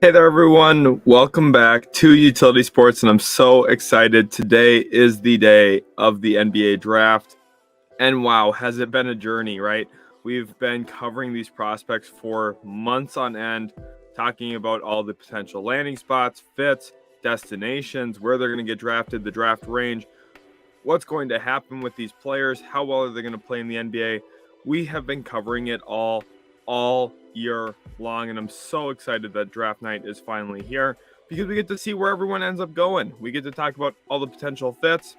Hey there, everyone. Welcome back to Utility Sports, and I'm so excited. Today is the day of the NBA draft, and wow, has it been a journey, right? We've been covering these prospects for months on end, talking about all the potential landing spots, fits, destinations, where they're going to get drafted, the draft range, what's going to happen with these players, how well are they going to play in the NBA. We have been covering it all year long, and I'm so excited that draft night is finally here because we get to see where everyone ends up going. We get to talk about all the potential fits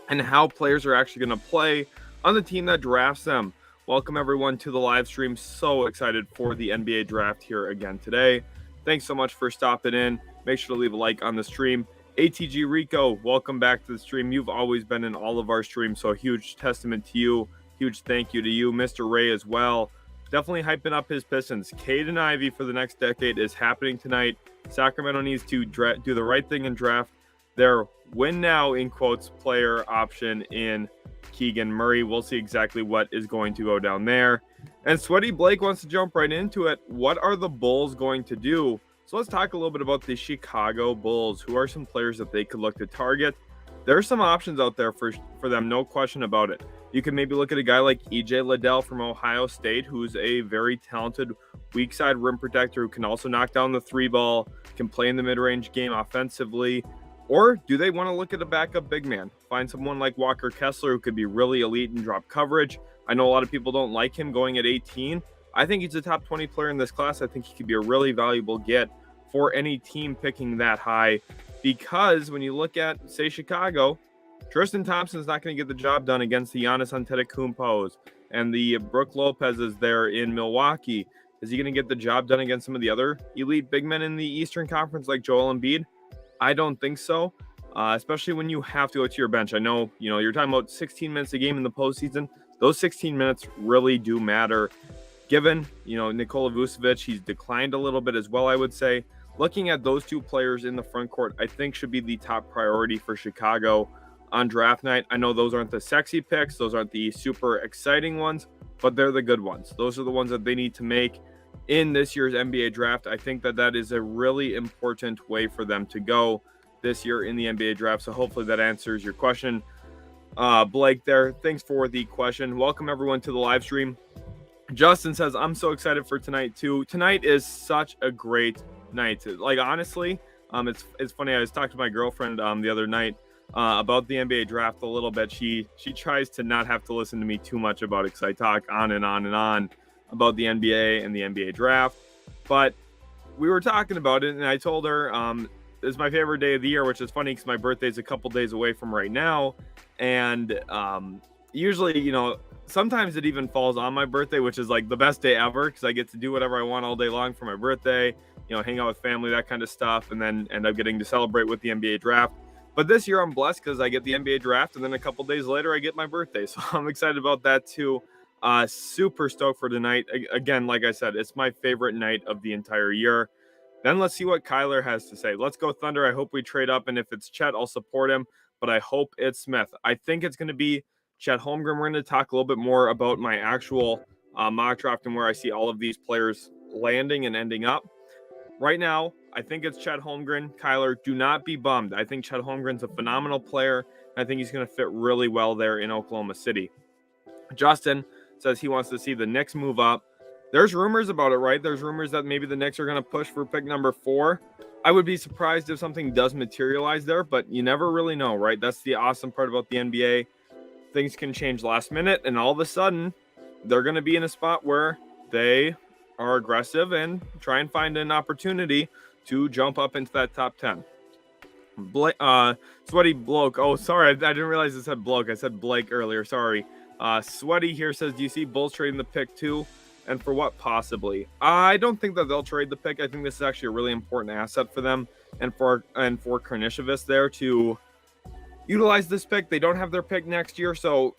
and how players are actually going to play on the team that drafts them. Welcome everyone to the live stream. So excited for the NBA draft here again today. Thanks so much for stopping in. Make sure to leave a like on the stream. ATG Rico, welcome back to the stream. You've always been in all of our streams, so a huge testament to you. Huge thank you to you, Mr. Ray, as well. Definitely hyping up his Pistons. Caden Ivey for the next decade is happening tonight. Sacramento needs to do the right thing and draft their win now, in quotes, player option in Keegan Murray. We'll see exactly what is going to go down there. And Sweaty Blake wants to jump right into it. What are the Bulls going to do? So let's talk a little bit about the Chicago Bulls. Who are some players that they could look to target? There are some options out there for them, no question about it. You can maybe look at a guy like EJ Liddell from Ohio State, who's a very talented weak side rim protector who can also knock down the three ball, can play in the mid-range game offensively. Or do they want to look at a backup big man? Find someone like Walker Kessler who could be really elite in drop coverage. I know a lot of people don't like him going at 18. I think he's a top 20 player in this class. I think he could be a really valuable get for any team picking that high, because when you look at, say, Chicago, Tristan Thompson's not going to get the job done against the Giannis Antetokounmpos and the Brook Lopez's there in Milwaukee. Is he going to get the job done against some of the other elite big men in the Eastern Conference like Joel Embiid? I don't think so, especially when you have to go to your bench. I know, you're talking about 16 minutes a game in the postseason. Those 16 minutes really do matter. Given, Nikola Vucevic, he's declined a little bit as well, I would say. Looking at those two players in the front court, I think should be the top priority for Chicago on draft night. I know those aren't the sexy picks. Those aren't the super exciting ones, but they're the good ones. Those are the ones that they need to make in this year's NBA draft. I think that is a really important way for them to go this year in the NBA draft. So hopefully that answers your question. Blake there, thanks for the question. Welcome everyone to the live stream. Justin says, I'm so excited for tonight too. Tonight is such a great night. Like, honestly, it's funny. I was talking to my girlfriend the other night about the NBA draft a little bit. She tries to not have to listen to me too much about it because I talk on and on and on about the NBA and the NBA draft. But we were talking about it, and I told her it's my favorite day of the year, which is funny because my birthday is a couple days away from right now. And usually, sometimes it even falls on my birthday, which is like the best day ever because I get to do whatever I want all day long for my birthday, hang out with family, that kind of stuff, and then end up getting to celebrate with the NBA draft. But this year I'm blessed because I get the NBA draft, and then a couple days later I get my birthday. So I'm excited about that too. Super stoked for tonight. Again, like I said, it's my favorite night of the entire year. Then let's see what Kyler has to say. Let's go Thunder. I hope we trade up, and if it's Chet, I'll support him, but I hope it's Smith. I think it's going to be Chet Holmgren. We're going to talk a little bit more about my actual mock draft and where I see all of these players landing and ending up. Right now, I think it's Chet Holmgren. Kyler, do not be bummed. I think Chet Holmgren's a phenomenal player. I think he's going to fit really well there in Oklahoma City. Justin says he wants to see the Knicks move up. There's rumors about it, right? There's rumors that maybe the Knicks are going to push for pick number 4. I would be surprised if something does materialize there, but you never really know, right? That's the awesome part about the NBA. Things can change last minute, and all of a sudden, they're going to be in a spot where they are aggressive and try and find an opportunity to jump up into that top 10. Sweaty Bloke. Oh, sorry. I didn't realize it said Bloke. I said Blake earlier. Sorry. Sweaty here says, do you see Bulls trading the pick too? And for what possibly? I don't think that they'll trade the pick. I think this is actually a really important asset for them and for Karnisovas there to utilize this pick. They don't have their pick next year, so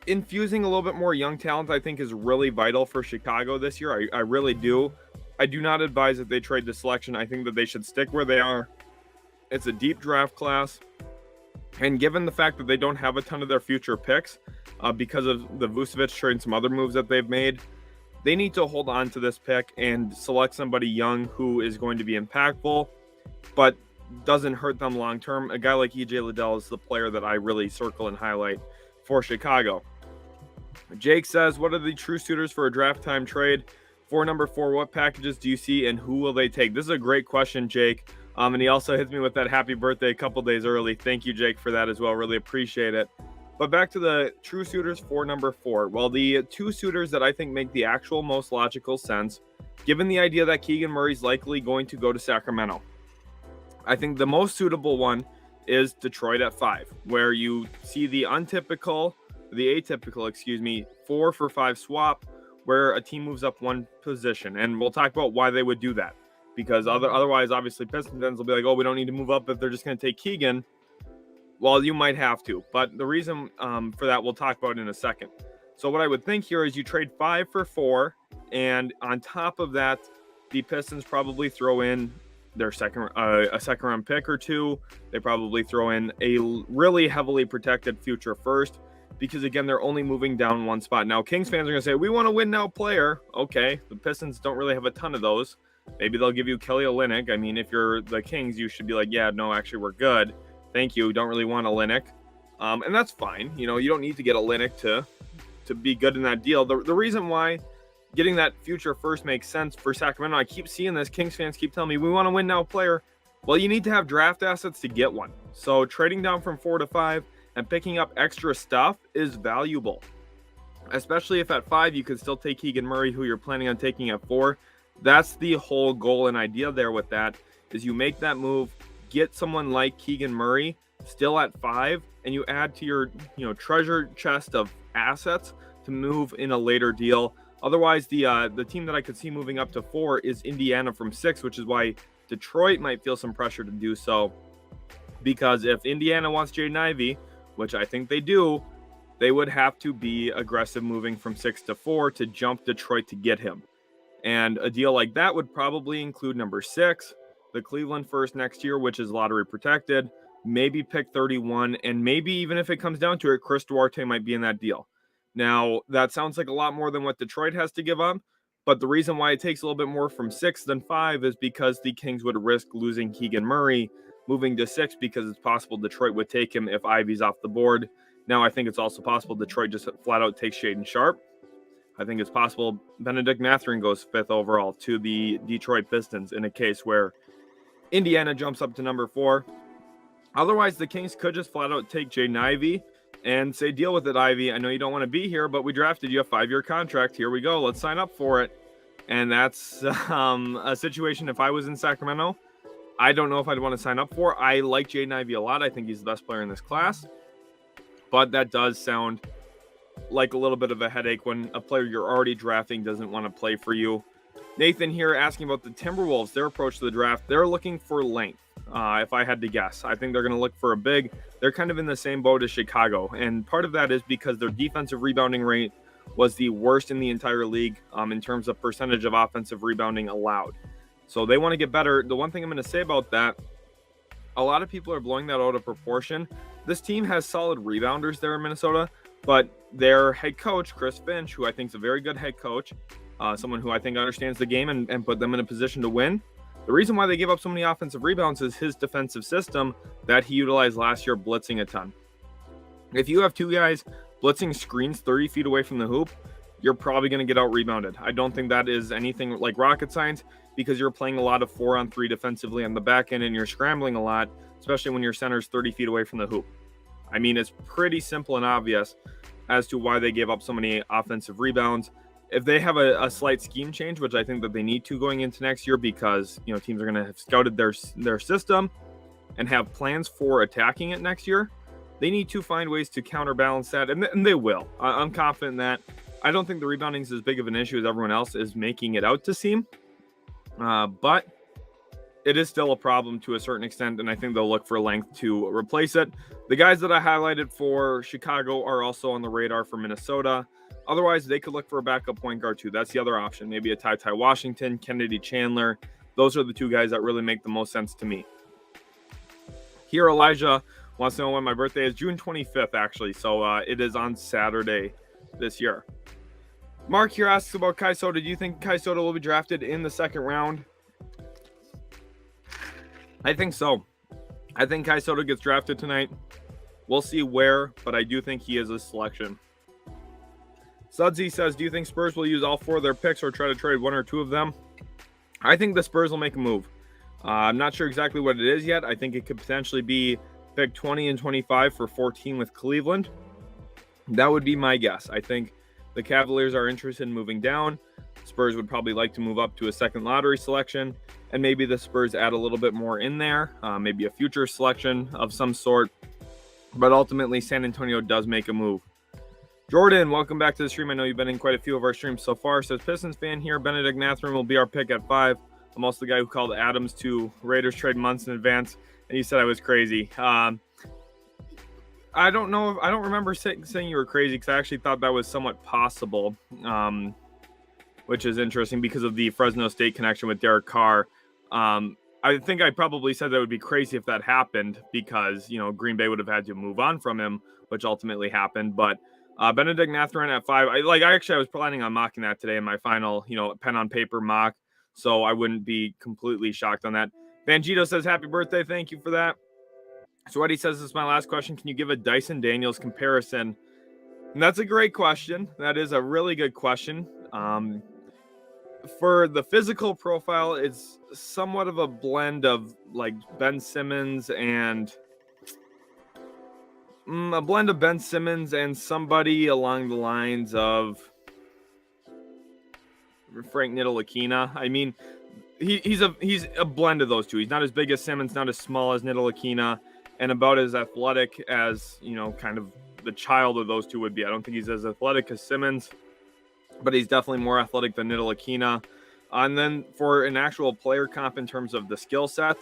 infusing a little bit more young talent, I think, is really vital for Chicago this year. I really do. I do not advise that they trade the selection. I think that they should stick where they are. It's a deep draft class. And given the fact that they don't have a ton of their future picks because of the Vucevic trade and some other moves that they've made, they need to hold on to this pick and select somebody young who is going to be impactful, but doesn't hurt them long term. A guy like EJ Liddell is the player that I really circle and highlight for Chicago. Jake says, what are the true suitors for a draft time trade? For number 4, what packages do you see and who will they take? This is a great question, Jake. And he also hits me with that happy birthday a couple days early. Thank you, Jake, for that as well. Really appreciate it. But back to the true suitors for number 4. Well, the 2 suitors that I think make the actual most logical sense, given the idea that Keegan Murray's likely going to go to Sacramento, I think the most suitable one is Detroit at 5, where you see the atypical 4 for 5 swap, where a team moves up one position. And we'll talk about why they would do that, because otherwise, obviously, Pistons fans will be like, oh, we don't need to move up if they're just going to take Keegan. Well, you might have to, but the reason for that we'll talk about in a second. So what I would think here is you trade 5 for 4, and on top of that, the Pistons probably throw in their second round pick or 2. They probably throw in a really heavily protected future first, because again, they're only moving down one spot. Now, Kings fans are going to say, we want a win now player. Okay, the Pistons don't really have a ton of those. Maybe they'll give you Kelly Olynyk. I mean, if you're the Kings, you should be like, yeah, no, actually, we're good. Thank you. Don't really want Olynyk. And that's fine. You know, you don't need to get Olynyk to be good in that deal. The reason why getting that future first makes sense for Sacramento, I keep seeing this. Kings fans keep telling me, we want to win now player. Well, you need to have draft assets to get one. So trading down from 4 to 5 and picking up extra stuff is valuable, especially if at 5 you could still take Keegan Murray, who you're planning on taking at 4. That's the whole goal and idea there with that, is you make that move, get someone like Keegan Murray still at 5, and you add to your treasure chest of assets to move in a later deal. Otherwise, the team that I could see moving up to 4 is Indiana from 6, which is why Detroit might feel some pressure to do so, because if Indiana wants Jaden Ivey, which I think they do, they would have to be aggressive moving from 6 to 4 to jump Detroit to get him. And a deal like that would probably include number 6, the Cleveland first next year, which is lottery protected, maybe pick 31, and maybe even if it comes down to it, Chris Duarte might be in that deal. Now, that sounds like a lot more than what Detroit has to give up, but the reason why it takes a little bit more from 6 than 5 is because the Kings would risk losing Keegan Murray moving to 6, because it's possible Detroit would take him if Ivey's off the board. Now, I think it's also possible Detroit just flat out takes Shaedon Sharpe. I think it's possible Benedict Mathurin goes 5th overall to the Detroit Pistons in a case where Indiana jumps up to number 4. Otherwise, the Kings could just flat out take Jaden Ivey and say, deal with it, Ivey. I know you don't want to be here, but we drafted you a 5-year contract. Here we go. Let's sign up for it. And that's a situation, if I was in Sacramento, I don't know if I'd want to sign up for. I like Jaden Ivey a lot. I think he's the best player in this class. But that does sound like a little bit of a headache when a player you're already drafting doesn't want to play for you. Nathan here asking about the Timberwolves, their approach to the draft. They're looking for length, if I had to guess. I think they're going to look for a big. They're kind of in the same boat as Chicago. And part of that is because their defensive rebounding rate was the worst in the entire league in terms of percentage of offensive rebounding allowed. So they want to get better. The one thing I'm going to say about that, a lot of people are blowing that out of proportion. This team has solid rebounders there in Minnesota, but their head coach, Chris Finch, who I think is a very good head coach, someone who I think understands the game and put them in a position to win. The reason why they give up so many offensive rebounds is his defensive system that he utilized last year, blitzing a ton. If you have 2 guys blitzing screens 30 feet away from the hoop, you're probably going to get out rebounded. I don't think that is anything like rocket science, because you're playing a lot of 4-on-3 defensively on the back end and you're scrambling a lot, especially when your center's 30 feet away from the hoop. I mean, it's pretty simple and obvious as to why they gave up so many offensive rebounds. If they have a slight scheme change, which I think that they need to going into next year, because teams are going to have scouted their system and have plans for attacking it next year, they need to find ways to counterbalance that, and they will. I'm confident in that. I don't think the rebounding is as big of an issue as everyone else is making it out to seem, but it is still a problem to a certain extent, and I think they'll look for length to replace it. The guys that I highlighted for Chicago are also on the radar for Minnesota. Otherwise, they could look for a backup point guard too. That's the other option. Maybe a Ty Washington, Kennedy Chandler. Those are the 2 guys that really make the most sense to me. Here, Elijah wants to know when my birthday is. June 25th, actually. So it is on Saturday this year. Mark here asks about Kai Sota. Do you think Kai Sota will be drafted in the second round? I think so. I think Kai Sota gets drafted tonight. We'll see where, but I do think he is a selection. Sudsy says, do you think Spurs will use all 4 of their picks or try to trade 1 or 2 of them? I think the Spurs will make a move. I'm not sure exactly what it is yet. I think it could potentially be pick 20 and 25 for 14 with Cleveland. That would be my guess. I think the Cavaliers are interested in moving down. Spurs would probably like to move up to a second lottery selection, and maybe the Spurs add a little bit more in there, maybe a future selection of some sort. But ultimately, San Antonio does make a move. Jordan, welcome back to the stream. I know you've been in quite a few of our streams so far. Says, Pistons fan here. Benedict Mathurin will be our pick at 5. I'm also the guy who called Adams to Raiders trade months in advance, and you said I was crazy. I don't know. I don't remember saying you were crazy, because I actually thought that was somewhat possible, which is interesting because of the Fresno State connection with Derek Carr. I think I probably said that would be crazy if that happened, because, Green Bay would have had to move on from him, which ultimately happened. But Benedict Mathurin at 5. I was planning on mocking that today in my final, pen on paper mock. So I wouldn't be completely shocked on that. Vangito says, happy birthday. Thank you for that. Sweaty says, this is my last question. Can you give a Dyson Daniels comparison? And that's a great question. That is a really good question. For the physical profile, it's somewhat of a blend of like Ben Simmons and somebody along the lines of Frank Ntilikina. I mean, he's a blend of those two. He's not as big as Simmons, not as small as Ntilikina, and about as athletic as, kind of the child of those two would be. I don't think he's as athletic as Simmons, but he's definitely more athletic than Ntilikina. And then for an actual player comp in terms of the skill set,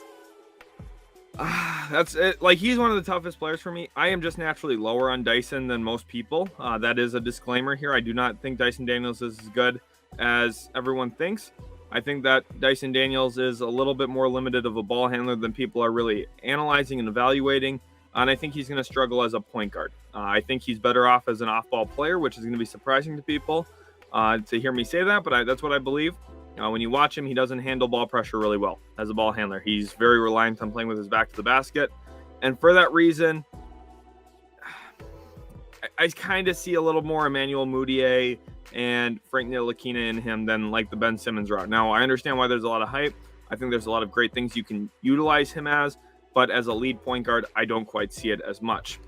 that's it. Like, he's one of the toughest players for me. I am just naturally lower on Dyson than most people. That is a disclaimer here. I do not think Dyson Daniels is as good as everyone thinks. I think that Dyson Daniels is a little bit more limited of a ball handler than people are really analyzing and evaluating. And I think he's going to struggle as a point guard. I think he's better off as an off-ball player, which is going to be surprising to people to hear me say that, but that's what I believe. When you watch him, he doesn't handle ball pressure really well as a ball handler. He's very reliant on playing with his back to the basket. And for that reason, I kind of see a little more Emmanuel Mudiay and Frank Ntilikina in him than like the Ben Simmons route. Now, I understand why there's a lot of hype. I think there's a lot of great things you can utilize him as, but as a lead point guard, I don't quite see it as much.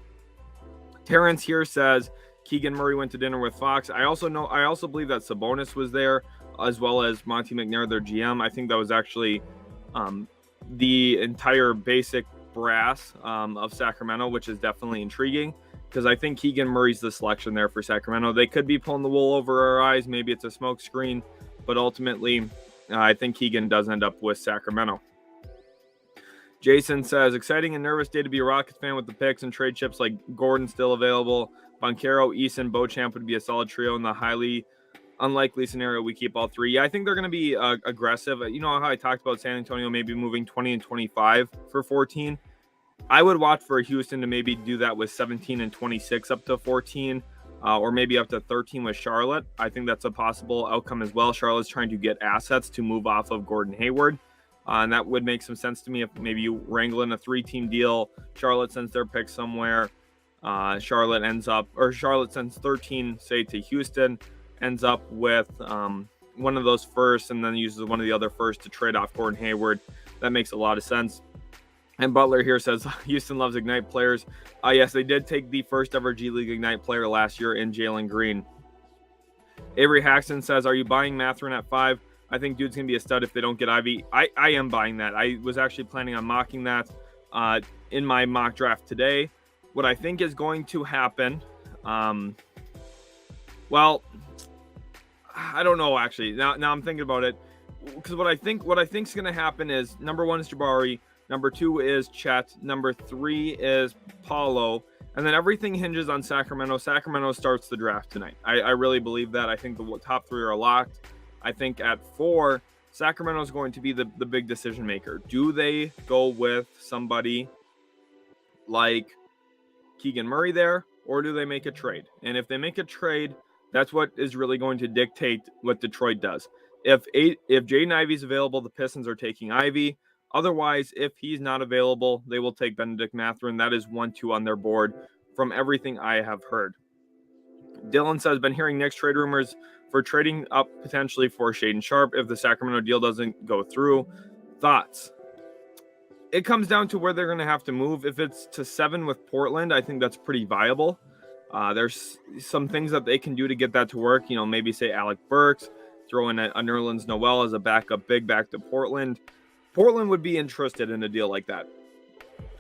Terrence here says, Keegan Murray went to dinner with Fox. I also believe that Sabonis was there, as well as Monty McNair, their GM. I think that was actually the entire basic brass of Sacramento, which is definitely intriguing, because I think Keegan Murray's the selection there for Sacramento. They could be pulling the wool over our eyes. Maybe it's a smoke screen, but ultimately, I think Keegan does end up with Sacramento. Jason says, exciting and nervous day to be a Rockets fan with the picks and trade chips like Gordon still available. Boncaro, Eason, Beauchamp would be a solid trio in the highly unlikely scenario we keep all 3. Yeah, I think they're going to be aggressive. You know how I talked about San Antonio maybe moving 20 and 25 for 14? I would watch for Houston to maybe do that with 17 and 26 up to 14, or maybe up to 13 with Charlotte. I think that's a possible outcome as well. Charlotte's trying to get assets to move off of Gordon Hayward. And that would make some sense to me if maybe you wrangle in a 3-team deal. Charlotte sends their pick somewhere. Charlotte sends 13, say, to Houston, ends up with one of those firsts, and then uses one of the other firsts to trade off Gordon Hayward. That makes a lot of sense. And Butler here says, Houston loves Ignite players. Yes, they did take the first ever G League Ignite player last year in Jalen Green. Avery Haxton says, are you buying Mathurin at 5? I think dude's going to be a stud if they don't get Ivy. I am buying that. I was actually planning on mocking that in my mock draft today. What I think is going to happen, well, I don't know actually. Now I'm thinking about it, because what I think is going to happen is number 1 is Jabari, number 2 is Chet, number 3 is Paulo, and then everything hinges on Sacramento. Sacramento starts the draft tonight. I really believe that. I think the top 3 are locked. I think at 4, Sacramento is going to be the big decision maker. Do they go with somebody like Keegan Murray there, or do they make a trade? And if they make a trade, That's what is really going to dictate what Detroit does. If Jaden Ivey's available, the Pistons are taking Ivey. Otherwise, if he's not available, they will take Bennedict Mathurin. That is 1-2 on their board from everything I have heard. Dylan says, been hearing Knicks trade rumors for trading up potentially for Shaedon Sharpe if the Sacramento deal doesn't go through. Thoughts? It comes down to where they're going to have to move. If it's to 7 with Portland, I think that's pretty viable. There's some things that they can do to get that to work. Maybe say Alec Burks, throw in a Nerlens Noel as a backup big back to Portland. Portland would be interested in a deal like that.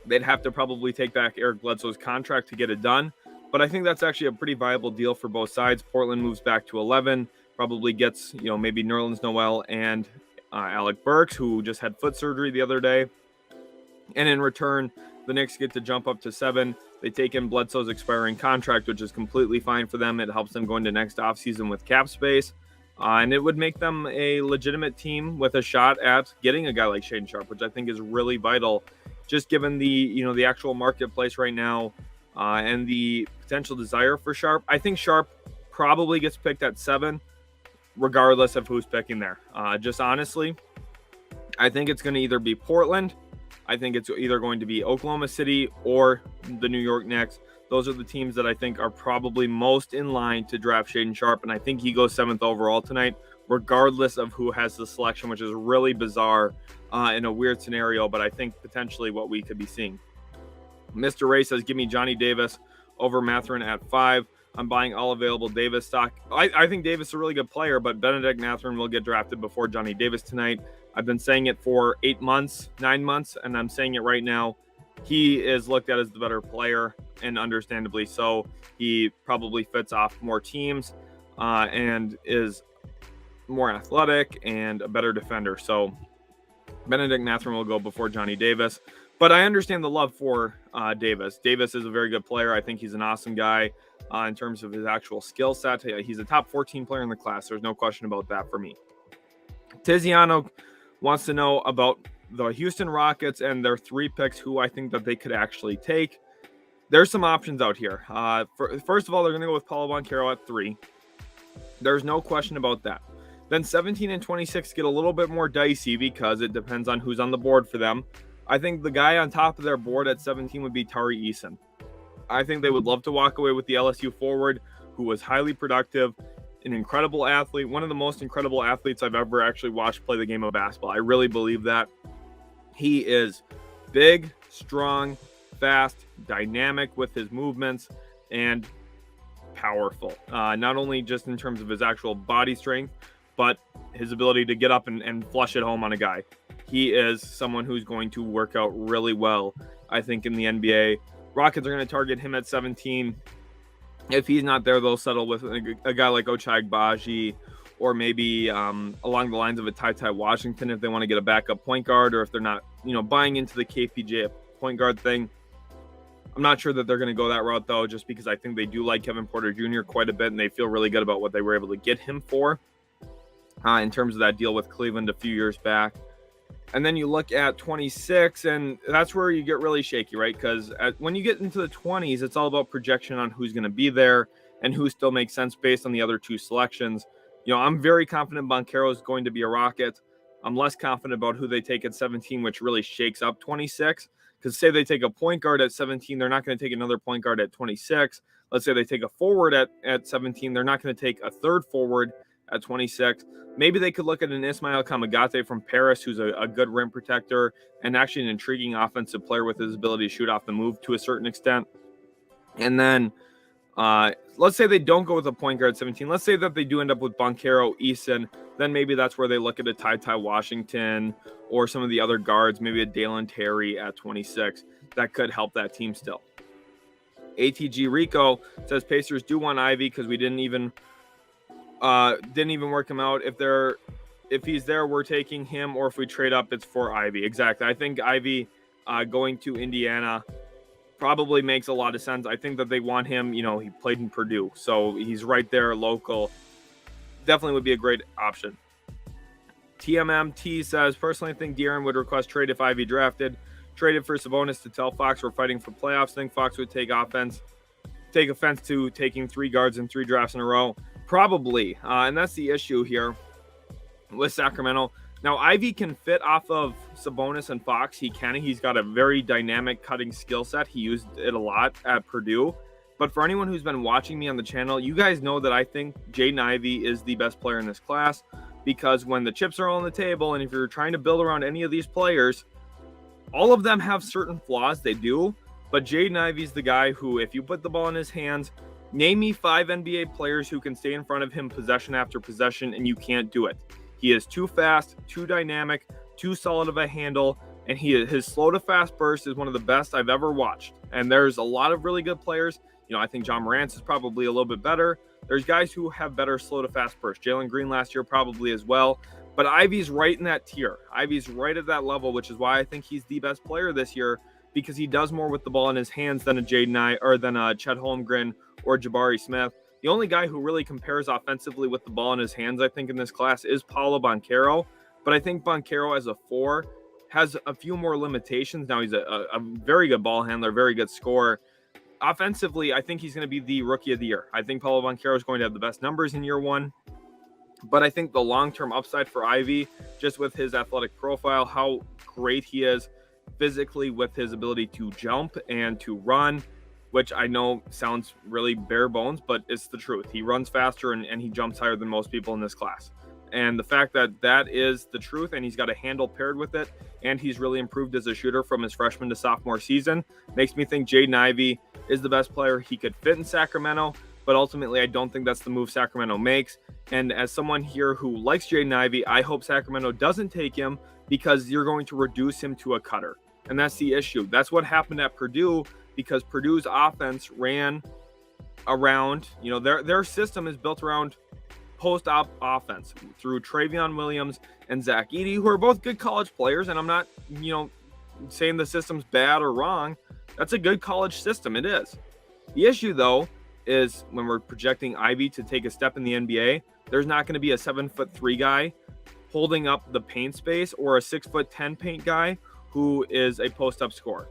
They'd have to probably take back Eric Bledsoe's contract to get it done. But I think that's actually a pretty viable deal for both sides. Portland moves back to 11, probably gets, maybe Nerlens Noel and Alec Burks, who just had foot surgery the other day. And in return, the Knicks get to jump up to 7. They take in Bledsoe's expiring contract, which is completely fine for them. It helps them go into next offseason with cap space. And it would make them a legitimate team with a shot at getting a guy like Shaedon Sharpe, which I think is really vital, just given the actual marketplace right now and the potential desire for Sharpe. I think Sharpe probably gets picked at 7, regardless of who's picking there. Just honestly, I think it's going to either be Portland. I think it's either going to be Oklahoma City or the New York Knicks. Those are the teams that I think are probably most in line to draft Shaedon Sharpe, and I think he goes 7th overall tonight, regardless of who has the selection, which is really bizarre in a weird scenario, but I think potentially what we could be seeing. Mr. Ray says, give me Johnny Davis over Mathurin at 5. I'm buying all available Davis stock. I think Davis is a really good player, but Bennedict Mathurin will get drafted before Johnny Davis tonight. I've been saying it for 8 months, 9 months, and I'm saying it right now. He is looked at as the better player, and understandably so. He probably fits off more teams and is more athletic and a better defender. So Bennedict Mathurin will go before Johnny Davis. But I understand the love for Davis. Davis is a very good player. I think he's an awesome guy in terms of his actual skill set. He's a top 14 player in the class. There's no question about that for me. Tiziano wants to know about the Houston Rockets and their 3 picks, who I think that they could actually take. There's some options out here. First of all, they're going to go with Paolo Banchero at 3. There's no question about that. Then 17 and 26 get a little bit more dicey because it depends on who's on the board for them. I think the guy on top of their board at 17 would be Tari Eason. I think they would love to walk away with the LSU forward, who was highly productive, an incredible athlete, one of the most incredible athletes I've ever actually watched play the game of basketball. I really believe that. He is big, strong, fast, dynamic with his movements, and powerful. Not only just in terms of his actual body strength, but his ability to get up and flush it home on a guy. He is someone who's going to work out really well, I think, in the NBA. Rockets are going to target him at 17. If he's not there, they'll settle with a guy like Ochai Agbaji, or maybe along the lines of a Ty Washington if they want to get a backup point guard, or if they're not, buying into the KPJ point guard thing. I'm not sure that they're going to go that route, though, just because I think they do like Kevin Porter Jr. quite a bit, and they feel really good about what they were able to get him for in terms of that deal with Cleveland a few years back. And then you look at 26, and that's where you get really shaky, right? Because when you get into the 20s, it's all about projection on who's going to be there and who still makes sense based on the other 2 selections. I'm very confident Banchero is going to be a Rocket. I'm less confident about who they take at 17, which really shakes up 26. Because say they take a point guard at 17, they're not going to take another point guard at 26. Let's say they take a forward at 17, they're not going to take a third forward at 26. Maybe they could look at an Ismail Kamagate from Paris, who's a good rim protector and actually an intriguing offensive player with his ability to shoot off the move to a certain extent. And then let's say they don't go with a point guard at 17. Let's say that they do end up with Banchero, Eason. Then maybe that's where they look at a Ty Washington or some of the other guards, maybe a Dalen Terry at 26. That could help that team still. ATG Rico says Pacers do want Ivy because we didn't even work him out. If he's there, we're taking him, or if we trade up, it's for Ivy. Exactly. I think Ivy going to Indiana probably makes a lot of sense. I think that they want him. He played in Purdue, so he's right there, local. Definitely would be a great option. TMMT says, personally, I think De'Aaron would request trade if Ivy drafted. Traded for Sabonis to tell Fox we're fighting for playoffs. I think Fox would take offense. take offense to taking 3 guards in 3 drafts in a row. Probably. And that's the issue here with Sacramento. Now, Ivy can fit off of Sabonis and Fox. He can. He's got a very dynamic cutting skill set. He used it a lot at Purdue. But for anyone who's been watching me on the channel, you guys know that I think Jaden Ivey is the best player in this class, because when the chips are all on the table and if you're trying to build around any of these players, all of them have certain flaws. They do. But Jaden Ivey's the guy who, if you put the ball in his hands, name me 5 NBA players who can stay in front of him possession after possession, and you can't do it. He is too fast, too dynamic, too solid of a handle, and his slow to fast burst is one of the best I've ever watched. And there's a lot of really good players. I think John Morant's is probably a little bit better. There's guys who have better slow to fast burst. Jalen Green last year probably as well. But Ivey's right in that tier. Ivey's right at that level, which is why I think he's the best player this year, because he does more with the ball in his hands than than Chet Holmgren or Jabari Smith. The only guy who really compares offensively with the ball in his hands, I think, in this class is Paolo Banchero. But I think Banchero as a 4 has a few more limitations. Now, he's a very good ball handler, very good scorer. Offensively, I think he's going to be the rookie of the year. I think Paolo Banchero is going to have the best numbers in year 1. But I think the long-term upside for Ivey, just with his athletic profile, how great he is physically with his ability to jump and to run, which I know sounds really bare bones, but it's the truth. He runs faster and he jumps higher than most people in this class. And the fact that that is the truth, and he's got a handle paired with it, and he's really improved as a shooter from his freshman to sophomore season, makes me think Jaden Ivey is the best player he could fit in Sacramento. But ultimately, I don't think that's the move Sacramento makes. And as someone here who likes Jaden Ivey, I hope Sacramento doesn't take him, because you're going to reduce him to a cutter. And that's the issue. That's what happened at Purdue, because Purdue's offense ran around, their system is built around post-op offense through Travion Williams and Zach Edey, who are both good college players. And I'm not, saying the system's bad or wrong. That's a good college system. It is. The issue, though, is when we're projecting Ivey to take a step in the NBA, there's not going to be a 7'3" guy holding up the paint space or a 6'10" paint guy who is a post-up scorer.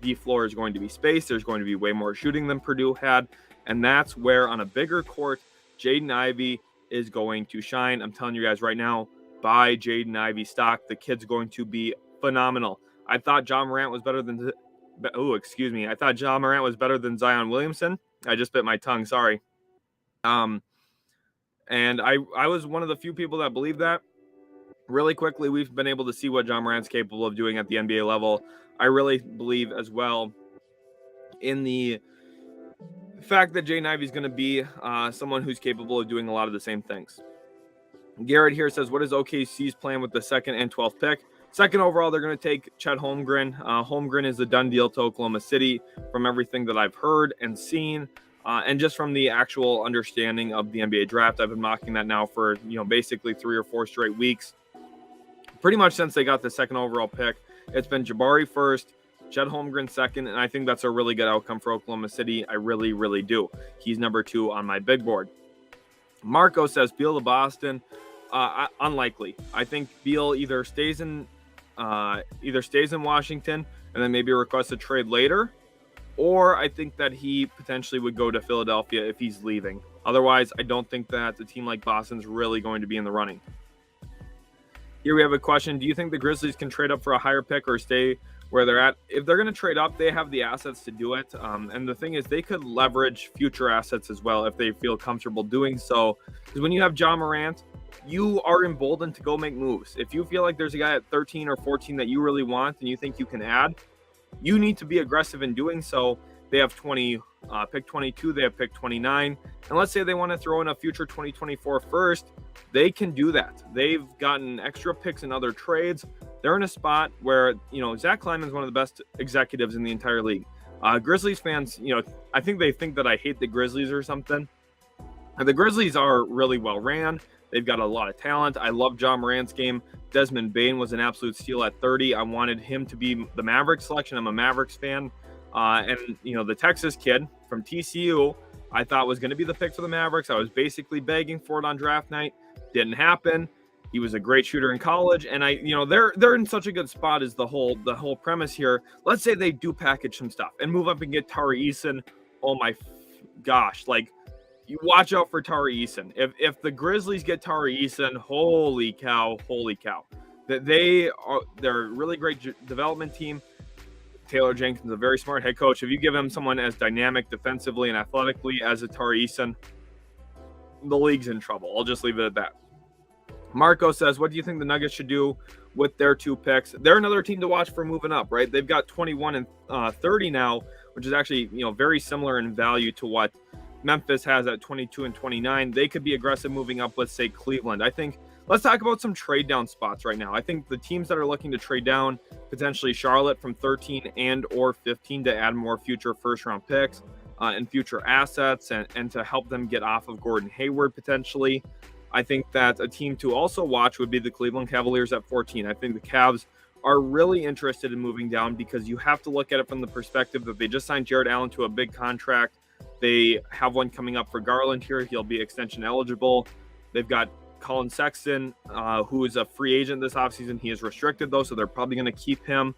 The floor is going to be spaced. There's going to be way more shooting than Purdue had. And that's where, on a bigger court, Jaden Ivey is going to shine. I'm telling you guys right now, buy Jaden Ivey stock. The kid's going to be phenomenal. I thought John Morant was better than I thought John Morant was better than Zion Williamson. I just bit my tongue. Sorry. And I was one of the few people that believed that. Really quickly, we've been able to see what John Morant's capable of doing at the NBA level. I really believe as well in the fact that Jaden Ivey is going to be someone who's capable of doing a lot of the same things. Garrett here says, what is OKC's plan with the 2nd and 12th pick? 2nd overall, they're going to take Chet Holmgren. Holmgren is a done deal to Oklahoma City from everything that I've heard and seen. And just from the actual understanding of the NBA draft, I've been mocking that now for, basically 3 or 4 straight weeks. Pretty much since they got the 2nd overall pick, it's been Jabari 1st, Chet Holmgren 2nd, and I think that's a really good outcome for Oklahoma City. I really, really do. He's number 2 on my big board. Marco says Beal to Boston. Unlikely. I think Beal either stays in Washington and then maybe requests a trade later, or I think that he potentially would go to Philadelphia if he's leaving. Otherwise, I don't think that a team like Boston's really going to be in the running. Here we have a question. Do you think the Grizzlies can trade up for a higher pick or stay where they're at? If they're going to trade up, they have the assets to do it. And the thing is, they could leverage future assets as well if they feel comfortable doing so. Because when you have John Morant, you are emboldened to go make moves. If you feel like there's a guy at 13 or 14 that you really want and you think you can add, you need to be aggressive in doing so. They have pick 22, they have pick 29. And let's say they want to throw in a future 2024 first, they can do that. They've gotten extra picks in other trades. They're in a spot where, Zach Kleiman's one of the best executives in the entire league. Grizzlies fans, I think they think that I hate the Grizzlies or something. The Grizzlies are really well ran. They've got a lot of talent. I love John Morant's game. Desmond Bane was an absolute steal at 30. I wanted him to be the Mavericks selection. I'm a Mavericks fan. And the Texas kid from TCU, I thought was going to be the pick for the Mavericks. I was basically begging for it on draft night. Didn't happen. He was a great shooter in college, and they're in such a good spot is the whole premise here. Let's say they do package some stuff and move up and get Tari Eason. Oh my gosh, like you watch out for Tari Eason. If the Grizzlies get Tari Eason, holy cow. They're a really great development team. Taylor Jenkins, a very smart head coach. If you give him someone as dynamic defensively and athletically as a Tari Eason, the league's in trouble. I'll just leave it at that. Marco says, what do you think the Nuggets should do with their 2 picks? They're another team to watch for moving up, right? They've got 21 and 30 now, which is actually, very similar in value to what Memphis has at 22 and 29. They could be aggressive moving up with, say, Cleveland. I think let's talk about some trade down spots right now. I think the teams that are looking to trade down, potentially Charlotte from 13 and or 15 to add more future first round picks and future assets and to help them get off of Gordon Hayward potentially. I think that a team to also watch would be the Cleveland Cavaliers at 14. I think the Cavs are really interested in moving down because you have to look at it from the perspective that they just signed Jared Allen to a big contract. They have one coming up for Garland here. He'll be extension eligible. They've got Colin Sexton, who is a free agent this offseason. He is restricted, though, so they're probably going to keep him.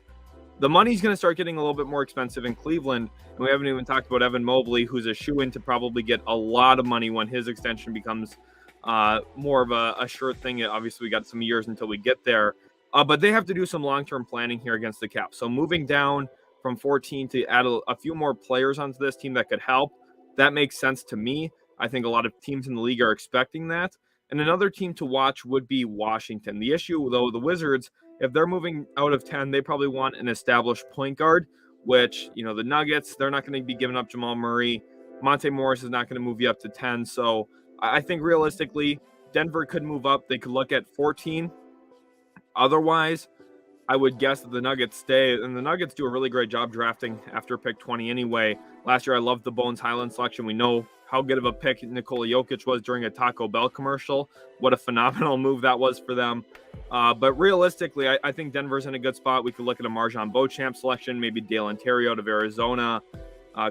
The money's going to start getting a little bit more expensive in Cleveland, and we haven't even talked about Evan Mobley, who's a shoo-in to probably get a lot of money when his extension becomes more of a sure thing. Obviously, we got some years until we get there, but they have to do some long-term planning here against the cap. So moving down from 14 to add a few more players onto this team that could help, that makes sense to me. I think a lot of teams in the league are expecting that. And another team to watch would be Washington. The issue, though, the Wizards, if they're moving out of 10, they probably want an established point guard, which, the Nuggets, they're not going to be giving up Jamal Murray. Monte Morris is not going to move you up to 10. So I think realistically, Denver could move up. They could look at 14. Otherwise, I would guess that the Nuggets stay. And the Nuggets do a really great job drafting after pick 20 anyway. Last year, I loved the Bones Highland selection. We know how good of a pick Nikola Jokic was during a Taco Bell commercial. What a phenomenal move that was for them. But realistically, I think Denver's in a good spot. We could look at a Marjan Beauchamp selection, maybe Dale Ontario out of Arizona.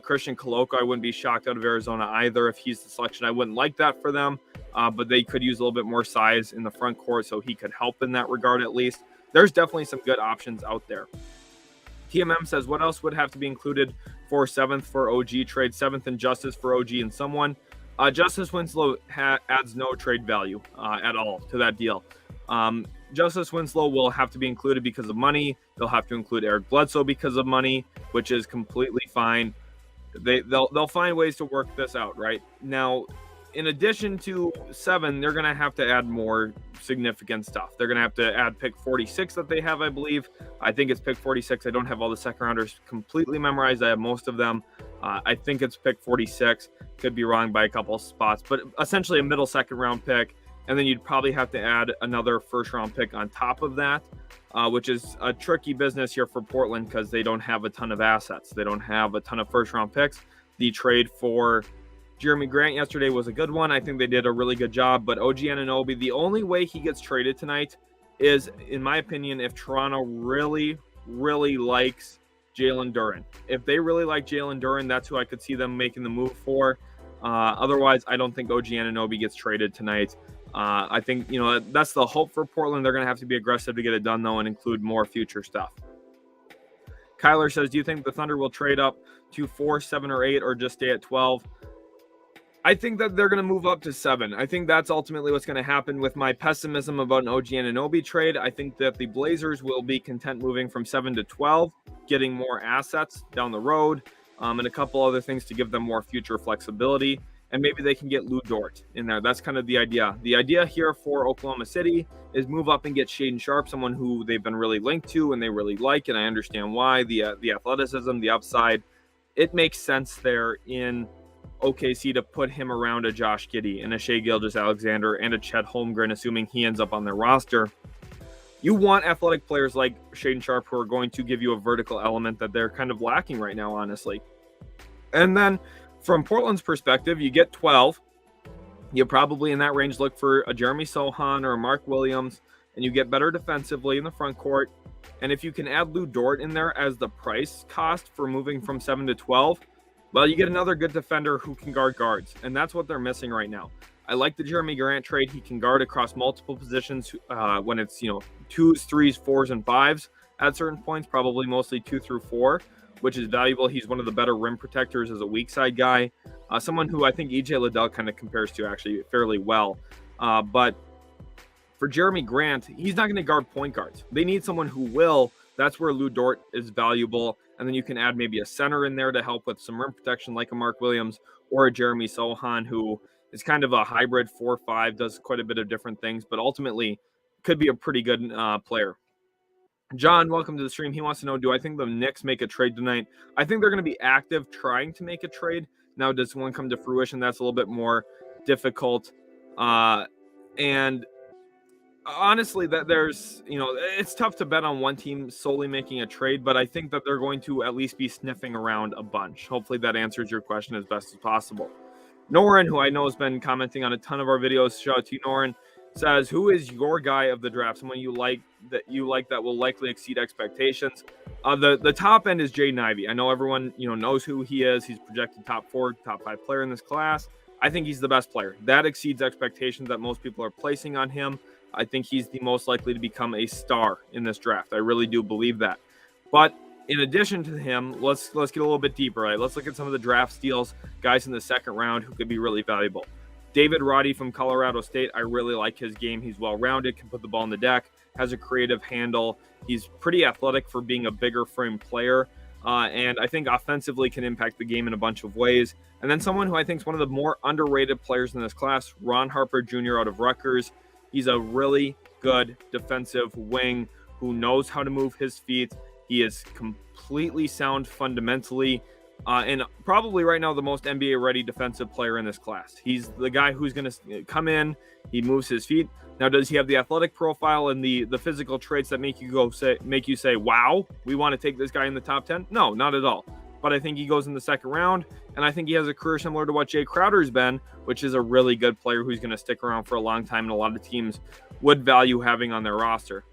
Christian Koloko, I wouldn't be shocked out of Arizona either if he's the selection. I wouldn't like that for them, but they could use a little bit more size in the front court, so he could help in that regard at least. There's definitely some good options out there. TMM says, what else would have to be included for 7th for OG trade? 7th and Justice for OG and someone. Justice Winslow adds no trade value at all to that deal. Justice Winslow will have to be included because of money. They'll have to include Eric Bledsoe because of money, which is completely fine. They'll find ways to work this out, right? Now, in addition to 7, they're going to have to add more significant stuff. They're going to have to add pick 46 that they have, I believe. I think it's pick 46. I don't have all the second rounders completely memorized. I have most of them. I think it's pick 46. Could be wrong by a couple spots, but essentially a middle second round pick. And then you'd probably have to add another first round pick on top of that, which is a tricky business here for Portland because they don't have a ton of assets. They don't have a ton of first round picks. The trade for Jeremy Grant yesterday was a good one. I think they did a really good job, but OG Anunoby, the only way he gets traded tonight is, in my opinion, if Toronto really, really likes Jalen Duren. If they really like Jalen Duren, that's who I could see them making the move for. Otherwise, I don't think OG Anunoby gets traded tonight. I think, that's the hope for Portland. They're going to have to be aggressive to get it done, though, and include more future stuff. Kyler says, do you think the Thunder will trade up to 4, 7, or 8, or just stay at 12? I think that they're going to move up to 7. I think that's ultimately what's going to happen. With my pessimism about an OG Anunoby trade, I think that the Blazers will be content moving from 7 to 12, getting more assets down the road, and a couple other things to give them more future flexibility. And maybe they can get Lou Dort in there. That's kind of the idea. The idea here for Oklahoma City is move up and get Shaedon Sharpe, someone who they've been really linked to and they really like, and I understand why. The athleticism, the upside, it makes sense there in OKC to put him around a Josh Giddey and a Shai Gilgeous-Alexander and a Chet Holmgren, assuming he ends up on their roster. You want athletic players like Shaedon Sharpe who are going to give you a vertical element that they're kind of lacking right now, honestly. And then from Portland's perspective, you get 12. You probably in that range look for a Jeremy Sohan or a Mark Williams, and you get better defensively in the front court. And if you can add Lou Dort in there as the price cost for moving from 7 to 12, well, you get another good defender who can guard guards, and that's what they're missing right now. I like the Jeremy Grant trade. He can guard across multiple positions when it's 2s, 3s, 4s, and 5s at certain points, probably mostly 2 through 4. which is valuable. He's one of the better rim protectors as a weak side guy. Someone who I think EJ Liddell kind of compares to actually fairly well. But for Jeremy Grant, he's not going to guard point guards. They need someone who will. That's where Lou Dort is valuable. And then you can add maybe a center in there to help with some rim protection like a Mark Williams or a Jeremy Sohan, who is kind of a hybrid 4-5, does quite a bit of different things, but ultimately could be a pretty good player. John, welcome to the stream. He wants to know, do I think the Knicks make a trade tonight? I think they're going to be active trying to make a trade. Now, does one come to fruition? That's a little bit more difficult. And honestly, that there's, it's tough to bet on one team solely making a trade, but I think that they're going to at least be sniffing around a bunch. Hopefully that answers your question as best as possible. Norin, who I know has been commenting on a ton of our videos, shout out to you, Norin, says, who is your guy of the draft? Someone you like that will likely exceed expectations. The top end is Jaden Ivey. I know everyone knows who he is. He's projected top 4, top 5 player in this class. I think he's the best player. That exceeds expectations that most people are placing on him. I think he's the most likely to become a star in this draft. I really do believe that. But in addition to him, let's get a little bit deeper, right? Let's look at some of the draft steals, guys in the second round who could be really valuable. David Roddy from Colorado State, I really like his game. He's well-rounded, can put the ball on the deck, has a creative handle. He's pretty athletic for being a bigger frame player, and I think offensively can impact the game in a bunch of ways. And then someone who I think is one of the more underrated players in this class, Ron Harper Jr. out of Rutgers. He's a really good defensive wing who knows how to move his feet. He is completely sound fundamentally, and probably right now the most NBA-ready defensive player in this class. He's the guy who's going to come in. He moves his feet. Now, does he have the athletic profile and the physical traits that make you say, wow, we want to take this guy in the top 10? No, not at all. But I think he goes in the second round, and I think he has a career similar to what Jay Crowder's been, which is a really good player who's going to stick around for a long time, and a lot of teams would value having on their roster.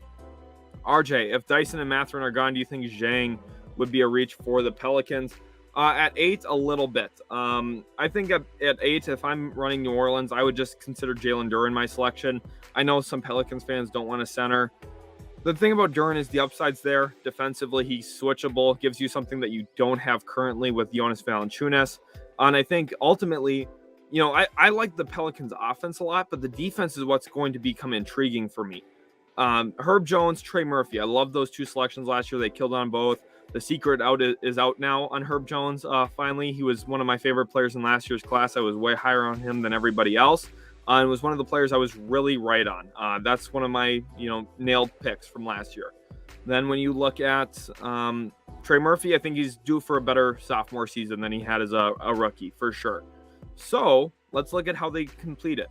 RJ, if Dyson and Mathurin are gone, do you think Zhang would be a reach for the Pelicans? At 8, a little bit. I think at 8, if I'm running New Orleans, I would just consider Jalen Duren my selection. I know some Pelicans fans don't want a center. The thing about Duren is the upside's there. Defensively, he's switchable, gives you something that you don't have currently with Jonas Valanciunas. And I think ultimately, I like the Pelicans offense a lot, but the defense is what's going to become intriguing for me. Herb Jones, Trey Murphy. I love those two selections last year. They killed on both. The secret is out now on Herb Jones. Finally, he was one of my favorite players in last year's class. I was way higher on him than everybody else. And was one of the players I was really right on. That's one of my, nailed picks from last year. Then when you look at Trey Murphy, I think he's due for a better sophomore season than he had as a rookie, for sure. So let's look at how they complete it.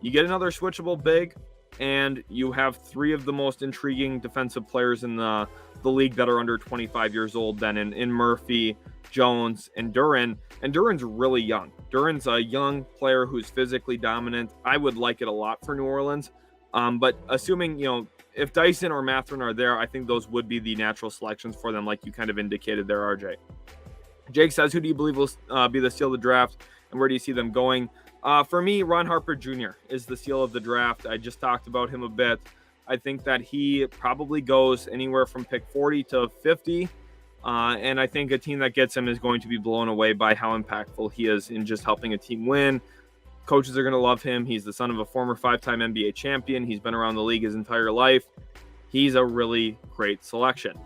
You get another switchable big, and you have 3 of the most intriguing defensive players in the league that are under 25 years old then in Murphy, Jones, and Duren. And Duren's really young. Duren's a young player who's physically dominant. I would like it a lot for New Orleans. But assuming, if Dyson or Mathurin are there, I think those would be the natural selections for them, like you kind of indicated there, RJ. Jake says, who do you believe will be the steal of the draft, and where do you see them going? For me, Ron Harper Jr. is the steal of the draft. I just talked about him a bit. I think that he probably goes anywhere from pick 40 to 50. And I think a team that gets him is going to be blown away by how impactful he is in just helping a team win. Coaches are going to love him. He's the son of a former 5-time NBA champion. He's been around the league his entire life. He's a really great selection.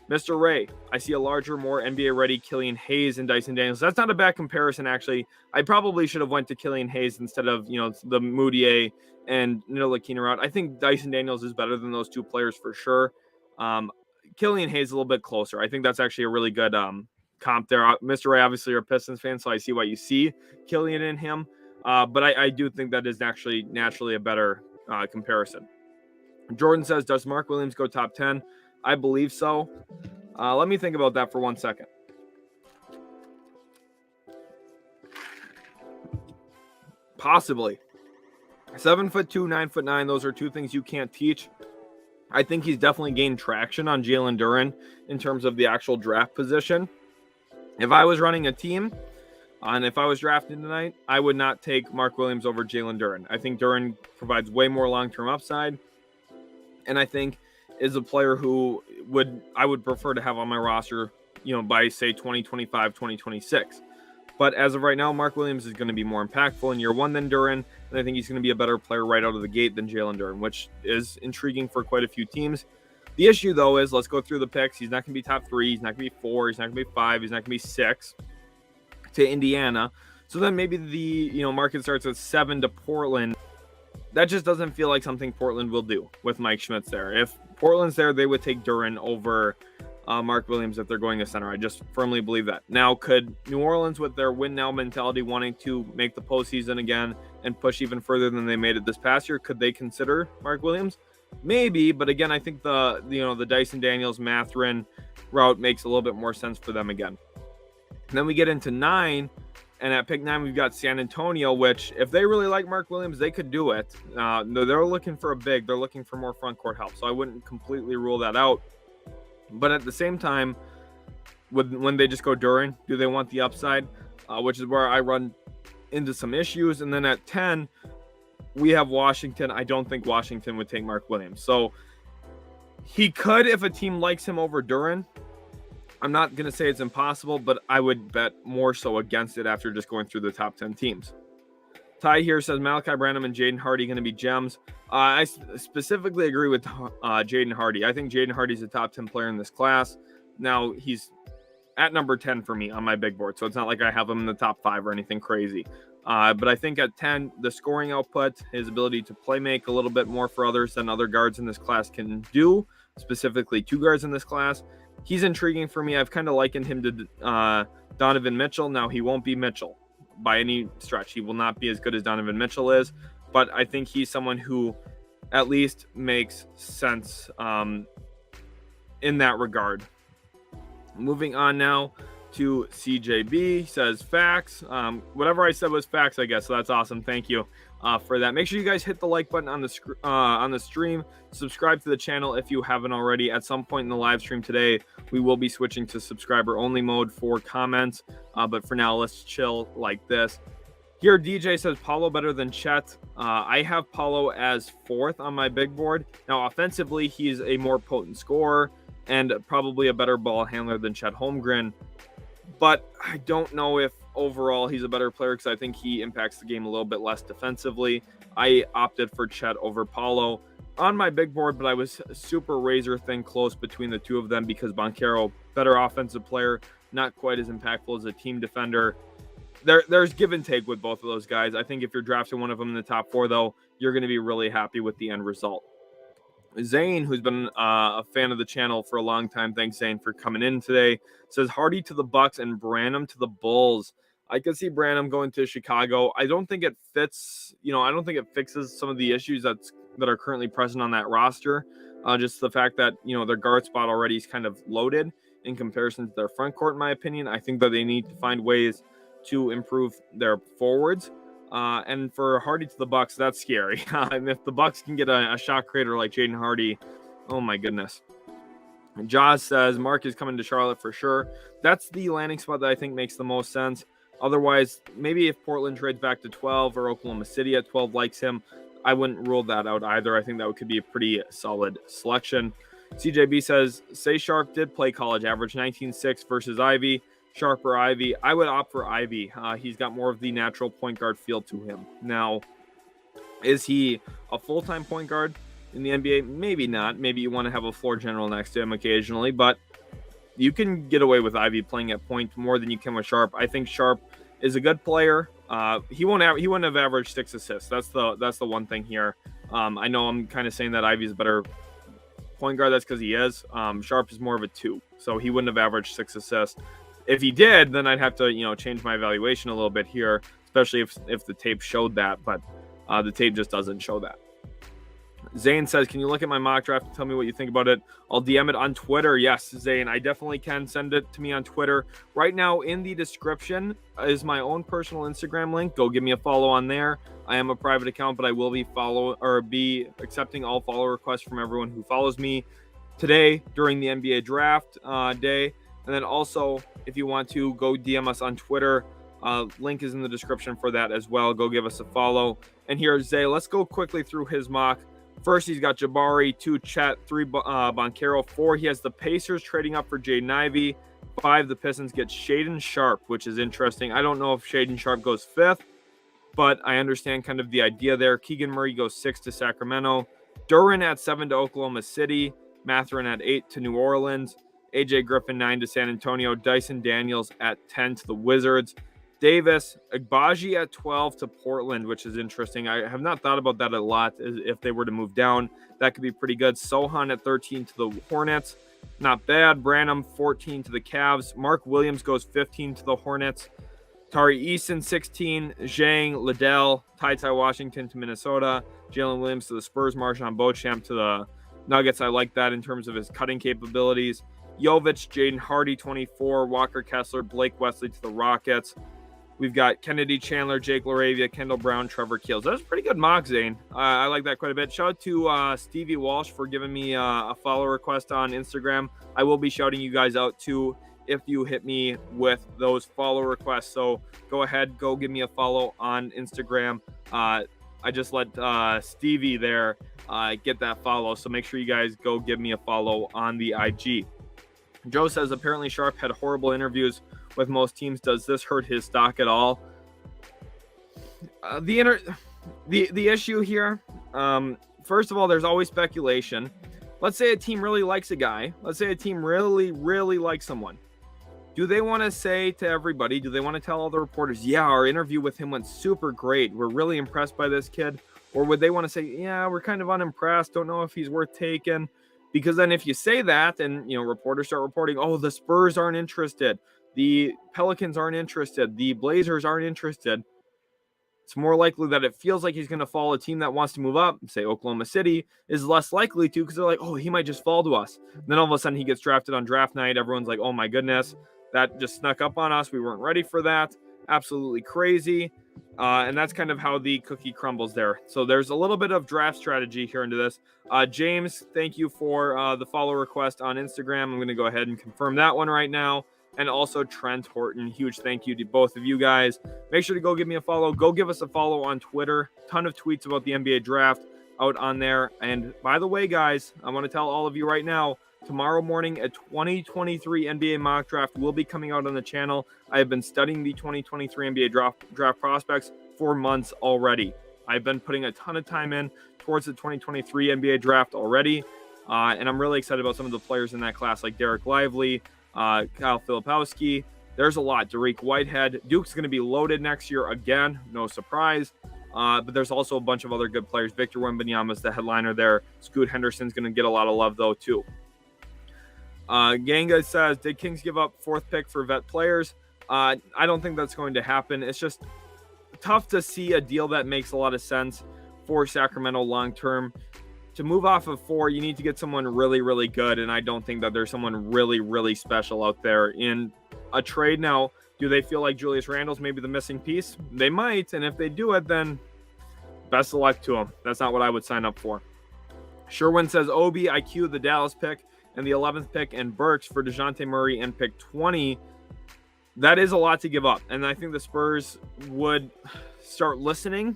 Mr. Ray, I see a larger, more NBA-ready Killian Hayes and Dyson Daniels. That's not a bad comparison, actually. I probably should have went to Killian Hayes instead of, the Moutier and Ntilikina route. I think Dyson Daniels is better than those two players for sure. Killian Hayes is a little bit closer. I think that's actually a really good comp there. Mr. Ray, obviously, you're a Pistons fan, so I see why you see Killian in him. But I do think that is actually naturally a better comparison. Jordan says, does Mark Williams go top 10? I believe so. Let me think about that for 1 second. Possibly. 7'2", 9'9". Those are two things you can't teach. I think he's definitely gained traction on Jalen Duren in terms of the actual draft position. If I was running a team and if I was drafting tonight, I would not take Mark Williams over Jalen Duren. I think Duren provides way more long-term upside, and I think is a player who I would prefer to have on my roster by say 2025, 2026. But as of right now, Mark Williams is going to be more impactful in year one than Duren, and I think he's going to be a better player right out of the gate than Jalen Duren, which is intriguing for quite a few teams. The issue, though, is let's go through the picks. He's not going to be top 3. He's not going to be 4. He's not going to be 5. He's not going to be 6 to Indiana. So then maybe the market starts at 7 to Portland. That just doesn't feel like something Portland will do with Mike Schmitz there. If Portland's there, they would take Duren over Mark Williams if they're going to center. I just firmly believe that. Now, could New Orleans, with their win now mentality, wanting to make the postseason again and push even further than they made it this past year, could they consider Mark Williams? Maybe, but again, I think the Dyson Daniels Mathurin route makes a little bit more sense for them again. And then we get into 9, and at pick 9 we've got San Antonio, which if they really like Mark Williams, they could do it. They're looking for a big, they're looking for more front court help, so I wouldn't completely rule that out. But at the same time, when they just go Duren, do they want the upside? Which is where I run into some issues. And then at 10, we have Washington. I don't think Washington would take Mark Williams. So he could if a team likes him over Duren. I'm not going to say it's impossible, but I would bet more so against it after just going through the top 10 teams. Ty here says Malachi Branham and Jaden Hardy going to be gems. I specifically agree with Jaden Hardy. I think Jaden Hardy's a top 10 player in this class. Now, he's at number 10 for me on my big board, so it's not like I have him in the top 5 or anything crazy. But I think at 10, the scoring output, his ability to play make a little bit more for others than other guards in this class can do, specifically 2 guards in this class. He's intriguing for me. I've kind of likened him to Donovan Mitchell. Now, he won't be Mitchell by any stretch. He will not be as good as Donovan Mitchell is, but I think he's someone who at least makes sense in that regard. Moving on now to CJB, says facts. Whatever I said was facts, I guess, so that's awesome. Thank you for that. Make sure you guys hit the like button on the stream. Subscribe to the channel if you haven't already. At some point in the live stream today, we will be switching to subscriber only mode for comments, but for now, let's chill like this. Here, DJ says Paulo better than Chet. I have Paulo as 4th on my big board. Now, offensively, he's a more potent scorer and probably a better ball handler than Chet Holmgren. But I don't know if overall he's a better player because I think he impacts the game a little bit less defensively. I opted for Chet over Paulo on my big board, but I was super razor thin close between the two of them because Banchero, better offensive player, not quite as impactful as a team defender. There's give and take with both of those guys. I think if you're drafting one of them in the top 4, though, you're going to be really happy with the end result. Zane, who's been a fan of the channel for a long time, thanks Zane for coming in today, says Hardy to the Bucks and Branham to the Bulls. I could see Branham going to Chicago. I don't think it fits, I don't think it fixes some of the issues that are currently present on that roster. Just the fact that, their guard spot already is kind of loaded in comparison to their front court, in my opinion. I think that they need to find ways to improve their forwards. And for Hardy to the Bucks, that's scary. And if the Bucks can get a shot creator like Jaden Hardy, oh my goodness. Jaws says Mark is coming to Charlotte for sure. That's the landing spot that I think makes the most sense. Otherwise, maybe if Portland trades back to 12 or Oklahoma City at 12 likes him, I wouldn't rule that out either. I think that could be a pretty solid selection. CJB says, say Sharp did play college, average 19.6 versus Ivy. Sharp or Ivy? I would opt for Ivy. He's got more of the natural point guard feel to him. Now, is he a full-time point guard in the NBA? Maybe not. Maybe you want to have a floor general next to him occasionally, but you can get away with Ivy playing at point more than you can with Sharp. I think Sharp is a good player. He wouldn't have averaged 6 assists. That's the one thing here. I know I'm kind of saying that Ivy's a better point guard. That's because he is. Sharp is more of a 2, so he wouldn't have averaged 6 assists. If he did, then I'd have to, change my evaluation a little bit here, especially if the tape showed that, but the tape just doesn't show that. Zane says, can you look at my mock draft and tell me what you think about it? I'll DM it on Twitter. Yes, Zane, I definitely can. Send it to me on Twitter. Right now in the description is my own personal Instagram link. Go give me a follow on there. I am a private account, but I will be accepting all follow requests from everyone who follows me today during the NBA draft day. And then also, if you want to, go DM us on Twitter. Link is in the description for that as well. Go give us a follow. And here's Zay. Let's go quickly through his mock. First, he's got Jabari, 2 Chet, 3 Banchero, 4. He has the Pacers trading up for Jaden Ivey, 5, the Pistons get Shaedon Sharpe, which is interesting. I don't know if Shaedon Sharpe goes 5th, but I understand kind of the idea there. Keegan Murray goes 6 to Sacramento. Duren at 7 to Oklahoma City. Mathurin at 8 to New Orleans. AJ Griffin 9 to San Antonio. Dyson Daniels at 10 to the Wizards. Davis, Agbaji at 12 to Portland, which is interesting. I have not thought about that a lot. If they were to move down, that could be pretty good. Sohan at 13 to the Hornets. Not bad. Branham 14 to the Cavs. Mark Williams goes 15 to the Hornets. Tari Eason 16. Zhang, Liddell, Ty Washington to Minnesota. Jalen Williams to the Spurs. Marjon Beauchamp to the Nuggets. I like that in terms of his cutting capabilities. Jovich, Jaden Hardy 24. Walker Kessler, Blake Wesley to the Rockets. We've got Kennedy Chandler, Jake LaRavia, Kendall Brown, Trevor Keels. That's a pretty good mock, Zane. I like that quite a bit. Shout out to Stevie Walsh for giving me a follow request on Instagram. I will be shouting you guys out too if you hit me with those follow requests. So go ahead, go give me a follow on Instagram. I just let Stevie there get that follow. So make sure you guys go give me a follow on the IG. Joe says apparently Sharpe had horrible interviews with most teams. Does this hurt his stock at all? The issue here, first of all, there's always speculation. Let's say a team really likes a guy. Let's say a team really, really likes someone. Do they want to say to everybody, do they want to tell all the reporters, yeah, our interview with him went super great. We're really impressed by this kid. Or would they want to say, yeah, we're kind of unimpressed. Don't know if he's worth taking. Because then if you say that and, reporters start reporting, oh, the Spurs aren't interested. The Pelicans aren't interested. The Blazers aren't interested. It's more likely that it feels like he's going to fall. A team that wants to move up, say Oklahoma City, is less likely to because they're like, oh, he might just fall to us. And then all of a sudden he gets drafted on draft night. Everyone's like, oh my goodness, that just snuck up on us. We weren't ready for that. Absolutely crazy. And that's kind of how the cookie crumbles there. So there's a little bit of draft strategy here into this. James, thank you for the follow request on Instagram. I'm going to go ahead and confirm that one right now. And also Trent Horton, huge thank you to both of you guys. Make sure to go give me a follow. Go give us a follow on Twitter. Ton of tweets about the NBA draft out on there. And by the way, guys, I want to tell all of you right now, tomorrow morning, a 2023 NBA mock draft will be coming out on the channel. I have been studying the 2023 NBA draft prospects for months already. I've been putting a ton of time in towards the 2023 NBA draft already. And I'm really excited about some of the players in that class, like Derek Lively, Kyle Filipowski. There's a lot. Dariq Whitehead. Duke's going to be loaded next year again. No surprise. But there's also a bunch of other good players. Victor Wembanyama's the headliner there. Scoot Henderson's going to get a lot of love, though, too. Ganga says, did Kings give up 4th pick for vet players? I don't think that's going to happen. It's just tough to see a deal that makes a lot of sense for Sacramento long-term. To move off of 4, you need to get someone really, really good, and I don't think that there's someone really, really special out there in a trade. Now, do they feel like Julius Randle's maybe the missing piece? They might, and if they do it, then best of luck to them. That's not what I would sign up for. Sherwin says, Obi, IQ, the Dallas pick, and the 11th pick, and Burks for DeJounte Murray and pick 20. That is a lot to give up, and I think the Spurs would start listening.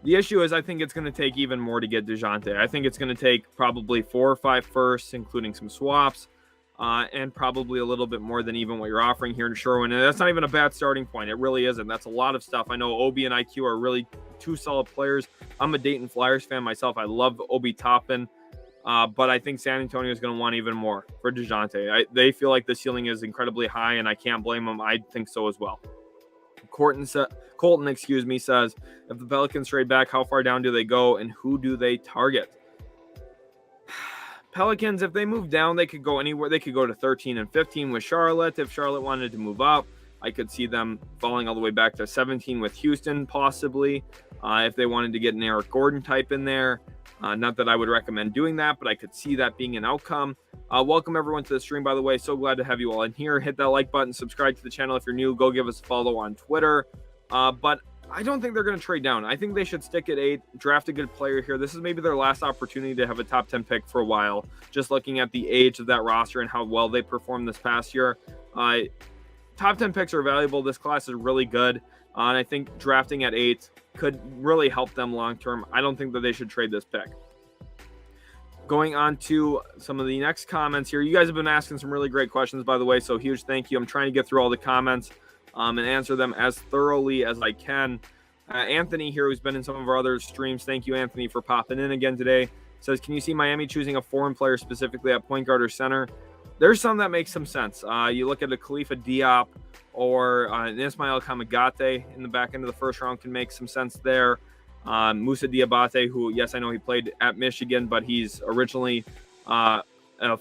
The issue is I think it's going to take even more to get DeJounte. I think it's going to take probably 4 or 5 firsts, including some swaps, and probably a little bit more than even what you're offering here in Sherwin. And that's not even a bad starting point. It really isn't. That's a lot of stuff. I know Obi and IQ are really 2 solid players. I'm a Dayton Flyers fan myself. I love Obi Toppin, but I think San Antonio is going to want even more for DeJounte. They feel like the ceiling is incredibly high, and I can't blame them. I think so as well. Colton, says, if the Pelicans trade back, how far down do they go and who do they target? Pelicans, if they move down, they could go anywhere. They could go to 13 and 15 with Charlotte. If Charlotte wanted to move up, I could see them falling all the way back to 17 with Houston, possibly. If they wanted to get an Eric Gordon type in there. Not that I would recommend doing that, but I could see that being an outcome. Welcome everyone to the stream, by the way. So glad to have you all in here. Hit that like button, subscribe to the channel if you're new. Go give us a follow on Twitter. But I don't think they're going to trade down. I think they should stick at 8, draft a good player here. This is maybe their last opportunity to have a top 10 pick for a while. Just looking at the age of that roster and how well they performed this past year. Top 10 picks are valuable. This class is really good. And I think drafting at 8 could really help them long term. I don't think that they should trade this pick. Going on to some of the next comments here. You guys have been asking some really great questions, by the way, so huge thank you. I'm trying to get through all the comments and answer them as thoroughly as I can. Anthony here, who's been in some of our other streams, thank you, Anthony, for popping in again today, says, can you see Miami choosing a foreign player specifically at point guard or center? There's some that make some sense. You look at a Khalifa Diop or an Ismail Kamagate in the back end of the first round can make some sense there. Moussa Diabate, who, yes, I know he played at Michigan, but he's originally a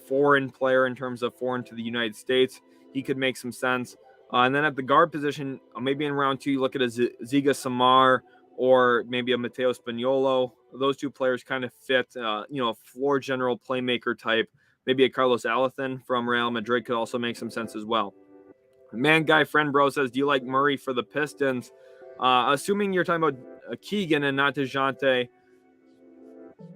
foreign player in terms of foreign to the United States. He could make some sense. And then at the guard position, maybe in round 2, you look at a Ziga Samar or maybe a Matteo Spagnolo. Those two players kind of fit, a floor general playmaker type. Maybe a Carlos Alathan from Real Madrid could also make some sense as well. Man Guy Friend Bro says, do you like Murray for the Pistons? Assuming you're talking about Keegan and not DeJounte,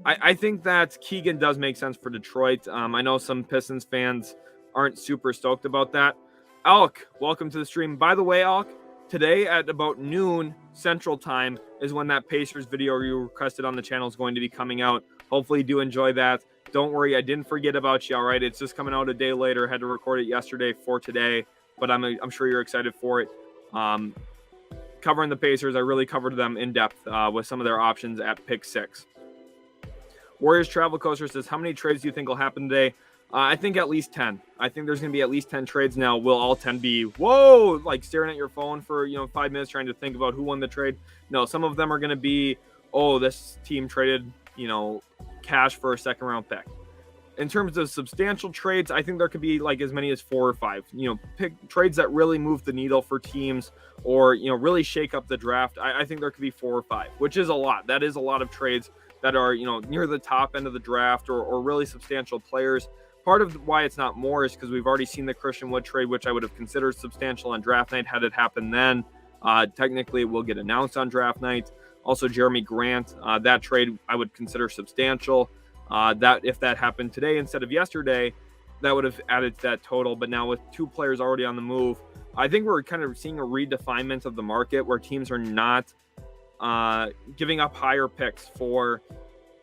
I think that Keegan does make sense for Detroit. I know some Pistons fans aren't super stoked about that. Alk, welcome to the stream. By the way, Alk, today at about noon Central Time is when that Pacers video you requested on the channel is going to be coming out. Hopefully you do enjoy that. Don't worry, I didn't forget about you, all right? It's just coming out a day later. Had to record it yesterday for today, but I'm sure you're excited for it. Covering the Pacers, I really covered them in depth with some of their options at pick 6. Warriors Travel Coaster says, how many trades do you think will happen today? I think at least 10. I think there's going to be at least 10 trades. Now, will all 10 be, whoa, like staring at your phone for 5 minutes trying to think about who won the trade? No, some of them are going to be, oh, this team traded, cash for a second round pick. In terms of substantial trades, I think there could be like as many as 4 or 5. Pick trades that really move the needle for teams or really shake up the draft. I think there could be 4 or 5, which is a lot. That is a lot of trades that are near the top end of the draft or really substantial players. Part of why it's not more is because we've already seen the Christian Wood trade, which I would have considered substantial on draft night had it happened then. Technically, it will get announced on draft night. Also, Jeremy Grant, that trade I would consider substantial. That if that happened today instead of yesterday, that would have added to that total. But now with 2 players already on the move, I think we're kind of seeing a redefinement of the market where teams are not giving up higher picks for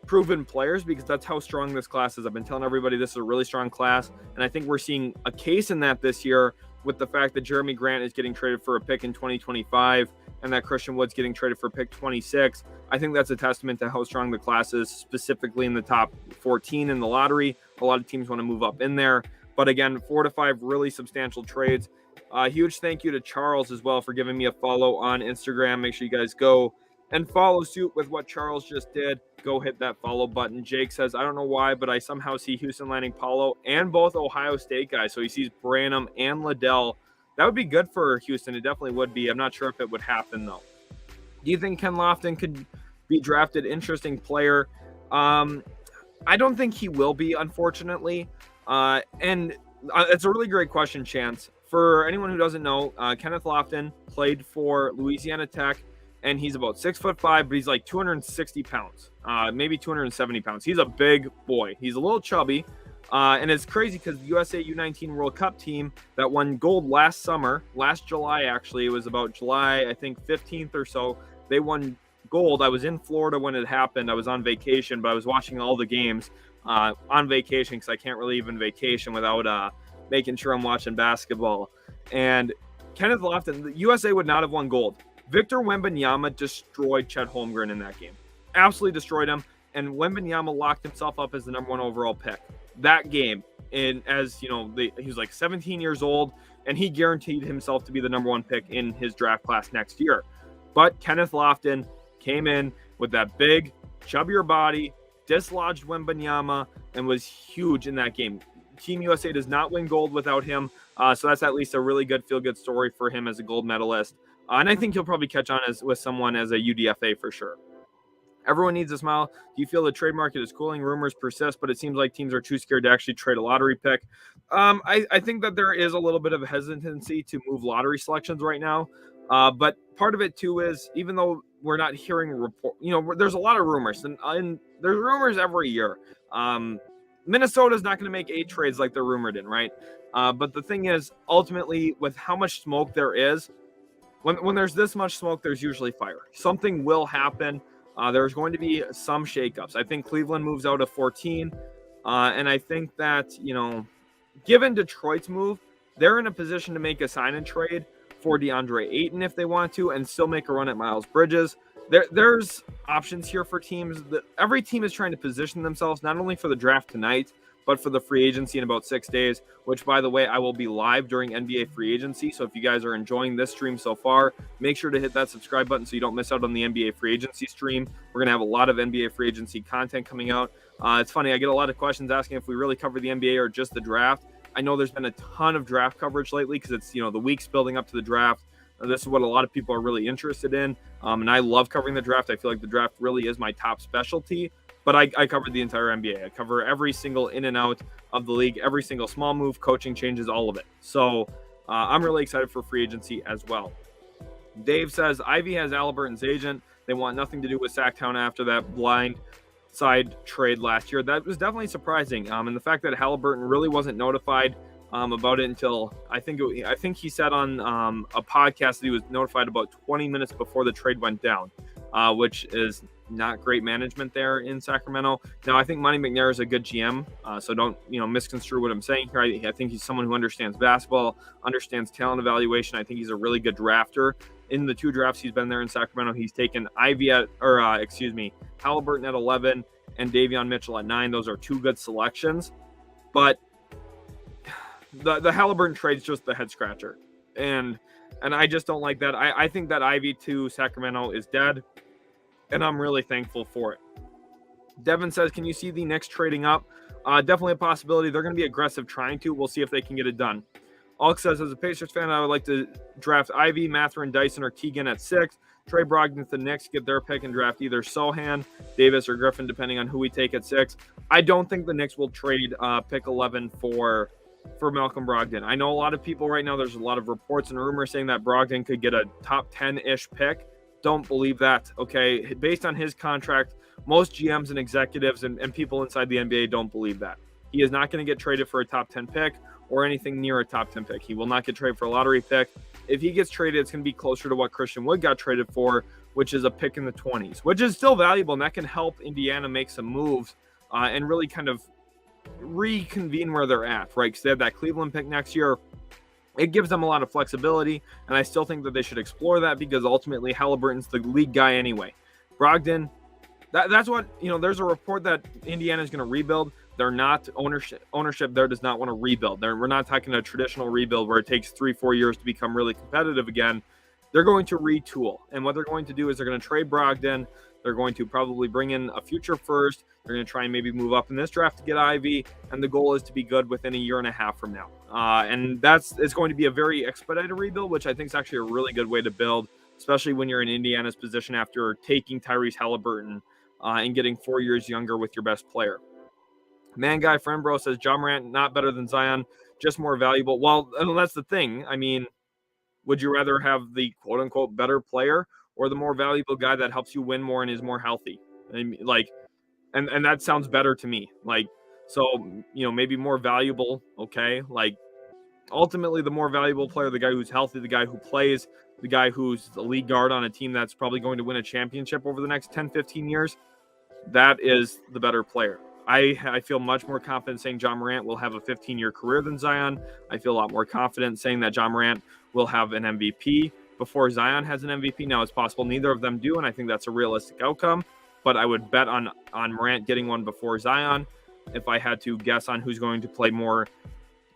proven players, because that's how strong this class is. I've been telling everybody this is a really strong class, and I think we're seeing a case in that this year with the fact that Jeremy Grant is getting traded for a pick in 2025 and that Christian Wood's getting traded for pick 26. I think that's a testament to how strong the class is, specifically in the top 14 in the lottery. A lot of teams want to move up in there. But again, 4 to 5 really substantial trades. Huge thank you to Charles as well for giving me a follow on Instagram. Make sure you guys go and follow suit with what Charles just did. Go hit that follow button. Jake says, I don't know why, but I somehow see Houston landing Paulo and both Ohio State guys. So he sees Branham and Liddell. That would be good for Houston. It definitely would be. I'm not sure if it would happen, though. Do you think Ken Lofton could be drafted? Interesting player. I don't think he will be, unfortunately. And it's a really great question, Chance. For anyone who doesn't know, Kenneth Lofton played for Louisiana Tech, and he's about 6'5", but he's like 260 pounds, maybe 270 pounds. He's a big boy. He's a little chubby. And it's crazy because the USA U19 World Cup team that won gold last July, actually, it was about July, I think 15th or so, they won gold. I was in Florida when it happened. I was on vacation, but I was watching all the games on vacation because I can't really even vacation without making sure I'm watching basketball. And Kenneth Lofton, the USA would not have won gold. Victor Wembanyama destroyed Chet Holmgren in that game. Absolutely destroyed him. And Wembanyama locked himself up as the number 1 overall pick. That game, he was like 17 years old, and he guaranteed himself to be the number 1 pick in his draft class next year. But Kenneth Lofton came in with that big, chubbier body, dislodged Wembanyama, and was huge in that game. Team USA does not win gold without him, so that's at least a really good feel-good story for him as a gold medalist. And I think he'll probably catch on with someone as a UDFA for sure. Everyone needs a smile. Do you feel the trade market is cooling? Rumors persist, but it seems like teams are too scared to actually trade a lottery pick. I think that there is a little bit of hesitancy to move lottery selections right now. But part of it, too, is even though we're not hearing there's a lot of rumors, and there's rumors every year. Minnesota's not going to make 8 trades like they're rumored in, right? But the thing is, ultimately, with how much smoke there is, when there's this much smoke, there's usually fire. Something will happen. There's going to be some shakeups. I think Cleveland moves out of 14. And I think that, given Detroit's move, they're in a position to make a sign and trade for DeAndre Ayton if they want to, and still make a run at Miles Bridges. There's options here for teams. Every team is trying to position themselves not only for the draft tonight, but for the free agency in about 6 days, which, by the way, I will be live during NBA free agency. So if you guys are enjoying this stream so far, make sure to hit that subscribe button so you don't miss out on the NBA free agency stream. We're going to have a lot of NBA free agency content coming out. It's funny, I get a lot of questions asking if we really cover the NBA or just the draft. I know there's been a ton of draft coverage lately because it's, the weeks building up to the draft. This is what a lot of people are really interested in. And I love covering the draft. I feel like the draft really is my top specialty. But I cover the entire NBA. I cover every single in and out of the league, every single small move, coaching changes, all of it. So I'm really excited for free agency as well. Dave says, Ivy has Halliburton's agent. They want nothing to do with Sacktown after that blind side trade last year. That was definitely surprising. And the fact that Halliburton really wasn't notified about it until I think he said on a podcast that he was notified about 20 minutes before the trade went down, which is not great management there in Sacramento. Now, I think Monty McNair is a good GM, so don't misconstrue what I'm saying here. I think he's someone who understands basketball, understands talent evaluation. I think he's a really good drafter. In the 2 drafts he's been there in Sacramento, he's taken Halliburton at 11 and Davion Mitchell at 9. Those are 2 good selections, but the Halliburton trade's just the head scratcher, and I just don't like that. I think that Ivy to Sacramento is dead, and I'm really thankful for it. Devin says, can you see the Knicks trading up? Definitely a possibility. They're going to be aggressive trying to. We'll see if they can get it done. Alk says, as a Pacers fan, I would like to draft Ivy, Mathurin, Dyson, or Keegan at 6. Trade Brogdon to the Knicks, get their pick, and draft either Sohan, Davis, or Griffin, depending on who we take at 6. I don't think the Knicks will trade pick 11 for Malcolm Brogdon. I know a lot of people right now, there's a lot of reports and rumors saying that Brogdon could get a top 10-ish pick. Don't believe that, okay? Based on his contract, most GMs and executives and people inside the NBA don't believe that. He is not going to get traded for a top 10 pick or anything near a top 10 pick. He will not get traded for a lottery pick. If he gets traded, it's going to be closer to what Christian Wood got traded for, which is a pick in the 20s, which is still valuable, and that can help Indiana make some moves and really kind of reconvene where they're at, right? Because they have that Cleveland pick next year. It gives them a lot of flexibility, and I still think that they should explore that because ultimately Halliburton's the lead guy anyway. Brogdon, that's what, there's a report that Indiana is going to rebuild. They're not ownership there does not want to rebuild. We're not talking a traditional rebuild where it takes 3-4 years to become really competitive again. They're going to retool, and what they're going to do is they're going to trade Brogdon. They're going to probably bring in a future first. They're going to try and maybe move up in this draft to get Ivy, and the goal is to be good within a year and a half from now. And it's going to be a very expedited rebuild, which I think is actually a really good way to build, especially when you're in Indiana's position after taking Tyrese Halliburton and getting 4 years younger with your best player. Man Guy Friendbro says, Ja Morant, not better than Zion, just more valuable. Well, and that's the thing. I mean, would you rather have the quote-unquote better player or the more valuable guy that helps you win more and is more healthy? I mean, and that sounds better to me. Maybe more valuable, okay? Ultimately, the more valuable player, the guy who's healthy, the guy who plays, the guy who's the lead guard on a team that's probably going to win a championship over the next 10, 15 years, that is the better player. I feel much more confident saying Ja Morant will have a 15-year career than Zion. I feel a lot more confident saying that Ja Morant will have an MVP before Zion has an MVP. Now, it's possible neither of them do, and I think that's a realistic outcome. But I would bet on Morant getting one before Zion. If I had to guess on who's going to play more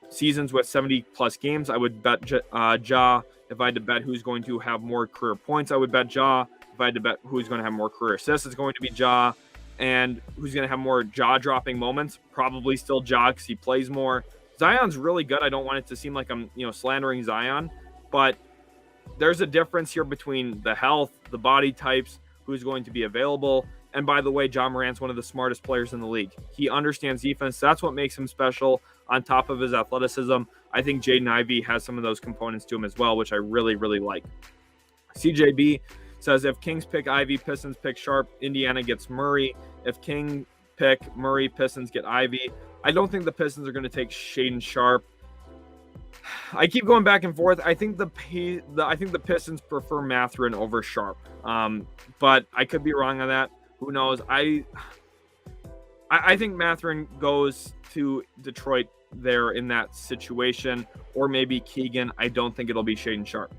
seasons with 70-plus games, I would bet Ja. If I had to bet who's going to have more career points, I would bet Ja. If I had to bet who's going to have more career assists, it's going to be Ja. And who's going to have more jaw-dropping moments? Probably still Ja because he plays more. Zion's really good. I don't want it to seem like I'm slandering Zion, but there's a difference here between the health, the body types, who's going to be available. And by the way, Ja Morant's one of the smartest players in the league. He understands defense. That's what makes him special on top of his athleticism. I think Jaden Ivey has some of those components to him as well, which I really, really like. CJB says, if Kings pick Ivy, Pistons pick Sharp, Indiana gets Murray. If King pick Murray, Pistons get Ivy. I don't think the Pistons are going to take Shaedon Sharp. I keep going back and forth. I think the Pistons prefer Mathurin over Sharp, but I could be wrong on that. Who knows? I think Mathurin goes to Detroit there in that situation, or maybe Keegan. I don't think it'll be Shaedon Sharpe.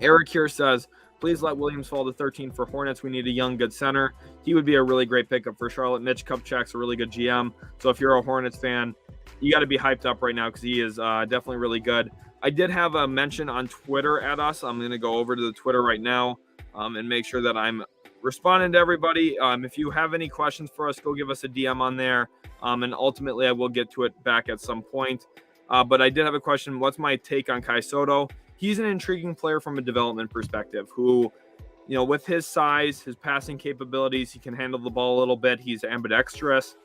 Eric here says, please let Williams fall to 13 for Hornets. We need a young, good center. He would be a really great pickup for Charlotte. Mitch Kupchak's a really good GM. So if you're a Hornets fan, you got to be hyped up right now because he is definitely really good. I did have a mention on Twitter at us. I'm going to go over to the Twitter right now and make sure that I'm responding to everybody. If you have any questions for us, go give us a DM on there. And ultimately, I will get to it back at some point. But I did have a question. What's my take on Kai Soto? He's an intriguing player from a development perspective who, with his size, his passing capabilities, he can handle the ball a little bit. He's ambidextrous.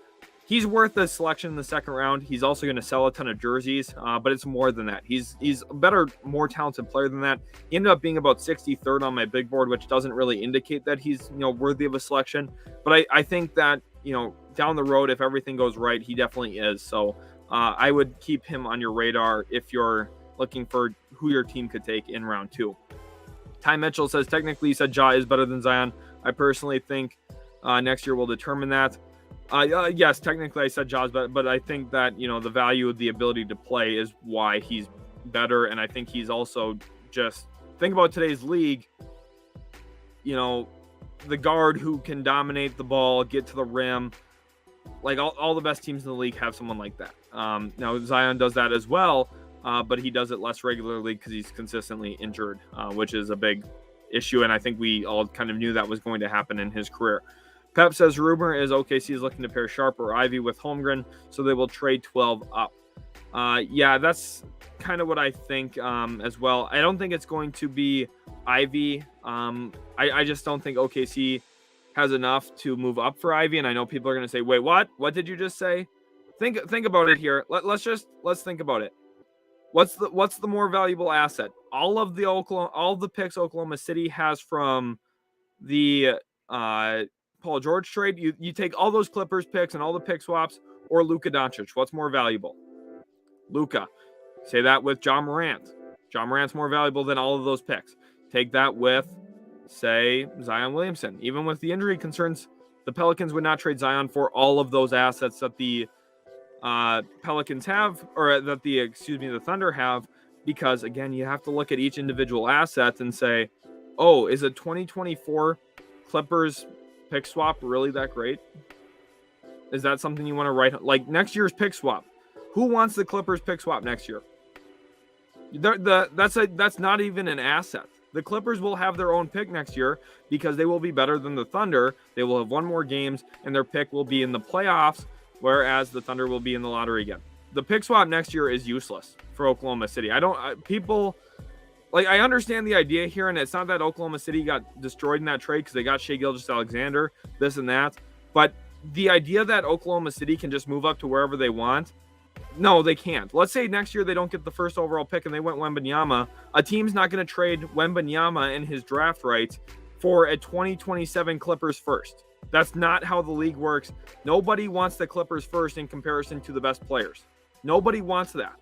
He's worth a selection in the second round. He's also going to sell a ton of jerseys, but it's more than that. He's a better, more talented player than that. He ended up being about 63rd on my big board, which doesn't really indicate that he's worthy of a selection. But I think that down the road, if everything goes right, he definitely is. So I would keep him on your radar if you're looking for who your team could take in round 2. Ty Mitchell says, technically, you said Ja is better than Zion. I personally think next year will determine that. Yes, technically I said Ja's, but I think that, the value of the ability to play is why he's better. And I think he's also just, think about today's league, the guard who can dominate the ball, get to the rim. Like all the best teams in the league have someone like that. Now Zion does that as well, but he does it less regularly because he's consistently injured, which is a big issue. And I think we all kind of knew that was going to happen in his career. Pep says rumor is OKC is looking to pair Sharpe or Ivy with Holmgren, so they will trade 12 up. Yeah, that's kind of what I think as well. I don't think it's going to be Ivy. I just don't think OKC has enough to move up for Ivy, and I know people are going to say, "Wait, what? What did you just say?" Think about it here. Let's think about it. What's the more valuable asset? All the picks Oklahoma City has from the Paul George trade. You take all those Clippers picks and all the pick swaps, or Luka Doncic. What's more valuable? Luka. Say that with Ja Morant. Ja Morant's more valuable than all of those picks. Take that with, say, Zion Williamson. Even with the injury concerns, the Pelicans would not trade Zion for all of those assets that the Pelicans have, or that the Thunder have, because again, you have to look at each individual asset and say, oh, is a 2024 Clippers pick swap really that great? Is that something you want to write? Like next year's pick swap. Who wants the Clippers pick swap next year? That's not even an asset. The Clippers will have their own pick next year because they will be better than the Thunder. They will have won more games, and their pick will be in the playoffs, whereas the Thunder will be in the lottery again. The pick swap next year is useless for Oklahoma City. I understand the idea here, and it's not that Oklahoma City got destroyed in that trade because they got Shai Gilgeous-Alexander, this and that. But the idea that Oklahoma City can just move up to wherever they want, no, they can't. Let's say next year they don't get the first overall pick and they went Wembanyama. A team's not going to trade Wembanyama and his draft rights for a 2027 Clippers first. That's not how the league works. Nobody wants the Clippers first in comparison to the best players. Nobody wants that.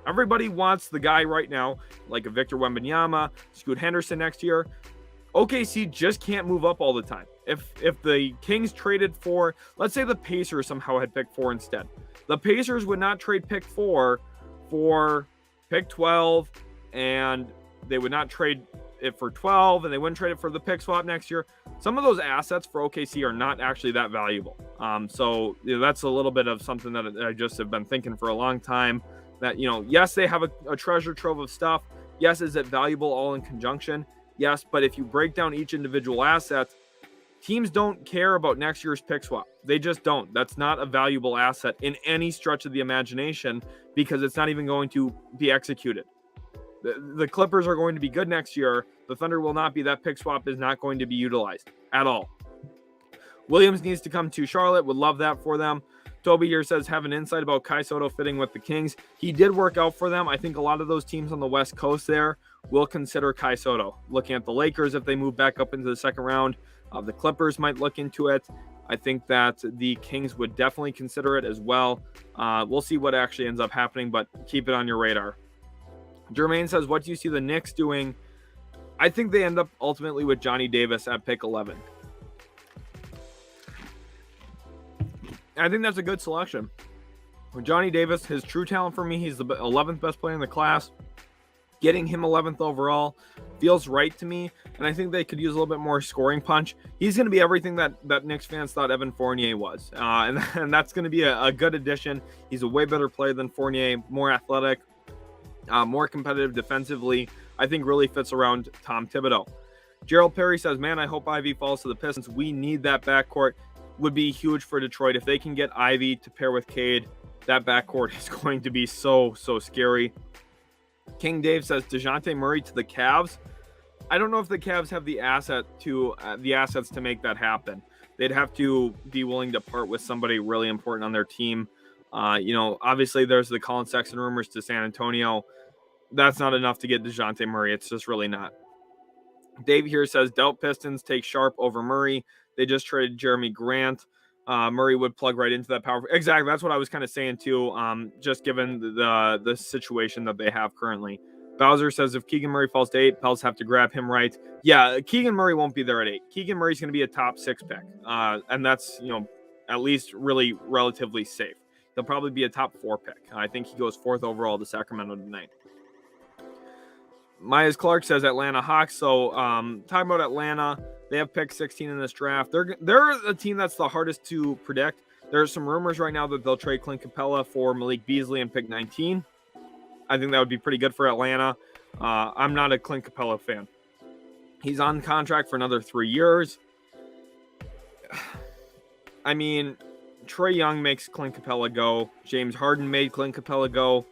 Everybody wants the guy right now, like a Victor Wembanyama, Scoot Henderson next year. OKC just can't move up all the time. If the Kings traded for, let's say the Pacers somehow had pick 4 instead. The Pacers would not trade pick 4 for pick 12, and they would not trade it for 12, and they wouldn't trade it for the pick swap next year. Some of those assets for OKC are not actually that valuable. So that's a little bit of something that I just have been thinking for a long time. That, yes, they have a treasure trove of stuff. Yes, is it valuable all in conjunction? Yes, but if you break down each individual asset, teams don't care about next year's pick swap. They just don't. That's not a valuable asset in any stretch of the imagination because it's not even going to be executed. The Clippers are going to be good next year. The Thunder will not be. That pick swap is not going to be utilized at all. Williams needs to come to Charlotte. Would love that for them. Toby here says, have an insight about Kai Soto fitting with the Kings. He did work out for them. I think a lot of those teams on the West Coast there will consider Kai Soto. Looking at the Lakers, if they move back up into the second round, the Clippers might look into it. I think that the Kings would definitely consider it as well. We'll see what actually ends up happening, but keep it on your radar. Jermaine says, what do you see the Knicks doing? I think they end up ultimately with Johnny Davis at pick 11. I think that's a good selection. Johnny Davis, his true talent for me, he's the 11th best player in the class. Getting him 11th overall feels right to me, and I think they could use a little bit more scoring punch. He's going to be everything that Knicks fans thought Evan Fournier was, and that's going to be a good addition. He's a way better player than Fournier, more athletic, more competitive defensively. I think really fits around Tom Thibodeau. Gerald Perry says, man, I hope Ivy falls to the Pistons. We need that backcourt. Would be huge for Detroit. If they can get Ivy to pair with Cade, that backcourt is going to be so scary. King Dave says DeJounte Murray to the Cavs. I don't know if the Cavs have the assets to make that happen. They'd have to be willing to part with somebody really important on their team. Obviously there's the Colin Sexton rumors to San Antonio. That's not enough to get DeJounte Murray. It's just really not. Dave here says doubt Pistons take Sharp over Murray. They just traded Jeremy Grant. Murray would plug right into that power. Exactly. That's what I was kind of saying too. Just given the situation that they have currently. Bowser says if Keegan Murray falls to 8, Pels have to grab him right. Yeah, Keegan Murray won't be there at 8. Keegan Murray's going to be a top 6 pick. And that's, at least really relatively safe. He'll probably be a top 4 pick. I think he goes 4th overall to Sacramento tonight. Myers Clark says Atlanta Hawks. So talking about Atlanta, they have pick 16 in this draft. They're a team that's the hardest to predict. There's some rumors right now that they'll trade Clint Capella for Malik Beasley and pick 19. I think that would be pretty good for Atlanta. I'm not a Clint Capella fan. He's on contract for another 3 years. I mean, Trae Young makes Clint Capella go. James Harden made Clint Capella go.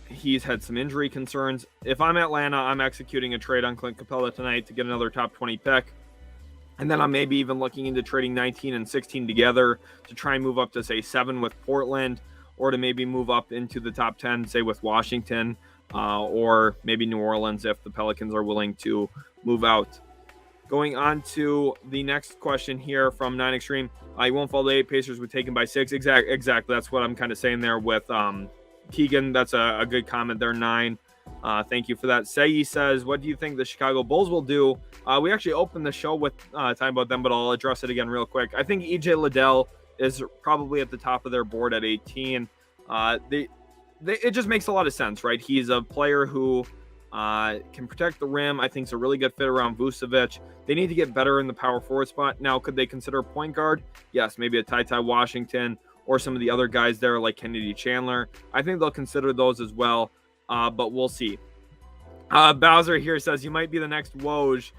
He's had some injury concerns. If I'm Atlanta, I'm executing a trade on Clint Capella tonight to get another top 20 pick. And then I'm maybe even looking into trading 19 and 16 together to try and move up to, say, 7 with Portland, or to maybe move up into the top 10, say, with Washington, or maybe New Orleans if the Pelicans are willing to move out. Going on to the next question here from 9 Extreme. I won't fall to 8. Pacers would take him by 6. Exactly. That's what I'm kind of saying there with Keegan. That's a good comment there, 9. Thank you for that. Sayi says, what do you think the Chicago Bulls will do? We actually opened the show with talking about them, but I'll address it again real quick. I think EJ Liddell is probably at the top of their board at 18. It just makes a lot of sense, right? He's a player who can protect the rim. I think it's a really good fit around Vucevic. They need to get better in the power forward spot. Now, could they consider a point guard? Yes, maybe a Ty Washington or some of the other guys there like Kennedy Chandler. I think they'll consider those as well, but we'll see. Bowser here says, you might be the next Woj.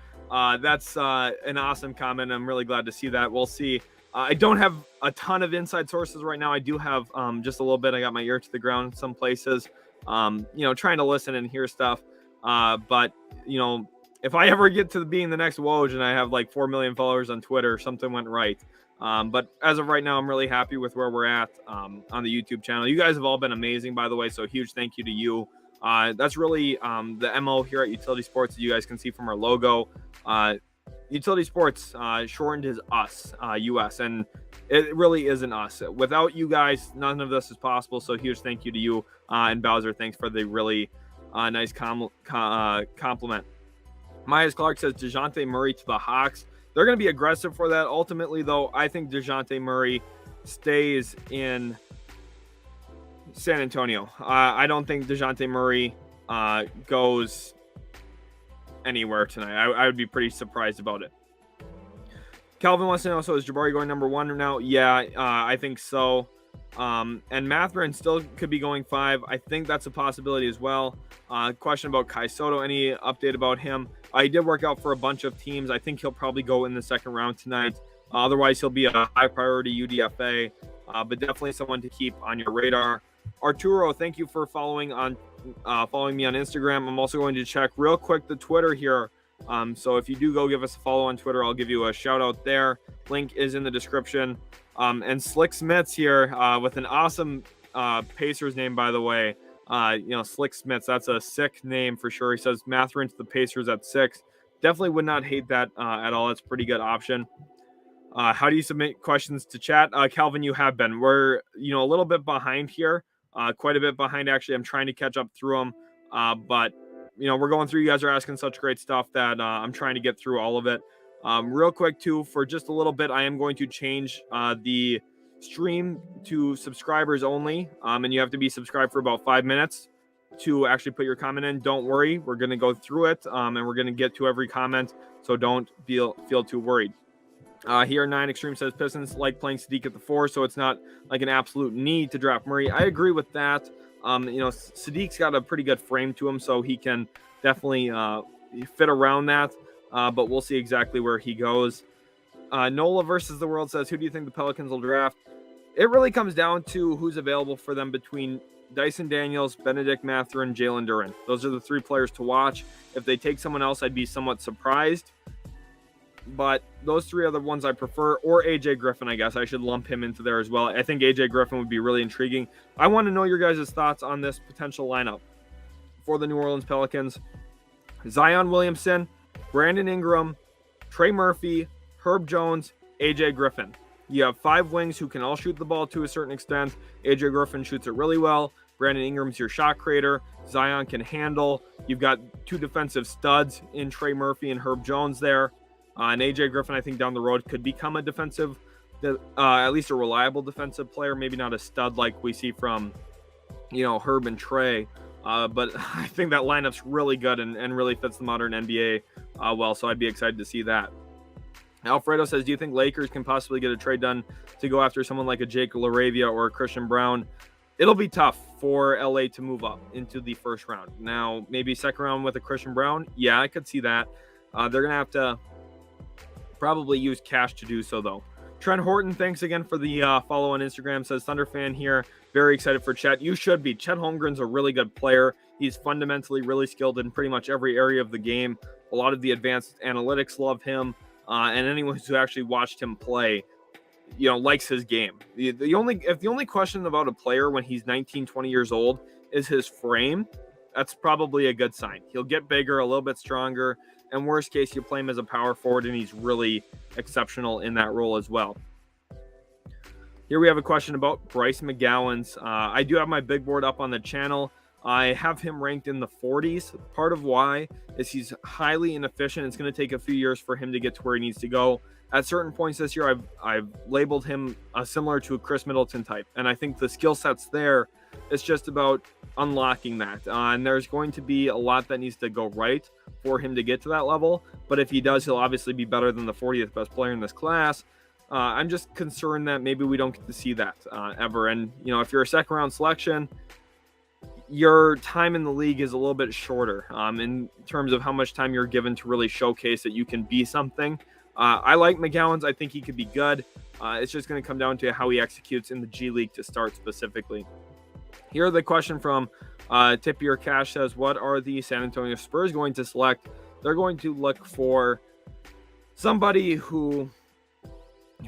That's an awesome comment. I'm really glad to see that. We'll see. I don't have a ton of inside sources right now. I do have just a little bit. I got my ear to the ground in some places, trying to listen and hear stuff. But if I ever get to being the next Woj and I have like 4 million followers on Twitter, something went right. But as of right now, I'm really happy with where we're at on the YouTube channel. You guys have all been amazing, by the way. So huge thank you to you. That's really the MO here at Utility Sports, that you guys can see from our logo. Utility Sports shortened is US, US, and it really isn't us. Without you guys, none of this is possible. So huge thank you to you. And Bowser, thanks for the really nice compliment. Myers Clark says DeJounte Murray to the Hawks. They're going to be aggressive for that. Ultimately, though, I think DeJounte Murray stays in San Antonio. I don't think DeJounte Murray goes anywhere tonight. I would be pretty surprised about it. Calvin wants to know, so is Jabari going number 1 now? Yeah, I think so. And Mathurin still could be going 5. I think that's a possibility as well. Question about Kai Soto. Any update about him? He did work out for a bunch of teams. I think he'll probably go in the second round tonight. Otherwise, he'll be a high priority UDFA, but definitely someone to keep on your radar. Arturo, thank you for following me on Instagram. I'm also going to check real quick the Twitter here. So if you do go give us a follow on Twitter, I'll give you a shout out there. Link is in the description. And Slick Smiths here with an awesome Pacers name, by the way. Slick Smiths, that's a sick name for sure. He says Mathurin to the Pacers at 6. Definitely would not hate that at all. That's a pretty good option. How do you submit questions to chat? Calvin, you have been. We're a little bit behind here. Quite a bit behind, actually. I'm trying to catch up through them. But we're going through. You guys are asking such great stuff that I'm trying to get through all of it. Real quick, too, for just a little bit, I am going to change the stream to subscribers only, and you have to be subscribed for about 5 minutes to actually put your comment in. Don't worry, we're going to go through it, and we're going to get to every comment, so don't feel too worried. Here, 9 Extreme says Pistons like playing Sadiq at the 4, so it's not like an absolute need to draft Murray. I agree with that. Sadiq's got a pretty good frame to him, so he can definitely fit around that, but we'll see exactly where he goes. Nola versus the World says, who do you think the Pelicans will draft? It really comes down to who's available for them between Dyson Daniels, Benedict Mathurin, Jalen Duren. Those are the 3 players to watch. If they take someone else, I'd be somewhat surprised. But those 3 are the ones I prefer, or AJ Griffin, I guess. I should lump him into there as well. I think AJ Griffin would be really intriguing. I want to know your guys' thoughts on this potential lineup for the New Orleans Pelicans. Zion Williamson, Brandon Ingram, Trey Murphy, Herb Jones, AJ Griffin. You have 5 wings who can all shoot the ball to a certain extent. AJ Griffin shoots it really well. Brandon Ingram's your shot creator. Zion can handle. You've got 2 defensive studs in Trey Murphy and Herb Jones there. And AJ Griffin, I think down the road could become a defensive, at least a reliable defensive player. Maybe not a stud like we see from, Herb and Trey. But I think that lineup's really good and really fits the modern NBA well. So I'd be excited to see that. Alfredo says, do you think Lakers can possibly get a trade done to go after someone like a Jake LaRavia or a Christian Brown? It'll be tough for LA to move up into the first round. Now, maybe second round with a Christian Brown. Yeah, I could see that. They're going to have to probably use cash to do so, though. Trent Horton, thanks again for the follow on Instagram. Says, Thunder fan here. Very excited for Chet. You should be. Chet Holmgren's a really good player. He's fundamentally really skilled in pretty much every area of the game. A lot of the advanced analytics love him. And anyone who actually watched him play, likes his game. The only question about a player when he's 19, 20 years old is his frame, that's probably a good sign. He'll get bigger, a little bit stronger, and worst case, you play him as a power forward, and he's really exceptional in that role as well. Here we have a question about Bryce McGowan's. I do have my big board up on the channel. I have him ranked in the 40s. Part of why is he's highly inefficient. It's going to take a few years for him to get to where he needs to go. At certain points this year, I've labeled him similar to a Chris Middleton type. And I think the skill set's there. It's just about unlocking that. And there's going to be a lot that needs to go right for him to get to that level. But if he does, he'll obviously be better than the 40th best player in this class. I'm just concerned that maybe we don't get to see that ever. And, if you're a second round selection, your time in the league is a little bit shorter in terms of how much time you're given to really showcase that you can be something. I like McGowan's. I think he could be good. It's just going to come down to how he executes in the G League to start specifically. Here, the question from Tip Your Cash says, what are the San Antonio Spurs going to select? They're going to look for somebody who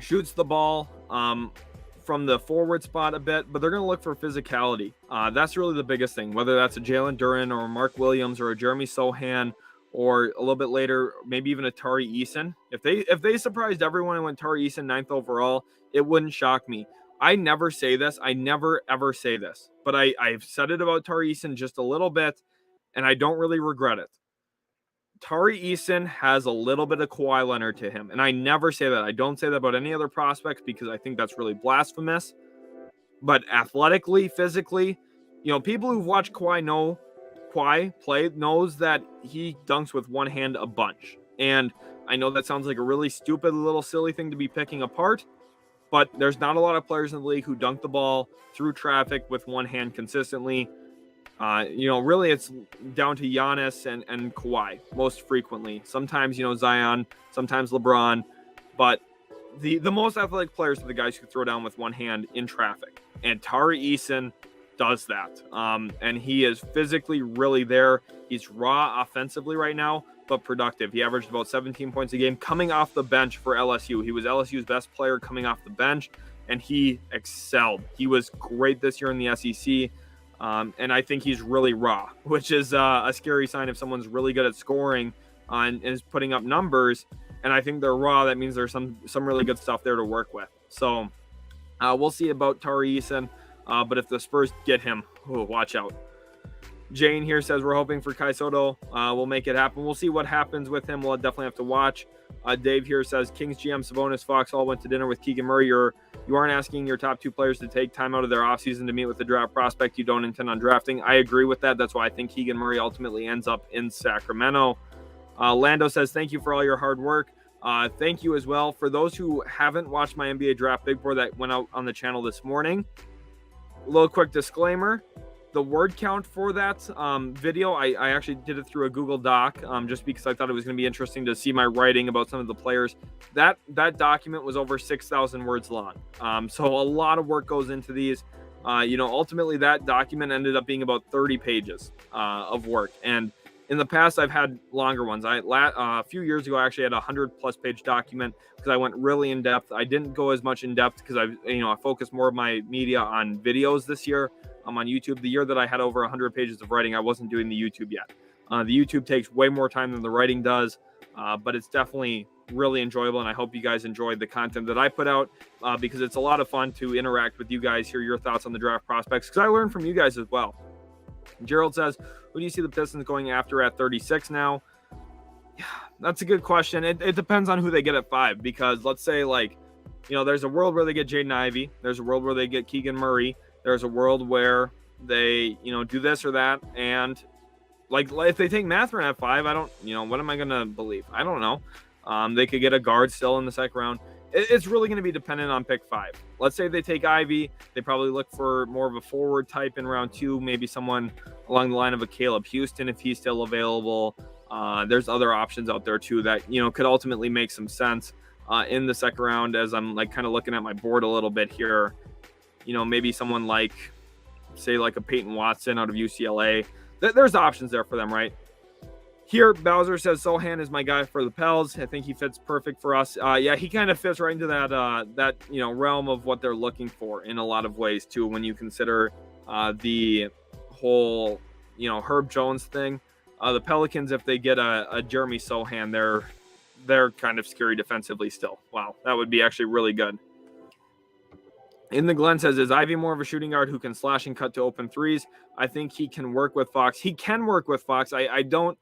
shoots the ball from the forward spot a bit, but they're going to look for physicality. That's really the biggest thing, whether that's a Jalen Duren or a Mark Williams or a Jeremy Sohan, or a little bit later, maybe even a Tari Eason. If they surprised everyone and went Tari Eason 9th overall, it wouldn't shock me. I never say this. I never, ever say this. But I've said it about Tari Eason just a little bit, and I don't really regret it. Tari Eason has a little bit of Kawhi Leonard to him, and I never say that. I don't say that about any other prospects because I think that's really blasphemous. But athletically, physically, people who've watched Kawhi play knows that he dunks with one hand a bunch. And I know that sounds like a really stupid little silly thing to be picking apart, but there's not a lot of players in the league who dunk the ball through traffic with one hand consistently. Really it's down to Giannis and Kawhi most frequently. Sometimes, Zion, sometimes LeBron, but the most athletic players are the guys who throw down with one hand in traffic. And Tari Eason does that. And he is physically really there. He's raw offensively right now, but productive. He averaged about 17 points a game coming off the bench for LSU. He was LSU's best player coming off the bench, and he excelled. He was great this year in the SEC. And I think he's really raw, which is a scary sign if someone's really good at scoring and is putting up numbers. And I think they're raw. That means there's some really good stuff there to work with. So we'll see about Tari Eason. But if the Spurs get him, watch out. Jane here says we're hoping for Kai Soto. We'll make it happen. We'll see what happens with him. We'll definitely have to watch. Dave here says, Kings GM Sabonis Fox all went to dinner with Keegan Murray. You aren't asking your top two players to take time out of their offseason to meet with the draft prospect you don't intend on drafting. I agree with that. That's why I think Keegan Murray ultimately ends up in Sacramento. Lando says, thank you for all your hard work. Thank you as well. For those who haven't watched my NBA Draft Big Board that went out on the channel this morning, a little quick disclaimer. The word count for that video, I actually did it through a Google Doc just because I thought it was going to be interesting to see my writing about some of the players. That document was over 6,000 words long. So a lot of work goes into these. Ultimately that document ended up being about 30 pages of work. And in the past, I've had longer ones. A few years ago, I actually had a 100+ page document because I went really in depth. I didn't go as much in depth because I focused more of my media on videos this year. On YouTube. The year that I had over 100 pages of writing, I wasn't doing the YouTube yet. The YouTube takes way more time than the writing does, but it's definitely really enjoyable, and I hope you guys enjoyed the content that I put out because it's a lot of fun to interact with you guys, hear your thoughts on the draft prospects, because I learned from you guys as well. Gerald says, who do you see the Pistons going after at 36 now? Yeah, that's a good question. It depends on who they get at 5, because let's say, there's a world where they get Jaden Ivey. There's a world where they get Keegan Murray. There's a world where they, do this or that. And if they take Mathurin at 5, I don't, what am I going to believe? I don't know. They could get a guard still in the second round. It's really going to be dependent on pick 5. Let's say they take Ivy. They probably look for more of a forward type in round 2, maybe someone along the line of a Caleb Houston if he's still available. There's other options out there too that, could ultimately make some sense in the second round as I'm kind of looking at my board a little bit here. Maybe someone like a Peyton Watson out of UCLA. There's options there for them, right? Here, Bowser says, Sohan is my guy for the Pels. I think he fits perfect for us. Yeah, he kind of fits right into that realm of what they're looking for in a lot of ways, too, when you consider the whole, Herb Jones thing. The Pelicans, if they get a Jeremy Sohan, they're kind of scary defensively still. Wow, that would be actually really good. In the Glenn says, is Ivy more of a shooting guard who can slash and cut to open threes? I think he can work with Fox. He can work with Fox. I don't,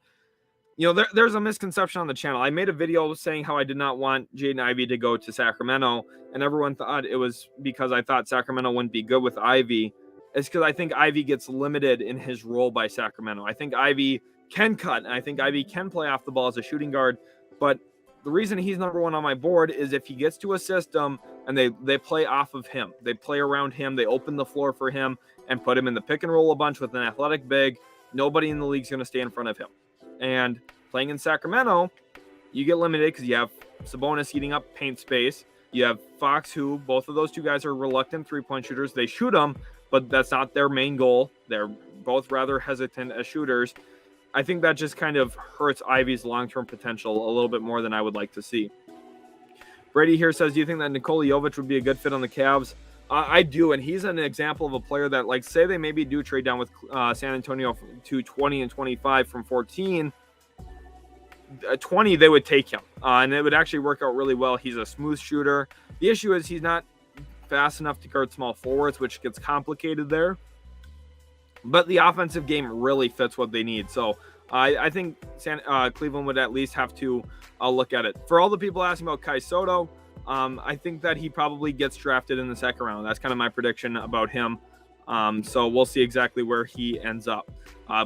there's a misconception on the channel. I made a video saying how I did not want Jaden Ivey to go to Sacramento, and everyone thought it was because I thought Sacramento wouldn't be good with Ivy. It's because I think Ivy gets limited in his role by Sacramento. I think Ivy can cut, and I think Ivy can play off the ball as a shooting guard, but the reason he's number 1 on my board is if he gets to a system and they play off of him, they play around him, they open the floor for him and put him in the pick and roll a bunch with an athletic big, nobody in the league is going to stay in front of him. And playing in Sacramento, you get limited because you have Sabonis eating up paint space. You have Fox, who both of those two guys are reluctant three-point shooters. They shoot them, but that's not their main goal. They're both rather hesitant as shooters. I think that just kind of hurts Ivy's long-term potential a little bit more than I would like to see. Brady here says, do you think that Nicole Jovich would be a good fit on the Cavs? I do, and he's an example of a player that, say they maybe do trade down with San Antonio to 20 and 25 from 14. 20, they would take him, and it would actually work out really well. He's a smooth shooter. The issue is he's not fast enough to guard small forwards, which gets complicated there. But the offensive game really fits what they need. So I think Cleveland would at least have to look at it. For all the people asking about Kai Soto, I think that he probably gets drafted in the second round. That's kind of my prediction about him. So we'll see exactly where he ends up.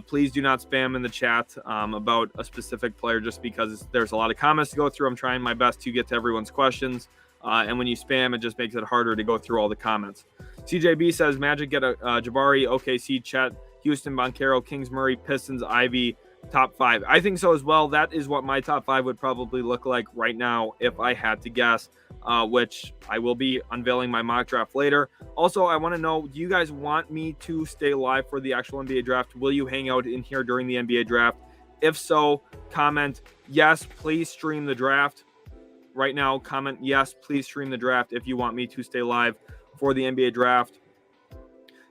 Please do not spam in the chat about a specific player just because there's a lot of comments to go through. I'm trying my best to get to everyone's questions. And when you spam, it just makes it harder to go through all the comments. CJB says, Magic get a Jabari, OKC, Chet, Houston, Banchero, Kings, Murray, Pistons, Ivy, top 5. I think so as well. That is what my top 5 would probably look like right now if I had to guess, which I will be unveiling my mock draft later. Also, I want to know, do you guys want me to stay live for the actual NBA draft? Will you hang out in here during the NBA draft? If so, comment, yes, please stream the draft. Right now, comment, yes, please stream the draft if you want me to stay live for the NBA draft.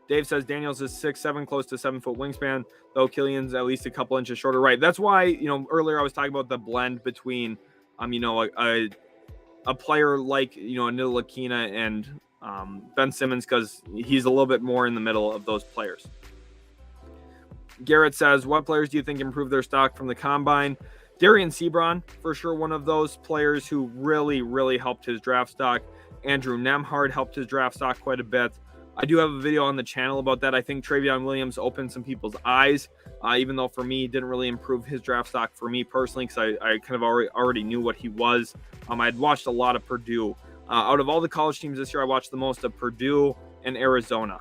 Dave says Daniels is 6'7", close to 7-foot wingspan, though Killian's at least a couple inches shorter. Right. That's why, earlier I was talking about the blend between, a player like, Nila Akina and Ben Simmons, because he's a little bit more in the middle of those players. Garrett says, what players do you think improve their stock from the combine? Darian Sebron, for sure, one of those players who really, really helped his draft stock. Andrew Nemhard helped his draft stock quite a bit. I do have a video on the channel about that. I think Travion Williams opened some people's eyes, even though for me, didn't really improve his draft stock for me personally, because I kind of already knew what he was. I had watched a lot of Purdue. Out of all the college teams this year, I watched the most of Purdue and Arizona.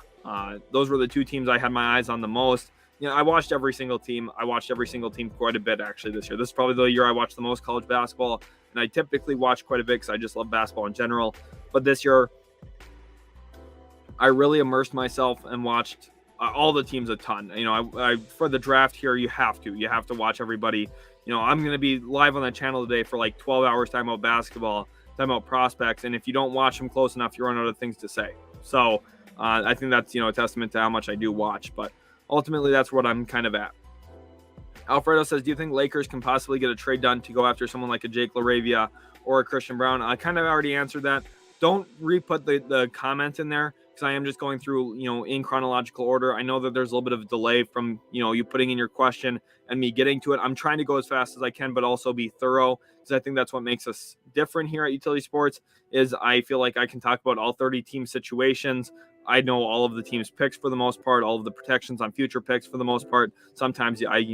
Those were the two teams I had my eyes on the most. I watched every single team. I watched every single team quite a bit, actually, this year. This is probably the year I watched the most college basketball, and I typically watch quite a bit because I just love basketball in general. But this year, I really immersed myself and watched all the teams a ton. I for the draft here, you have to watch everybody. I'm going to be live on the channel today for like 12 hours talking about basketball, talking about prospects, and if you don't watch them close enough, you run out of things to say. So I think that's a testament to how much I do watch, but ultimately that's what I'm kind of at. Alfredo says, do you think Lakers can possibly get a trade done to go after someone like a Jake LaRavia or a Christian Brown? I kind of already answered that. Don't re-put the comment in there, because I am just going through, in chronological order. I know that there's a little bit of a delay from, you putting in your question and me getting to it. I'm trying to go as fast as I can, but also be thorough, because I think that's what makes us different here at Utility Sports, is I feel like I can talk about all 30 team situations. I know all of the team's picks for the most part, all of the protections on future picks for the most part. Sometimes I,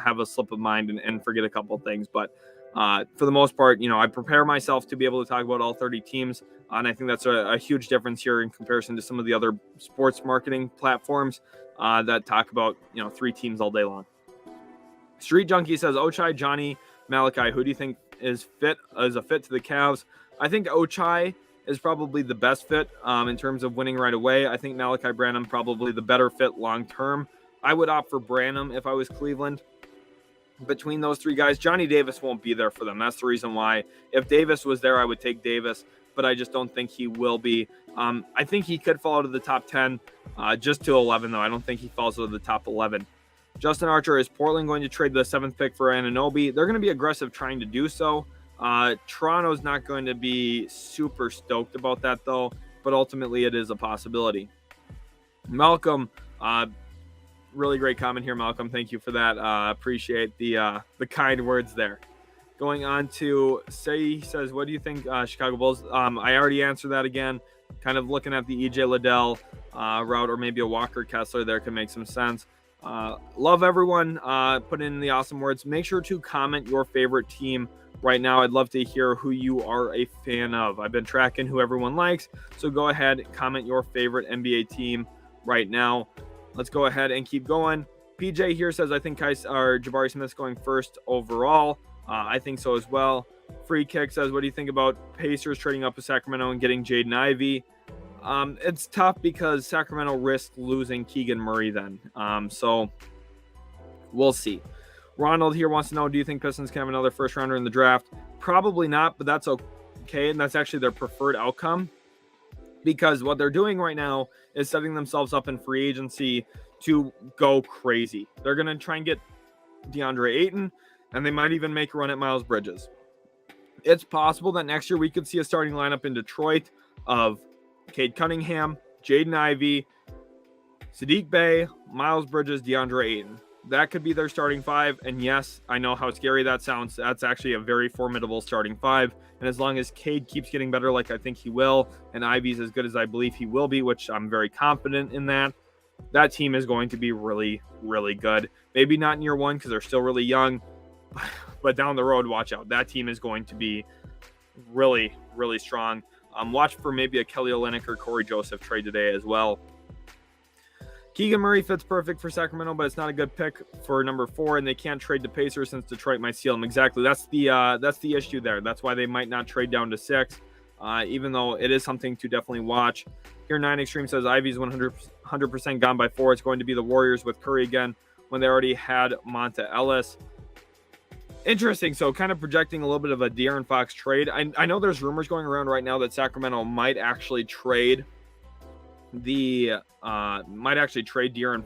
have a slip of mind and forget a couple of things, but for the most part, I prepare myself to be able to talk about all 30 teams. And I think that's a huge difference here in comparison to some of the other sports marketing platforms that talk about, 3 teams all day long. Street Junkie says, Ochai, Johnny, Malachi, who do you think is a fit to the Cavs? I think Ochai is probably the best fit in terms of winning right away. I think Malachi Branham probably the better fit long term. I would opt for Branham if I was Cleveland. Between those 3 guys, Johnny Davis won't be there for them. That's the reason why. If Davis was there, I would take Davis, but I just don't think he will be. I think he could fall out of the top 10, just to 11, though. I don't think he falls out of the top 11. Justin Archer, is Portland going to trade the 7th pick for Anunoby? They're going to be aggressive trying to do so. Toronto's not going to be super stoked about that, though, but ultimately it is a possibility. Malcolm, really great comment here, Malcolm. Thank you for that. Appreciate the kind words there. Going on to he says, what do you think, Chicago Bulls? I already answered that again. Kind of looking at the EJ Liddell route, or maybe a Walker Kessler there could make some sense. Love everyone. Put in the awesome words. Make sure to comment your favorite team right now. I'd love to hear who you are a fan of. I've been tracking who everyone likes, so go ahead, comment your favorite NBA team right now. Let's go ahead and keep going. PJ here says, I think Jabari Smith's going first overall. I think so as well. Free Kick says, what do you think about Pacers trading up to Sacramento and getting Jaden Ivey? It's tough because Sacramento risked losing Keegan Murray then. So we'll see. Ronald here wants to know, do you think Pistons can have another first rounder in the draft? Probably not, but that's okay. And that's actually their preferred outcome, because what they're doing right now is setting themselves up in free agency to go crazy. They're going to try and get DeAndre Ayton, and they might even make a run at Miles Bridges. It's possible that next year we could see a starting lineup in Detroit of Cade Cunningham, Jaden Ivey, Sadiq Bey, Miles Bridges, DeAndre Ayton. That could be their starting 5. And yes, I know how scary that sounds. That's actually a very formidable starting 5. And as long as Cade keeps getting better, like I think he will, and Ivey's as good as I believe he will be, which I'm very confident in that team is going to be really, really good. Maybe not in year 1 because they're still really young, but down the road, watch out. That team is going to be really, really strong. Watch for maybe a Kelly Olynyk or Corey Joseph trade today as well. Keegan Murray fits perfect for Sacramento, but it's not a good pick for number 4, and they can't trade the Pacers since Detroit might steal him. Exactly. That's the issue there. That's why they might not trade down to 6, even though it is something to definitely watch. Here, 9 Extreme says Ivy's 100% gone by 4. It's going to be the Warriors with Curry again when they already had Monta Ellis. Interesting. So kind of projecting a little bit of a De'Aaron Fox trade. I know there's rumors going around right now that Sacramento might actually trade De'Aaron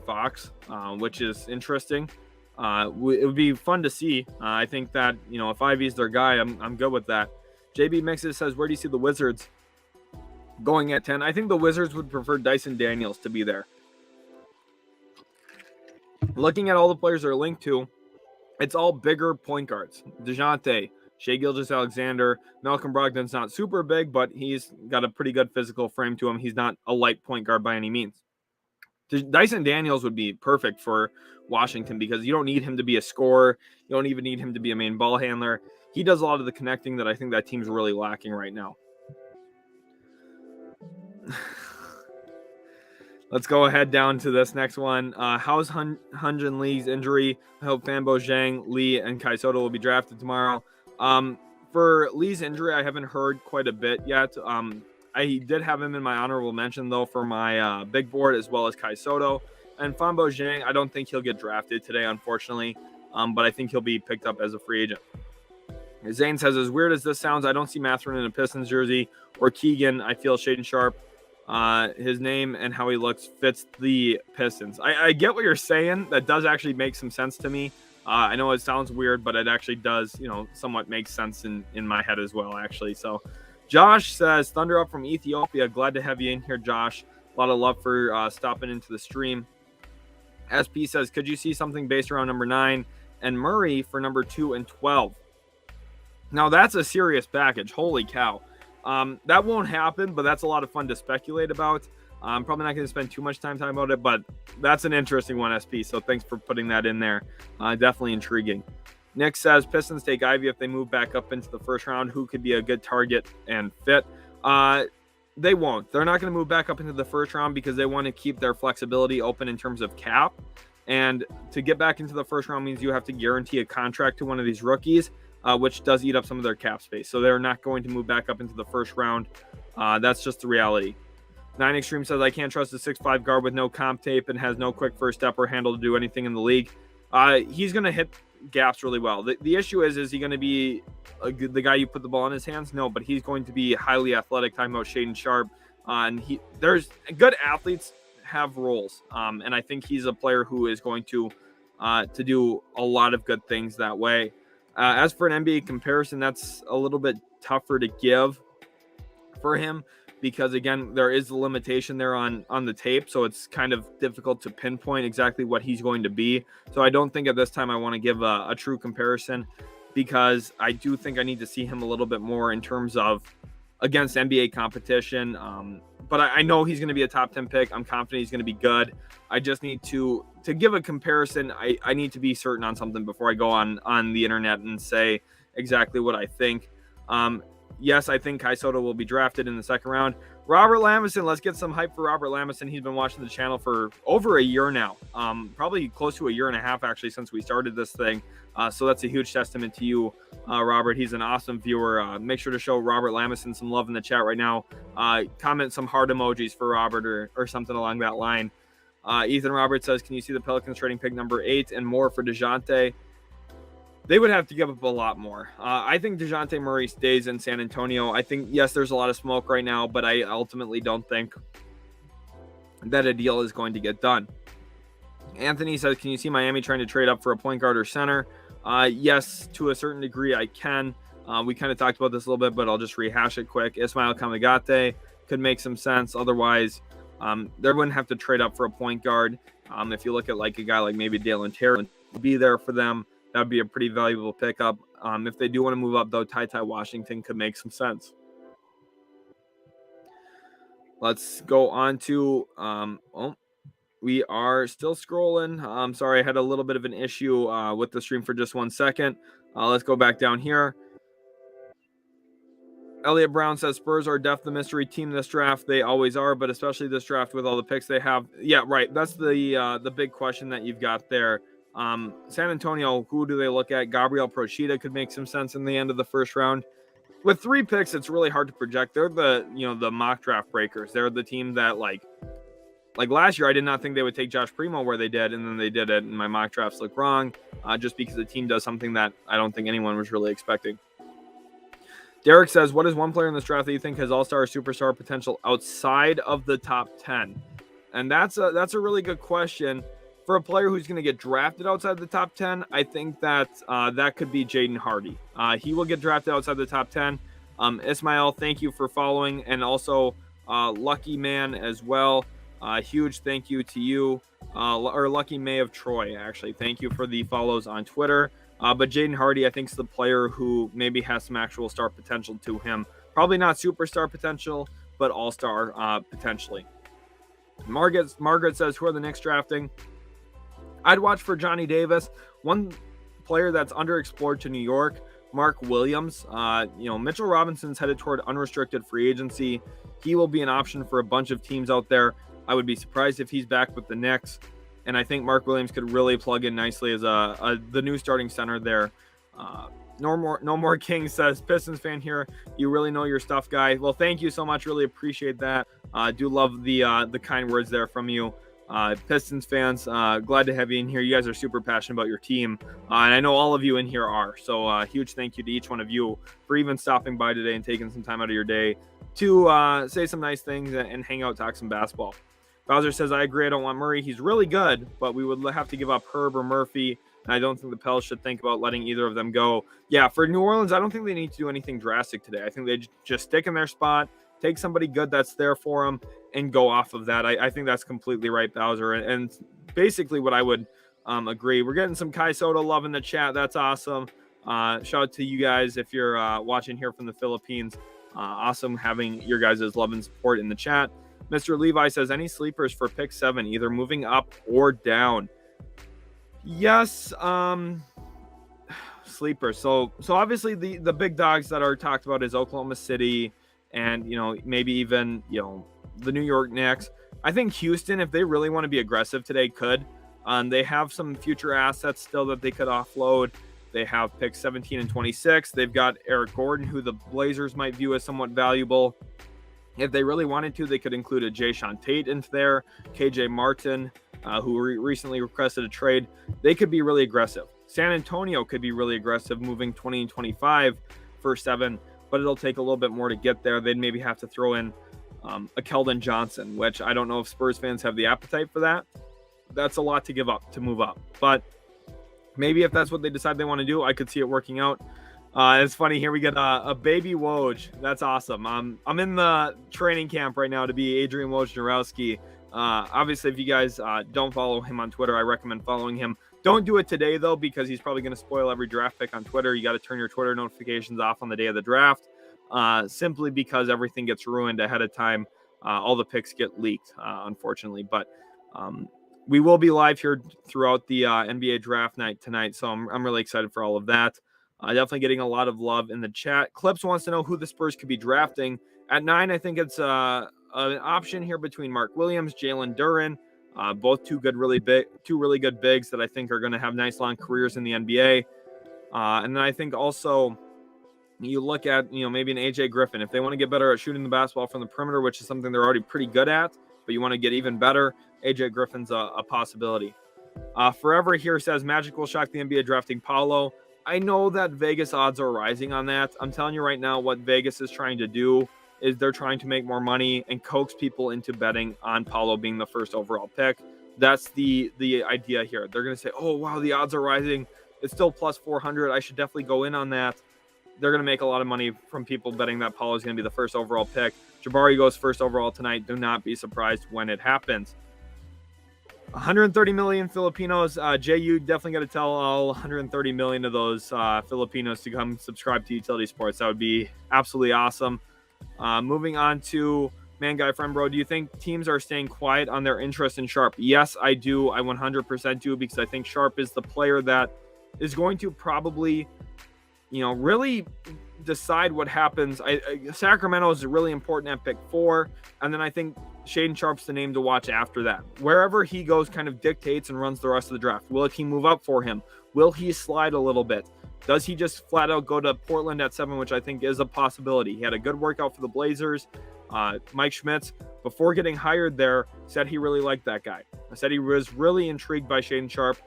Fox, which is interesting. It would be fun to see. I think that, if Ivy's their guy, I'm good with that. JB Mixes says, where do you see the Wizards going at 10? I think the Wizards would prefer Dyson Daniels to be there. Looking at all the players they're linked to, It's all bigger point guards. DeJounte, Shai Gilgeous-Alexander, Malcolm Brogdon's not super big, but he's got a pretty good physical frame to him. He's not a light point guard by any means. Dyson Daniels would be perfect for Washington because you don't need him to be a scorer. You don't even need him to be a main ball handler. He does a lot of the connecting that I think that team's really lacking right now. Let's go ahead down to this next one. How's Hyunjin Lee's injury? I hope Fanbo Zhang, Lee, and Kai Soto will be drafted tomorrow. For Lee's injury, I haven't heard quite a bit yet. I did have him in my honorable mention, though, for my big board, as well as Kai Soto. And Fanbo Zhang, I don't think he'll get drafted today, unfortunately, but I think he'll be picked up as a free agent. Zane says, as weird as this sounds, I don't see Mathurin in a Pistons jersey or Keegan. I feel Shaedon Sharpe, his name and how he looks fits the Pistons. I get what you're saying. That does actually make some sense to me. I know it sounds weird, but it actually does, somewhat make sense in my head as well, actually. So Josh says, Thunder up from Ethiopia. Glad to have you in here, Josh. A lot of love for stopping into the stream. SP says, could you see something based around number 9 and Murray for number 2 and 12? Now, that's a serious package. Holy cow. That won't happen, but that's a lot of fun to speculate about. I'm probably not going to spend too much time talking about it, but that's an interesting one, SP. So thanks for putting that in there. Definitely intriguing. Nick says, Pistons take Ivy if they move back up into the first round. Who could be a good target and fit? They won't. They're not going to move back up into the first round because they want to keep their flexibility open in terms of cap. And to get back into the first round means you have to guarantee a contract to one of these rookies, which does eat up some of their cap space. So they're not going to move back up into the first round. That's just the reality. 9 Extreme says, I can't trust a 6'5 guard with no comp tape and has no quick first step or handle to do anything in the league. He's going to hit gaps really well. The issue is he going to be the guy you put the ball in his hands? No, but he's going to be highly athletic. Talking about Shaedon Sharpe. And there's good athletes have roles. And I think he's a player who is going to do a lot of good things that way. As for an NBA comparison, that's a little bit tougher to give for him because, again, there is a limitation there on the tape, so it's kind of difficult to pinpoint exactly what he's going to be. So I don't think at this time I want to give a true comparison because I do think I need to see him a little bit more in terms of against NBA competition. But I know he's going to be a top 10 pick. I'm confident he's going to be good. I just need to give a comparison. I need to be certain on something before I go on the internet and say exactly what I think. Yes, I think Kai Soto will be drafted in the second round. Robert Lamison, let's get some hype for Robert Lamison. He's been watching the channel for over a year now, probably close to a year and a half, actually, since we started this thing. So that's a huge testament to you, Robert. He's an awesome viewer. Make sure to show Robert Lamison some love in the chat right now. Comment some heart emojis for Robert or something along that line. Ethan Roberts says, can you see the Pelicans trading pick number 8 and more for DeJounte? They would have to give up a lot more. I think DeJounte Murray stays in San Antonio. I think, yes, there's a lot of smoke right now, but I ultimately don't think that a deal is going to get done. Anthony says, can you see Miami trying to trade up for a point guard or center? Yes, to a certain degree, I can. We kind of talked about this a little bit, but I'll just rehash it quick. Ismail Kamagate could make some sense. Otherwise, they wouldn't have to trade up for a point guard. If you look at like a guy like maybe Dalen Terry, would be there for them. That would be a pretty valuable pickup. If they do want to move up, though, Ty Washington could make some sense. Let's go on to we are still scrolling. I'm sorry, I had a little bit of an issue with the stream for just 1 second. Let's go back down here. Elliot Brown says Spurs are definitely the mystery team this draft. They always are, but especially this draft with all the picks they have. Yeah, right. That's the big question that you've got there. San Antonio, who do they look at? Gabriel Procida could make some sense in the end of the first round. With 3 picks, it's really hard to project. They're the mock draft breakers. They're the team that like last year, I did not think they would take Josh Primo where they did, and then they did it, and my mock drafts look wrong just because the team does something that I don't think anyone was really expecting. Derek says, what is one player in this draft that you think has all-star or superstar potential outside of the top 10? And that's a really good question. For a player who's going to get drafted outside the top 10, I think that that could be Jaden Hardy. He will get drafted outside the top 10. Ismail, thank you for following. And also Lucky Man as well. Huge thank you to you. Or Lucky May of Troy, actually. Thank you for the follows on Twitter. But Jaden Hardy, I think, is the player who maybe has some actual star potential to him. Probably not superstar potential, but all-star potentially. Margaret says, who are the Knicks drafting? I'd watch for Johnny Davis. One player that's underexplored to New York, Mark Williams. Mitchell Robinson's headed toward unrestricted free agency. He will be an option for a bunch of teams out there. I would be surprised if he's back with the Knicks. And I think Mark Williams could really plug in nicely as the new starting center there. No more King says, Pistons fan here. You really know your stuff, guy. Well, thank you so much. Really appreciate that. Do love the kind words there from you. Pistons fans, glad to have you in here. You guys are super passionate about your team, and I know all of you in here are. So huge thank you to each one of you for even stopping by today and taking some time out of your day to say some nice things and hang out, talk some basketball. Bowser says, I agree. I don't want Murray. He's really good, but we would have to give up Herb or Murphy, and I don't think the Pels should think about letting either of them go. Yeah, for New Orleans, I don't think they need to do anything drastic today. I think they just stick in their spot, take somebody good that's there for them, and go off of that. I think that's completely right, Bowser. And basically what I would agree. We're getting some Kai Soto love in the chat. That's awesome. Shout out to you guys if you're watching here from the Philippines. Awesome having your guys' love and support in the chat. Mr. Levi says, any sleepers for pick 7, either moving up or down? Yes, sleepers. So obviously the big dogs that are talked about is Oklahoma City and, maybe even, the New York Knicks. I think Houston, if they really want to be aggressive today, could. They have some future assets still that they could offload. They have picks 17 and 26. They've got Eric Gordon, who the Blazers might view as somewhat valuable. If they really wanted to, they could include a Jayshawn Tate into there, KJ Martin, who recently requested a trade. They could be really aggressive. San Antonio could be really aggressive, moving 20 and 25 for 7, but it'll take a little bit more to get there. They'd maybe have to throw in a Keldon Johnson, which I don't know if Spurs fans have the appetite for that. That's a lot to give up to move up, but maybe if that's what they decide they want to do, I could see it working out. It's funny here. We get a baby Woj. That's awesome. I'm in the training camp right now to be Adrian Wojnarowski. Obviously, if you guys don't follow him on Twitter, I recommend following him. Don't do it today though, because he's probably going to spoil every draft pick on Twitter. You got to turn your Twitter notifications off on the day of the draft, simply because everything gets ruined ahead of time. All the picks get leaked, unfortunately. But we will be live here throughout the NBA draft night tonight, so I'm really excited for all of that. Definitely getting a lot of love in the chat. Clips wants to know who the Spurs could be drafting. At 9, I think it's an option here between Mark Williams, Jalen Duren, both two really good bigs that I think are going to have nice long careers in the NBA. And then I think also you look at maybe an AJ Griffin if they want to get better at shooting the basketball from the perimeter, which is something they're already pretty good at, but you want to get even better. AJ Griffin's a possibility. Forever here says Magic will shock the NBA drafting Paolo. I know that Vegas odds are rising on that. I'm telling you right now, what Vegas is trying to do is they're trying to make more money and coax people into betting on Paolo being the first overall pick. That's the idea here. They're going to say, oh, wow, the odds are rising. It's still plus 400. I should definitely go in on that. They're going to make a lot of money from people betting that Paolo is going to be the first overall pick. Jabari goes first overall tonight. Do not be surprised when it happens. 130 million Filipinos. JU definitely got to tell all 130 million of those Filipinos to come subscribe to Utility Sports. That would be absolutely awesome. Moving on to Man Guy Friend Bro. Do you think teams are staying quiet on their interest in Sharp? Yes, I do. I 100% do, because I think Sharp is the player that is going to probably, really decide what happens. Sacramento is really important at pick 4, and then I think Shaedon Sharp's the name to watch after that. Wherever he goes kind of dictates and runs the rest of the draft. Will a team move up for him? Will he slide a little bit? Does he just flat out go to Portland at 7, which I think is a possibility? He had a good workout for the Blazers. Mike Schmitz, before getting hired there, said he really liked that guy. I said he was really intrigued by Shaedon Sharp.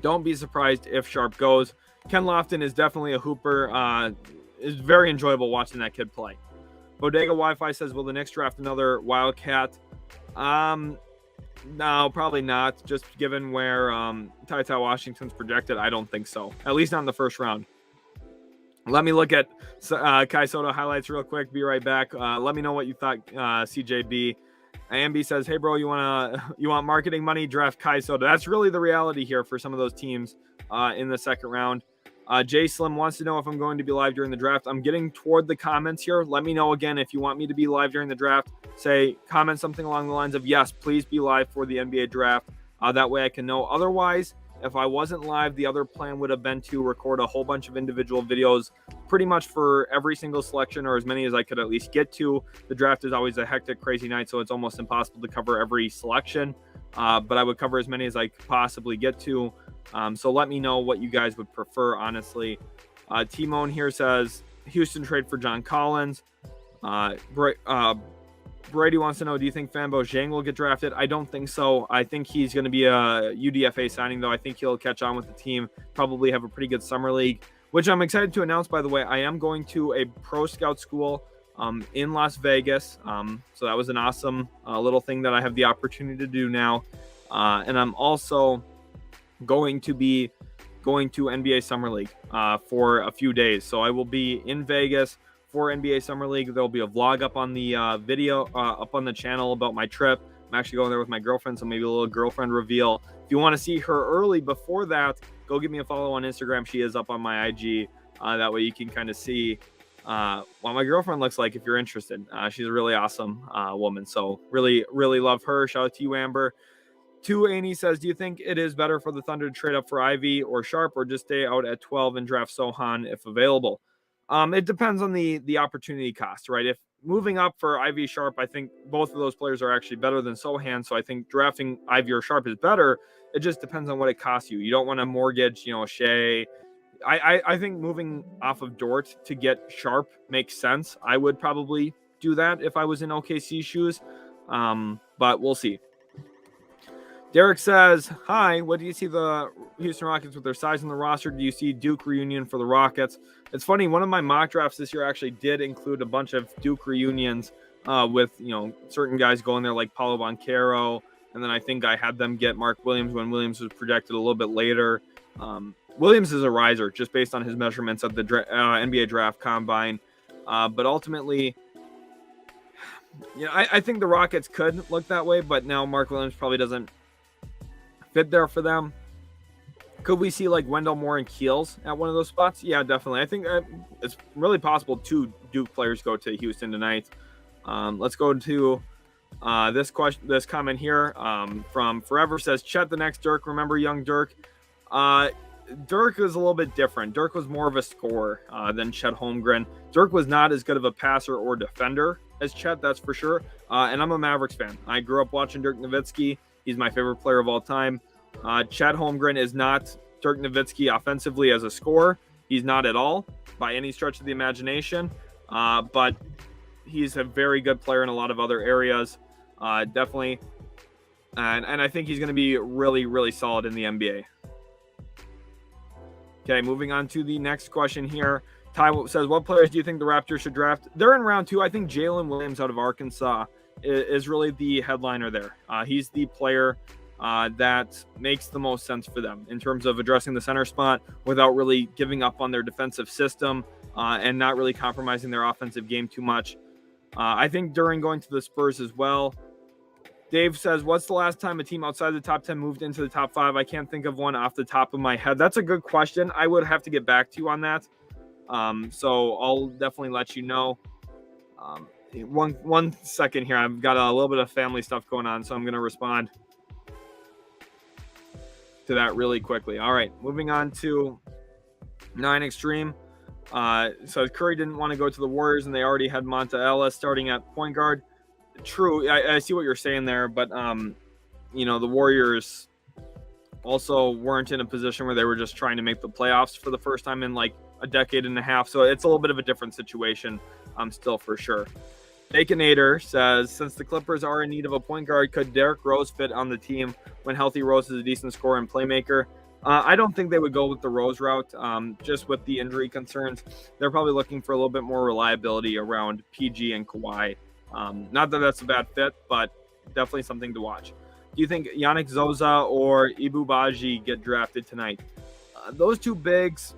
Don't be surprised if Sharp goes. Ken Lofton is definitely a hooper. It's very enjoyable watching that kid play. Bodega Wi-Fi says, will the Knicks draft another Wildcat? No, probably not. Just given where Ty Washington's projected, I don't think so. At least not in the first round. Let me look at Kai Soto highlights real quick. Be right back. Let me know what you thought, CJB. Ambi says, hey, bro, you want marketing money? Draft Kai Soda. That's really the reality here for some of those teams in the second round. Jay Slim wants to know if I'm going to be live during the draft. I'm getting toward the comments here. Let me know again if you want me to be live during the draft. Comment something along the lines of, yes, please be live for the NBA draft. That way I can know. Otherwise, if I wasn't live, the other plan would have been to record a whole bunch of individual videos pretty much for every single selection, or as many as I could at least get to. The draft is always a hectic, crazy night, so it's almost impossible to cover every selection. But I would cover as many as I could possibly get to. So let me know what you guys would prefer, honestly. Timon here says, Houston trade for John Collins. Brady wants to know, do you think Fambo Zhang will get drafted? I don't think so. I think he's going to be a UDFA signing, though. I think he'll catch on with the team, probably have a pretty good summer league, which I'm excited to announce, by the way. I am going to a pro scout school in Las Vegas. So that was an awesome little thing that I have the opportunity to do now. And I'm also going to be going to NBA Summer League for a few days. So I will be in Vegas for NBA Summer League. There'll be a vlog up on the video, up on the channel about my trip. I'm actually going there with my girlfriend, so maybe a little girlfriend reveal. If you want to see her early before that, go give me a follow on Instagram. She is up on my IG. That way you can kind of see what my girlfriend looks like if you're interested. She's a really awesome woman, so really, really love her. Shout out to you, Amber. Annie says, do you think it is better for the Thunder to trade up for Ivy or Sharp, or just stay out at 12 and draft Sohan if available? It depends on the opportunity cost, right? If moving up for Ivy Sharp, I think both of those players are actually better than Sohan, so I think drafting Ivy or Sharp is better. It just depends on what it costs you. You don't want to mortgage, Shea. I think moving off of Dort to get Sharp makes sense. I would probably do that if I was in OKC shoes, but we'll see. Derek says, hi, what do you see the Houston Rockets with their size in the roster? Do you see Duke reunion for the Rockets? It's funny, one of my mock drafts this year actually did include a bunch of Duke reunions with, certain guys going there like Paulo Banchero. And then I think I had them get Mark Williams when Williams was projected a little bit later. Williams is a riser just based on his measurements at the NBA draft combine. But ultimately, I think the Rockets could look that way, but now Mark Williams probably doesn't fit there for them. Could we see like Wendell Moore and Keels at one of those spots? Yeah, definitely. I think it's really possible 2 Duke players go to Houston tonight. Let's go to this comment here from Forever says, Chet the next Dirk. Remember young Dirk? Dirk is a little bit different. Dirk was more of a scorer than Chet Holmgren. Dirk was not as good of a passer or defender as Chet, that's for sure. And I'm a Mavericks fan. I grew up watching Dirk Nowitzki. He's my favorite player of all time. Chet Holmgren is not Dirk Nowitzki offensively as a scorer. He's not at all by any stretch of the imagination. But he's a very good player in a lot of other areas. Definitely. And I think he's going to be really, really solid in the NBA. Okay, moving on to the next question here. Ty says, what players do you think the Raptors should draft? They're in round 2. I think Jalen Williams out of Arkansas is really the headliner there. He's the player that makes the most sense for them in terms of addressing the center spot without really giving up on their defensive system and not really compromising their offensive game too much. I think during going to the Spurs as well. Dave says, what's the last time a team outside the top 10 moved into the top 5? I can't think of one off the top of my head. That's a good question. I would have to get back to you on that. So I'll definitely let you know. One second here. I've got a little bit of family stuff going on, so I'm going to respond to that really quickly. All right, moving on to 9 Extreme. So Curry didn't want to go to the Warriors, and they already had Monta Ellis starting at point guard. True, I see what you're saying there, but the Warriors also weren't in a position where they were just trying to make the playoffs for the first time in like a decade and a half, so it's a little bit of a different situation still for sure. Baconator says, since the Clippers are in need of a point guard, could Derrick Rose fit on the team when healthy? Rose is a decent scorer and playmaker. I don't think they would go with the Rose route, just with the injury concerns. They're probably looking for a little bit more reliability around PG and Kawhi. Not that that's a bad fit, but definitely something to watch. Do you think Yannick Zoza or Ibu Baji get drafted tonight? Those two bigs,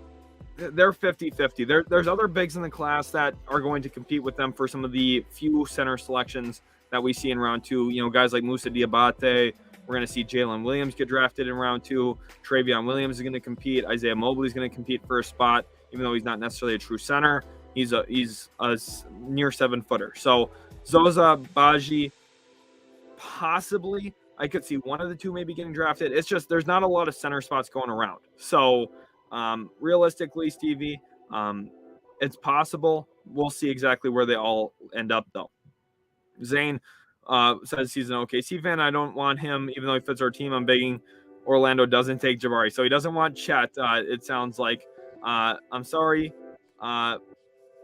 they're 50-50. There's other bigs in the class that are going to compete with them for some of the few center selections that we see in round 2. Guys like Musa Diabate. We're going to see Jalen Williams get drafted in round 2. Travion Williams is going to compete. Isaiah Mobley is going to compete for a spot, even though he's not necessarily a true center. He's a near 7-footer. So Zoza, Baji, possibly I could see one of the two maybe getting drafted. It's just there's not a lot of center spots going around. So realistically, Stevie, it's possible. We'll see exactly where they all end up, though. Zane says he's an OKC fan. I don't want him, even though he fits our team. I'm begging Orlando doesn't take Jabari. So he doesn't want Chet, it sounds like. I'm sorry,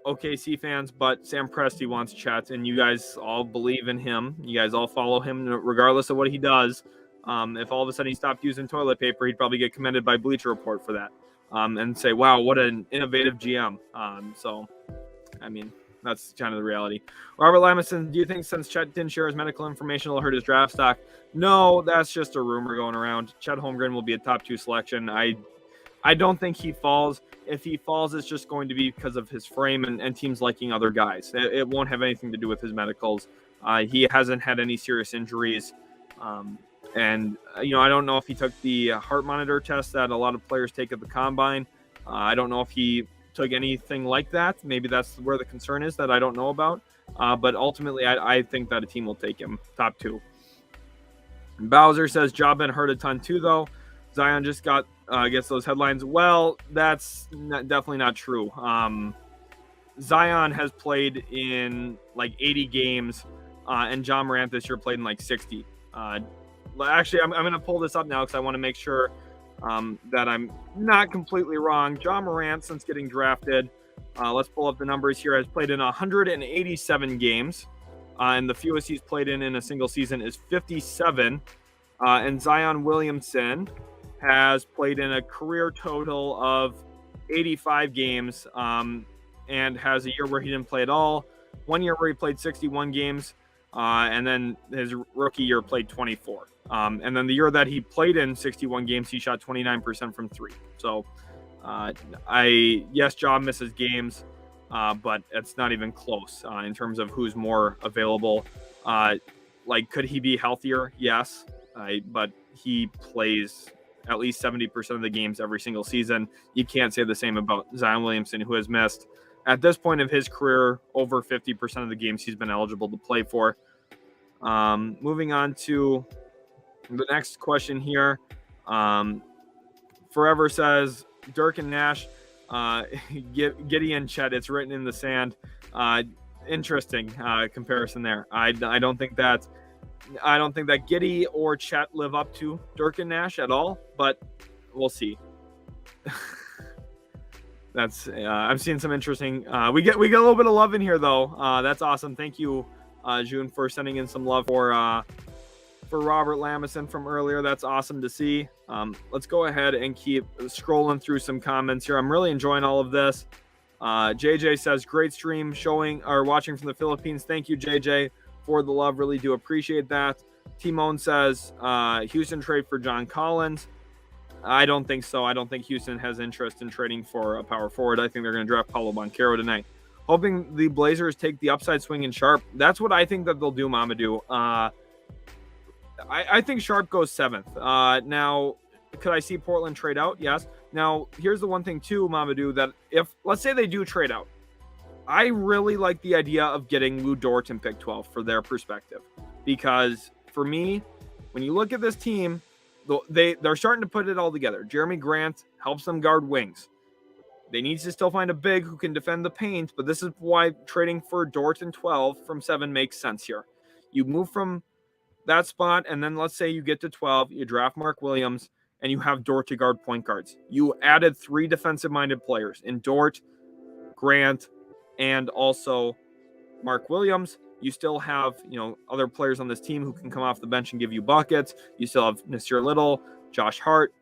OKC fans, but Sam Presti wants Chet, and you guys all believe in him. You guys all follow him regardless of what he does. If all of a sudden he stopped using toilet paper, he'd probably get commended by Bleacher Report for that and say, wow, what an innovative GM. That's kind of the reality. Robert Lamison, do you think since Chet didn't share his medical information, it'll hurt his draft stock? No, that's just a rumor going around. Chet Holmgren will be a top 2 selection. I don't think he falls. If he falls, it's just going to be because of his frame and teams liking other guys. It won't have anything to do with his medicals. He hasn't had any serious injuries. I don't know if he took the heart monitor test that a lot of players take at the combine. I don't know if he took anything like that. Maybe that's where the concern is that I don't know about. But ultimately, I think that a team will take him top 2. Bowser says Jabin hurt a ton too, though. Zion just gets those headlines. Well, that's definitely not true. Zion has played in like 80 games, and John Morant this year played in like 60. Actually, I'm going to pull this up now because I want to make sure that I'm not completely wrong. John Morant, since getting drafted, let's pull up the numbers here, has played in 187 games, and the fewest he's played in a single season is 57. And Zion Williamson has played in a career total of 85 games and has a year where he didn't play at all, 1 year where he played 61 games, and then his rookie year played 24. And then the year that he played in 61 games, he shot 29% from 3. So yes, Ja misses games, but it's not even close in terms of who's more available. Could he be healthier? Yes, but he plays at least 70% of the games every single season. You can't say the same about Zion Williamson, who has missed, at this point of his career, over 50% of the games he's been eligible to play for. Moving on to the next question here. Forever says, Dirk and Nash, Giddey and Chet, it's written in the sand. Interesting comparison there. I don't think that Giddey or Chet live up to Dirk and Nash at all, but we'll see. That's I'm seeing some interesting. We get a little bit of love in here though. That's awesome. Thank you, June, for sending in some love for Robert Lamison from earlier. That's awesome to see. Let's go ahead and keep scrolling through some comments here. I'm really enjoying all of this. JJ says, great stream watching from the Philippines. Thank you, JJ, for the love. Really do appreciate that. Timon says, Houston trade for John Collins. I don't think so. I don't think Houston has interest in trading for a power forward. I think they're going to draft Paulo Banchero tonight. Hoping the Blazers take the upside swing in Sharp. That's what I think that they'll do, Mamadou. I think Sharp goes 7th. Now, could I see Portland trade out? Yes. Now, here's the one thing too, Mamadou, that if, let's say they do trade out, I really like the idea of getting Lou Dort in pick 12 for their perspective. Because for me, when you look at this team, they're starting to put it all together. Jeremy Grant helps them guard wings. They need to still find a big who can defend the paint, but this is why trading for Dort in 12 from 7 makes sense here. You move from that spot, and then let's say you get to 12, you draft Mark Williams, and you have Dort to guard point guards. You added 3 defensive-minded players in Dort, Grant, and also Mark Williams. You still have, other players on this team who can come off the bench and give you buckets. You still have Nasir Little, Josh Hart.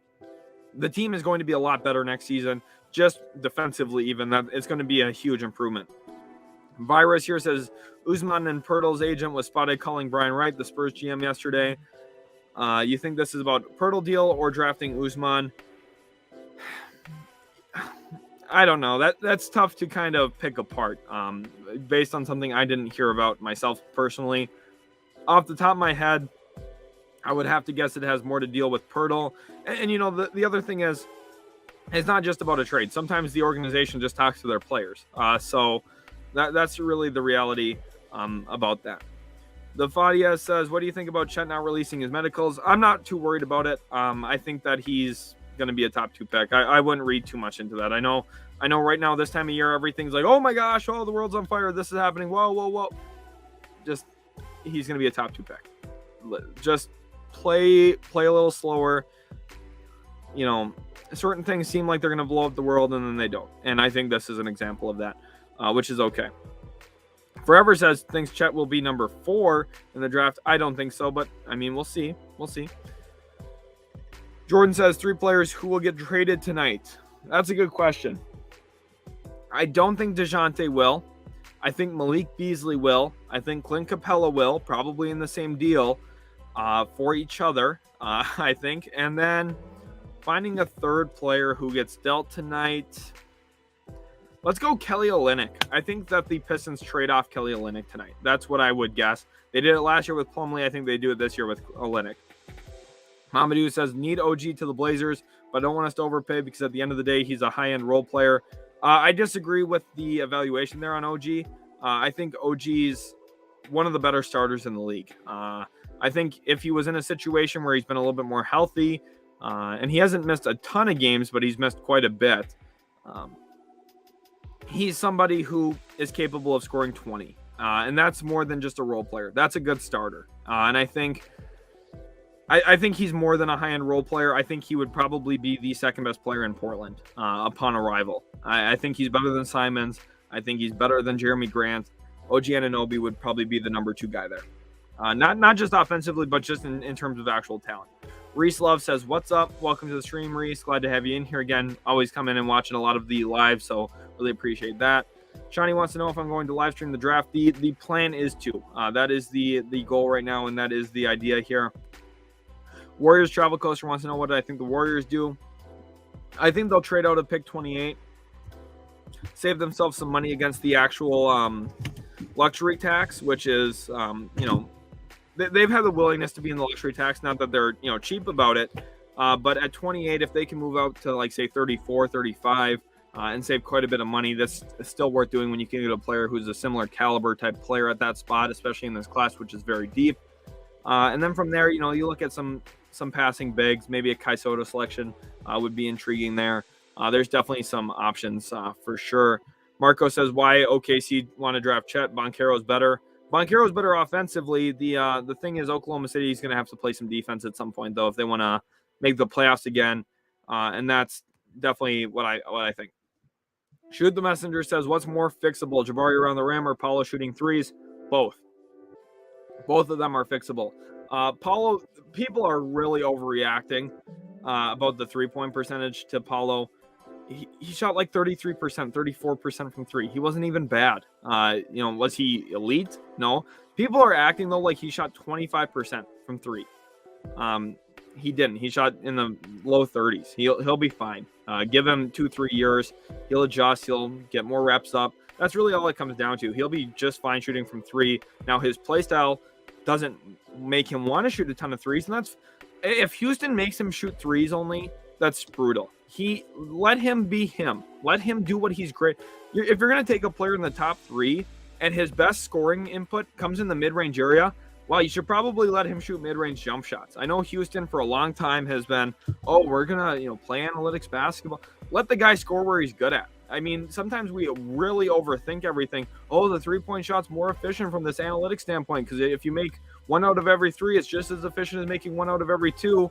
The team is going to be a lot better next season, just defensively even. That it's going to be a huge improvement. Virus here says, Usman and Pirtle's agent was spotted calling Brian Wright, the Spurs GM, yesterday. You think this is about Pirtle deal or drafting Usman? I don't know. That's tough to kind of pick apart based on something I didn't hear about myself personally. Off the top of my head, I would have to guess it has more to deal with Pirtle. And the other thing is, it's not just about a trade. Sometimes the organization just talks to their players. So that's really the reality about that. The Fadia says, what do you think about Chet not releasing his medicals? I'm not too worried about it. I think that he's going to be a top 2 pick. I wouldn't read too much into that. I know right now, this time of year, everything's like, oh my gosh, oh, the world's on fire. This is happening. Whoa. Just, he's going to be a top 2 pick. Just play a little slower. Certain things seem like they're going to blow up the world, and then they don't. And I think this is an example of that, which is okay. Forever says thinks Chet will be number 4 in the draft. I don't think so, but I mean, we'll see. Jordan says 3 players who will get traded tonight. That's a good question. I don't think DeJounte will. I think Malik Beasley will. I think Clint Capella will, probably in the same deal for each other, I think. And then finding a third player who gets dealt tonight. Let's go Kelly Olynyk. I think that the Pistons trade off Kelly Olynyk tonight. That's what I would guess. They did it last year with Plumlee. I think they do it this year with Olynyk. Mamadou says, need OG to the Blazers, but don't want us to overpay because at the end of the day, he's a high-end role player. I disagree with the evaluation there on OG. I think OG's one of the better starters in the league. I think if he was in a situation where he's been a little bit more healthy, and he hasn't missed a ton of games, but he's missed quite a bit, he's somebody who is capable of scoring 20. And that's more than just a role player. That's a good starter. And I think he's more than a high-end role player. I think he would probably be the second best player in Portland upon arrival. I think he's better than Simons. I think he's better than Jeremy Grant. OG Anunoby would probably be the number 2 guy there. Not just offensively, but just in terms of actual talent. Reese Love says, what's up? Welcome to the stream, Reese. Glad to have you in here again. Always come in and watching a lot of the live, so really appreciate that. Shawnee wants to know if I'm going to live stream the draft. The plan is to. That is the goal right now, and that is the idea here. Warriors Travel Coaster wants to know what I think the Warriors do. I think they'll trade out of pick 28, save themselves some money against the actual luxury tax, which is, they've had the willingness to be in the luxury tax. Not that they're, cheap about it, but at 28, if they can move out to say 34, 35, and save quite a bit of money, that's still worth doing when you can get a player who's a similar caliber type player at that spot, especially in this class, which is very deep. And then from there, you look at some passing bigs, maybe a Kai Soto selection would be intriguing there. There's definitely some options for sure. Marco says, why OKC want to draft Chet? Banchero's better. Banchero's better offensively. The thing is, Oklahoma City is going to have to play some defense at some point, though, if they want to make the playoffs again. And that's definitely what I think. Shoot the Messenger says, what's more fixable, Jabari around the rim or Paulo shooting threes? Both. Both of them are fixable. Paulo, people are really overreacting about the three-point percentage to Paulo. He shot like 33%, 34% from 3. He wasn't even bad. Was he elite? No. People are acting, though, like he shot 25% from 3. He didn't. He shot in the low 30s. He'll be fine. Give him 2-3 years. He'll adjust. He'll get more reps up. That's really all it comes down to. He'll be just fine shooting from 3. Now, his play style doesn't make him want to shoot a ton of threes, and that's if Houston makes him shoot threes only, that's brutal. Let him be him. Let him do what he's great. If you're going to take a player in the top 3 and his best scoring input comes in the mid-range area, well, you should probably let him shoot mid-range jump shots. I know Houston for a long time has been, we're going to play analytics basketball. Let the guy score where he's good at. I mean, sometimes we really overthink everything. The three-point shot's more efficient from this analytics standpoint because if you make 1 out of every 3, it's just as efficient as making 1 out of every 2.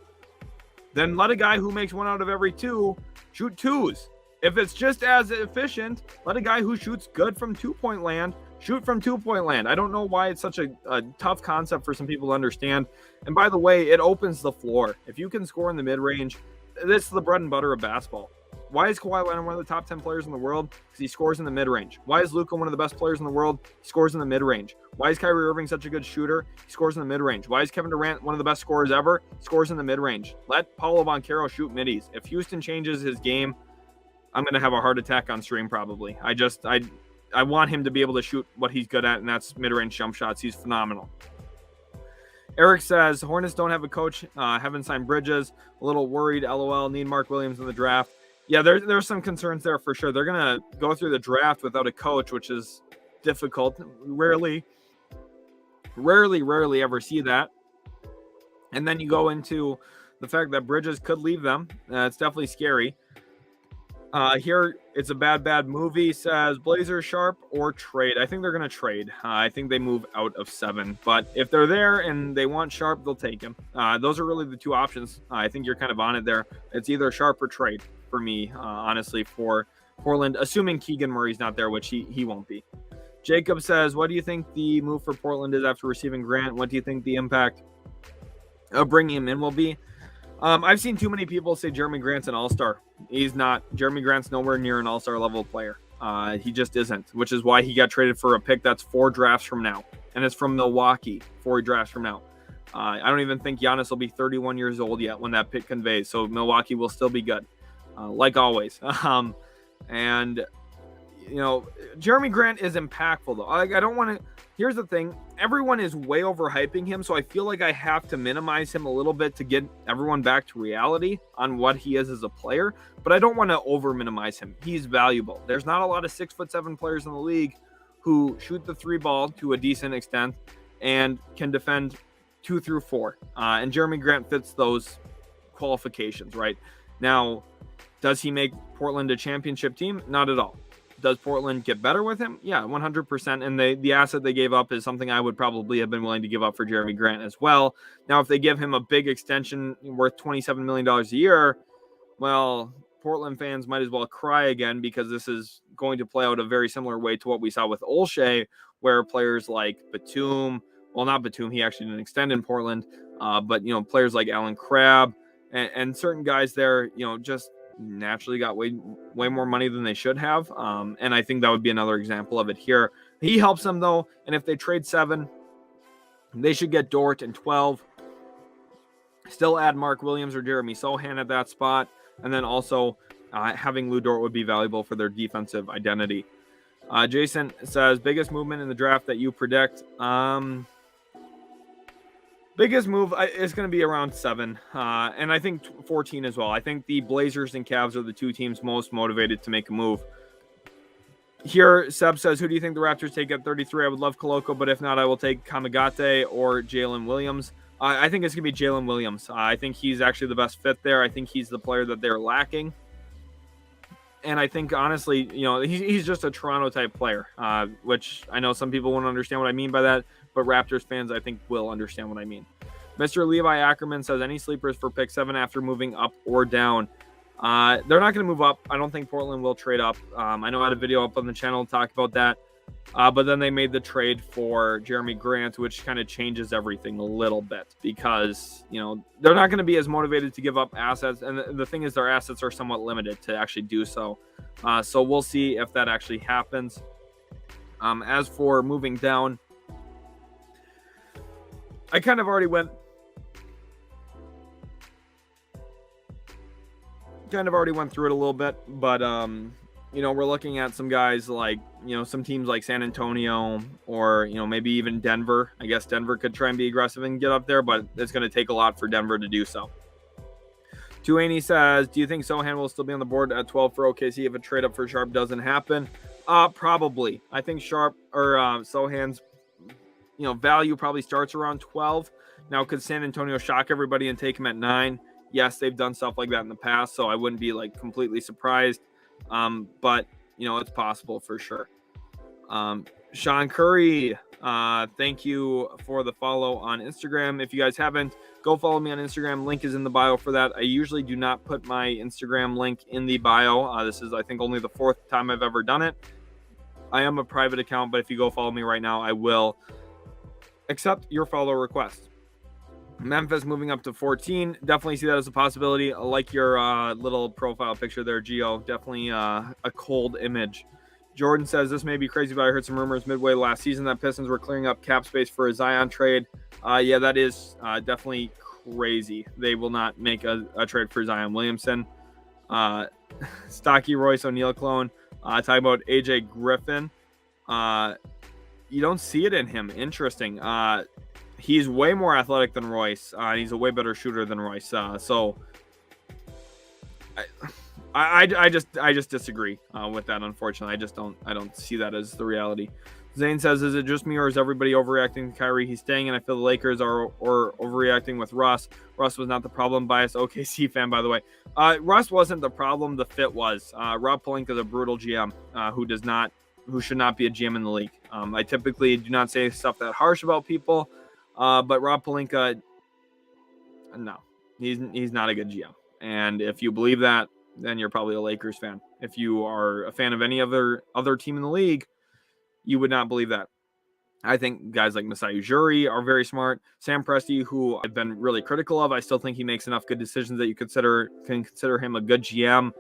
Then let a guy who makes 1 out of every 2 shoot 2s. If it's just as efficient, let a guy who shoots good from 2-point land shoot from 2-point land. I don't know why it's such a tough concept for some people to understand. And by the way, it opens the floor. If you can score in the mid-range, this is the bread and butter of basketball. Why is Kawhi Leonard one of the top 10 players in the world? Because he scores in the mid-range. Why is Luka one of the best players in the world? He scores in the mid-range. Why is Kyrie Irving such a good shooter? He scores in the mid-range. Why is Kevin Durant one of the best scorers ever? He scores in the mid-range. Let Paulo Banchero shoot middies. If Houston changes his game, I'm going to have a heart attack on stream probably. I want him to be able to shoot what he's good at, and that's mid-range jump shots. He's phenomenal. Eric says, Hornets don't have a coach, haven't signed Bridges, a little worried, LOL, need Mark Williams in the draft. Yeah, there's some concerns there for sure. They're going to go through the draft without a coach, which is difficult. Rarely ever see that. And then you go into the fact that Bridges could leave them. It's definitely scary. Here, it's a bad movie, says Blazers Sharp or trade. I think they're going to trade. I think they move out of 7. But if they're there and they want Sharp, they'll take him. Those are really the two options. I think you're kind of on it there. It's either Sharp or trade for me, honestly, for Portland, assuming Keegan Murray's not there, which he won't be. Jacob says, what do you think the move for Portland is after receiving Grant? What do you think the impact of bringing him in will be? I've seen too many people say Jeremy Grant's an all-star. He's not. Jeremy Grant's nowhere near an all-star level player. He just isn't, which is why he got traded for a pick that's 4 drafts from now. And it's from Milwaukee, 4 drafts from now. I don't even think Giannis will be 31 years old yet when that pick conveys. So Milwaukee will still be good, like always. And, you know, Jeremy Grant is impactful, though. I don't want to... Here's the thing. Everyone is way overhyping him, so I feel like I have to minimize him a little bit to get everyone back to reality on what he is as a player, but I don't want to over-minimize him. He's valuable. There's not a lot of 6'7" players in the league who shoot the 3 ball to a decent extent and can defend 2 through 4. And Jeremy Grant fits those qualifications, right? Now, does he make Portland a championship team? Not at all. Does Portland get better with him? Yeah, 100%. And the asset they gave up is something I would probably have been willing to give up for Jeremy Grant as well. Now, if they give him a big extension worth $27 million a year, well, Portland fans might as well cry again, because this is going to play out a very similar way to what we saw with Olshey, where players like Batum, well, not Batum, he actually didn't extend in Portland, but, you know, players like Alan Crabb and certain guys there, you know, just naturally got way more money than they should have. And I think that would be another example of it here. He helps them, though. And if they trade 7, they should get Dort and 12. Still add Mark Williams or Jeremy Sohan at that spot. And then also having Lou Dort would be valuable for their defensive identity. Jason says, biggest movement in the draft that you predict? Biggest move is going to be around 7, and I think 14 as well. I think the Blazers and Cavs are the 2 teams most motivated to make a move. Here, Seb says, who do you think the Raptors take at 33? I would love Koloko, but if not, I will take Kamagate or Jalen Williams. I think it's going to be Jalen Williams. I think he's actually the best fit there. I think he's the player that they're lacking. And I think, honestly, you know, he's just a Toronto-type player, which I know some people won't understand what I mean by that, but Raptors fans, I think, will understand what I mean. Mr. Levi Ackerman says, any sleepers for pick 7 after moving up or down? They're not going to move up. I don't think Portland will trade up. I know I had a video up on the channel to talk about that. But then they made the trade for Jeremy Grant, which kind of changes everything a little bit, because, you know, they're not going to be as motivated to give up assets. And the thing is, their assets are somewhat limited to actually do so. So we'll see if that actually happens. As for moving down, I kind of already went through it a little bit, but you know, we're looking at some guys like, you know, some teams like San Antonio, or, you know, maybe even Denver. I guess Denver could try and be aggressive and get up there, but it's going to take a lot for Denver to do so. Tuaney says, do you think Sohan will still be on the board at 12 for OKC if a trade up for Sharp doesn't happen? Probably. I think Sharp or Sohan's, you know, value probably starts around 12. Now, could San Antonio shock everybody and take him at 9? Yes, they've done stuff like that in the past, so I wouldn't be like completely surprised. But, you know, it's possible for sure. Sean Curry, thank you for the follow on Instagram. If you guys haven't, go follow me on Instagram. Link is in the bio for that. I usually do not put my Instagram link in the bio. This is, I think, only the 4th time I've ever done it. I am a private account, but if you go follow me right now, I will accept your follow request. Memphis moving up to 14. Definitely see that as a possibility. I like your little profile picture there, Gio. Definitely a cold image. Jordan says, this may be crazy, but I heard some rumors midway last season that Pistons were clearing up cap space for a Zion trade. Yeah, that is definitely crazy. They will not make a trade for Zion Williamson. Stocky Royce O'Neal clone. Talking about AJ Griffin. You don't see it in him. Interesting. he's way more athletic than Royce. He's a way better shooter than Royce. So I just disagree with that. Unfortunately, I don't see that as the reality. Zane says, is it just me or is everybody overreacting to Kyrie? He's staying, and I feel the Lakers are overreacting with Russ. Russ was not the problem. Biased OKC fan, by the way. Russ wasn't the problem. The fit was. Rob Pelinka is a brutal GM who should not be a GM in the league. I typically do not say stuff that harsh about people, but Rob Pelinka, no, he's not a good GM. And if you believe that, then you're probably a Lakers fan. If you are a fan of any other team in the league, you would not believe that. I think guys like Masai Ujiri are very smart. Sam Presti, who I've been really critical of, I still think he makes enough good decisions that you can consider him a good GM,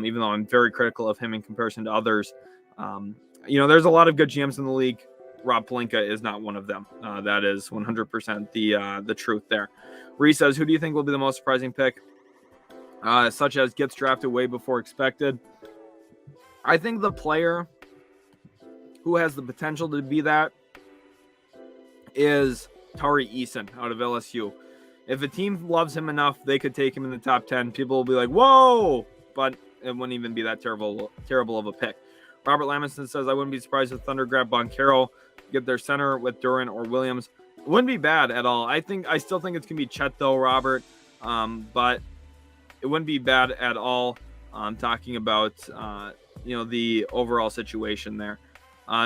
even though I'm very critical of him in comparison to others. There's a lot of good GMs in the league. Rob Pelinka is not one of them. That is 100% the truth there. Reese says, who do you think will be the most surprising pick? Such as gets drafted way before expected. I think the player who has the potential to be that is Tari Eason out of LSU. If a team loves him enough, they could take him in the top 10. People will be like, whoa, but it wouldn't even be that terrible of a pick. Robert Lamison says, I wouldn't be surprised if Thunder grab Boncaro, get their center with Duran or Williams. It wouldn't be bad at all. I still think it's going to be Chet, though, Robert, but it wouldn't be bad at all. I'm talking about, the overall situation there.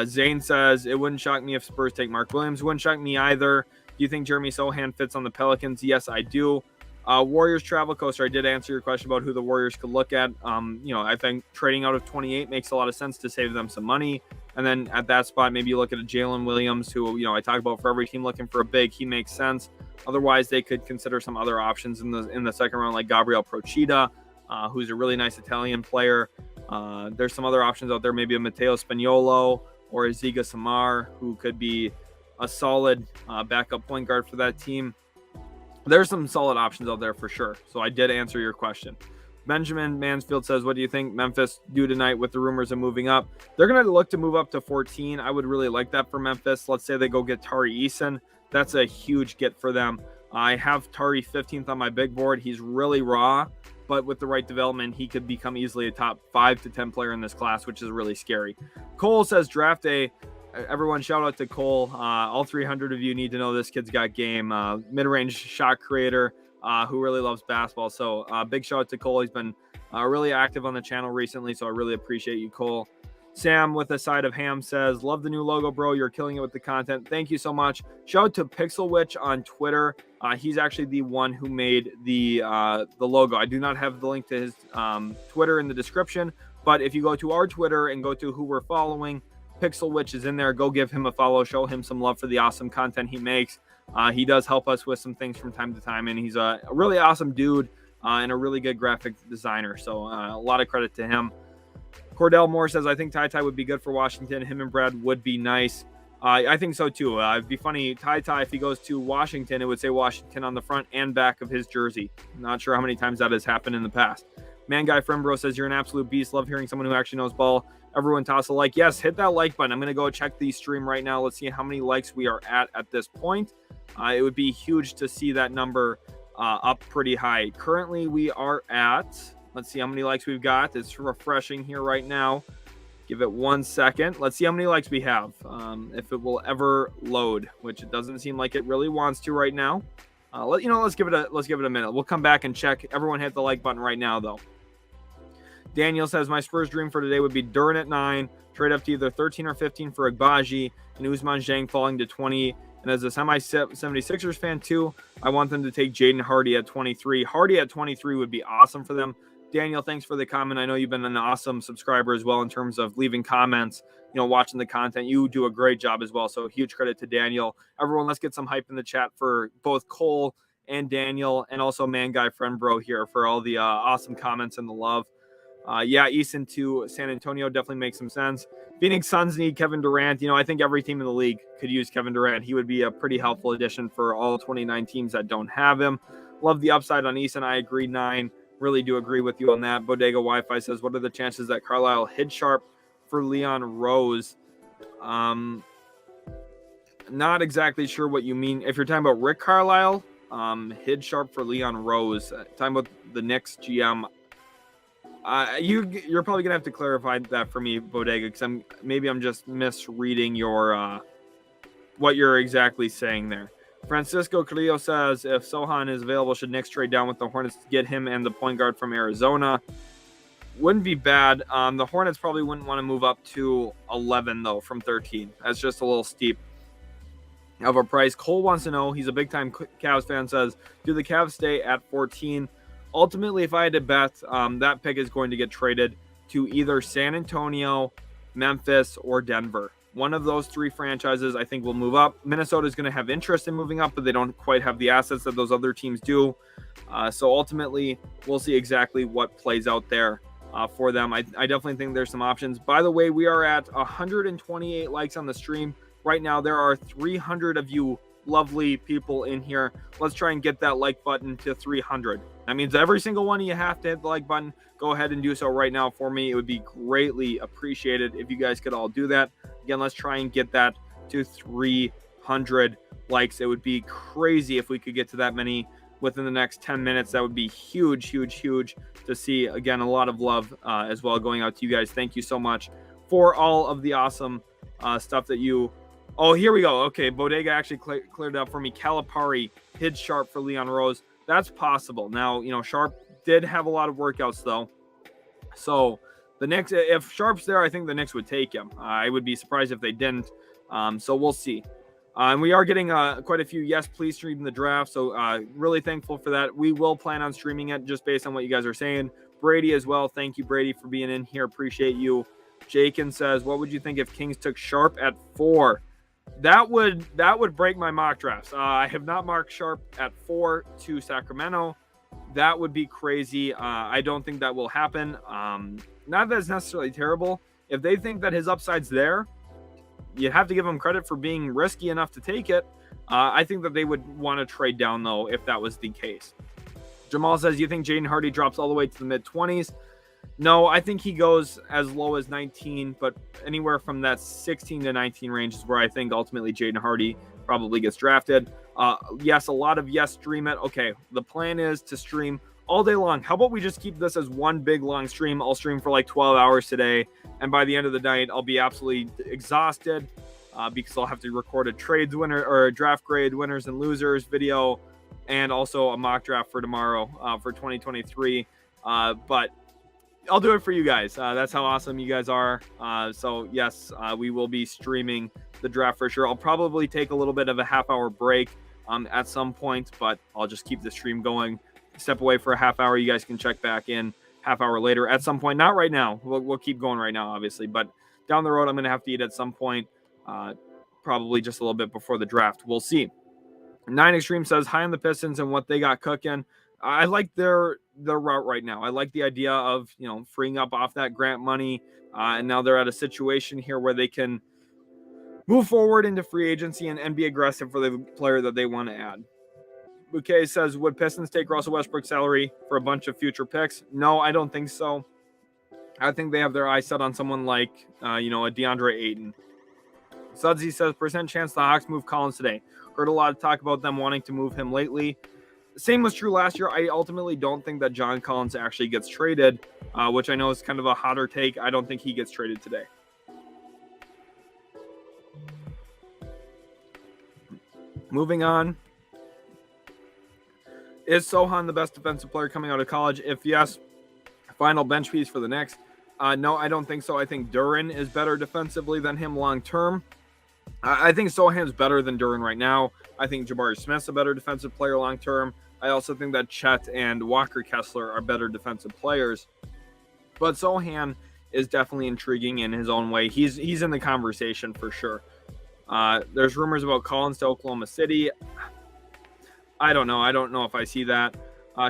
Zane says, it wouldn't shock me if Spurs take Mark Williams. Wouldn't shock me either. Do you think Jeremy Sohan fits on the Pelicans? Yes, I do. Warriors travel coaster. I did answer your question about who the Warriors could look at. I think trading out of 28 makes a lot of sense to save them some money. And then at that spot, maybe you look at a Jalen Williams, who, I talk about for every team looking for a big, he makes sense. Otherwise, they could consider some other options in the second round, like Gabriel Procida, who's a really nice Italian player. There's some other options out there, maybe a Matteo Spagnuolo or a Ziga Samar, who could be a solid backup point guard for that team. There's some solid options out there for sure. So I did answer your question. Benjamin Mansfield says, what do you think Memphis do tonight with the rumors of moving up? They're going to look to move up to 14. I would really like that for Memphis. Let's say they go get Tari Eason. That's a huge get for them. I have Tari 15th on my big board. He's really raw, but with the right development, he could become easily a top 5 to 10 player in this class, which is really scary. Cole says, draft day. Everyone shout out to Cole. All 300 of you need to know this kid's got game. Mid-range shot creator who really loves basketball. So big shout out to Cole. He's been really active on the channel recently, so I really appreciate you, Cole. Sam with a side of ham says, love the new logo, bro. You're killing it with the content. Thank you so much. Shout out to Pixel Witch on Twitter. He's actually the one who made the logo. I do not have the link to his Twitter in the description, but if you go to our Twitter and go to who we're following, Pixel Witch is in there. Go give him a follow. Show him some love for the awesome content he makes. He does help us with some things from time to time, and he's a really awesome dude and a really good graphic designer. So a lot of credit to him. Cordell Moore says, I think Ty would be good for Washington. Him and Brad would be nice. I think so too. It'd be funny, Ty, if he goes to Washington, it would say Washington on the front and back of his jersey. Not sure how many times that has happened in the past. Man Guy Frembro says, you're an absolute beast. Love hearing someone who actually knows ball. Everyone toss a like. Yes, hit that like button. I'm going to go check the stream right now. Let's see how many likes we are at this point. It would be huge to see that number up pretty high. Currently, we are at, let's see how many likes we've got. It's refreshing here right now. Give it 1 second. Let's see how many likes we have. If it will ever load, which it doesn't seem like it really wants to right now. Let's give it a minute. We'll come back and check. Everyone hit the like button right now, though. Daniel says, my Spurs dream for today would be Duran at 9, trade up to either 13 or 15 for Agbaji, and Ousmane Dieng falling to 20. And as a semi-76ers fan, too, I want them to take Jaden Hardy at 23. Hardy at 23 would be awesome for them. Daniel, thanks for the comment. I know you've been an awesome subscriber as well in terms of leaving comments, watching the content. You do a great job as well, so huge credit to Daniel. Everyone, let's get some hype in the chat for both Cole and Daniel, and also Man Guy Friend Bro here for all the awesome comments and the love. Easton to San Antonio definitely makes some sense. Phoenix Suns need Kevin Durant. I think every team in the league could use Kevin Durant. He would be a pretty helpful addition for all 29 teams that don't have him. Love the upside on Easton. I agree, 9. Really do agree with you on that. Bodega Wi-Fi says, what are the chances that Carlisle hit sharp for Leon Rose? Not exactly sure what you mean. If you're talking about Rick Carlisle, hid Sharp for Leon Rose. Talking about the Knicks GM. You're probably gonna have to clarify that for me, Bodega, because I'm just misreading your what you're exactly saying there. Francisco Carrillo says if Sohan is available, should Knicks trade down with the Hornets to get him and the point guard from Arizona? Wouldn't be bad. The Hornets probably wouldn't want to move up to 11 though from 13. That's just a little steep of a price. Cole wants to know. He's a big time Cavs fan. Says, do the Cavs stay at 14? Ultimately, if I had to bet, that pick is going to get traded to either San Antonio, Memphis, or Denver. One of those three franchises I think will move up. Minnesota is going to have interest in moving up, but they don't quite have the assets that those other teams do. So ultimately, we'll see exactly what plays out there for them. I definitely think there's some options. By the way, we are at 128 likes on the stream. Right now, there are 300 of you lovely people in here. Let's try and get that like button to 300. That means every single one of you have to hit the like button. Go ahead and do so right now for me. It would be greatly appreciated if you guys could all do that. Again, let's try and get that to 300 likes. It would be crazy if we could get to that many within the next 10 minutes. That would be huge, huge, huge to see. Again, a lot of love as well going out to you guys. Thank you so much for all of the awesome stuff that you... Oh, here we go. Okay, Bodega actually cleared it up for me. Calipari hid Sharp for Leon Rose. That's possible. Now, Sharp did have a lot of workouts, though. So, the Knicks, if Sharp's there, I think the Knicks would take him. I would be surprised if they didn't. So, we'll see. And we are getting quite a few yes, please stream the draft. So, really thankful for that. We will plan on streaming it just based on what you guys are saying. Brady as well. Thank you, Brady, for being in here. Appreciate you. Jakin says, what would you think if Kings took Sharp at 4? That would break my mock drafts. I have not marked Sharp at 4 to Sacramento. That would be crazy. I don't think that will happen. Not that it's necessarily terrible. If they think that his upside's there, you have to give them credit for being risky enough to take it. I think that they would want to trade down, though, if that was the case. Jamal says, you think Jaden Hardy drops all the way to the mid-20s? No, I think he goes as low as 19, but anywhere from that 16 to 19 range is where I think ultimately Jaden Hardy probably gets drafted. Yes, a lot of yes, stream it. Okay, the plan is to stream all day long. How about we just keep this as one big long stream? I'll stream for like 12 hours today, and by the end of the night, I'll be absolutely exhausted because I'll have to record a trades winner or a draft grade winners and losers video, and also a mock draft for tomorrow for 2023. But I'll do it for you guys. That's how awesome you guys are. So yes, we will be streaming the draft for sure. I'll probably take a little bit of a half-hour break at some point, but I'll just keep the stream going. Step away for a half hour. You guys can check back in half hour later at some point. Not right now. We'll keep going right now, obviously, but down the road, I'm going to have to eat at some point, probably just a little bit before the draft. We'll see. 9 Extreme says, high on the Pistons and what they got cooking. I like their route right now. I like the idea of, freeing up off that grant money. And now they're at a situation here where they can move forward into free agency and be aggressive for the player that they want to add. Bouquet says, would Pistons take Russell Westbrook's salary for a bunch of future picks? No, I don't think so. I think they have their eyes set on someone like, a DeAndre Ayton. Sudsy says, percent chance the Hawks move Collins today. Heard a lot of talk about them wanting to move him lately. Same was true last year. I ultimately don't think that John Collins actually gets traded, which I know is kind of a hotter take. I don't think he gets traded today. Moving on. Is Sohan the best defensive player coming out of college? If yes, final bench piece for the Knicks. No, I don't think so. I think Duren is better defensively than him long term. I think Sohan's better than Duren right now. I think Jabari Smith's a better defensive player long term. I also think that Chet and Walker Kessler are better defensive players. But Sohan is definitely intriguing in his own way. He's in the conversation for sure. There's rumors about Collins to Oklahoma City. I don't know. I don't know if I see that.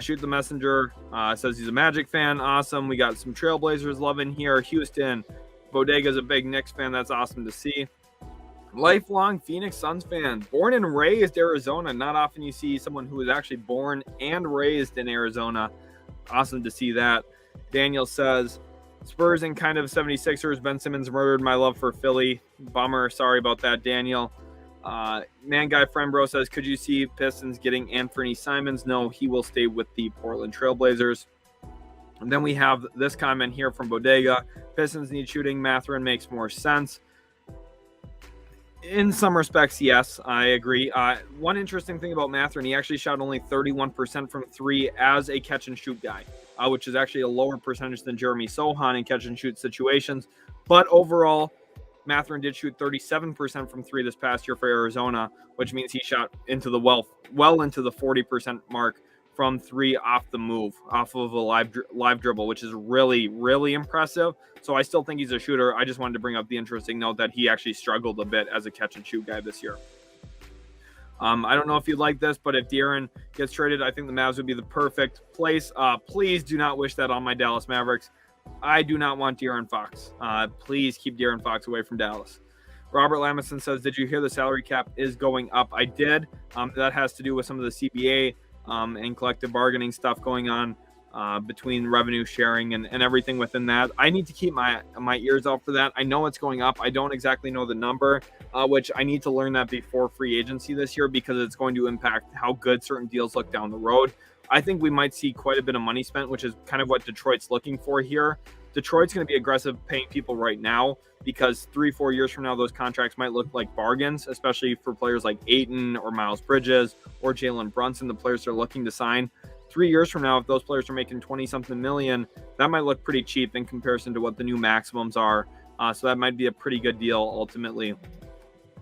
Shoot the Messenger says he's a Magic fan. Awesome. We got some Trailblazers love in here. Houston. Bodega's a big Knicks fan. That's awesome to see. Lifelong Phoenix Suns fan. Born and raised Arizona. Not often you see someone who is actually born and raised in Arizona. Awesome to see that. Daniel says, Spurs and kind of 76ers. Ben Simmons murdered my love for Philly. Bummer. Sorry about that, Daniel. Man Guy Friend says, could you see Pistons getting Anthony Simons? No, he will stay with the Portland Trailblazers. And then we have this comment here from Bodega. Pistons need shooting. Mathurin makes more sense. In some respects, yes, I agree. One interesting thing about Mathurin, he actually shot only 31% from three as a catch-and-shoot guy, which is actually a lower percentage than Jeremy Sohan in catch-and-shoot situations. But overall, Mathurin did shoot 37% from three this past year for Arizona, which means he shot into the well into the 40% mark from three off the move, off of a live dribble, which is really, really impressive. So I still think he's a shooter. I just wanted to bring up the interesting note that he actually struggled a bit as a catch-and-shoot guy this year. I don't know if you'd like this, but if De'Aaron gets traded, I think the Mavs would be the perfect place. Please do not wish that on my Dallas Mavericks. I do not want De'Aaron Fox. Please keep De'Aaron Fox away from Dallas. Robert Lamison says, did you hear the salary cap is going up? I did. That has to do with some of the CBA and collective bargaining stuff going on between revenue sharing and everything within that. I need to keep my ears out for that. I know it's going up. I don't exactly know the number, which I need to learn that before free agency this year because it's going to impact how good certain deals look down the road. I think we might see quite a bit of money spent, which is kind of what Detroit's looking for here. Detroit's going to be aggressive paying people right now because 3-4 years from now, those contracts might look like bargains, especially for players like Ayton or Miles Bridges or Jalen Brunson, the players they're looking to sign. 3 years from now, if those players are making 20-something million, that might look pretty cheap in comparison to what the new maximums are. So that might be a pretty good deal ultimately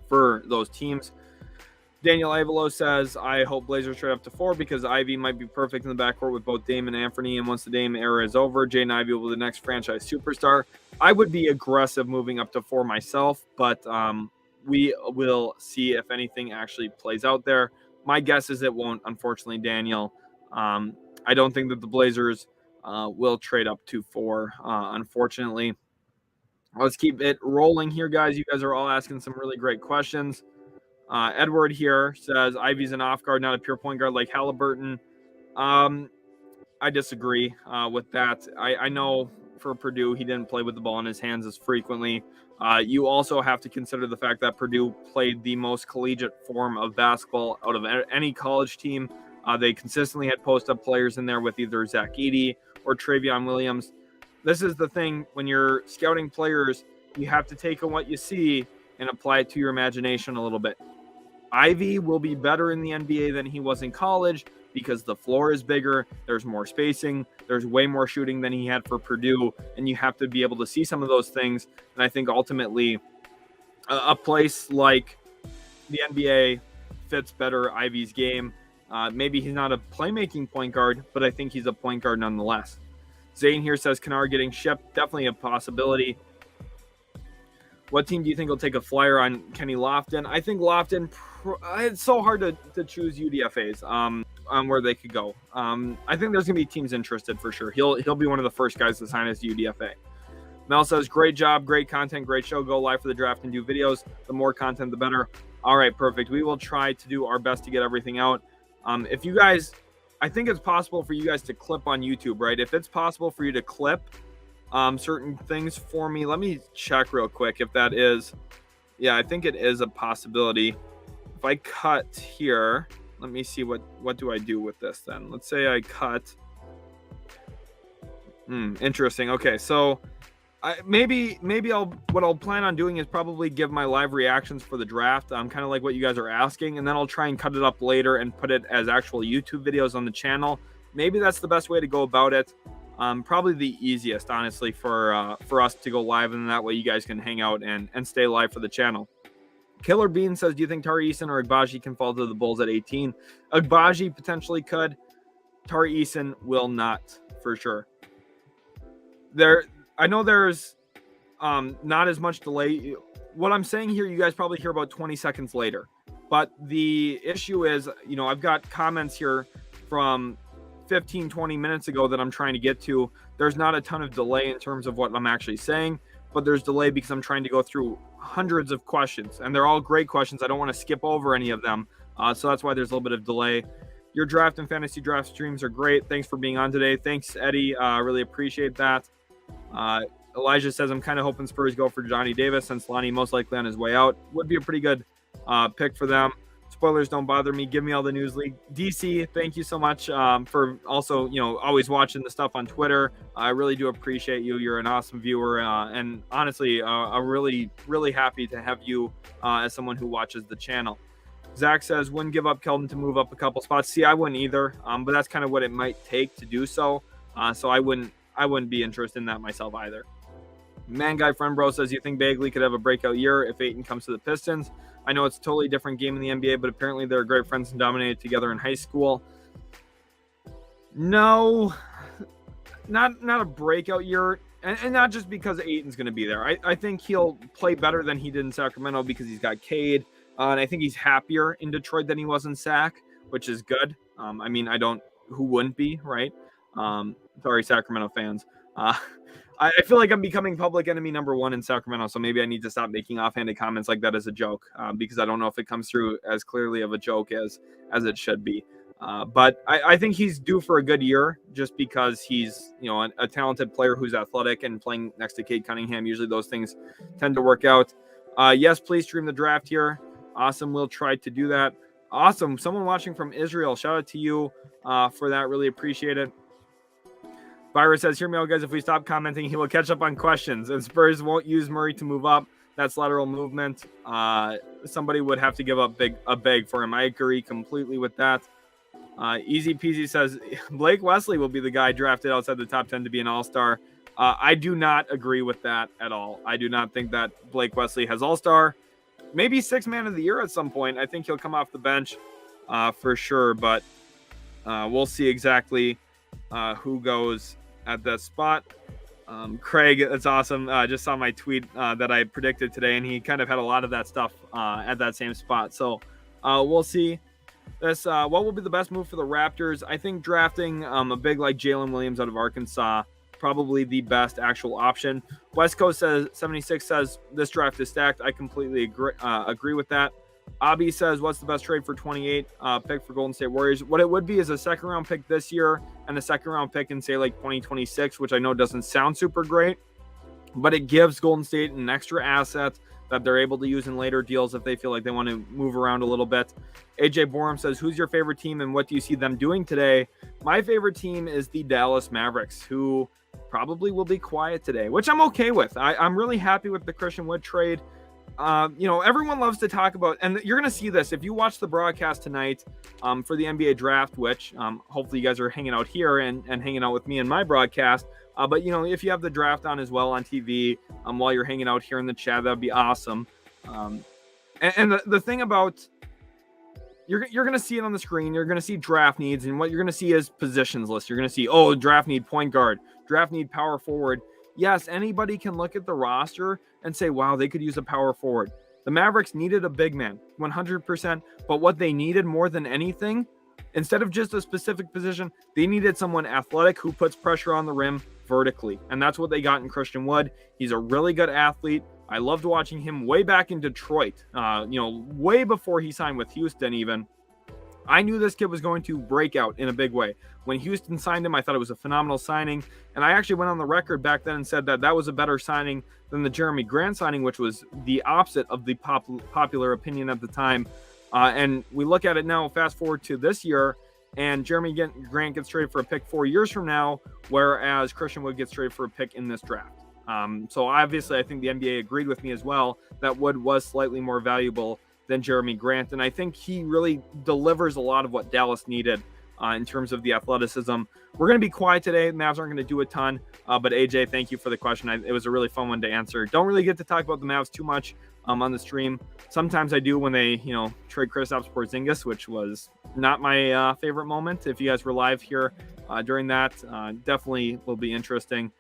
for those teams. Daniel Avalo says, I hope Blazers trade up to 4 because Ivy might be perfect in the backcourt with both Dame and Anthony. And once the Dame era is over, Jaden Ivey will be the next franchise superstar. I would be aggressive moving up to 4 myself, but we will see if anything actually plays out there. My guess is it won't, unfortunately, Daniel. I don't think that the Blazers will trade up to 4, unfortunately. Let's keep it rolling here, guys. You guys are all asking some really great questions. Edward here says Ivy's an off guard, not a pure point guard like Halliburton. I disagree with that. I know for Purdue, he didn't play with the ball in his hands as frequently. You also have to consider the fact that Purdue played the most collegiate form of basketball out of any college team. They consistently had post-up players in there with either Zach Edey or Travion Williams. This is the thing. When you're scouting players, you have to take on what you see and apply it to your imagination a little bit. Ivy will be better in the NBA than he was in college because the floor is bigger, there's more spacing, there's way more shooting than he had for Purdue, and you have to be able to see some of those things. And I think ultimately a place like the NBA fits better Ivy's game. Maybe he's not a playmaking point guard, but I think he's a point guard nonetheless. Zane here says Kennard getting shipped, definitely a possibility. What team do you think will take a flyer on Kenny Lofton? I think Lofton, it's so hard to choose UDFAs on where they could go. I think there's going to be teams interested for sure. He'll be one of the first guys to sign as UDFA. Mel says, great job, great content, great show. Go live for the draft and do videos. The more content, the better. All right, perfect. We will try to do our best to get everything out. If you guys, I think it's possible for you guys to clip on YouTube, right? If it's possible for you to clip certain things for me, let me check real quick if that is. Yeah, I think it is a possibility. If I cut here, let me see what do I do with this then. Let's say I cut. Interesting. Okay, so maybe what I'll plan on doing is probably give my live reactions for the draft, kind of like what you guys are asking, and then I'll try and cut it up later and put it as actual YouTube videos on the channel. Maybe that's the best way to go about it. Probably the easiest, honestly, for us to go live, and that way you guys can hang out and stay live for the channel. Killer Bean says, do you think Tari Eason or Agbaji can fall to the Bulls at 18? Agbaji potentially could. Tari Eason will not, for sure. I know there's not as much delay. What I'm saying here, you guys probably hear about 20 seconds later. But the issue is, I've got comments here from 15, 20 minutes ago that I'm trying to get to. There's not a ton of delay in terms of what I'm actually saying, but there's delay because I'm trying to go through hundreds of questions, and they're all great questions. I don't want to skip over any of them. So that's why there's a little bit of delay. Your draft and fantasy draft streams are great. Thanks for being on today. Thanks, Eddie. Really appreciate that. Elijah says, I'm kind of hoping Spurs go for Johnny Davis since Lonnie most likely on his way out. Would be a pretty good pick for them. Spoilers don't bother me. Give me all the news league. DC, thank you so much for also, always watching the stuff on Twitter. I really do appreciate you. You're an awesome viewer. And honestly, I'm really, really happy to have you as someone who watches the channel. Zach says, wouldn't give up Keldon to move up a couple spots. See, I wouldn't either, but that's kind of what it might take to do so. So I wouldn't be interested in that myself either. Man Guy Friend Bro says, you think Bagley could have a breakout year if Ayton comes to the Pistons? I know it's a totally different game in the NBA, but apparently they're great friends and dominated together in high school. No, not a breakout year, and not just because Ayton's going to be there. I think he'll play better than he did in Sacramento because he's got Cade, and I think he's happier in Detroit than he was in Sac, which is good. Who wouldn't be, right? Sorry, Sacramento fans. I feel like I'm becoming public enemy number one in Sacramento, so maybe I need to stop making offhanded comments like that as a joke, because I don't know if it comes through as clearly of a joke as it should be. But I think he's due for a good year just because he's a talented player who's athletic and playing next to Cade Cunningham. Usually those things tend to work out. Yes, please stream the draft here. Awesome. We'll try to do that. Awesome. Someone watching from Israel. Shout out to you for that. Really appreciate it. Virus says, hear me out, guys. If we stop commenting, he will catch up on questions. And Spurs won't use Murray to move up. That's lateral movement. Somebody would have to give up a big for him. I agree completely with that. Easy Peasy says, Blake Wesley will be the guy drafted outside the top 10 to be an all-star. I do not agree with that at all. I do not think that Blake Wesley has all-star. Maybe sixth man of the year at some point. I think he'll come off the bench for sure. But we'll see exactly who goes at that spot. Craig, that's awesome. Just saw my tweet that I predicted today, and he kind of had a lot of that stuff at that same spot. So we'll see. What will be the best move for the Raptors? I think drafting a big like Jalen Williams out of Arkansas, probably the best actual option. West Coast says 76 says this draft is stacked. I completely agree with that. Abby says, what's the best trade for 28 pick for Golden State Warriors? What it would be is a second round pick this year and a second round pick in say like 2026, which I know doesn't sound super great, but it gives Golden State an extra asset that they're able to use in later deals if they feel like they want to move around a little bit. AJ Borum says, who's your favorite team and what do you see them doing today? My favorite team is the Dallas Mavericks, who probably will be quiet today, which I'm okay with. I'm really happy with the Christian Wood trade. Everyone loves to talk about, and you're going to see this if you watch the broadcast tonight for the NBA draft, which hopefully you guys are hanging out here and hanging out with me in my broadcast. But if you have the draft on as well on TV while you're hanging out here in the chat, that'd be awesome. And the thing about you're going to see it on the screen. You're going to see draft needs, and what you're going to see is positions list. You're going to see, draft need point guard, draft need power forward. Yes, anybody can look at the roster and say, wow, they could use a power forward. The Mavericks needed a big man, 100%. But what they needed more than anything, instead of just a specific position, they needed someone athletic who puts pressure on the rim vertically. And that's what they got in Christian Wood. He's a really good athlete. I loved watching him way back in Detroit, way before he signed with Houston even. I knew this kid was going to break out in a big way. When Houston signed him, I thought it was a phenomenal signing. And I actually went on the record back then and said that was a better signing than the Jeremy Grant signing, which was the opposite of the popular opinion at the time. And we look at it now, fast forward to this year, and Jeremy Grant gets traded for a pick 4 years from now, whereas Christian Wood gets traded for a pick in this draft. So obviously, I think the NBA agreed with me as well that Wood was slightly more valuable than Jeremy Grant. And I think he really delivers a lot of what Dallas needed in terms of the athleticism. We're going to be quiet today. The Mavs aren't going to do a ton. But AJ, thank you for the question. It was a really fun one to answer. Don't really get to talk about the Mavs too much on the stream. Sometimes I do when they, trade Kristaps Porzingis, which was not my favorite moment. If you guys were live here during that, definitely will be interesting.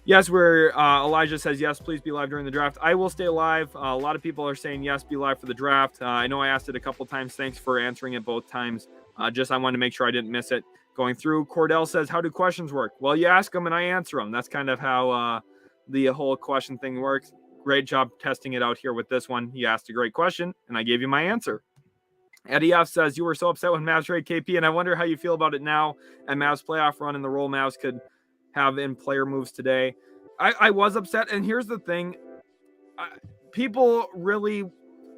Yes, Elijah says, yes, please be live during the draft. I will stay live. A lot of people are saying, yes, be live for the draft. I know I asked it a couple times. Thanks for answering it both times. I wanted to make sure I didn't miss it going through. Cordell says, how do questions work? Well, you ask them and I answer them. That's kind of how the whole question thing works. Great job testing it out here with this one. You asked a great question and I gave you my answer. Eddie F says, you were so upset when Mavs trade KP, and I wonder how you feel about it now and Mavs playoff run and the role Mavs could have in player moves today. I was upset, and here's the thing. People really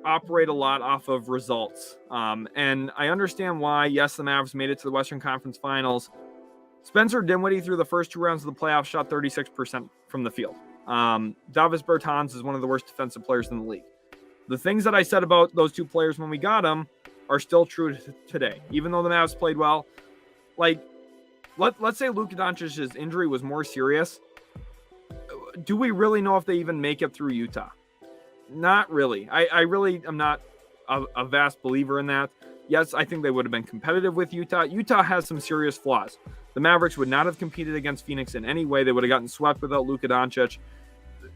operate a lot off of results. And I understand why. Yes, the Mavs made it to the Western Conference Finals. Spencer Dinwiddie through the first 2 rounds of the playoffs shot 36% from the field. Davis Bertans is one of the worst defensive players in the league. The things that I said about those two players when we got them are still true today. Even though the Mavs played well, like, let's say Luka Doncic's injury was more serious. Do we really know if they even make it through Utah? Not really. I really am not a vast believer in that. Yes, I think they would have been competitive with Utah. Utah has some serious flaws. The Mavericks would not have competed against Phoenix in any way. They would have gotten swept without Luka Doncic.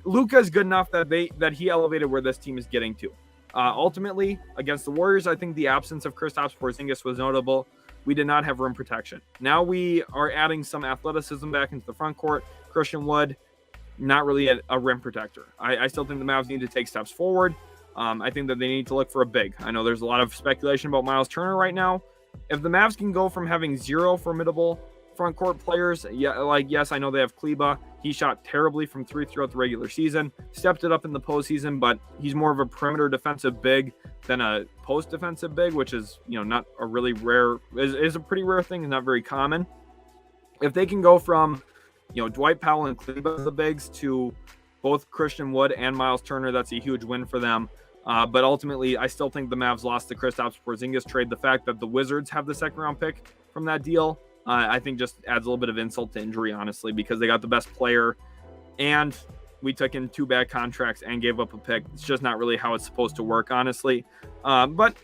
Luka is good enough that he elevated where this team is getting to. Ultimately, against the Warriors, I think the absence of Kristaps Porzingis was notable. We did not have rim protection. Now we are adding some athleticism back into the front court. Christian Wood, not really a rim protector. I still think the Mavs need to take steps forward. I think that they need to look for a big. I know there's a lot of speculation about Miles Turner right now. If the Mavs can go from having 0 formidable front court players, yes, I know they have Kleba. He shot terribly from 3 throughout the regular season, stepped it up in the postseason, but he's more of a perimeter defensive big than a post defensive big, which is, not a really rare, is a pretty rare thing and not very common. If they can go from, Dwight Powell and Kleba as the bigs to both Christian Wood and Miles Turner, that's a huge win for them. But ultimately, I still think the Mavs lost the Kristaps Porzingis trade. The fact that the Wizards have the second round pick from that deal, I think just adds a little bit of insult to injury, honestly, because they got the best player and we took in 2 bad contracts and gave up a pick. It's just not really how it's supposed to work, honestly. But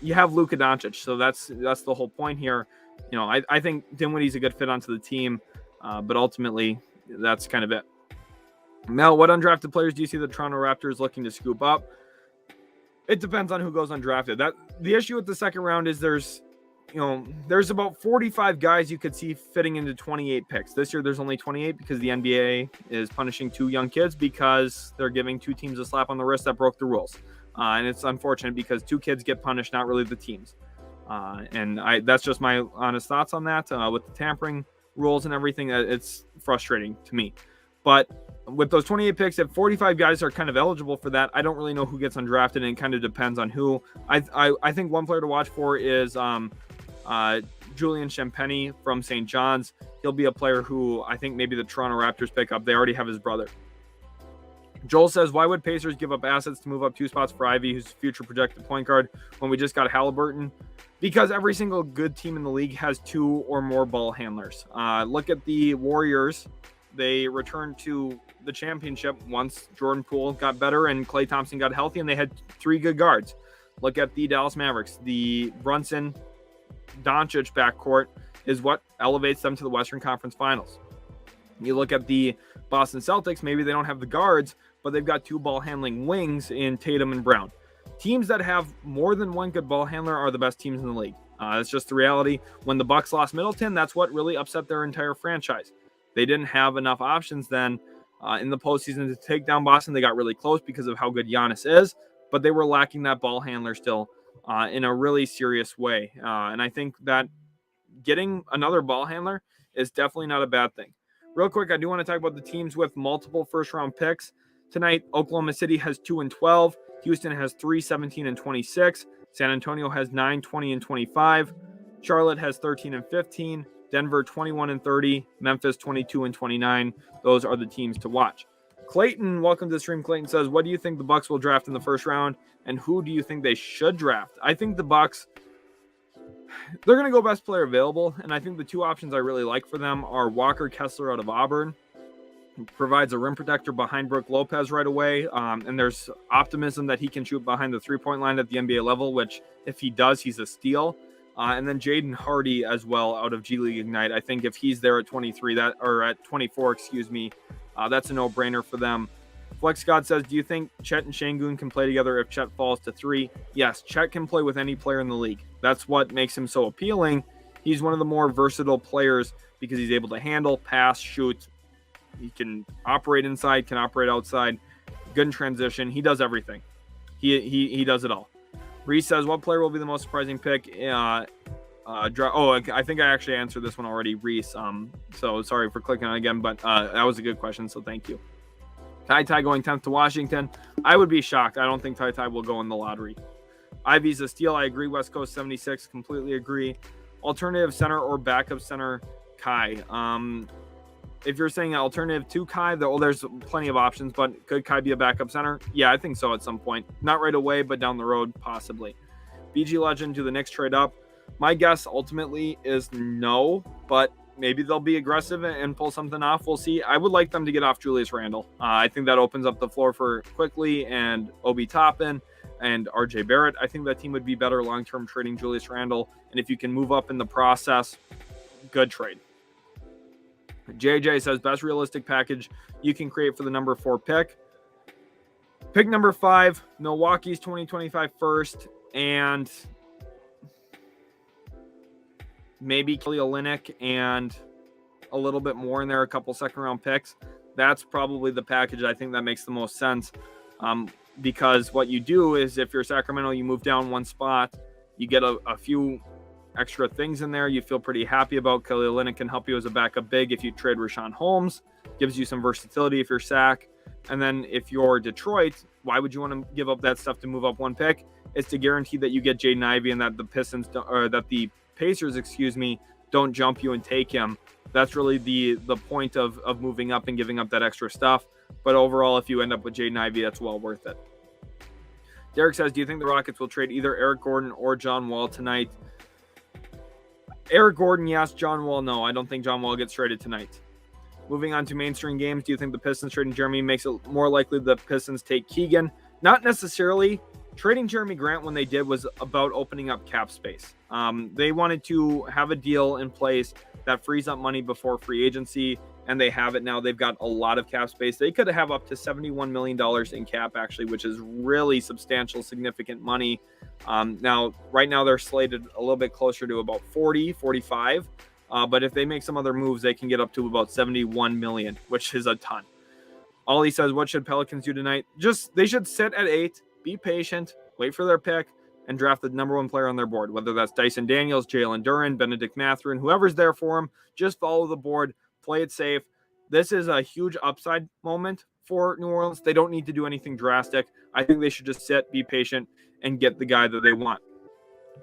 you have Luka Doncic, so that's the whole point here. I think Dinwiddie's a good fit onto the team, but ultimately, that's kind of it. Mel, what undrafted players do you see the Toronto Raptors looking to scoop up? It depends on who goes undrafted. The issue with the second round is there's about 45 guys you could see fitting into 28 picks. This year, there's only 28 because the NBA is punishing 2 young kids because they're giving 2 teams a slap on the wrist that broke the rules. And it's unfortunate because 2 kids get punished, not really the teams. And that's just my honest thoughts on that. With the tampering rules and everything, it's frustrating to me. But with those 28 picks, if 45 guys are kind of eligible for that, I don't really know who gets undrafted, and it kind of depends on who. I think one player to watch for is Julian Champagny from St. John's. He'll be a player who I think maybe the Toronto Raptors pick up. They already have his brother. Joel says, why would Pacers give up assets to move up 2 spots for Ivy, who's future projected point guard, when we just got Halliburton? Because every single good team in the league has 2 or more ball handlers. Look at the Warriors. They returned to the championship once Jordan Poole got better and Klay Thompson got healthy, and they had 3 good guards. Look at the Dallas Mavericks. The Brunson Doncic backcourt is what elevates them to the Western Conference Finals. You look at the Boston Celtics, maybe they don't have the guards, but they've got 2 ball handling wings in Tatum and Brown. Teams that have more than 1 good ball handler are the best teams in the league. It's just the reality. When the Bucks lost Middleton, that's what really upset their entire franchise. They didn't have enough options then in the postseason to take down Boston. They got really close because of how good Giannis is, but they were lacking that ball handler still in a really serious way. And I think that getting another ball handler is definitely not a bad thing. Real quick, I do want to talk about the teams with multiple first-round picks. Tonight, Oklahoma City has 2 and 12. Houston has 3, 17, and 26. San Antonio has 9, 20, and 25. Charlotte has 13 and 15. Denver 21 and 30. Memphis 22 and 29. Those are the teams to watch. Clayton, welcome to the stream. Clayton says, what do you think the Bucks will draft in the first round, and who do you think they should draft? I think the Bucks, they're going to go best player available, and I think the 2 options I really like for them are Walker Kessler out of Auburn. He provides a rim protector behind Brook Lopez right away, and there's optimism that he can shoot behind the three-point line at the NBA level, which if he does, he's a steal. And then Jaden Hardy as well out of G League Ignite. I think if he's there at 23, at 24, that's a no-brainer for them. Flex God says, do you think Chet and Şengün can play together if Chet falls to 3? Yes, Chet can play with any player in the league. That's what makes him so appealing. He's one of the more versatile players because he's able to handle, pass, shoot. He can operate inside, can operate outside. Good in transition. He does everything. He does it all. Reese says, what player will be the most surprising pick? I think I actually answered this one already, Reese. So sorry for clicking on it again, but that was a good question, so thank you. Ty going 10th to Washington. I would be shocked. I don't think Ty will go in the lottery. Ivy's a steal. I agree. West Coast 76. Completely agree. Alternative center or backup center, Kai. If you're saying alternative to Kai, there's plenty of options, but could Kai be a backup center? Yeah, I think so at some point. Not right away, but down the road, possibly. BG Legend, do the Knicks trade up? My guess ultimately is no, but maybe they'll be aggressive and pull something off. We'll see. I would like them to get off Julius Randle. I think that opens up the floor for Quickly and Obi Toppin and RJ Barrett. I think that team would be better long-term trading Julius Randle. And if you can move up in the process, good trade. JJ says best realistic package you can create for the number 4 pick. Pick number 5, Milwaukee's 2025 first, and maybe Kelly Olynyk and a little bit more in there, a couple second-round picks. That's probably the package I think that makes the most sense. Because what you do is if you're Sacramento, you move down one spot, you get a few extra things in there you feel pretty happy about. Kelly Olynyk can help you as a backup big if you trade Rashawn Holmes, gives you some versatility if you're Sac. And then if you're Detroit, why would you want to give up that stuff to move up one pick? It's to guarantee that you get Jaden Ivey and that the Pacers, don't jump you and take him. That's really the point of moving up and giving up that extra stuff. But overall, if you end up with Jaden Ivey, that's well worth it. Derek says, do you think the Rockets will trade either Eric Gordon or John Wall tonight? Eric Gordon, yes. John Wall, no. I don't think John Wall gets traded tonight. Moving on to mainstream games, do you think the Pistons trading Jeremy makes it more likely the Pistons take Keegan? Not necessarily. Trading Jeremy Grant when they did was about opening up cap space. They wanted to have a deal in place that frees up money before free agency, and they have it now. They've got a lot of cap space. They could have up to $71 million in cap, actually, which is really substantial, significant money. Now, right now, they're slated a little bit closer to about 40, 45. But if they make some other moves, they can get up to about 71 million, which is a ton. Ollie says, what should Pelicans do tonight? They should sit at 8, be patient, wait for their pick, and draft the number 1 player on their board, whether that's Dyson Daniels, Jalen Duren, Benedict Mathurin, whoever's there for them. Just follow the board, play it safe. This is a huge upside moment for New Orleans. They don't need to do anything drastic. I think they should just sit, be patient, and get the guy that they want.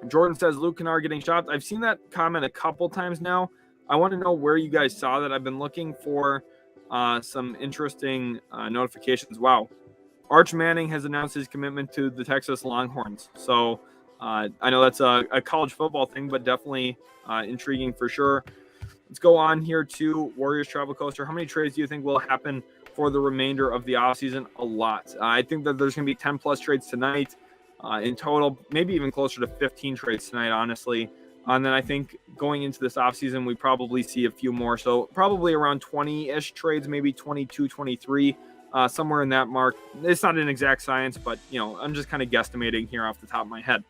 Jordan says, Luke Kennard getting shots. I've seen that comment a couple times now. I want to know where you guys saw that. I've been looking for some interesting notifications. Wow. Arch Manning has announced his commitment to the Texas Longhorns. So I know that's a college football thing, but definitely intriguing for sure. Let's go on here to Warriors Travel Coaster. How many trades do you think will happen for the remainder of the offseason? A lot. I think that there's going to be 10-plus trades tonight. In total, maybe even closer to 15 trades tonight, honestly. And then I think going into this offseason, we probably see a few more. So probably around 20-ish trades, maybe 22, 23, somewhere in that mark. It's not an exact science, but, I'm just kind of guesstimating here off the top of my head.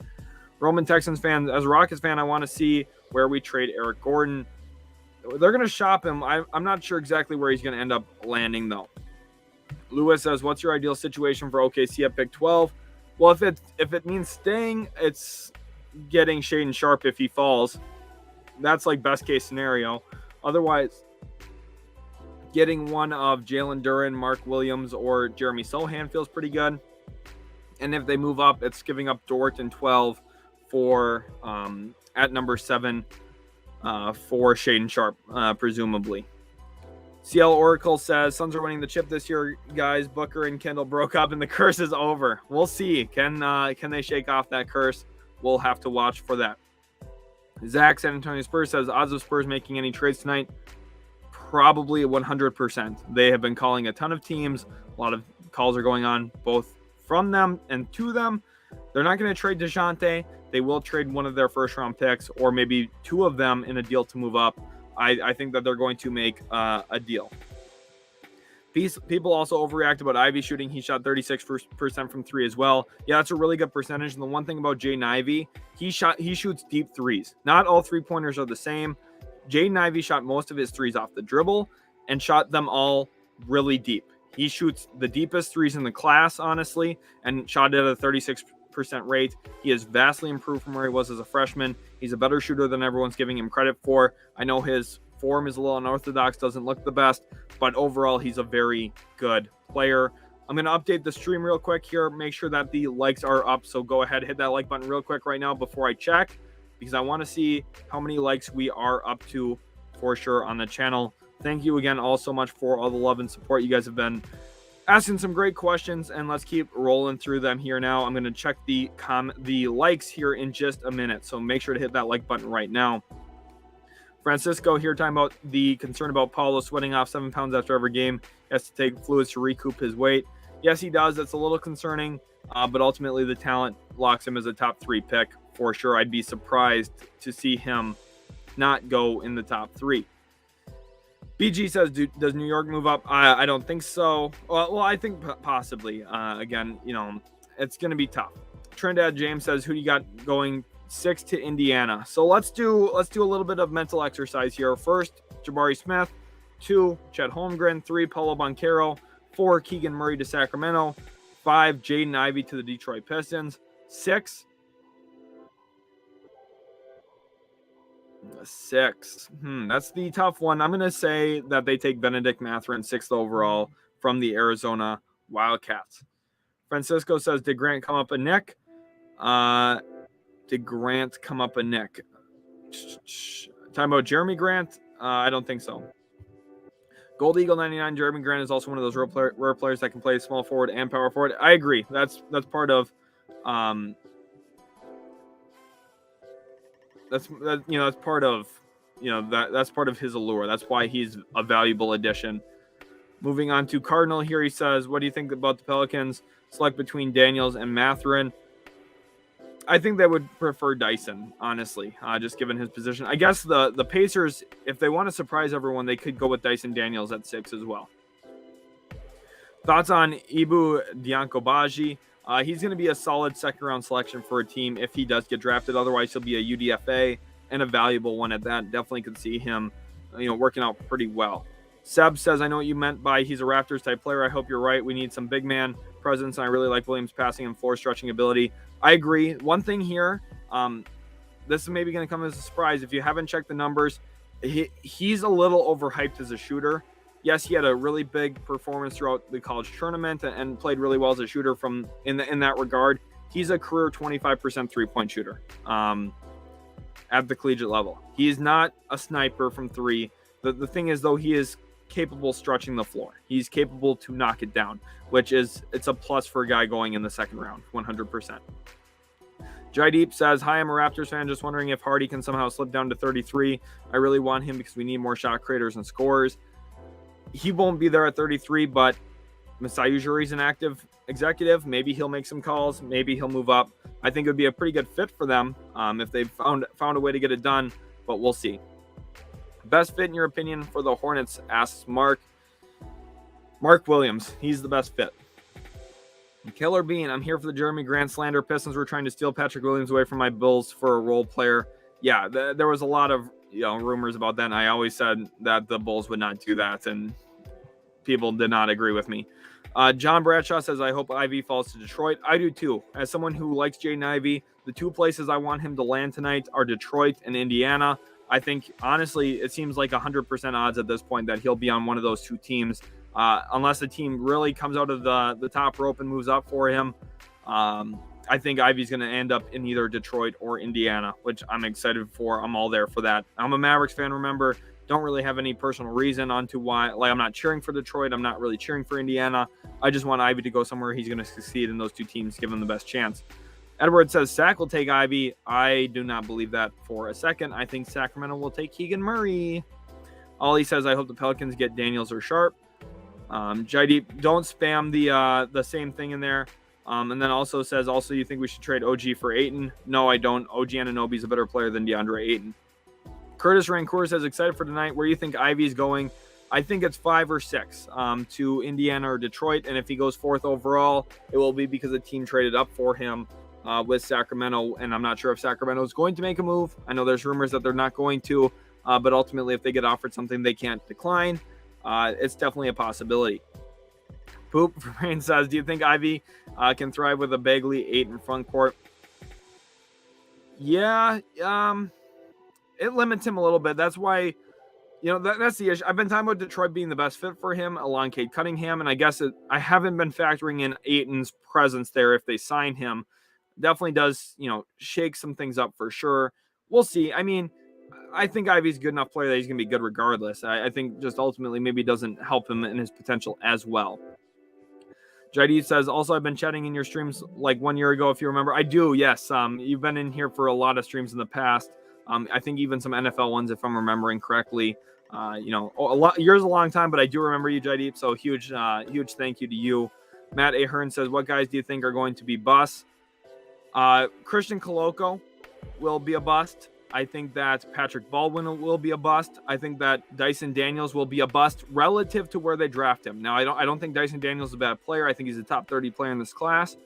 Roman Texans fan, as a Rockets fan, I want to see where we trade Eric Gordon. They're going to shop him. I'm not sure exactly where he's going to end up landing, though. Lewis says, what's your ideal situation for OKC at pick 12? Well, if it means staying, it's getting Shaedon Sharpe if he falls. That's like best case scenario. Otherwise, getting one of Jalen Duren, Mark Williams, or Jeremy Sohan feels pretty good. And if they move up, it's giving up Dort and 12 for at number 7 for Shaedon Sharpe, presumably. CL Oracle says, Suns are winning the chip this year, guys. Booker and Kendall broke up and the curse is over. We'll see. Can they shake off that curse? We'll have to watch for that. Zach, San Antonio Spurs says, odds of Spurs making any trades tonight? Probably 100%. They have been calling a ton of teams. A lot of calls are going on both from them and to them. They're not going to trade DeJounte. They will trade one of their first-round picks or maybe 2 of them in a deal to move up. I think that they're going to make a deal. People also overreact about Ivy shooting. He shot 36% from 3 as well. Yeah, that's a really good percentage. And the one thing about Jaden Ivey, he shoots deep threes. Not all three-pointers are the same. Jaden Ivey shot most of his threes off the dribble and shot them all really deep. He shoots the deepest threes in the class, honestly, and shot it at a 36% rate. He is vastly improved from where he was as a freshman. He's a better shooter than everyone's giving him credit for. I know his form is a little unorthodox, doesn't look the best, but overall he's a very good player. I'm going to update the stream real quick here, make sure that the likes are up. So go ahead, hit that like button real quick right now before I check, because I want to see how many likes we are up to for sure on the channel. Thank you again all so much for all the love and support. You guys have been asking some great questions, and let's keep rolling through them here now. I'm going to check the likes here in just a minute, so make sure to hit that like button right now. Francisco here talking about the concern about Paulo sweating off 7 pounds after every game. He has to take fluids to recoup his weight. Yes, he does. That's a little concerning, but ultimately the talent locks him as a top 3 pick for sure. I'd be surprised to see him not go in the top 3. BG says, does New York move up? I don't think so. Well, I think possibly. Again, it's going to be tough. Trinidad James says, who do you got going 6 to Indiana? So let's do a little bit of mental exercise here. First, Jabari Smith. 2, Chet Holmgren. 3, Paulo Banchero. 4, Keegan Murray to Sacramento. 5, Jaden Ivey to the Detroit Pistons. 6. That's the tough one. I'm going to say that they take Benedict Mathurin 6th overall from the Arizona Wildcats. Francisco says, did Grant come up a Nick? Did Grant come up a Nick? Talking about Jeremy Grant? I don't think so. Gold Eagle 99, Jeremy Grant is also one of those rare players that can play small forward and power forward. I agree. That's part of that's part of his allure. That's why he's a valuable addition. Moving on to Cardinal here, he says, what do you think about the Pelicans? Select between Daniels and Mathurin. I think they would prefer Dyson, honestly, just given his position. I guess the Pacers, if they want to surprise everyone, they could go with Dyson Daniels at 6 as well. Thoughts on Ibu Diankobaji? He's going to be a solid second-round selection for a team if he does get drafted. Otherwise, he'll be a UDFA and a valuable one at that. Definitely could see him, working out pretty well. Seb says, I know what you meant by he's a Raptors-type player. I hope you're right. We need some big man presence, and I really like Williams' passing and floor-stretching ability. I agree. One thing here, this is maybe going to come as a surprise. If you haven't checked the numbers, he's a little overhyped as a shooter. Yes, he had a really big performance throughout the college tournament and played really well as a shooter in that regard. He's a career 25% three-point shooter at the collegiate level. He is not a sniper from 3. The thing is, though, he is capable of stretching the floor. He's capable to knock it down, it's a plus for a guy going in the second round, 100%. Jaideep says, hi, I'm a Raptors fan. Just wondering if Hardy can somehow slip down to 33. I really want him because we need more shot creators and scorers. He won't be there at 33, but Masai Ujiri's an active executive. Maybe he'll make some calls. Maybe he'll move up. I think it would be a pretty good fit for them if they found a way to get it done, but we'll see. Best fit, in your opinion, for the Hornets, asks Mark. Mark Williams. He's the best fit. Killer Bean, I'm here for the Jeremy Grant slander. Pistons were trying to steal Patrick Williams away from my Bulls for a role player. Yeah, there was a lot of rumors about that, and I always said that the Bulls would not do that, and people did not agree with me. John Bradshaw says, I hope Ivy falls to Detroit. I do too. As someone who likes Jaden Ivey, the 2 places I want him to land tonight are Detroit and Indiana. I think, honestly, it seems like 100% odds at this point that he'll be on one of those 2 teams. Unless the team really comes out of the top rope and moves up for him. I think Ivey's going to end up in either Detroit or Indiana, which I'm excited for. I'm all there for that. I'm a Mavericks fan, remember. Don't really have any personal reason onto why. Like, I'm not cheering for Detroit. I'm not really cheering for Indiana. I just want Ivey to go somewhere he's going to succeed in those 2 teams, give him the best chance. Edward says Sac will take Ivey. I do not believe that for a second. I think Sacramento will take Keegan Murray. Ollie says, I hope the Pelicans get Daniels or Sharp. Jaideep, don't spam the same thing in there. And then also says, you think we should trade OG for Ayton? No, I don't. OG Anunoby's a better player than DeAndre Ayton. Curtis Rancour says, excited for tonight. Where do you think Ivey's going? I think it's 5 or 6 to Indiana or Detroit. And if he goes 4th overall, it will be because the team traded up for him with Sacramento. And I'm not sure if Sacramento is going to make a move. I know there's rumors that they're not going to. But ultimately, if they get offered something they can't decline, it's definitely a possibility. Poop Rain says, do you think Ivey can thrive with a Bagley 8 in front court? Yeah, it limits him a little bit. That's why that's the issue. I've been talking about Detroit being the best fit for him along Cade Cunningham, and I guess I haven't been factoring in Ayton's presence there if they sign him. Definitely does, shake some things up for sure. We'll see. I mean, I think Ivy's a good enough player that he's going to be good regardless. I think just ultimately maybe it doesn't help him in his potential as well. JD says, also, I've been chatting in your streams like 1 year ago, if you remember. I do, yes. You've been in here for a lot of streams in the past. I think even some NFL ones, if I'm remembering correctly. Yours a long time, but I do remember you, JD. So huge thank you to you. Matt Ahern says, what guys do you think are going to be busts? Christian Coloco will be a bust. I think that Patrick Baldwin will be a bust. I think that Dyson Daniels will be a bust relative to where they draft him. Now, I don't think Dyson Daniels is a bad player. I think he's a top 30 player in this class,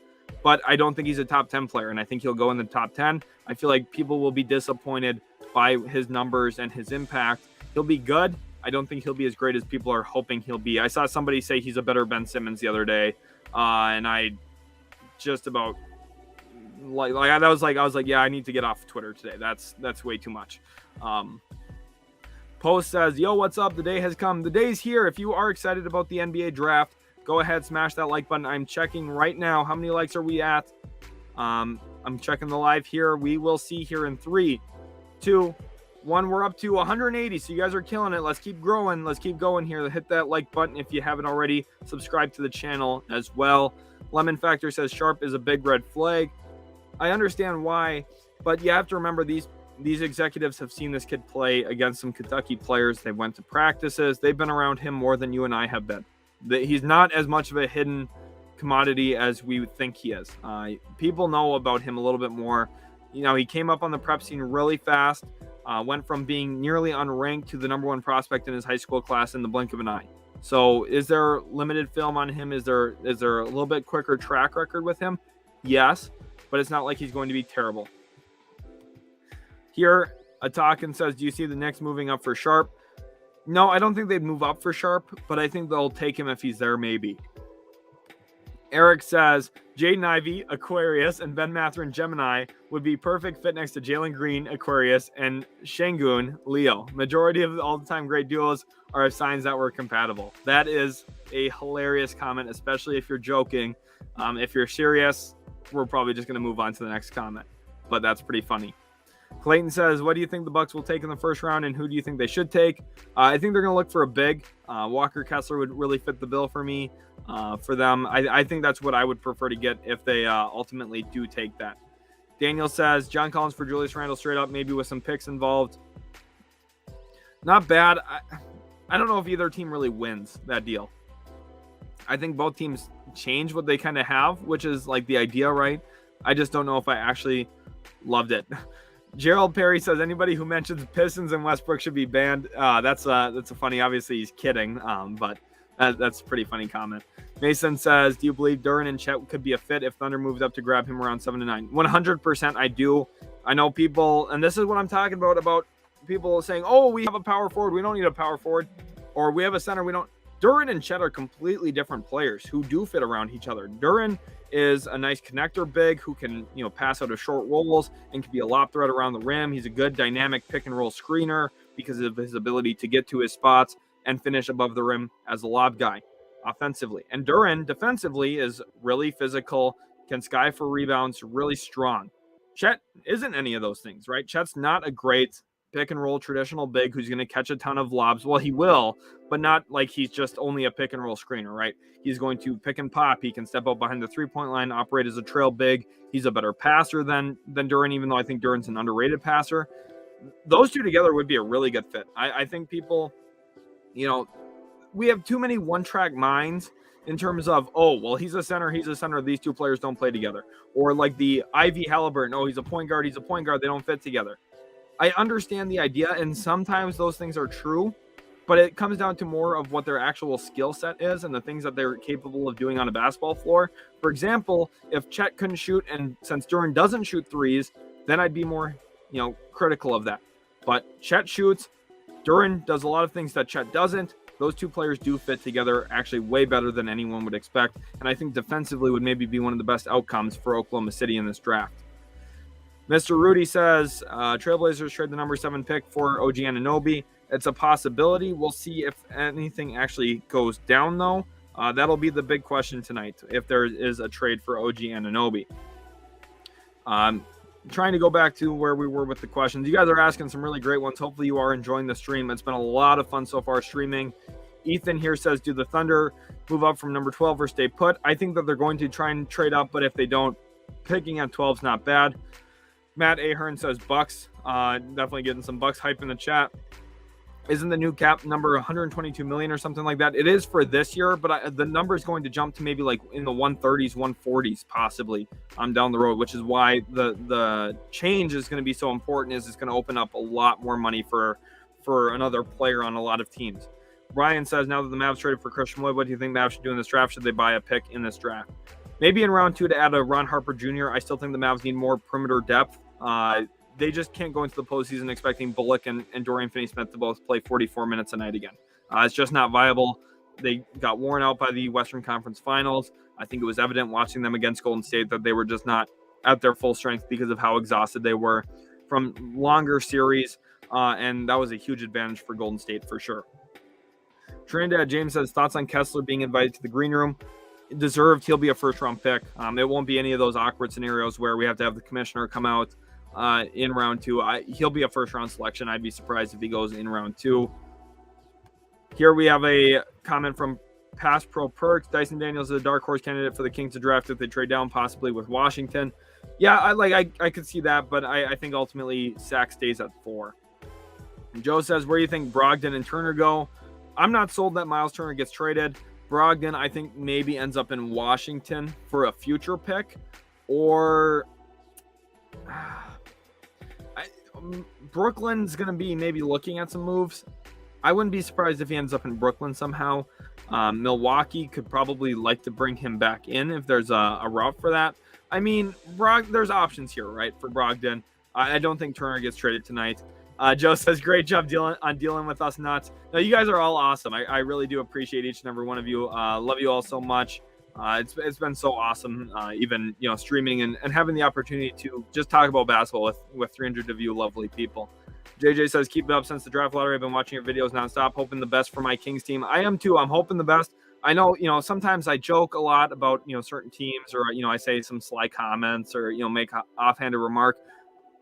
but I don't think he's a top 10 player, and I think he'll go in the top 10. I feel like people will be disappointed by his numbers and his impact. He'll be good. I don't think he'll be as great as people are hoping he'll be. I saw somebody say he's a better Ben Simmons the other day, and I just about I was like, yeah, I need to get off Twitter today. That's way too much. Post says, yo, what's up? The day has come. The day's here. If you are excited about the NBA draft, go ahead, smash that like button. I'm checking right now. How many likes are we at? I'm checking the live here. We will see here in 3, 2, 1. We're up to 180. So you guys are killing it. Let's keep growing. Let's keep going here. Hit that like button if you haven't already. Subscribe to the channel as well. Lemon Factor says Sharp is a big red flag. I understand why, but you have to remember these executives have seen this kid play against some Kentucky players. They went to practices. They've been around him more than you and I have been. He's not as much of a hidden commodity as we think he is. People know about him a little bit more. He came up on the prep scene really fast, went from being nearly unranked to the number 1 prospect in his high school class in the blink of an eye. So is there limited film on him? Is there a little bit quicker track record with him? Yes. But it's not like he's going to be terrible. Here, Atakan says, do you see the Knicks moving up for Sharp? No, I don't think they'd move up for Sharp, but I think they'll take him if he's there, maybe. Eric says, Jaden Ivey, Aquarius, and Ben Mathurin, Gemini, would be perfect fit next to Jalen Green, Aquarius, and Şengün, Leo. Majority of all-time great duos are signs that we're compatible. That is a hilarious comment, especially if you're joking. If you're serious, we're probably just going to move on to the next comment, but that's pretty funny. Clayton says, what do you think the Bucks will take in the first round, and who do you think they should take? I think they're going to look for a big. Walker Kessler would really fit the bill for me, for them. I think that's what I would prefer to get if they ultimately do take that. Daniel says, John Collins for Julius Randle straight up, maybe with some picks involved. Not bad. I don't know if either team really wins that deal. I think both teams change what they kind of have, which is like the idea, right? I just don't know if I actually loved it. Gerald Perry says anybody who mentions Pistons and Westbrook should be banned. That's a funny. Obviously, he's kidding, but that's a pretty funny comment. Mason says, do you believe Duren and Chet could be a fit if Thunder moved up to grab him around 7 to 9? 100%, I do. I know people, and this is what I'm talking about people saying, oh, we have a power forward, we don't need a power forward, or we have a center, we don't. Duren and Chet are completely different players who do fit around each other. Duren is a nice connector big who can, pass out of short rolls and can be a lob threat around the rim. He's a good dynamic pick and roll screener because of his ability to get to his spots and finish above the rim as a lob guy offensively. And Duren defensively is really physical, can sky for rebounds, really strong. Chet isn't any of those things, right? Chet's not a great pick and roll traditional big who's going to catch a ton of lobs. Well, he will, but not like he's just only a pick and roll screener, right? He's going to pick and pop. He can step out behind the 3-point line, operate as a trail big. He's a better passer than Duren, even though I think Duren's an underrated passer. Those two together would be a really good fit. I think people, we have too many one-track minds in terms of, oh, well, he's a center, these two players don't play together. Or like the Ivy Halliburton, oh, he's a point guard, they don't fit together. I understand the idea, and sometimes those things are true, but it comes down to more of what their actual skill set is and the things that they're capable of doing on a basketball floor. For example, if Chet couldn't shoot, and since Duren doesn't shoot threes, then I'd be more, critical of that. But Chet shoots, Duren does a lot of things that Chet doesn't. Those two players do fit together actually way better than anyone would expect, and I think defensively would maybe be one of the best outcomes for Oklahoma City in this draft. Mr. Rudy says, Trailblazers trade the number 7 pick for OG Anunoby. It's a possibility. We'll see if anything actually goes down, though. That'll be the big question tonight, if there is a trade for OG Anunoby. Trying to go back to where we were with the questions. You guys are asking some really great ones. Hopefully you are enjoying the stream. It's been a lot of fun so far streaming. Ethan here says, do the Thunder move up from number 12 or stay put? I think that they're going to try and trade up, but if they don't, picking at 12 is not bad. Matt Ahern says Bucks. Definitely getting some Bucks hype in the chat. Isn't the new cap number 122 million or something like that? It is for this year, but the number is going to jump to maybe like in the 130s, 140s possibly down the road, which is why the change is going to be so important. Is it's going to open up a lot more money for another player on a lot of teams. Ryan says, now that the Mavs traded for Christian Wood, what do you think Mavs should do in this draft? Should they buy a pick in this draft? Maybe in round 2 to add a Ron Harper Jr. I still think the Mavs need more perimeter depth. They just can't go into the postseason expecting Bullock and Dorian Finney-Smith to both play 44 minutes a night again. It's just not viable. They got worn out by the Western Conference Finals. I think it was evident watching them against Golden State that they were just not at their full strength because of how exhausted they were from longer series, and that was a huge advantage for Golden State for sure. Trinidad James says, thoughts on Kessler being invited to the green room? Deserved. He'll be a first-round pick. It won't be any of those awkward scenarios where we have to have the commissioner come out in round 2. He'll be a first-round selection. I'd be surprised if he goes in round 2. Here we have a comment from Pass Pro Perks. Dyson Daniels is a dark horse candidate for the Kings to draft if they trade down, possibly with Washington. Yeah, I could see that, but I think ultimately Sack stays at 4. And Joe says, where do you think Brogdon and Turner go? I'm not sold that Miles Turner gets traded. Brogdon, I think, maybe ends up in Washington for a future pick, or Brooklyn's going to be maybe looking at some moves. I wouldn't be surprised if he ends up in Brooklyn somehow. Milwaukee could probably like to bring him back in if there's a route for that. I mean, there's options here, right, for Brogdon. I don't think Turner gets traded tonight. Joe says, great job dealing with us nuts. No, you guys are all awesome. I really do appreciate each and every one of you. Love you all so much. It's been so awesome, even streaming and having the opportunity to just talk about basketball with 300 of you lovely people. JJ says, keep it up since the draft lottery. I've been watching your videos nonstop, hoping the best for my Kings team. I am too. I'm hoping the best. I know, sometimes I joke a lot about, certain teams, or, I say some sly comments or, make an offhanded remark.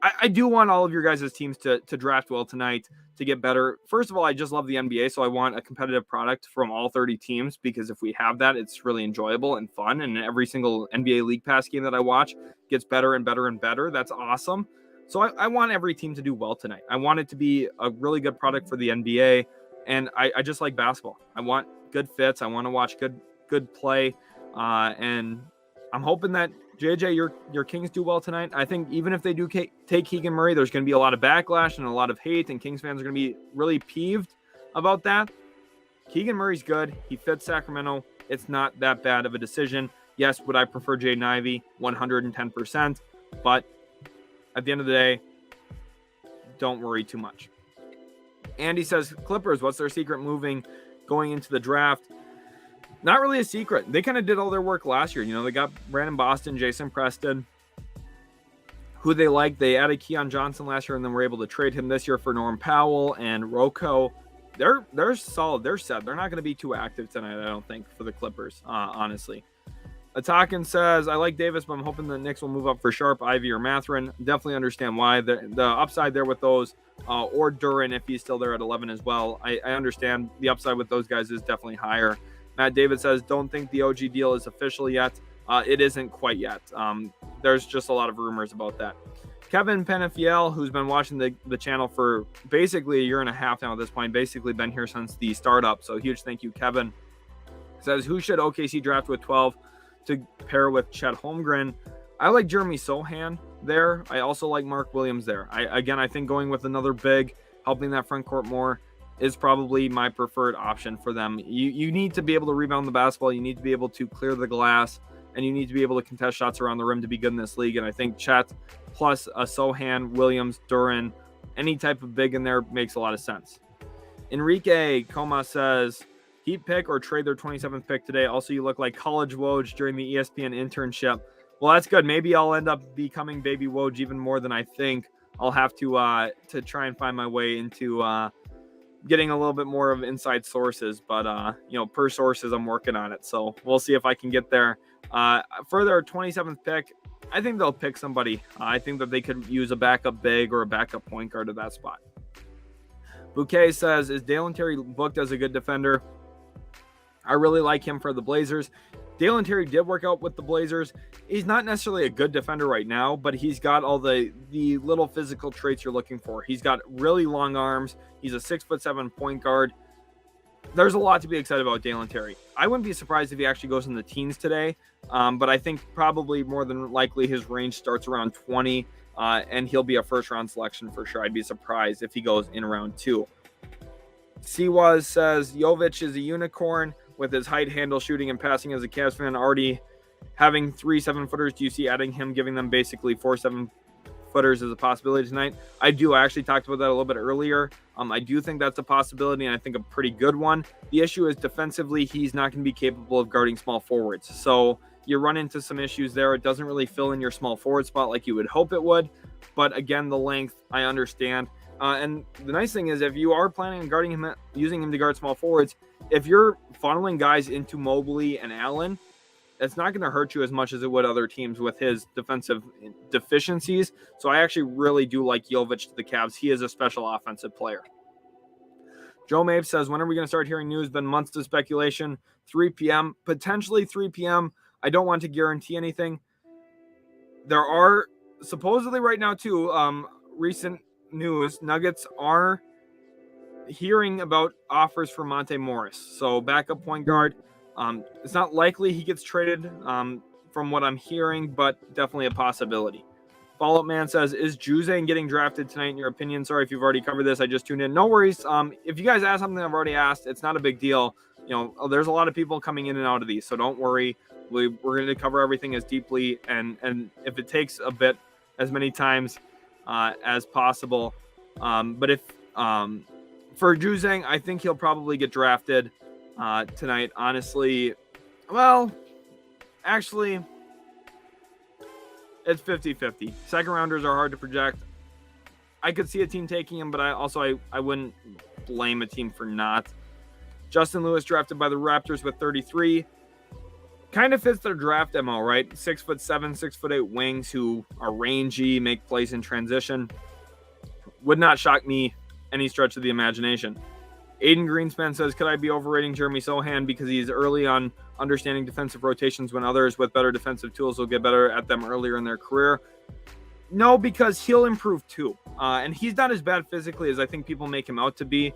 I do want all of your guys' teams to draft well tonight, to get better. First of all, I just love the NBA, so I want a competitive product from all 30 teams, because if we have that, it's really enjoyable and fun, and every single NBA League Pass game that I watch gets better and better and better. That's awesome. So I want every team to do well tonight. I want it to be a really good product for the NBA, and I just like basketball. I want good fits. I want to watch good play, and I'm hoping that JJ, your Kings do well tonight. I think even if they do take Keegan Murray, there's going to be a lot of backlash and a lot of hate, and Kings fans are going to be really peeved about that. Keegan Murray's good. He fits Sacramento. It's not that bad of a decision. Yes, would I prefer Jaden Ivey? 110%. But at the end of the day, don't worry too much. Andy says, Clippers, what's their secret moving going into the draft? Not really a secret. They kind of did all their work last year. They got Brandon Boston, Jason Preston, who they like. They added Keon Johnson last year, and then were able to trade him this year for Norm Powell and Rocco. They're solid. They're set. They're not going to be too active tonight, I don't think, for the Clippers, honestly. Atakin says, I like Davis, but I'm hoping the Knicks will move up for Sharp, Ivy, or Mathurin. Definitely understand why. The upside there with those, or Duran if he's still there at 11 as well. I understand the upside with those guys is definitely higher. Matt David says, don't think the OG deal is official yet. It isn't quite yet. There's just a lot of rumors about that. Kevin Penafiel, who's been watching the channel for basically a year and a half now at this point, basically been here since the startup. So huge thank you, Kevin. Says, who should OKC draft with 12 to pair with Chet Holmgren? I like Jeremy Sohan there. I also like Mark Williams there. I think going with another big, helping that front court more, is probably my preferred option for them. You need to be able to rebound the basketball. You need to be able to clear the glass, and you need to be able to contest shots around the rim to be good in this league. And I think Chet plus a Sohan, Williams, Duran, any type of big in there makes a lot of sense. Enrique Coma says, Heat pick or trade their 27th pick today. Also, you look like college Woj during the ESPN internship. Well, that's good. Maybe I'll end up becoming Baby Woj even more than I think. I'll have to try and find my way into getting a little bit more of inside sources, but per sources, I'm working on it. So we'll see if I can get there. For their 27th pick, I think they'll pick somebody. I think that they could use a backup big or a backup point guard at that spot. Bouquet says, is Dalen Terry booked as a good defender? I really like him for the Blazers. Dalen Terry did work out with the Blazers. He's not necessarily a good defender right now, but he's got all the little physical traits you're looking for. He's got really long arms. He's a 6'7" point guard. There's a lot to be excited about Dalen Terry. I wouldn't be surprised if he actually goes in the teens today, but I think probably more than likely his range starts around 20, and he'll be a first-round selection for sure. I'd be surprised if he goes in round 2. Siwaz says, Jovich is a unicorn with his height, handle, shooting, and passing as a Cavs fan. Already having 3 7-footers, do you see adding him, giving them basically 4 7-footers as a possibility tonight? I do. I actually talked about that a little bit earlier. I do think that's a possibility, and I think a pretty good one. The issue is defensively, he's not going to be capable of guarding small forwards. So you run into some issues there. It doesn't really fill in your small forward spot like you would hope it would. But again, the length, I understand. And the nice thing is, if you are planning on guarding him, using him to guard small forwards, if you're funneling guys into Mobley and Allen, it's not going to hurt you as much as it would other teams with his defensive deficiencies. So I actually really do like Jovich to the Cavs. He is a special offensive player. Joe Mabe says, when are we going to start hearing news? Been months of speculation. 3 p.m., potentially 3 p.m. I don't want to guarantee anything. There are supposedly right now too, recent news, Nuggets are hearing about offers for Monte Morris. So backup point guard. It's not likely he gets traded from what I'm hearing, but definitely a possibility. Follow-up man says, is Juzang getting drafted tonight in your opinion? Sorry if you've already covered this. I just tuned in. No worries. If you guys ask something I've already asked, it's not a big deal. There's a lot of people coming in and out of these, so don't worry. We're going to cover everything as deeply, and if it takes a bit, as many times as possible. But if for Juzang, I think he'll probably get drafted tonight. Honestly, well, actually, it's 50-50. Second rounders are hard to project. I could see a team taking him, but I wouldn't blame a team for not. Justin Lewis drafted by the Raptors with 33. Kind of fits their draft MO, right? 6'7", 6'8" wings who are rangy, make plays in transition. Would not shock me any stretch of the imagination. Aiden Greenspan says, could I be overrating Jeremy Sohan because he's early on understanding defensive rotations when others with better defensive tools will get better at them earlier in their career? No, because he'll improve too. And he's not as bad physically as I think people make him out to be.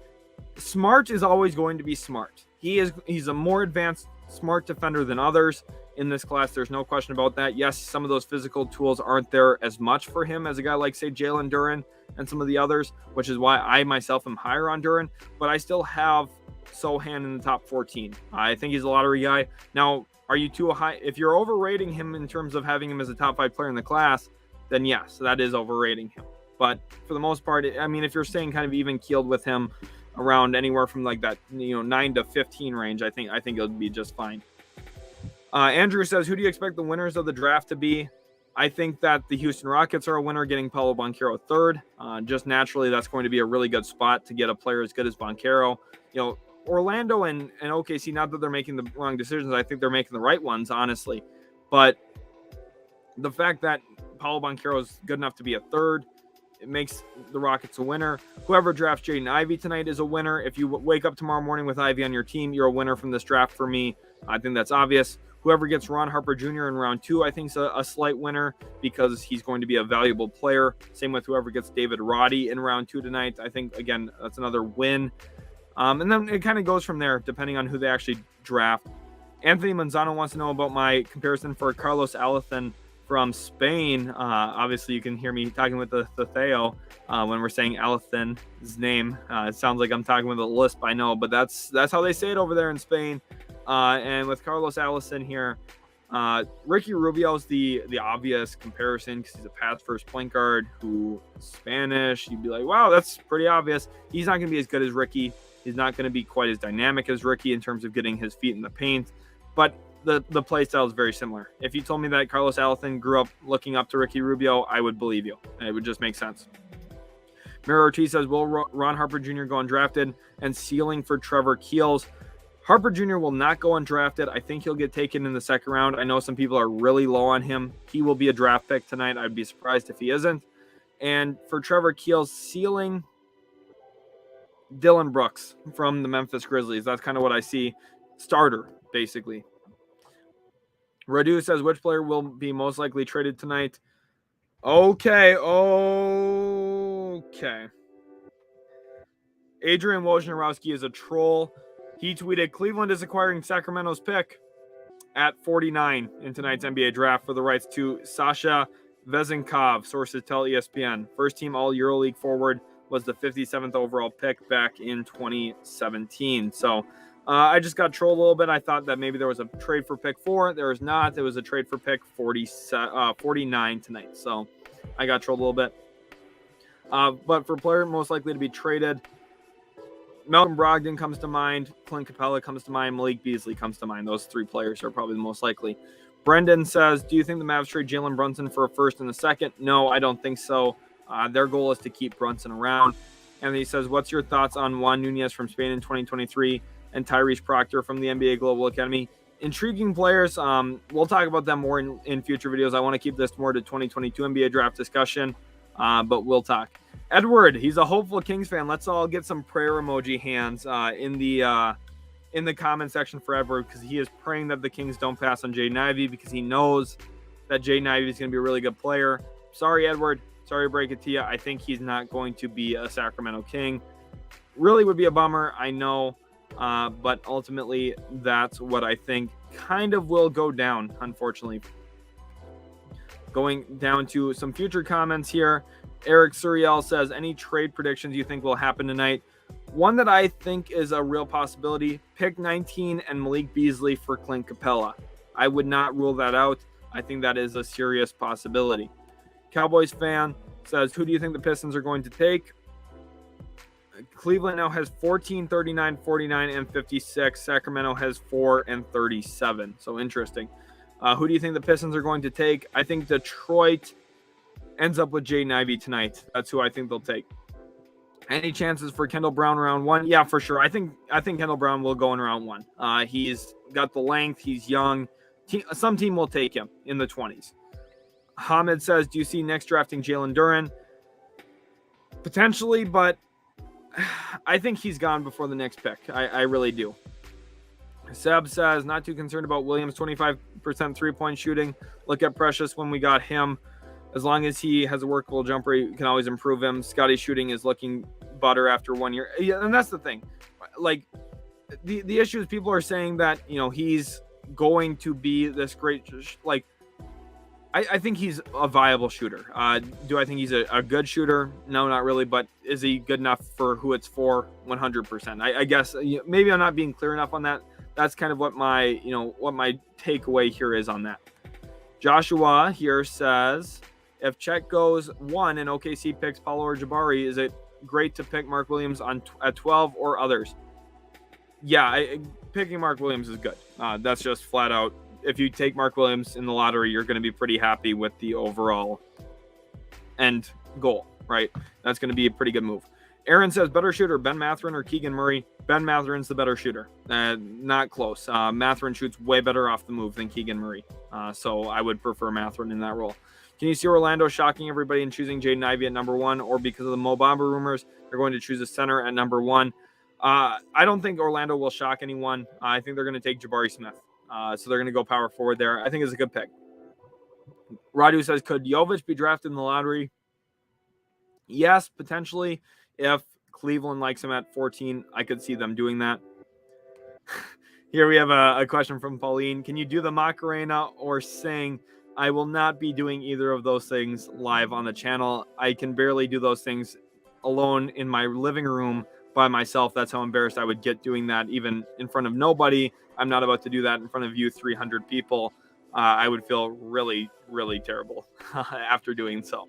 Smart is always going to be smart. He's a more advanced, smart defender than others in this class. There's no question about that. Yes, some of those physical tools aren't there as much for him as a guy like, say, Jalen Duren and some of the others, which is why I myself am higher on Duren, but I still have Sohan in the top 14. I think he's a lottery guy. Now, are you too high? If you're overrating him in terms of having him as a top 5 player in the class, then yes, that is overrating him. But for the most part, I mean, if you're staying kind of even keeled with him around anywhere from like that, 9 to 15 range, I think it'll be just fine. Andrew says, who do you expect the winners of the draft to be? I think that the Houston Rockets are a winner, getting Paolo Banchero third. Just naturally, that's going to be a really good spot to get a player as good as Banchero. Orlando and OKC, not that they're making the wrong decisions. I think they're making the right ones, honestly. But the fact that Paolo Banchero is good enough to be a third, it makes the Rockets a winner. Whoever drafts Jaden Ivey tonight is a winner. If you wake up tomorrow morning with Ivey on your team, you're a winner from this draft for me. I think that's obvious. Whoever gets Ron Harper Jr. in round 2, I think is a slight winner because he's going to be a valuable player. Same with whoever gets David Roddy in round 2 tonight. I think, again, that's another win. And then it kind of goes from there, depending on who they actually draft. Anthony Manzano wants to know about my comparison for Carlos Alethon from Spain. Obviously, you can hear me talking with the Theo when we're saying Alethon's name. It sounds like I'm talking with a lisp, I know, but that's how they say it over there in Spain. And with Carlos Alethon here, Ricky Rubio's the obvious comparison because he's a pass-first point guard who is Spanish. You'd be like, wow, that's pretty obvious. He's not going to be as good as Ricky. He's not going to be quite as dynamic as Ricky in terms of getting his feet in the paint. But the play style is very similar. If you told me that Carlos Allen grew up looking up to Ricky Rubio, I would believe you. It would just make sense. Mira Ortiz says, will Ron Harper Jr. go undrafted? And ceiling for Trevor Keels. Harper Jr. will not go undrafted. I think he'll get taken in the second round. I know some people are really low on him. He will be a draft pick tonight. I'd be surprised if he isn't. And for Trevor Keels, ceiling Dylan Brooks from the Memphis Grizzlies. That's kind of what I see. Starter, basically. Radu says, which player will be most likely traded tonight? Okay. Adrian Wojnarowski is a troll. He tweeted, Cleveland is acquiring Sacramento's pick at 49 in tonight's NBA draft for the rights to Sasha Vezenkov, sources tell ESPN. First team all EuroLeague forward, was the 57th overall pick back in 2017. So I just got trolled a little bit. I thought that maybe there was a trade for pick 4. There was not. There was a trade for pick 49 tonight. So I got trolled a little bit. But for player most likely to be traded, Malcolm Brogdon comes to mind. Clint Capella comes to mind. Malik Beasley comes to mind. Those 3 players are probably the most likely. Brendan says, do you think the Mavs trade Jalen Brunson for a first and a second? No, I don't think so. Their goal is to keep Brunson around. And he says, what's your thoughts on Juan Nunez from Spain in 2023 and Tyrese Proctor from the NBA Global Academy? Intriguing players. We'll talk about them more in future videos. I want to keep this more to 2022 NBA draft discussion, but we'll talk. Edward, he's a hopeful Kings fan. Let's all get some prayer emoji hands in the comment section for Edward, because he is praying that the Kings don't pass on Jaden Ivey, because he knows that Jaden Ivey is going to be a really good player. Sorry, Edward. Sorry to break it to you. I think he's not going to be a Sacramento King. Really would be a bummer, I know. But ultimately, that's what I think kind of will go down, unfortunately. Going down to some future comments here. Eric Suriel says, any trade predictions you think will happen tonight? One that I think is a real possibility, pick 19 and Malik Beasley for Clint Capella. I would not rule that out. I think that is a serious possibility. Cowboys fan says, who do you think the Pistons are going to take? Cleveland now has 14, 39, 49, and 56. Sacramento has 4 and 37. So interesting. Who do you think the Pistons are going to take? I think Detroit ends up with Jaden Ivey tonight. That's who I think they'll take. Any chances for Kendall Brown round 1? Yeah, for sure. I think Kendall Brown will go in round 1. He's got the length. He's young. Some team will take him in the 20s. Hamid says, do you see Knicks drafting Jalen Duren? Potentially, but I think he's gone before the next pick. I really do. Seb says, not too concerned about Williams' 25% three-point shooting. Look at Precious when we got him. As long as he has a workable jumper, you can always improve him. Scotty's shooting is looking better after 1 year. Yeah, and that's the thing. Like, the issue is people are saying that, he's going to be this great, like, I think he's a viable shooter. Do I think he's a good shooter? No, not really. But is he good enough for who it's for? 100%. I guess maybe I'm not being clear enough on that. That's kind of what my takeaway here is on that. Joshua here says, if Chet goes 1 and OKC picks Paulo or Jabari, is it great to pick Mark Williams at 12 or others? Yeah, picking Mark Williams is good. That's just flat out. If you take Mark Williams in the lottery, you're going to be pretty happy with the overall end goal, right? That's going to be a pretty good move. Aaron says, better shooter, Ben Mathurin or Keegan Murray? Ben Mathurin's the better shooter. Not close. Mathurin shoots way better off the move than Keegan Murray. So I would prefer Mathurin in that role. Can you see Orlando shocking everybody and choosing Jaden Ivey at number 1? Or because of the Mo Bamba rumors, they're going to choose a center at number 1? I don't think Orlando will shock anyone. I think they're going to take Jabari Smith. So they're going to go power forward there. I think it's a good pick. Radu says, could Jovich be drafted in the lottery? Yes, potentially. If Cleveland likes him at 14, I could see them doing that. Here we have a question from Pauline. Can you do the Macarena or sing? I will not be doing either of those things live on the channel. I can barely do those things alone in my living room by myself. That's how embarrassed I would get doing that, even in front of nobody. I'm not about to do that in front of you 300 people. I would feel really, really terrible after doing so.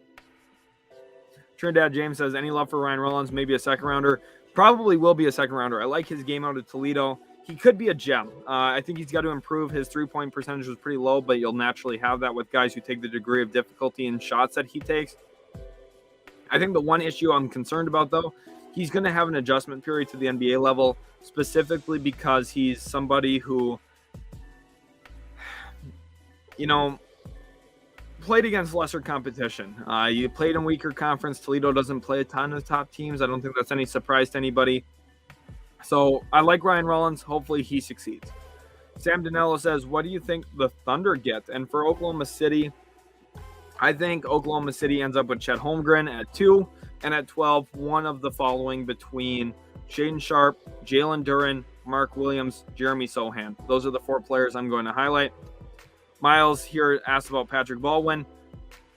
Trinidad James says, any love for Ryan Rollins? Maybe a second rounder. Probably will be a second rounder. I like his game out of Toledo. he could be a gem. I think he's got to improve. His 3-point percentage was pretty low, but you'll naturally have that with guys who take the degree of difficulty in shots that he takes. I think the one issue I'm concerned about, though, he's going to have an adjustment period to the NBA level, specifically because he's somebody who, played against lesser competition. You played in weaker conference. Toledo doesn't play a ton of top teams. I don't think that's any surprise to anybody. So I like Ryan Rollins. Hopefully he succeeds. Sam Danello says, what do you think the Thunder get? And for Oklahoma City, I think Oklahoma City ends up with Chet Holmgren at 2, and at 12, one of the following between Shaedon Sharpe, Jalen Duren, Mark Williams, Jeremy Sohan. Those are the 4 players I'm going to highlight. Miles here asked about Patrick Baldwin.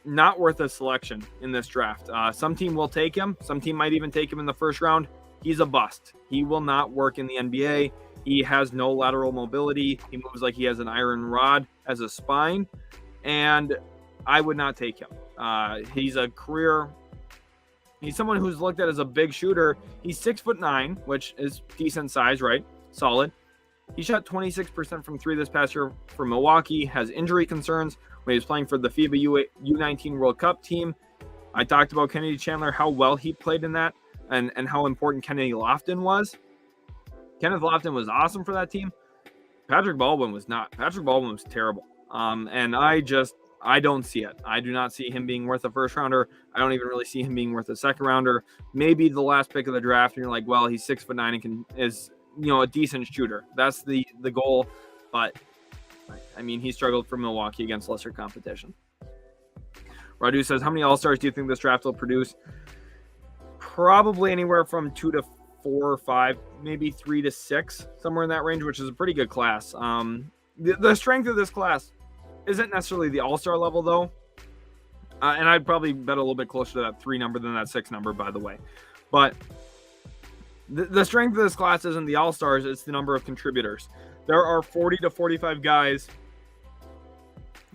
Not worth a selection in this draft. Some team will take him. Some team might even take him in the first round. He's a bust. He will not work in the NBA. He has no lateral mobility. He moves like he has an iron rod as a spine. And I would not take him. He's someone who's looked at as a big shooter. He's 6'9", which is decent size, right? Solid. He shot 26% from 3 this past year for Milwaukee, has injury concerns when he was playing for the FIBA U19 World Cup team. I talked about Kennedy Chandler, how well he played in that, and how important Kennedy Lofton was. Kenneth Lofton was awesome for that team. Patrick Baldwin was not. Patrick Baldwin was terrible. And I don't see it. I do not see him being worth a first rounder. I don't even really see him being worth a second rounder. Maybe the last pick of the draft, and you're like, well, he's 6'9" and is a decent shooter. That's the goal. But I mean, he struggled for Milwaukee against lesser competition. Radu says, how many All-Stars do you think this draft will produce? Probably anywhere from 2 to 4 or 5, maybe 3 to 6, somewhere in that range, which is a pretty good class. The strength of this class isn't necessarily the All-Star level, though. And I'd probably bet a little bit closer to that 3 number than that 6 number, by the way. But the strength of this class isn't the All-Stars, it's the number of contributors. There are 40 to 45 guys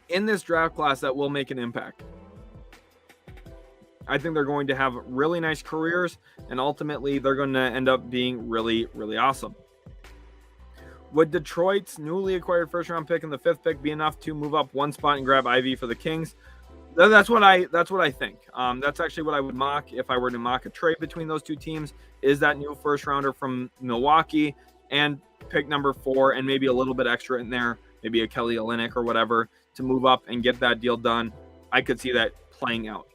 in this draft class that will make an impact. I think they're going to have really nice careers, and ultimately they're going to end up being really, really awesome. Would Detroit's newly acquired first-round pick and the 5th pick be enough to move up 1 spot and grab Ivy for the Kings? That's what I think. That's actually what I would mock if I were to mock a trade between those 2 teams, is that new first-rounder from Milwaukee and pick number 4 and maybe a little bit extra in there, maybe a Kelly Olynyk or whatever, to move up and get that deal done. I could see that playing out.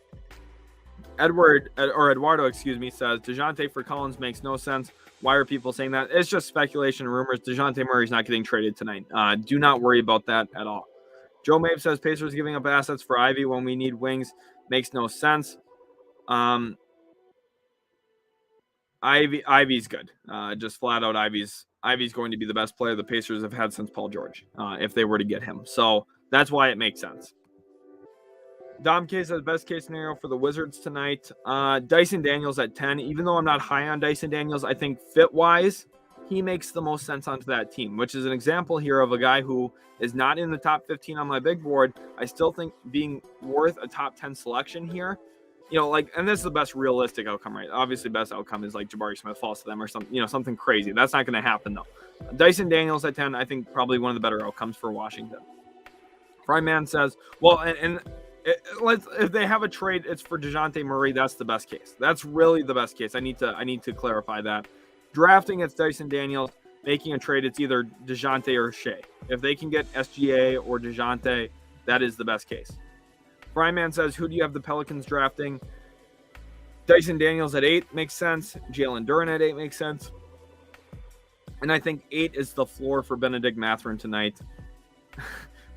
Eduardo says, DeJounte for Collins makes no sense. Why are people saying that? It's just speculation and rumors. DeJounte Murray's not getting traded tonight. Do not worry about that at all. Joe Mabe says, Pacers giving up assets for Ivy when we need wings makes no sense. Ivy's good. Just flat out, Ivy's going to be the best player the Pacers have had since Paul George, if they were to get him. So that's why it makes sense. Dom K says, best case scenario for the Wizards tonight. Dyson Daniels at 10. Even though I'm not high on Dyson Daniels, I think fit-wise, he makes the most sense onto that team, which is an example here of a guy who is not in the top 15 on my big board. I still think being worth a top 10 selection here, and this is the best realistic outcome, right? Obviously, best outcome is like Jabari Smith falls to them or something crazy. That's not going to happen, though. Dyson Daniels at 10, I think probably one of the better outcomes for Washington. Fryman says, well, if they have a trade, it's for DeJounte Murray. That's the best case. That's really the best case. I need to clarify that. Drafting, it's Dyson Daniels. Making a trade, it's either DeJounte or Shea. If they can get SGA or DeJounte, that is the best case. Fryman says, who do you have the Pelicans drafting? Dyson Daniels at 8 makes sense. Jalen Duren at 8 makes sense. And I think 8 is the floor for Benedict Mathurin tonight.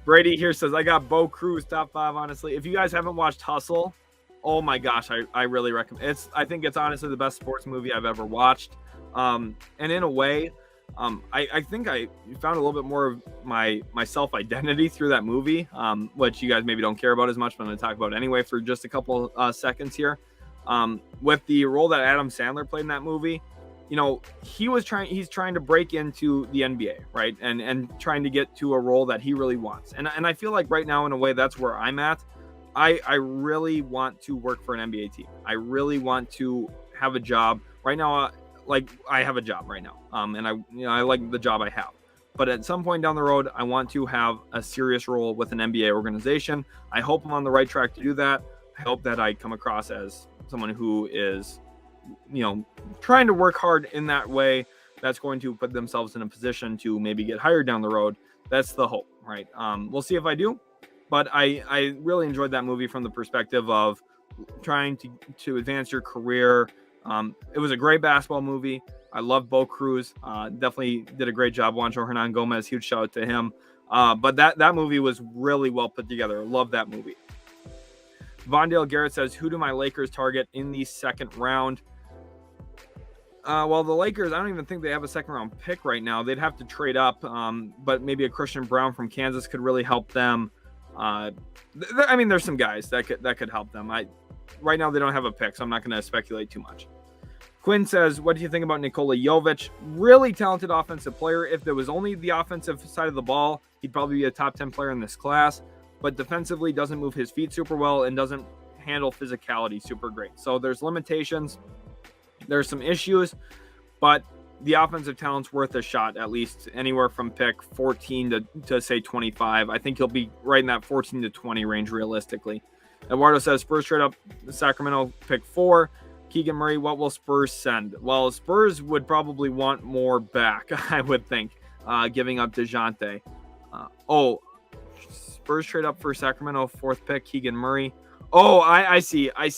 Brady here says, I got Bo Cruz top 5, honestly. If you guys haven't watched Hustle, oh my gosh, I really recommend it. I think it's honestly the best sports movie I've ever watched. And in a way, I think I found a little bit more of my self-identity through that movie, which you guys maybe don't care about as much, but I'm going to talk about it anyway for just a couple seconds here. With the role that Adam Sandler played in that movie, he's trying to break into the NBA, right? And trying to get to a role that he really wants. And I feel like right now, in a way, that's where I'm at. I really want to work for an NBA team. I really want to have a job. Right now, like I have a job right now, and I like the job I have. But at some point down the road, I want to have a serious role with an NBA organization. I hope I'm on the right track to do that. I hope that I come across as someone who is, trying to work hard in that way. That's going to put themselves in a position to maybe get hired down the road. That's the hope, right? We'll see if I do. But I really enjoyed that movie from the perspective of trying to advance your career. It was a great basketball movie. I love Bo Cruz. Definitely did a great job. Juancho Hernan Gomez, huge shout out to him. But that movie was really well put together. Love that movie. Vondale Garrett says, who do my Lakers target in the second round? Well, the Lakers, I don't even think they have a second round pick right now. They'd have to trade up, but maybe a Christian Brown from Kansas could really help them. There's some guys that could help them. Right now they don't have a pick, so I'm not going to speculate too much. Quinn says, what do you think about Nikola Jovich? Really talented offensive player. If there was only the offensive side of the ball, he'd probably be a top 10 player in this class. But defensively, doesn't move his feet super well and doesn't handle physicality super great. So there's limitations. There's some issues, but the offensive talent's worth a shot, at least anywhere from pick 14 to say 25. I think he'll be right in that 14 to 20 range realistically. Eduardo says, Spurs trade up Sacramento pick 4. Keegan Murray, what will Spurs send? Well, Spurs would probably want more back, I would think, giving up DeJounte. Spurs trade up for Sacramento, 4th pick, Keegan Murray. Oh, I see. I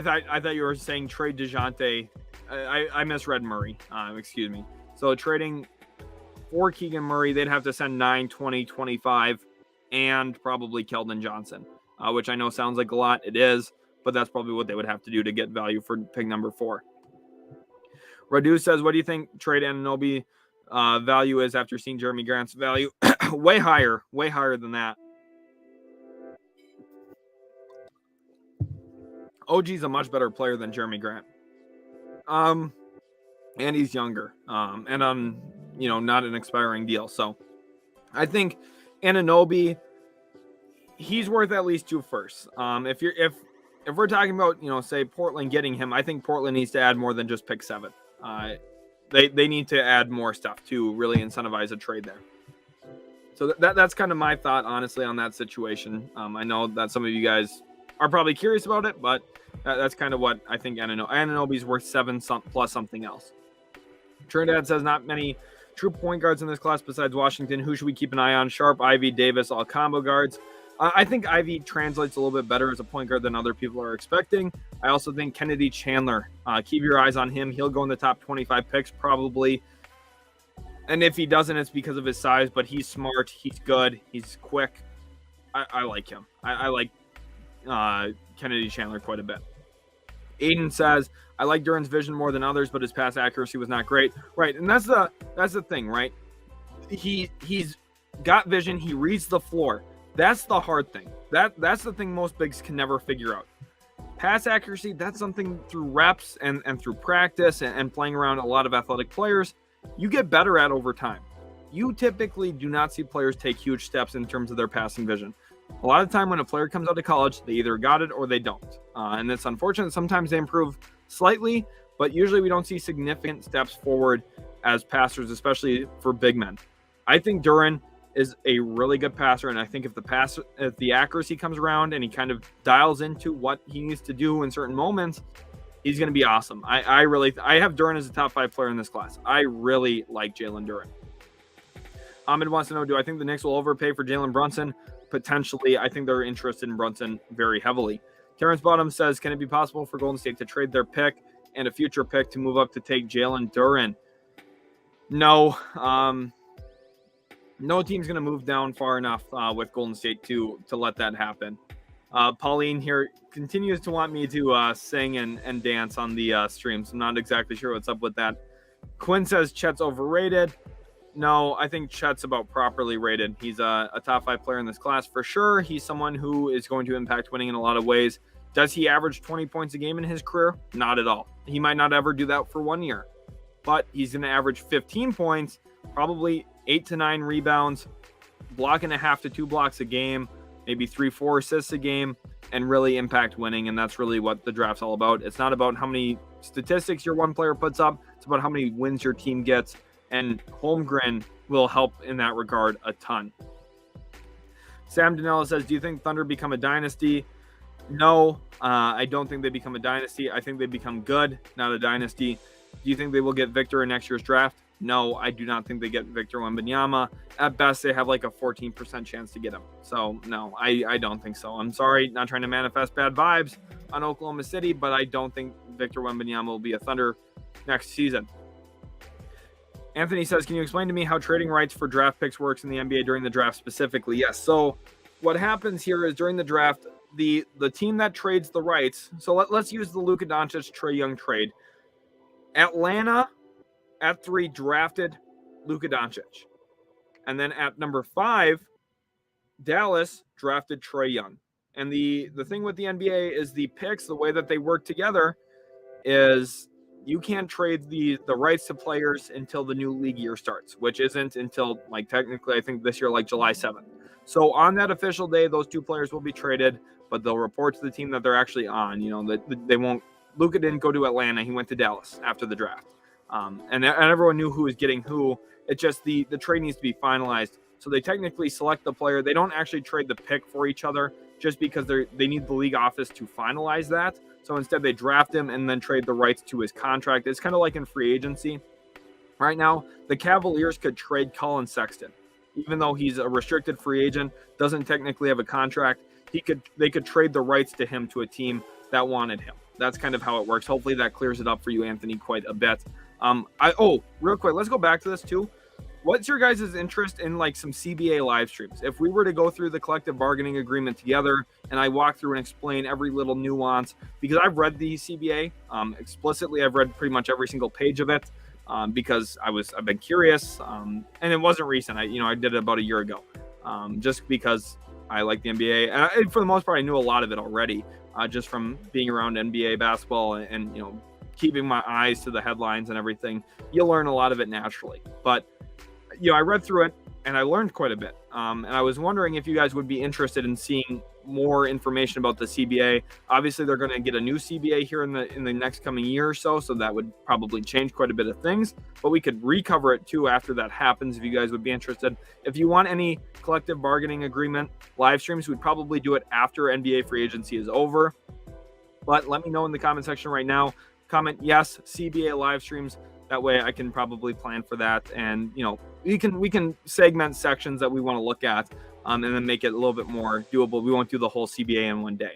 thought you were saying trade DeJounte. I misread Murray. Excuse me. So trading for Keegan Murray, they'd have to send 9, 20, 25, and probably Keldon Johnson, which I know sounds like a lot. It is. But that's probably what they would have to do to get value for pick number 4. Radu says, what do you think trade Anunoby value is after seeing Jeremy Grant's value? way higher than that. OG's a much better player than Jeremy Grant. And he's younger. And on, not an expiring deal. So I think Anunoby, he's worth at least 2 firsts. If we're talking about, say Portland getting him, I think Portland needs to add more than just pick 7. They need to add more stuff to really incentivize a trade there. So that's kind of my thought, honestly, on that situation. I know that some of you guys are probably curious about it, but that's kind of what I think Anunoby's worth 7 plus something else. Trinidad says, not many true point guards in this class besides Washington. Who should we keep an eye on? Sharp, Ivy, Davis, all combo guards. I think Ivy translates a little bit better as a point guard than other people are expecting. I also think Kennedy Chandler, keep your eyes on him. He'll go in the top 25 picks probably. And if he doesn't, it's because of his size, but he's smart. He's good. He's quick. I like him. I like Kennedy Chandler quite a bit. Aiden says, I like Duran's vision more than others, but his pass accuracy was not great. Right, and that's the thing, right? He's got vision. He reads the floor. That's the hard thing. That's the thing most bigs can never figure out. Pass accuracy, that's something through reps and through practice and playing around a lot of athletic players, you get better at over time. You typically do not see players take huge steps in terms of their passing vision. A lot of the time when a player comes out of college, they either got it or they don't. And it's unfortunate. Sometimes they improve slightly, but usually we don't see significant steps forward as passers, especially for big men. I think Duran is a really good passer, and I think if the accuracy comes around and he kind of dials into what he needs to do in certain moments, he's going to be awesome. I have Duran as a top 5 player in this class. I really like Jalen Duran. Ahmed wants to know, do I think the Knicks will overpay for Jalen Brunson? Potentially. I think they're interested in Brunson very heavily. Terrence Bottom says, can it be possible for Golden State to trade their pick and a future pick to move up to take Jalen Duran? No. No team's going to move down far enough with Golden State to let that happen. Pauline here continues to want me to sing and dance on the streams. I'm not exactly sure what's up with that. Quinn says Chet's overrated. No, I think Chet's about properly rated. He's a top 5 player in this class for sure. He's someone who is going to impact winning in a lot of ways. Does he average 20 points a game in his career? Not at all. He might not ever do that for 1 year, but he's going to average 15 points, probably 8 to 9 rebounds, block and a half to 2 blocks a game, maybe 3-4 assists a game, and really impact winning. And that's really what the draft's all about. It's not about how many statistics your one player puts up. It's about how many wins your team gets. And Holmgren will help in that regard a ton. Sam Danella says, do you think Thunder become a dynasty? No, I don't think they become a dynasty. I think they become good, not a dynasty. Do you think they will get Victor in next year's draft? No, I do not think they get Victor Wembanyama. At best, they have like a 14% chance to get him. So, no, I don't think so. I'm sorry, not trying to manifest bad vibes on Oklahoma City, but I don't think Victor Wembanyama will be a Thunder next season. Anthony says, can you explain to me how trading rights for draft picks works in the NBA during the draft specifically? Yes. So what happens here is during the draft, the team that trades the rights. So let's use the Luka Doncic Trae Young trade. Atlanta at 3 drafted Luka Doncic. And then at number 5, Dallas drafted Trae Young. And the thing with the NBA is the picks, the way that they work together is you can't trade the rights to players until the new league year starts, which isn't until, like, technically, I think this year, like July 7th. So on that official day, those 2 players will be traded, but they'll report to the team that they're actually on. You know, that they won't. Luka didn't go to Atlanta; he went to Dallas after the draft, and everyone knew who was getting who. It's just the trade needs to be finalized. So they technically select the player. They don't actually trade the pick for each other, just because they need the league office to finalize that. So instead, they draft him and then trade the rights to his contract. It's kind of like in free agency. Right now, the Cavaliers could trade Colin Sexton. Even though he's a restricted free agent, doesn't technically have a contract, they could trade the rights to him to a team that wanted him. That's kind of how it works. Hopefully that clears it up for you, Anthony, quite a bit. Real quick, let's go back to this too. What's your guys' interest in like some CBA live streams? If we were to go through the collective bargaining agreement together and I walk through and explain every little nuance, because I've read the CBA explicitly, I've read pretty much every single page of it because I've been curious, and it wasn't recent. I did it about a year ago, just because I like the NBA, and for the most part, I knew a lot of it already, just from being around NBA basketball and keeping my eyes to the headlines and everything. You learn a lot of it naturally, but I read through it and I learned quite a bit. And I was wondering if you guys would be interested in seeing more information about the CBA. Obviously, they're going to get a new CBA here in the next coming year or so that would probably change quite a bit of things. But we could recover it too after that happens if you guys would be interested. If you want any collective bargaining agreement live streams, we'd probably do it after NBA free agency is over. But let me know in the comment section right now. Comment yes, CBA live streams. That way I can probably plan for that. And, we can segment sections that we want to look at and then make it a little bit more doable. We won't do the whole CBA in one day.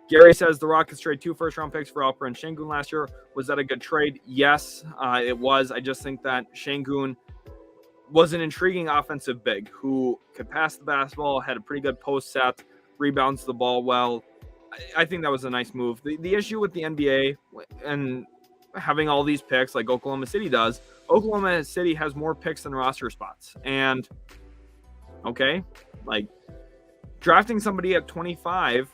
Gary says the Rockets trade 2 first-round picks for Alper and Şengün last year. Was that a good trade? Yes, it was. I just think that Şengün was an intriguing offensive big who could pass the basketball, had a pretty good post set, rebounds the ball well. I think that was a nice move. The issue with the NBA and having all these picks like Oklahoma City does, Oklahoma City has more picks than roster spots. And drafting somebody at 25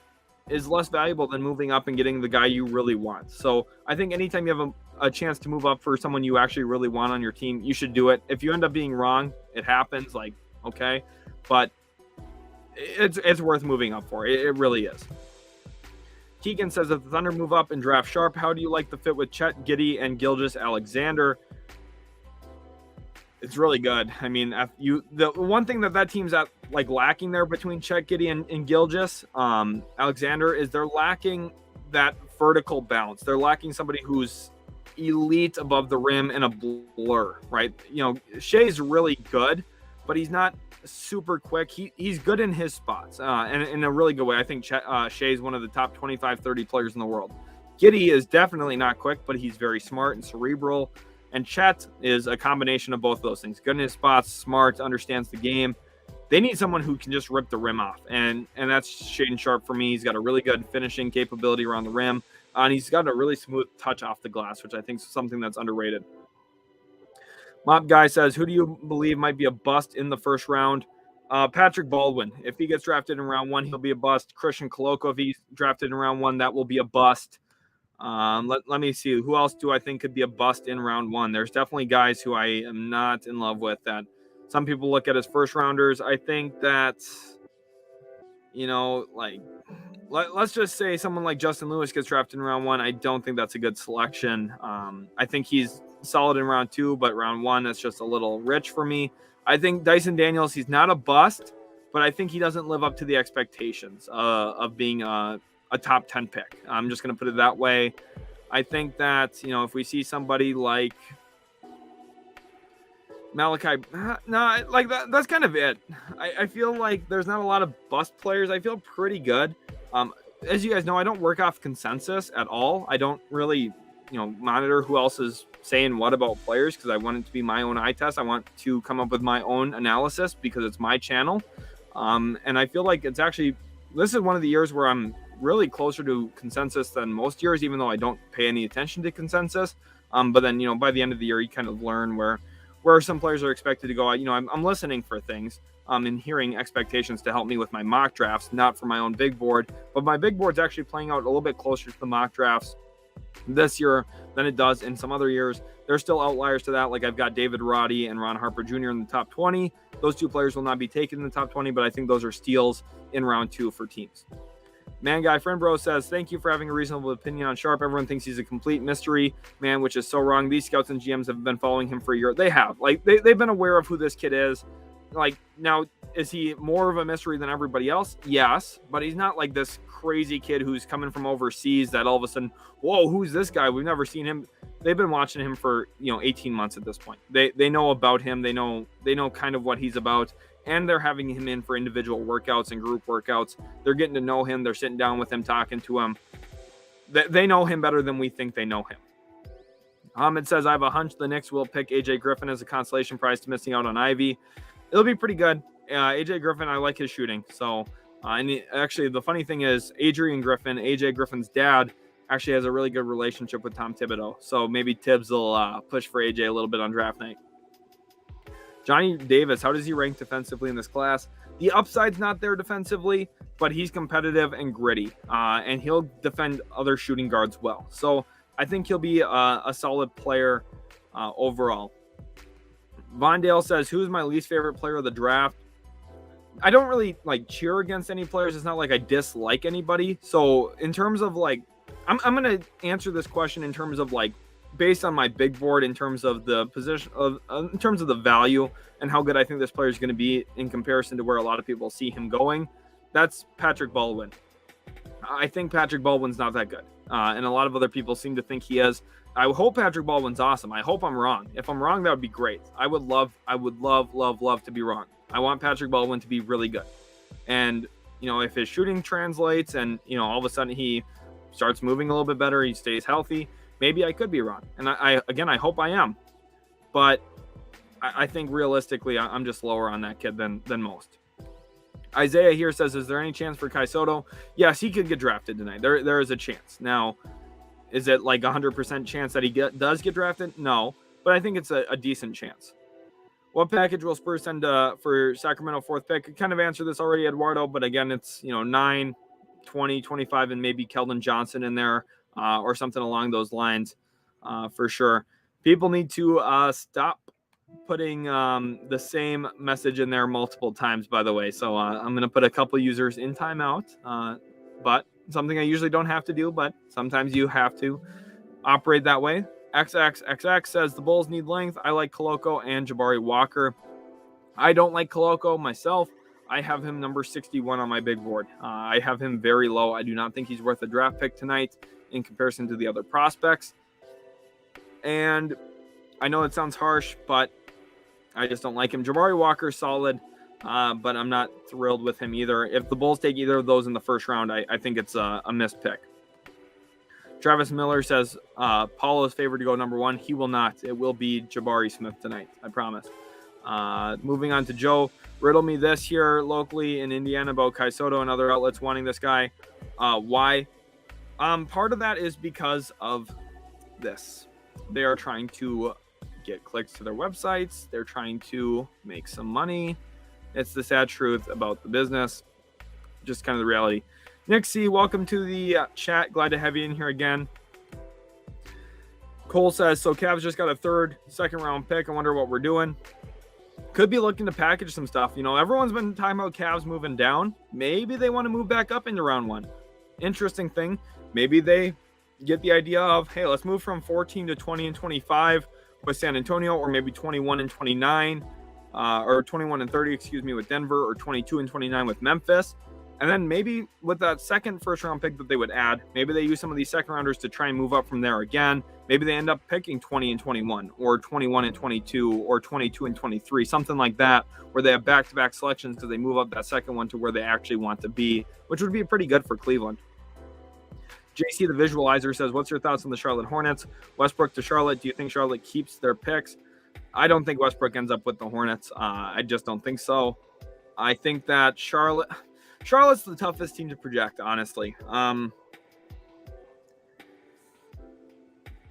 is less valuable than moving up and getting the guy you really want. So I think anytime you have a chance to move up for someone you actually really want on your team, you should do it. If you end up being wrong, it happens, but it's worth moving up for. It really is. Keegan says, if the Thunder move up and draft Sharp, how do you like the fit with Chet, Giddey, and Gilgeous-Alexander? It's really good. I mean, the one thing that team's lacking there between Chet, Giddey, and Gilgeous Alexander is they're lacking that vertical bounce. They're lacking somebody who's elite above the rim and a blur, right? Shea's really good, but he's not super quick. He's good in his spots and in a really good way. I think Shea's one of the top 25, 30 players in the world. Giddey is definitely not quick, but he's very smart and cerebral. And Chet is a combination of both of those things. Good in his spots, smart, understands the game. They need someone who can just rip the rim off. And that's Shaedon Sharpe for me. He's got a really good finishing capability around the rim. And he's got a really smooth touch off the glass, which I think is something that's underrated. Mob Guy says, who do you believe might be a bust in the first round? Patrick Baldwin. If he gets drafted in round 1, he'll be a bust. Christian Koloko, if he's drafted in round 1, that will be a bust. Let me see. Who else do I think could be a bust in round 1? There's definitely guys who I am not in love with that some people look at as first rounders. I think that, let let's just say someone like Justin Lewis gets drafted in round 1. I don't think that's a good selection. I think he's solid in round 2, but round 1, that's just a little rich for me. I think Dyson Daniels, he's not a bust, but I think he doesn't live up to the expectations of being a top 10 pick. I'm just going to put it that way. I think that, if we see somebody like Malachi, that's kind of it. I feel like there's not a lot of bust players. I feel pretty good. As you guys know, I don't work off consensus at all. I don't really, monitor who else is saying what about players because I want it to be my own eye test. I want to come up with my own analysis because it's my channel. And I feel like this is one of the years where I'm really closer to consensus than most years, even though I don't pay any attention to consensus. But then, by the end of the year, you kind of learn where some players are expected to go. I'm listening for things and hearing expectations to help me with my mock drafts, not for my own big board. But my big board's actually playing out a little bit closer to the mock drafts this year than it does in some other years. There's still outliers to that. Like I've got David Roddy and Ron Harper Jr. in the top 20. Those two players will not be taken in the top 20, but I think those are steals in round 2 for teams. Man Guy Friendbro says, thank you for having a reasonable opinion on Sharp. Everyone thinks he's a complete mystery man, which is so wrong. These scouts and GMs have been following him for a year. They have. They've been aware of who this kid is. Now, is he more of a mystery than everybody else? Yes, but he's not like this crazy kid who's coming from overseas that all of a sudden, whoa, who's this guy? We've never seen him. They've been watching him for 18 months at this point. They know about him. They know kind of what he's about, and they're having him in for individual workouts and group workouts. They're getting to know him. They're sitting down with him, talking to him. They know him better than we think they know him. It says, I have a hunch the Knicks will pick AJ Griffin as a consolation prize to missing out on Ivy. It'll be pretty good. AJ Griffin, I like his shooting. So, actually, the funny thing is, Adrian Griffin, AJ Griffin's dad, actually has a really good relationship with Tom Thibodeau. So maybe Tibbs will push for AJ a little bit on draft night. Johnny Davis, how does he rank defensively in this class? The upside's not there defensively, but he's competitive and gritty, and he'll defend other shooting guards well. So I think he'll be a solid player overall. Vondale says, who's my least favorite player of the draft? I don't really cheer against any players. It's not like I dislike anybody. So in terms of I'm going to answer this question in terms of based on my big board, in terms of the position in terms of the value and how good I think this player is going to be in comparison to where a lot of people see him going. That's Patrick Baldwin. I think Patrick Baldwin's not that good. And a lot of other people seem to think he is. I hope Patrick Baldwin's awesome. I hope I'm wrong. If I'm wrong, that would be great. I would love to be wrong. I want Patrick Baldwin to be really good. And, if his shooting translates and, all of a sudden he starts moving a little bit better, he stays healthy, maybe I could be wrong. And I hope I am. But I think realistically, I'm just lower on that kid than most. Isaiah here says, is there any chance for Kai Soto? Yes, he could get drafted tonight. There is a chance. Now, is it 100% chance that he does get drafted? No, but I think it's a decent chance. What package will Spurs send for Sacramento 4th pick? I kind of answered this already, Eduardo, but again, it's 9, 20, 25, and maybe Keldon Johnson in there or something along those lines for sure. People need to stop putting the same message in there multiple times, by the way. So I'm going to put a couple users in timeout, but something I usually don't have to do, but sometimes you have to operate that way. XXXX says the Bulls need length. I like Koloko and Jabari Walker. I don't like Koloko myself. I have him number 61 on my big board. I have him very low. I do not think he's worth a draft pick tonight in comparison to the other prospects. And I know it sounds harsh, but I just don't like him. Jabari Walker, solid, but I'm not thrilled with him either. If the Bulls take either of those in the first round, I think it's a missed pick. Travis Miller says Paulo is favored to go number 1. He will not. It will be Jabari Smith tonight. I promise. Moving on to Joe. Riddle me this here locally in Indiana about Kai Soto and other outlets wanting this guy. Why? Part of that is because of this. They are trying to get clicks to their websites. They're trying to make some money. It's the sad truth about the business. Just kind of the reality. Nick C, welcome to the chat. Glad to have you in here again. Cole says, so Cavs just got a 3rd, 2nd round pick. I wonder what we're doing. Could be looking to package some stuff. Everyone's been talking about Cavs moving down. Maybe they want to move back up into round 1. interesting thing, maybe they get the idea of, hey, let's move from 14 to 20 and 25 with San Antonio, or maybe 21 and 29, or 21 and 30, with Denver, or 22 and 29 with Memphis. And then maybe with that second first-round pick that they would add, maybe they use some of these second-rounders to try and move up from there again. Maybe they end up picking 20 and 21, or 21 and 22, or 22 and 23, something like that, where they have back-to-back selections because they move up that second one to where they actually want to be, which would be pretty good for Cleveland. JC the Visualizer says, what's your thoughts on the Charlotte Hornets? Westbrook to Charlotte. Do you think Charlotte keeps their picks? I don't think Westbrook ends up with the Hornets. I just don't think so. I think that Charlotte's the toughest team to project, honestly.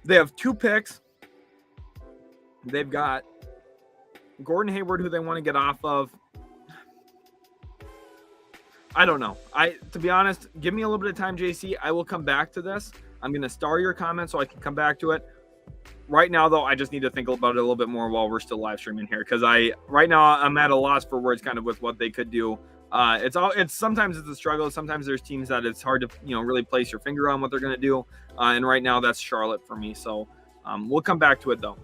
They have 2 picks. They've got Gordon Hayward, who they want to get off of. I don't know. To be honest, give me a little bit of time, JC. I will come back to this. I'm going to star your comment so I can come back to it. Right now, though, I just need to think about it a little bit more while we're still live streaming here, because right now I'm at a loss for words kind of with what they could do. Sometimes it's a struggle. Sometimes there's teams that it's hard to really place your finger on what they're going to do. And right now that's Charlotte for me. So we'll come back to it though.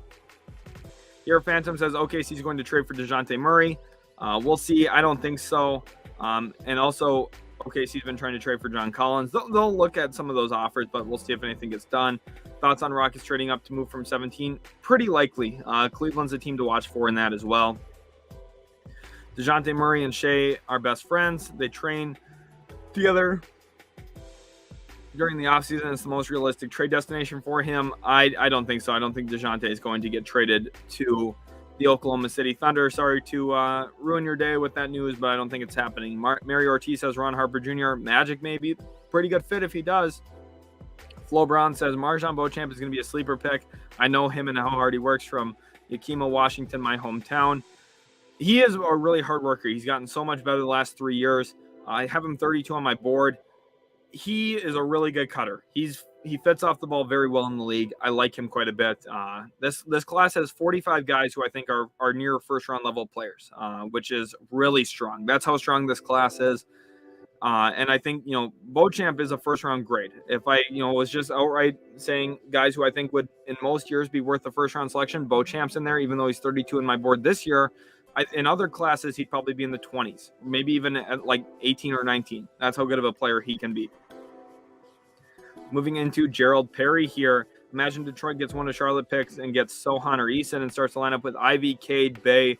Here Phantom says OKC's going to trade for DeJounte Murray. We'll see. I don't think so. And also OKC's been trying to trade for John Collins. They'll look at some of those offers, but we'll see if anything gets done. Thoughts on Rockets trading up to move from 17? Pretty likely. Cleveland's a team to watch for in that as well. DeJounte Murray and Shea are best friends. They train together during the offseason. It's the most realistic trade destination for him. I don't think so. I don't think DeJounte is going to get traded to the Oklahoma City Thunder. Sorry to ruin your day with that news, but I don't think it's happening. Mary Ortiz says Ron Harper Jr. Magic maybe. Pretty good fit if he does. Flo Brown says Marjon Beauchamp is going to be a sleeper pick. I know him and how hard he works from Yakima, Washington, my hometown. He is a really hard worker. He's gotten so much better the last 3 years. I have him 32 on my board. He is a really good cutter. He fits off the ball very well in the league. I like him quite a bit. This class has 45 guys who I think are near first-round level players, which is really strong. That's how strong this class is. And I think, Beauchamp is a first-round grade. If I, was just outright saying guys who I think would in most years be worth the first-round selection, Beauchamp's in there, even though he's 32 in my board this year. In other classes, he'd probably be in the 20s, maybe even at like 18 or 19. That's how good of a player he can be. Moving into Gerald Perry here. Imagine Detroit gets one of Charlotte picks and gets Sohan or Eason and starts to line up with Ivy, Cade, Bay,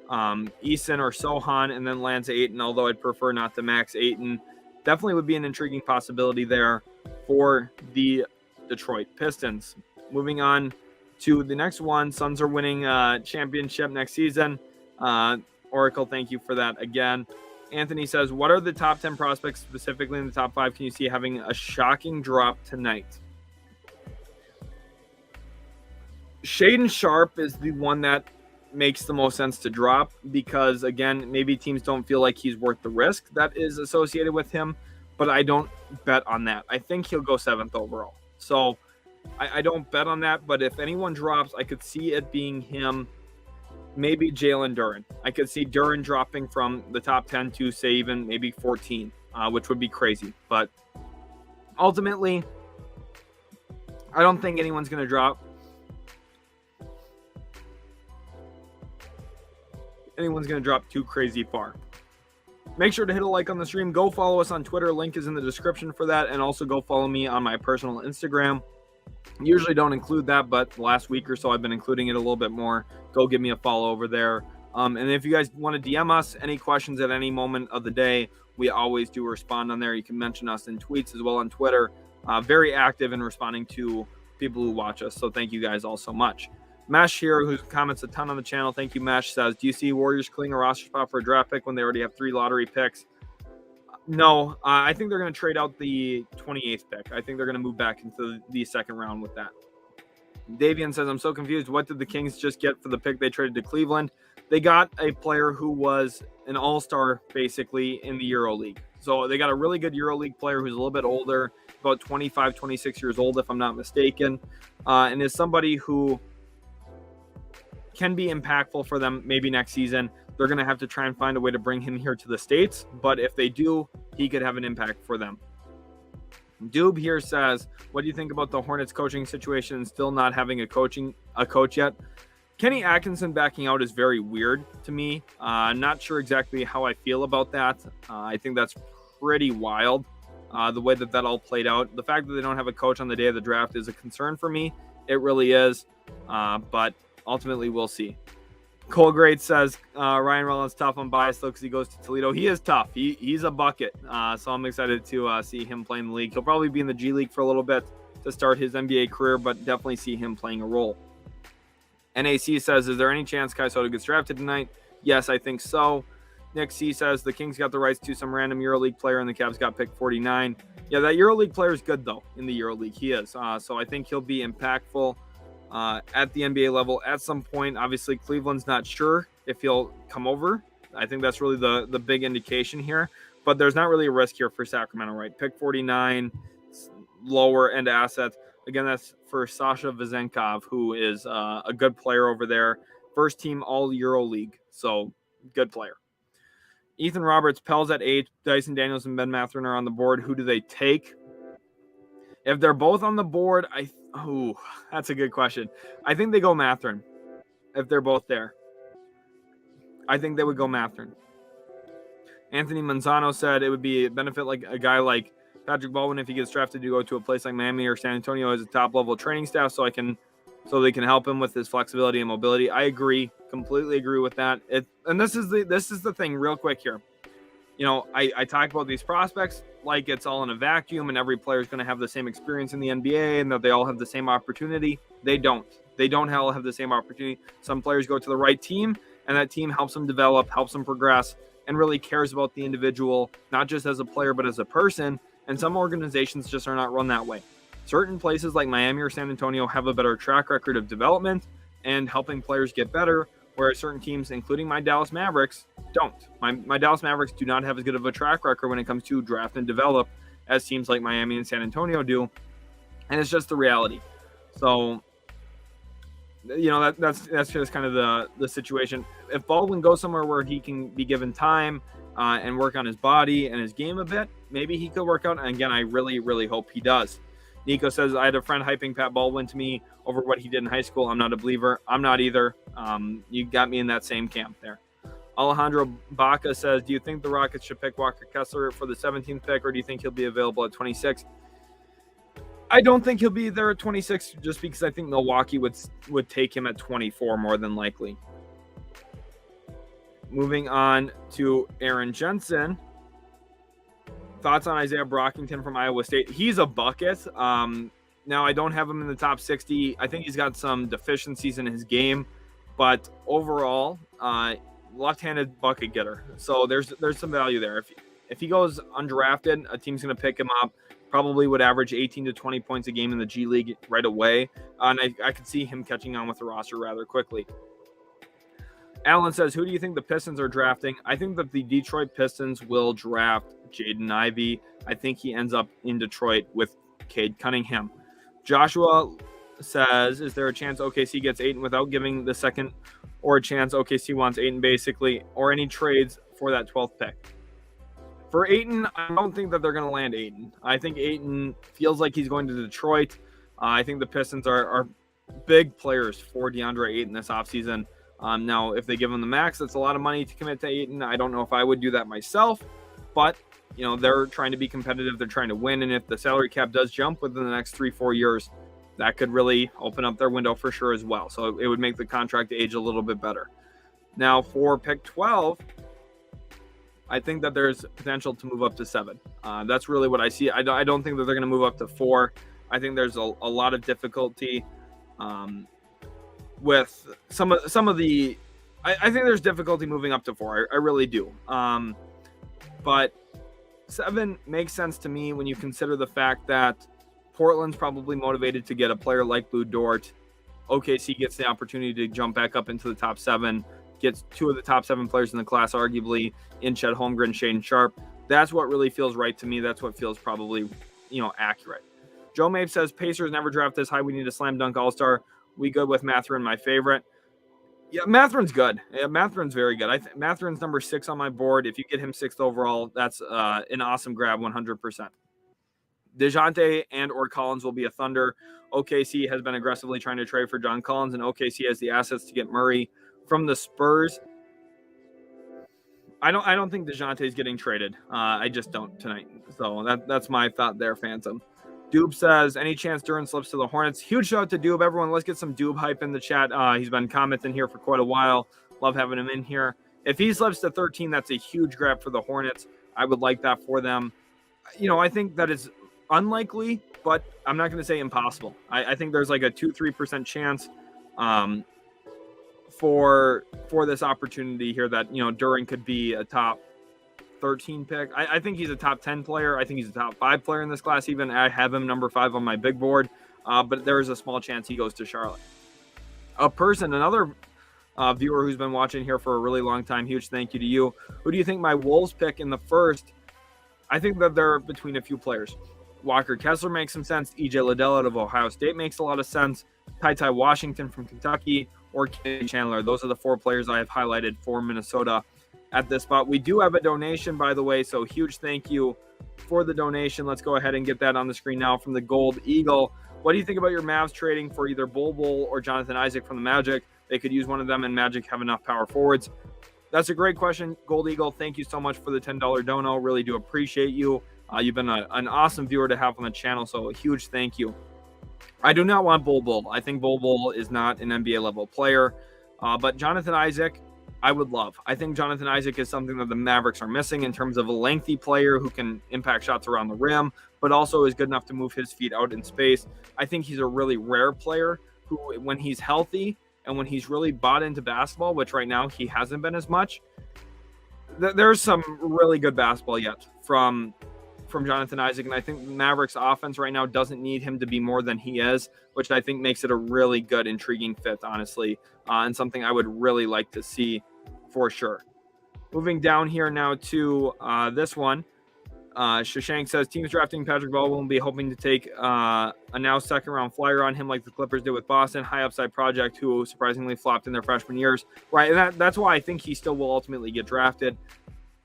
Eason or Sohan, and then lands Ayton, although I'd prefer not to max Ayton. Definitely would be an intriguing possibility there for the Detroit Pistons. Moving on to the next one. Suns are winning championship next season. Oracle, thank you for that again. Anthony says, what are the top 10 prospects, specifically in the top 5, can you see having a shocking drop tonight? Shaedon Sharpe is the one that makes the most sense to drop because, again, maybe teams don't feel like he's worth the risk that is associated with him, but I don't bet on that. I think he'll go 7th overall. So I don't bet on that, but if anyone drops, I could see it being him. Maybe Jalen Duren. I could see Duren dropping from the top 10 to, say, even maybe 14, which would be crazy. But ultimately, I don't think anyone's going to drop. Anyone's going to drop too crazy far. Make sure to hit a like on the stream. Go follow us on Twitter. Link is in the description for that. And also go follow me on my personal Instagram. Usually don't include that, but the last week or so I've been including it a little bit more. Go give me a follow over there. And if you guys want to DM us any questions at any moment of the day, we always do respond on there. You can mention us in tweets as well on Twitter. Very active in responding to people who watch us. So thank you guys all so much. Mesh here, who comments a ton on the channel. Thank you, Mesh, says, do you see Warriors clearing a roster spot for a draft pick when they already have 3 lottery picks? No, I think they're going to trade out the 28th pick. I think they're going to move back into the second round with that. Davian says, I'm so confused. What did the Kings just get for the pick they traded to Cleveland? They got a player who was an all-star, basically, in the EuroLeague. So they got a really good EuroLeague player who's a little bit older, about 25, 26 years old, if I'm not mistaken, and is somebody who can be impactful for them maybe next season. They're going to have to try and find a way to bring him here to the States, but if they do, he could have an impact for them. Doob here says, what do you think about the Hornets coaching situation and still not having a coach yet? Kenny Atkinson backing out is very weird to me. I'm not sure exactly how I feel about that. I think that's pretty wild, the way that all played out. The fact that they don't have a coach on the day of the draft is a concern for me. It really is. But ultimately, we'll see. Cole Great says, Ryan Rollins tough. I'm biased, though, because he goes to Toledo. He is tough. He's a bucket. So I'm excited to see him play in the league. He'll probably be in the G League for a little bit to start his NBA career, but definitely see him playing a role. NAC says, is there any chance Kai Sotto gets drafted tonight? Yes, I think so. Nick C says, the Kings got the rights to some random EuroLeague player and the Cavs got picked 49. Yeah, that EuroLeague player is good, though, in the EuroLeague. He is. So I think he'll be impactful at the NBA level at some point. Obviously, Cleveland's not sure if he'll come over. I think that's really the big indication here. But there's not really a risk here for Sacramento, right? Pick 49, lower end assets. Again, that's for Sasha Vezenkov, who is a good player over there. First team all EuroLeague, so good player. Ethan Roberts, Pels at 8. Dyson Daniels and Ben Mathurin are on the board. Who do they take? If they're both on the board, that's a good question. I think they go Mathurin. If they're both there, I think they would go Mathurin. Anthony Manzano said it would be a benefit like a guy like Patrick Baldwin if he gets drafted to go to a place like Miami or San Antonio as a top level training staff, so they can help him with his flexibility and mobility. I agree, completely agree with that. And this is the thing, real quick here. I talk about these prospects like it's all in a vacuum and every player is going to have the same experience in the NBA and that they all have the same opportunity. They don't. They don't all have the same opportunity. Some players go to the right team and that team helps them develop, helps them progress, and really cares about the individual, not just as a player, but as a person. And some organizations just are not run that way. Certain places like Miami or San Antonio have a better track record of development and helping players get better, whereas certain teams, including my Dallas Mavericks, don't. My Dallas Mavericks do not have as good of a track record when it comes to draft and develop as teams like Miami and San Antonio do. And it's just the reality. So, that's just kind of the situation. If Baldwin goes somewhere where he can be given time and work on his body and his game a bit, maybe he could work out. And again, I really, really hope he does. Nico says, I had a friend hyping Pat Baldwin to me over what he did in high school. I'm not a believer. I'm not either. You got me in that same camp there. Alejandro Baca says, do you think the Rockets should pick Walker Kessler for the 17th pick, or do you think he'll be available at 26? I don't think he'll be there at 26 just because I think Milwaukee would take him at 24 more than likely. Moving on to Aaron Jensen. Thoughts on Isaiah Brockington from Iowa State? He's a bucket. Now, I don't have him in the top 60. I think he's got some deficiencies in his game, but overall, left-handed bucket getter. So there's some value there. If he goes undrafted, a team's going to pick him up. Probably would average 18 to 20 points a game in the G League right away. And I could see him catching on with the roster rather quickly. Alan says, who do you think the Pistons are drafting? I think that the Detroit Pistons will draft Jaden Ivey. I think he ends up in Detroit with Cade Cunningham. Joshua says, is there a chance OKC gets Ayton without giving the second, or a chance OKC wants Ayton basically, or any trades for that 12th pick? For Ayton, I don't think that they're going to land Ayton. I think Ayton feels like he's going to Detroit. I think the Pistons are big players for DeAndre Ayton this offseason. Now, if they give him the max, that's a lot of money to commit to Ayton. I don't know if I would do that myself, but they're trying to be competitive. They're trying to win. And if the salary cap does jump within the next 3-4 years, that could really open up their window for sure as well. So it would make the contract age a little bit better. Now for pick 12, I think that there's potential to move up to 7. That's really what I see. I don't think that they're going to move up to 4. I think there's a lot of difficulty with some of the. I think there's difficulty moving up to 4. I really do. But 7 makes sense to me when you consider the fact that Portland's probably motivated to get a player like Lou Dort. OKC gets the opportunity to jump back up into the top 7. Gets 2 of the top 7 players in the class, arguably, in Chet Holmgren, Shaedon Sharpe. That's what really feels right to me. That's what feels probably, accurate. Joe Mabe says, Pacers never draft this high. We need a slam dunk all-star. We good with Mathurin, my favorite. Yeah, Mathurin's good. Yeah, Mathurin's very good. Mathurin's number 6 on my board. If you get him 6th overall, that's an awesome grab, 100%. DeJounte and or Collins will be a Thunder. OKC has been aggressively trying to trade for John Collins, and OKC has the assets to get Murray. From the Spurs, I don't think DeJounte is getting traded. I just don't tonight. So that's my thought there, Phantom. Doob says, any chance Duran slips to the Hornets? Huge shout out to Doob. Everyone, let's get some Doob hype in the chat. He's been commenting here for quite a while. Love having him in here. If he slips to 13, that's a huge grab for the Hornets. I would like that for them. I think that is unlikely, but I'm not going to say impossible. I think there's like a 2-3% chance for this opportunity here that, Duran could be a top 13 pick. I think he's a top 10 player. I think he's a top 5 player in this class even. I have him number 5 on my big board, but there is a small chance he goes to Charlotte. Another viewer who's been watching here for a really long time, huge thank you to you. Who do you think my Wolves pick in the first? I think that they're between a few players. Walker Kessler makes some sense. EJ Liddell out of Ohio State makes a lot of sense. Ty Washington from Kentucky, or Kenny Chandler. Those are the 4 players I have highlighted for Minnesota at this spot. We do have a donation, by the way, so huge thank you for the donation. Let's go ahead and get that on the screen now from the Gold Eagle. What do you think about your Mavs trading for either Bol Bol or Jonathan Isaac from the Magic? They could use one of them, and Magic have enough power forwards. That's a great question, Gold Eagle. Thank you so much for the $10 dono. Really do appreciate you. You've been an awesome viewer to have on the channel, so a huge thank you. I do not want Bol Bol. I think Bol Bol is not an NBA level player, but Jonathan Isaac, I would love. I think Jonathan Isaac is something that the Mavericks are missing in terms of a lengthy player who can impact shots around the rim, but also is good enough to move his feet out in space. I think he's a really rare player who, when he's healthy and when he's really bought into basketball, which right now he hasn't been as much, there's some really good basketball yet from Jonathan Isaac. And I think Mavericks offense right now doesn't need him to be more than he is, which I think makes it a really good, intriguing fit, honestly, and something I would really like to see for sure. Moving down here now to this one. Shashank says, teams drafting Patrick Baldwin will be hoping to take a now second-round flyer on him like the Clippers did with Boston. High upside project who surprisingly flopped in their freshman years. Right, and that's why I think he still will ultimately get drafted.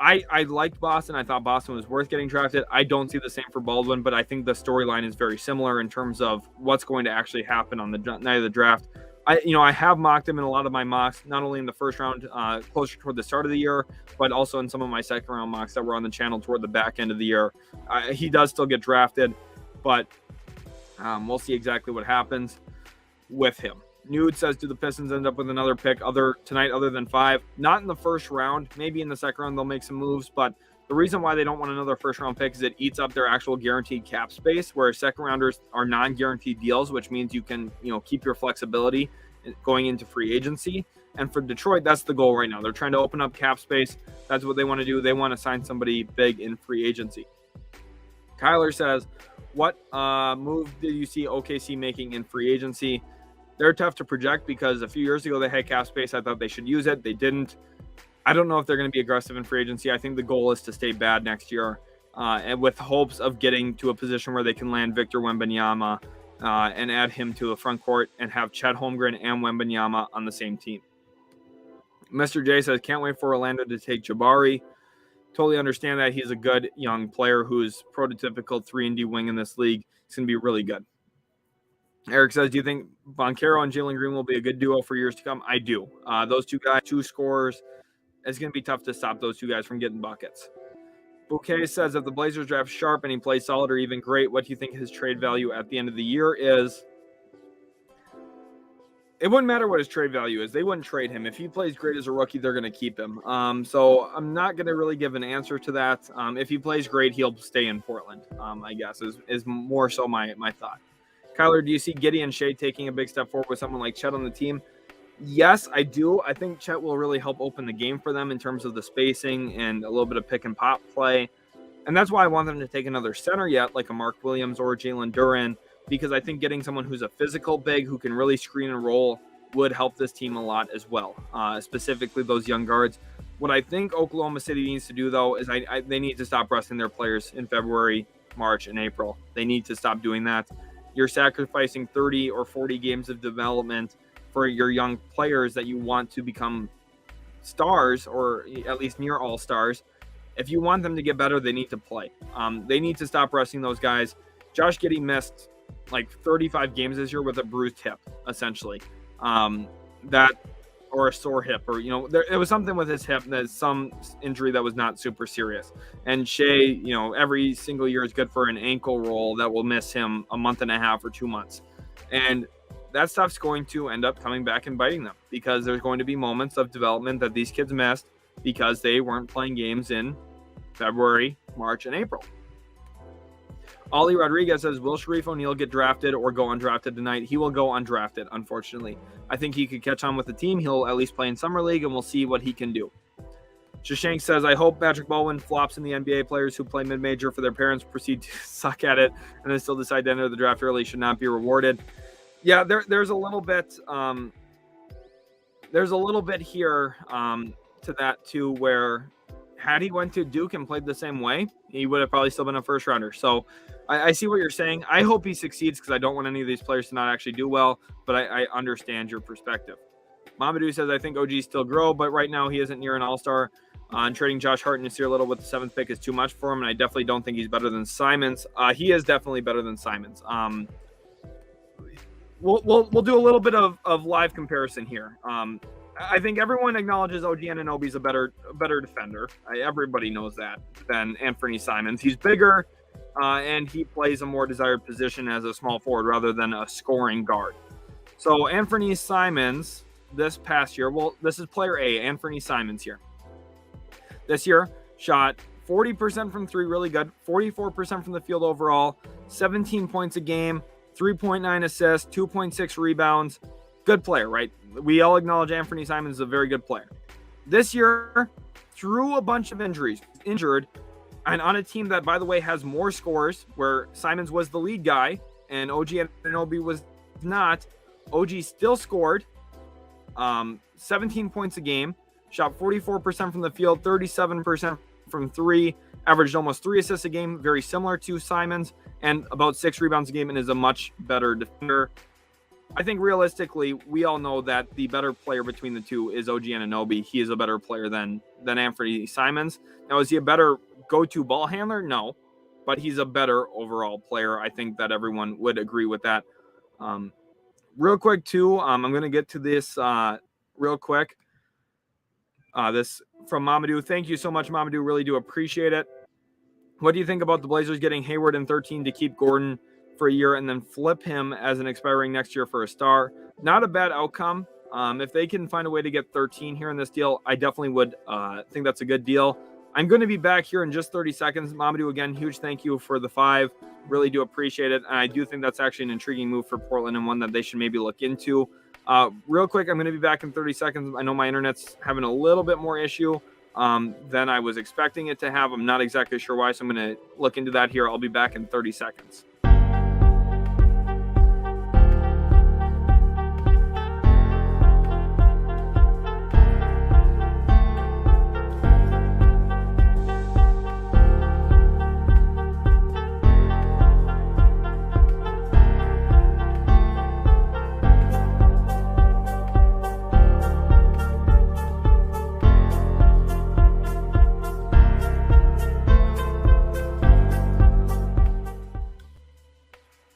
I liked Boston. I thought Boston was worth getting drafted. I don't see the same for Baldwin, but I think the storyline is very similar in terms of what's going to actually happen on the night of the draft. I have mocked him in a lot of my mocks, not only in the first round, closer toward the start of the year, but also in some of my second round mocks that were on the channel toward the back end of the year. He does still get drafted, but we'll see exactly what happens with him. Nude says, do the Pistons end up with another pick tonight other than 5? Not in the first round. Maybe in the second round they'll make some moves, but the reason why they don't want another first round pick is it eats up their actual guaranteed cap space, where second rounders are non-guaranteed deals, which means you can, keep your flexibility going into free agency. And for Detroit, that's the goal right now. They're trying to open up cap space. That's what they want to do. They want to sign somebody big in free agency. Kyler says, what move did you see OKC making in free agency? They're tough to project because a few years ago they had cap space. I thought they should use it. They didn't. I don't know if they're going to be aggressive in free agency. I think the goal is to stay bad next year, and with hopes of getting to a position where they can land Victor Wembanyama and add him to the front court and have Chet Holmgren and Wembanyama on the same team. Mr. J says, can't wait for Orlando to take Jabari. Totally understand that. He's a good young player who's prototypical 3-and-D wing in this league. He's going to be really good. Eric says, do you think Boncaro and Jalen Green will be a good duo for years to come? I do. Those two guys, 2 scorers. It's going to be tough to stop those 2 guys from getting buckets. Bouquet says, if the Blazers draft Sharp and he plays solid or even great, what do you think his trade value at the end of the year is? It wouldn't matter what his trade value is. They wouldn't trade him. If he plays great as a rookie, they're going to keep him. So I'm not going to really give an answer to that. If he plays great, he'll stay in Portland, I guess, is more so my thought. Kyler, do you see Giddey and Shea taking a big step forward with someone like Chet on the team? Yes, I do. I think Chet will really help open the game for them in terms of the spacing and a little bit of pick and pop play. And that's why I want them to take another center yet, like a Mark Williams or Jalen Duran, because I think getting someone who's a physical big who can really screen and roll would help this team a lot as well, specifically those young guards. What I think Oklahoma City needs to do, though, is they need to stop resting their players in February, March, and April. They need to stop doing that. You're sacrificing 30 or 40 games of development for your young players that you want to become stars or at least near all stars. If you want them to get better, they need to play. They need to stop resting those guys. Josh Giddey missed like 35 games this year with a bruised hip, essentially. Or a sore hip, or it was something with his hip, that some injury that was not super serious. And Shea, every single year is good for an ankle roll that will miss him a month and a half or 2 months. And that stuff's going to end up coming back and biting them, because there's going to be moments of development that these kids missed because they weren't playing games in February, March, and April. Ollie Rodriguez says, will Sharif O'Neal get drafted or go undrafted tonight? He will go undrafted, unfortunately. I think he could catch on with the team. He'll at least play in Summer League, and we'll see what he can do. Shashank says, I hope Patrick Baldwin flops in the NBA. Players who play mid-major for their parents proceed to suck at it and then still decide to enter the draft early should not be rewarded. Yeah, there's a little bit here to that too, where had he went to Duke and played the same way, he would have probably still been a first rounder. So I see what you're saying. I hope he succeeds, because I don't want any of these players to not actually do well, but I understand your perspective. Mamadou says, I think OG still grow, but right now he isn't near an all-star. And trading Josh Hart and Nasir Little with the 7th pick is too much for him, and I definitely don't think he's better than Simons. He is definitely better than Simons. We'll do a little bit of live comparison here. I think everyone acknowledges OG Anunoby is a better defender. Everybody knows that, than Anthony Simons. He's bigger, and he plays a more desired position as a small forward rather than a scoring guard. So Anthony Simons this past year, this is player A, Anthony Simons here. This year, shot 40% from three, really good, 44% from the field overall, 17 points a game, 3.9 assists, 2.6 rebounds. Good player, right? We all acknowledge Anthony Simons is a very good player. This year, through a bunch of injuries, injured, and on a team that, by the way, has more scores, where Simons was the lead guy and OG Anunoby was not, OG still scored 17 points a game, shot 44% from the field, 37% from three, averaged almost 3 assists a game, very similar to Simons, and about 6 rebounds a game, and is a much better defender. I think realistically, we all know that the better player between the two is OG Anunoby. He is a better player than Anthony Simons. Now, is he a better go-to ball handler? No, but he's a better overall player. I think that everyone would agree with that. Real quick, too, I'm going to get to this real quick. This from Mamadou. Thank you so much, Mamadou. Really do appreciate it. What do you think about the Blazers getting Hayward in 13 to keep Gordon for a year and then flip him as an expiring next year for a star? Not a bad outcome. If they can find a way to get 13 here in this deal, I definitely would think that's a good deal. I'm going to be back here in just 30 seconds. Mamadou, again, huge thank you for the 5. Really do appreciate it. And I do think that's actually an intriguing move for Portland, and one that they should maybe look into. Real quick, I'm going to be back in 30 seconds. I know my internet's having a little bit more issue than I was expecting it to have. I'm not exactly sure why, so I'm going to look into that here. I'll be back in 30 seconds.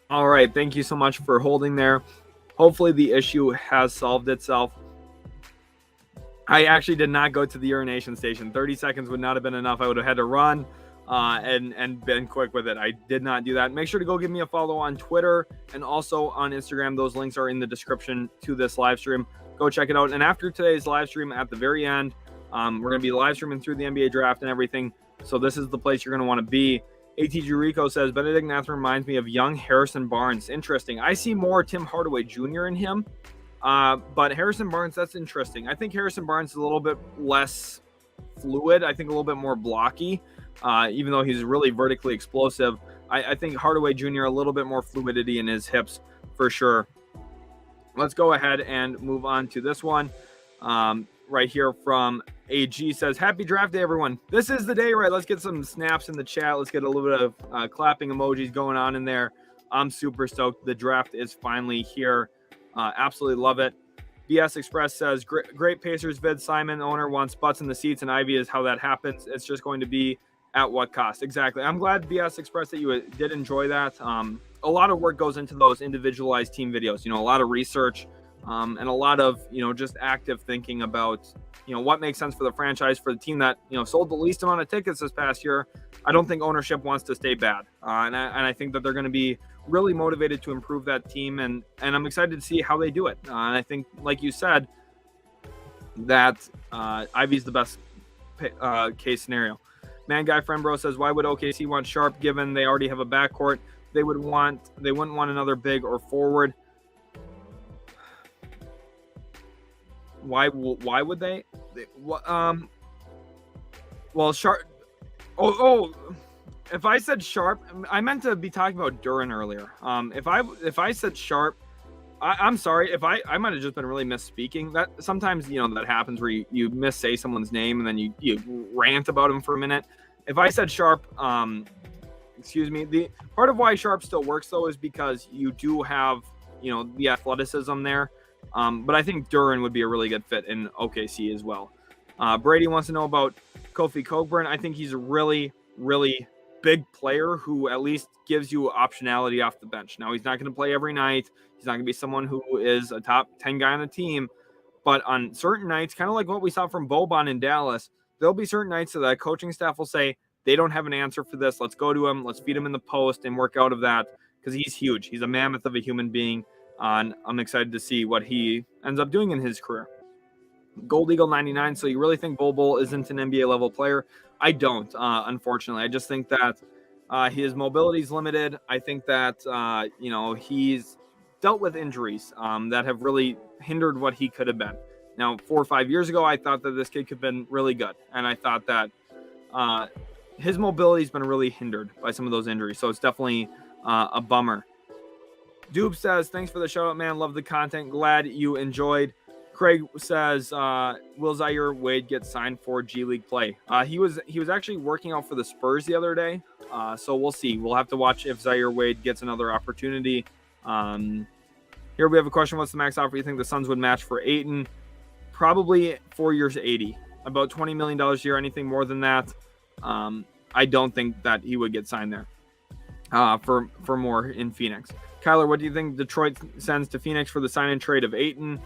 All right, thank you so much for holding there. Hopefully the issue has solved itself. I actually did not go to the urination station. 30 seconds would not have been enough. I would have had to run and been quick with it. I did not do that. Make sure to go give me a follow on Twitter and also on Instagram. Those links are in the description to this live stream. Go check it out. And after today's live stream, at the very end, we're going to be live streaming through the NBA draft and everything. So this is the place you're going to want to be. ATG Rico says, Benedict Mathurin reminds me of young Harrison Barnes. Interesting. I see more Tim Hardaway Jr. in him. But Harrison Barnes, that's interesting. I think Harrison Barnes is a little bit less fluid. I think a little bit more blocky, even though he's really vertically explosive. I think Hardaway Jr. a little bit more fluidity in his hips for sure. Let's go ahead and move on to this one. Right here from AG says, happy draft day, everyone. This is the day, right? Let's get some snaps in the chat. Let's get a little bit of clapping emojis going on in there. I'm super stoked. The draft is finally here. Absolutely love it. BS Express says, great Pacers vid. Simon, owner, wants butts in the seats, and Ivy is how that happens. It's just going to be at what cost? Exactly. I'm glad BS expressed that you did enjoy that. A lot of work goes into those individualized team videos, a lot of research, and a lot of, just active thinking about, what makes sense for the franchise, for the team that, sold the least amount of tickets this past year. I don't think ownership wants to stay bad. And I think that they're going to be really motivated to improve that team. And I'm excited to see how they do it. And I think, like you said, that Ivy's the best case scenario. Man Guy Friend Bro says, why would OKC want Sharp given they already have a backcourt? They wouldn't want another big or forward. Why would they? Well, Sharp. If I said Sharp, I meant to be talking about Duren earlier. If I said Sharp, I'm sorry if I might have just been really misspeaking. That sometimes that happens where you missay someone's name and then you rant about him for a minute. If I said Sharp, excuse me. The part of why Sharp still works though is because you do have the athleticism there. But I think Duren would be a really good fit in OKC as well. Brady wants to know about Kofi Cockburn. I think he's a really, really big player who at least gives you optionality off the bench. Now, he's not going to play every night. He's not going to be someone who is a top 10 guy on the team. But on certain nights, kind of like what we saw from Boban in Dallas, there'll be certain nights that the coaching staff will say, they don't have an answer for this. Let's go to him. Let's feed him in the post and work out of that because he's huge. He's a mammoth of a human being. And I'm excited to see what he ends up doing in his career. Gold Eagle 99. So you really think Bol isn't an NBA level player? I don't, unfortunately. I just think that his mobility is limited. I think that, he's dealt with injuries that have really hindered what he could have been. Now, 4 or 5 years ago, I thought that this kid could have been really good. And I thought that his mobility has been really hindered by some of those injuries. So it's definitely a bummer. Doob says, thanks for the shout out, man. Love the content. Glad you enjoyed. Craig says, will Zaire Wade get signed for G League play? He was actually working out for the Spurs the other day. So we'll see. We'll have to watch if Zaire Wade gets another opportunity. Here we have a question. What's the max offer you think the Suns would match for Ayton? Probably 4 years, 80. About $20 million a year. Anything more than that, I don't think that he would get signed there for more in Phoenix. Kyler, what do you think Detroit sends to Phoenix for the sign and trade of Ayton?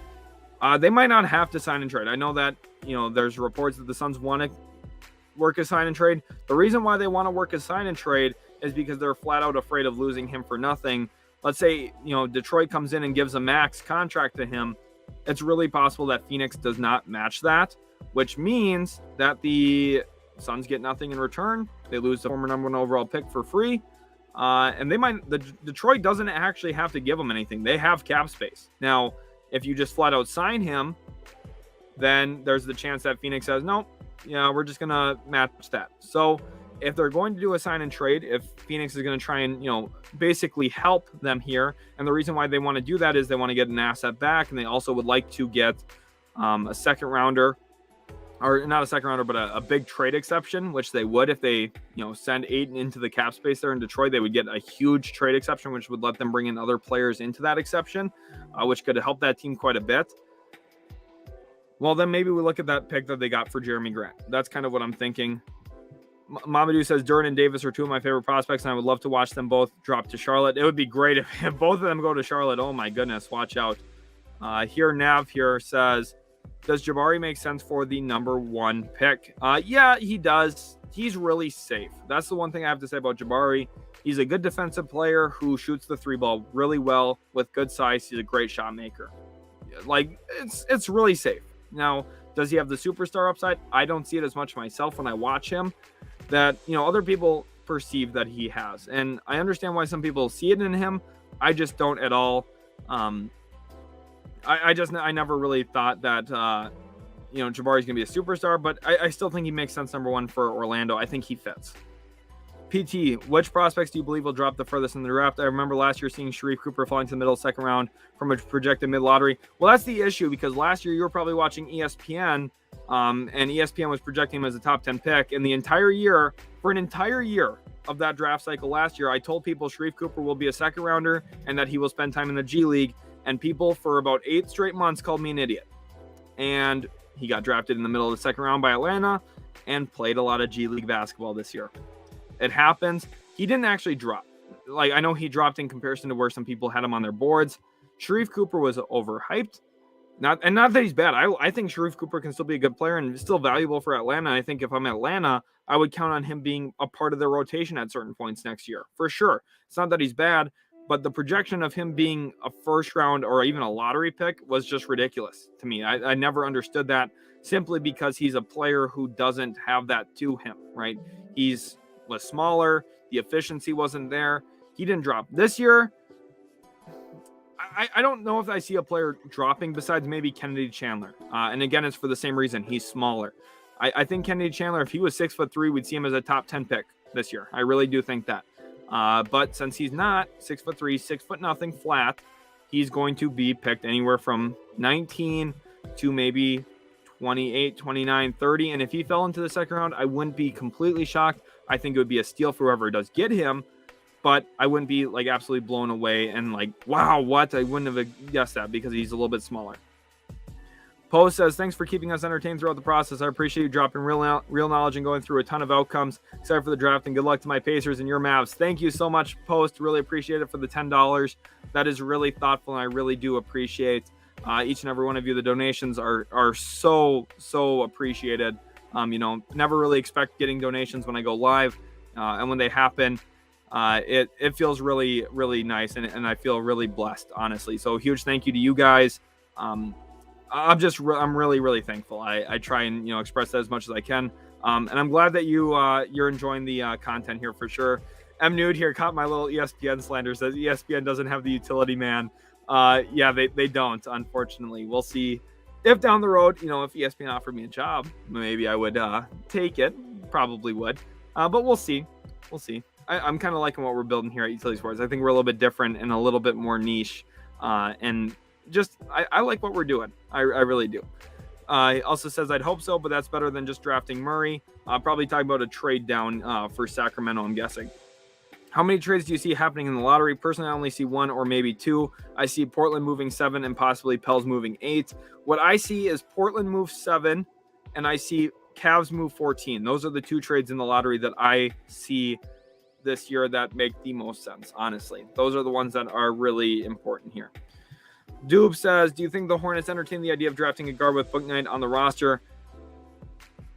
They might not have to sign and trade. I know that, there's reports that the Suns want to work a sign and trade. The reason why they want to work a sign and trade is because they're flat out afraid of losing him for nothing. Let's say, Detroit comes in and gives a max contract to him. It's really possible that Phoenix does not match that, which means that the Suns get nothing in return. They lose the former number 1 overall pick for free. And Detroit doesn't actually have to give them anything. They have cap space. Now, if you just flat out sign him, then there's the chance that Phoenix says, no, we're just going to match that. So if they're going to do a sign and trade, if Phoenix is going to try and, basically help them here, and the reason why they want to do that is they want to get an asset back, and they also would like to get a second rounder, or not a second rounder, but a big trade exception, which they would if they, send Ayton into the cap space there in Detroit. They would get a huge trade exception, which would let them bring in other players into that exception, which could help that team quite a bit. Well, then maybe we look at that pick that they got for Jeremy Grant. That's kind of what I'm thinking. Mamadou says, Duren and Davis are two of my favorite prospects, and I would love to watch them both drop to Charlotte. It would be great if both of them go to Charlotte. Oh, my goodness. Watch out. Nav here says, does Jabari make sense for the number 1 pick? Yeah, he does. He's really safe. That's the one thing I have to say about Jabari. He's a good defensive player who shoots the 3 ball really well with good size. He's a great shot maker. Like, it's really safe. Now, does he have the superstar upside? I don't see it as much myself when I watch him that, other people perceive that he has. And I understand why some people see it in him. I just don't at all. I never really thought that, Jabari's going to be a superstar, but I still think he makes sense, number 1, for Orlando. I think he fits. PT, which prospects do you believe will drop the furthest in the draft? I remember last year seeing Sharif Cooper falling to the middle second round from a projected mid-lottery. Well, that's the issue, because last year you were probably watching ESPN, and ESPN was projecting him as a top 10 pick. And for an entire year of that draft cycle last year, I told people Sharif Cooper will be a second rounder and that he will spend time in the G League. And people for about 8 straight months called me an idiot. And he got drafted in the middle of the second round by Atlanta. and played a lot of G League basketball this year. It happens. He didn't actually drop. Like, I know he dropped in comparison to where some people had him on their boards. Sharif Cooper was overhyped. Not that he's bad. I think Sharif Cooper can still be a good player and still valuable for Atlanta. I think if I'm Atlanta, I would count on him being a part of their rotation at certain points next year, for sure. It's not that he's bad, but the projection of him being a first round or even a lottery pick was just ridiculous to me. I never understood that, simply because he's a player who doesn't have that to him, right? Was smaller. The efficiency wasn't there. He didn't drop. This year, I don't know if I see a player dropping besides maybe Kennedy Chandler. And again, it's for the same reason. He's smaller. I think Kennedy Chandler, if he was 6'3", we'd see him as a top 10 pick this year. I really do think that. But since he's not 6'3", 6'0" flat, he's going to be picked anywhere from 19 to maybe 28, 29, 30. And if he fell into the second round, I wouldn't be completely shocked. I think it would be a steal for whoever does get him. But I wouldn't be like absolutely blown away and like, wow, what? I wouldn't have guessed that because he's a little bit smaller. Poe says, thanks for keeping us entertained throughout the process. I appreciate you dropping real knowledge and going through a ton of outcomes. Excited for the draft, and good luck to my Pacers and your Mavs. Thank you so much, Post. Really appreciate it for the $10. That is really thoughtful, and I really do appreciate each and every one of you. The donations are so appreciated. Never really expect getting donations when I go live, and when they happen, it feels really, really nice, and I feel really blessed, honestly. So huge thank you to you guys. I'm really, really thankful. I try and express that as much as I can, and I'm glad that you're enjoying the content here for sure. M Nude here caught my little ESPN slander. Says ESPN doesn't have the utility man. Yeah, they don't, unfortunately. We'll see if down the road, if ESPN offered me a job, maybe I would take it. Probably would, but we'll see. I'm kind of liking what we're building here at Utility Sports. I think we're a little bit different and a little bit more niche, and just I like what we're doing. I really do. He also says, I'd hope so, but that's better than just drafting Murray. Probably talking about a trade down for Sacramento, I'm guessing. How many trades do you see happening in the lottery? Personally, I only see one or maybe two. I see Portland moving 7 and possibly Pels moving 8. What I see is Portland move 7, and I see Cavs move 14. Those are the two trades in the lottery that I see this year that make the most sense, honestly. Those are the ones that are really important here. Doob says, do you think the Hornets entertain the idea of drafting a guard with Bouknight on the roster?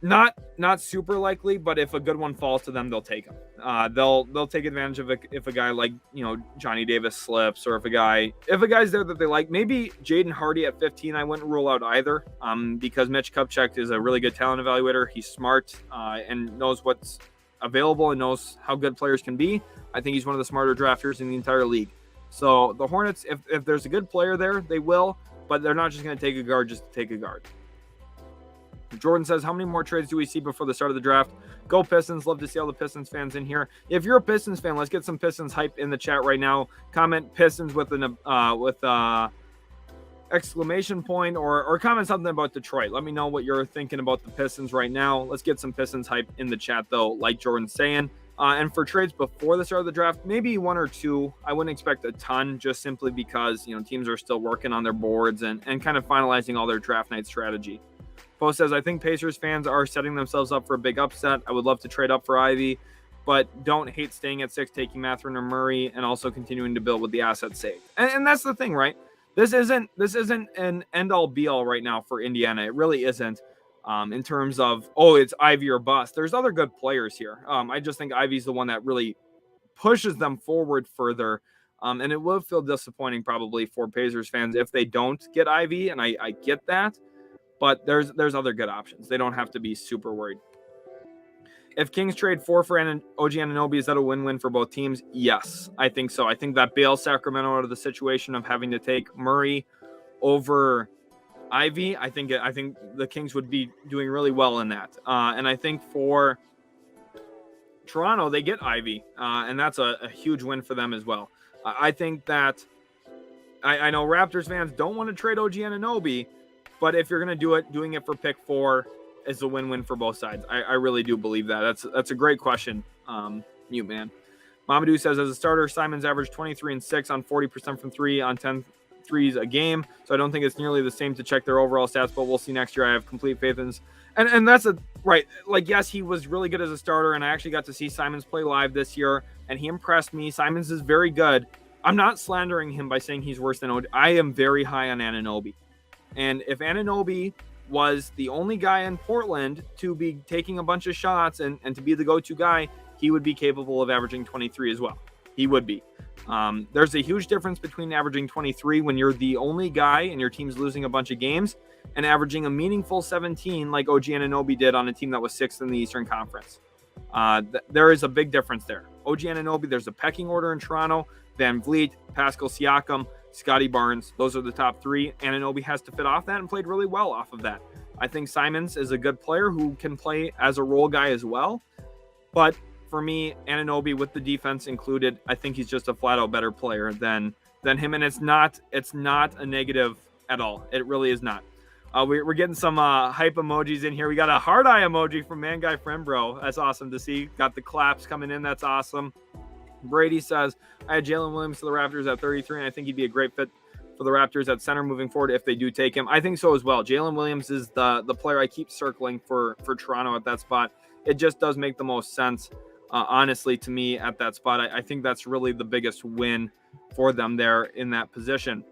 Not super likely, but if a good one falls to them, they'll take him. They'll take advantage of it if a guy like Johnny Davis slips, or if a guy's there that they like. Maybe Jaden Hardy at 15, I wouldn't rule out either, because Mitch Kupchak is a really good talent evaluator. He's smart and knows what's available and knows how good players can be. I think he's one of the smarter drafters in the entire league. So the Hornets, if there's a good player there, they will, but they're not just going to take a guard just to take a guard. Jordan says, how many more trades do we see before the start of the draft? Go Pistons. Love to see all the Pistons fans in here. If you're a Pistons fan, let's get some Pistons hype in the chat right now. Comment Pistons with exclamation point, or comment something about Detroit. Let me know what you're thinking about the Pistons right now. Let's get some Pistons hype in the chat, though, like Jordan's saying. And for trades before the start of the draft, maybe 1 or 2. I wouldn't expect a ton, just simply because teams are still working on their boards and kind of finalizing all their draft night strategy. Post says, I think Pacers fans are setting themselves up for a big upset. I would love to trade up for Ivy, but don't hate staying at 6, taking Mathurin or Murray, and also continuing to build with the assets saved. And that's the thing, right? This isn't an end-all be-all right now for Indiana. It really isn't. In terms of, it's Ivy or bust. There's other good players here. I just think Ivy's the one that really pushes them forward further. And it will feel disappointing probably for Pacers fans if they don't get Ivy, and I get that. But there's other good options. They don't have to be super worried. If Kings trade 4 for OG Anunoby, is that a win-win for both teams? Yes, I think so. I think that bails Sacramento out of the situation of having to take Murray over Ivy. I think the Kings would be doing really well in that. And I think for Toronto, they get Ivy, and that's a huge win for them as well. I think that I know Raptors fans don't want to trade OG Anunoby, but if you're going to do it, doing it for pick 4 is a win-win for both sides. I really do believe that. That's a great question, Mute Man. Mamadou says, as a starter, Simons averaged 23 and 6 on 40% from 3 on 10 threes a game. So I don't think it's nearly the same to check their overall stats, but we'll see next year. I have complete faith in. And that's right. Like, yes, he was really good as a starter, and I actually got to see Simons play live this year, and he impressed me. Simons is very good. I'm not slandering him by saying he's worse than Anunoby. I am very high on Anunoby. And if Anunoby was the only guy in Portland to be taking a bunch of shots and to be the go-to guy, he would be capable of averaging 23 as well. He would be. There's a huge difference between averaging 23 when you're the only guy and your team's losing a bunch of games and averaging a meaningful 17 like OG Anunoby did on a team that was 6th in the Eastern Conference. There is a big difference there. OG Anunoby, there's a pecking order in Toronto. Van Vliet, Pascal Siakam, Scotty Barnes. Those are the top 3. Anunoby has to fit off that and played really well off of that. I think Simons is a good player who can play as a role guy as well. But for me, Anunoby with the defense included, I think he's just a flat out better player than him. And it's not a negative at all. It really is not. We're getting some hype emojis in here. We got a heart eye emoji from Man Guy Friend Bro. That's awesome to see. Got the claps coming in. That's awesome. Brady says, I had Jalen Williams to the Raptors at 33, and I think he'd be a great fit for the Raptors at center moving forward if they do take him. I think so as well. Jalen Williams is the player I keep circling for Toronto at that spot. It just does make the most sense, honestly, to me at that spot. I think that's really the biggest win for them there in that position.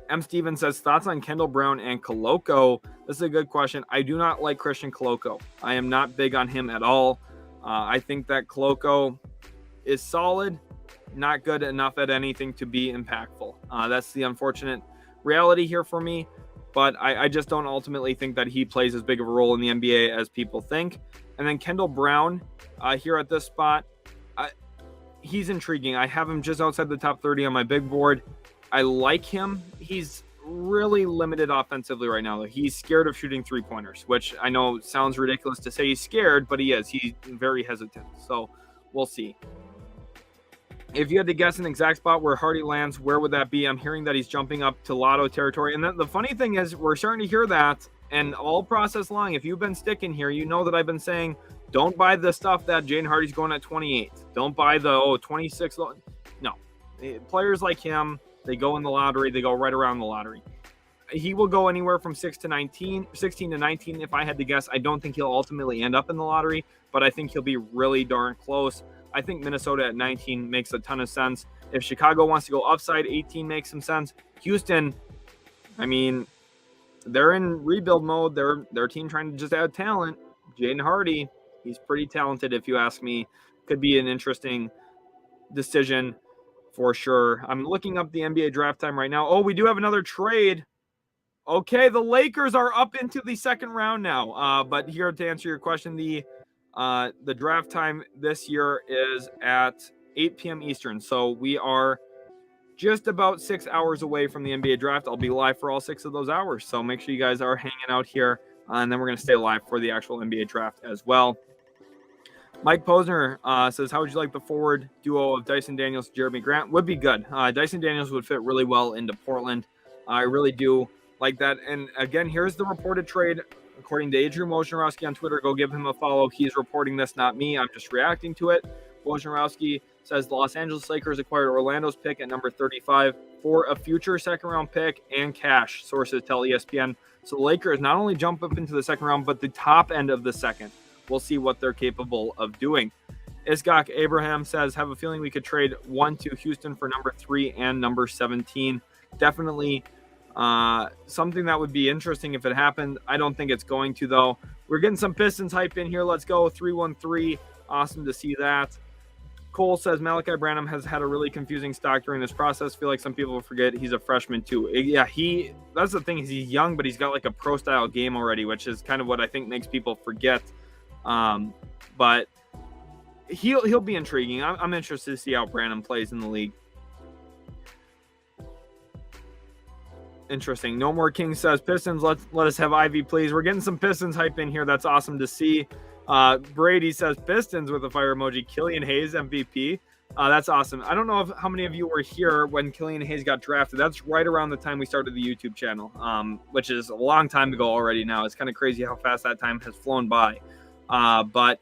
M. Stevens says, thoughts on Kendall Brown and Koloko? This is a good question. I do not like Christian Koloko. I am not big on him at all. I think that Koloko is solid, not good enough at anything to be impactful. That's the unfortunate reality here for me, but I just don't ultimately think that he plays as big of a role in the NBA as people think. And then Kendall Brown here at this spot, he's intriguing. I have him just outside the top 30 on my big board. I like him. He's really limited offensively right now. He's scared of shooting 3-pointers, which I know sounds ridiculous to say he's scared, but he is. He's very hesitant. So we'll see. If you had to guess an exact spot where Hardy lands, where would that be? I'm hearing that he's jumping up to lotto territory. And the funny thing is, we're starting to hear that. And all process long, if you've been sticking here, you know that I've been saying, don't buy the stuff that Jaden Hardy's going at 28. Don't buy the 26. No. Players like him, they go in the lottery. They go right around the lottery. He will go anywhere from 16 to 19. If I had to guess, I don't think he'll ultimately end up in the lottery, but I think he'll be really darn close. I think Minnesota at 19 makes a ton of sense. If Chicago wants to go upside, 18 makes some sense. Houston, I mean, they're in rebuild mode. Their team trying to just add talent. Jaden Hardy, he's pretty talented if you ask me. Could be an interesting decision for sure. I'm looking up the NBA draft time right now. Oh, we do have another trade. Okay, the Lakers are up into the second round now. But here to answer your question, the draft time this year is at 8 p.m. Eastern. So we are just about 6 hours away from the NBA draft. I'll be live for all 6 of those hours. So make sure you guys are hanging out here. And then we're going to stay live for the actual NBA draft as well. Mike Posner says, how would you like the forward duo of Dyson Daniels and Jeremy Grant? Would be good. Dyson Daniels would fit really well into Portland. I really do like that. And again, here's the reported trade. According to Adrian Wojnarowski on Twitter, go give him a follow. He's reporting this, not me. I'm just reacting to it. Wojnarowski says the Los Angeles Lakers acquired Orlando's pick at number 35 for a future second-round pick and cash, sources tell ESPN. So the Lakers not only jump up into the second round, but the top end of the second. We'll see what they're capable of doing. Iskak Abraham says, have a feeling we could trade 1 to Houston for number 3 and number 17. Definitely something that would be interesting if it happened. I don't think it's going to, though. We're getting some Pistons hype in here. Let's go. 313. Awesome to see that. Cole says Malachi Branham has had a really confusing stock during this process. Feel like some people will forget he's a freshman too. Yeah, that's the thing, is he's young, but he's got like a pro style game already, which is kind of what I think makes people forget. But he'll be intriguing. I'm interested to see how Branham plays in the league. Interesting. No More King says, Pistons, let us have Ivy, please. We're getting some Pistons hype in here. That's awesome to see. Brady says, Pistons with a fire emoji. Killian Hayes, MVP. That's awesome. I don't know how many of you were here when Killian Hayes got drafted. That's right around the time we started the YouTube channel, which is a long time ago already now. It's kind of crazy how fast that time has flown by. But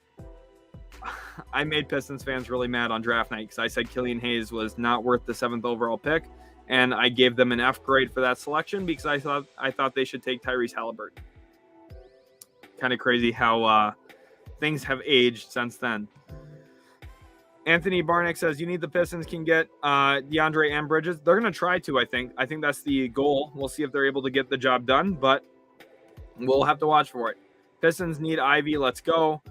I made Pistons fans really mad on draft night because I said Killian Hayes was not worth the 7th overall pick. and I gave them an F grade for that selection because I thought they should take Tyrese Halliburton. Kind of crazy how things have aged since then. Anthony Barnick says, you need the Pistons can get DeAndre and Bridges. They're going to try to, I think. I think that's the goal. We'll see if they're able to get the job done, but we'll have to watch for it. Pistons need Ivy. Let's go.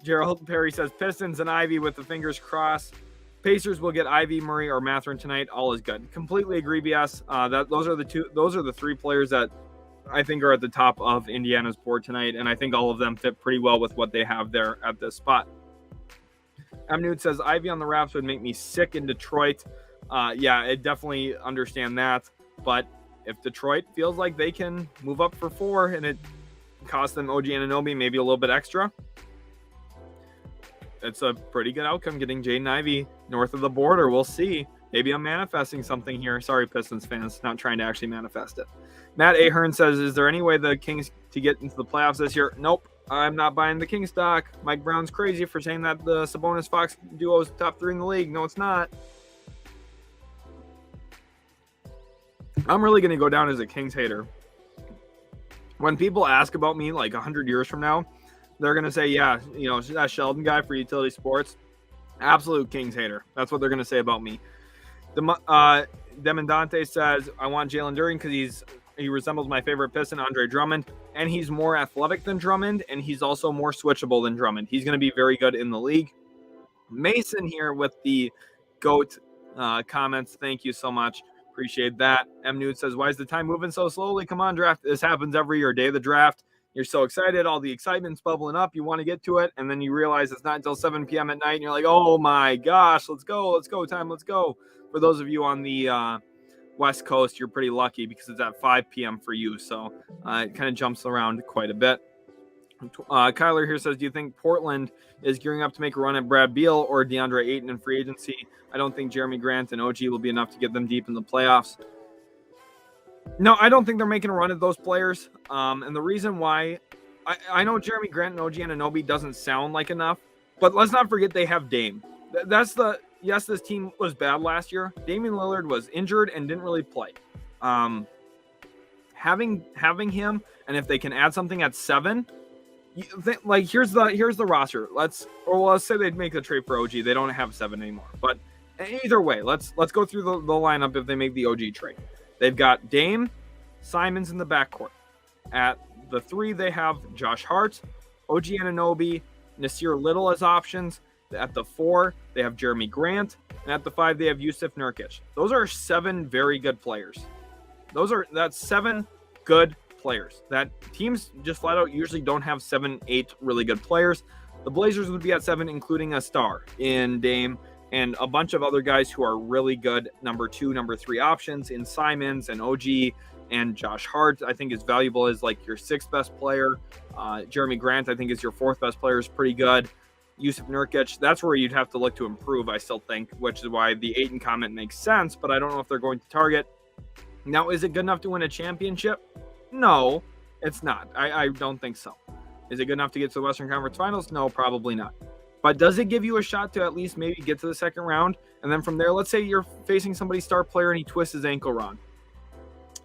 Gerald Perry says, Pistons and Ivy with the fingers crossed. Pacers will get Ivy, Murray, or Mathurin tonight. All is good. Completely agree, BS. Those are the three players that I think are at the top of Indiana's board tonight, and I think all of them fit pretty well with what they have there at this spot. M. Nude says, Ivy on the Raps would make me sick in Detroit. Yeah, I definitely understand that. But if Detroit feels like they can move up for 4 and it costs them OG Anunoby maybe a little bit extra, it's a pretty good outcome getting Jaden Ivey north of the border. We'll see. Maybe I'm manifesting something here. Sorry, Pistons fans, not trying to actually manifest it. Matt Ahern says, is there any way the Kings to get into the playoffs this year? Nope. I'm not buying the Kings stock. Mike Brown's crazy for saying that the Sabonis-Fox duo is top 3 in the league. No, it's not. I'm really going to go down as a Kings hater. When people ask about me like 100 years from now, they're going to say, yeah, that Sheldon guy for Utility Sports, absolute Kings hater. That's what they're going to say about me. Demandante says, I want Jalen Duren because he resembles my favorite Piston, Andre Drummond, and he's more athletic than Drummond, and he's also more switchable than Drummond. He's going to be very good in the league. Mason here with the GOAT comments. Thank you so much. Appreciate that. M. Nude says, why is the time moving so slowly? Come on, draft. This happens every year. Day of the draft. You're so excited. All the excitement's bubbling up. You want to get to it, and then you realize it's not until 7 p.m. at night, and you're like, oh, my gosh, let's go. Time, let's go. For those of you on the West Coast, you're pretty lucky because it's at 5 p.m. for you, so it kind of jumps around quite a bit. Kyler here says, do you think Portland is gearing up to make a run at Brad Beal or DeAndre Ayton in free agency? I don't think Jeremy Grant and OG will be enough to get them deep in the playoffs. No, I don't think they're making a run at those players. And the reason why, I know Jeremy Grant and OG Anunoby doesn't sound like enough, but let's not forget they have Dame. Yes, this team was bad last year. Damian Lillard was injured and didn't really play. Having him, and if they can add something at 7, here's the roster. Let's say they'd make a trade for OG. They don't have 7 anymore. But either way, let's go through the lineup if they make the OG trade. They've got Dame, Simons in the backcourt. At the 3, they have Josh Hart, OG Anunoby, Nasir Little as options. At the 4, they have Jeremy Grant. And at the 5, they have Yusuf Nurkic. Those are 7 very good players. That's 7 good players. That teams just flat out usually don't have 7, 8 really good players. The Blazers would be at 7, including a star in Dame and a bunch of other guys who are really good number 2, number 3 options in Simons and OG and Josh Hart. I think is valuable as like your 6th best player. Jeremy Grant, I think, is your 4th best player, is pretty good. Yusuf Nurkic, that's where you'd have to look to improve, I still think, which is why the Ayton comment makes sense, but I don't know if they're going to target. Now, is it good enough to win a championship? No, it's not. I don't think so. Is it good enough to get to the Western Conference Finals? No, probably not. But does it give you a shot to at least maybe get to the second round? And then from there, let's say you're facing somebody's star player and he twists his ankle wrong.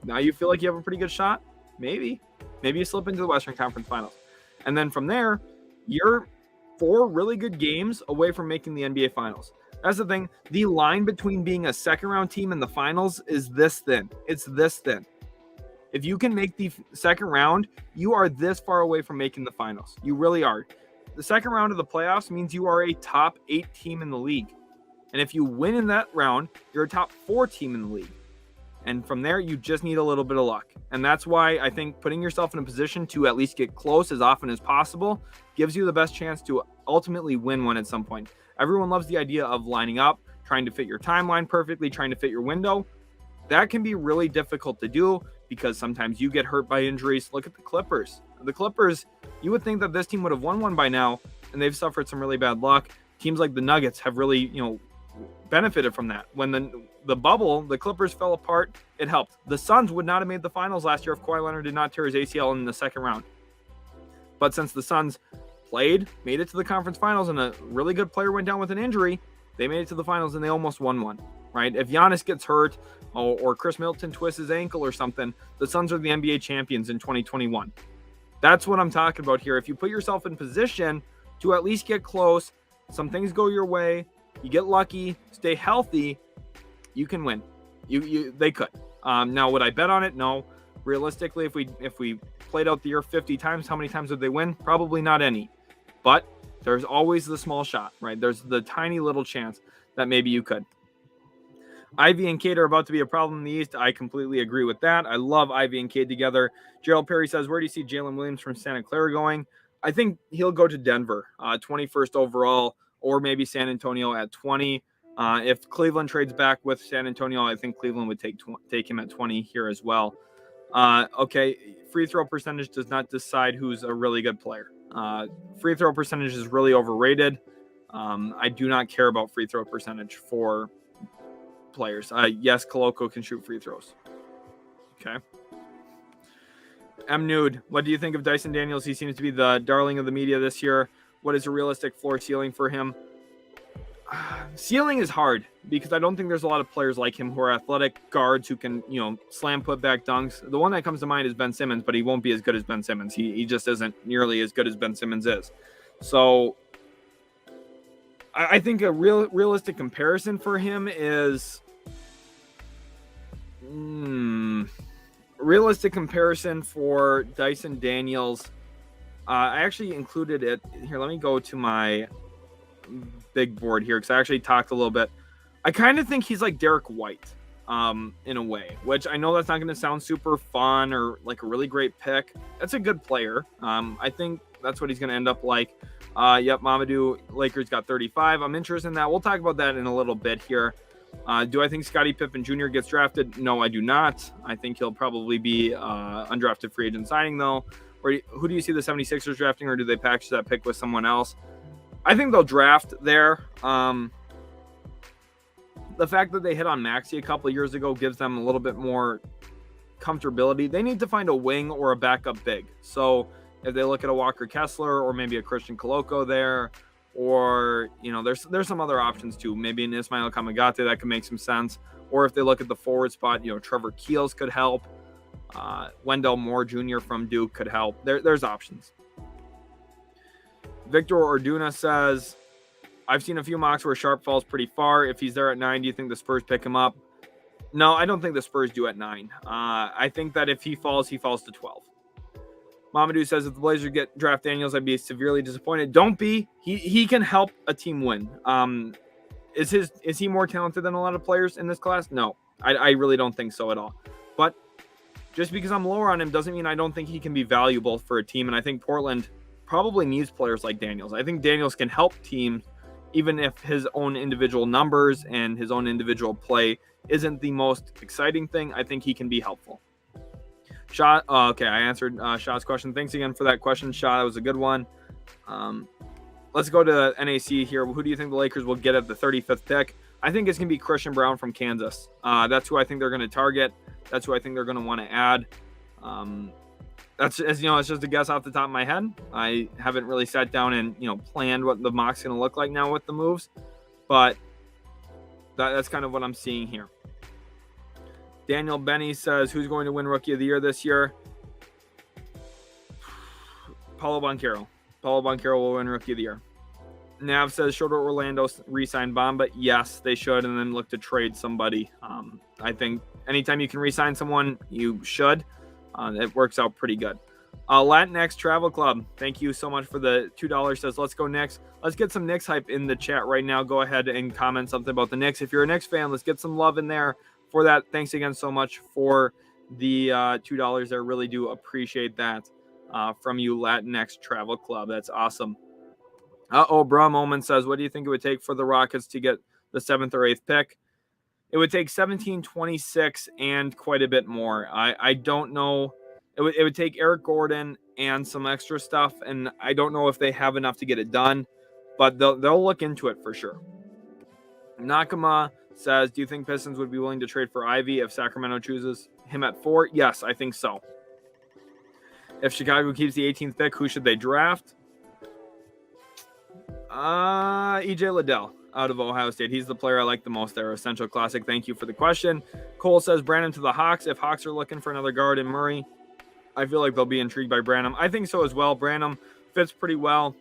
Now you feel like you have a pretty good shot? Maybe. Maybe you slip into the Western Conference Finals. And then from there, you're 4 really good games away from making the NBA Finals. That's the thing. The line between being a second-round team and the finals is this thin. It's this thin. If you can make the second round, you are this far away from making the finals. You really are. The second round of the playoffs means you are a top 8 team in the league. And if you win in that round, you're a top 4 team in the league. And from there, you just need a little bit of luck. And that's why I think putting yourself in a position to at least get close as often as possible gives you the best chance to ultimately win one at some point. Everyone loves the idea of lining up, trying to fit your timeline perfectly, trying to fit your window. That can be really difficult to do because sometimes you get hurt by injuries. Look at the Clippers. The Clippers, you would think that this team would have won one by now, and they've suffered some really bad luck. Teams like the Nuggets have really, benefited from that. When the bubble, the Clippers fell apart, it helped. The Suns would not have made the finals last year if Kawhi Leonard did not tear his ACL in the second round. But since the Suns made it to the conference finals, and a really good player went down with an injury, they made it to the finals and they almost won one, right? If Giannis gets hurt or Chris Middleton twists his ankle or something, the Suns are the NBA champions in 2021. That's what I'm talking about here. If you put yourself in position to at least get close, some things go your way, you get lucky, stay healthy, you can win. They could. Now, would I bet on it? No. Realistically, if we played out the year 50 times, how many times would they win? Probably not any. But there's always the small shot, right? There's the tiny little chance that maybe you could. Ivy and Cade are about to be a problem in the East. I completely agree with that. I love Ivy and Cade together. Gerald Perry says, where do you see Jalen Williams from Santa Clara going? I think he'll go to Denver, 21st overall, or maybe San Antonio at 20. If Cleveland trades back with San Antonio, I think Cleveland would take him at 20 here as well. Okay, free throw percentage does not decide who's a really good player. Free throw percentage is really overrated. I do not care about free throw percentage for players. Yes, Koloko can shoot free throws. Okay. M. Nude, what do you think of Dyson Daniels? He seems to be the darling of the media this year. What is a realistic floor ceiling for him? Ceiling is hard because I don't think there's a lot of players like him who are athletic guards who can, slam put back dunks. The one that comes to mind is Ben Simmons, but he won't be as good as Ben Simmons. He just isn't nearly as good as Ben Simmons is. So I think a realistic comparison for him is realistic comparison for Dyson Daniels. I actually included it here. Let me go to my big board here because I actually talked a little bit. I kind of think he's like Derek White in a way, which I know that's not going to sound super fun or like a really great pick. That's a good player. I think that's what he's going to end up like. Yep, Mamadou, Lakers got 35. I'm interested in that. We'll talk about that in a little bit here. Do I think Scottie Pippen Jr. gets drafted? No, I do not. I think he'll probably be undrafted free agent signing though. Or who do you see the 76ers drafting, or do they package that pick with someone else? I think they'll draft there. The fact that they hit on Maxey a couple of years ago gives them a little bit more comfortability. They need to find a wing or a backup big. So if they look at a Walker Kessler or maybe a Christian Koloko there, or, there's some other options too. Maybe an Ismail Kamagate, that could make some sense. Or if they look at the forward spot, Trevor Keels could help. Wendell Moore Jr. from Duke could help. There's options. Victor Orduna says, I've seen a few mocks where Sharp falls pretty far. If he's there at 9, do you think the Spurs pick him up? No, I don't think the Spurs do at 9. I think that if he falls to 12. Mamadou says, if the Blazers draft Daniels, I'd be severely disappointed. Don't be. He can help a team win. Is he more talented than a lot of players in this class? No, I really don't think so at all. But just because I'm lower on him doesn't mean I don't think he can be valuable for a team. And I think Portland probably needs players like Daniels. I think Daniels can help teams, even if his own individual numbers and his own individual play isn't the most exciting thing. I think he can be helpful. Shaw, okay, I answered Shaw's question. Thanks again for that question, Shaw. That was a good one. Let's go to NAC here. Who do you think the Lakers will get at the 35th pick? I think it's going to be Christian Brown from Kansas. That's who I think they're going to target. That's who I think they're going to want to add. That's, as you know, it's just a guess off the top of my head. I haven't really sat down and, planned what the mock's going to look like now with the moves. But that's kind of what I'm seeing here. Daniel Benny says, who's going to win Rookie of the Year this year? Paulo Banchero. Paulo Banchero will win Rookie of the Year. Nav says, should Orlando re-sign Bamba? Yes, they should, and then look to trade somebody. I think anytime you can re-sign someone, you should. It works out pretty good. Latinx Travel Club, thank you so much for the $2. Says, let's go Knicks. Let's get some Knicks hype in the chat right now. Go ahead and comment something about the Knicks. If you're a Knicks fan, let's get some love in there for that. Thanks again so much for the $2. I really do appreciate that from you, Latinx Travel Club. That's awesome. Bra Moment says, what do you think it would take for the Rockets to get the 7th or 8th pick? It would take 17, 26, and quite a bit more. I don't know. It would take Eric Gordon and some extra stuff, and I don't know if they have enough to get it done, but they'll look into it for sure. Nakama says, do you think Pistons would be willing to trade for Ivy if Sacramento chooses him at 4? Yes, I think so. If Chicago keeps the 18th pick, who should they draft? EJ Liddell. out of Ohio State. He's the player I like the most there. Essential Classic. Thank you for the question. Cole says Branham to the Hawks. If Hawks are looking for another guard in Murray, I feel like they'll be intrigued by Branham. I think so as well. Branham fits pretty well.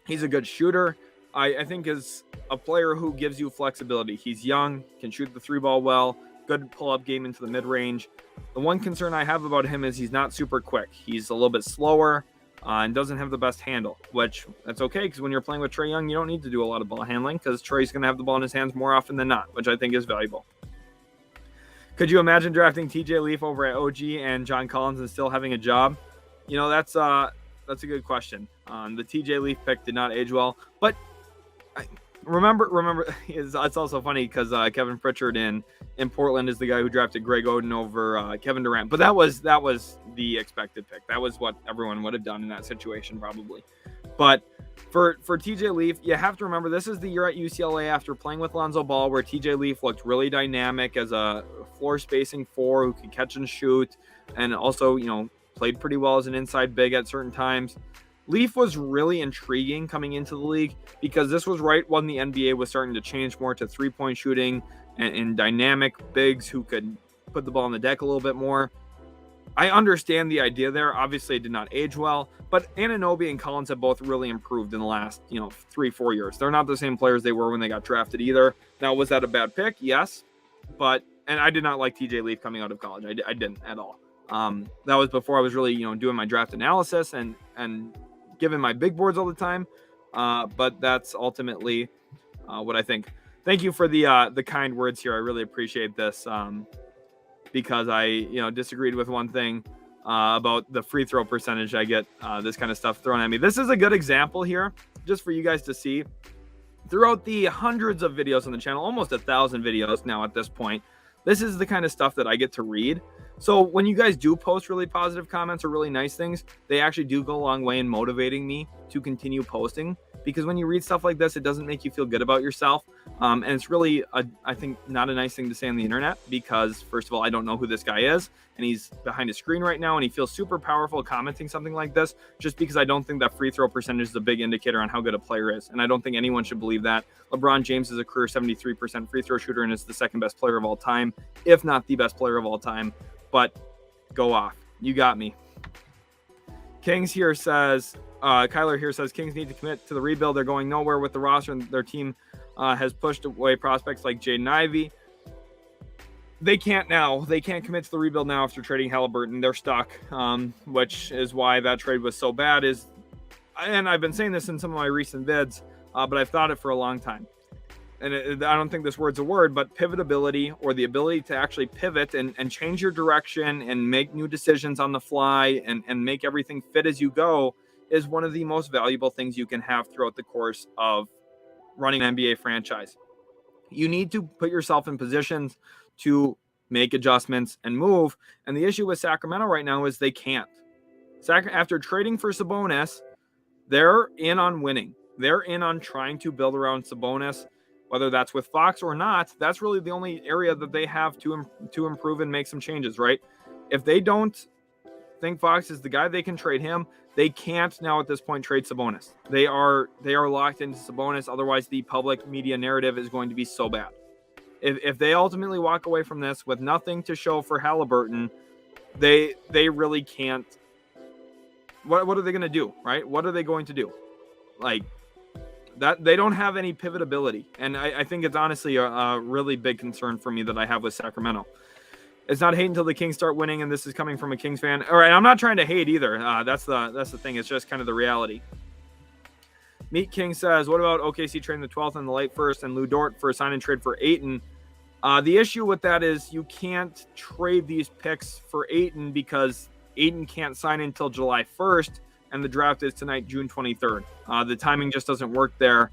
He's a good shooter. I think is a player who gives you flexibility. He's young, can shoot the three ball well, good pull-up game into the mid-range. The one concern I have about him is he's not super quick. He's a little bit slower and doesn't have the best handle, which that's okay because when you're playing with Trae Young, you don't need to do a lot of ball handling because Trae's going to have the ball in his hands more often than not, which I think is valuable. Could you imagine drafting TJ Leaf over at OG and John Collins and still having a job? You know, that's a good question. The TJ Leaf pick did not age well, but remember, it's also funny because Kevin Pritchard in Portland is the guy who drafted Greg Oden over Kevin Durant. But that was the expected pick. That was what everyone would have done in that situation probably. But for TJ Leaf, you have to remember this is the year at UCLA after playing with Lonzo Ball where TJ Leaf looked really dynamic as a floor spacing four who could catch and shoot and also, you know, played pretty well as an inside big at certain times. Leaf was really intriguing coming into the league because this was right when the NBA was starting to change more to three-point shooting and dynamic bigs who could put the ball on the deck a little bit more. I understand the idea there. Obviously, it did not age well, but Anunoby and Collins have both really improved in the last, 3-4 years. They're not the same players they were when they got drafted either. Now, was that a bad pick? Yes, and I did not like TJ Leaf coming out of college. I didn't at all. That was before I was really, doing my draft analysis and giving my big boards all the time. But that's ultimately what I think. Thank you for the kind words here. I really appreciate this because I, disagreed with one thing about the free throw percentage. I get this kind of stuff thrown at me. This is a good example here just for you guys to see. Throughout the hundreds of videos on the channel, almost 1,000 videos now at this point, this is the kind of stuff that I get to read. So when you guys do post really positive comments or really nice things, they actually do go a long way in motivating me to continue posting. Because when you read stuff like this, it doesn't make you feel good about yourself. And it's really, I think, not a nice thing to say on the internet because, first of all, I don't know who this guy is. And he's behind a screen right now and he feels super powerful commenting something like this just because I don't think that free throw percentage is a big indicator on how good a player is. And I don't think anyone should believe that. LeBron James is a career 73% free throw shooter and is the second best player of all time, if not the best player of all time. But go off. You got me. Kings here says, Kyler here says, Kings need to commit to the rebuild. They're going nowhere with the roster and their team has pushed away prospects like Jaden Ivey. They can't commit to the rebuild now after trading Halliburton. They're stuck, which is why that trade was so bad. And I've been saying this in some of my recent vids, but I've thought it for a long time. And I don't think this word's a word, but pivotability or the ability to actually pivot and change your direction and make new decisions on the fly and make everything fit as you go is one of the most valuable things you can have throughout the course of running an NBA franchise. You need to put yourself in positions to make adjustments and move. And the issue with Sacramento right now is they can't. After trading for Sabonis, they're in on winning. They're in on trying to build around Sabonis. Whether that's with Fox or not, that's really the only area that they have to improve and make some changes, right? If they don't think Fox is the guy, they can trade him. They can't now at this point trade Sabonis. They are locked into Sabonis. Otherwise, the public media narrative is going to be so bad. If they ultimately walk away from this with nothing to show for Halliburton, they really can't. What are they going to do, right? What are they going to do? Like, that they don't have any pivotability. And I think it's honestly a really big concern for me that I have with Sacramento. It's not hate until the Kings start winning, and this is coming from a Kings fan. All right, I'm not trying to hate either. That's the thing. It's just kind of the reality. Meat King says, what about OKC trading the 12th and the late first and Lou Dort for a sign and trade for Ayton? The issue with that is you can't trade these picks for Ayton because Ayton can't sign until July 1st. And the draft is tonight, June 23rd. The timing just doesn't work there.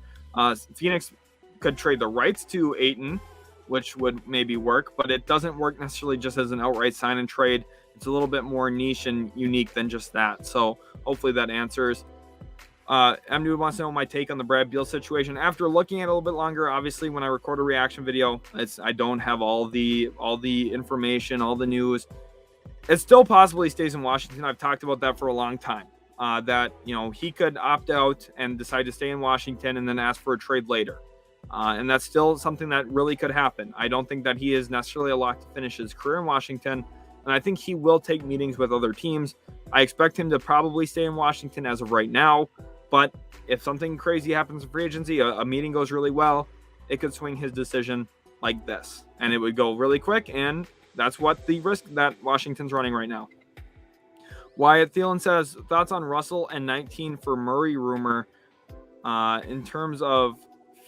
Phoenix could trade the rights to Ayton, which would maybe work, but it doesn't work necessarily just as an outright sign and trade. It's a little bit more niche and unique than just that. So hopefully that answers. M. wants to know my take on the Brad Beal situation. After looking at it a little bit longer, obviously when I record a reaction video, I don't have all the information, all the news. It still possibly stays in Washington. I've talked about that for a long time. That he could opt out and decide to stay in Washington and then ask for a trade later. And that's still something that really could happen. I don't think that he is necessarily a lock to finish his career in Washington, and I think he will take meetings with other teams. I expect him to probably stay in Washington as of right now, but if something crazy happens in free agency, a meeting goes really well, it could swing his decision like this, and it would go really quick, and that's what the risk that Washington's running right now. Wyatt Thielen says, thoughts on Russell and 19 for Murray rumor. In terms of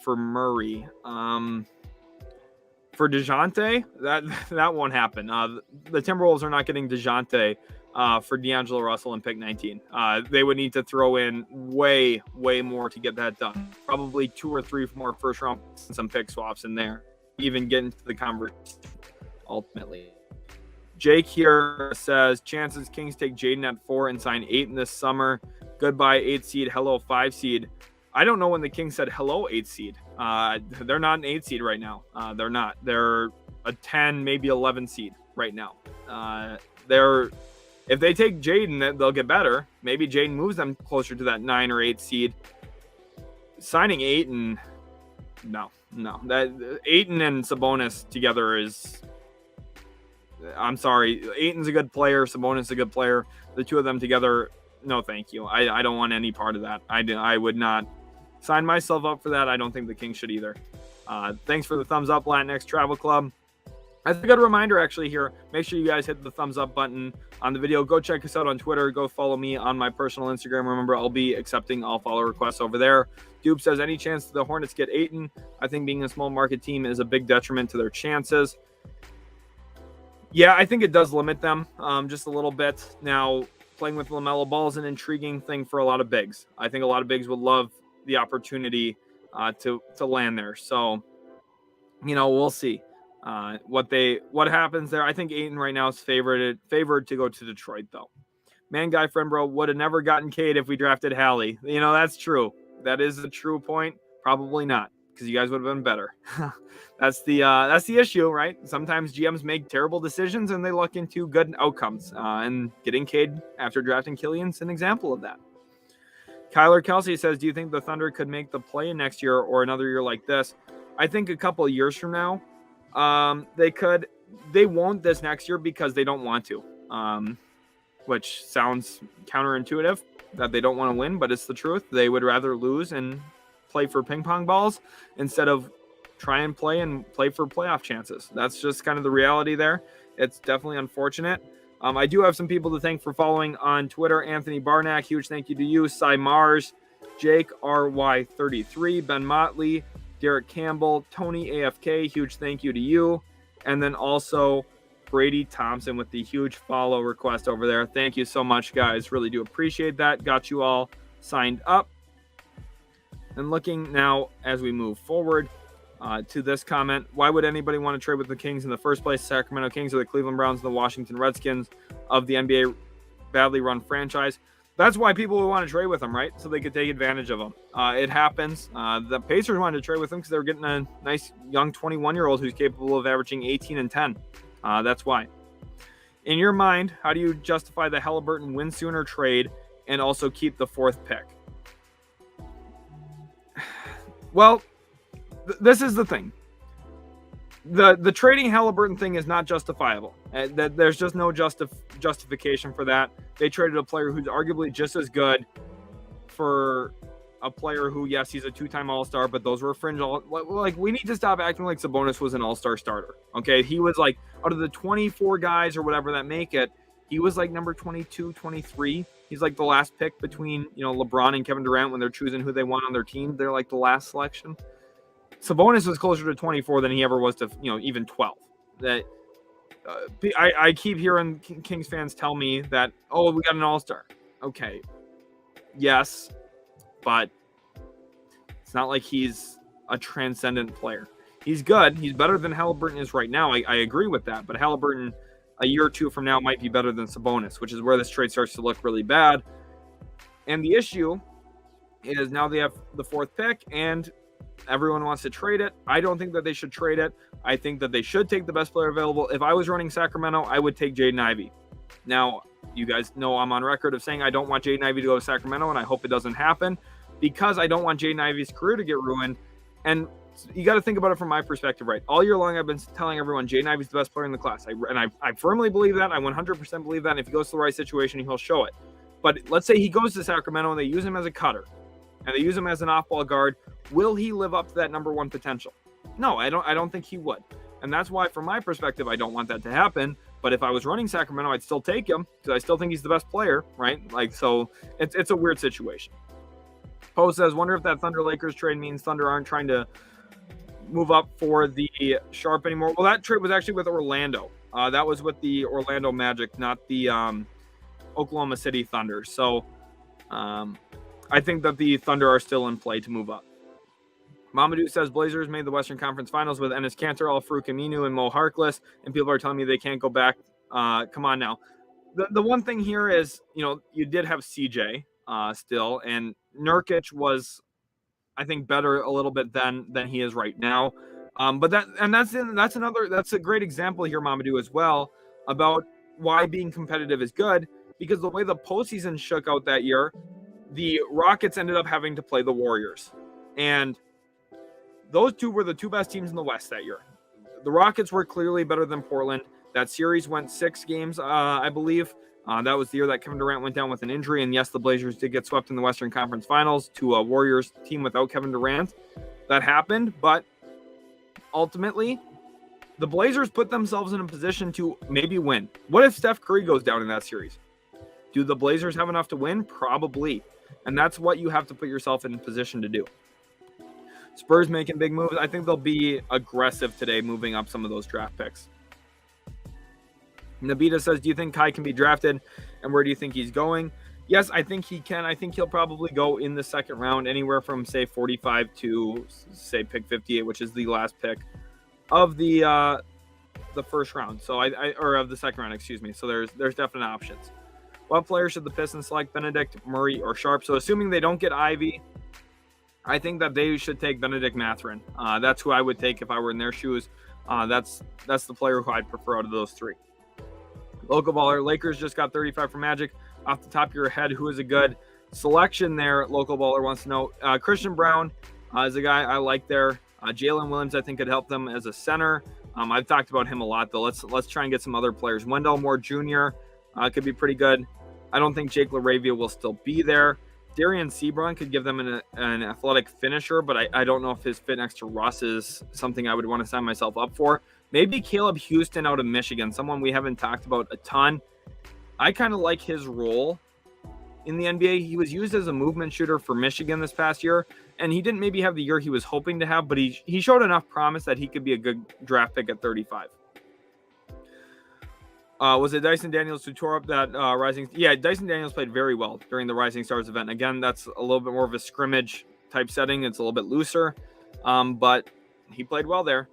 for Murray, for DeJounte, that won't happen. The Timberwolves are not getting DeJounte for D'Angelo Russell in pick 19. They would need to throw in way more to get that done. Probably 2 or 3 more first round and some pick swaps in there, even get into the conversation ultimately. Jake here says, chances Kings take Jaden at 4 and sign 8 in this summer. Goodbye 8 seed, hello 5 seed. I don't know when the Kings said hello 8 seed. They're not an 8 seed right now. They're not. They're a 10, maybe 11 seed right now. If they take Jaden, they'll get better. Maybe Jaden moves them closer to that 9 or 8 seed. Signing Ayton, no. That Ayton and Sabonis together is. I'm sorry. Ayton's a good player. Sabonis is a good player. The two of them together, no, thank you. I don't want any part of that. I would not sign myself up for that. I don't think the Kings should either. Thanks for the thumbs up, Latinx Travel Club. As a good reminder, actually, here, make sure you guys hit the thumbs up button on the video. Go check us out on Twitter. Go follow me on my personal Instagram. Remember, I'll be accepting all follow requests over there. Dupe says, any chance the Hornets get Ayton? I think being a small market team is a big detriment to their chances. Yeah, I think it does limit them just a little bit. Now, playing with LaMelo Ball is an intriguing thing for a lot of bigs. I think a lot of bigs would love the opportunity to land there. So, we'll see what happens there. I think Ayton right now is favored to go to Detroit, though. Man, guy, friend, bro, would have never gotten Cade if we drafted Hallie. That's true. That is a true point. Probably not, because you guys would have been better. That's the issue, right? Sometimes GMs make terrible decisions and they look into good outcomes. And getting Cade after drafting Killian's an example of that. Kyler Kelsey says, do you think the Thunder could make the play next year or another year like this? I think a couple of years from now, they could. They won't this next year because they don't want to, which sounds counterintuitive that they don't want to win, but it's the truth. They would rather lose and play for ping pong balls instead of try and play for playoff chances. That's just kind of the reality there. It's definitely unfortunate. I do have some people to thank for following on Twitter. Anthony Barnack, huge thank you to you. Cy Mars, Jake RY33, Ben Motley, Derek Campbell, Tony AFK, huge thank you to you. And then also Brady Thompson with the huge follow request over there. Thank you so much, guys. Really do appreciate that. Got you all signed up. And looking now as we move forward to this comment, why would anybody want to trade with the Kings in the first place? Sacramento Kings or the Cleveland Browns and the Washington Redskins of the NBA badly run franchise. That's why people would want to trade with them, right? So they could take advantage of them. It happens. The Pacers wanted to trade with them because they were getting a nice young 21-year-old who's capable of averaging 18 and 10. That's why. In your mind, how do you justify the Halliburton win sooner trade and also keep the 4th pick? Well, this is the thing. The trading Halliburton thing is not justifiable. There's just no justification for that. They traded a player who's arguably just as good for a player who, yes, he's a 2-time All-Star, but those were fringe. We need to stop acting like Sabonis was an All-Star starter. Okay, he was like out of the 24 guys or whatever that make it, he was like number 22, 23. He's like the last pick between LeBron and Kevin Durant when they're choosing who they want on their team. They're like the last selection. Sabonis was closer to 24 than he ever was to even 12. That I keep hearing Kings fans tell me that, oh, we got an All-Star. Okay, yes, but it's not like he's a transcendent player. He's good. He's better than Halliburton is right now. I agree with that. But Halliburton, a year or two from now, might be better than Sabonis, which is where this trade starts to look really bad. And the issue is now they have the 4th pick, and everyone wants to trade it. I don't think that they should trade it. I think that they should take the best player available. If I was running Sacramento, I would take Jaden Ivey. Now, you guys know I'm on record of saying I don't want Jaden Ivey to go to Sacramento, and I hope it doesn't happen because I don't want Jaden Ivey's career to get ruined. And you got to think about it from my perspective, right? All year long, I've been telling everyone Jaden Ivey's the best player in the class. I firmly believe that. I 100% believe that. And if he goes to the right situation, he'll show it. But let's say he goes to Sacramento and they use him as a cutter and they use him as an off-ball guard. Will he live up to that number one potential? No, I don't think he would. And that's why, from my perspective, I don't want that to happen. But if I was running Sacramento, I'd still take him because I still think he's the best player, right? Like, so it's a weird situation. Poe says, wonder if that Thunder Lakers trade means Thunder aren't trying to move up for the Sharp anymore. Well, that trade was actually with Orlando. That was with the Orlando Magic, not the Oklahoma City Thunder. So I think that the Thunder are still in play to move up. Mamadou says Blazers made the Western Conference Finals with Enes Kanter, Al-Farouq Aminu, and Mo Harkless, and people are telling me they can't go back. Come on now. The one thing here is, you did have CJ still, and Nurkic was, I think, better a little bit than he is right now. But that's a great example here, Mamadou, as well, about why being competitive is good, because the way the postseason shook out that year, the Rockets ended up having to play the Warriors. And those two were the two best teams in the West that year. The Rockets were clearly better than Portland. That series went 6 games, I believe. That was the year that Kevin Durant went down with an injury. And yes, the Blazers did get swept in the Western Conference Finals to a Warriors team without Kevin Durant. That happened, but ultimately, the Blazers put themselves in a position to maybe win. What if Steph Curry goes down in that series? Do the Blazers have enough to win? Probably. And that's what you have to put yourself in a position to do. Spurs making big moves. I think they'll be aggressive today, moving up some of those draft picks. Nabita says, do you think Kai can be drafted? And where do you think he's going? Yes, I think he can. I think he'll probably go in the second round, anywhere from, say, 45 to, say, pick 58, which is the last pick of the first round. So or of the second round, excuse me. So there's definite options. What player should the Pistons select, Benedict, Murray, or Sharp? So assuming they don't get Ivy, I think that they should take Benedict Mathurin. That's who I would take if I were in their shoes. That's the player who I'd prefer out of those three. Local baller, Lakers just got 35 for Magic. Off the top of your head, who is a good selection there? Local baller wants to know. Christian Brown is a guy I like there. Jalen Williams, I think, could help them as a center. I've talked about him a lot, though. Let's try and get some other players. Wendell Moore Jr. Could be pretty good. I don't think Jake LaRavia will still be there. Darian Sebron could give them an athletic finisher, but I don't know if his fit next to Russ is something I would want to sign myself up for. Maybe Caleb Houston out of Michigan, someone we haven't talked about a ton. I kind of like his role in the NBA. He was used as a movement shooter for Michigan this past year, and he didn't maybe have the year he was hoping to have, but he showed enough promise that he could be a good draft pick at 35. Was it Dyson Daniels who tore up that Rising? Yeah, Dyson Daniels played very well during the Rising Stars event. Again, that's a little bit more of a scrimmage type setting. It's a little bit looser, but he played well there.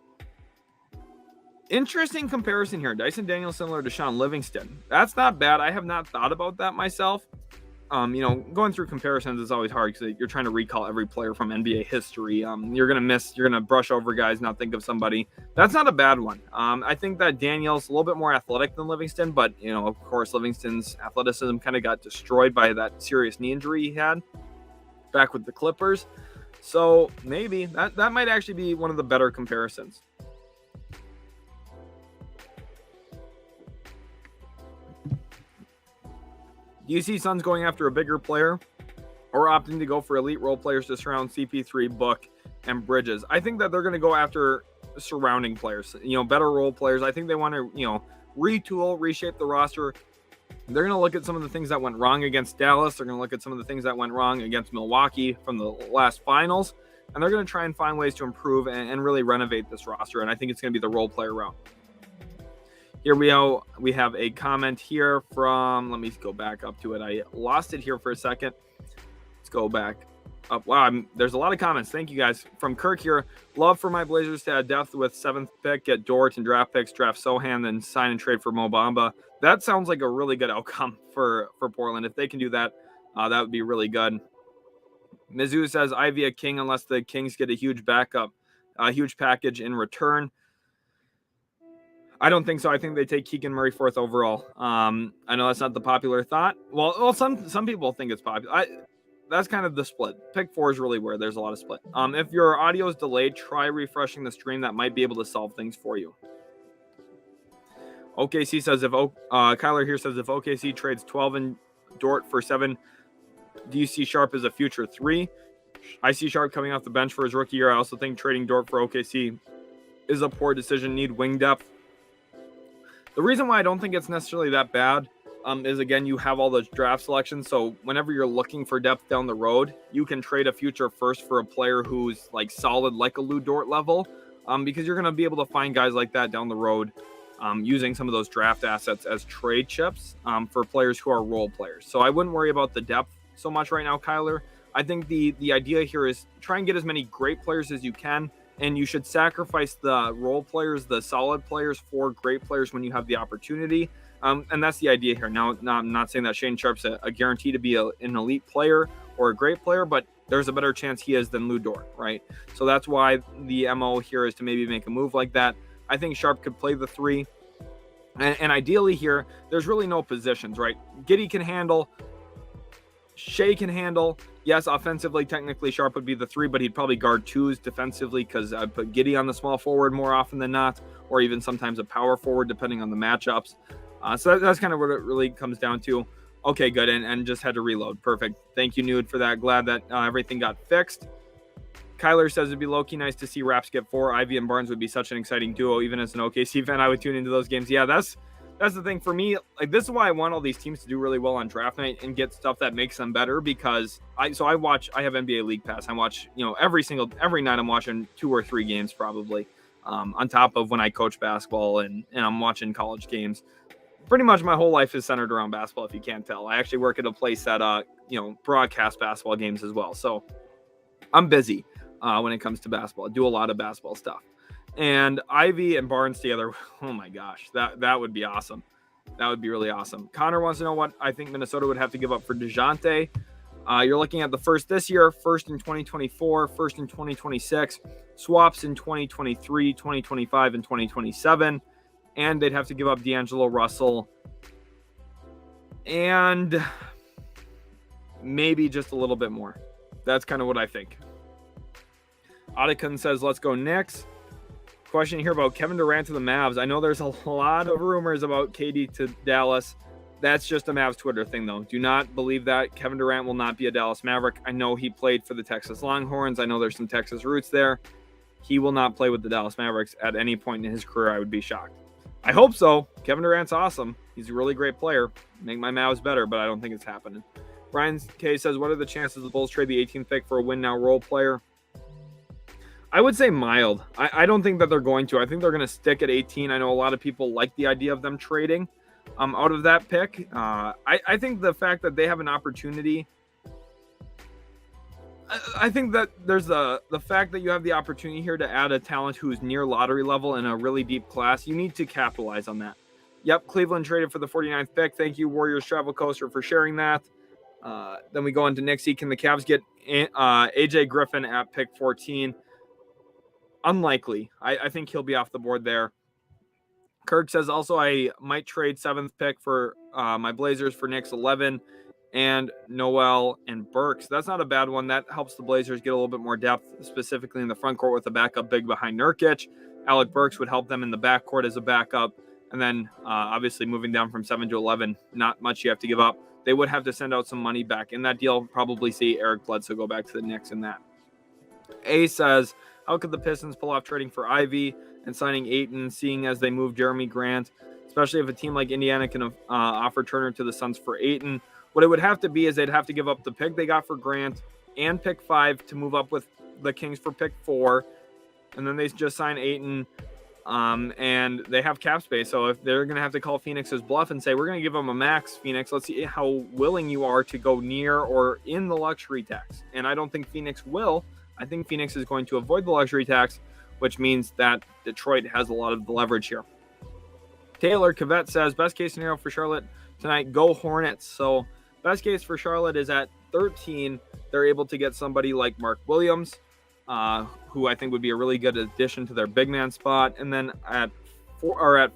Interesting comparison here. Dyson Daniels similar to Sean Livingston. That's not bad. I have not thought about that myself. Going through comparisons is always hard because you're trying to recall every player from NBA history. You're going to brush over guys, not think of somebody. That's not a bad one. I think that Daniels a little bit more athletic than Livingston, but, of course, Livingston's athleticism kind of got destroyed by that serious knee injury he had back with the Clippers. So maybe that might actually be one of the better comparisons. Do you see Suns going after a bigger player or opting to go for elite role players to surround CP3, Book, and Bridges? I think that they're going to go after surrounding players, better role players. I think they want to, retool, reshape the roster. They're going to look at some of the things that went wrong against Dallas. They're going to look at some of the things that went wrong against Milwaukee from the last finals. And they're going to try and find ways to improve and really renovate this roster. And I think it's going to be the role player route. Here we have a comment here from, let me go back up to it. I lost it here for a second. Let's go back up. Wow, there's a lot of comments. Thank you guys. From Kirk here, love for my Blazers to add depth with 7th pick, get Dort and draft picks, draft Sohan, then sign and trade for Mo Bamba. That sounds like a really good outcome for Portland. If they can do that, that would be really good. Mizzou says Ivy a king unless the Kings get a huge package in return. I don't think so. I think they take Keegan Murray 4th overall. I know that's not the popular thought. Well, some people think it's popular. that's kind of the split. Pick 4 is really where there's a lot of split. If your audio is delayed, try refreshing the stream. That might be able to solve things for you. OKC says Kyler here says if OKC trades 12 and Dort for 7, do you see Sharp as a future 3? I see Sharp coming off the bench for his rookie year. I also think trading Dort for OKC is a poor decision. Need wing depth. The reason why I don't think it's necessarily that bad is, again, you have all those draft selections. So whenever you're looking for depth down the road, you can trade a future first for a player who's like solid, like a Lou Dort level, because you're going to be able to find guys like that down the road using some of those draft assets as trade chips for players who are role players. So I wouldn't worry about the depth so much right now, Kyler. I think the idea here is try and get as many great players as you can, and you should sacrifice the role players, the solid players, for great players when you have the opportunity. And that's the idea here. Now, I'm not saying that Shane Sharp's a guarantee to be an elite player or a great player, but there's a better chance he is than Lou Dort, right? So that's why the MO here is to maybe make a move like that. I think Sharp could play the 3. And ideally here, there's really no positions, right? Giddey can handle. Shea can handle. Yes, offensively, technically, Sharp would be the 3, but he'd probably guard 2s defensively because I'd put Giddey on the small forward more often than not, or even sometimes a power forward depending on the matchups. So that's kind of what it really comes down to. Okay, good, and just had to reload. Perfect. Thank you, Nude, for that. Glad that everything got fixed. Kyler says it'd be low-key nice to see Raps get 4. Ivy and Barnes would be such an exciting duo. Even as an OKC fan, I would tune into those games. Yeah, that's the thing for me. Like, this is why I want all these teams to do really well on draft night and get stuff that makes them better, because I have NBA League Pass. I watch, every night I'm watching 2 or 3 games probably, on top of when I coach basketball and I'm watching college games. Pretty much my whole life is centered around basketball, if you can't tell. I actually work at a place that broadcast basketball games as well. So I'm busy when it comes to basketball. I do a lot of basketball stuff. And Ivy and Barnes together, oh my gosh, that would be awesome. That would be really awesome. Connor wants to know what I think Minnesota would have to give up for DeJounte. You're looking at the first this year, first in 2024, first in 2026, swaps in 2023, 2025, and 2027. And they'd have to give up D'Angelo Russell and maybe just a little bit more. That's kind of what I think. Otacon says, let's go Knicks. Question here about Kevin Durant to the Mavs. I know there's a lot of rumors about KD to Dallas. That's just a Mavs Twitter thing, though. Do not believe that. Kevin Durant will not be a Dallas Maverick. I know he played for the Texas Longhorns. I know there's some Texas roots there. He will not play with the Dallas Mavericks at any point in his career. I would be shocked. I hope so. Kevin Durant's awesome. He's a really great player. Make my Mavs better, but I don't think it's happening. Brian K says, what are the chances the Bulls trade the 18th pick for a win-now role player? I would say mild. I don't think that they're going to. I think they're going to stick at 18. I know a lot of people like the idea of them trading out of that pick. I think the fact that they have an opportunity, I think that there's the fact that you have the opportunity here to add a talent who's near lottery level in a really deep class. You need to capitalize on that. Yep, Cleveland traded for the 49th pick. Thank you, Warriors Travel Coaster, for sharing that. Then we go into Knicks. Can the Cavs get AJ Griffin at pick 14? Unlikely. I think he'll be off the board there. Kirk says also I might trade 7th pick for my Blazers for Knicks 11 and Noel and Burks. That's not a bad one. That helps the Blazers get a little bit more depth, specifically in the front court with a backup big behind Nurkic. Alec Burks would help them in the backcourt as a backup. And then obviously moving down from 7 to 11, not much you have to give up. They would have to send out some money back in that deal. Probably see Eric Bledsoe go back to the Knicks in that. A says, how could the Pistons pull off trading for Ivy and signing Ayton, seeing as they move Jeremy Grant, especially if a team like Indiana can offer Turner to the Suns for Ayton? What it would have to be is they'd have to give up the pick they got for Grant and pick 5 to move up with the Kings for pick 4. And then they just sign Ayton, and they have cap space. So if they're going to have to call Phoenix's bluff and say, we're going to give them a max, Phoenix, let's see how willing you are to go near or in the luxury tax. And I don't think Phoenix will. I think Phoenix is going to avoid the luxury tax, which means that Detroit has a lot of the leverage here. Taylor Cavett says, best case scenario for Charlotte tonight, go Hornets. So best case for Charlotte is at 13. They're able to get somebody like Mark Williams, who I think would be a really good addition to their big man spot. And then at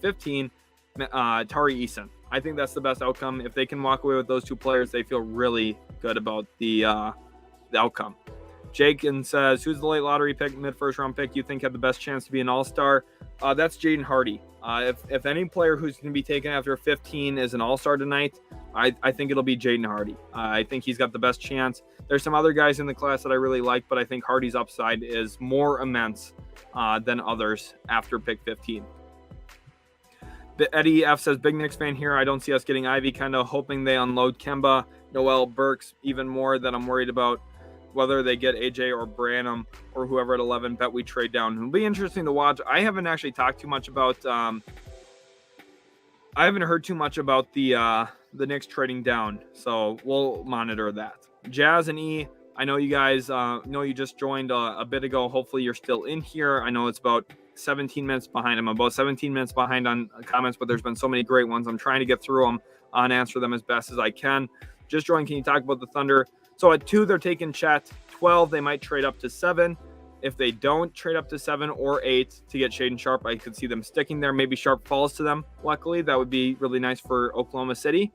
15, Tari Eason. I think that's the best outcome. If they can walk away with those two players, they feel really good about the the outcome. Jakin says, who's the late lottery pick, mid-first round pick you think had the best chance to be an all-star? That's Jaden Hardy. If any player who's going to be taken after 15 is an all-star tonight, I think it'll be Jaden Hardy. I think he's got the best chance. There's some other guys in the class that I really like, but I think Hardy's upside is more immense than others after pick 15. Eddie F says, big Knicks fan here. I don't see us getting Ivy, kind of hoping they unload Kemba, Noel, Burks, even more that I'm worried about whether they get AJ or Branham or whoever at 11. Bet we trade down. It'll be interesting to watch. I haven't actually talked too much about I haven't heard too much about the Knicks trading down, so we'll monitor that. Jazz and E, I know you guys know you just joined a bit ago. Hopefully you're still in here. I know it's about 17 minutes behind. I'm about 17 minutes behind on comments, but there's been so many great ones. I'm trying to get through them and answer them as best as I can. Just join. Can you talk about the Thunder? So at 2, they're taking Chet. 12, they might trade up to 7. If they don't trade up to 7 or 8 to get Shaedon Sharpe, I could see them sticking there. Maybe Sharpe falls to them. Luckily, that would be really nice for Oklahoma City.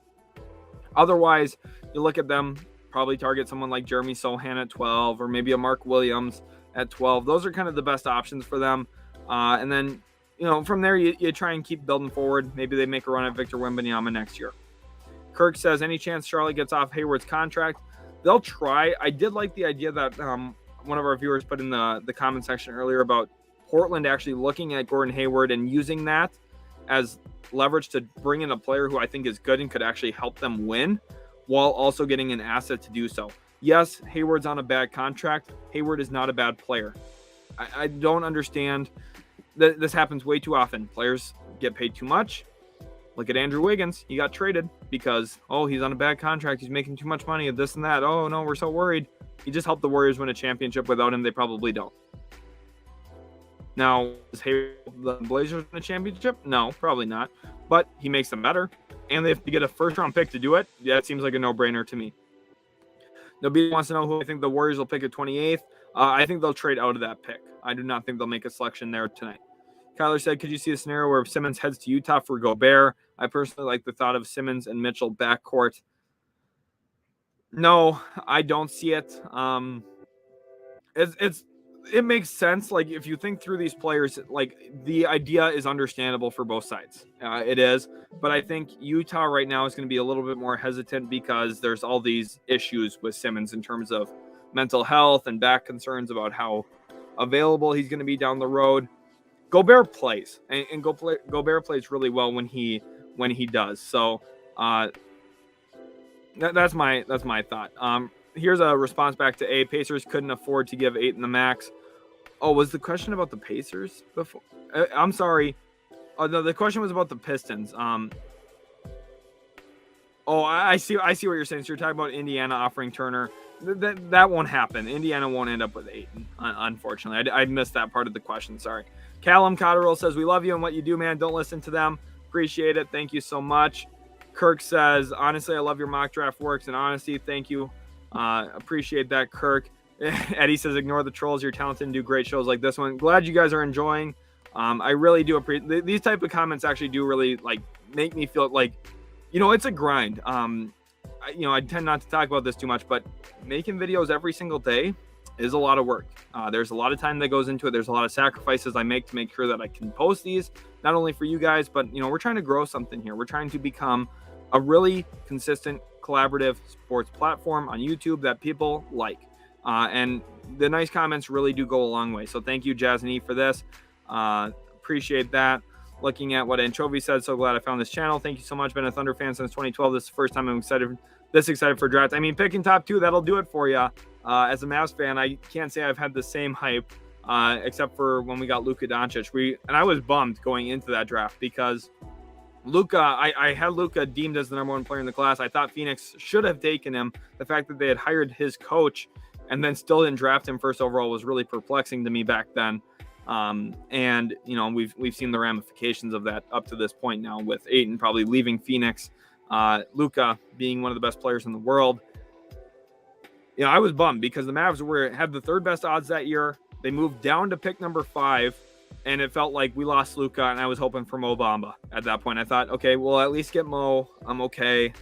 Otherwise, you look at them, probably target someone like Jeremy Sohan at 12 or maybe a Mark Williams at 12. Those are kind of the best options for them. And then, from there, you try and keep building forward. Maybe they make a run at Victor Wembanyama next year. Kirk says, any chance Charlotte gets off Hayward's contract? They'll try. I did like the idea that one of our viewers put in the comment section earlier about Portland actually looking at Gordon Hayward and using that as leverage to bring in a player who I think is good and could actually help them win while also getting an asset to do so. Yes, Hayward's on a bad contract. Hayward is not a bad player. I don't understand that this happens way too often. Players get paid too much. Look at Andrew Wiggins. He got traded because, he's on a bad contract. He's making too much money of this and that. Oh, no, we're so worried. He just helped the Warriors win a championship. Without him, they probably don't. Now, is Hayward the Blazers win a championship? No, probably not. But he makes them better. And they have to get a first-round pick to do it. Yeah, it seems like a no-brainer to me. Nobody wants to know who I think the Warriors will pick at 28th. I think they'll trade out of that pick. I do not think they'll make a selection there tonight. Kyler said, could you see a scenario where Simmons heads to Utah for Gobert? I personally like the thought of Simmons and Mitchell backcourt. No, I don't see it. It makes sense. Like, if you think through these players, like, the idea is understandable for both sides. It is. But I think Utah right now is going to be a little bit more hesitant because there's all these issues with Simmons in terms of mental health and back concerns about how available he's going to be down the road. Gobert plays, and Gobert plays really well when he does. So that's my thought. Here's a response back to A. Pacers couldn't afford to give 8 in the max. Oh, was the question about the Pacers before? I'm sorry. Oh, no, the question was about the Pistons. I see what you're saying. So you're talking about Indiana offering Turner. That won't happen. Indiana won't end up with 8, unfortunately. I missed that part of the question. Sorry. Callum Cotterill says, we love you and what you do, man. Don't listen to them. Appreciate it. Thank you so much. Kirk says, honestly, I love your mock draft works and honesty. Thank you. Appreciate that, Kirk. Eddie says, ignore the trolls. You're talented and do great shows like this one. Glad you guys are enjoying. I really do appreciate these type of comments. Actually do really make me feel like, it's a grind. I tend not to talk about this too much, but making videos every single day is a lot of work. There's a lot of time that goes into it. There's a lot of sacrifices I make to make sure that I can post these, not only for you guys, but we're trying to grow something here. We're trying to become a really consistent, collaborative sports platform on YouTube that people like. And the nice comments really do go a long way. So thank you, Jazz and E, for this. Appreciate that. Looking at what Anchovy said, so glad I found this channel. Thank you so much. Been a Thunder fan since 2012. This is the first time I'm this excited for draft. I mean, picking top 2, that'll do it for you. As a Mavs fan, I can't say I've had the same hype, except for when we got Luka Doncic. I was bummed going into that draft because Luka, I had Luka deemed as the number 1 player in the class. I thought Phoenix should have taken him. The fact that they had hired his coach and then still didn't draft him first overall was really perplexing to me back then. And we've seen the ramifications of that up to this point now with Ayton probably leaving Phoenix, Luka being one of the best players in the world. I was bummed because the Mavs had the 3rd best odds that year. They moved down to pick number 5, and it felt like we lost Luka, and I was hoping for Mo Bamba at that point. I thought, okay, we'll at least get Mo. I'm okay.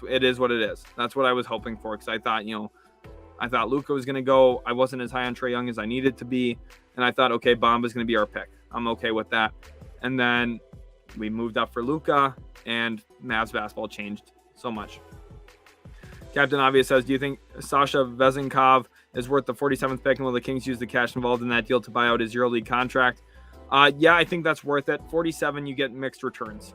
It is what it is. That's what I was hoping for because I thought, I thought Luka was going to go. I wasn't as high on Trae Young as I needed to be. And I thought, okay, Bamba's going to be our pick. I'm okay with that. And then we moved up for Luka, and Mavs basketball changed so much. Captain Obvious says, do you think Sasha Vezenkov is worth the 47th pick, and will the Kings use the cash involved in that deal to buy out his EuroLeague contract? Yeah, I think that's worth it. 47, you get mixed returns.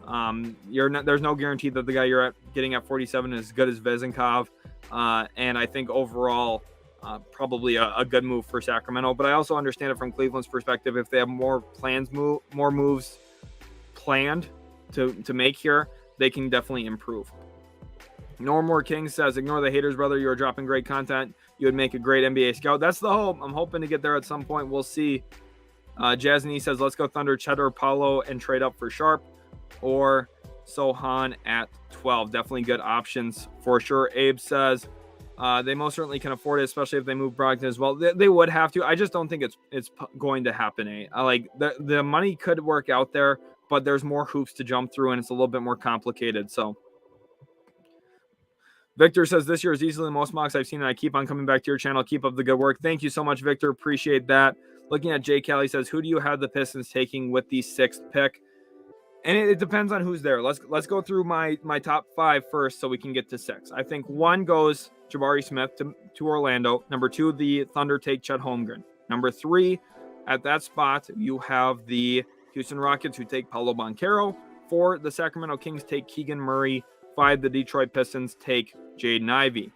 There's no guarantee that the guy you're getting at 47 is as good as Vezenkov. And I think overall, probably a good move for Sacramento. But I also understand it from Cleveland's perspective. If they have more moves planned to make here, they can definitely improve. Norm King says, ignore the haters, brother. You are dropping great content. You would make a great NBA scout. That's the hope. I'm hoping to get there at some point. We'll see. Jasny says, let's go Thunder, Cheddar, Paulo, and trade up for Sharp or Sohan at 12. Definitely good options for sure. Abe says they most certainly can afford it, especially if they move Brogdon as well. They would have to. I just don't think it's going to happen. Like the money could work out there, but there's more hoops to jump through, and it's a little bit more complicated. So Victor says, this year is easily the most mocks I've seen, and I keep on coming back to your channel. Keep up the good work. Thank you so much, Victor. Appreciate that. Looking at Jay Kelly says, who do you have the Pistons taking with the 6th pick? And it depends on who's there. Let's go through my top 5 first so we can get to 6. I think 1 goes Jabari Smith to Orlando. Number 2, the Thunder take Chet Holmgren. Number 3, at that spot, you have the Houston Rockets who take Paolo Banchero. 4, the Sacramento Kings take Keegan Murray. 5, the Detroit Pistons take Jaden Ivey.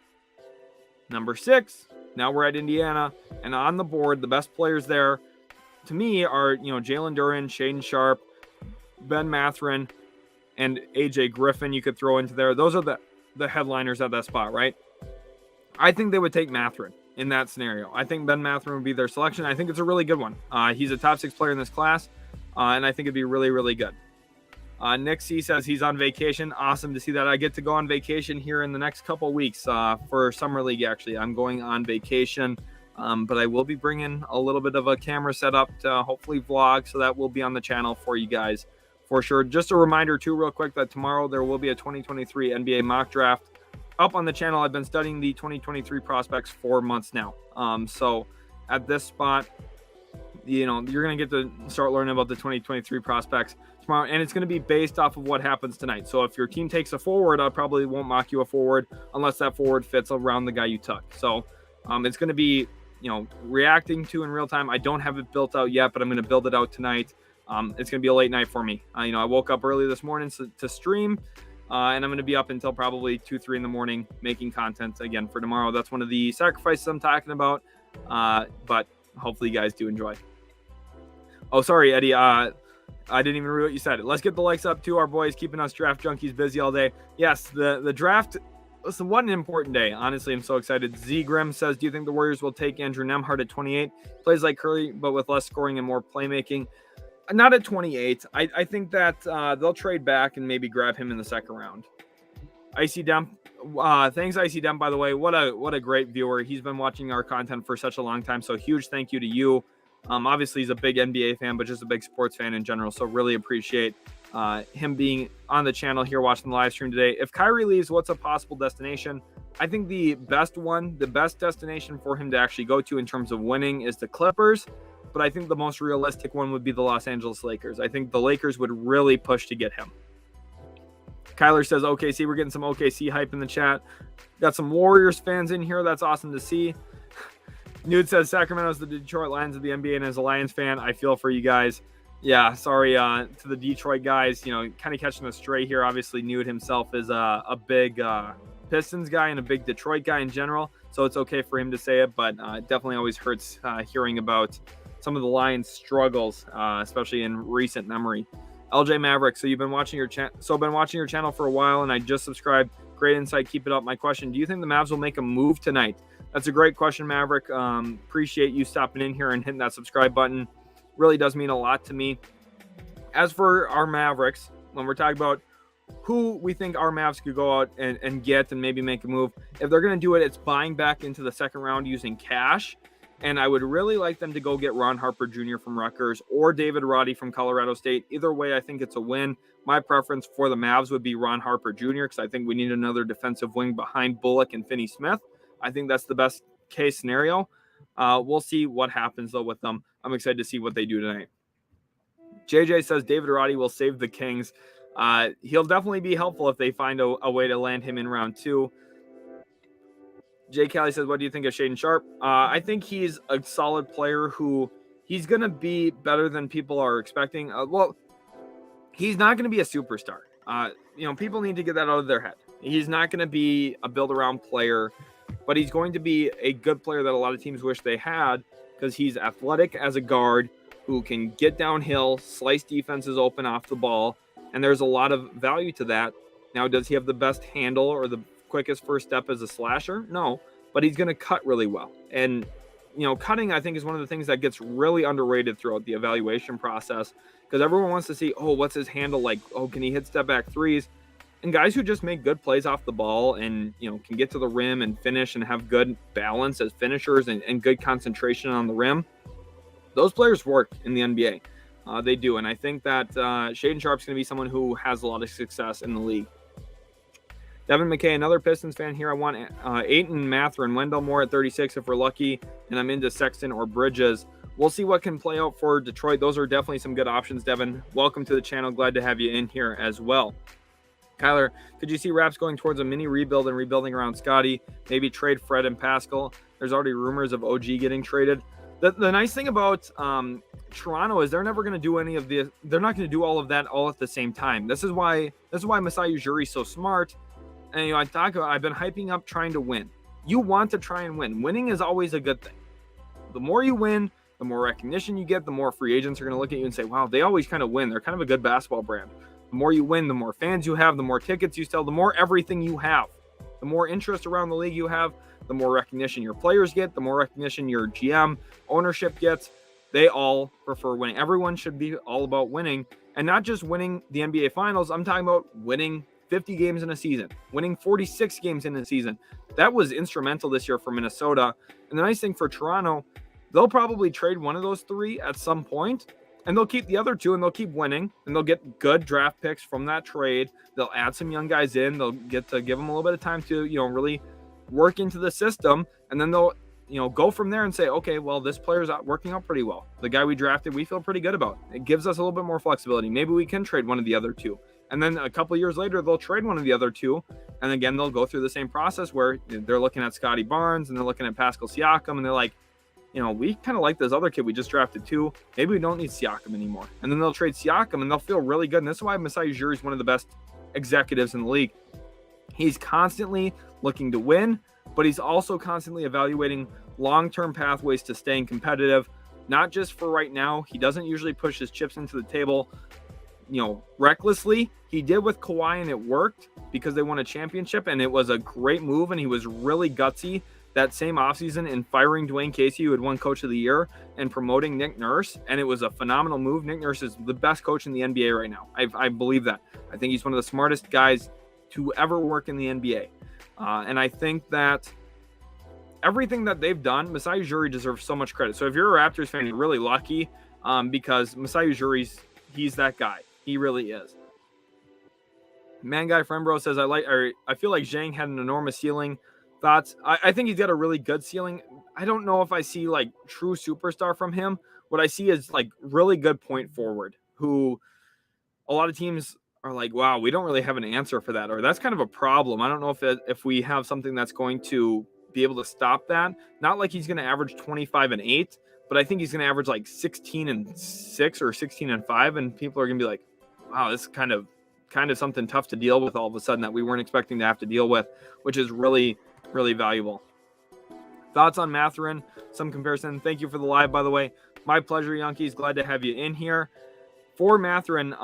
Number 6, now we're at Indiana, and on the board, the best players there to me are, Jalen Duren, Shaedon Sharpe, Ben Mathurin, and AJ Griffin you could throw into there. Those are the headliners at that spot, right? I think they would take Mathurin in that scenario. I think Ben Mathurin would be their selection. I think it's a really good one. He's a top 6 player in this class, and I think it'd be really, really good. Nick C says he's on vacation. Awesome to see that. I get to go on vacation here in the next couple weeks for Summer League, actually. I'm going on vacation, but I will be bringing a little bit of a camera setup to hopefully vlog, so that will be on the channel for you guys for sure. Just a reminder, too, real quick, that tomorrow there will be a 2023 NBA mock draft up on the channel. I've been studying the 2023 prospects for months now. So at this spot, you're going to get to start learning about the 2023 prospects tomorrow, and it's going to be based off of what happens tonight. So if your team takes a forward, I probably won't mock you a forward unless that forward fits around the guy you took. So it's going to be, reacting to in real time. I don't have it built out yet, but I'm going to build it out tonight. It's going to be a late night for me. I woke up early this morning to stream, and I'm going to be up until probably 2-3 in the morning making content again for tomorrow. That's one of the sacrifices I'm talking about, but hopefully you guys do enjoy. Oh, sorry, Eddie. I didn't even read what you said. Let's get the likes up to our boys, keeping us draft junkies busy all day. Yes, the draft. Listen, what an important day. Honestly, I'm so excited. Z Grimm says, do you think the Warriors will take Andrew Nembhard at 28? Plays like Curry, but with less scoring and more playmaking. Not at 28. I think that they'll trade back and maybe grab him in the second round. Icy Demp. Thanks, Icy Demp, by the way. What a great viewer. He's been watching our content for such a long time, so huge thank you to you. Obviously, he's a big NBA fan, but just a big sports fan in general. So really appreciate him being on the channel here watching the live stream today. If Kyrie leaves, what's a possible destination? I think the best destination for him to actually go to in terms of winning is the Clippers. But I think the most realistic one would be the Los Angeles Lakers. I think the Lakers would really push to get him. Kyler says, OKC, we're getting some OKC hype in the chat. Got some Warriors fans in here. That's awesome to see. Nude says Sacramento's the Detroit Lions of the NBA, and as a Lions fan, I feel for you guys. Yeah, sorry to the Detroit guys, kind of catching a stray here. Obviously, Nude himself is a big Pistons guy and a big Detroit guy in general, so it's okay for him to say it, but it definitely always hurts hearing about some of the Lions' struggles, especially in recent memory. LJ Maverick, so you've been watching your channel for a while, and I just subscribed. Great insight. Keep it up. My question: do you think the Mavs will make a move tonight? That's a great question, Maverick. Appreciate you stopping in here and hitting that subscribe button. Really does mean a lot to me. As for our Mavericks, when we're talking about who we think our Mavs could go out and get and maybe make a move, if they're going to do it, it's buying back into the second round using cash. And I would really like them to go get Ron Harper Jr. from Rutgers or David Roddy from Colorado State. Either way, I think it's a win. My preference for the Mavs would be Ron Harper Jr. because I think we need another defensive wing behind Bullock and Finney Smith. I think that's the best case scenario. We'll see what happens, though, with them. I'm excited to see what they do tonight. JJ says David Roddy will save the Kings. He'll definitely be helpful if they find a way to land him in round 2. Jay Callie says, what do you think of Shaedon Sharpe? I think he's a solid player who he's going to be better than people are expecting. Well, he's not going to be a superstar. People need to get that out of their head. He's not going to be a build-around player, but he's going to be a good player that a lot of teams wish they had because he's athletic as a guard who can get downhill, slice defenses open off the ball, and there's a lot of value to that. Now, does he have the best handle or the quickest first step as a slasher? No, but he's going to cut really well. And, cutting, I think, is one of the things that gets really underrated throughout the evaluation process because everyone wants to see, what's his handle like? Can he hit step back threes? And guys who just make good plays off the ball and, can get to the rim and finish and have good balance as finishers and good concentration on the rim, those players work in the NBA. They do. And I think that Shaedon Sharpe's going to be someone who has a lot of success in the league. Devin McKay, another Pistons fan here. I want Ayton, Mathurin, Wendell Moore at 36 if we're lucky, and I'm into Sexton or Bridges. We'll see what can play out for Detroit. Those are definitely some good options, Devin. Welcome to the channel. Glad to have you in here as well. Kyler, could you see Raps going towards a mini rebuild and rebuilding around Scotty? Maybe trade Fred and Pascal. There's already rumors of OG getting traded. The nice thing about Toronto is they're never going to do any of this. They're not going to do all of that all at the same time. This is why Masai Ujiri is so smart. And I've been hyping up trying to win. You want to try and win. Winning is always a good thing. The more you win, the more recognition you get, the more free agents are going to look at you and say, wow, they always kind of win. They're kind of a good basketball brand. The more you win, the more fans you have, the more tickets you sell, the more everything you have. The more interest around the league you have, the more recognition your players get, the more recognition your GM ownership gets. They all prefer winning. Everyone should be all about winning, and not just winning the NBA Finals. I'm talking about winning 50 games in a season, winning 46 games in a season. That was instrumental this year for Minnesota. And the nice thing for Toronto, they'll probably trade one of those 3 at some point, and they'll keep the other 2 and they'll keep winning, and they'll get good draft picks from that trade. They'll add some young guys in. They'll get to give them a little bit of time to, really work into the system. And then they'll, go from there and say, okay, well, this player's working out pretty well. The guy we drafted, we feel pretty good about. It gives us a little bit more flexibility. Maybe we can trade one of the other 2. And then a couple of years later, they'll trade one of the other 2. And again, they'll go through the same process where they're looking at Scotty Barnes and they're looking at Pascal Siakam. And they're like, we kind of like this other kid we just drafted too. Maybe we don't need Siakam anymore. And then they'll trade Siakam and they'll feel really good. And this is why Masai Ujiri is one of the best executives in the league. He's constantly looking to win, but he's also constantly evaluating long-term pathways to staying competitive, not just for right now. He doesn't usually push his chips into the table recklessly. He did with Kawhi and it worked because they won a championship and it was a great move, and he was really gutsy that same offseason in firing Dwayne Casey, who had won Coach of the Year, and promoting Nick Nurse, and it was a phenomenal move. Nick Nurse is the best coach in the NBA right now. I believe that. I think he's one of the smartest guys to ever work in the NBA. And I think that everything that they've done, Masai Ujiri deserves so much credit. So if you're a Raptors fan, you're really lucky because Masai Ujiri's, he's that guy. He really is. Man Guy Frembro says, I feel like Zhang had an enormous ceiling. Thoughts? I think he's got a really good ceiling. I don't know if I see like true superstar from him. What I see is like really good point forward who a lot of teams are like, wow, we don't really have an answer for that. Or that's kind of a problem. I don't know if we have something that's going to be able to stop that. Not like he's going to average 25 and 8, but I think he's going to average like 16 and 6 or 16 and 5. And people are going to be like, wow, this is kind of something tough to deal with all of a sudden that we weren't expecting to have to deal with, which is really, really valuable. Thoughts on Mathurin? Some comparison. Thank you for the live, by the way. My pleasure, Yankees. Glad to have you in here. For Mathurin,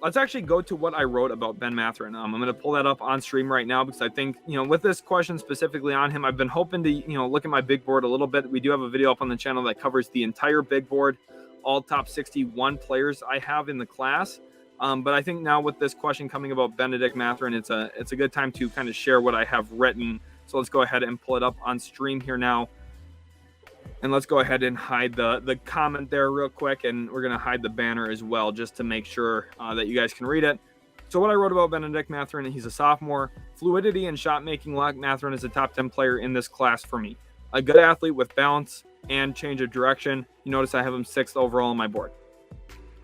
let's actually go to what I wrote about Ben Mathurin. I'm going to pull that up on stream right now because I think, with this question specifically on him, I've been hoping to, look at my big board a little bit. We do have a video up on the channel that covers the entire big board, all top 61 players I have in the class. But I think now with this question coming about Benedict Mathurin, it's a good time to kind of share what I have written. So let's go ahead and pull it up on stream here now. And let's go ahead and hide the comment there real quick. And we're going to hide the banner as well, just to make sure that you guys can read it. So what I wrote about Benedict Mathurin, he's a sophomore. Fluidity and shot-making luck. Mathurin is a top 10 player in this class for me. A good athlete with balance and change of direction. You notice I have him 6th overall on my board.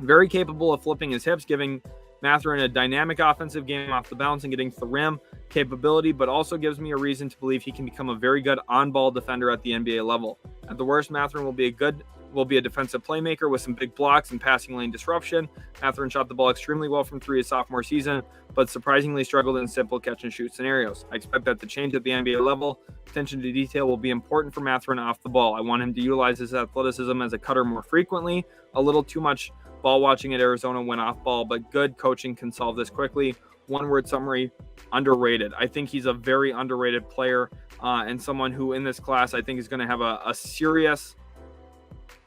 Very capable of flipping his hips, giving Mathurin a dynamic offensive game off the bounce and getting to the rim capability, but also gives me a reason to believe he can become a very good on-ball defender at the NBA level. At the worst, Mathurin will be a defensive playmaker with some big blocks and passing lane disruption. Mathurin shot the ball extremely well from 3 his sophomore season, but surprisingly struggled in simple catch-and-shoot scenarios. I expect that to change at the NBA level. Attention to detail will be important for Mathurin off the ball. I want him to utilize his athleticism as a cutter more frequently. A little too much ball watching at Arizona went off ball, but good coaching can solve this quickly. One-word summary, underrated. I think he's a very underrated player and someone who in this class I think is going to have a serious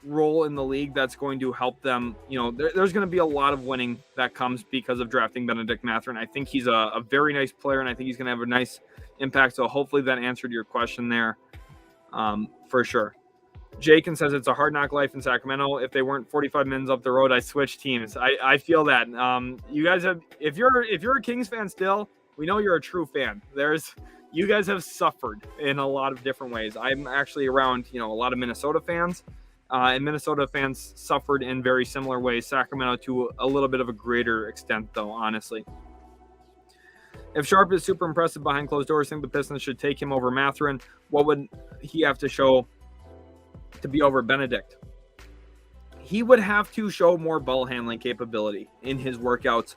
role in the league that's going to help them. There's going to be a lot of winning that comes because of drafting Benedict Mathurin. I think he's a very nice player, and I think he's going to have a nice impact. So hopefully that answered your question there for sure. Jakin says it's a hard knock life in Sacramento. If they weren't 45 minutes up the road, I switch teams. I feel that. You guys have, if you're a Kings fan still, we know you're a true fan. You guys have suffered in a lot of different ways. I'm actually around, a lot of Minnesota fans. And Minnesota fans suffered in very similar ways. Sacramento to a little bit of a greater extent, though, honestly. If Sharp is super impressive behind closed doors, I think the Pistons should take him over Mathurin. What would he have to show to be over Benedict? He would have to show more ball handling capability in his workouts.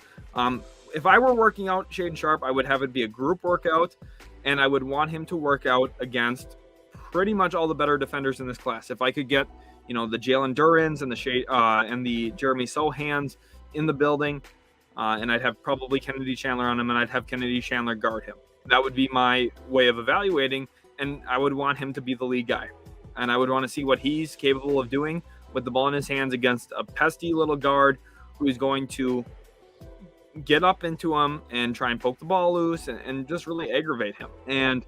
If I were working out Shaedon Sharp, I would have it be a group workout, and I would want him to work out against pretty much all the better defenders in this class. If I could get, the Jalen Durans and the Jeremy Sohans in the building, and I'd have probably Kennedy Chandler on him, and I'd have Kennedy Chandler guard him. That would be my way of evaluating, and I would want him to be the lead guy. And I would want to see what he's capable of doing with the ball in his hands against a pesky little guard who's going to get up into him and try and poke the ball loose and just really aggravate him. And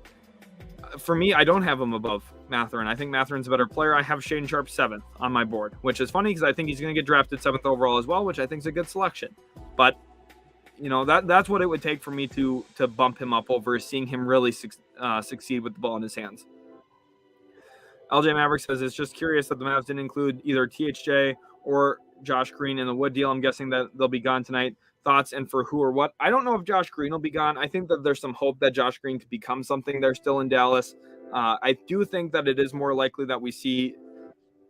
for me, I don't have him above Mathurin. I think Mathurin's a better player. I have Shaedon Sharp 7th on my board, which is funny because I think he's going to get drafted 7th overall as well, which I think is a good selection. But, that's what it would take for me to bump him up over seeing him really succeed with the ball in his hands. LJ Maverick says, it's just curious that the Mavs didn't include either THJ or Josh Green in the Wood deal. I'm guessing that they'll be gone tonight. Thoughts and for who or what? I don't know if Josh Green will be gone. I think that there's some hope that Josh Green could become something. They're still in Dallas. I do think that it is more likely that we see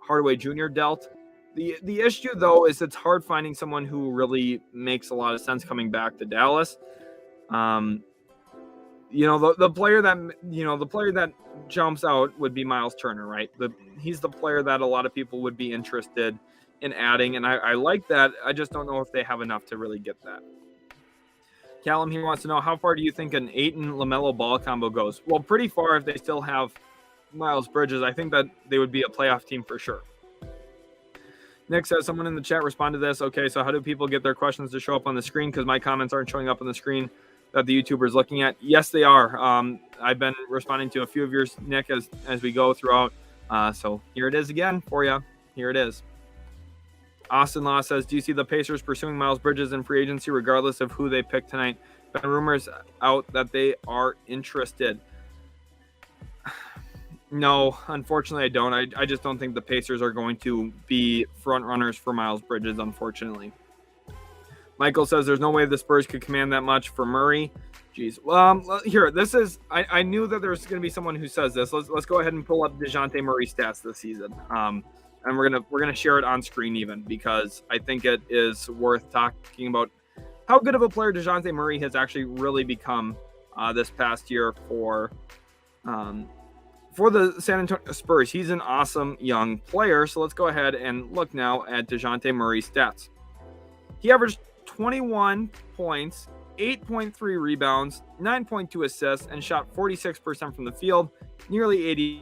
Hardaway Jr. dealt. The issue, though, is it's hard finding someone who really makes a lot of sense coming back to Dallas. The player that jumps out would be Miles Turner, right? He's the player that a lot of people would be interested in adding, and I like that. I just don't know if they have enough to really get that. Callum here wants to know, how far do you think an Ayton-LaMelo Ball combo goes? Well, pretty far if they still have Miles Bridges. I think that they would be a playoff team for sure. Nick says, someone in the chat respond to this. Okay, so how do people get their questions to show up on the screen? Because my comments aren't showing up on the screen that the YouTuber is looking at. Yes, they are. I've been responding to a few of yours, Nick, as we go throughout. So here it is again for you. Here it is. Austin Law says, do you see the Pacers pursuing Miles Bridges in free agency regardless of who they pick tonight? Been rumors out that they are interested. No, unfortunately, I don't. I just don't think the Pacers are going to be front runners for Miles Bridges, unfortunately. Michael says there's no way the Spurs could command that much for Murray. Jeez. Well, here, this is. I knew that there's going to be someone who says this. Let's go ahead and pull up DeJounte Murray stats this season. And we're gonna share it on screen even because I think it is worth talking about how good of a player DeJounte Murray has actually really become this past year for the San Antonio Spurs. He's an awesome young player. So let's go ahead and look now at DeJounte Murray's stats. He averaged 21 points, 8.3 rebounds, 9.2 assists, and shot 46% from the field, nearly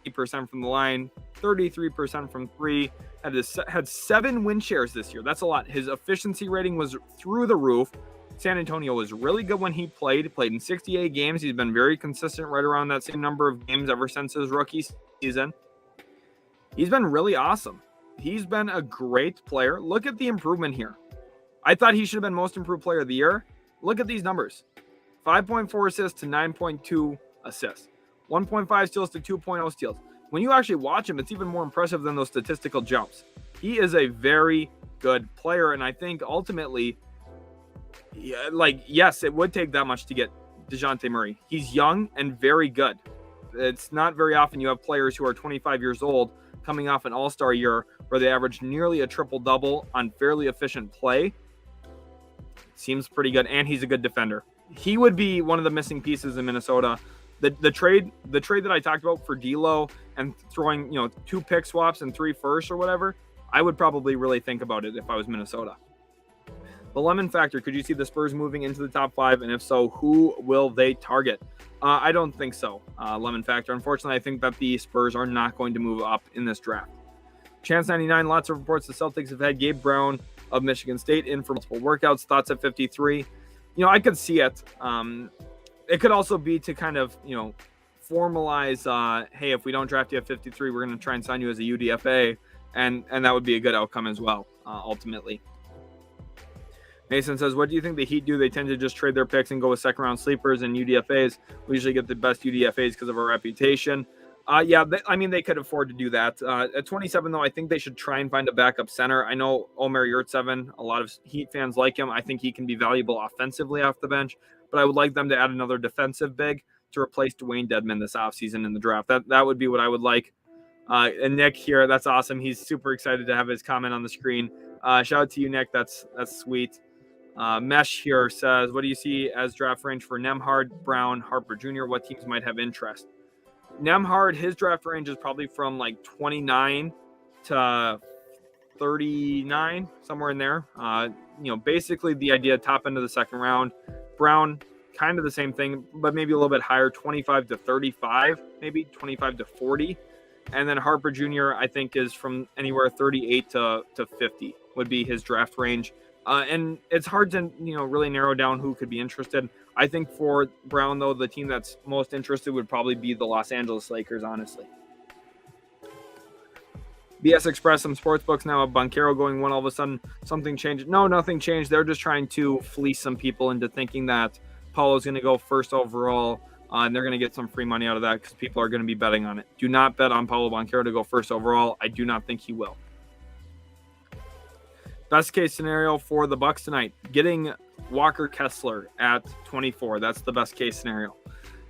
80% from the line, 33% from three. Had 7 win shares this year. That's a lot. His efficiency rating was through the roof. San Antonio was really good when he played in 68 games. He's been very consistent right around that same number of games ever since his rookie season. He's been really awesome. He's been a great player. Look at the improvement here. I thought he should have been most improved player of the year. Look at these numbers. 5.4 assists to 9.2 assists. 1.5 steals to 2.0 steals. When you actually watch him, it's even more impressive than those statistical jumps. He is a very good player, and I think ultimately, yes, it would take that much to get DeJounte Murray. He's young and very good. It's not very often you have players who are 25 years old coming off an all-star year where they average nearly a triple-double on fairly efficient play. Seems pretty good, and he's a good defender. He would be one of the missing pieces in Minnesota. The trade that I talked about for D'Lo and throwing 2 pick swaps and 3 firsts or whatever, I would probably really think about it if I was Minnesota. The lemon factor, could you see the Spurs moving into the top 5? And if so, who will they target? I don't think so, lemon factor. Unfortunately, I think that the Spurs are not going to move up in this draft. Chance 99, lots of reports the Celtics have had Gabe Brown of Michigan State in for multiple workouts. Thoughts at 53. I could see it. It could also be to kind of, formalize, hey, if we don't draft you at 53, we're going to try and sign you as a UDFA. And that would be a good outcome as well, ultimately. Mason says, what do you think the Heat do? They tend to just trade their picks and go with second-round sleepers and UDFAs. We usually get the best UDFAs because of our reputation. They could afford to do that. At 27, though, I think they should try and find a backup center. I know Omer Yurtseven, a lot of Heat fans like him. I think he can be valuable offensively off the bench, but I would like them to add another defensive big to replace Dwayne Dedmon this offseason in the draft. That would be what I would like. And Nick here, that's awesome. He's super excited to have his comment on the screen. Shout out to you, Nick. That's sweet. Mesh here says, what do you see as draft range for Nembhard, Brown, Harper Jr.? What teams might have interest? Nembhard, his draft range is probably from like 29 to 39, somewhere in there. Basically the idea, top end of the second round. Brown, kind of the same thing, but maybe a little bit higher, 25 to 35, maybe 25 to 40. And then Harper Jr., I think, is from anywhere 38 to 50 would be his draft range. And it's hard to, really narrow down who could be interested. I think for Brown, though, the team that's most interested would probably be the Los Angeles Lakers, honestly. BS Express, some sports books now have Banchero going one. All of a sudden, something changed. No, nothing changed. They're just trying to fleece some people into thinking that Paulo's going to go first overall, and they're going to get some free money out of that because people are going to be betting on it. Do not bet on Paolo Banchero to go first overall. I do not think he will. Best case scenario for the Bucks tonight, getting Walker Kessler at 24. That's the best case scenario.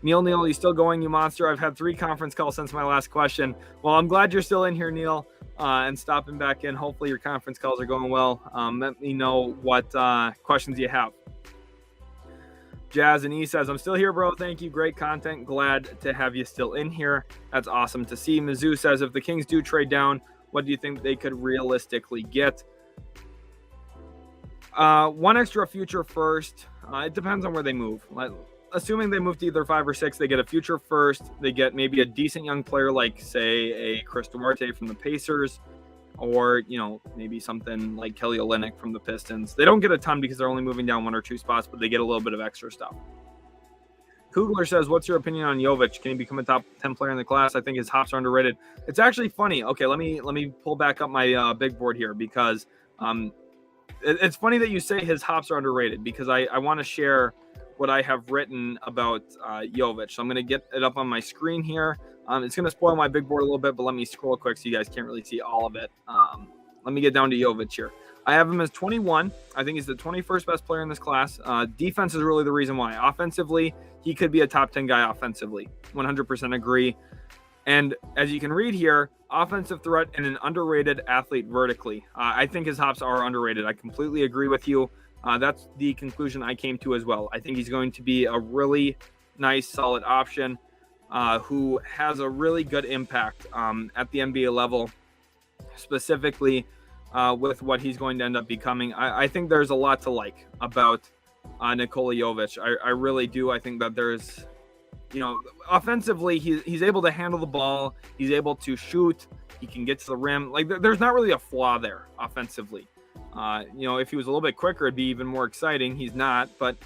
Neil, you still going, you monster? I've had 3 conference calls since my last question. Well, I'm glad you're still in here, Neil, and stopping back in. Hopefully your conference calls are going well. Let me know what questions you have. Jazz and E says, I'm still here, bro. Thank you. Great content. Glad to have you still in here. That's awesome to see. Mizzou says, if the Kings do trade down, what do you think they could realistically get? One extra future first. It depends on where they move. Assuming they move to either 5 or 6, they get a future first. They get maybe a decent young player like, say, a Chris Duarte from the Pacers, or, maybe something like Kelly Olynyk from the Pistons. They don't get a ton because they're only moving down 1 or 2 spots, but they get a little bit of extra stuff. Kugler says, what's your opinion on Jovich? Can he become a top 10 player in the class? I think his hops are underrated. It's actually funny. Okay, let me pull back up my big board here because it's funny that you say his hops are underrated because I want to share what I have written about Jovich. So I'm going to get it up on my screen here. It's going to spoil my big board a little bit, but let me scroll quick so you guys can't really see all of it. Let me get down to Jovich here. I have him as 21. I think he's the 21st best player in this class. Defense is really the reason why. Offensively, he could be a top 10 guy offensively. 100% agree. And as you can read here, offensive threat and an underrated athlete vertically. I think his hops are underrated. I completely agree with you. That's the conclusion I came to as well. I think he's going to be a really nice, solid option who has a really good impact at the NBA level, specifically with what he's going to end up becoming. I think there's a lot to like about Nikola Jovich. I really do. I think that there's, offensively, he's able to handle the ball. He's able to shoot. He can get to the rim. Like, there's not really a flaw there offensively. If he was a little bit quicker, it'd be even more exciting. He's not, but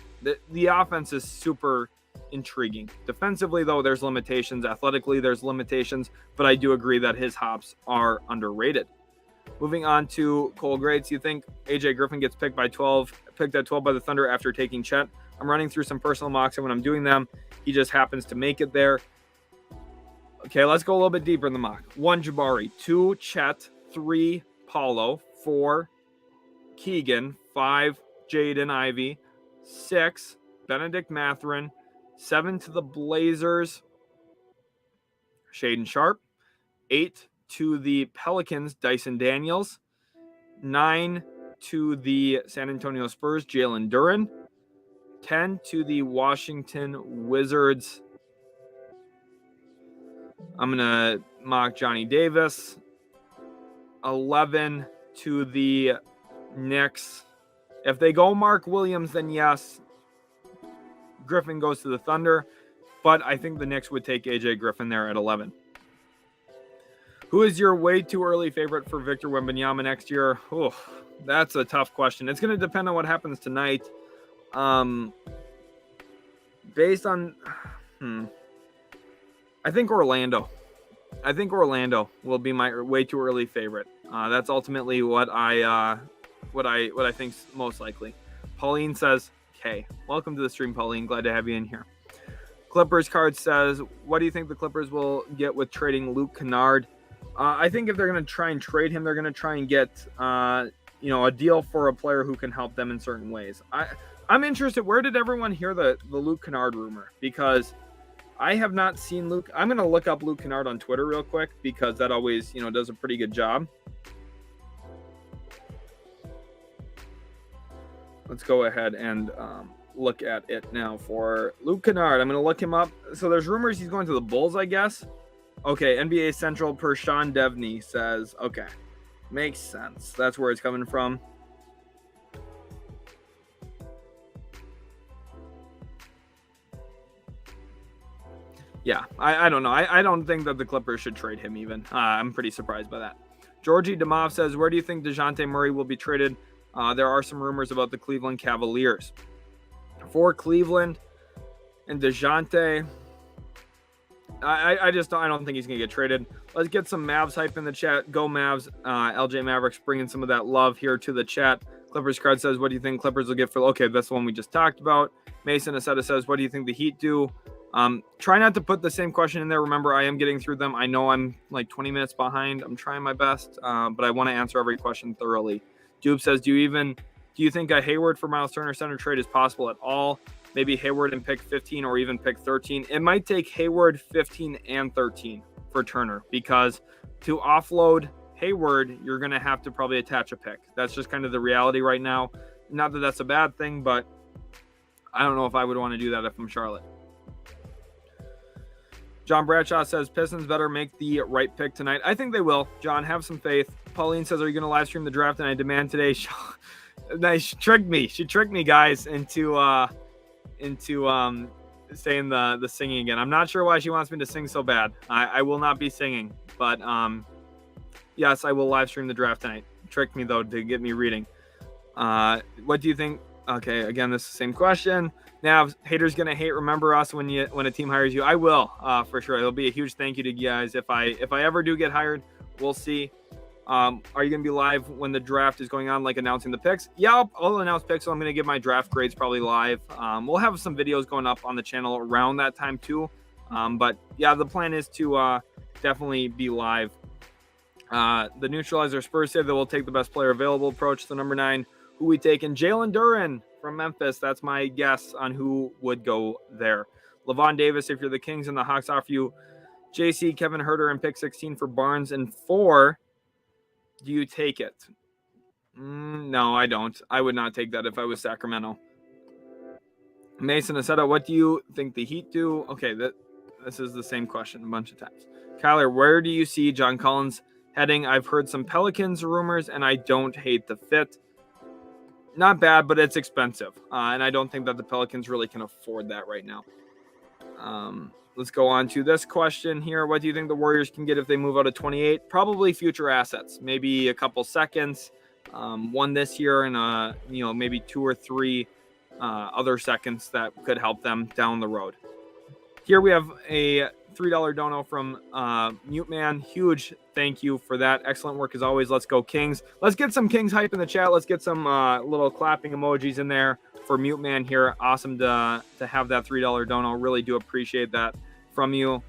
the offense is super intriguing. Defensively, though, there's limitations. Athletically, there's limitations, but I do agree that his hops are underrated. Moving on to Cole grades, you think AJ Griffin gets picked at 12 by the Thunder after taking Chet? I'm running through some personal mocks, and when I'm doing them, he just happens to make it there. Okay, let's go a little bit deeper in the mock. 1, Jabari. 2, Chet. 3, Paulo. 4, Keegan. 5, Jaden Ivey. 6, Benedict Mathurin. 7 to the Blazers, Shaden Sharp. 8 to the Pelicans, Dyson Daniels. 9 to the San Antonio Spurs, Jalen Duren. 10 to the Washington Wizards. I'm going to mock Johnny Davis. 11 to the Knicks. If they go Mark Williams, then yes, Griffin goes to the Thunder. But I think the Knicks would take AJ Griffin there at 11. Who is your way too early favorite for Victor Wembanyama next year? Oh, that's a tough question. It's going to depend on what happens tonight. Based on, I think Orlando. I think Orlando will be my way too early favorite. That's ultimately what I think's most likely. Pauline says, "Hey, welcome to the stream, Pauline. Glad to have you in here." Clippers card says, "What do you think the Clippers will get with trading Luke Kennard?" I think if they're going to try and trade him, they're going to try and get a deal for a player who can help them in certain ways. I'm interested. Where did everyone hear the Luke Kennard rumor? Because I have not seen Luke. I'm going to look up Luke Kennard on Twitter real quick because that always, does a pretty good job. Let's go ahead and look at it now for Luke Kennard. I'm going to look him up. So there's rumors he's going to the Bulls, I guess. Okay, NBA Central per Sean Devney says, okay, makes sense. That's where it's coming from. Yeah, I don't know. I don't think that the Clippers should trade him even. I'm pretty surprised by that. Georgie Demov says, where do you think DeJounte Murray will be traded? There are some rumors about the Cleveland Cavaliers. For Cleveland and DeJounte, I don't think he's going to get traded. Let's get some Mavs hype in the chat. Go Mavs. LJ Mavericks bringing some of that love here to the chat. Clippers card says, what do you think Clippers will get for... Okay, that's the one we just talked about. Mason Aceta says, what do you think the Heat do? Try not to put the same question in there. Remember, I am getting through them. I know I'm like 20 minutes behind. I'm trying my best, but I want to answer every question thoroughly. Dube says, do you think a Hayward for Miles Turner center trade is possible at all? Maybe Hayward and pick 15 or even pick 13. It might take Hayward 15 and 13 for Turner because to offload Hayward, you're going to have to probably attach a pick. That's just kind of the reality right now. Not that that's a bad thing, but I don't know if I would want to do that if I'm Charlotte. John Bradshaw says, Pistons better make the right pick tonight. I think they will. John, have some faith. Pauline says, are you going to live stream the draft? And I demand today. Nice. She tricked me. She tricked me, guys, into saying the singing again. I'm not sure why she wants me to sing so bad. I will not be singing, but yes, I will live stream the draft tonight. Tricked me though to get me reading. What do you think? Okay, again, this is the same question. Now, haters gonna hate. Remember us when a team hires you. I will, for sure. It'll be a huge thank you to you guys if I ever do get hired. We'll see. Are you going to be live when the draft is going on, like announcing the picks? Yeah, I'll announce picks, so I'm going to give my draft grades probably live. We'll have some videos going up on the channel around that time too. But yeah, the plan is to definitely be live. The neutralizer Spurs say that we'll take the best player available approach to number 9. Who we taking? Jalen Duren from Memphis. That's my guess on who would go there. Levon Davis, if you're the Kings and the Hawks offer you JC, Kevin Huerter, and pick 16 for Barnes and 4. Do you take it? No, I don't. I would not take that if I was Sacramento. Mason Aceta, what do you think the Heat do? Okay, this is the same question a bunch of times. Kyler, where do you see John Collins heading? I've heard some Pelicans rumors, and I don't hate the fit. Not bad, but it's expensive. And I don't think that the Pelicans really can afford that right now. Let's go on to this question here. What do you think the Warriors can get if they move out of 28? Probably future assets. Maybe a couple seconds. One this year and maybe 2 or 3 other seconds that could help them down the road. Here we have a $3 dono from Mute Man. Huge thank you for that. Excellent work as always. Let's go Kings. Let's get some Kings hype in the chat. Let's get some little clapping emojis in there for Mute Man here. Awesome to have that $3 dono. Really do appreciate that from you.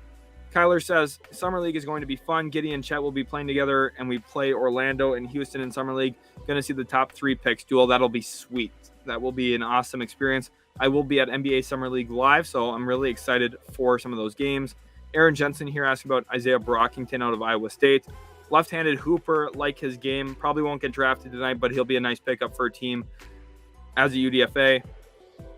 Kyler says, Summer League is going to be fun. Giddy and Chet will be playing together, and we play Orlando and Houston in Summer League. Going to see the top 3 picks duel. That'll be sweet. That will be an awesome experience. I will be at NBA Summer League Live, so I'm really excited for some of those games. Aaron Jensen here asking about Isaiah Brockington out of Iowa State. Left-handed hooper, like his game. Probably won't get drafted tonight, but he'll be a nice pickup for a team as a UDFA.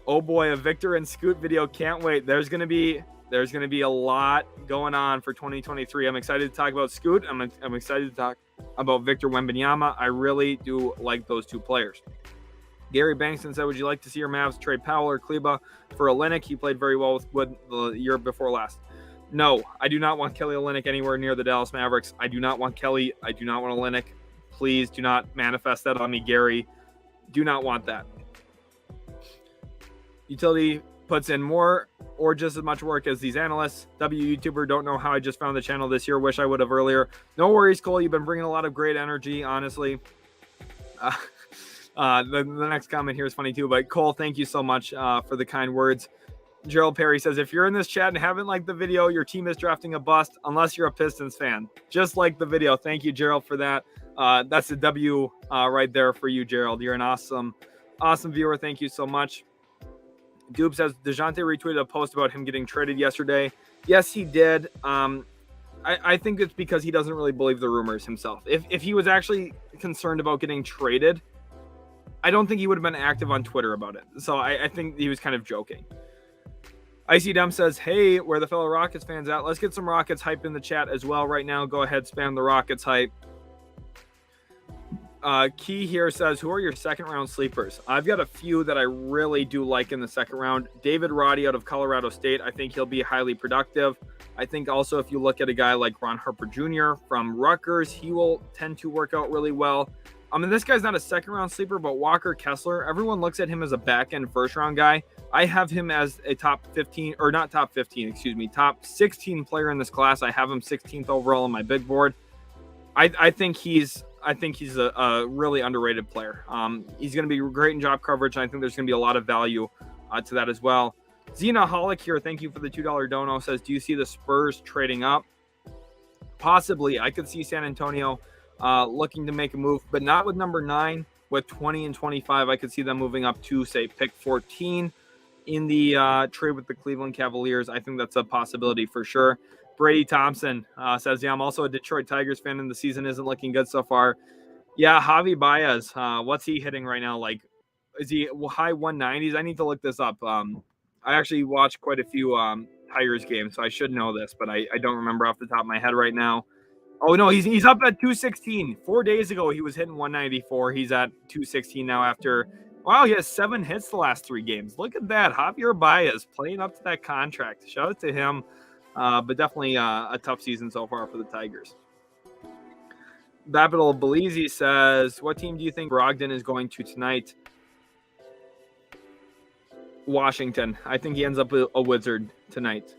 Oh boy, a Victor and Scoot video. Can't wait. There's going to be a lot going on for 2023. I'm excited to talk about Scoot. I'm excited to talk about Victor Wembanyama. I really do like those 2 players. Gary Bankston said, would you like to see your Mavs trade Powell or Kleba for Olynyk? He played very well with Wood the year before last. No, I do not want Kelly Olynyk anywhere near the Dallas Mavericks. I do not want Kelly. I do not want Olynyk. Please do not manifest that on me, Gary. Do not want that. Utility puts in more or just as much work as these analysts. YouTuber, don't know how I just found the channel this year. Wish I would have earlier. No worries, Cole. You've been bringing a lot of great energy, honestly. The next comment here is funny too, but Cole, thank you so much for the kind words. Gerald Perry says, if you're in this chat and haven't liked the video, your team is drafting a bust unless you're a Pistons fan. Just like the video. Thank you, Gerald, for that. That's a W right there for you, Gerald. You're an awesome viewer. Thank you so much. Doob says, DeJounte retweeted a post about him getting traded yesterday. Yes, he did. I think it's because he doesn't really believe the rumors himself. If he was actually concerned about getting traded, I don't think he would have been active on Twitter about it. So I think he was kind of joking. Icy Dumb says, hey, where the fellow Rockets fans at? Let's get some Rockets hype in the chat as well right now. Go ahead, spam the Rockets hype. Key here says, who are your second round sleepers? I've got a few that I really do like in the second round. David Roddy out of Colorado State. I think he'll be highly productive. I think also if you look at a guy like Ron Harper Jr. from Rutgers, he will tend to work out really well. I mean, this guy's not a second round sleeper, but Walker Kessler, everyone looks at him as a back end first round guy. I have him as a top 15 or not top 15, excuse me, top 16 player in this class. I have him 16th overall on my big board. I think he's a really underrated player. He's going to be great in job coverage. And I think there's going to be a lot of value to that as well. Xenaholic here, thank you for the $2 dono, says, do you see the Spurs trading up? Possibly. I could see San Antonio looking to make a move, but not with number 9. With 20 and 25, I could see them moving up to, say, pick 14 in the trade with the Cleveland Cavaliers. I think that's a possibility for sure. Brady Thompson says, yeah, I'm also a Detroit Tigers fan, and the season isn't looking good so far. Yeah, Javi Baez, what's he hitting right now? Like, is he high 190s? I need to look this up. I actually watched quite a few Tigers games, so I should know this, but I don't remember off the top of my head right now. Oh, no, he's up at 216. 4 days ago, he was hitting 194. He's at 216 now after, wow, he has 7 hits the last 3 games. Look at that. Javier Baez playing up to that contract. Shout out to him. But definitely a tough season so far for the Tigers. Babitol Belize says, what team do you think Brogdon is going to tonight? Washington. I think he ends up a Wizard tonight.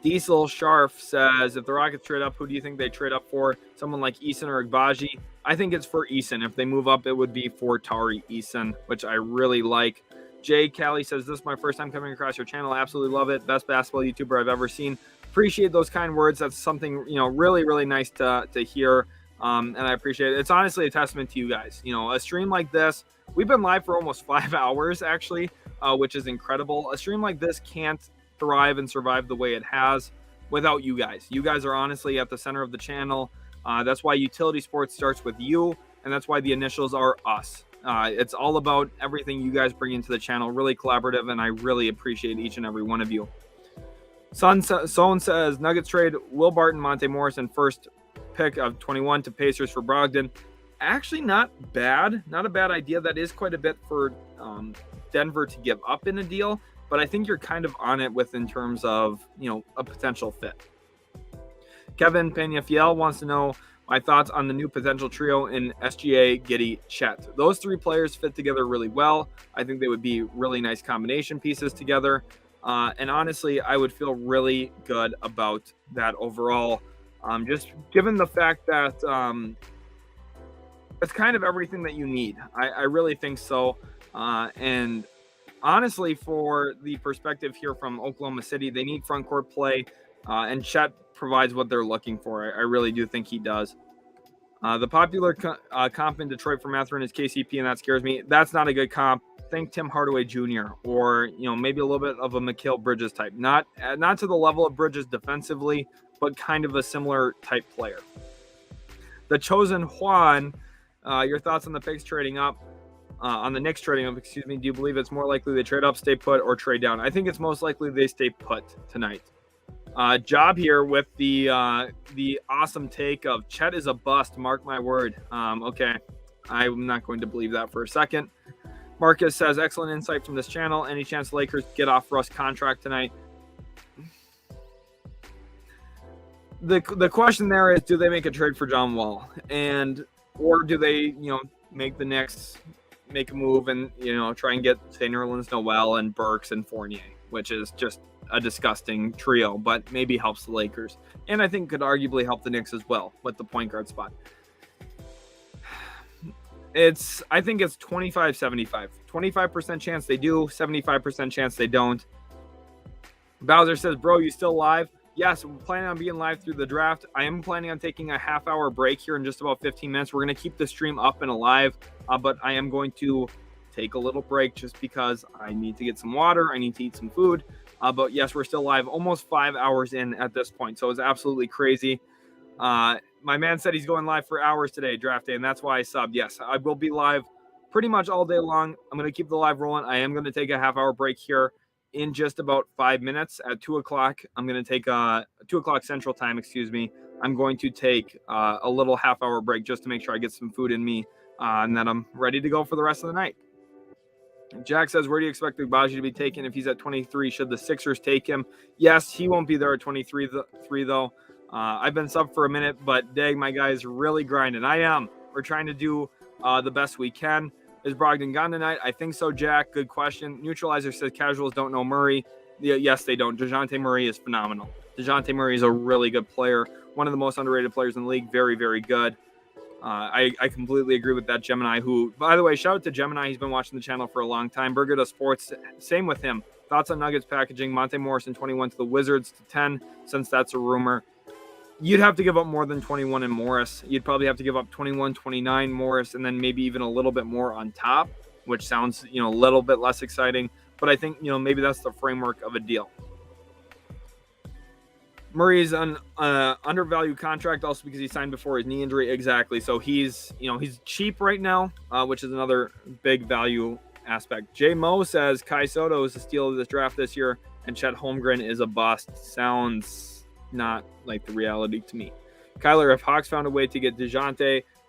Diesel Sharf says, if the Rockets trade up, who do you think they trade up for? Someone like Eason or Agbaji? I think it's for Eason. If they move up, it would be for Tari Eason, which I really like. Jay Callie says, this is my first time coming across your channel. I absolutely love it. Best basketball YouTuber I've ever seen. Appreciate those kind words. That's something, really, really nice to hear. And I appreciate it. It's honestly a testament to you guys. A stream like this, we've been live for almost 5 hours actually, which is incredible. A stream like this can't thrive and survive the way it has without you guys. You guys are honestly at the center of the channel. That's why Utility Sports starts with you, and that's why the initials are us. It's all about everything you guys bring into the channel, really collaborative, and I really appreciate each and every one of you. Son says, Nuggets trade Will Barton, Monte Morris, and first pick of 21 to Pacers for Brogdon. Actually, not bad. Not a bad idea. That is quite a bit for Denver to give up in a deal, but I think you're kind of on it in terms of, a potential fit. Kevin Peñafiel wants to know my thoughts on the new potential trio in SGA, Giddey, Chet. Those 3 players fit together really well. I think they would be really nice combination pieces together. And honestly, I would feel really good about that overall. Just given the fact that it's kind of everything that you need. I really think so. And honestly, for the perspective here from Oklahoma City, they need front court play. And Chet provides what they're looking for. I really do think he does. The popular comp in Detroit for Mathurin is KCP, and that scares me. That's not a good comp. Think Tim Hardaway Jr. or maybe a little bit of a Mikal Bridges type. Not to the level of Bridges defensively, but kind of a similar type player. The Chosen Juan, your thoughts on the picks trading up? On the Knicks trading up, excuse me. Do you believe it's more likely they trade up, stay put, or trade down? I think it's most likely they stay put tonight. Job here with the awesome take of Chet is a bust. Mark my word. Okay, I'm not going to believe that for a second. Marcus says, excellent insight from this channel. Any chance Lakers get off Russ contract tonight? The question there is, do they make a trade for John Wall, or do they make the Knicks make a move and try and get St. Nerlens Noel and Burks and Fournier, which is just a disgusting trio, but maybe helps the Lakers, and I think could arguably help the Knicks as well with the point guard spot. I think it's 25-75. 25% chance they do, 75% chance they don't. Bowser says, bro, you still live? Yes, I'm planning on being live through the draft. I am planning on taking a half-hour break here in just about 15 minutes. We're going to keep the stream up and alive, but I am going to take a little break just because I need to get some water. I need to eat some food. But yes, we're still live, almost 5 hours in at this point, so it's absolutely crazy. My man said he's going live for hours today, draft day, and that's why I subbed. Yes, I will be live pretty much all day long. I'm going to keep the live rolling. I am going to take a half-hour break here in just about 5 minutes at 2 o'clock. I'm going to take 2 o'clock Central Time, excuse me. I'm going to take a little half-hour break just to make sure I get some food in me and that I'm ready to go for the rest of the night. Jack says, where do you expect Agbaji to be taken if he's at 23? Should the Sixers take him? Yes, he won't be there at 23 though. I've been sub for a minute, but dang, my guy is really grinding. I am. We're trying to do the best we can. Is Brogdon gone tonight? I think so, Jack. Good question. Neutralizer says casuals don't know Murray. Yes, they don't. DeJounte Murray is phenomenal. DeJounte Murray is a really good player. One of the most underrated players in the league. Very, very good. I completely agree with that Gemini, who, by the way, shout out to Gemini. He's been watching the channel for a long time. Burger does sports. Same with him. Thoughts on Nuggets packaging. Monte Morrison 21 to the Wizards to 10, since that's a rumor. You'd have to give up more than 21 in Morris. You'd probably have to give up 21, 29 Morris, and then maybe even a little bit more on top, which sounds, a little bit less exciting. But I think, maybe that's the framework of a deal. Murray's an undervalued contract also because he signed before his knee injury. Exactly. So he's cheap right now, which is another big value aspect. J Mo says Kai Soto is the steal of this draft this year, and Chet Holmgren is a bust. Sounds not like the reality to me. Kyler, if Hawks found a way to get DeJounte,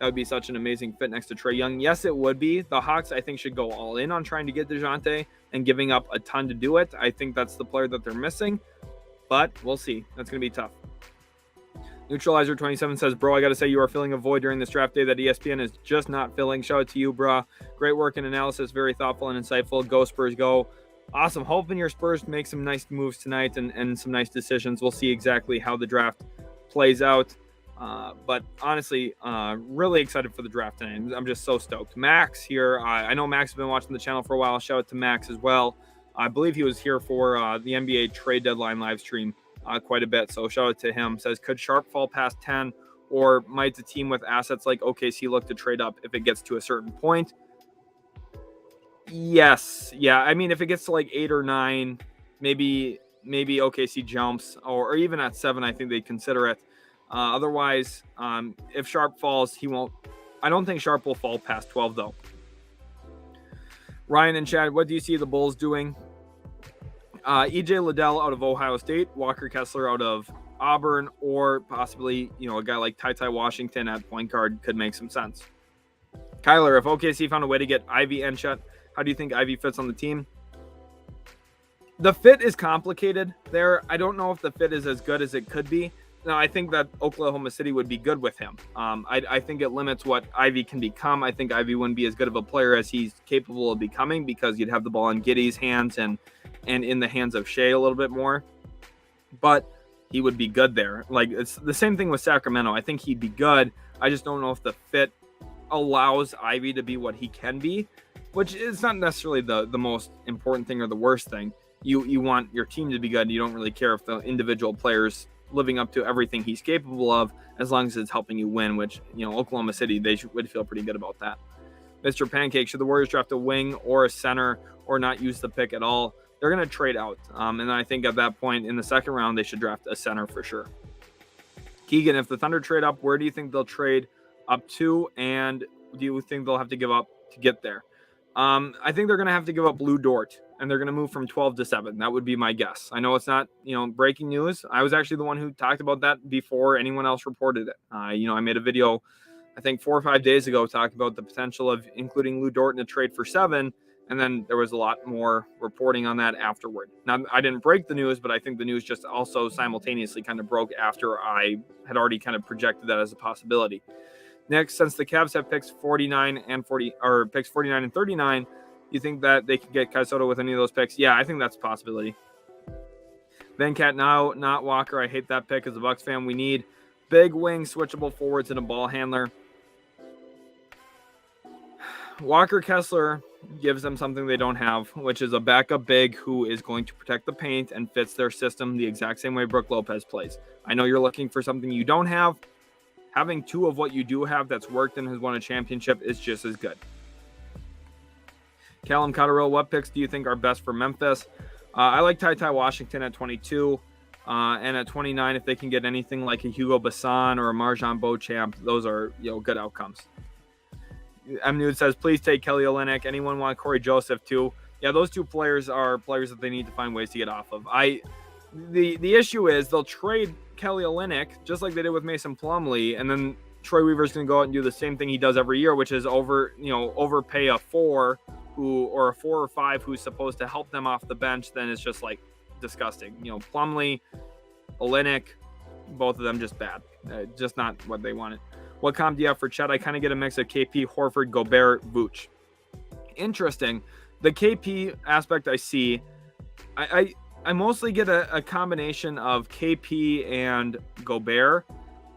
that would be such an amazing fit next to Trae Young. Yes, it would be. The Hawks, I think, should go all in on trying to get DeJounte and giving up a ton to do it. I think that's the player that they're missing, but we'll see. That's going to be tough. Neutralizer 27 says, bro, I got to say you are filling a void during this draft day that ESPN is just not filling. Shout out to you, bro. Great work and analysis. Very thoughtful and insightful. Go Spurs, go. Awesome. Hoping your Spurs make some nice moves tonight and some nice decisions. We'll see exactly how the draft plays out. But honestly, really excited for the draft tonight. I'm just so stoked. Max here. I know Max has been watching the channel for a while. Shout out to Max as well. I believe he was here for the NBA trade deadline live stream quite a bit. So shout out to him. Says, could Sharp fall past 10, or might the team with assets like OKC look to trade up if it gets to a certain point? Yes. Yeah. I mean, if it gets to like 8 or 9, maybe OKC jumps, or even at 7, I think they'd consider it. Otherwise, if Sharp falls, he won't. I don't think Sharp will fall past 12, though. Ryan and Chad, what do you see the Bulls doing? EJ Liddell out of Ohio State, Walker Kessler out of Auburn, or possibly, a guy like Ty Washington at point guard could make some sense. Kyler, if OKC found a way to get Ivy and Chet, how do you think Ivy fits on the team? The fit is complicated there. I don't know if the fit is as good as it could be. Now, I think that Oklahoma City would be good with him. I think it limits what Ivy can become. I think Ivy wouldn't be as good of a player as he's capable of becoming, because you'd have the ball in Giddey's hands and in the hands of Shea a little bit more. But he would be good there. Like, it's the same thing with Sacramento. I think he'd be good. I just don't know if the fit allows Ivy to be what he can be, which is not necessarily the most important thing or the worst thing. you want your team to be good. You don't really care if the individual players living up to everything he's capable of, as long as it's helping you win, which, Oklahoma City, would feel pretty good about that. Mr. Pancake, should the Warriors draft a wing or a center or not use the pick at all? They're going to trade out. And I think at that point in the second round, they should draft a center for sure. Keegan, if the Thunder trade up, where do you think they'll trade up to? And do you think they'll have to give up to get there? I think they're going to have to give up Lou Dort, and they're going to move from 12 to 7. That would be my guess. I know it's not, breaking news. I was actually the one who talked about that before anyone else reported it. I made a video, I think 4 or 5 days ago, talking about the potential of including Lou Dort in a trade for 7. And then there was a lot more reporting on that afterward. Now, I didn't break the news, but I think the news just also simultaneously kind of broke after I had already kind of projected that as a possibility. Next, since the Cavs have picks 49 and 39, you think that they could get Kai Sotto with any of those picks? Yeah, I think that's a possibility. Ben Cat, now not Walker. I hate that pick as a Bucks fan. We need big wing, switchable forwards, and a ball handler. Walker Kessler gives them something they don't have, which is a backup big who is going to protect the paint and fits their system the exact same way Brook Lopez plays. I know you're looking for something you don't have. Having 2 of what you do have that's worked and has won a championship is just as good. Callum Cotterill, what picks do you think are best for Memphis? I like Ty Washington at 22. And at 29, if they can get anything like a Hugo Bassan or a Marjan Beauchamp, those are good outcomes. M. Nude says, please take Kelly Olynyk. Anyone want Corey Joseph too? Yeah, those 2 players are players that they need to find ways to get off of. The issue is they'll trade Kelly Olynyk just like they did with Mason Plumlee, and then Troy Weaver's going to go out and do the same thing he does every year, which is overpay a 4 or a 4 or 5 who's supposed to help them off the bench. Then it's just like disgusting. Plumlee, Olynyk, both of them just bad. Just not what they wanted. What comp do you have for Chet? I kind of get a mix of KP, Horford, Gobert, Vooch. Interesting. The KP aspect I see, I mostly get a combination of KP and Gobert,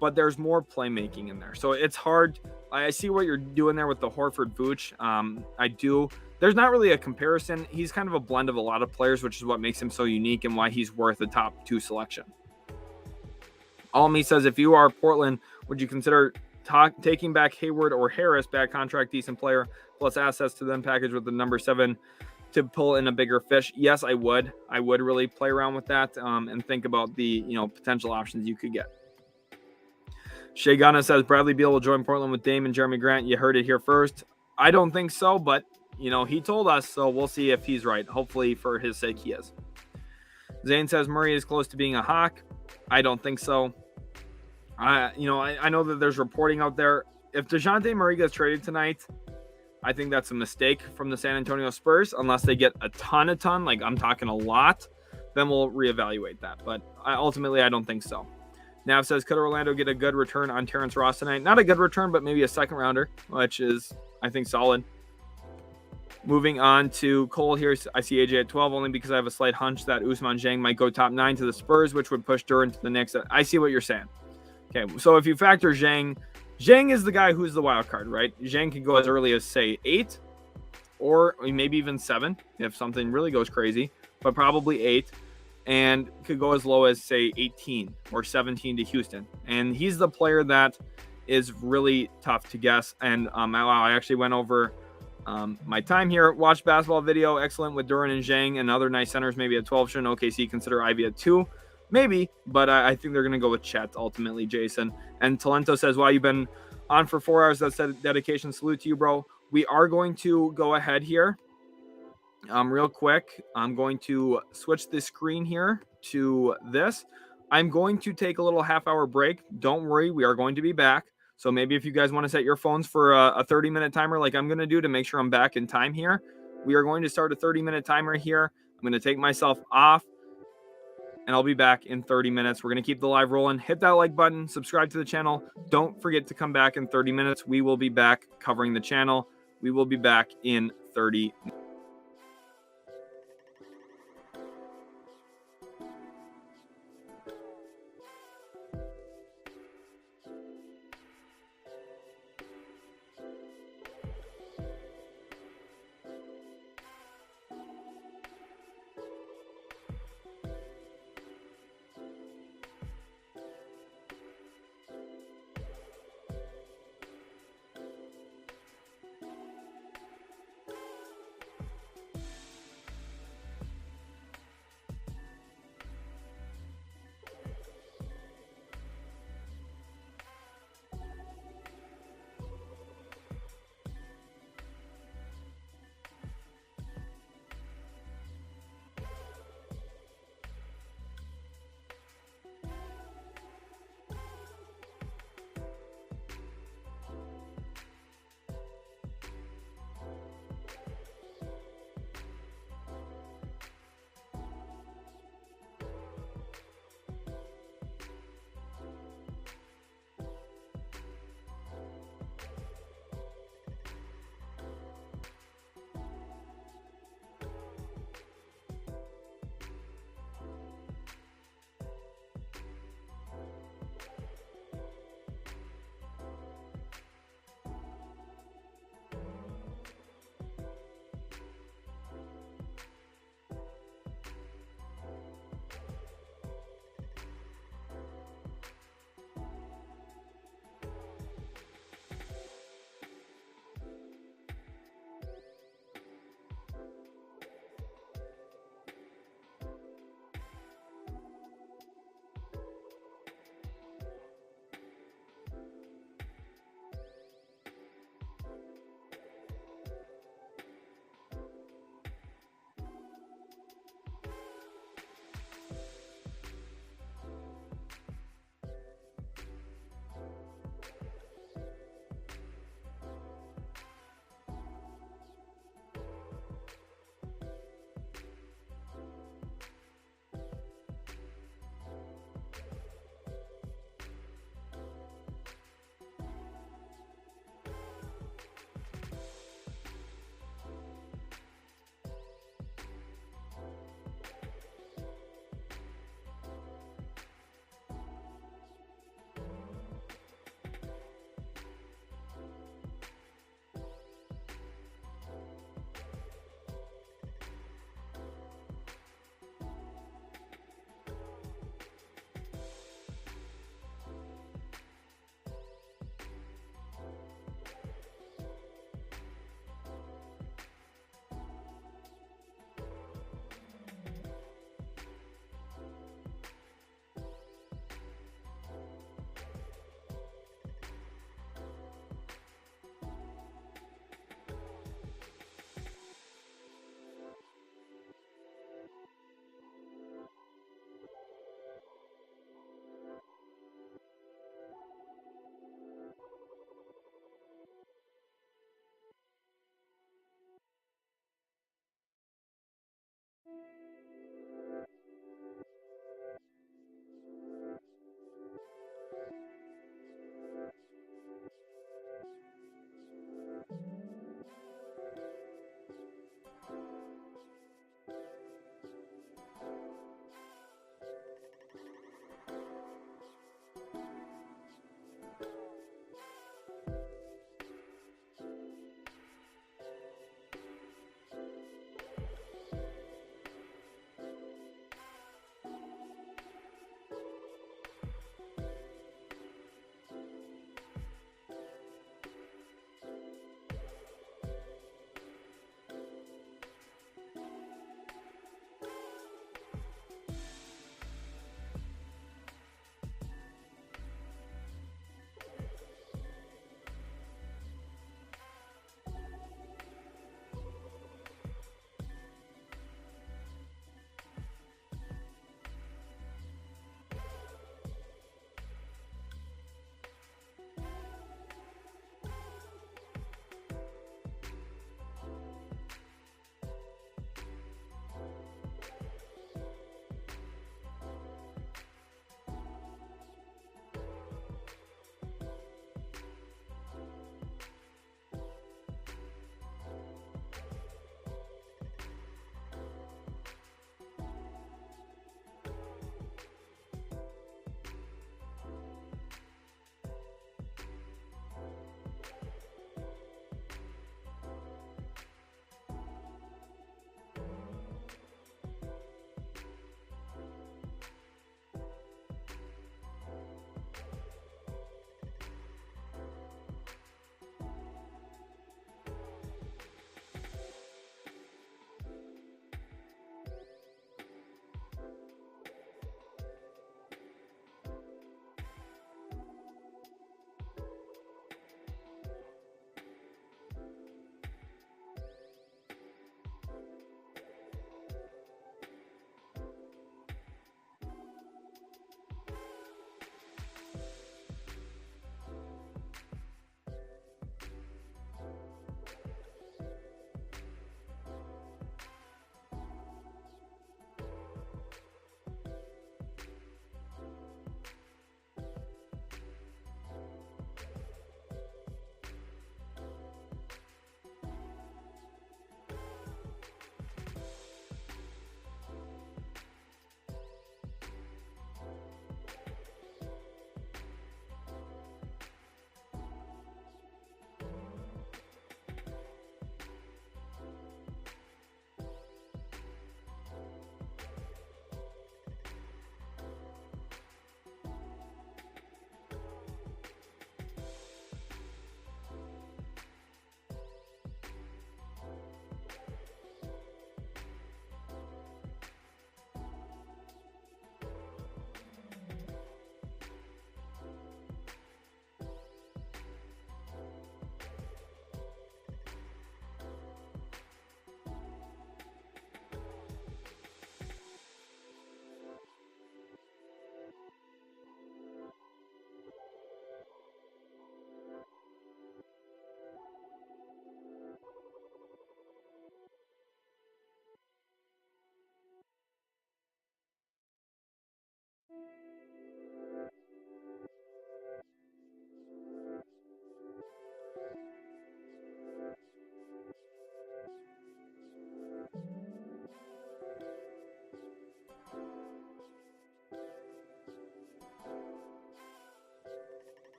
but there's more playmaking in there. So it's hard. I see what you're doing there with the Horford Vooch. I do. There's not really a comparison. He's kind of a blend of a lot of players, which is what makes him so unique and why he's worth a top 2 selection. Almy says, if you are Portland, would you consider taking back Hayward or Harris, bad contract, decent player, plus assets to then package with the number 7 to pull in a bigger fish? Yes, I would. I would really play around with that and think about the potential options you could get. Shea Gunna says, Bradley Beal will join Portland with Dame and Jeremy Grant. You heard it here first. I don't think so, but he told us, so we'll see if he's right. Hopefully for his sake he is. Zane says Murray is close to being a Hawk. I don't think so. I know that there's reporting out there. If DeJounte Murray gets traded tonight, I think that's a mistake from the San Antonio Spurs. Unless they get a ton, like I'm talking a lot, then we'll reevaluate that. But ultimately, I don't think so. Nav says, could Orlando get a good return on Terrence Ross tonight? Not a good return, but maybe a second rounder, which is, I think, solid. Moving on to Cole here. I see AJ at 12 only because I have a slight hunch that Ousmane Dieng might go top 9 to the Spurs, which would push Duren to the Knicks. I see what you're saying. Okay, so if you factor Dieng is the guy who's the wild card, right? Dieng could go as early as, say, 8 or maybe even 7 if something really goes crazy, but probably 8, and could go as low as, say, 18 or 17 to Houston. And he's the player that is really tough to guess. And I actually went over my time here. Watch basketball video. Excellent with Duren and Dieng and other nice centers, maybe at 12. Shouldn't OKC consider Ivy at 2? Maybe, but I think they're going to go with Chet ultimately, Jason. And Talento says, wow, you've been on for 4 hours. That's a dedication. Salute to you, bro. We are going to go ahead here real quick. I'm going to switch the screen here to this. I'm going to take a little half-hour break. Don't worry, we are going to be back. So maybe if you guys want to set your phones for a 30-minute timer like I'm going to do to make sure I'm back in time here, we are going to start a 30-minute timer here. I'm going to take myself off, and I'll be back in 30 minutes. We're going to keep the live rolling. Hit that like button, subscribe to the channel. Don't forget to come back in 30 minutes. We will be back covering the channel. We will be back in 30 minutes.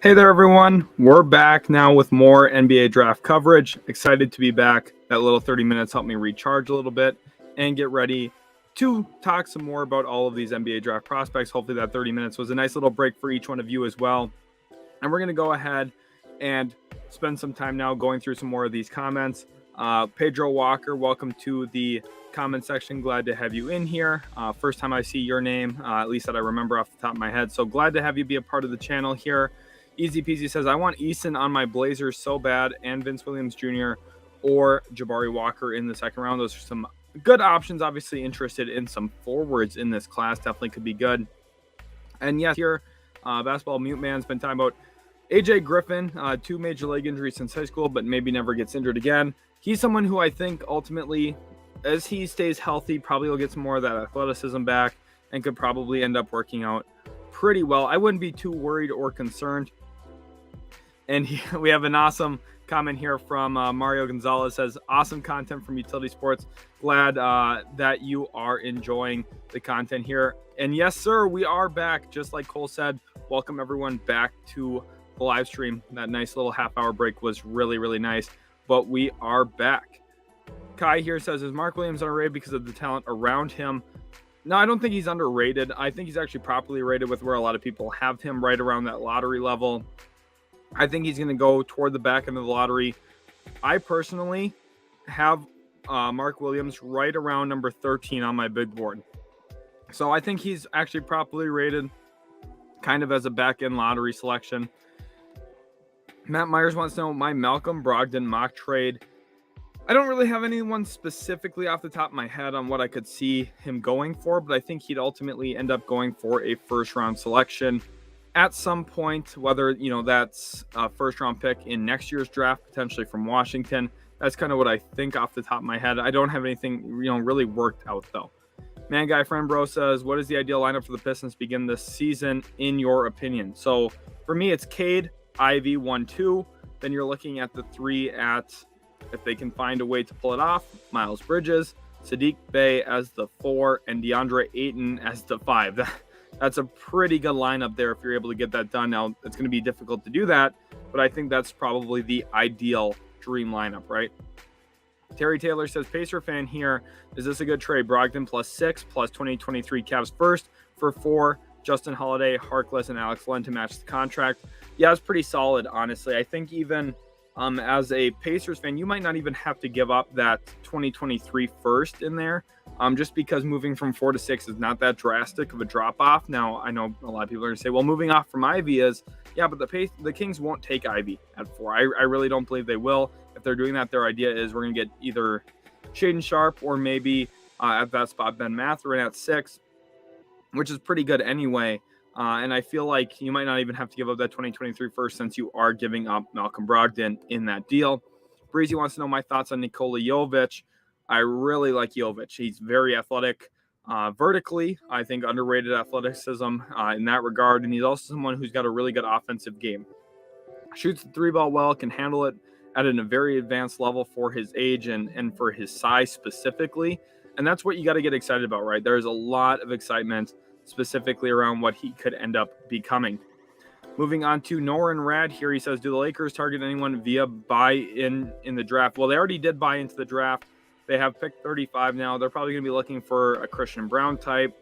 Hey there, everyone. We're back now with more NBA draft coverage. Excited to be back. That little 30 minutes helped me recharge a little bit and get ready to talk some more about all of these NBA draft prospects. Hopefully that 30 minutes was a nice little break for each one of you as well. And we're going to go ahead and spend some time now going through some more of these comments. Pedro Walker, welcome to the comment section. Glad to have you in here. First time I see your name, at least that I remember off the top of my head. So glad to have you be a part of the channel here. Easy Peasy says, I want Eason on my Blazers so bad, and Vince Williams Jr. or Jabari Walker in the second round. Those are some good options. Obviously interested in some forwards in this class. Definitely could be good. And yes, here, Basketball Mute Man's been talking about AJ Griffin, 2 major leg injuries since high school, but maybe never gets injured again. He's someone who I think ultimately, as he stays healthy, probably will get some more of that athleticism back and could probably end up working out pretty well. I wouldn't be too worried or concerned. And we have an awesome comment here from Mario Gonzalez. Says, awesome content from Utility Sports. Glad that you are enjoying the content here. And yes, sir, we are back. Just like Cole said, welcome everyone back to the live stream. That nice little half-hour break was really, really nice. But we are back. Kai here says, is Mark Williams underrated because of the talent around him? No, I don't think he's underrated. I think he's actually properly rated with where a lot of people have him, right around that lottery level. I think he's going to go toward the back end of the lottery. I personally have Mark Williams right around number 13 on my big board. So I think he's actually properly rated kind of as a back end lottery selection. Matt Myers wants to know my Malcolm Brogdon mock trade. I don't really have anyone specifically off the top of my head on what I could see him going for, but I think he'd ultimately end up going for a first round selection at some point, whether, that's a first round pick in next year's draft, potentially from Washington. That's kind of what I think off the top of my head. I don't have anything, really worked out though. Man Guy Friend Bro says, what is the ideal lineup for the Pistons to begin this season in your opinion? So for me, it's Cade, Ivy, 1-2. Then you're looking at the 3 at, if they can find a way to pull it off, Miles Bridges, Sadiq Bey as the 4, and DeAndre Ayton as the 5. That's a pretty good lineup there if you're able to get that done. Now, it's going to be difficult to do that, but I think that's probably the ideal dream lineup, right? Terry Taylor says, Pacer fan here. Is this a good trade? Brogdon plus 6 plus 2023 Cavs first for 4. Justin Holiday, Harkless, and Alex Len to match the contract. Yeah, it's pretty solid, honestly. I think even as a Pacers fan, you might not even have to give up that 2023 first in there, just because moving from 4 to 6 is not that drastic of a drop off. Now, I know a lot of people are going to say, well, moving off from Ivy is, yeah, but the Kings won't take Ivy at 4. I really don't believe they will. If they're doing that, their idea is we're going to get either Shaedon Sharpe or maybe at that spot Ben Mathurin at 6, which is pretty good anyway. And I feel like you might not even have to give up that 2023 first since you are giving up Malcolm Brogdon in that deal. Breezy wants to know my thoughts on Nikola Jovich. I really like Jovich. He's very athletic vertically. I think underrated athleticism in that regard. And he's also someone who's got a really good offensive game. Shoots the 3-ball well, can handle it at a very advanced level for his age and for his size specifically. And that's what you got to get excited about, right? There's a lot of excitement specifically around what he could end up becoming. Moving on to Norin Rad here. He says, do the Lakers target anyone via buy-in in the draft? Well, they already did buy into the draft. They have pick 35 now. They're probably going to be looking for a Christian Brown type,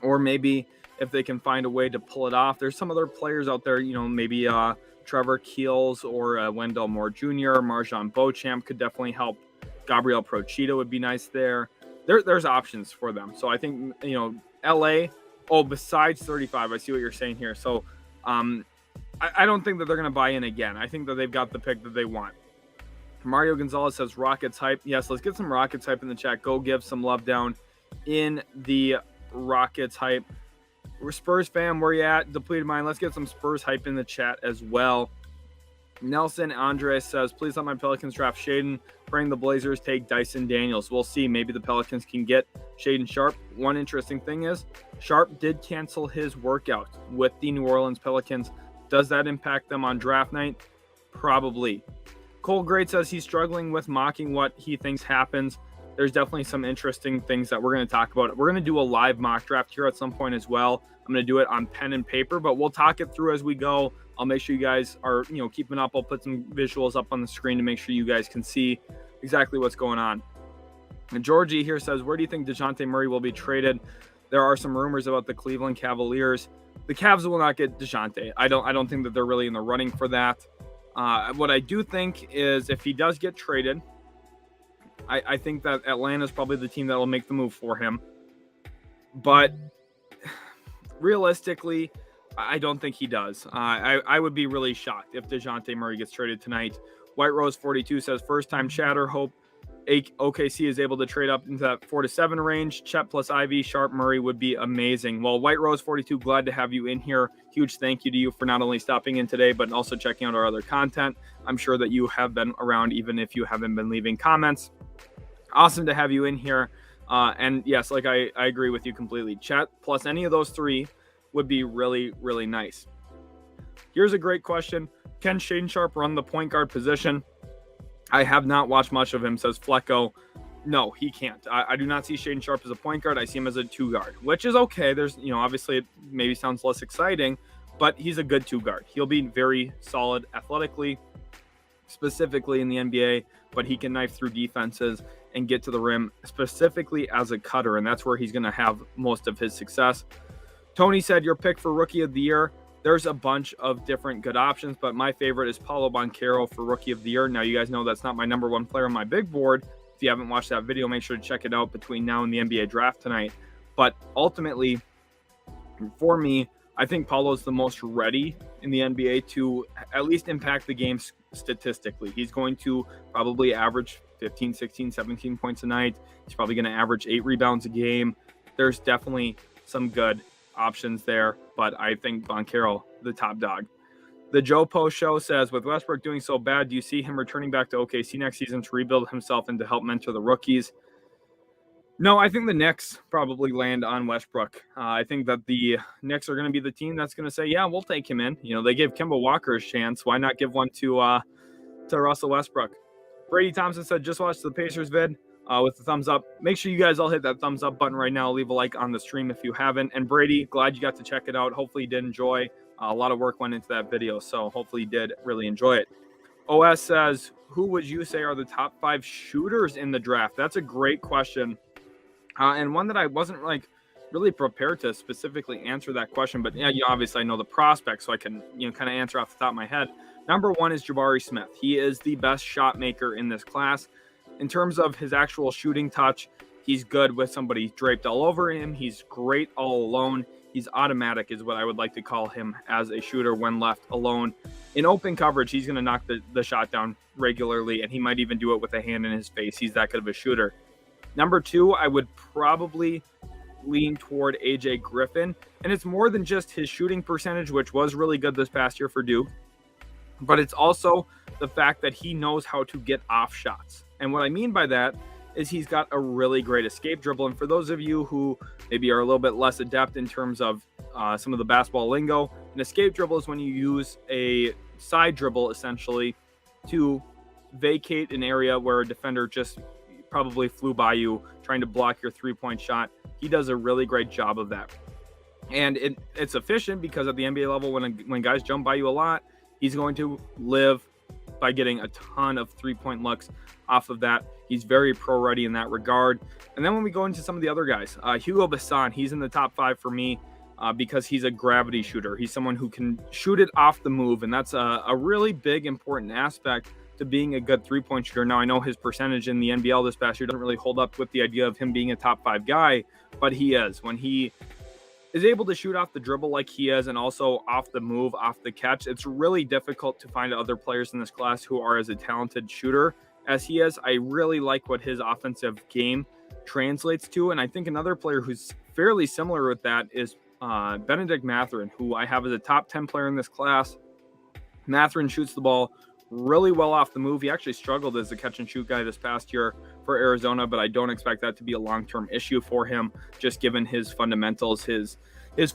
or maybe if they can find a way to pull it off. There's some other players out there, maybe Trevor Keels or Wendell Moore Jr., Marjon Beauchamp could definitely help. Gabriel Procito would be nice there. There's options for them. So I think, LA, besides 35, I see what you're saying here. So I don't think that they're going to buy in again. I think that they've got the pick that they want. Mario Gonzalez says Rockets hype. Yes, let's get some Rockets hype in the chat. Go give some love down in the Rockets hype. We're Spurs fan, where you at? Depleted mind. Let's get some Spurs hype in the chat as well. Nelson Andres says, please let my Pelicans draft Shaedon. Praying the Blazers take Dyson Daniels. We'll see. Maybe the Pelicans can get Shaedon Sharpe. One interesting thing is Sharpe did cancel his workout with the New Orleans Pelicans. Does that impact them on draft night? Probably. Cole Great says he's struggling with mocking what he thinks happens. There's definitely some interesting things that we're going to talk about. We're going to do a live mock draft here at some point as well. I'm going to do it on pen and paper, but we'll talk it through as we go. I'll make sure you guys are, keeping up. I'll put some visuals up on the screen to make sure you guys can see exactly what's going on. And Georgie here says, where do you think DeJounte Murray will be traded? There are some rumors about the Cleveland Cavaliers. The Cavs will not get DeJounte. I don't think that they're really in the running for that. What I do think is if he does get traded, I think that Atlanta is probably the team that will make the move for him. But realistically, I don't think he does. I would be really shocked if DeJounte Murray gets traded tonight. White Rose 42 says, first-time chatter, hope OKC is able to trade up into that 4 to 7 range. Chet plus Ivy, Sharp, Murray would be amazing. Well, White Rose 42, glad to have you in here. Huge thank you to you for not only stopping in today, but also checking out our other content. I'm sure that you have been around even if you haven't been leaving comments. Awesome to have you in here. And yes, like I agree with you completely. Chet plus any of those three would be really, really nice. Here's a great question. Can Shane Sharp run the point guard position? I have not watched much of him, says Flecko. No, he can't. I do not see Shane Sharp as a point guard. I see him as a 2 guard, which is okay. There's, obviously it maybe sounds less exciting, but he's a good 2 guard. He'll be very solid athletically, specifically in the NBA, but he can knife through defenses and get to the rim, specifically as a cutter, and that's where he's going to have most of his success. Tony said, your pick for Rookie of the Year. There's a bunch of different good options, but my favorite is Paolo Banchero for Rookie of the Year. Now, you guys know that's not my number one player on my big board. If you haven't watched that video, make sure to check it out between now and the NBA draft tonight. But ultimately, for me, I think Paolo's the most ready in the NBA to at least impact the game statistically. He's going to probably average 15, 16, 17 points a night. He's probably going to average 8 rebounds a game. There's definitely some good options there, but I think Banchero, the top dog. The Joe Post Show says, with Westbrook doing so bad, do you see him returning back to OKC next season to rebuild himself and to help mentor the rookies? No, I think the Knicks probably land on Westbrook. I think that the Knicks are going to be the team that's going to say, yeah, we'll take him in. They gave Kemba Walker a chance. Why not give one to Russell Westbrook? Brady Thompson said, just watch the Pacers vid. With the thumbs up. Make sure you guys all hit that thumbs up button right now. Leave a like on the stream if you haven't. And Brady, glad you got to check it out. Hopefully you did enjoy. A lot of work went into that video, so hopefully you did really enjoy it. OS says, who would you say are the top 5 shooters in the draft? That's a great question. And one that I wasn't really prepared to specifically answer that question. But yeah, obviously I know the prospect, so I can kind of answer off the top of my head. Number 1 is Jabari Smith. He is the best shot maker in this class. In terms of his actual shooting touch, he's good with somebody draped all over him. He's great all alone. He's automatic is what I would like to call him as a shooter when left alone. In open coverage, he's going to knock the shot down regularly, and he might even do it with a hand in his face. He's that good of a shooter. Number 2, I would probably lean toward AJ Griffin, and it's more than just his shooting percentage, which was really good this past year for Duke, but it's also the fact that he knows how to get off shots. And what I mean by that is he's got a really great escape dribble. And for those of you who maybe are a little bit less adept in terms of some of the basketball lingo, an escape dribble is when you use a side dribble essentially to vacate an area where a defender just probably flew by you trying to block your 3-point shot. He does a really great job of that. And it's efficient because at the NBA level, when guys jump by you a lot, he's going to live by getting a ton of 3-point looks off of that. He's very pro-ready in that regard. And then when we go into some of the other guys, Hugo Bassan, he's in the top 5 for me because he's a gravity shooter. He's someone who can shoot it off the move, and that's a really big, important aspect to being a good 3-point shooter. Now, I know his percentage in the NBL this past year doesn't really hold up with the idea of him being a top 5 guy, but he is. When he is able to shoot off the dribble like he is and also off the move, off the catch, it's really difficult to find other players in this class who are as a talented shooter as he is. I really like what his offensive game translates to, and I think another player who's fairly similar with that is Benedict Mathurin, who I have as a top 10 player in this class. Mathurin shoots the ball really well off the move. He actually struggled as a catch-and-shoot guy this past year for Arizona, but I don't expect that to be a long-term issue for him, just given his fundamentals, his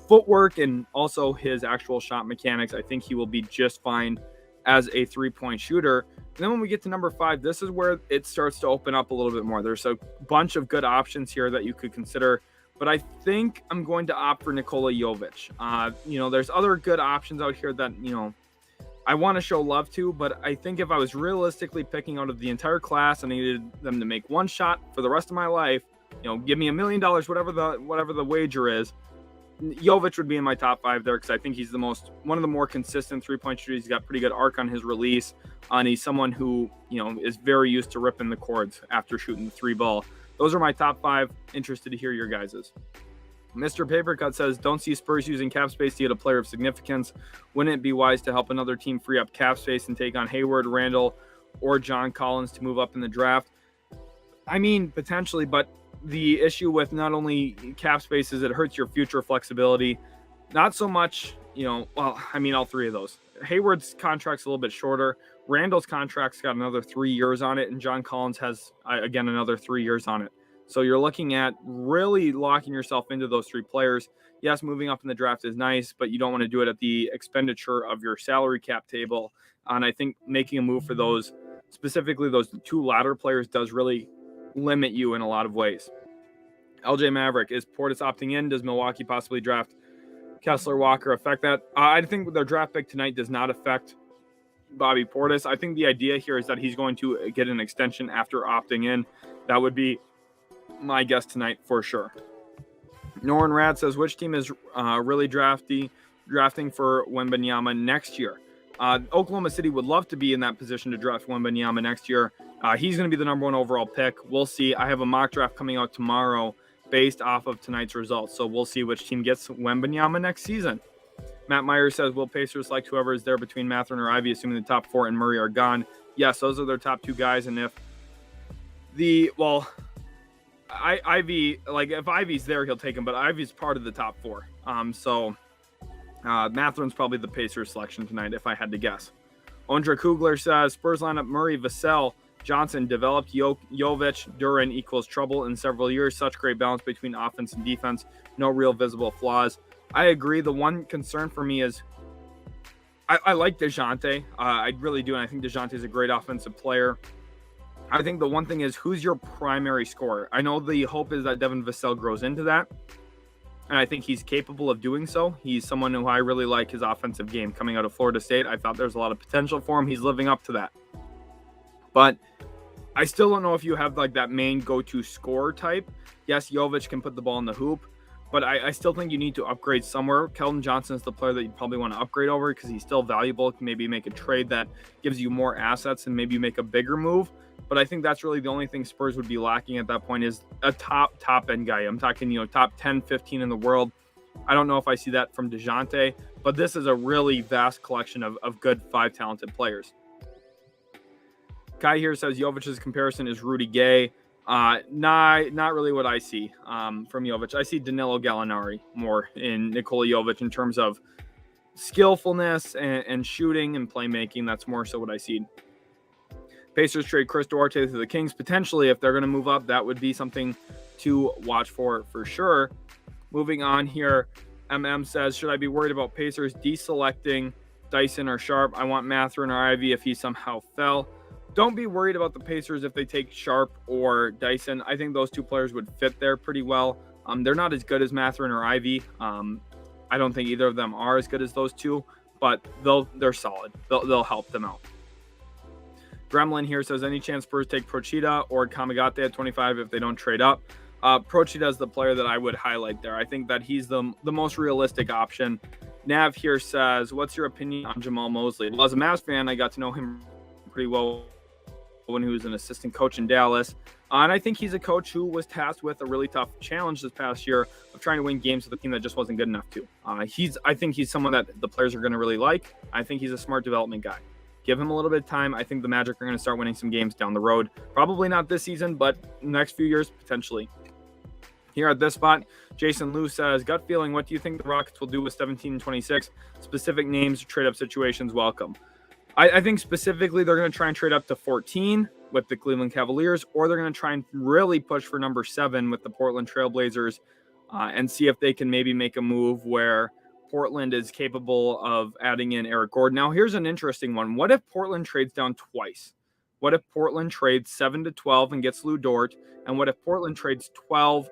footwork, and also his actual shot mechanics. I think he will be just fine as a 3-point shooter. And then when we get to number 5, this is where it starts to open up a little bit more. There's a bunch of good options here that you could consider, but I think I'm going to opt for Nikola Jovich. There's other good options out here that, I want to show love to, but I think if I was realistically picking out of the entire class and I needed them to make one shot for the rest of my life, give me $1 million, whatever the wager is, Jovich would be in my top 5 there because I think he's one of the more consistent three-point shooters. He's got pretty good arc on his release, and he's someone who is very used to ripping the cords after shooting the 3 ball. Those are my top 5. Interested to hear your guys's. Mr. Papercut says, don't see Spurs using cap space to get a player of significance. Wouldn't it be wise to help another team free up cap space and take on Hayward, Randall, or John Collins to move up in the draft? I mean, potentially, but the issue with not only cap space is it hurts your future flexibility. Not so much, all 3 of those. Hayward's contract's a little bit shorter. Randall's contract's got another 3 years on it, and John Collins has, again, another 3 years on it. So you're looking at really locking yourself into those 3 players. Yes, moving up in the draft is nice, but you don't want to do it at the expenditure of your salary cap table. And I think making a move for those, specifically those 2 latter players, does really limit you in a lot of ways. LJ Maverick, is Portis opting in? Does Milwaukee possibly draft Kessler Walker? Affect that? I think their draft pick tonight does not affect Bobby Portis. I think the idea here is that he's going to get an extension after opting in. That would be my guess tonight for sure. Noran Rad says, which team is really drafting for Wembanyama next year? Oklahoma City would love to be in that position to draft Wembanyama next year. He's going to be the number 1 overall pick. We'll see. I have a mock draft coming out tomorrow based off of tonight's results. So we'll see which team gets Wembanyama next season. Matt Meyer says, will Pacers select whoever is there between Mathurin or Ivy, assuming the top 4 and Murray are gone? Yes, those are their top 2 guys. And if Ivy's there, he'll take him, but Ivy's part of the top 4. Mathurin's probably the Pacers selection tonight, if I had to guess. Ondra Kugler says, Spurs lineup Murray, Vassell, Johnson, developed Jovich, Duran equals trouble in several years. Such great balance between offense and defense. No real visible flaws. I agree. The one concern for me is I like DeJounte. I really do, and I think DeJounte is a great offensive player. I think the one thing is, who's your primary scorer? I know the hope is that Devin Vassell grows into that, and I think he's capable of doing so. He's someone who I really like his offensive game coming out of Florida State. I thought there's a lot of potential for him. He's living up to that. But I still don't know if you have like that main go-to scorer type. Yes, Jovich can put the ball in the hoop, but I still think you need to upgrade somewhere. Keldon Johnson is the player that you probably want to upgrade over because he's still valuable. Can maybe make a trade that gives you more assets and maybe you make a bigger move. But I think that's really the only thing Spurs would be lacking at that point is a top end guy. I'm talking, top 10, 15 in the world. I don't know if I see that from DeJounte, but this is a really vast collection of good 5 talented players. Kai here says Jovich's comparison is Rudy Gay. Not really what I see from Jovich. I see Danilo Gallinari more in Nikola Jovich in terms of skillfulness and shooting and playmaking. That's more so what I see. Pacers trade Chris Duarte to the Kings. Potentially, if they're going to move up, that would be something to watch for sure. Moving on here, MM says, should I be worried about Pacers deselecting Dyson or Sharp? I want Mathurin or Ivy if he somehow fell. Don't be worried about the Pacers if they take Sharp or Dyson. I think those 2 players would fit there pretty well. They're not as good as Mathurin or Ivy. I don't think either of them are as good as those 2, but they're solid. They'll help them out. Gremlin here says, any chance Spurs take Procida or Kamagate at 25 if they don't trade up? Procida is the player that I would highlight there. I think that he's the most realistic option. Nav here says, what's your opinion on Jamal Mosley? Well, as a Mavs fan, I got to know him pretty well when he was an assistant coach in Dallas. And I think he's a coach who was tasked with a really tough challenge this past year of trying to win games with a team that just wasn't good enough to. I think he's someone that the players are going to really like. I think he's a smart development guy. Give him a little bit of time. I think the Magic are going to start winning some games down the road. Probably not this season, but next few years, potentially. Here at this spot, Jason Liu says, gut feeling, what do you think the Rockets will do with 17 and 26? Specific names, trade-up situations, welcome. I think specifically they're going to try and trade up to 14 with the Cleveland Cavaliers, or they're going to try and really push for number 7 with the Portland Trailblazers and see if they can maybe make a move where Portland is capable of adding in Eric Gordon. Now, here's an interesting one. What if Portland trades down twice? What if Portland trades 7 to 12 and gets Lou Dort? And what if Portland trades 12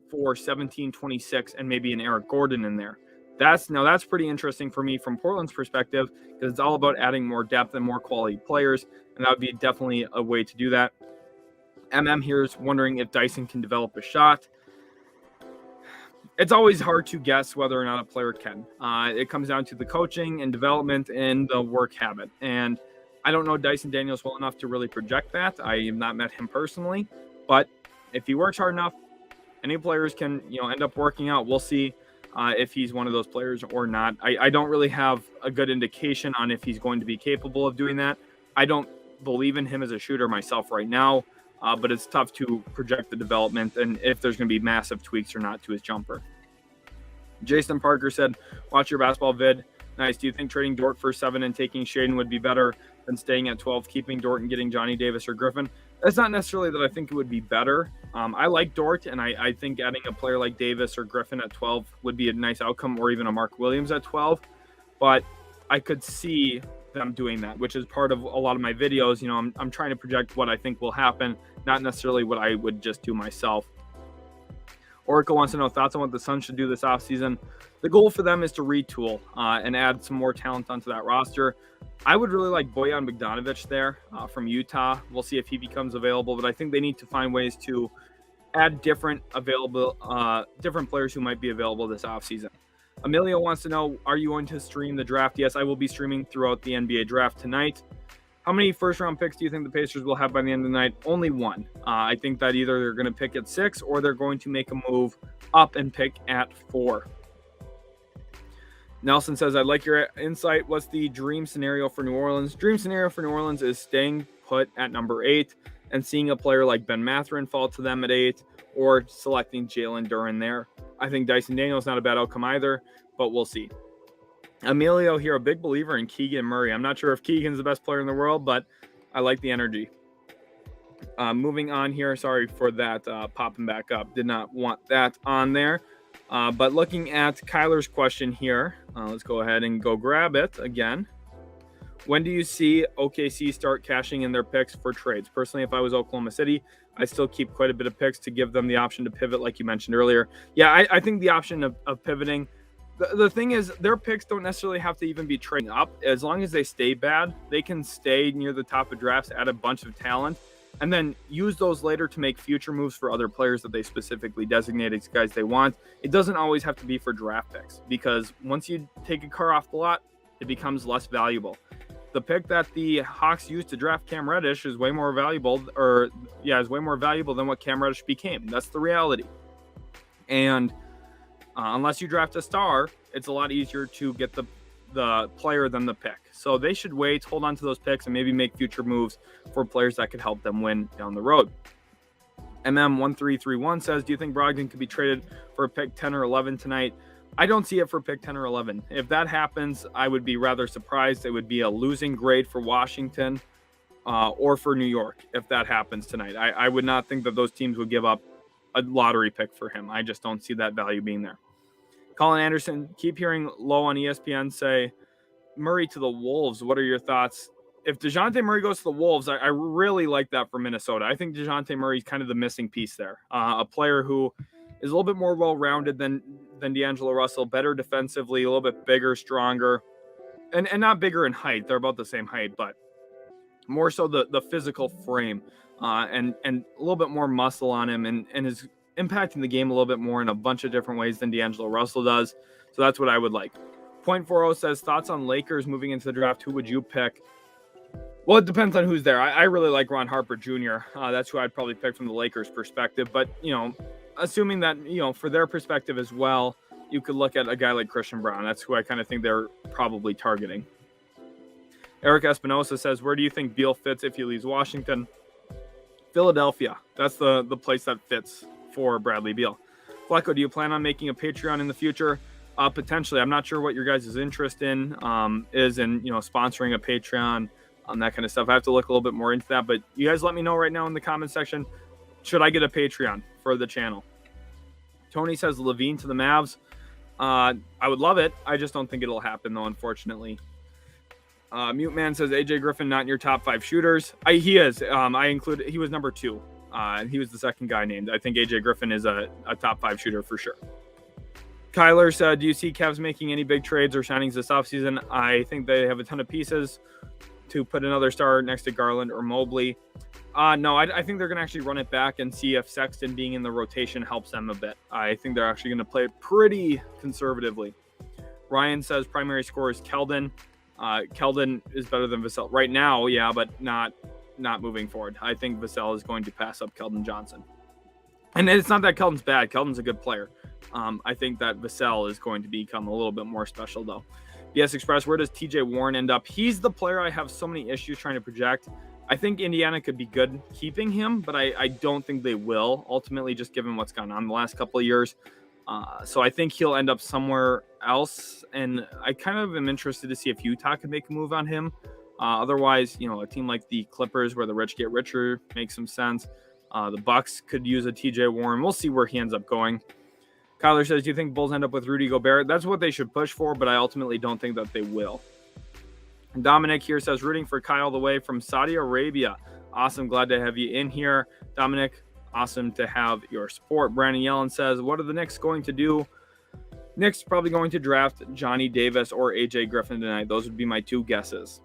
for 17, 26 and maybe an Eric Gordon in there? That's pretty interesting for me from Portland's perspective, because it's all about adding more depth and more quality players, and that would be definitely a way to do that. here is wondering if Dyson can develop a shot. It's always hard to guess whether or not a player can. It comes down to the coaching and development and the work habit. And I don't know Dyson Daniels well enough to really project that. I have not met him personally, but if he works hard enough, any players can, end up working out. We'll see if he's one of those players or not. I don't really have a good indication on if he's going to be capable of doing that. I don't believe in him as a shooter myself right now, but it's tough to project the development and if there's going to be massive tweaks or not to his jumper. Jason Parker said, watch your basketball vid. Nice. Do you think trading Dort for 7 and taking Shaden would be better than staying at 12, keeping Dort and getting Johnny Davis or Griffin? It's not necessarily that I think it would be better. I like Dort, and I think adding a player like Davis or Griffin at 12 would be a nice outcome, or even a Mark Williams at 12. But I could see them doing that, which is part of a lot of my videos. I'm trying to project what I think will happen, not necessarily what I would just do myself. Oracle wants to know thoughts on what the Suns should do this offseason. The goal for them is to retool and add some more talent onto that roster. I would really like Bojan Bogdanovic there from Utah. We'll see if he becomes available, but I think they need to find ways to add different players who might be available this offseason. Emilio wants to know, are you going to stream the draft? Yes, I will be streaming throughout the NBA draft tonight. How many first-round picks do you think the Pacers will have by the end of the night? Only one. I think that either they're going to pick at 6 or they're going to make a move up and pick at 4. Nelson says, I'd like your insight. What's the dream scenario for New Orleans? Dream scenario for New Orleans is staying put at number 8 and seeing a player like Ben Mathurin fall to them at 8 or selecting Jalen Duren there. I think Dyson Daniels not a bad outcome either, but we'll see. Emilio here, a big believer in Keegan Murray. I'm not sure if Keegan's the best player in the world, but I like the energy. Moving on here. Sorry for that popping back up. Did not want that on there. But looking at Kyler's question here, let's go ahead and go grab it again. When do you see OKC start cashing in their picks for trades? Personally, if I was Oklahoma City, I still keep quite a bit of picks to give them the option to pivot, like you mentioned earlier. Yeah, I think the option of pivoting. The thing is, their picks don't necessarily have to even be trading up. As long as they stay bad, they can stay near the top of drafts, add a bunch of talent, and then use those later to make future moves for other players that they specifically designate as guys they want. It doesn't always have to be for draft picks, because once you take a car off the lot, it becomes less valuable. The pick that the Hawks used to draft Cam Reddish is way more valuable, than what Cam Reddish became. That's the reality. And unless you draft a star, it's a lot easier to get the player than the pick. So they should wait, hold on to those picks, and maybe make future moves for players that could help them win down the road. MM1331 says, do you think Brogdon could be traded for a pick 10 or 11 tonight? I don't see it for pick 10 or 11. If that happens, I would be rather surprised. It would be a losing grade for Washington or for New York if that happens tonight. I would not think that those teams would give up a lottery pick for him. I just don't see that value being there. Colin Anderson, keep hearing Low on ESPN say Murray to the Wolves. What are your thoughts? If DeJounte Murray goes to the Wolves, I really like that for Minnesota. I think DeJounte Murray is kind of the missing piece there. A player who is a little bit more well-rounded than D'Angelo Russell, better defensively, a little bit bigger, stronger, and not bigger in height. They're about the same height, but more so the physical frame and a little bit more muscle on him and is impacting the game a little bit more in a bunch of different ways than D'Angelo Russell does. So that's what I would like. .40 says, thoughts on Lakers moving into the draft. Who would you pick? Well, it depends on who's there. I really like Ron Harper Jr. That's who I'd probably pick from the Lakers perspective. But, assuming that, for their perspective as well, you could look at a guy like Christian Brown. That's who I kind of think they're probably targeting. Eric Espinosa says, where do you think Beal fits if he leaves Washington? Philadelphia. That's the place that fits for Bradley Beal. Flecko, do you plan on making a Patreon in the future? Potentially. I'm not sure what your guys' interest is in, sponsoring a Patreon, that kind of stuff. I have to look a little bit more into that, but you guys let me know right now in the comment section. Should I get a Patreon for the channel? Tony says Levine to the Mavs. I would love it. I just don't think it'll happen, though, unfortunately. Mute Man says AJ Griffin not in your top 5 shooters. He is. He was number 2. He was the second guy named. I think AJ Griffin is a top 5 shooter for sure. Kyler said, do you see Cavs making any big trades or signings this offseason? I think they have a ton of pieces to put another star next to Garland or Mobley. No, I think they're going to actually run it back and see if Sexton being in the rotation helps them a bit. I think they're actually going to play it pretty conservatively. Ryan says primary scorer is Keldon. Keldon is better than Vassell right now, yeah, but not moving forward. I think Vassell is going to pass up Keldon Johnson. And it's not that Keldon's bad. Keldon's a good player. I think that Vassell is going to become a little bit more special, though. BS Express, where does TJ Warren end up? He's the player I have so many issues trying to project. I think Indiana could be good keeping him, but I don't think they will, ultimately, just given what's gone on the last couple of years. So I think he'll end up somewhere else, and I kind of am interested to see if Utah could make a move on him. Otherwise, a team like the Clippers, where the rich get richer, makes some sense. The Bucks could use a TJ Warren. We'll see where he ends up going. Kyler says, do you think Bulls end up with Rudy Gobert? That's what they should push for, but I ultimately don't think that they will. Dominic here says, rooting for Kai all the way from Saudi Arabia. Awesome. Glad to have you in here. Dominic, awesome to have your support. Brandon Yellen says, what are the Knicks going to do? Knicks probably going to draft Johnny Davis or AJ Griffin tonight. Those would be my two guesses.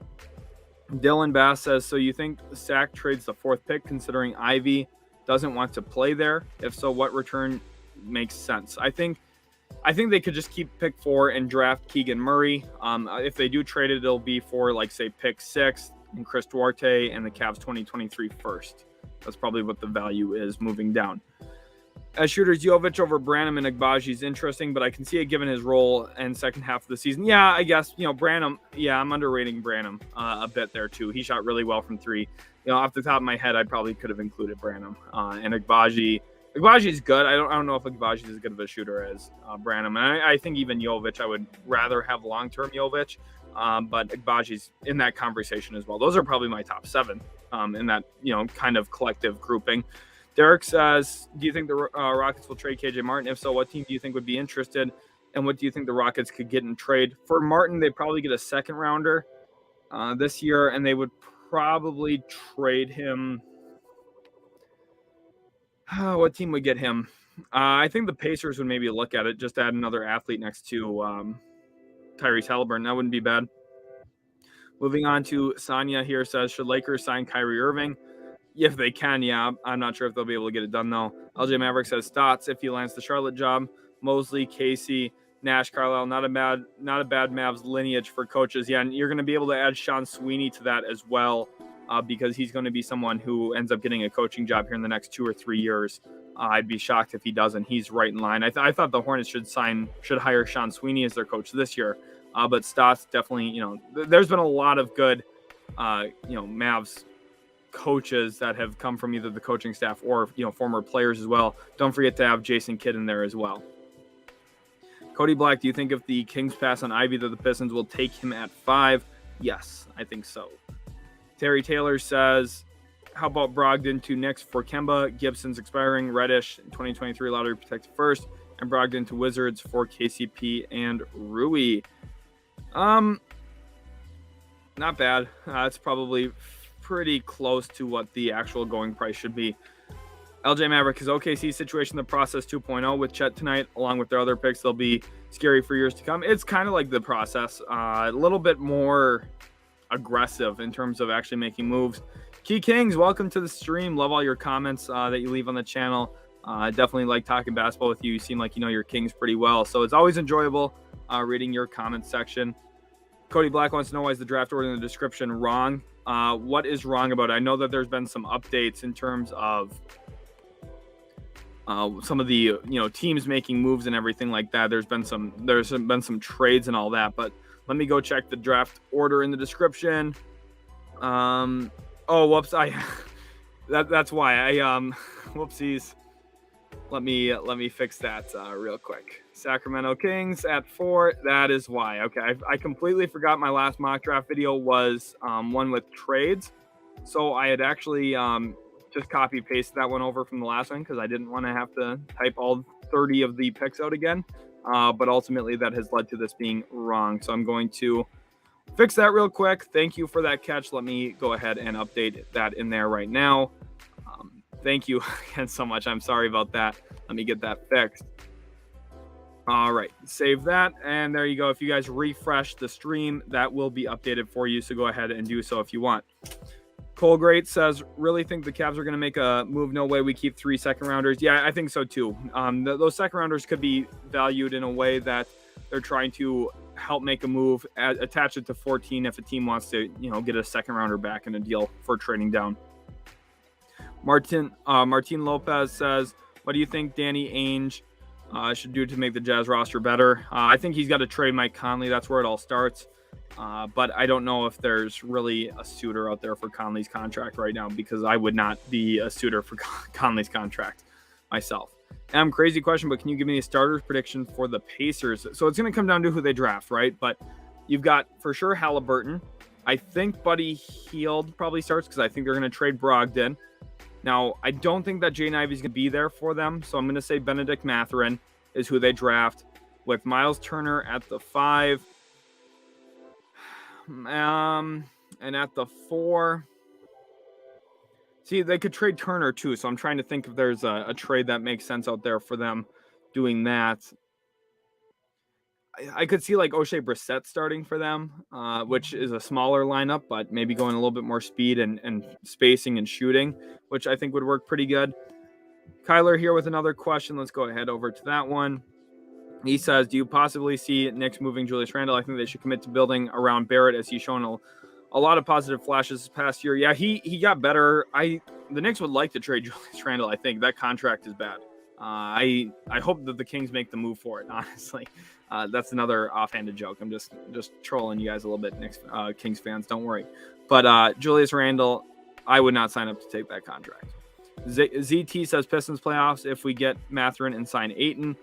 Dylan Bass says, so you think Sac trades the fourth pick considering Ivy doesn't want to play there? If so, what return makes sense? I think they could just keep pick 4 and draft Keegan Murray. If they do trade it, it'll be for say pick 6 and Chris Duarte and the Cavs 2023 first. That's probably what the value is moving down. As shooters, Jovich over Branham and Agbaji is interesting, but I can see it given his role in second half of the season. Yeah, I guess, Branham, I'm underrating Branham a bit there too. He shot really well from 3. Off the top of my head, I probably could have included Branham and Agbaji. Agbaji is good. I don't know if Agbaji is as good of a shooter as Branham. And I think even Jovich, I would rather have long-term Jovich, but Agbaji's in that conversation as well. Those are probably my top 7 in that, kind of collective grouping. Derek says, do you think the Rockets will trade KJ Martin? If so, what team do you think would be interested? And what do you think the Rockets could get in trade? For Martin, they'd probably get a second rounder this year, and they would probably trade him. What team would get him? I think the Pacers would maybe look at it, just add another athlete next to Tyrese Halliburton. That wouldn't be bad. Moving on to Sonia here says, should Lakers sign Kyrie Irving? If they can, yeah. I'm not sure if they'll be able to get it done, though. LJ Maverick says, Stotts, if he lands the Charlotte job. Mosley, Casey, Nash, Carlisle, not a bad Mavs lineage for coaches. Yeah, and you're going to be able to add Sean Sweeney to that as well, because he's going to be someone who ends up getting a coaching job here in the next 2 or 3 years. I'd be shocked if he doesn't. He's right in line. I thought the Hornets should hire Sean Sweeney as their coach this year, but Stotts definitely, there's been a lot of good, Mavs coaches that have come from either the coaching staff or former players as well. Don't forget to have Jason Kidd in there as well. Cody Black, do you think if the Kings pass on Ivy that the Pistons will take him at 5? Yes, I think so. Terry Taylor says, how about Brogdon to Knicks for Kemba? Gibson's expiring. Reddish 2023 lottery protected first, and Brogdon to Wizards for KCP and Rui. Not bad. It's probably pretty close to what the actual going price should be. LJ Maverick, is OKC situation the process 2.0 with Chet tonight, along with their other picks? They'll be scary for years to come. It's kind of like the process, a little bit more aggressive in terms of actually making moves. Key Kings, welcome to the stream. Love all your comments that you leave on the channel. I definitely like talking basketball with you. You seem like you know your Kings pretty well, so it's always enjoyable reading your comment section. Cody Black wants to know, why is the draft order in the description wrong? What is wrong about it? I know that there's been some updates in terms of some of the teams making moves and everything like that. There's been some trades and all that, but let me go check the draft order in the description. Oh, whoops! That's why whoopsies. Let me fix that real quick. Sacramento Kings at 4. That is why. Okay, I completely forgot my last mock draft video was one with trades, so I had actually just copy pasted that one over from the last one because I didn't want to have to type all 30 of the picks out again. But ultimately that has led to this being wrong. So I'm going to fix that real quick. Thank you for that catch. Let me go ahead and update that in there right now. Thank you again so much. I'm sorry about that. Let me get that fixed. All right, save that, and there you go. If you guys refresh the stream, that will be updated for you, so go ahead and do so if you want. Cole Great says, really think the Cavs are going to make a move? No way we keep 3 second-rounders. Yeah, I think so too. Those second-rounders could be valued in a way that they're trying to help make a move, attach it to 14 if a team wants to, get a second-rounder back in a deal for trading down. Martin Lopez says, what do you think Danny Ainge should do to make the Jazz roster better? I think he's got to trade Mike Conley. That's where it all starts. But I don't know if there's really a suitor out there for Conley's contract right now, because I would not be a suitor for Conley's contract myself. Crazy question, but can you give me a starters prediction for the Pacers? So it's going to come down to who they draft, right? But you've got for sure Halliburton. I think Buddy Hield probably starts because I think they're going to trade Brogdon. Now, I don't think that Jaden Ivey's going to be there for them, so I'm going to say Benedict Mathurin is who they draft, with Miles Turner at the 5. And at the 4, see, they could trade Turner too, so I'm trying to think if there's a trade that makes sense out there for them doing that. I could see like O'Shea Brissett starting for them, which is a smaller lineup, but maybe going a little bit more speed and spacing and shooting, which I think would work pretty good. Kyler here with another question. Let's go ahead over to that one. He says, do you possibly see Knicks moving Julius Randle? I think they should commit to building around Barrett, as he's shown a lot of positive flashes this past year. Yeah, he got better. The Knicks would like to trade Julius Randle. I think that contract is bad. I hope that the Kings make the move for it, honestly. That's another offhanded joke. I'm just trolling you guys a little bit, Knicks, Kings fans. Don't worry. But Julius Randle, I would not sign up to take that contract. ZT says Pistons playoffs if we get Mathurin and sign Ayton.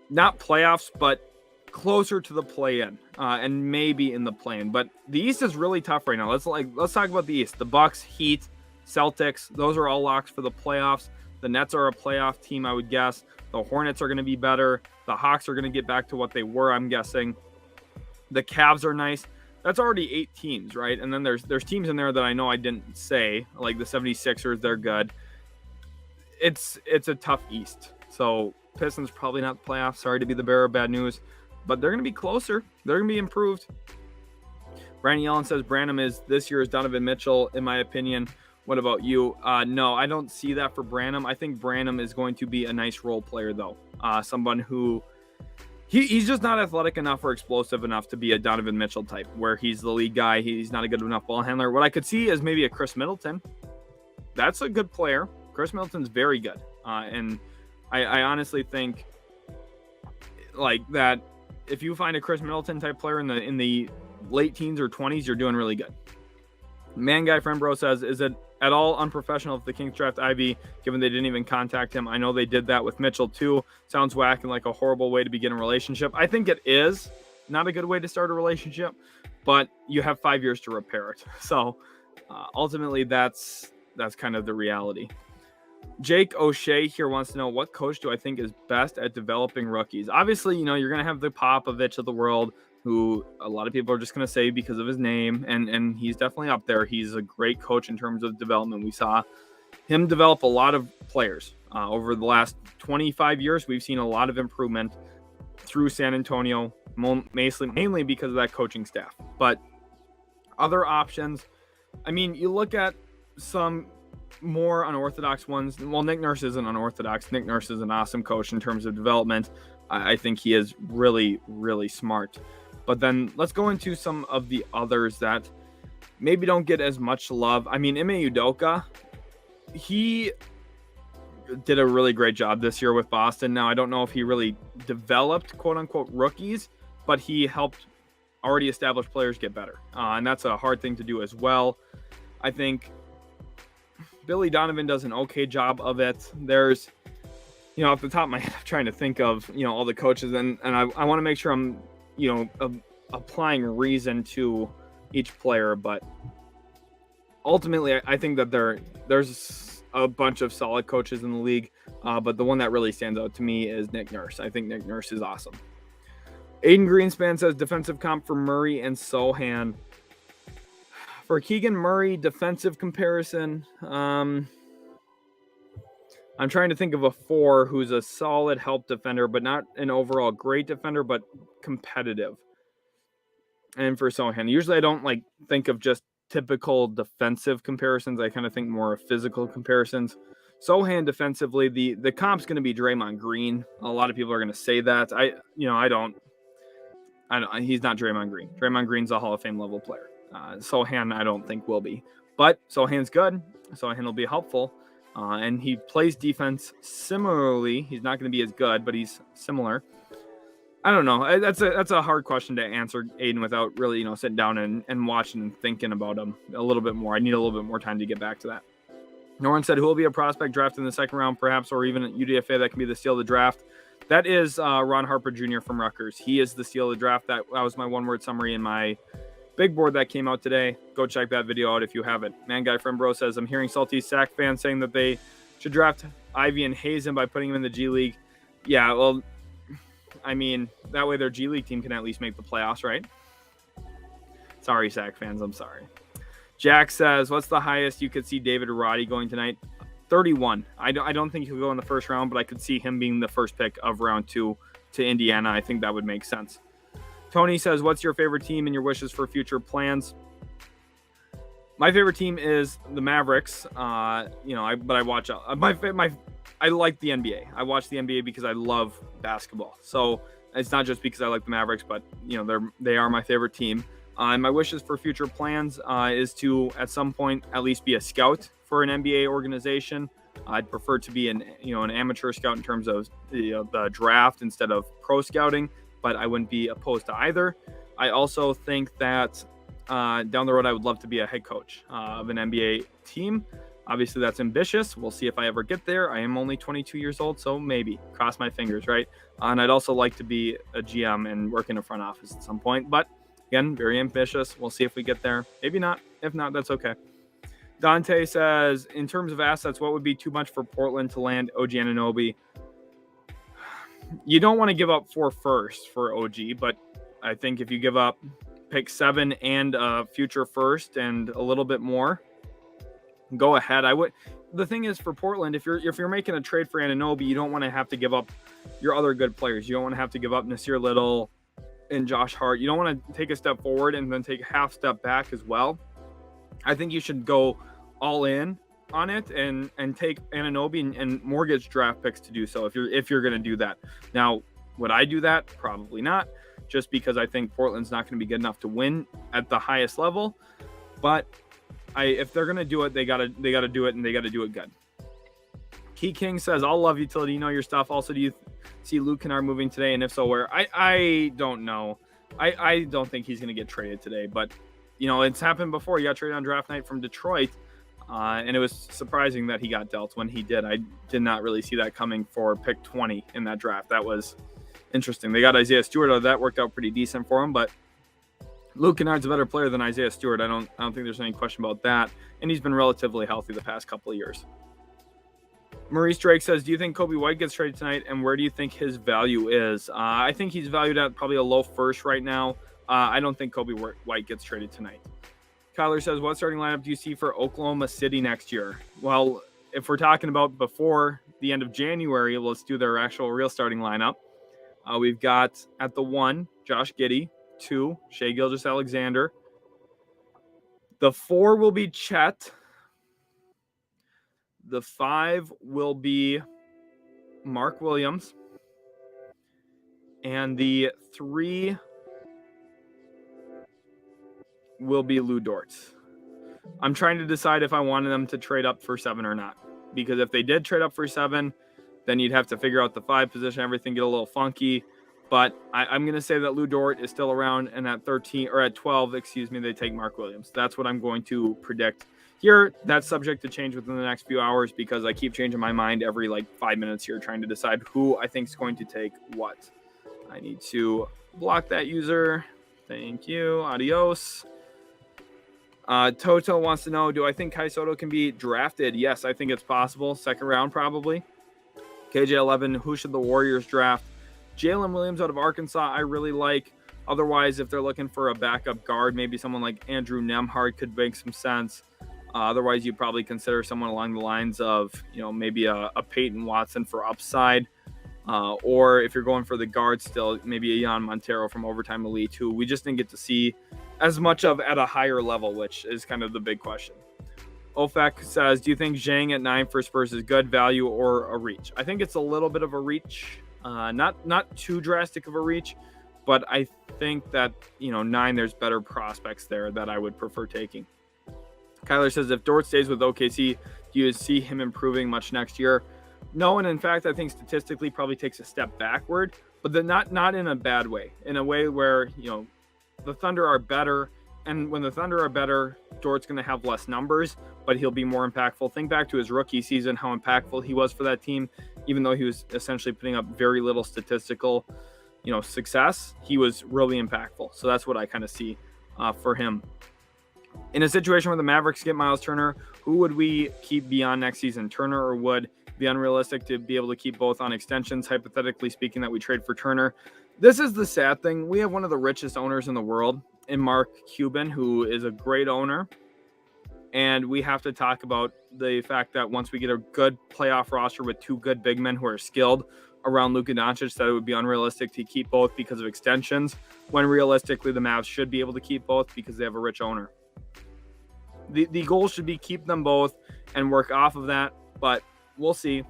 Not playoffs, but closer to the play-in, and maybe in the play-in. But the East is really tough right now. Let's talk about the East. The Bucks, Heat, Celtics, those are all locks for the playoffs. The Nets are a playoff team, I would guess. The Hornets are going to be better. The Hawks are going to get back to what they were, I'm guessing. The Cavs are nice. That's already 8 teams, right? And then there's teams in there that I know I didn't say, like the 76ers, they're good. It's a tough East. So Pistons probably not the playoffs. Sorry to be the bearer of bad news. But they're going to be closer. They're going to be improved. Brandon Yellen says Branham is this year's Donovan Mitchell, in my opinion. What about you? No, I don't see that for Branham. I think Branham is going to be a nice role player, though. Someone who he's just not athletic enough or explosive enough to be a Donovan Mitchell type, where he's the lead guy. He's not a good enough ball handler. What I could see is maybe a Chris Middleton. That's a good player. Chris Middleton's very good. And I honestly think like that if you find a Chris Middleton type player in the late teens or 20s, you're doing really good. Man Guy Friend Bro says, is it at all unprofessional if the Kings draft Ivy, given they didn't even contact him? I know they did that with Mitchell too. Sounds whack and like a horrible way to begin a relationship. I think it is not a good way to start a relationship, but you have 5 years to repair it. So ultimately that's kind of the reality. Jake O'Shea here wants to know, what coach do I think is best at developing rookies? Obviously, you're going to have the Popovich of the world, who a lot of people are just going to say because of his name, and he's definitely up there. He's a great coach in terms of development. We saw him develop a lot of players. Over the last 25 years, we've seen a lot of improvement through San Antonio, mainly because of that coaching staff. But other options, I mean, you look at some more unorthodox ones. Well, Nick Nurse isn't unorthodox. Nick Nurse is an awesome coach in terms of development. I think he is really, really smart. But then let's go into some of the others that maybe don't get as much love. I mean, Ime Udoka, he did a really great job this year with Boston. Now, I don't know if he really developed quote-unquote rookies, but he helped already established players get better. And that's a hard thing to do as well. I think Billy Donovan does an okay job of it. There's, off the top of my head, I'm trying to think of, all the coaches, and I want to make sure I'm, applying reason to each player. But ultimately, I think that there's a bunch of solid coaches in the league. But the one that really stands out to me is Nick Nurse. I think Nick Nurse is awesome. Aiden Greenspan says defensive comp for Murray and Sohan. For Keegan Murray, defensive comparison, I'm trying to think of a 4 who's a solid help defender, but not an overall great defender, but competitive. And for Sohan, usually I don't think of just typical defensive comparisons. I kind of think more of physical comparisons. Sohan defensively, the comp's going to be Draymond Green. A lot of people are going to say that. I don't. He's not Draymond Green. Draymond Green's a Hall of Fame level player. Sohan, I don't think will be, but Sohan's good. Sohan will be helpful, and he plays defense similarly. He's not going to be as good, but he's similar. I don't know. That's a hard question to answer, Aiden, without really sitting down and watching and thinking about him a little bit more. I need a little bit more time to get back to that. Norman said, who will be a prospect drafted in the second round, perhaps, or even at UDFA that can be the steal of the draft? That is Ron Harper Jr. from Rutgers. He is the steal of the draft. That was my one-word summary in my big board that came out today. Go check that video out if you haven't. Man Guy from Bro says, I'm hearing salty Sac fans saying that they should draft Ivy and Hazen by putting him in the G League. Yeah, well, I mean, that way their G League team can at least make the playoffs, right? Sorry, Sac fans. I'm sorry. Jack says, what's the highest you could see David Roddy going tonight? 31. I don't think he'll go in the first round, but I could see him being the first pick of round 2 to Indiana. I think that would make sense. Tony says, what's your favorite team and your wishes for future plans? My favorite team is the Mavericks. I watch I like the NBA. I watch the NBA because I love basketball. So it's not just because I like the Mavericks, but they are my favorite team. And my wishes for future plans is to at some point at least be a scout for an NBA organization. I'd prefer to be an amateur scout in terms of the draft instead of pro scouting, but I wouldn't be opposed to either. I also think that down the road I would love to be a head coach of an NBA team. Obviously, that's ambitious. We'll see if I ever get there. I am only 22 years old, so maybe. Cross my fingers, right? And I'd also like to be a GM and work in a front office at some point. But, again, very ambitious. We'll see if we get there. Maybe not. If not, that's okay. Dante says, in terms of assets, what would be too much for Portland to land OG Anunoby? You don't want to give up 4 firsts for OG, but I think if you give up pick 7 and a future first and a little bit more, go ahead. I would. The thing is, for Portland, if you're making a trade for Anunoby, you don't want to have to give up your other good players. You don't want to have to give up Nasir Little and Josh Hart. You don't want to take a step forward and then take a half step back as well. I think you should go all in on it and take Anunoby and mortgage draft picks to do so if you're going to do that. Now, would I do that? Probably not, just because I think Portland's not going to be good enough to win at the highest level. But if they're going to do it, they got to do it, and they got to do it good. Key King says, I'll love utility. You know your stuff. Also, do you see Luke Kennard moving today? And if so, where? I don't know. I don't think he's going to get traded today, but it's happened before. He got traded on draft night from Detroit, and it was surprising that he got dealt when he did. I did not really see that coming for pick 20 in that draft. That was interesting. They got Isaiah Stewart. That worked out pretty decent for him, but Luke Kennard's a better player than Isaiah Stewart. I don't think there's any question about that. And he's been relatively healthy the past couple of years. Maurice Drake says, do you think Kobe White gets traded tonight, and where do you think his value is? I think he's valued at probably a low first right now. I don't think Kobe White gets traded tonight. Kyler says, what starting lineup do you see for Oklahoma City next year? Well, if we're talking about before the end of January, let's do their actual real starting lineup. We've got at the 1, Josh Giddey. 2, Shai Gilgeous-Alexander. The 4 will be Chet. The 5 will be Mark Williams. And the 3 will be Lou Dort. I'm trying to decide if I wanted them to trade up for 7 or not. Because if they did trade up for 7, then you'd have to figure out the 5 position, everything get a little funky. But I'm going to say that Lou Dort is still around, and at 12, they take Mark Williams. That's what I'm going to predict here. That's subject to change within the next few hours because I keep changing my mind every 5 minutes here trying to decide who I think is going to take what. I need to block that user. Thank you. Adios. Toto wants to know, do I think Kai Soto can be drafted? Yes, I think it's possible. Second round, probably. KJ11, who should the Warriors draft? Jalen Williams out of Arkansas, I really like. Otherwise, if they're looking for a backup guard, maybe someone like Andrew Nemhard could make some sense. Otherwise, you'd probably consider someone along the lines of, maybe a Peyton Watson for upside. Or if you're going for the guard still, maybe a Jan Montero from Overtime Elite, who we just didn't get to see as much of at a higher level, which is kind of the big question. Ofek says, do you think Zhang at 9 for Spurs is good value or a reach? I think it's a little bit of a reach. Not too drastic of a reach, but I think that, 9, there's better prospects there that I would prefer taking. Kyler says, if Dort stays with OKC, do you see him improving much next year? No, and in fact, I think statistically probably takes a step backward, but not in a bad way. In a way where, the Thunder are better, and when the Thunder are better, Dort's going to have less numbers, but he'll be more impactful. Think back to his rookie season, how impactful he was for that team, even though he was essentially putting up very little statistical, success. He was really impactful. So that's what I kind of see for him. In a situation where the Mavericks get Miles Turner, who would we keep beyond next season, Turner or Wood? It'd be unrealistic to be able to keep both on extensions, hypothetically speaking, that we trade for Turner. This is the sad thing. We have one of the richest owners in the world in Mark Cuban, who is a great owner. And we have to talk about the fact that once we get a good playoff roster with 2 good big men who are skilled around Luka Doncic, that it would be unrealistic to keep both because of extensions, when realistically the Mavs should be able to keep both because they have a rich owner. The goal should be keep them both and work off of that, but we'll see.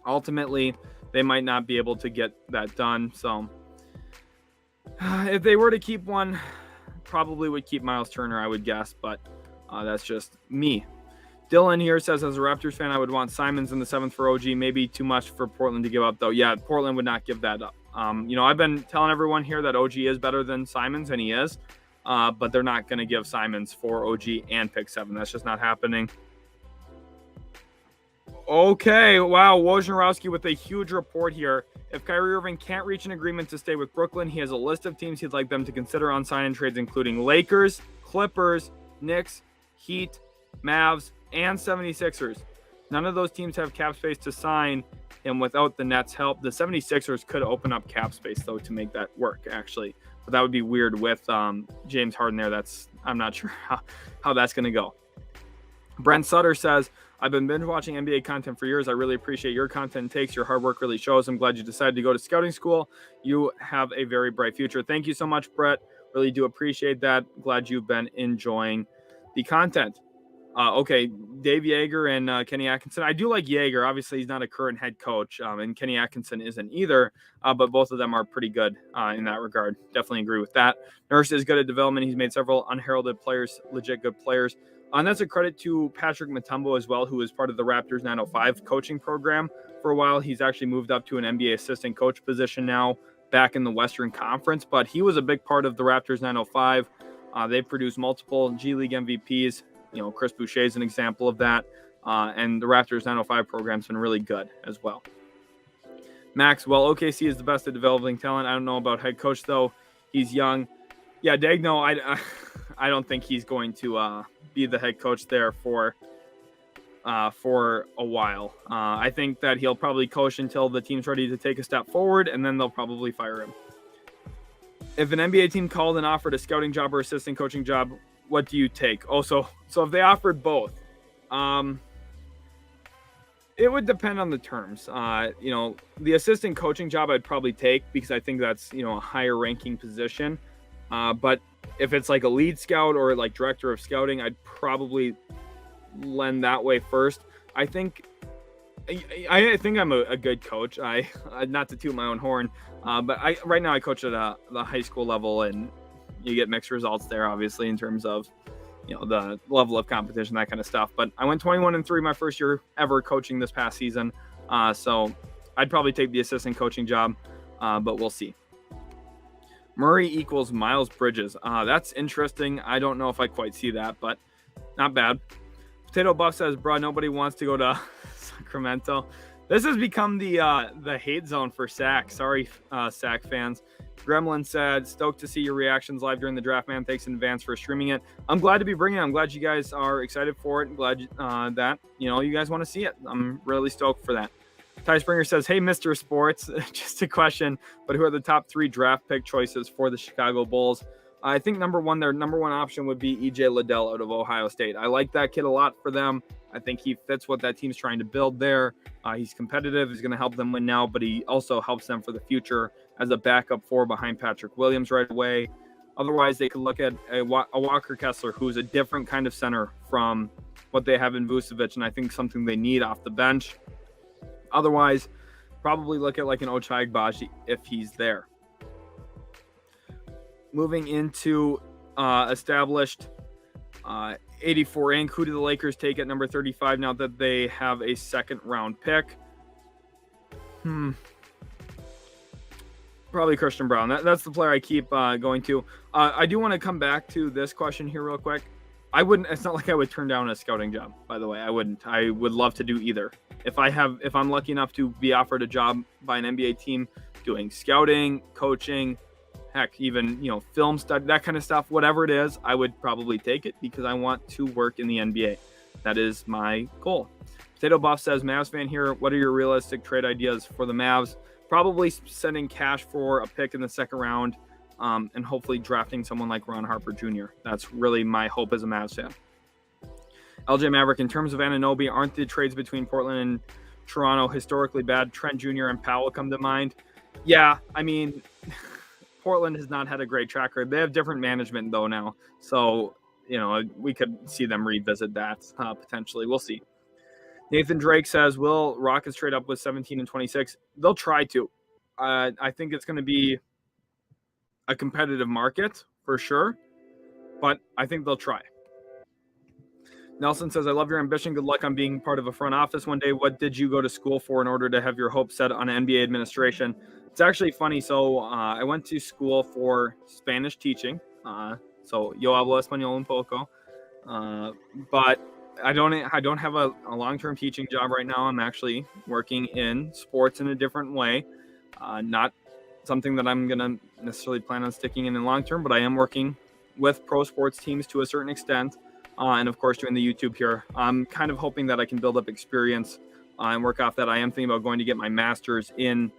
Ultimately, they might not be able to get that done. So if they were to keep one, probably would keep Miles Turner, I would guess, but that's just me. Dylan here says, as a Raptors fan, I would want Simons in the 7th for OG. Maybe too much for Portland to give up, though. Yeah, Portland would not give that up. I've been telling everyone here that OG is better than Simons, and he is. But they're not going to give Simons for OG and pick 7. That's just not happening. Okay, wow, Wojnarowski with a huge report here. If Kyrie Irving can't reach an agreement to stay with Brooklyn, he has a list of teams he'd like them to consider on sign-in trades, including Lakers, Clippers, Knicks, Heat, Mavs, and 76ers. None of those teams have cap space to sign him without the Nets' help. The 76ers could open up cap space, though, to make that work, actually. But that would be weird with James Harden there. I'm not sure how that's going to go. Brent Sutter says, I've been binge watching NBA content for years. I really appreciate your content and takes. Your hard work really shows. I'm glad you decided to go to scouting school. You have a very bright future. Thank you so much, Brett. Really do appreciate that. Glad you've been enjoying the content. Okay, Dave Yeager and Kenny Atkinson. I do like Yeager. Obviously, he's not a current head coach, and Kenny Atkinson isn't either, but both of them are pretty good in that regard. Definitely agree with that. Nurse is good at development. He's made several unheralded players, legit good players. And that's a credit to Patrick Mutombo as well, who was part of the Raptors 905 coaching program for a while. He's actually moved up to an NBA assistant coach position now back in the Western Conference, but he was a big part of the Raptors 905. They produced multiple G League MVPs. Chris Boucher is an example of that. And the Raptors 905 program's been really good as well. Max, well, OKC is the best at developing talent. I don't know about head coach, though. He's young. Yeah, Dagno, I don't think he's going to be the head coach there for a while. I think that he'll probably coach until the team's ready to take a step forward, and then they'll probably fire him. If an NBA team called and offered a scouting job or assistant coaching job, what do you take? Oh, so if they offered both, it would depend on the terms. The assistant coaching job I'd probably take because I think that's, a higher ranking position. But if it's like a lead scout or like director of scouting, I'd probably lend that way first. I think I'm a good coach. I not to toot my own horn, but right now I coach at the high school level, and you get mixed results there, obviously, in terms of the level of competition, that kind of stuff. But I went 21-3 my first year ever coaching this past season, so I'd probably take the assistant coaching job, but we'll see. Murray equals Miles Bridges. That's interesting. I don't know if I quite see that, but not bad. Potato Buff says, bro, nobody wants to go to Sacramento. This has become the hate zone for Sac. Sorry, Sac fans. Gremlin said, stoked to see your reactions live during the draft, man. Thanks in advance for streaming it. I'm glad to be bringing it. I'm glad you guys are excited for it. I'm glad that, you guys want to see it. I'm really stoked for that. Ty Springer says, hey, Mr. Sports, just a question, but who are the top 3 draft pick choices for the Chicago Bulls? I think their number one option would be EJ Liddell out of Ohio State. I like that kid a lot for them. I think he fits what that team's trying to build there. He's competitive. He's going to help them win now, but he also helps them for the future as a backup four behind Patrick Williams right away. Otherwise, they could look at a Walker Kessler, who's a different kind of center from what they have in Vucevic, and I think something they need off the bench. Otherwise, probably look at like an Ochai Agbaji if he's there. Moving into established 84 Inc. Who do the Lakers take at number 35 now that they have a second round pick? Probably Christian Brown. That's the player I keep going to. I do want to come back to this question here real quick. It's not like I would turn down a scouting job, by the way. I wouldn't. I would love to do either. If I'm lucky enough to be offered a job by an NBA team doing scouting, coaching, heck, even, film study, that kind of stuff, whatever it is, I would probably take it because I want to work in the NBA. That is my goal. Potato Buff says, Mavs fan here, what are your realistic trade ideas for the Mavs? Probably sending cash for a pick in the second round, and hopefully drafting someone like Ron Harper Jr. That's really my hope as a Mavs fan. LJ Maverick, in terms of Anunoby, aren't the trades between Portland and Toronto historically bad? Trent Jr. and Powell come to mind. Yeah, I mean, Portland has not had a great track record. They have different management, though, now. So, we could see them revisit that potentially. We'll see. Nathan Drake says, will Rockets trade up with 17 and 26? They'll try to. I think it's going to be a competitive market for sure, but I think they'll try. Nelson says, I love your ambition. Good luck on being part of a front office one day. What did you go to school for in order to have your hopes set on NBA administration? It's actually funny. So I went to school for Spanish teaching. So yo hablo español un poco. But I don't have a long-term teaching job right now. I'm actually working in sports in a different way. Not something that I'm going to necessarily plan on sticking in the long term, but I am working with pro sports teams to a certain extent. And of course, doing the YouTube here. I'm kind of hoping that I can build up experience and work off that. I am thinking about going to get my master's in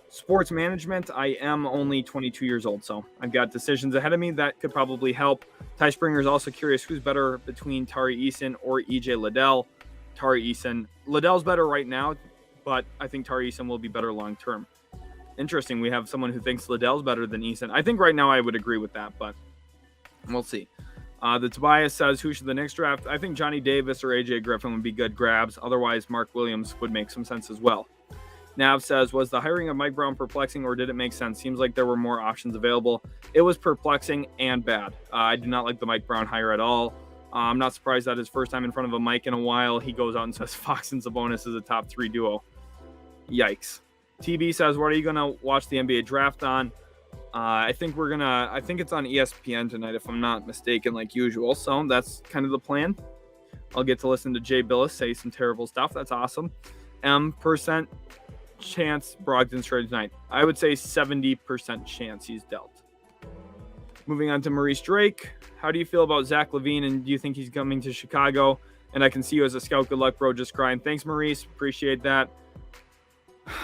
sports management. I am only 22 years old, so I've got decisions ahead of me that could probably help. Ty Springer is also curious who's better between Tari Eason or EJ Liddell. Tari Eason. Liddell's better right now, but I think Tari Eason will be better long term. Interesting. We have someone who thinks Liddell's better than Eason. I think right now I would agree with that, but we'll see. The Tobias says, who should the Knicks draft? I think Johnny Davis or AJ Griffin would be good grabs. Otherwise, Mark Williams would make some sense as well. Nav says, was the hiring of Mike Brown perplexing or did it make sense? Seems like there were more options available. It was perplexing and bad. I do not like the Mike Brown hire at all. I'm not surprised that his first time in front of a mic in a while, he goes out and says Fox and Sabonis is a top 3 duo. Yikes. TB says, what are you going to watch the NBA draft on? I think it's on ESPN tonight, if I'm not mistaken, like usual. So that's kind of the plan. I'll get to listen to Jay Billis say some terrible stuff. That's awesome. % chance Brogdon's traded tonight. I would say 70% chance he's dealt. Moving on to Maurice Drake. How do you feel about Zach LaVine, and do you think he's coming to Chicago? And I can see you as a scout. Good luck, bro. Just crying. Thanks, Maurice. Appreciate that.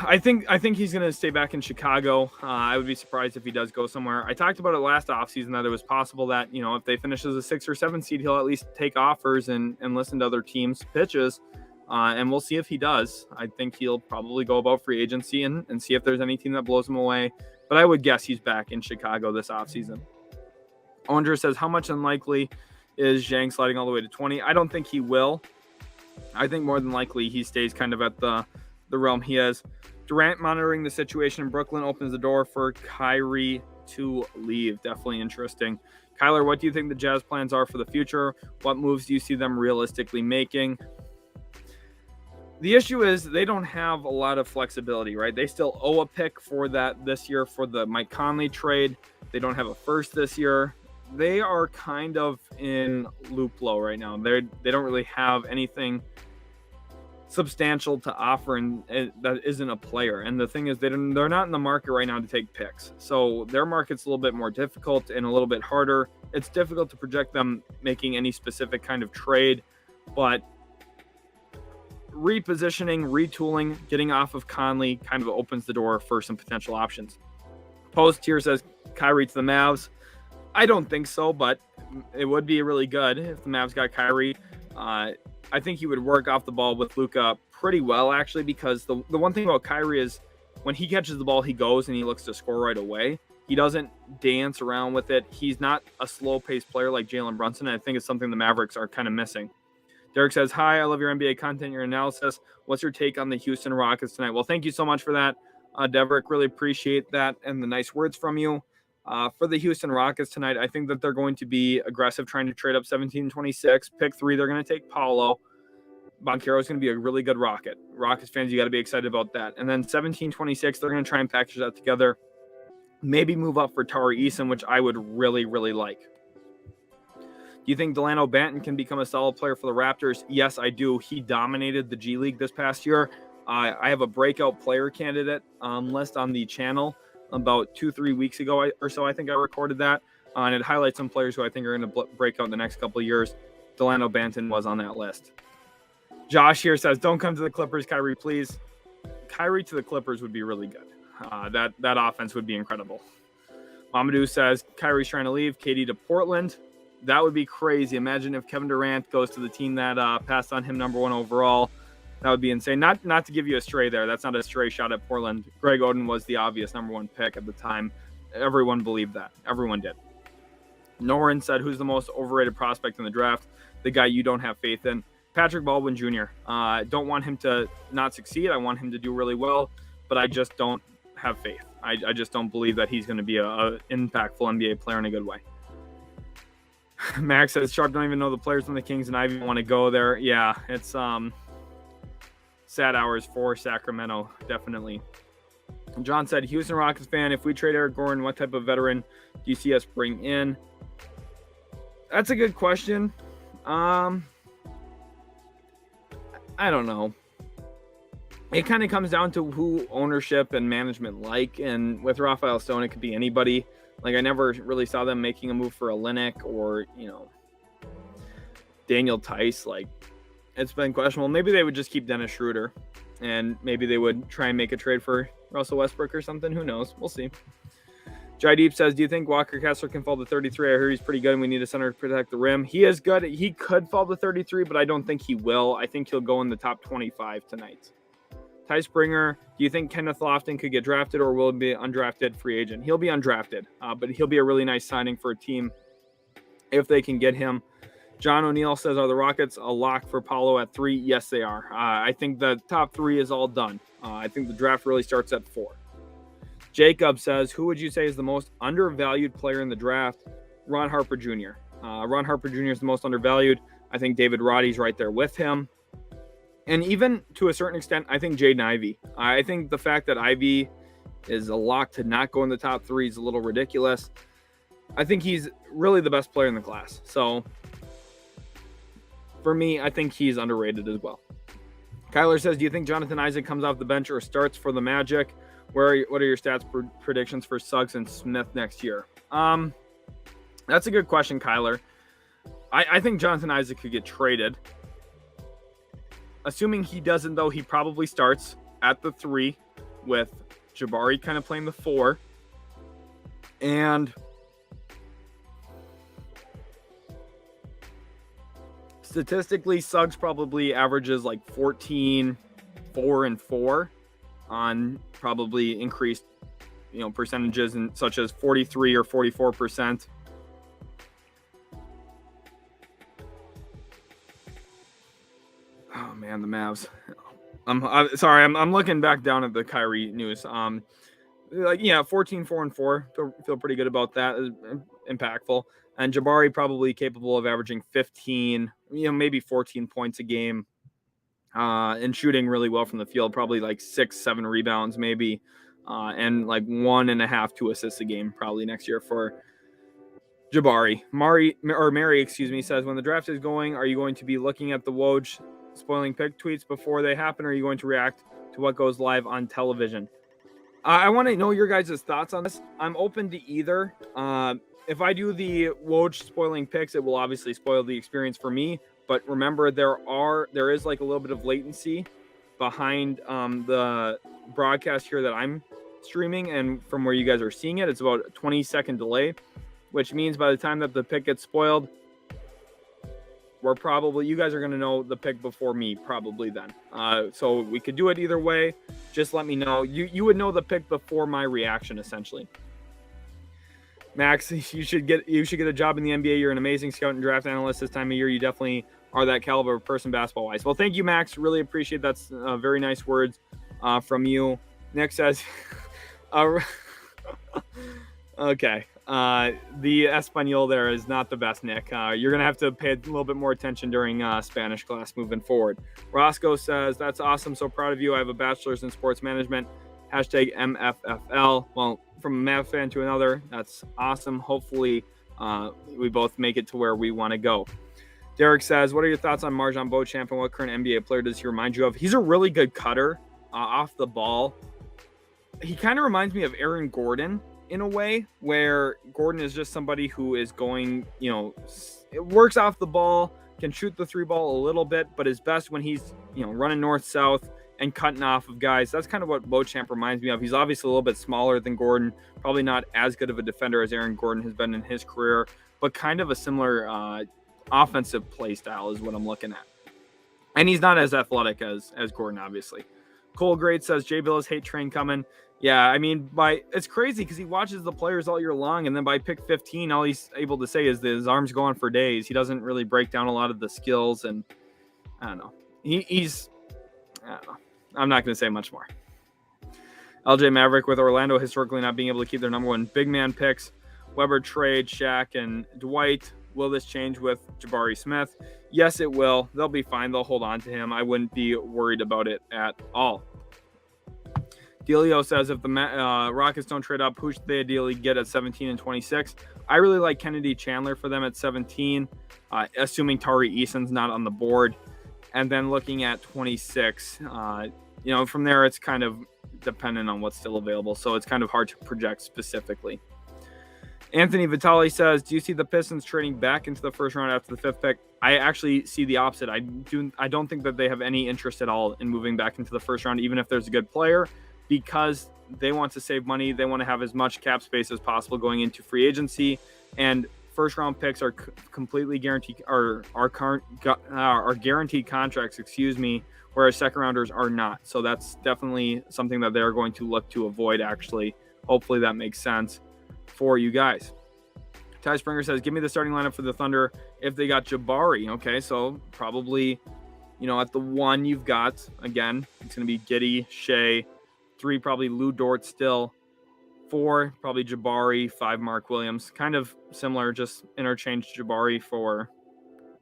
I think he's going to stay back in Chicago. I would be surprised if he does go somewhere. I talked about it last offseason that it was possible that, if they finish as a 6 or 7 seed, he'll at least take offers and listen to other teams' pitches. And we'll see if he does. I think he'll probably go about free agency and see if there's any team that blows him away. But I would guess he's back in Chicago this offseason. Onger says, how much unlikely is Zhang sliding all the way to 20? I don't think he will. I think more than likely he stays kind of at the realm he is. Durant monitoring the situation in Brooklyn opens the door for Kyrie to leave. Definitely interesting. Kyler, what do you think the Jazz plans are for the future? What moves do you see them realistically making? The issue is they don't have a lot of flexibility, right? They still owe a pick for that this year for the Mike Conley trade. They don't have a first this year. They are kind of in loop low right now. They don't really have anything substantial to offer, and that isn't a player. And the thing is, they're not in the market right now to take picks. So their market's a little bit more difficult and a little bit harder. It's difficult to project them making any specific kind of trade, but repositioning, retooling, getting off of Conley kind of opens the door for some potential options. Post here says Kyrie to the Mavs. I don't think so, but it would be really good if the Mavs got Kyrie. I think he would work off the ball with Luka pretty well, actually, because the one thing about Kyrie is when he catches the ball, he goes and he looks to score right away. He doesn't dance around with it. He's not a slow-paced player like Jalen Brunson, and I think it's something the Mavericks are kind of missing. Derek says, hi, I love your NBA content, your analysis. What's your take on the Houston Rockets tonight? Well, thank you so much for that, Derek. Really appreciate that and the nice words from you. For the Houston Rockets tonight, I think that they're going to be aggressive, trying to trade up 17-26. Pick 3, they're going to take Paolo. Banchero is going to be a really good Rocket. Rockets fans, you got to be excited about that. And then 17-26, they're going to try and package that together. Maybe move up for Tari Eason, which I would really, really like. Do you think Delano Banton can become a solid player for the Raptors? Yes, I do. He dominated the G League this past year. I have a breakout player candidate list on the channel about 2-3 weeks ago or so. I think I recorded that. And it highlights some players who I think are going to break out in the next couple of years. Delano Banton was on that list. Josh here says, don't come to the Clippers, Kyrie, please. Kyrie to the Clippers would be really good. That offense would be incredible. Mamadou says, Kyrie's trying to leave. KD to Portland. That would be crazy. Imagine if Kevin Durant goes to the team that passed on him number 1 overall. That would be insane. Not to give you a stray there. That's not a stray shot at Portland. Greg Oden was the obvious number 1 pick at the time. Everyone believed that. Everyone did. Norin said, who's the most overrated prospect in the draft? The guy you don't have faith in. Patrick Baldwin Jr. I don't want him to not succeed. I want him to do really well, but I just don't have faith. I just don't believe that he's going to be a impactful NBA player in a good way. Max says, Sharp don't even know the players on the Kings, and I even want to go there. Yeah, it's sad hours for Sacramento, definitely. John said, Houston Rockets fan, if we trade Eric Gordon, what type of veteran do you see us bring in? That's a good question. I don't know. It kind of comes down to who ownership and management like, and with Rafael Stone, it could be anybody. Like, I never really saw them making a move for Olynyk or, Daniel Tice. Like, it's been questionable. Maybe they would just keep Dennis Schroeder, and maybe they would try and make a trade for Russell Westbrook or something. Who knows? We'll see. Jai Deep says, do you think Walker Kessler can fall to 33? I heard he's pretty good, and we need a center to protect the rim. He is good. He could fall to 33, but I don't think he will. I think he'll go in the top 25 tonight. Ty Springer, do you think Kenneth Lofton could get drafted, or will he be undrafted free agent? He'll be undrafted, but he'll be a really nice signing for a team if they can get him. John O'Neill says, are the Rockets a lock for Paolo at 3? Yes, they are. I think the top 3 is all done. I think the draft really starts at 4. Jacob says, who would you say is the most undervalued player in the draft? Ron Harper Jr. Ron Harper Jr. is the most undervalued. I think David Roddy's right there with him. And even to a certain extent, I think Jaden Ivey. I think the fact that Ivey is a lock to not go in the top 3 is a little ridiculous. I think he's really the best player in the class. So for me, I think he's underrated as well. Kyler says, do you think Jonathan Isaac comes off the bench or starts for the Magic? What are your stats predictions for Suggs and Smith next year? That's a good question, Kyler. I think Jonathan Isaac could get traded. Assuming he doesn't, though, he probably starts at the 3 with Jabari kind of playing the 4. And statistically, Suggs probably averages like 14, 4, and 4 on probably increased, percentages such as 43 or 44%. Oh man, the Mavs. I'm sorry. I'm looking back down at the Kyrie news. 14, 4, and 4. Feel pretty good about that. Impactful. And Jabari probably capable of averaging 15, maybe 14 points a game. And shooting really well from the field, probably like 6-7 rebounds maybe, and like 1.5 2 assists a game probably next year for Jabari. Mary says, when the draft is going, are you going to be looking at the Woj spoiling pick tweets before they happen, or are you going to react to what goes live on television? I want to know your guys' thoughts on this. I'm open to either. If I do the Woj spoiling picks, it will obviously spoil the experience for me. But remember, there is like a little bit of latency behind the broadcast here that I'm streaming, and from where you guys are seeing it, it's about a 20-second delay, which means by the time that the pick gets spoiled, you guys are going to know the pick before me probably then. So we could do it either way. Just let me know. You would know the pick before my reaction, essentially. Max, you should get a job in the NBA. You're an amazing scout and draft analyst this time of year. You definitely are that caliber of person basketball-wise. Well, thank you, Max. Really appreciate that. That's very nice words from you. Nick says, okay. The Espanol there is not the best, Nick. You're going to have to pay a little bit more attention during Spanish class moving forward. Roscoe says, that's awesome. So proud of you. I have a bachelor's in sports management. Hashtag MFFL. Well, from a Mav fan to another, that's awesome. Hopefully, we both make it to where we want to go. Derek says, what are your thoughts on Marjon Beauchamp and what current NBA player does he remind you of? He's a really good cutter off the ball. He kind of reminds me of Aaron Gordon in a way, where Gordon is just somebody who is going, it works off the ball, can shoot the three ball a little bit, but is best when he's, running north-south and cutting off of guys. That's kind of what Beauchamp reminds me of. He's obviously a little bit smaller than Gordon, probably not as good of a defender as Aaron Gordon has been in his career, but kind of a similar offensive play style is what I'm looking at. And he's not as athletic as Gordon, obviously. Cole Great says, Jay Billis hate train coming. Yeah, I mean, it's crazy because he watches the players all year long, and then by pick 15, all he's able to say is that his arm's going for days. He doesn't really break down a lot of the skills, and I don't know. I don't know. I'm not going to say much more. LJ Maverick, with Orlando historically not being able to keep their number one big man picks, Weber trade, Shaq, and Dwight. Will this change with Jabari Smith? Yes, it will. They'll be fine. They'll hold on to him. I wouldn't be worried about it at all. Delio says, if the Rockets don't trade up, who should they ideally get at 17 and 26? I really like Kennedy Chandler for them at 17, assuming Tari Eason's not on the board. And then looking at 26, from there, it's kind of dependent on what's still available. So it's kind of hard to project specifically. Anthony Vitale says, do you see the Pistons trading back into the first round after the fifth pick? I actually see the opposite. I don't think that they have any interest at all in moving back into the first round, even if there's a good player, because they want to save money. They want to have as much cap space as possible going into free agency, and first round picks are completely guaranteed, are guaranteed contracts, whereas second rounders are not. So that's definitely something that they're going to look to avoid, actually. Hopefully that makes sense for you guys. Ty Springer says, give me the starting lineup for the Thunder if they got Jabari. Okay, so probably, at the 1 you've got, again, it's going to be Giddey, Shea. 3, probably Lou Dort still. 4, probably Jabari. 5, Mark Williams. Kind of similar, just interchange Jabari for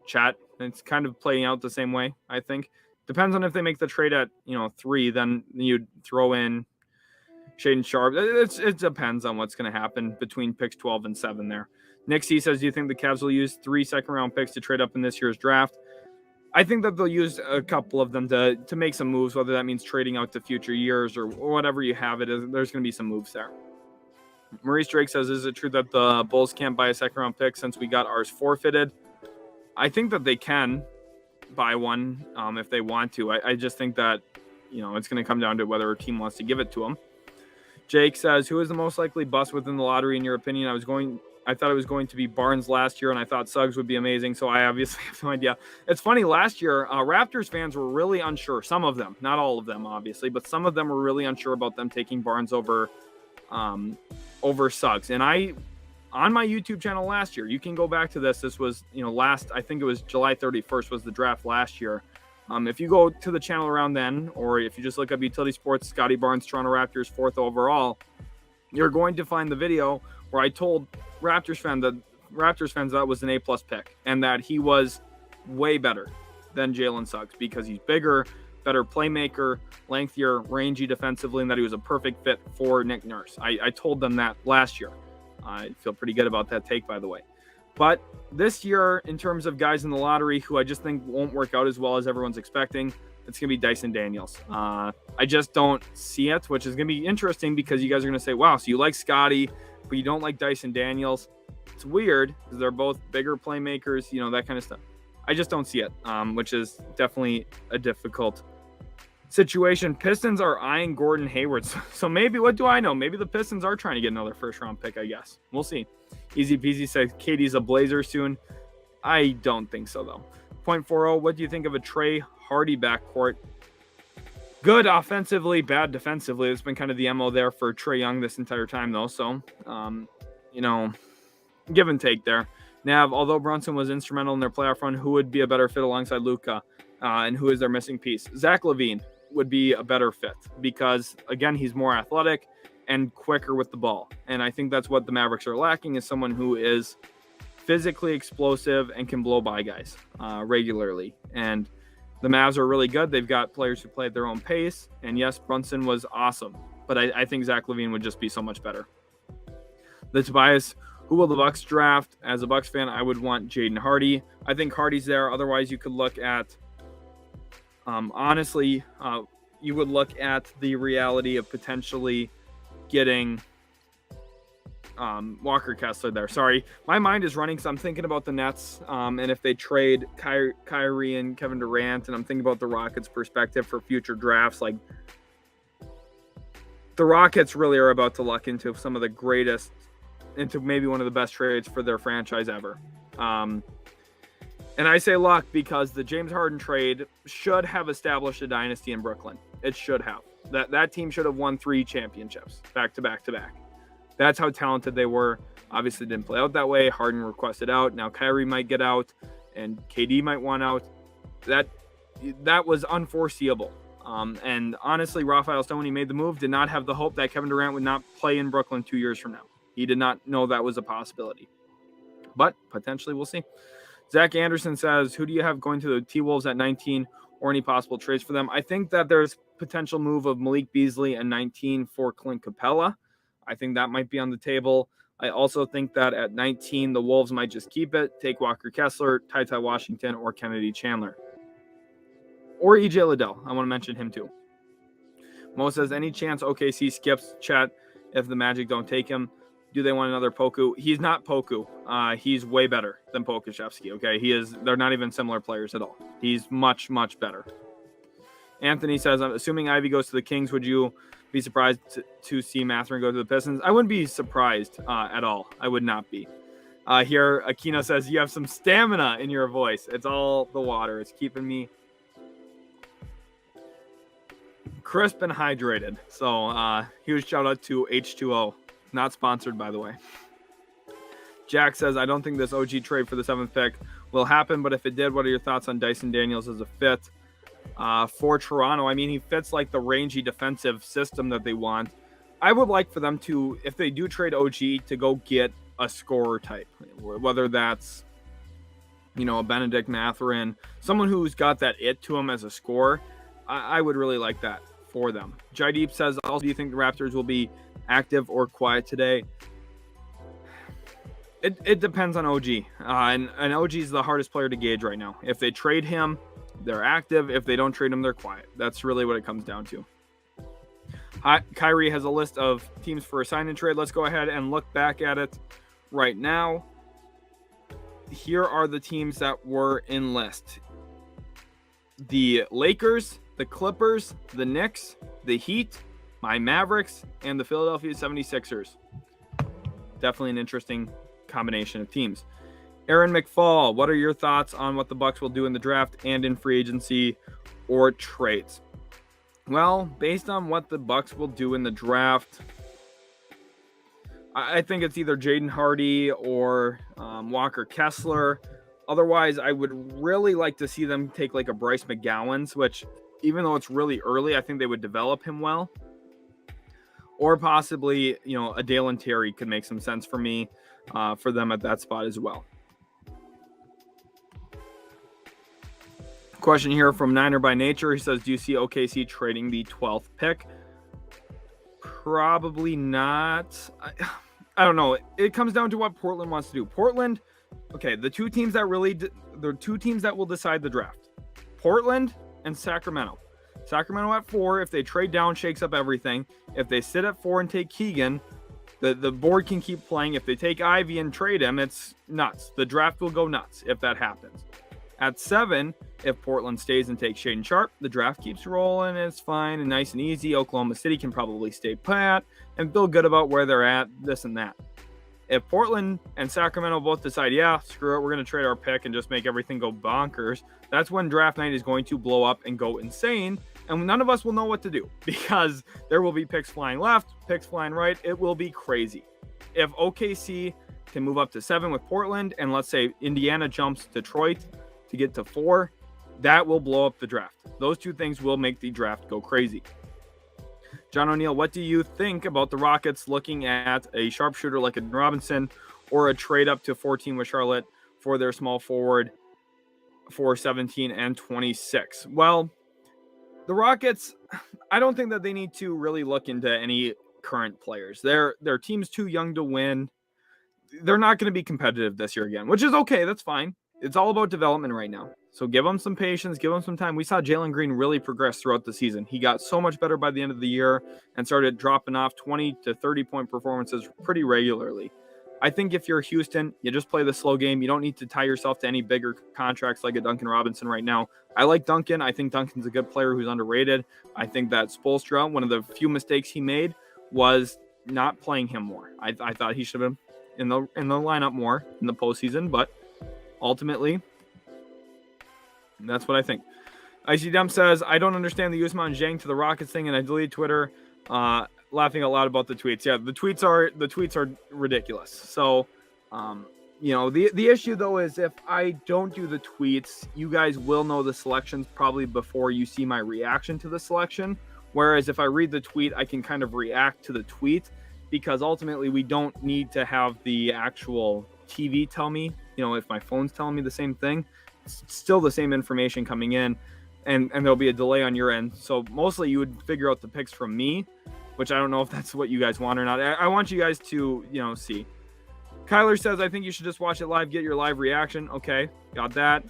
Chat. It's kind of playing out the same way, I think. Depends on if they make the trade at, 3, then you'd throw in Shaedon Sharpe. It depends on what's going to happen between picks 12 and 7 there. Nick C says, do you think the Cavs will use 3 second-round picks to trade up in this year's draft? I think that they'll use a couple of them to make some moves, whether that means trading out to future years or whatever you have it. There's going to be some moves there. Maurice Drake says, is it true that the Bulls can't buy a second-round pick since we got ours forfeited? I think that they can buy one if they want to. I just think that, it's going to come down to whether a team wants to give it to them. Jake says, who is the most likely bust within the lottery in your opinion? I thought it was going to be Barnes last year, and I thought Suggs would be amazing, so I obviously have no idea. It's funny, last year, Raptors fans were really unsure. Some of them, not all of them, obviously, but some of them were really unsure about them taking Barnes over Suggs. And on my YouTube channel last year, you can go back to this. This was, I think it was July 31st was the draft last year. If you go to the channel around then, or if you just look up Utility Sports, Scotty Barnes, Toronto Raptors, 4th overall, you're going to find the video where I told Raptors fans that was an A+ pick and that he was way better than Jalen Suggs because he's bigger, better playmaker, lengthier, rangy defensively, and that he was a perfect fit for Nick Nurse. I told them that last year. I feel pretty good about that take, by the way. But this year, in terms of guys in the lottery who I just think won't work out as well as everyone's expecting, it's going to be Dyson Daniels. I just don't see it, which is going to be interesting because you guys are going to say, wow, so you like Scotty, but you don't like Dyson Daniels. It's weird because they're both bigger playmakers, that kind of stuff. I just don't see it, which is definitely a difficult situation. Pistons are eyeing Gordon Hayward. So maybe, what do I know? Maybe the Pistons are trying to get another first-round pick, I guess. We'll see. Easy Peasy says KD's a Blazer soon. I don't think so, though. .40, what do you think of a Trey Hardy backcourt? Good offensively, bad defensively. It's been kind of the MO there for Trae Young this entire time, though. So, give and take there. Nav, although Brunson was instrumental in their playoff run, who would be a better fit alongside Luka? And who is their missing piece? Zach LaVine would be a better fit because, again, he's more athletic and quicker with the ball. And I think that's what the Mavericks are lacking, is someone who is physically explosive and can blow by guys regularly. And the Mavs are really good. They've got players who play at their own pace. And yes, Brunson was awesome, but I think Zach LaVine would just be so much better. The Tobias, who will the Bucks draft? As a Bucks fan, I would want Jaden Hardy. I think Hardy's there. Otherwise, you could look at, you would look at the reality of potentially getting Walker Kessler there. Sorry, my mind is running, so I'm thinking about the Nets, and if they trade Kyrie and Kevin Durant, and I'm thinking about the Rockets' perspective for future drafts. Like, the Rockets really are about to luck into some of the greatest, into maybe one of the best trades for their franchise ever. And I say luck because the James Harden trade should have established a dynasty in Brooklyn. It should have. That team should have won 3 championships back to back to back. That's how talented they were. Obviously, didn't play out that way. Harden requested out. Now Kyrie might get out, and KD might want out. That was unforeseeable. And honestly, Rafael Stone, when he made the move, did not have the hope that Kevin Durant would not play in Brooklyn 2 years from now. He did not know that was a possibility. But potentially, we'll see. Zach Anderson says, who do you have going to the T-Wolves at 19 or any possible trades for them? I think that there's potential move of Malik Beasley at 19 for Clint Capella. I think that might be on the table. I also think that at 19, the Wolves might just keep it, take Walker Kessler, Ty Washington, or Kennedy Chandler. Or EJ Liddell. I want to mention him too. Mo says, any chance OKC skips Chet if the Magic don't take him? Do they want another Poku? He's not Poku. He's way better than Pokusevski, okay? They're not even similar players at all. He's much, much better. Anthony says, I'm assuming Ivy goes to the Kings. Would you be surprised to see Mathurin go to the Pistons? I wouldn't be surprised at all. I would not be. Here, Aquino says, you have some stamina in your voice. It's all the water. It's keeping me crisp and hydrated. So huge shout out to H2O. Not sponsored, by the way. Jack says, I don't think this OG trade for the 7th pick will happen, but if it did, what are your thoughts on Dyson Daniels as a fit for Toronto? I mean, he fits like the rangy defensive system that they want. I would like for them to, if they do trade OG, to go get a scorer type, whether that's, a Benedict Mathurin, someone who's got that it to him as a scorer. I would really like that for them. Jaideep says, also, do you think the Raptors will be active or quiet today? It depends on OG. And OG is the hardest player to gauge right now. If they trade him, they're active. If they don't trade him, they're quiet. That's really what it comes down to. Kyrie has a list of teams for a sign and trade. Let's go ahead and look back at it right now. Here are the teams that were in list. The Lakers, the Clippers, the Knicks, the Heat, my Mavericks, and the Philadelphia 76ers. Definitely an interesting combination of teams. Aaron McFall, what are your thoughts on what the Bucks will do in the draft and in free agency or trades? Well, based on what the Bucks will do in the draft, I think it's either Jaden Hardy or Walker Kessler. Otherwise, I would really like to see them take like a Bryce McGowan, which, even though it's really early, I think they would develop him well. Or possibly, a Dalen Terry could make some sense for me, for them at that spot as well. Question here from Niner by Nature. He says, do you see OKC trading the 12th pick? Probably not. I don't know. It comes down to what Portland wants to do. Portland, okay, the two teams that will decide the draft. Portland and Sacramento. Sacramento at 4. If they trade down, shakes up everything. If they sit at 4 and take Keegan, the board can keep playing. If they take Ivy and trade him, it's nuts. The draft will go nuts if that happens. At 7, if Portland stays and takes Shaedon Sharpe, the draft keeps rolling. It's fine and nice and easy. Oklahoma City can probably stay pat and feel good about where they're at, this and that. If Portland and Sacramento both decide, yeah, screw it, we're going to trade our pick and just make everything go bonkers, that's when draft night is going to blow up and go insane. And none of us will know what to do because there will be picks flying left, picks flying right. It will be crazy. If OKC can move up to 7 with Portland, and let's say Indiana jumps Detroit to get to 4, that will blow up the draft. Those two things will make the draft go crazy. John O'Neill, what do you think about the Rockets looking at a sharpshooter like a Robinson or a trade up to 14 with Charlotte for their small forward for 17 and 26? Well, the Rockets, I don't think that they need to really look into any current players. Their team's too young to win. They're not going to be competitive this year again, which is okay. That's fine. It's all about development right now. So give them some patience, give them some time. We saw Jalen Green really progress throughout the season. He got so much better by the end of the year and started dropping off 20 to 30-point performances pretty regularly. I think if you're Houston, you just play the slow game. You don't need to tie yourself to any bigger contracts like a Duncan Robinson right now. I like Duncan. I think Duncan's a good player who's underrated. I think that Spoelstra, one of the few mistakes he made was not playing him more. I thought he should have been in the lineup more in the postseason, but ultimately, that's what I think. Icy Dump says, I don't understand the Usman Zhang to the Rockets thing, and I deleted Twitter, laughing a lot about the tweets. Yeah, the tweets are ridiculous. So, the issue though is if I don't do the tweets, you guys will know the selections probably before you see my reaction to the selection. Whereas if I read the tweet, I can kind of react to the tweet because ultimately we don't need to have the actual TV tell me, if my phone's telling me the same thing. It's still the same information coming in and there'll be a delay on your end. So mostly you would figure out the picks from me, which I don't know if that's what you guys want or not. I want you guys to, see. Kyler says, I think you should just watch it live, get your live reaction. Okay, got that.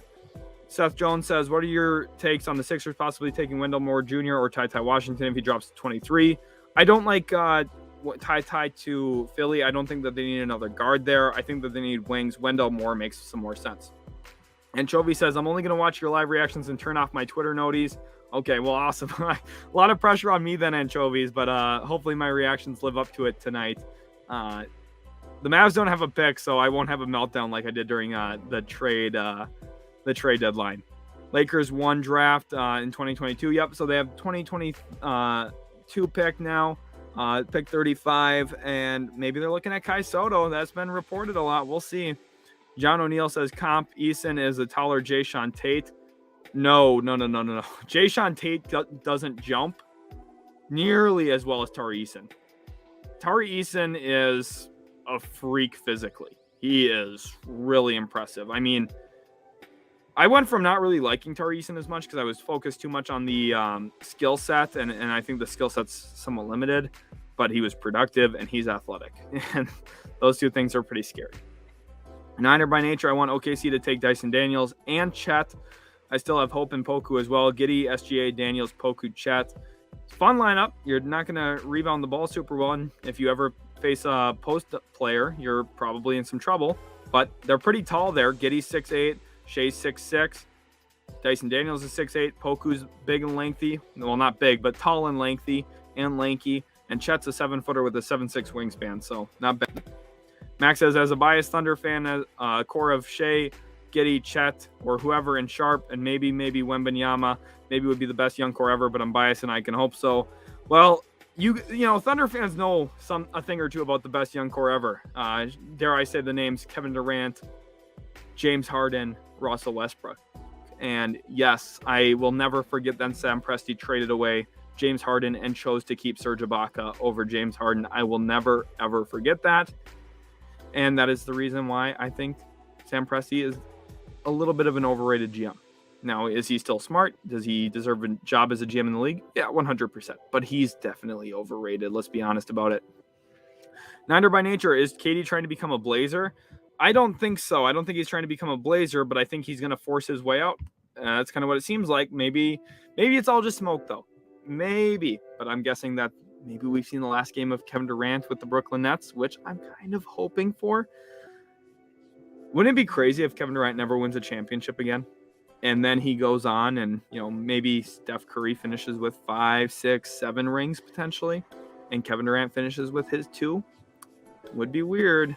Seth Jones says, what are your takes on the Sixers possibly taking Wendell Moore Jr. or Ty Washington if he drops to 23? I don't like Ty to Philly. I don't think that they need another guard there. I think that they need wings. Wendell Moore makes some more sense. Anchovy says, I'm only going to watch your live reactions and turn off my Twitter noties. Okay, well, awesome. A lot of pressure on me then, Anchovies, but hopefully my reactions live up to it tonight. The Mavs don't have a pick, so I won't have a meltdown like I did during the trade deadline. Lakers won draft in 2022. Yep, so they have 2022 pick now, pick 35, and maybe they're looking at Kai Soto. That's been reported a lot. We'll see. John O'Neill says comp Eason is a taller Jayshawn Tate. No. Jayshawn Tate doesn't jump nearly as well as Tari Eason. Tari Eason is a freak physically. He is really impressive. I mean, I went from not really liking Tari Eason as much because I was focused too much on the skill set, and I think the skill set's somewhat limited, but he was productive and he's athletic. And those two things are pretty scary. Niner by nature, I want OKC to take Dyson Daniels and Chet. I still have hope in Poku as well. Giddey, SGA, Daniels, Poku, Chet. Fun lineup. You're not going to rebound the ball super well. And if you ever face a post player, you're probably in some trouble. But they're pretty tall there. Giddey's 6'8", Shea's 6'6". Dyson Daniels is 6'8". Poku's big and lengthy. Well, not big, but tall and lengthy and lanky. And Chet's a 7-footer with a 7'6" wingspan. So not bad. Max says, as a biased Thunder fan, core of Shea, Giddey, Chet, or whoever in Sharp, and maybe Wembanyama, maybe would be the best young core ever, but I'm biased and I can hope so. Well, you know, Thunder fans know a thing or two about the best young core ever. Dare I say the names Kevin Durant, James Harden, Russell Westbrook. And yes, I will never forget then Sam Presti traded away James Harden and chose to keep Serge Ibaka over James Harden. I will never, ever forget that. And that is the reason why I think Sam Presti is a little bit of an overrated GM. Now, is he still smart? Does he deserve a job as a GM in the league? Yeah, 100%. But he's definitely overrated. Let's be honest about it. Niner by nature, is KD trying to become a Blazer? I don't think so. I don't think he's trying to become a Blazer, but I think he's going to force his way out. That's kind of what it seems like. Maybe it's all just smoke, though. Maybe. But I'm guessing that maybe we've seen the last game of Kevin Durant with the Brooklyn Nets, which I'm kind of hoping for. Wouldn't it be crazy if Kevin Durant never wins a championship again? And then he goes on and, you know, maybe Steph Curry finishes with 5, 6, 7 rings potentially. And Kevin Durant finishes with his 2. Would be weird.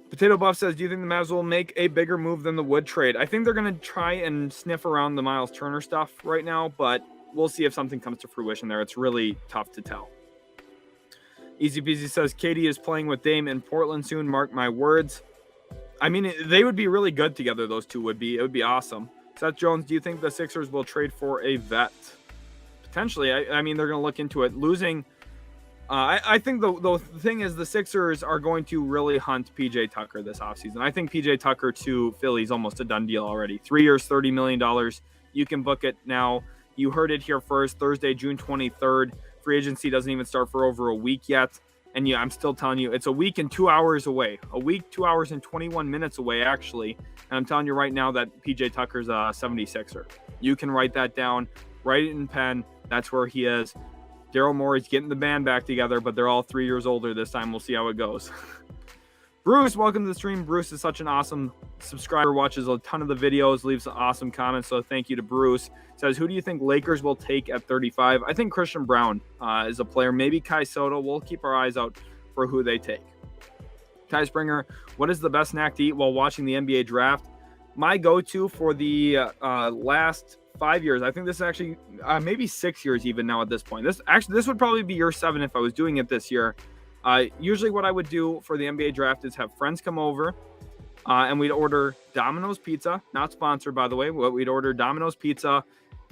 Potato Buff says, do you think the Mavs will make a bigger move than the Wood trade? I think they're going to try and sniff around the Miles Turner stuff right now, but we'll see if something comes to fruition there. It's really tough to tell. Easy Peasy says, KD is playing with Dame in Portland soon. Mark my words. I mean, they would be really good together, those two would be. It would be awesome. Seth Jones, do you think the Sixers will trade for a vet? Potentially. I mean, they're going to look into it. Losing... I think the thing is the Sixers are going to really hunt PJ Tucker this offseason. I think PJ Tucker to Philly is almost a done deal already. 3 years, $30 million. You can book it now. You heard it here first, Thursday, June 23rd. Free agency doesn't even start for over a week yet. And yeah, I'm still telling you, it's a week and 2 hours away. A week, 2 hours, and 21 minutes away, actually. And I'm telling you right now that PJ Tucker's a 76er. You can write that down. Write it in pen. That's where he is. Daryl Morey's getting the band back together, but they're all 3 years older this time. We'll see how it goes. Bruce, welcome to the stream. Bruce is such an awesome subscriber, watches a ton of the videos, leaves awesome comments, so thank you to Bruce. Says, who do you think Lakers will take at 35? I think Christian Brown is a player. Maybe Kai Soto. We'll keep our eyes out for who they take. Ty Springer, what is the best snack to eat while watching the NBA draft? My go-to for the last 5 years, I think this is actually maybe 6 years even now at this point. This would probably be year 7 if I was doing it this year. Usually what I would do for the NBA draft is have friends come over and we'd order Domino's Pizza, not sponsored by the way, but we'd order Domino's Pizza,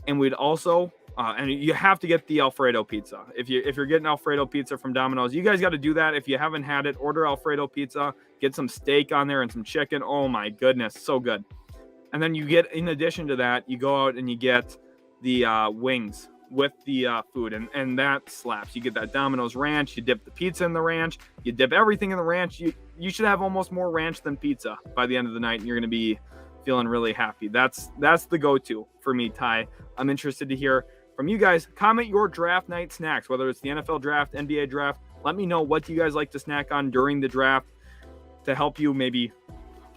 and we'd also and you have to get the Alfredo pizza. If you're getting Alfredo pizza from Domino's, you guys got to do that. If you haven't had it, order Alfredo pizza, get some steak on there and some chicken. Oh my goodness, so good. And then you get, in addition to that, you go out and you get the wings with the food, and that slaps. You get that Domino's ranch, you dip the pizza in the ranch, you dip everything in the ranch. You should have almost more ranch than pizza by the end of the night, and you're going to be feeling really happy. That's the go-to for me, Ty. I'm interested to hear from you guys. Comment your draft night snacks, whether it's the NFL draft, NBA draft. Let me know what you guys like to snack on during the draft to help you maybe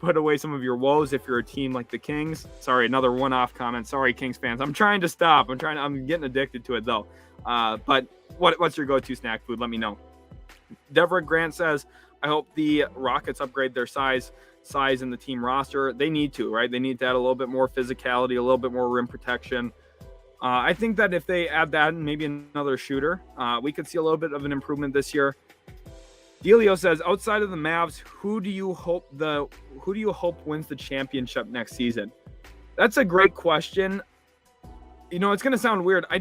put away some of your woes if you're a team like the Kings. Sorry, another one-off comment. Sorry, Kings fans. I'm trying to stop. I'm getting addicted to it though. But what's your go-to snack food? Let me know. Deborah Grant says, I hope the Rockets upgrade their size in the team roster. They need to, right? They need to add a little bit more physicality, a little bit more rim protection. I think that if they add that and maybe another shooter, we could see a little bit of an improvement this year. Delio says, outside of the Mavs, who do you hope wins the championship next season? That's a great question. You know, it's going to sound weird. I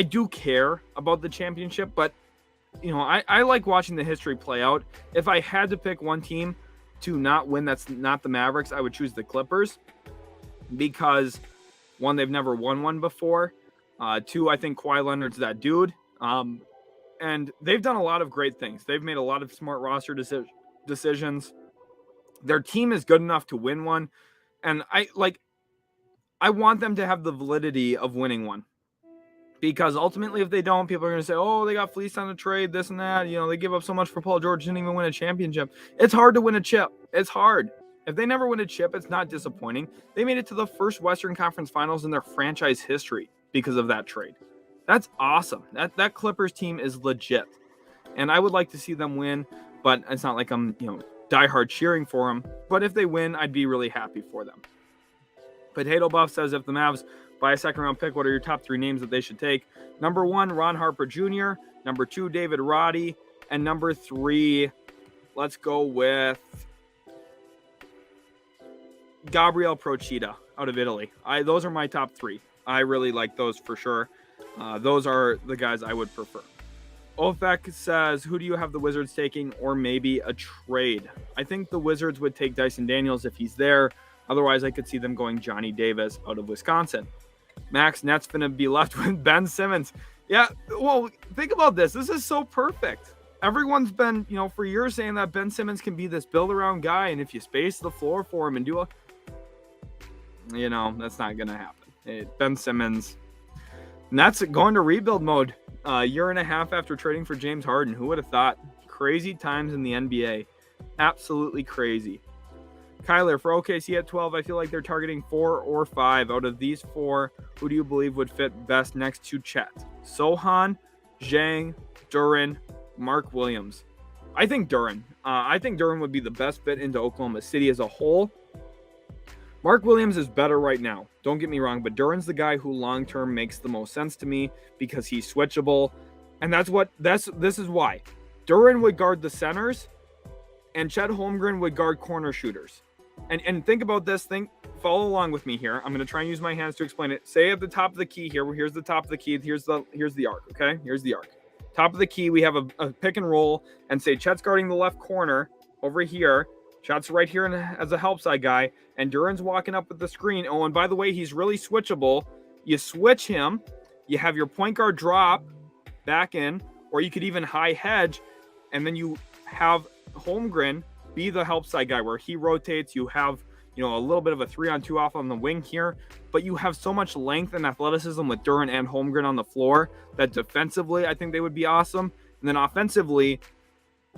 do care about the championship, but you know, I like watching the history play out. If I had to pick one team to not win, that's not the Mavericks, I would choose the Clippers, because one, they've never won one before. Two, I think Kawhi Leonard's that dude. And they've done a lot of great things. They've made a lot of smart roster decisions. Their team is good enough to win one. And I want them to have the validity of winning one. Because ultimately, if they don't, people are going to say, oh, they got fleeced on the trade, this and that. You know, they give up so much for Paul George, didn't even win a championship. It's hard to win a chip. It's hard. If they never win a chip, it's not disappointing. They made it to the first Western Conference Finals in their franchise history because of that trade. That's awesome. That Clippers team is legit. And I would like to see them win, but it's not like I'm, diehard cheering for them. But if they win, I'd be really happy for them. Potato Buff says, if the Mavs buy a second-round pick, what are your top 3 names that they should take? Number 1, Ron Harper Jr. Number 2, David Roddy. And number 3, let's go with Gabriel Procida out of Italy. Those are my top 3. I really like those for sure. Those are the guys I would prefer. Ofek says, who do you have the Wizards taking, or maybe a trade? I think the Wizards would take Dyson Daniels if he's there. Otherwise, I could see them going Johnny Davis out of Wisconsin. Max, Nets going to be left with Ben Simmons. Yeah, well, think about this. This is so perfect. Everyone's been, for years saying that Ben Simmons can be this build-around guy, and if you space the floor for him and do that's not going to happen. Ben Simmons, Nets going to rebuild mode a year and a half after trading for James Harden. Who would have thought? Crazy times in the NBA. Absolutely crazy. Kyler, for OKC at 12, I feel like they're targeting 4 or 5. Out of these 4, who do you believe would fit best next to Chet? Sohan, Zhang, Duran, Mark Williams. I think Duren. I think Duren would be the best fit into Oklahoma City as a whole. Mark Williams is better right now. Don't get me wrong, but Duren's the guy who long-term makes the most sense to me because he's switchable. And this is why. Duren would guard the centers and Chet Holmgren would guard corner shooters. And think about this. Follow along with me here. I'm going to try and use my hands to explain it. Say at the top of the key here, here's the top of the key. Here's the arc, okay? Here's the arc. Top of the key, we have a pick and roll, and say Chet's guarding the left corner over here. Chet's right here as a help side guy, and Duren's walking up with the screen. Oh, and by the way, he's really switchable. You switch him, you have your point guard drop back in, or you could even high hedge, and then you have Holmgren be the help side guy where he rotates. You have, a little bit of a 3-on-2 off on the wing here, but you have so much length and athleticism with Duren and Holmgren on the floor that defensively, I think they would be awesome. And then offensively,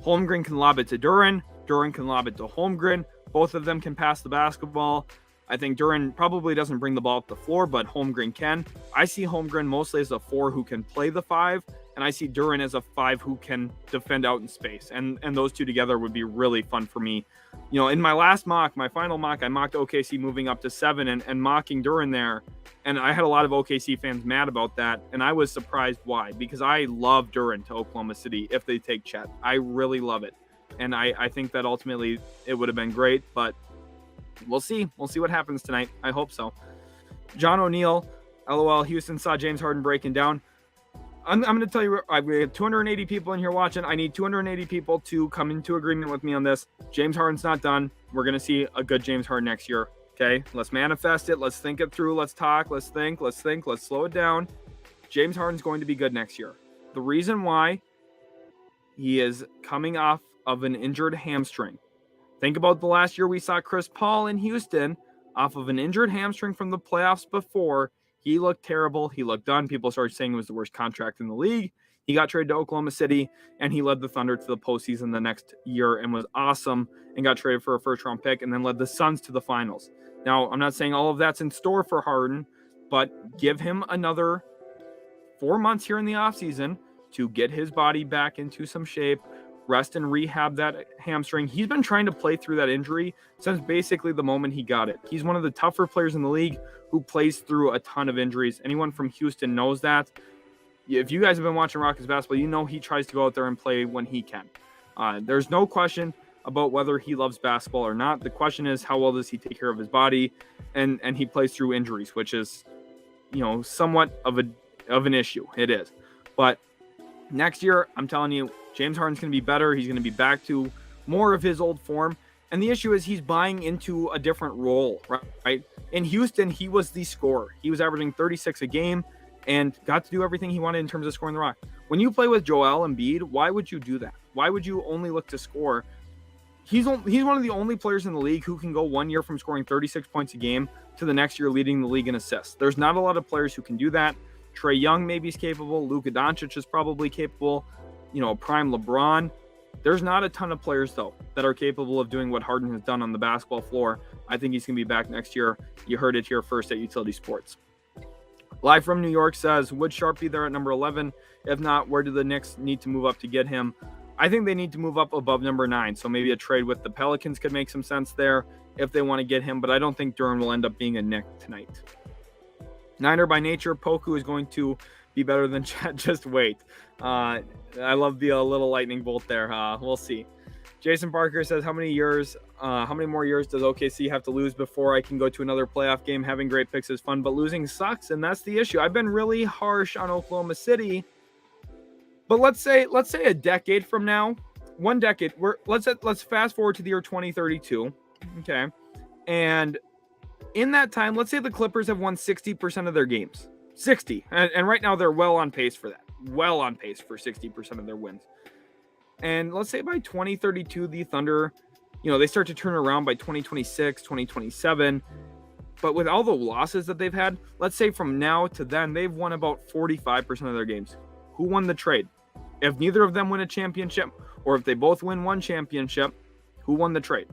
Holmgren can lob it to Duren. Duren can lob it to Holmgren. Both of them can pass the basketball. I think Duren probably doesn't bring the ball up the floor, but Holmgren can. I see Holmgren mostly as a 4 who can play the 5, and I see Duren as a 5 who can defend out in space. And those two together would be really fun for me. In my last mock, my final mock, I mocked OKC moving up to 7 and mocking Duren there. And I had a lot of OKC fans mad about that, and I was surprised why. Because I love Duren to Oklahoma City if they take Chet. I really love it. And I think that ultimately it would have been great, but we'll see. We'll see what happens tonight. I hope so. John O'Neill, LOL, Houston saw James Harden breaking down. I'm going to tell you, we have 280 people in here watching. I need 280 people to come into agreement with me on this. James Harden's not done. We're going to see a good James Harden next year. Okay, let's manifest it. Let's think it through. Let's talk. Let's think. Let's slow it down. James Harden's going to be good next year. The reason why, he is coming off of an injured hamstring. Think about the last year we saw Chris Paul in Houston off of an injured hamstring from the playoffs before. He looked terrible. He looked done. People started saying it was the worst contract in the league. He got traded to Oklahoma City, and he led the Thunder to the postseason the next year and was awesome and got traded for a first-round pick and then led the Suns to the finals. Now, I'm not saying all of that's in store for Harden, but give him another 4 months here in the offseason to get his body back into some shape, rest and rehab that hamstring. He's been trying to play through that injury since basically the moment he got it. He's one of the tougher players in the league who plays through a ton of injuries. Anyone from Houston knows that. If you guys have been watching Rockets basketball, you know he tries to go out there and play when he can. There's no question about whether he loves basketball or not. The question is, how well does he take care of his body? And he plays through injuries, which is, somewhat of an issue. It is. But next year, I'm telling you, James Harden's going to be better. He's going to be back to more of his old form. And the issue is he's buying into a different role, right? In Houston, he was the scorer. He was averaging 36 a game and got to do everything he wanted in terms of scoring the rock. When you play with Joel Embiid, why would you do that? Why would you only look to score? He's one of the only players in the league who can go 1 year from scoring 36 points a game to the next year leading the league in assists. There's not a lot of players who can do that. Trae Young maybe is capable. Luka Doncic is probably capable. Prime LeBron. There's not a ton of players, though, that are capable of doing what Harden has done on the basketball floor. I think he's going to be back next year. You heard it here first at Utility Sports. Live from New York says, would Sharp be there at number 11? If not, where do the Knicks need to move up to get him? I think they need to move up above number 9. So maybe a trade with the Pelicans could make some sense there if they want to get him. But I don't think Duren will end up being a Knick tonight. Niner by nature, Poku is going to be better than Chet. Just wait. I love the little lightning bolt there. We'll see. Jason Parker says, how many more years does OKC have to lose before I can go to another playoff game? Having great picks is fun, but losing sucks, and that's the issue. I've been really harsh on Oklahoma City, but let's say a decade from now, 1 decade. Let's fast forward to the year 2032, okay? And in that time, let's say the Clippers have won 60% of their games, 60, and right now they're well on pace for that. Well on pace for 60% of their wins. And let's say by 2032, the Thunder, they start to turn around by 2026, 2027. But with all the losses that they've had, let's say from now to then, they've won about 45% of their games. Who won the trade? If neither of them win a championship, or if they both win one championship, who won the trade?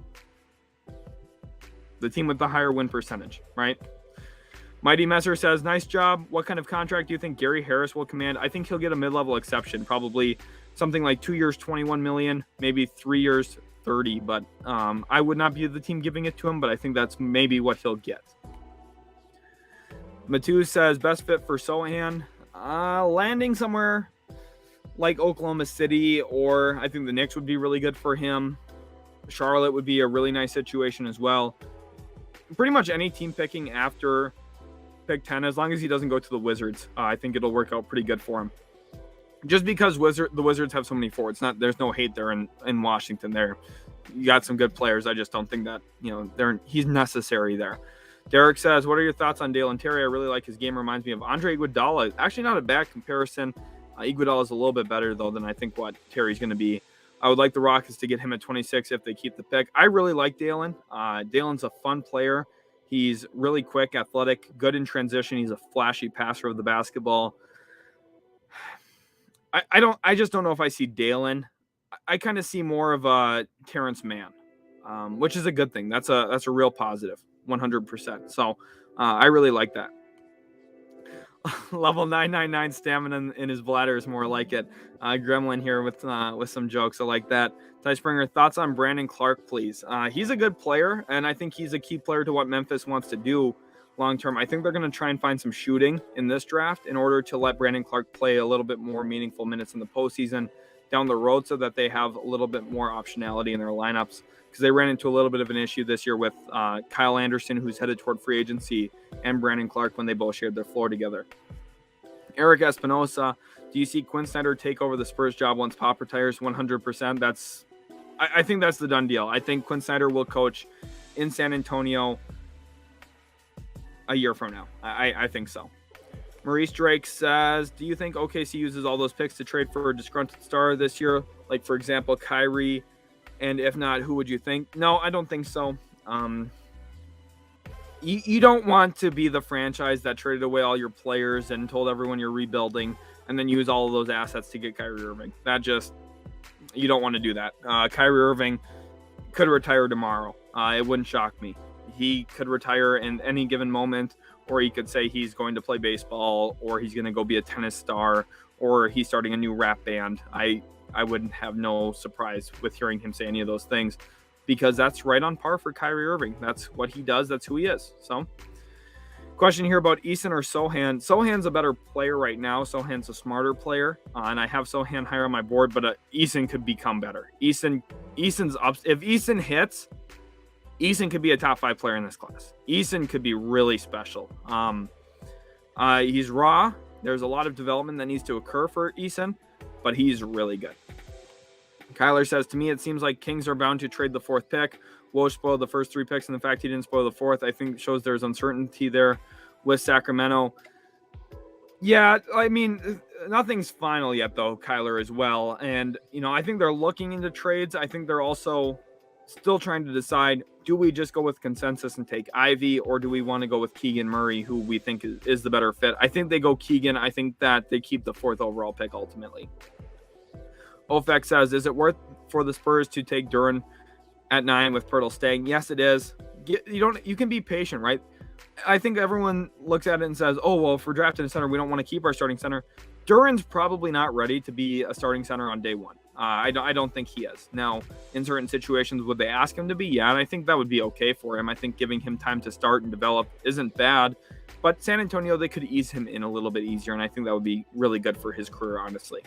The team with the higher win percentage, right? Mighty Messer says, nice job. What kind of contract do you think Gary Harris will command? I think he'll get a mid-level exception, probably something like 2 years, $21 million, maybe 3 years, 30. But I would not be the team giving it to him, but I think that's maybe what he'll get. Matu says, best fit for Sohan, landing somewhere like Oklahoma City, or I think the Knicks would be really good for him. Charlotte would be a really nice situation as well. Pretty much any team picking after pick 10, as long as he doesn't go to the Wizards, I think it'll work out pretty good for him. Just because the Wizards have so many forwards, there's no hate there in Washington. There, you got some good players. I just don't think that he's necessary there. Derek says, what are your thoughts on Dalen Terry? I really like his game. Reminds me of Andre Iguodala. Actually, not a bad comparison. Iguodala is a little bit better, though, than I think what Terry's going to be. I would like the Rockets to get him at 26 if they keep the pick. I really like Dalen. Dalen's a fun player. He's really quick, athletic, good in transition. He's a flashy passer of the basketball. I just don't know if I see Dalen. I kind of see more of a Terrence Mann, which is a good thing. That's a real positive. 100%. So I really like that. Level 999 stamina in his bladder is more like it. Gremlin here with some jokes. I like that. Ty Springer, thoughts on Brandon Clark, please? He's a good player, and I think he's a key player to what Memphis wants to do long term. I think they're going to try and find some shooting in this draft in order to let Brandon Clark play a little bit more meaningful minutes in the postseason down the road, so that they have a little bit more optionality in their lineups. Because they ran into a little bit of an issue this year with Kyle Anderson, who's headed toward free agency, and Brandon Clark when they both shared their floor together. Eric Espinosa, do you see Quinn Snyder take over the Spurs job once Pop retires? 100%. I think that's the done deal. I think Quinn Snyder will coach in San Antonio a year from now. I think so. Maurice Drake says, do you think OKC uses all those picks to trade for a disgruntled star this year? Like, for example, Kyrie. And if not, who would you think? No, I don't think so. You don't want to be the franchise that traded away all your players and told everyone you're rebuilding and then use all of those assets to get Kyrie Irving. You don't want to do that. Kyrie Irving could retire tomorrow. It wouldn't shock me. He could retire in any given moment, or he could say he's going to play baseball, or he's going to go be a tennis star, or he's starting a new rap band. I wouldn't have no surprise with hearing him say any of those things, because that's right on par for Kyrie Irving. That's what he does. That's who he is. So, question here about Eason or Sohan. Sohan's a better player right now. Sohan's a smarter player, and I have Sohan higher on my board, but Eason could become better. Eason's up. If Eason hits, Eason could be a top 5 player in this class. Eason could be really special. He's raw. There's a lot of development that needs to occur for Eason, but he's really good. Kyler says, to me, it seems like Kings are bound to trade the 4th pick. Woj spoiled the first 3 picks, and the fact he didn't spoil the 4th, I think, shows there's uncertainty there with Sacramento. Yeah, I mean, nothing's final yet, though, Kyler, as well. And, I think they're looking into trades. I think they're also still trying to decide, do we just go with consensus and take Ivy, or do we want to go with Keegan Murray, who we think is the better fit? I think they go Keegan. I think that they keep the 4th overall pick ultimately. Ofek says, is it worth for the Spurs to take Duren at 9 with Pirtle staying? Yes, it is. You can be patient, right? I think everyone looks at it and says, oh, well, if we're drafting a center, we don't want to keep our starting center. Duren's probably not ready to be a starting center on day one. I don't think he is. Now, in certain situations, would they ask him to be? Yeah, and I think that would be okay for him. I think giving him time to start and develop isn't bad. But San Antonio, they could ease him in a little bit easier, and I think that would be really good for his career, honestly.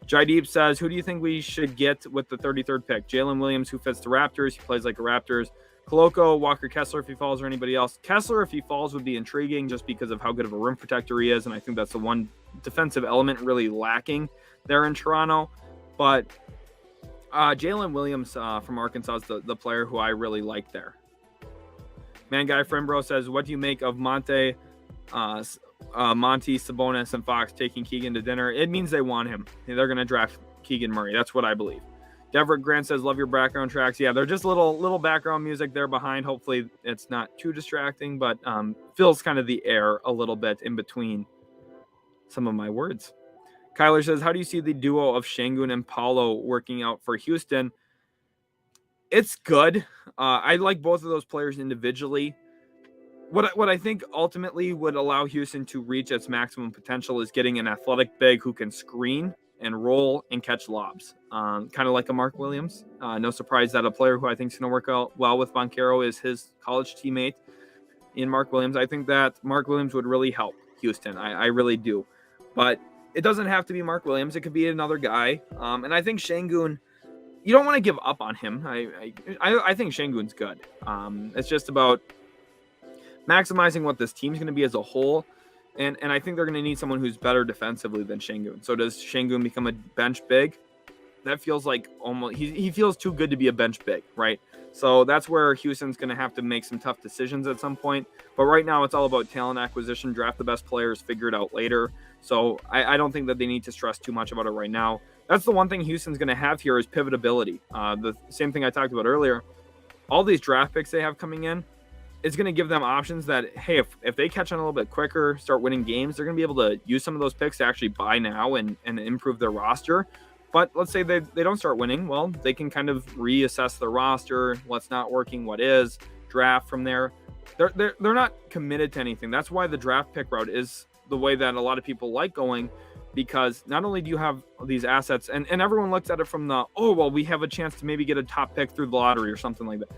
Jaideep says, who do you think we should get with the 33rd pick? Jalen Williams, who fits the Raptors. He plays like a Raptors. Koloko, Walker Kessler, if he falls, or anybody else. Kessler, if he falls, would be intriguing just because of how good of a rim protector he is, and I think that's the one defensive element really lacking there in Toronto. But Jalen Williams from Arkansas is the player who I really like there. Man Guy Frimbro says, what do you make of Monty, Sabonis, and Fox taking Keegan to dinner? It means they want him. They're going to draft Keegan Murray. That's what I believe. Deverett Grant says, love your background tracks. Yeah, they're just little background music there behind. Hopefully it's not too distracting, but fills kind of the air a little bit in between some of my words. Kyler says, how do you see the duo of Şengün and Paulo working out for Houston? It's good. I like both of those players individually. What I think ultimately would allow Houston to reach its maximum potential is getting an athletic big who can screen and roll and catch lobs, kind of like a Mark Williams. No surprise that a player who I think is going to work out well with Banchero is his college teammate in Mark Williams. I think that Mark Williams would really help Houston. I really do. But it doesn't have to be Mark Williams. It could be another guy. And I think Şengün, you don't want to give up on him. I think Şengün's good. It's just about maximizing what this team's going to be as a whole. And I think they're going to need someone who's better defensively than Şengün. So does Şengün become a bench big? That feels like almost he feels too good to be a bench big, right? So that's where Houston's going to have to make some tough decisions at some point. But right now it's all about talent acquisition, draft the best players, figure it out later. So I don't think that they need to stress too much about it right now. That's the one thing Houston's going to have here is pivotability. The same thing I talked about earlier. All these draft picks they have coming in, it's going to give them options that, hey, if they catch on a little bit quicker, start winning games, they're going to be able to use some of those picks to actually buy now and improve their roster. But let's say they don't start winning. Well, they can kind of reassess their roster. What's not working, what is, draft from there. They're not committed to anything. That's why the draft pick route is the way that a lot of people like going, because not only do you have these assets, and everyone looks at it from the, oh, well, we have a chance to maybe get a top pick through the lottery or something like that.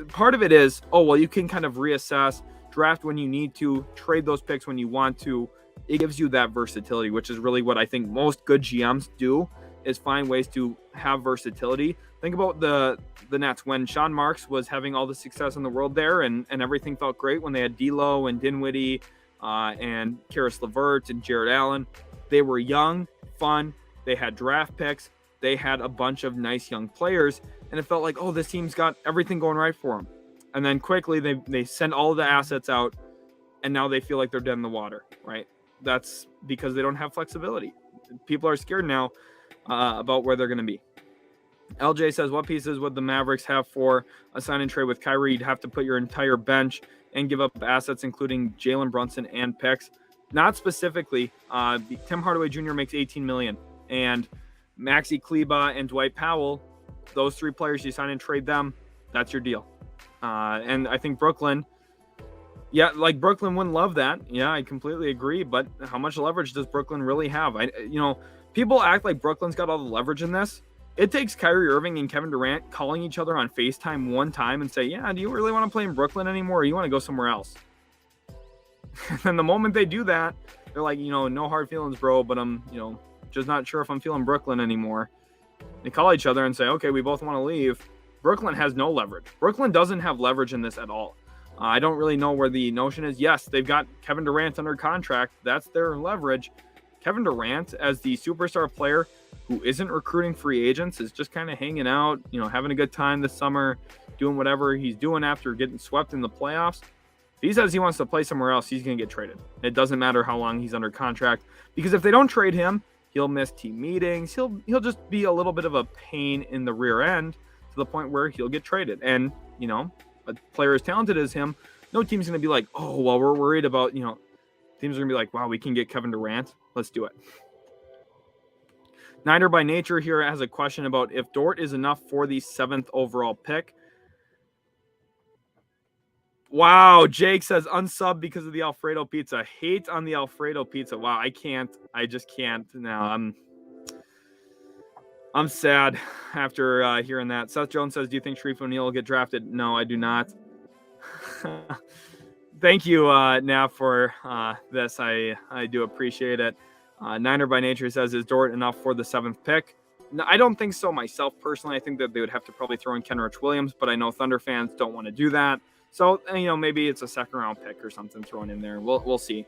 Part of it is, oh, well, you can kind of reassess, draft when you need to, trade those picks when you want to. It gives you that versatility, which is really what I think most good GMs do, is find ways to have versatility. Think about the Nets when Sean Marks was having all the success in the world there, and everything felt great when they had D'Lo and Dinwiddie and Karis LeVert and Jared Allen. They were young, fun. They had draft picks. They had a bunch of nice young players, and it felt like, oh, this team's got everything going right for them. And then quickly they send all the assets out, and now they feel like they're dead in the water, right? That's because they don't have flexibility. People are scared now about where they're going to be. LJ says, what pieces would the Mavericks have for a sign and trade with Kyrie? You'd have to put your entire bench and give up assets, including Jalen Brunson and picks. Not specifically. Tim Hardaway Jr. makes $18 million, and Maxi Kleber and Dwight Powell, those three players, you sign and trade them, that's your deal. And I think Brooklyn wouldn't love that. Yeah, I completely agree. But how much leverage does Brooklyn really have? People act like Brooklyn's got all the leverage in this. It takes Kyrie Irving and Kevin Durant calling each other on FaceTime one time and say, yeah, do you really want to play in Brooklyn anymore, or you want to go somewhere else? And the moment they do that, they're like, no hard feelings, bro, but I'm, just not sure if I'm feeling Brooklyn anymore. They call each other and say, okay, we both want to leave. Brooklyn has no leverage. Brooklyn doesn't have leverage in this at all. I don't really know where the notion is. Yes, they've got Kevin Durant under contract. That's their leverage. Kevin Durant, as the superstar player who isn't recruiting free agents, is just kind of hanging out, having a good time this summer, doing whatever he's doing after getting swept in the playoffs. If he says he wants to play somewhere else, he's going to get traded. It doesn't matter how long he's under contract, because if they don't trade him, he'll miss team meetings. He'll just be a little bit of a pain in the rear end to the point where he'll get traded. And, a player as talented as him, no team's going to be like, oh, well, we're worried about, teams are going to be like, wow, we can get Kevin Durant. Let's do it. Niner by Nature here has a question about if Dort is enough for the 7th overall pick. Wow, Jake says unsub because of the Alfredo pizza. Hate on the Alfredo pizza. Wow, I just can't now. I'm sad after hearing that. Seth Jones says, do you think Sharif O'Neal will get drafted? No, I do not. Thank you, Nav, for this. I do appreciate it. Niner by Nature says, is Dort enough for the 7th pick? No, I don't think so myself personally. I think that they would have to probably throw in Kenrich Williams, but I know Thunder fans don't want to do that. So, maybe it's a 2nd-round pick or something thrown in there. We'll see.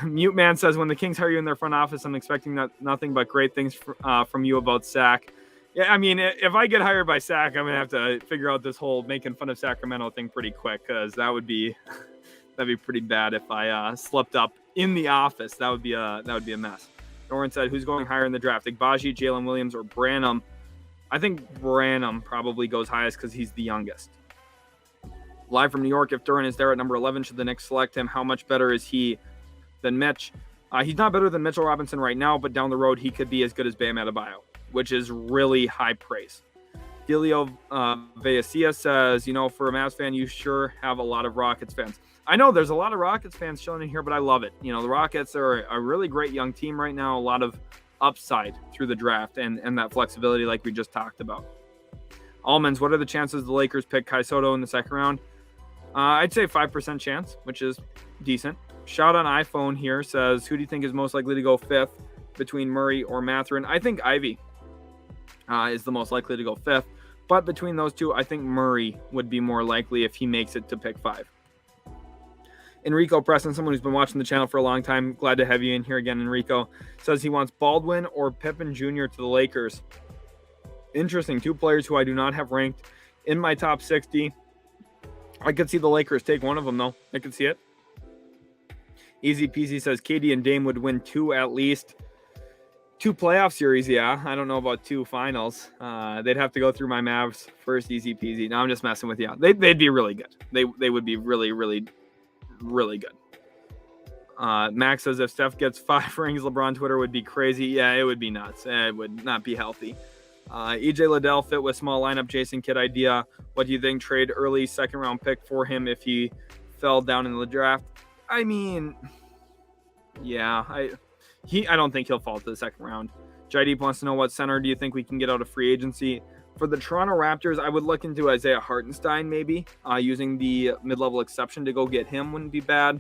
Mute Man says, when the Kings hire you in their front office, I'm expecting nothing but great things from you about Sac. Yeah, I mean, if I get hired by Sac, I'm going to have to figure out this whole making fun of Sacramento thing pretty quick, because that'd be pretty bad if I slept up in the office. That would be a mess. Norman said, who's going higher in the draft, Igbaji, Jalen Williams, or Branham? I think Branham probably goes highest because he's the youngest. Live from New York, if Duran is there at number 11, should the Knicks select him? How much better is he than Mitch? He's not better than Mitchell Robinson right now, but down the road, he could be as good as Bam Adebayo, which is really high praise. Delio Vayasia says, for a Mavs fan, you sure have a lot of Rockets fans. I know there's a lot of Rockets fans chilling in here, but I love it. The Rockets are a really great young team right now. A lot of upside through the draft and that flexibility like we just talked about. Almonds, what are the chances the Lakers pick Kai Soto in the second round? I'd say 5% chance, which is decent. Shout on iPhone here says, who do you think is most likely to go fifth between Murray or Mathurin? I think Ivy is the most likely to go fifth. But between those two, I think Murray would be more likely if he makes it to pick 5. Enrico Preston, someone who's been watching the channel for a long time, glad to have you in here again, Enrico, says he wants Baldwin or Pippen Jr. to the Lakers. Interesting. 2 players who I do not have ranked in my top 60. I could see the Lakers take one of them, though. I could see it. Easy Peasy says KD and Dame would win 2 at least. 2 playoff series, yeah. I don't know about 2 finals. They'd have to go through my Mavs first. Easy peasy. No, I'm just messing with you. They'd be really good. They would be really, really, really good. Max says if Steph gets 5 rings, LeBron Twitter would be crazy. Yeah, it would be nuts. It would not be healthy. EJ Liddell fit with small lineup Jason Kidd idea. What do you think? Trade early second round pick for him if he fell down in the draft? I mean, yeah, I don't think he'll fall to the second round. JD wants to know what center do you think we can get out of free agency? For the Toronto Raptors, I would look into Isaiah Hartenstein maybe. Using the mid-level exception to go get him wouldn't be bad.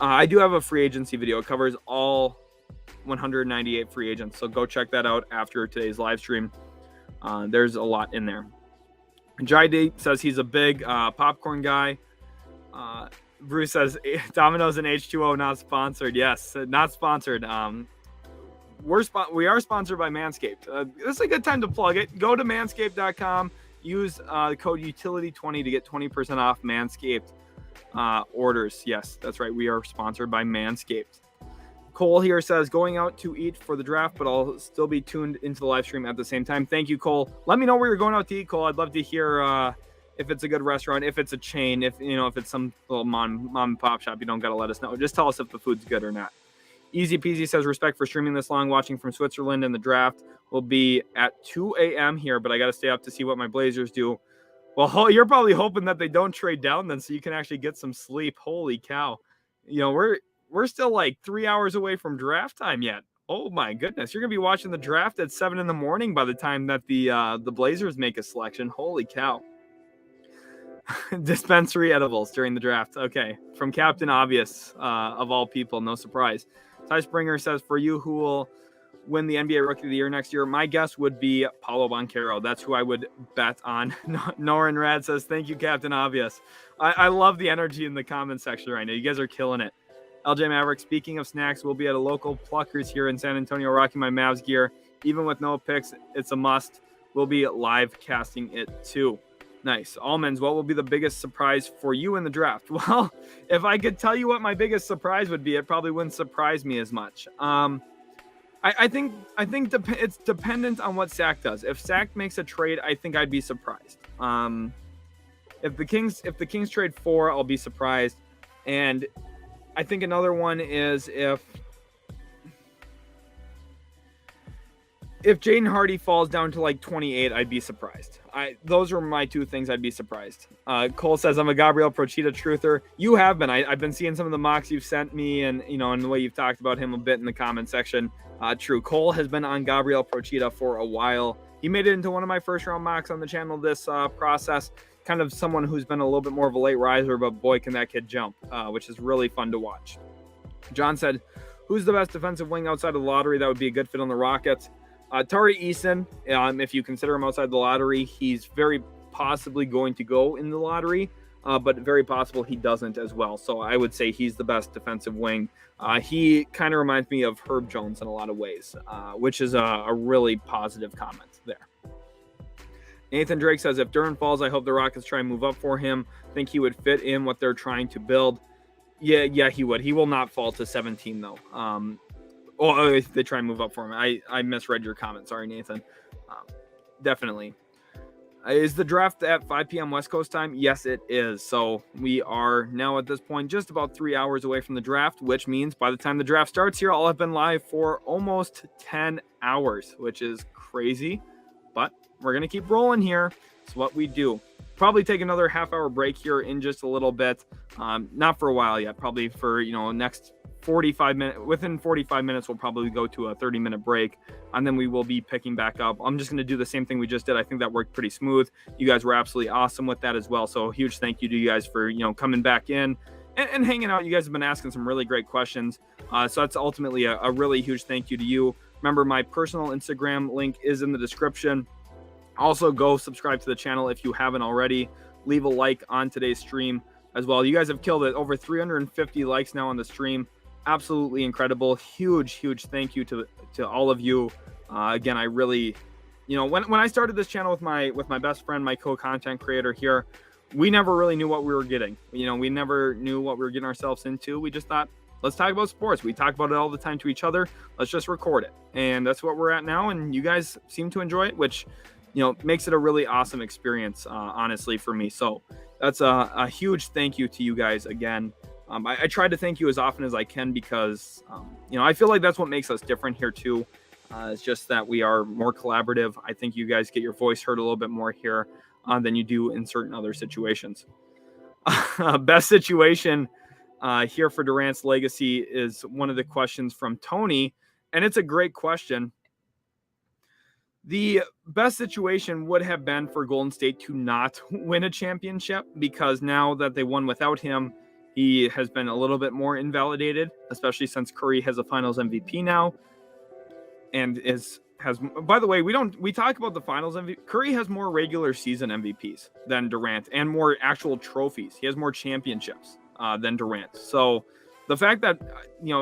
I do have a free agency video. It covers all 198 free agents, so go check that out after today's live stream. There's a lot in there. JD says he's a big popcorn guy. Bruce says Domino's and H2O not sponsored. Yes, not sponsored. We are sponsored by Manscaped. This is a good time to plug it. Go to manscaped.com. Use the code utility20 to get 20% off Manscaped orders. Yes, that's right. We are sponsored by Manscaped. Cole here says going out to eat for the draft, but I'll still be tuned into the live stream at the same time. Thank you, Cole. Let me know where you're going out to eat, Cole. I'd love to hear if it's a good restaurant, if it's a chain, if it's some little mom and pop shop. You don't got to let us know. Just tell us if the food's good or not. Easy Peasy says respect for streaming this long, watching from Switzerland, and the draft will be at 2 a.m. here, but I got to stay up to see what my Blazers do. Well, you're probably hoping that they don't trade down then so you can actually get some sleep. Holy cow. We're still like 3 hours away from draft time yet. Oh my goodness. You're going to be watching the draft at 7 a.m. by the time that the Blazers make a selection. Holy cow. Dispensary edibles during the draft. Okay. From Captain Obvious, of all people. No surprise. Ty Springer says, for you, who will win the NBA Rookie of the Year next year? My guess would be Paolo Banchero. That's who I would bet on. Norin Rad says, thank you, Captain Obvious. I love the energy in the comment section right now. You guys are killing it. LJ Maverick, speaking of snacks, we'll be at a local Pluckers here in San Antonio rocking my Mavs gear. Even with no picks, it's a must. We'll be live casting it too. Nice. Almonds, what will be the biggest surprise for you in the draft? Well, if I could tell you what my biggest surprise would be, it probably wouldn't surprise me as much. I think it's dependent on what Sack does. If Sack makes a trade, I think I'd be surprised. If the Kings trade 4, I'll be surprised. And I think another one is if Jaden Hardy falls down to like 28, I'd be surprised. Those are my 2 things I'd be surprised. Cole says, I'm a Gabriel Procida truther. You have been. I've been seeing some of the mocks you've sent me and, and the way you've talked about him a bit in the comment section. True. Cole has been on Gabriel Procida for a while. He made it into one of my first round mocks on the channel this process. Kind of someone who's been a little bit more of a late riser, but boy, can that kid jump, which is really fun to watch. John said, who's the best defensive wing outside of the lottery that would be a good fit on the Rockets? Tari Eason, if you consider him outside the lottery, he's very possibly going to go in the lottery, but very possible he doesn't as well. So I would say he's the best defensive wing. He kind of reminds me of Herb Jones in a lot of ways, which is a really positive comment there. Nathan Drake says, if Duran falls, I hope the Rockets try and move up for him. Think he would fit in what they're trying to build. Yeah, he would. He will not fall to 17, though. If they try and move up for him. I misread your comment. Sorry, Nathan. Definitely. Is the draft at 5 p.m. West Coast time? Yes, it is. So we are now at this point just about 3 hours away from the draft, which means by the time the draft starts here, I'll have been live for almost 10 hours, which is crazy. But we're going to keep rolling here. It's what we do. Probably take another half-hour break here in just a little bit. Not for a while yet. Probably for, next 45 minutes. Within 45 minutes, we'll probably go to a 30-minute break, and then we will be picking back up. I'm just going to do the same thing we just did. I think that worked pretty smooth. You guys were absolutely awesome with that as well. So huge thank you to you guys for, coming back in and hanging out. You guys have been asking some really great questions. So that's ultimately a really huge thank you to you. Remember, my personal Instagram link is in the description. Also, go subscribe to the channel if you haven't already. Leave a like on today's stream as well. You guys have killed it. Over 350 likes now on the stream. Absolutely incredible. Huge thank you to all of you. Again, I really, when I started this channel with my best friend, my co-content creator here, we never really knew what we were getting. We never knew what we were getting ourselves into. We just thought, let's talk about sports. We talk about it all the time to each other. Let's just record it. And that's what we're at now. And you guys seem to enjoy it, which, makes it a really awesome experience, honestly, for me. So that's a huge thank you to you guys again. I try to thank you as often as I can because, I feel like that's what makes us different here too. It's just that we are more collaborative. I think you guys get your voice heard a little bit more here than you do in certain other situations. Best situation here for Durant's legacy is one of the questions from Tony, and it's a great question. The best situation would have been for Golden State to not win a championship because now that they won without him, he has been a little bit more invalidated, especially since Curry has a Finals MVP now, and has. By the way, we talk about the Finals MVP. Curry has more regular season MVPs than Durant, and more actual trophies. He has more championships than Durant. So the fact that,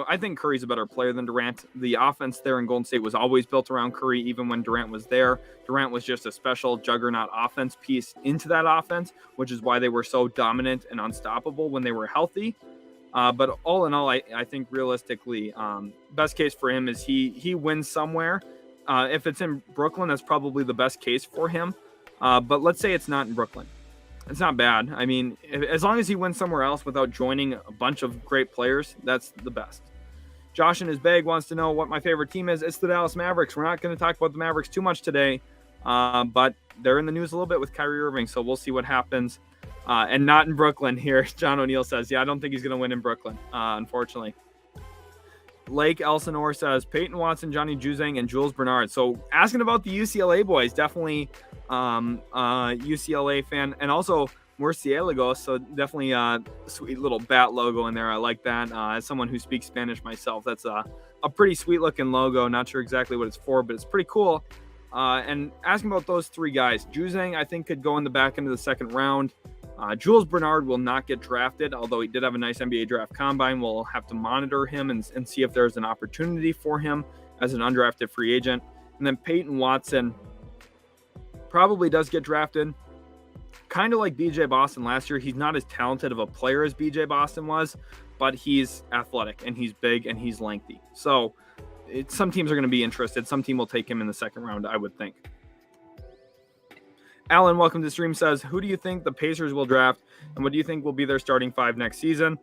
I think Curry's a better player than Durant. The offense there in Golden State was always built around Curry, even when Durant was there. Durant was just a special juggernaut offense piece into that offense, which is why they were so dominant and unstoppable when they were healthy. But all in all, I think realistically, best case for him is he wins somewhere. If it's in Brooklyn, that's probably the best case for him. But let's say it's not in Brooklyn. It's not bad. I mean, as long as he wins somewhere else without joining a bunch of great players, that's the best. Josh in his bag wants to know what my favorite team is. It's the Dallas Mavericks. We're not going to talk about the Mavericks too much today, but they're in the news a little bit with Kyrie Irving, so we'll see what happens. And not in Brooklyn here. John O'Neill says, yeah, I don't think he's going to win in Brooklyn, unfortunately. Lake Elsinore says Peyton Watson, Johnny Juzang, and Jules Bernard. So asking about the UCLA boys, definitely UCLA fan, and also Murciélagos. So definitely a sweet little bat logo in there. I like that. As someone who speaks Spanish myself, that's a pretty sweet looking logo. Not sure exactly what it's for, but it's pretty cool. And asking about those three guys, Juzang I think could go in the back end of the second round. Jules Bernard will not get drafted, although he did have a nice NBA draft combine. We'll have to monitor him and see if there's an opportunity for him as an undrafted free agent. And then Peyton Watson probably does get drafted. Kind of like BJ Boston last year. He's not as talented of a player as BJ Boston was, but he's athletic and he's big and he's lengthy. So some teams are going to be interested. Some team will take him in the second round, I would think. Alan, welcome to the stream, says, who do you think the Pacers will draft, and what do you think will be their starting five next season?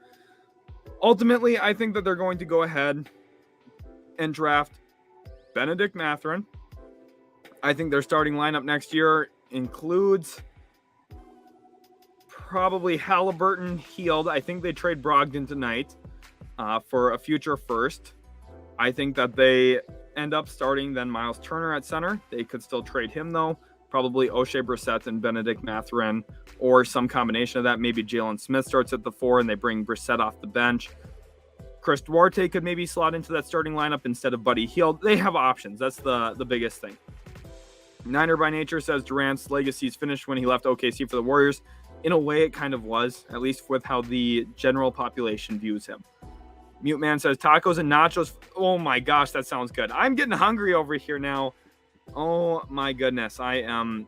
Ultimately, I think that they're going to go ahead and draft Benedict Mathurin. I think their starting lineup next year includes probably Halliburton, Hield. I think they trade Brogdon tonight for a future first. I think that they end up starting then Miles Turner at center. They could still trade him, though. Probably O'Shea Brissett and Benedict Mathurin, or some combination of that. Maybe Jalen Smith starts at the 4 and they bring Brissett off the bench. Chris Duarte could maybe slot into that starting lineup instead of Buddy Hield. They have options. That's the biggest thing. Niner by Nature says Durant's legacy is finished when he left OKC for the Warriors. In a way, it kind of was, at least with how the general population views him. Mute Man says tacos and nachos. Oh my gosh, that sounds good. I'm getting hungry over here now. Oh my goodness, I am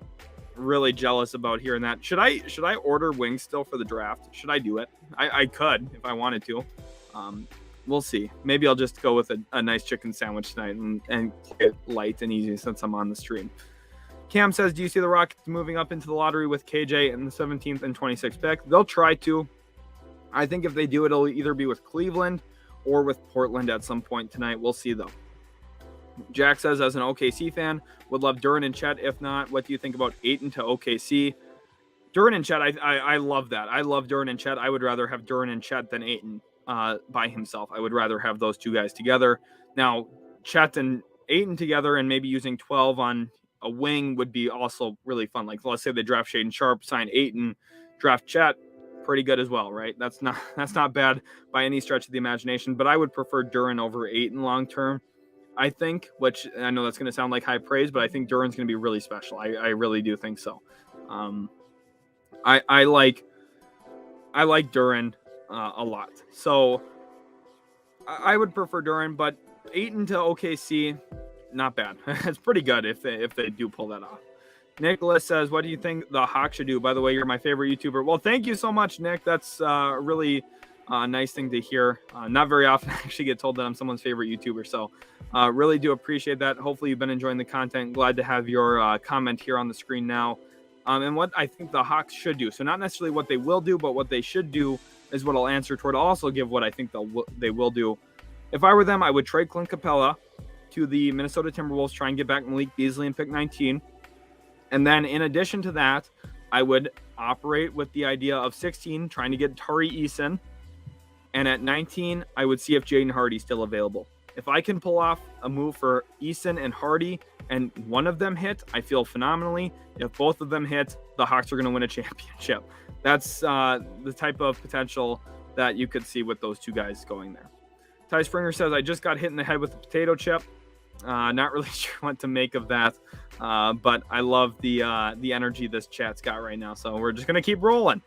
really jealous about hearing that. Should I order wings still for the draft? Should I do it? I could if I wanted to. We'll see. Maybe I'll just go with a nice chicken sandwich tonight and play it light and easy since I'm on the stream. Cam says, do you see the Rockets moving up into the lottery with KJ in the 17th and 26th pick? They'll try to. I think if they do, it'll either be with Cleveland or with Portland at some point tonight. We'll see, though. Jack says, as an OKC fan, would love Duren and Chet. If not, what do you think about Ayton to OKC? Duren and Chet, I love that. I love Duren and Chet. I would rather have Duren and Chet than Ayton by himself. I would rather have those two guys together. Now, Chet and Ayton together and maybe using 12 on a wing would be also really fun. Like, let's say they draft Shaedon Sharpe, sign Ayton, draft Chet, pretty good as well, right? That's not bad by any stretch of the imagination, but I would prefer Duren over Ayton long term. I think, which I know that's going to sound like high praise, but I think Duren's going to be really special. I really do think so. I like Duren a lot. So I would prefer Duren, but Ayton to OKC, not bad. It's pretty good if they do pull that off. Nicholas says, what do you think the Hawks should do? By the way, you're my favorite YouTuber. Well, thank you so much, Nick. That's a really nice thing to hear. Not very often I actually get told that I'm someone's favorite YouTuber. So really do appreciate that. Hopefully you've been enjoying the content. Glad to have your comment here on the screen now. And what I think the Hawks should do. So not necessarily what they will do, but what they should do is what I'll answer toward. I'll also give what I think they will do. If I were them, I would trade Clint Capella to the Minnesota Timberwolves, try and get back Malik Beasley and pick 19. And then in addition to that, I would operate with the idea of 16, trying to get Tari Eason. And at 19, I would see if Jaden Hardy's still available. If I can pull off a move for Eason and Hardy and one of them hit, I feel phenomenally. If both of them hit, the Hawks are going to win a championship. That's the type of potential that you could see with those two guys going there. Ty Springer says, I just got hit in the head with a potato chip. Not really sure what to make of that, but I love the energy this chat's got right now. So we're just going to keep rolling.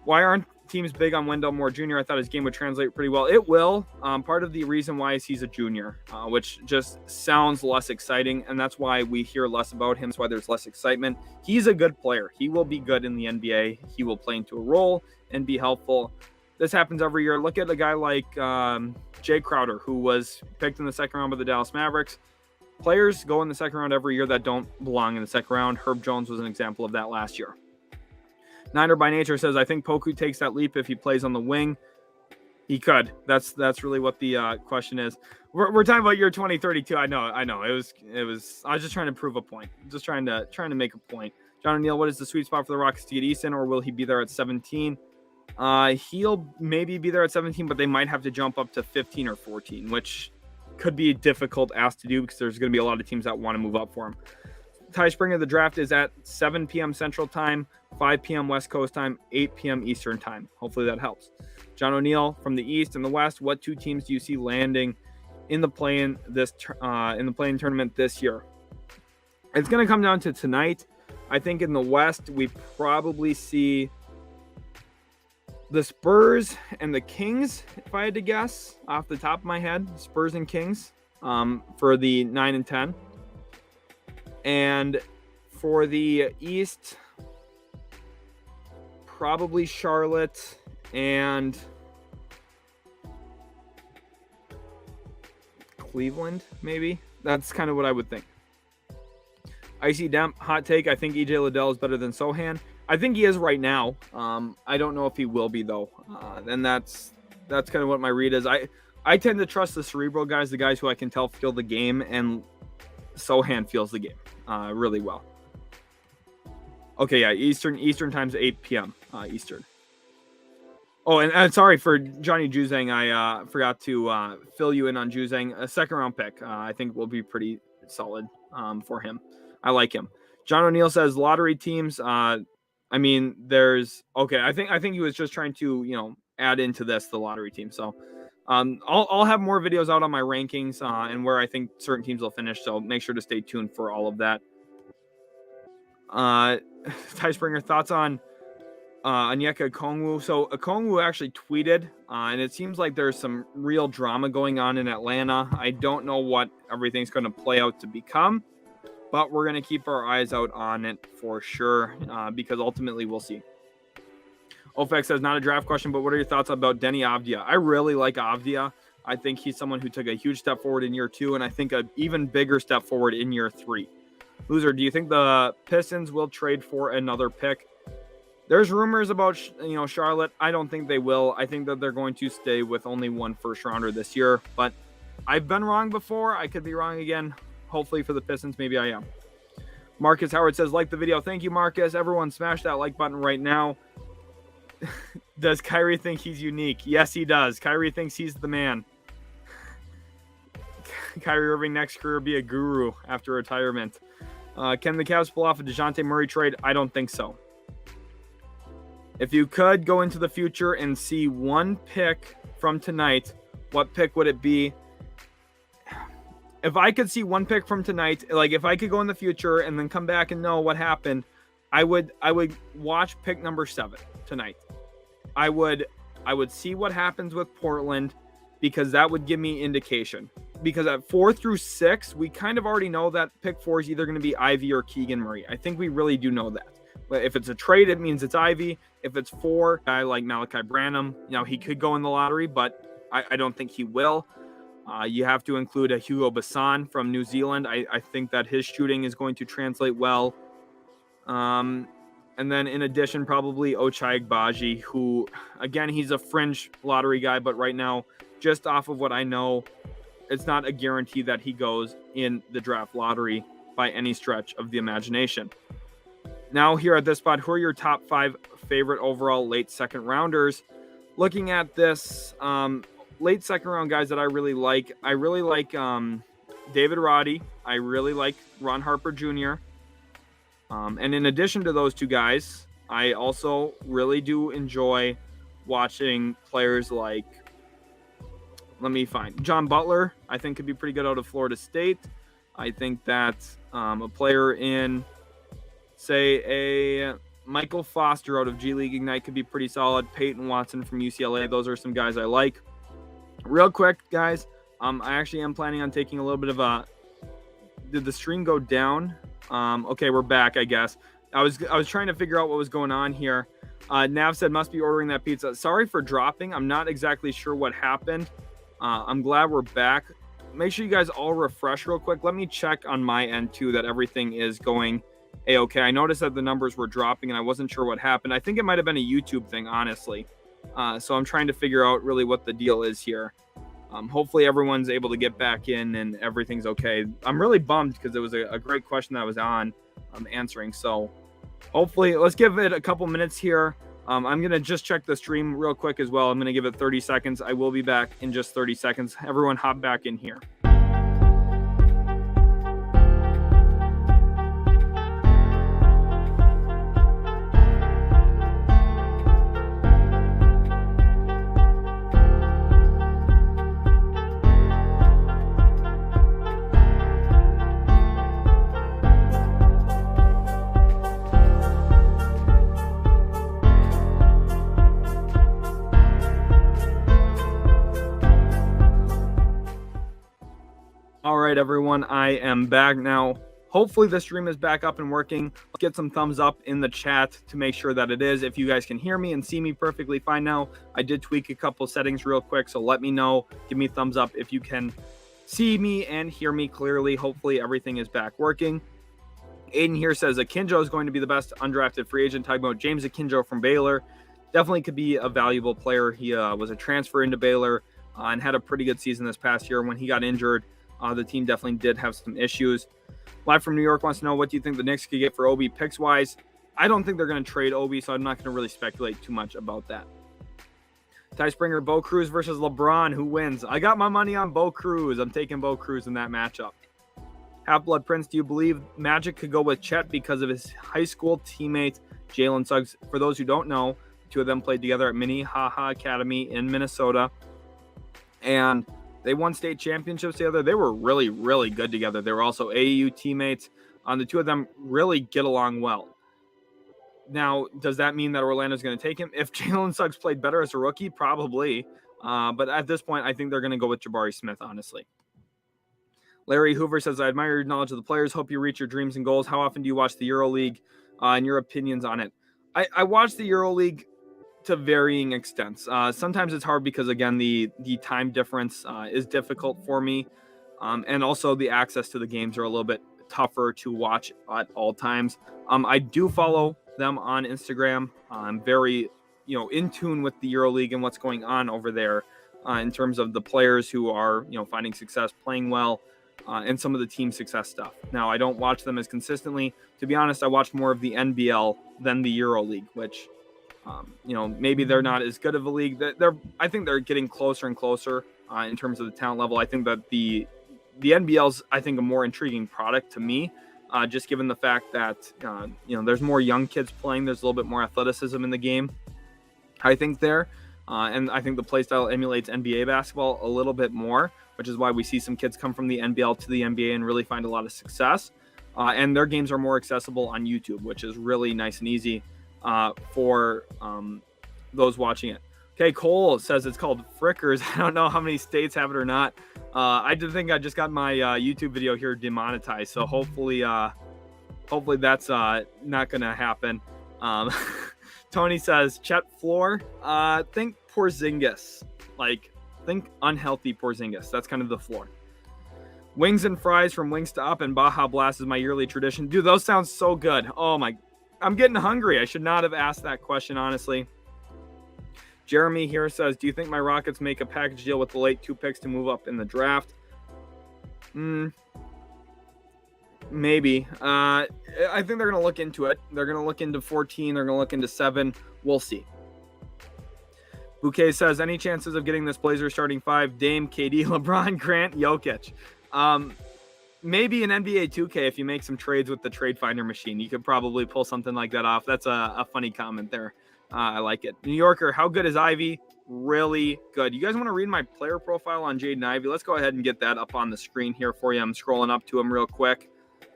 Why aren't teams big on Wendell Moore Jr.? I thought his game would translate pretty well. It will. Part of the reason why is he's a junior, which just sounds less exciting, and that's why we hear less about him. That's why there's less excitement. He's a good player. He will be good in the NBA. He will play into a role and be helpful. This happens every year. Look at a guy like Jay Crowder, who was picked in the second round by the Dallas Mavericks. Players go in the second round every year that don't belong in the second round. Herb Jones was an example of that last year. Niner by Nature says, I think Poku takes that leap if he plays on the wing. He could. That's really what the question is. We're talking about year 2032. I know. It was. I was just trying to prove a point. Just trying to make a point. John O'Neill, what is the sweet spot for the Rockets to get Easton, or will he be there at 17? He'll maybe be there at 17, but they might have to jump up to 15 or 14, which could be a difficult ask to do because there's going to be a lot of teams that want to move up for him. Ty Springer, the draft is at 7 p.m. Central Time, 5 p.m. West Coast Time, 8 p.m. Eastern Time. Hopefully that helps. John O'Neill from the East and the West, what two teams do you see landing in the play-in tournament this year? It's going to come down to tonight. I think in the West, we probably see the Spurs and the Kings, if I had to guess off the top of my head. Spurs and Kings for the 9 and 10. And for the East, probably Charlotte and Cleveland, maybe. That's kind of what I would think. Icy Demp, hot take. I think EJ Liddell is better than Sohan. I think he is right now. I don't know if he will be, though. And that's kind of what my read is. I tend to trust the cerebral guys, the guys who I can tell feel the game, and Sohan feels the game really well. Okay, yeah, Eastern time's 8 p.m. Eastern. Oh, and sorry for Johnny Juzang. I forgot to fill you in on Juzang. A second-round pick, I think, will be pretty solid for him. I like him. John O'Neill says lottery teams. I think he was just trying to add into this the lottery team. So I'll have more videos out on my rankings and where I think certain teams will finish. So make sure to stay tuned for all of that. Ty Springer, thoughts on Onyeka Okongwu. So Okongwu actually tweeted, and it seems like there's some real drama going on in Atlanta. I don't know what everything's going to play out to become, but we're going to keep our eyes out on it for sure because ultimately we'll see. OFX says, not a draft question, but what are your thoughts about Denny Avdia? I really like Avdia. I think he's someone who took a huge step forward in year 2, and I think an even bigger step forward in year 3. Loser, do you think the Pistons will trade for another pick? There's rumors about Charlotte. I don't think they will. I think that they're going to stay with only one first rounder this year, but I've been wrong before. I could be wrong again. Hopefully for the Pistons, maybe I am. Marcus Howard says, like the video. Thank you, Marcus. Everyone smash that like button right now. Does Kyrie think he's unique? Yes, he does. Kyrie thinks he's the man. Kyrie Irving next career be a guru after retirement. Can the Cavs pull off a DeJounte Murray trade? I don't think so. If you could go into the future and see one pick from tonight, what pick would it be? If I could see one pick from tonight, like if I could go in the future and then come back and know what happened, I would watch pick number 7 tonight. I would see what happens with Portland, because that would give me indication. Because at 4 through 6, we kind of already know that pick 4 is either going to be Ivy or Keegan Murray. I think we really do know that. But if it's a trade, it means it's Ivy. If it's 4, a guy like Malachi Branham, he could go in the lottery, but I don't think he will. You have to include a Hugo Bassan from New Zealand. I think that his shooting is going to translate well. And then in addition, probably Ochai Agbaji, who, again, he's a fringe lottery guy, but right now, just off of what I know, it's not a guarantee that he goes in the draft lottery by any stretch of the imagination. Now here at this spot, who are your top 5 favorite overall late second rounders? Looking at this, late second round guys that I really like David Roddy. I really like Ron Harper Jr. And in addition to those two guys, I also really do enjoy watching players like, John Butler. I think could be pretty good out of Florida State. I think that a player in, say, a Michael Foster out of G League Ignite could be pretty solid. Peyton Watson from UCLA. Those are some guys I like. Real quick, guys, I actually am planning on taking a little bit of a... Did the stream go down? Okay, we're back, I guess. I was trying to figure out what was going on here. Nav said, must be ordering that pizza. Sorry for dropping. I'm not exactly sure what happened. I'm glad we're back. Make sure you guys all refresh real quick. Let me check on my end, too, that everything is going A-okay. I noticed that the numbers were dropping, and I wasn't sure what happened. I think it might have been a YouTube thing, honestly. So I'm trying to figure out really what the deal is here. Hopefully everyone's able to get back in and everything's okay. I'm really bummed because it was a great question that I was on answering. So hopefully, let's give it a couple minutes here. I'm going to just check the stream real quick as well. I'm going to give it 30 seconds. I will be back in just 30 seconds. Everyone hop back in here. All right, everyone, I am back now. Hopefully the stream is back up and working. Let's get some thumbs up in the chat to make sure that it is. If you guys can hear me and see me perfectly fine now, I did tweak a couple settings real quick, so let me know. Give me a thumbs up if you can see me and hear me clearly. Hopefully everything is back working. Aiden here says Akinjo is going to be the best undrafted free agent. Talking about James Akinjo from Baylor. Definitely could be a valuable player. He was a transfer into Baylor and had a pretty good season this past year. When he got injured, the team definitely did have some issues. Live from New York wants to know, what do you think the Knicks could get for Obi picks-wise? I don't think they're going to trade Obi, so I'm not going to really speculate too much about that. Ty Springer, Bo Cruz versus LeBron. Who wins? I got my money on Bo Cruz. I'm taking Bo Cruz in that matchup. Half-Blood Prince, do you believe Magic could go with Chet because of his high school teammate, Jalen Suggs? For those who don't know, the two of them played together at Minnehaha Academy in Minnesota. And they won state championships together. They were really, really good together. They were also AAU teammates. The two of them really get along well. Now, does that mean that Orlando's going to take him? If Jalen Suggs played better as a rookie, probably. But at this point, I think they're going to go with Jabari Smith, honestly. Larry Hoover says, I admire your knowledge of the players. Hope you reach your dreams and goals. How often do you watch the EuroLeague and your opinions on it? I watch the EuroLeague to varying extents. Sometimes it's hard because, again, the time difference is difficult for me. And also the access to the games are a little bit tougher to watch at all times. I do follow them on Instagram. I'm very, in tune with the EuroLeague and what's going on over there. in terms of the players who are, finding success, playing well, and some of the team success stuff. Now, I don't watch them as consistently. To be honest, I watch more of the NBL than the EuroLeague, which, maybe they're not as good of a league. I think they're getting closer and closer in terms of the talent level. I think that the NBL's, I think, a more intriguing product to me, just given the fact that, there's more young kids playing. There's a little bit more athleticism in the game, I think, there. And I think the play style emulates NBA basketball a little bit more, which is why we see some kids come from the NBL to the NBA and really find a lot of success. And their games are more accessible on YouTube, which is really nice and easy for those watching it. Okay, Cole says it's called Frickers. I don't know how many states have it or not. I did think I just got my YouTube video here demonetized, so hopefully that's not going to happen. Tony says, Chet Floor, think Porzingis. Think unhealthy Porzingis. That's kind of the floor. Wings and fries from Wingstop and Baja Blast is my yearly tradition. Dude, those sound so good. Oh my, I'm getting hungry. I should not have asked that question, honestly. Jeremy here says, do you think my Rockets make a package deal with the late 2 picks to move up in the draft? Maybe. I think they're going to look into it. They're going to look into 14. They're going to look into 7. We'll see. Bouquet says, any chances of getting this Blazers starting 5? Dame, KD, LeBron, Grant, Jokic. Maybe an NBA 2K if you make some trades with the trade finder machine. You could probably pull something like that off. That's a funny comment there. I like it. New Yorker, how good is Ivy? Really good. You guys want to read my player profile on Jaden Ivey? Let's go ahead and get that up on the screen here for you. I'm scrolling up to him real quick.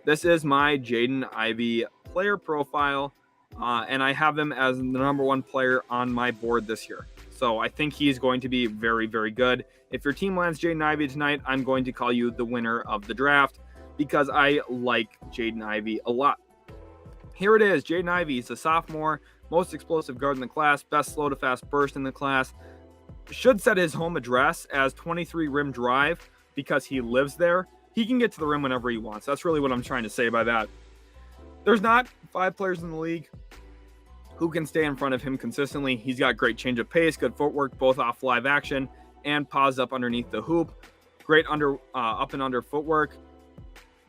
This is my Jaden Ivey player profile, and I have him as the number 1 player on my board this year. So I think he's going to be very, very good. If your team lands Jaden Ivey tonight, I'm going to call you the winner of the draft because I like Jaden Ivey a lot. Here it is. Jaden Ivey is a sophomore, most explosive guard in the class, best slow to fast burst in the class. Should set his home address as 23 Rim Drive because he lives there. He can get to the rim whenever he wants. That's really what I'm trying to say by that. There's not 5 players in the league who can stay in front of him consistently. He's got great change of pace, good footwork, both off live action and pause up underneath the hoop. Great up and under footwork.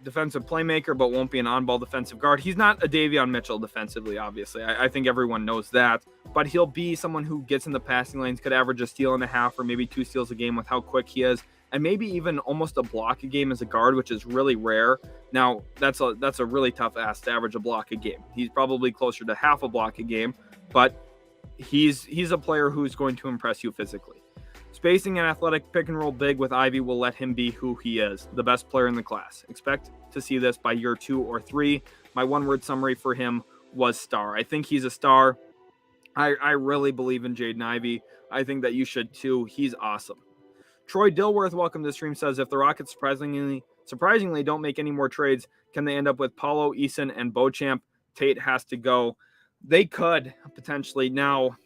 Defensive playmaker, but won't be an on-ball defensive guard. He's not a Davion Mitchell defensively, obviously. I think everyone knows that. But he'll be someone who gets in the passing lanes, could average a steal and a half or maybe 2 steals a game with how quick he is, and maybe even almost a block a game as a guard, which is really rare. Now, that's a really tough ask to average a block a game. He's probably closer to half a block a game, but he's a player who's going to impress you physically. Spacing and athletic pick and roll big with Ivy will let him be who he is, the best player in the class. Expect to see this by year 2 or 3. My one-word summary for him was star. I think he's a star. I really believe in Jaden Ivey. I think that you should too. He's awesome. Troy Dilworth, welcome to the stream, says, if the Rockets surprisingly don't make any more trades, can they end up with Paulo, Eason, and Beauchamp? Tate has to go. They could, potentially. Now,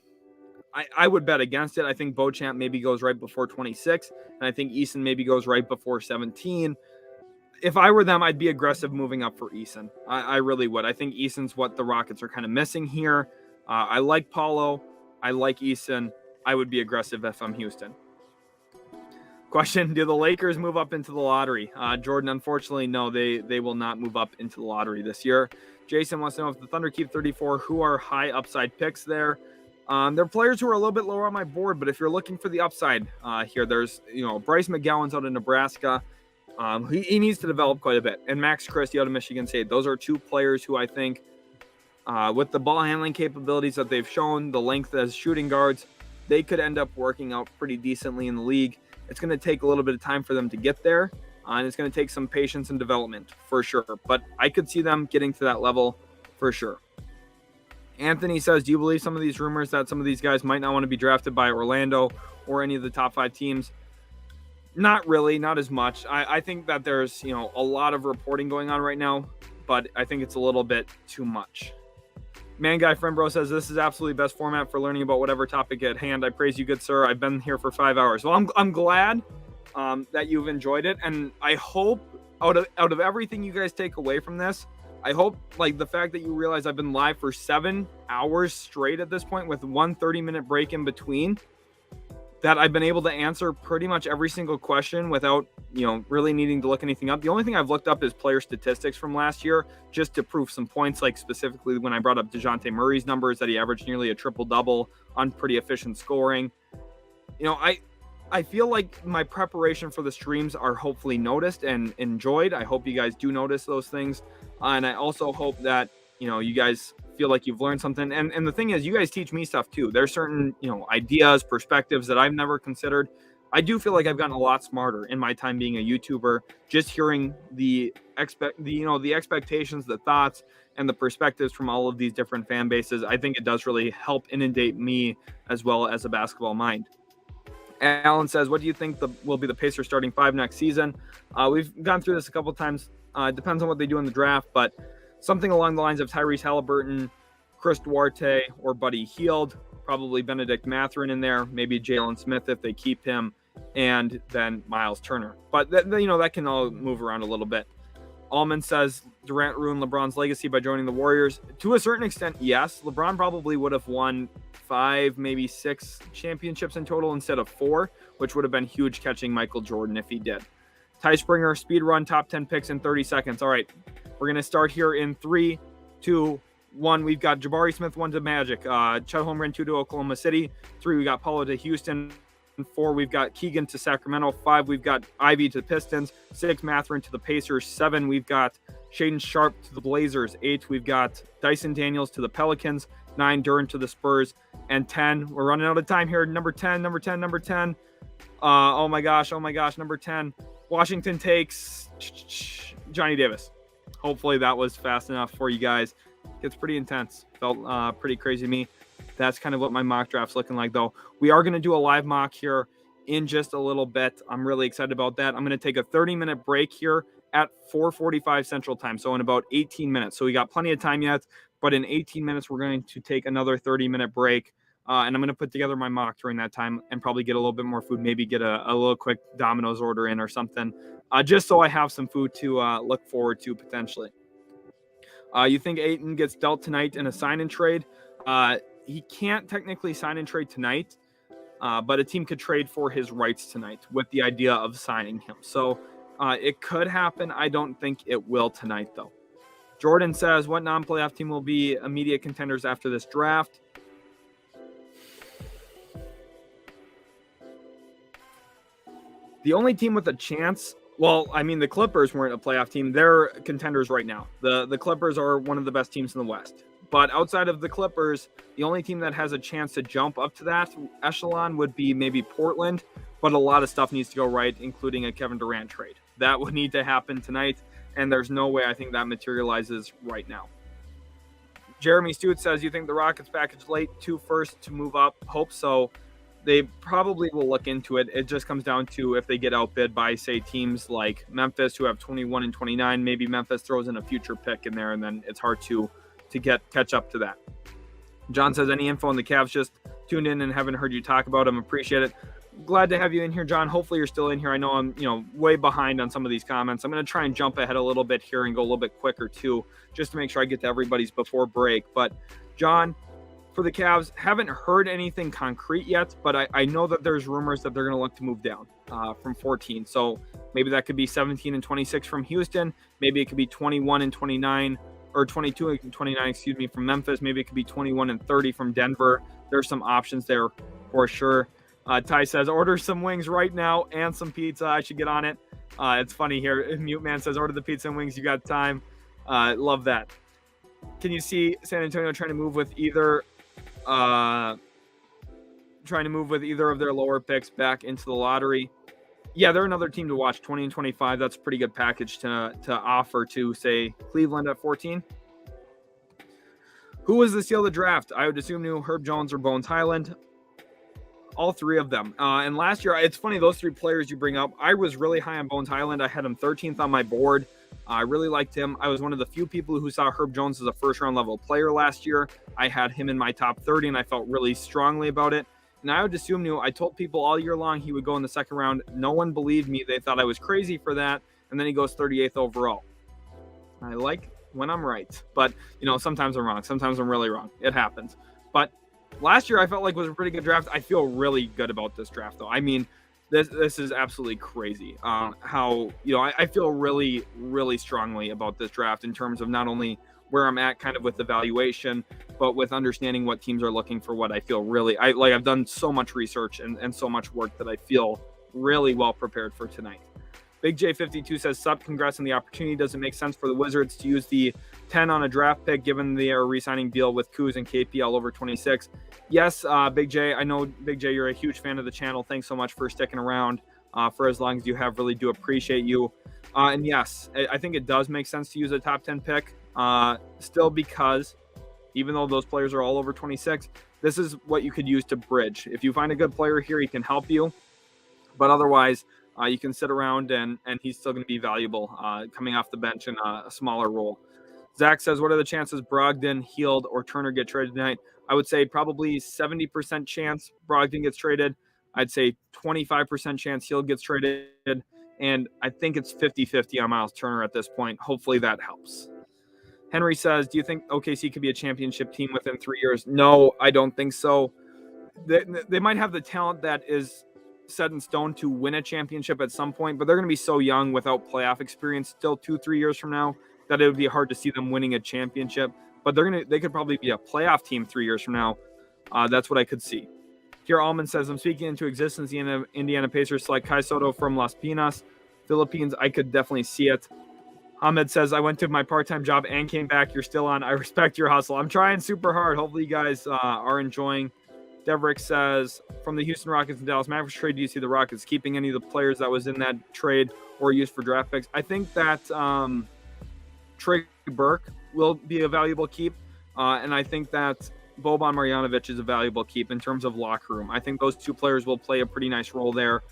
I would bet against it. I think Beauchamp maybe goes right before 26, and I think Eason maybe goes right before 17. If I were them, I'd be aggressive moving up for Eason. I really would. I think Eason's what the Rockets are kind of missing here. I like Paulo. I like Eason. I would be aggressive if I'm Houston. Question, do the Lakers move up into the lottery? Jordan, unfortunately, no, they will not move up into the lottery this year. Jason wants to know if the Thunder keep 34, who are high upside picks there? There are players who are a little bit lower on my board, but if you're looking for the upside here, there's, Bryce McGowan's out of Nebraska. He needs to develop quite a bit. And Max Christie out of Michigan State. Those are 2 players who I think, with the ball handling capabilities that they've shown, the length as shooting guards, they could end up working out pretty decently in the league. It's going to take a little bit of time for them to get there, and it's going to take some patience and development for sure. But I could see them getting to that level for sure. Anthony says, do you believe some of these rumors that some of these guys might not want to be drafted by Orlando or any of the top 5 teams? Not really, not as much. I think that there's, a lot of reporting going on right now, but I think it's a little bit too much. Man Guy Friend Bro says, this is absolutely best format for learning about whatever topic at hand. I praise you, good sir. I've been here for 5 hours. Well, I'm glad that you've enjoyed it, and I hope out of everything you guys take away from this, I hope the fact that you realize I've been live for 7 hours straight at this point with one 30-minute break in between. that I've been able to answer pretty much every single question without, really needing to look anything up. The only thing I've looked up is player statistics from last year, just to prove some points, like specifically when I brought up DeJounte Murray's numbers, that he averaged nearly a triple-double on pretty efficient scoring. I feel like my preparation for the streams are hopefully noticed and enjoyed. I hope you guys do notice those things. And I also hope that, you guys feel like you've learned something. And the thing is, you guys teach me stuff too. There's certain, ideas, perspectives that I've never considered. I do feel like I've gotten a lot smarter in my time being a YouTuber, just hearing the expectations, the thoughts, and the perspectives from all of these different fan bases. I think it does really help inundate me as well as a basketball mind. Alan says, what do you think will be the Pacers starting five next season? We've gone through this a couple of times. It depends on what they do in the draft, but something along the lines of Tyrese Halliburton, Chris Duarte, or Buddy Hield, probably Benedict Mathurin in there, maybe Jalen Smith if they keep him, and then Miles Turner. But that can all move around a little bit. Allman says Durant ruined LeBron's legacy by joining the Warriors. To a certain extent, yes. LeBron probably would have won 5, maybe 6 championships in total instead of 4, which would have been huge catching Michael Jordan if he did. Ty Springer, speed run, top 10 picks in 30 seconds. All right, we're going to start here in 3, 2, 1. We've got Jabari Smith, 1 to Magic. Chet Holmgren, 2 to Oklahoma City. 3, we got Paulo to Houston. 4, we've got Keegan to Sacramento. 5, we've got Ivy to the Pistons. 6, Mathurin to the Pacers. 7, we've got Shaedon Sharpe to the Blazers. 8, we've got Dyson Daniels to the Pelicans. 9, Duren to the Spurs. And 10, we're running out of time here. Number 10. Oh my gosh, number 10. Washington takes Johnny Davis. Hopefully that was fast enough for you guys. It's pretty intense. Felt pretty crazy to me. That's kind of what my mock draft's looking like, though. We are going to do a live mock here in just a little bit. I'm really excited about that. I'm going to take a 30-minute break here at 4:45 Central Time, so in about 18 minutes. So we got plenty of time yet, but in 18 minutes, we're going to take another 30-minute break, and I'm going to put together my mock during that time and probably get a little bit more food, maybe get a little quick Domino's order in or something, just so I have some food to look forward to potentially. You think Ayton gets dealt tonight in a sign-and-trade? He can't technically sign and trade tonight, but a team could trade for his rights tonight with the idea of signing him. So it could happen. I don't think it will tonight, though. Jordan says, what non-playoff team will be immediate contenders after this draft? The only team with a chance, the Clippers weren't a playoff team. They're contenders right now. The Clippers are one of the best teams in the West. But outside of the Clippers, the only team that has a chance to jump up to that echelon would be maybe Portland. But a lot of stuff needs to go right, including a Kevin Durant trade. That would need to happen tonight, and there's no way I think that materializes right now. Jeremy Stewart says, you think the Rockets package late 2 first to move up? Hope so. They probably will look into it. It just comes down to if they get outbid by, say, teams like Memphis who have 21 and 29. Maybe Memphis throws in a future pick in there, and then it's hard to catch up to that. John says, any info on the Cavs? Just tuned in and haven't heard you talk about them. Appreciate it. Glad to have you in here, John. Hopefully you're still in here. I know I'm way behind on some of these comments. I'm going to try and jump ahead a little bit here and go a little bit quicker too, just to make sure I get to everybody's before break. But John, for the Cavs, haven't heard anything concrete yet, but I know that there's rumors that they're going to look to move down from 14. So maybe that could be 17 and 26 from Houston. Maybe it could be 21 and 29 or 22 and 29, from Memphis. Maybe it could be 21 and 30 from Denver. There's some options there for sure. Ty says, order some wings right now and some pizza. I should get on it. It's funny here. Mute Man says, order the pizza and wings. You got time. Love that. Can you see San Antonio trying to move with either of their lower picks back into the lottery? Yeah, they're another team to watch. 20 and 25. That's a pretty good package to offer to, say, Cleveland at 14. Who was the steal of the draft? I would assume new Herb Jones or Bones Highland. All 3 of them. And last year, it's funny, those 3 players you bring up, I was really high on Bones Highland. I had him 13th on my board. I really liked him. I was one of the few people who saw Herb Jones as a first-round level player last year. I had him in my top 30, and I felt really strongly about it. And I would assume, I told people all year long he would go in the second round. No one believed me. They thought I was crazy for that. And then he goes 38th overall. I like when I'm right. But, sometimes I'm wrong. Sometimes I'm really wrong. It happens. But last year I felt like was a pretty good draft. I feel really good about this draft, though. I mean, this is absolutely crazy. How I feel really, really strongly about this draft in terms of not only where I'm at kind of with the valuation, but with understanding what teams are looking for. What I feel really, I've done so much research and so much work that I feel really well prepared for tonight. Big J52 says, "Sup, congrats on the opportunity. Does it make sense for the Wizards to use the 10 on a draft pick given their re-signing deal with Kuz and KP all over 26? Yes, Big J. I know, Big J, you're a huge fan of the channel. Thanks so much for sticking around for as long as you have. Really do appreciate you. And yes, I think it does make sense to use a top 10 pick still, because even though those players are all over 26, this is what you could use to bridge. If you find a good player here, he can help you. But otherwise, you can sit around and he's still going to be valuable coming off the bench in a smaller role." Zach says, "What are the chances Brogdon, Hield, or Turner get traded tonight?" I would say probably 70% chance Brogdon gets traded. I'd say 25% chance Hield gets traded. And I think it's 50-50 on Miles Turner at this point. Hopefully that helps. Henry says, "Do you think OKC could be a championship team within 3 years?" No, I don't think so. They might have the talent that is set in stone to win a championship at some point, but they're going to be so young without playoff experience still 2-3 years from now that it would be hard to see them winning a championship. But they could probably be a playoff team 3 years from now. That's what I could see. Here Almond says, "I'm speaking into existence the Indiana Pacers select Kai Soto from Las Piñas, Philippines. I could definitely see it." Ahmed says, "I went to my part-time job and came back. You're still on. I respect your hustle." I'm trying super hard. Hopefully you guys are enjoying. Deverick says, "From the Houston Rockets and Dallas Mavericks trade, do you see the Rockets keeping any of the players that was in that trade or used for draft picks?" I think that Trey Burke will be a valuable keep, and I think that Boban Marjanovic is a valuable keep in terms of locker room. I think those two players will play a pretty nice role there.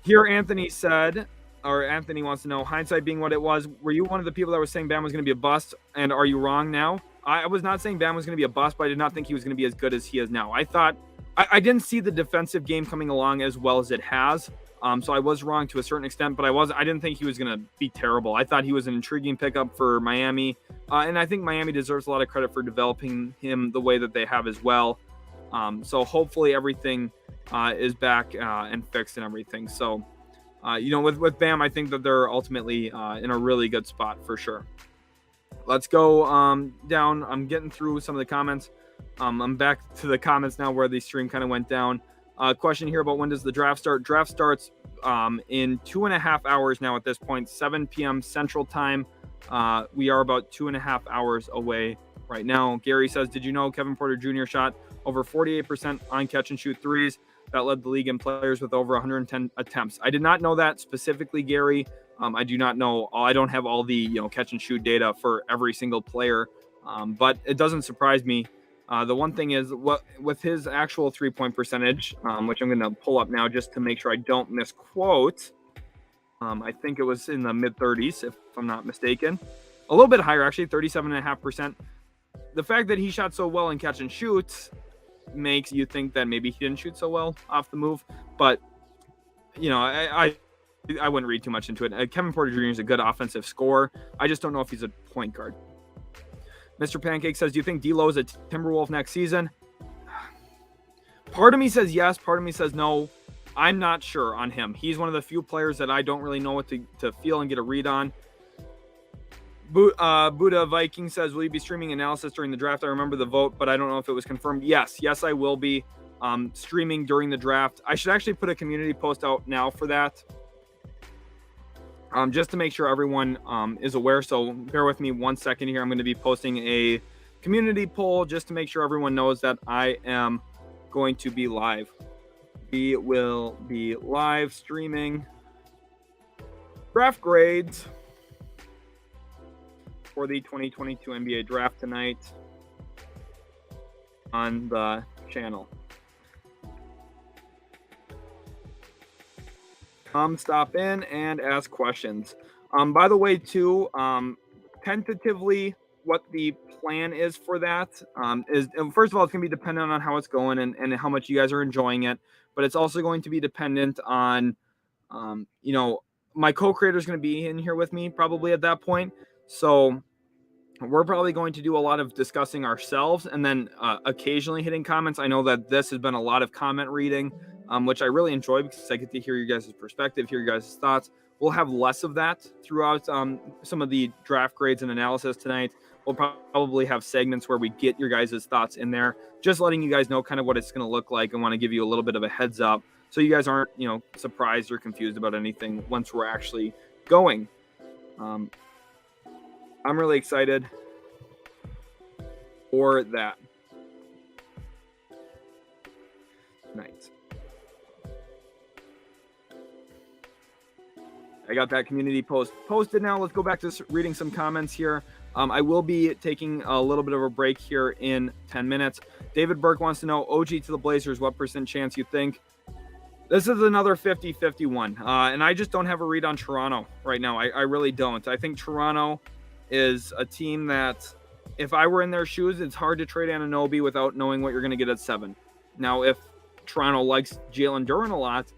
Here Anthony said, or Anthony wants to know, hindsight being what it was, were you one of the people that was saying Bam was going to be a bust, and are you wrong now? I was not saying Bam was going to be a bust, but I did not think he was going to be as good as he is now. I thought I didn't see the defensive game coming along as well as it has. So I was wrong to a certain extent, but I didn't think he was going to be terrible. I thought he was an intriguing pickup for Miami. And I think Miami deserves a lot of credit for developing him the way that they have as well. So hopefully everything is back and fixed and everything. So, with Bam, I think that they're ultimately in a really good spot for sure. Let's go down. I'm getting through some of the comments. I'm back to the comments now where the stream kind of went down. Question here about when does the draft start? Draft starts in 2.5 hours now at this point, 7 p.m. Central Time. We are about 2.5 hours away right now. Gary says, "Did you know Kevin Porter Jr. shot over 48% on catch and shoot threes? That led the league in players with over 110 attempts." I did not know that specifically, Gary. I do not know. I don't have all the catch and shoot data for every single player, but it doesn't surprise me. The one thing is, what with his actual 3-point percentage, which I'm going to pull up now just to make sure I don't misquote. I think it was in the mid-30s, if I'm not mistaken. A little bit higher, actually, 37.5%. The fact that he shot so well in catch and shoot makes you think that maybe he didn't shoot so well off the move. But, I wouldn't read too much into it. Kevin Porter Jr. is a good offensive scorer. I just don't know if he's a point guard. Mr. Pancake says, "Do you think D'Lo is a Timberwolf next season?" Part of me says yes. Part of me says no. I'm not sure on him. He's one of the few players that I don't really know what to feel and get a read on. Buddha Viking says, "Will you be streaming analysis during the draft? I remember the vote, but I don't know if it was confirmed." Yes, I will be streaming during the draft. I should actually put a community post out now for that. Just to make sure everyone is aware. So bear with me 1 second here. I'm going to be posting a community poll just to make sure everyone knows that I am going to be live. We will be live streaming draft grades for the 2022 NBA draft tonight on the channel. Stop in and ask questions. By the way, too, tentatively, what the plan is for that is, first of all, it's going to be dependent on how it's going and how much you guys are enjoying it. But it's also going to be dependent on, my co-creator is going to be in here with me probably at that point. So we're probably going to do a lot of discussing ourselves and then occasionally hitting comments. I know that this has been a lot of comment reading, which I really enjoy because I get to hear your guys' perspective, hear your guys' thoughts. We'll have less of that throughout some of the draft grades and analysis tonight. We'll probably have segments where we get your guys' thoughts in there, just letting you guys know kind of what it's going to look like and want to give you a little bit of a heads up so you guys aren't, surprised or confused about anything once we're actually going. I'm really excited for that. Nice. I got that community post posted now. Let's go back to reading some comments here. I will be taking a little bit of a break here in 10 minutes. David Burke wants to know, OG to the Blazers, what % chance you think? This is another 50-51. And I just don't have a read on Toronto right now. I really don't. I think Toronto is a team that, if I were in their shoes, it's hard to trade Anunoby without knowing what you're going to get at 7. Now, if Toronto likes Jalen Duren a lot,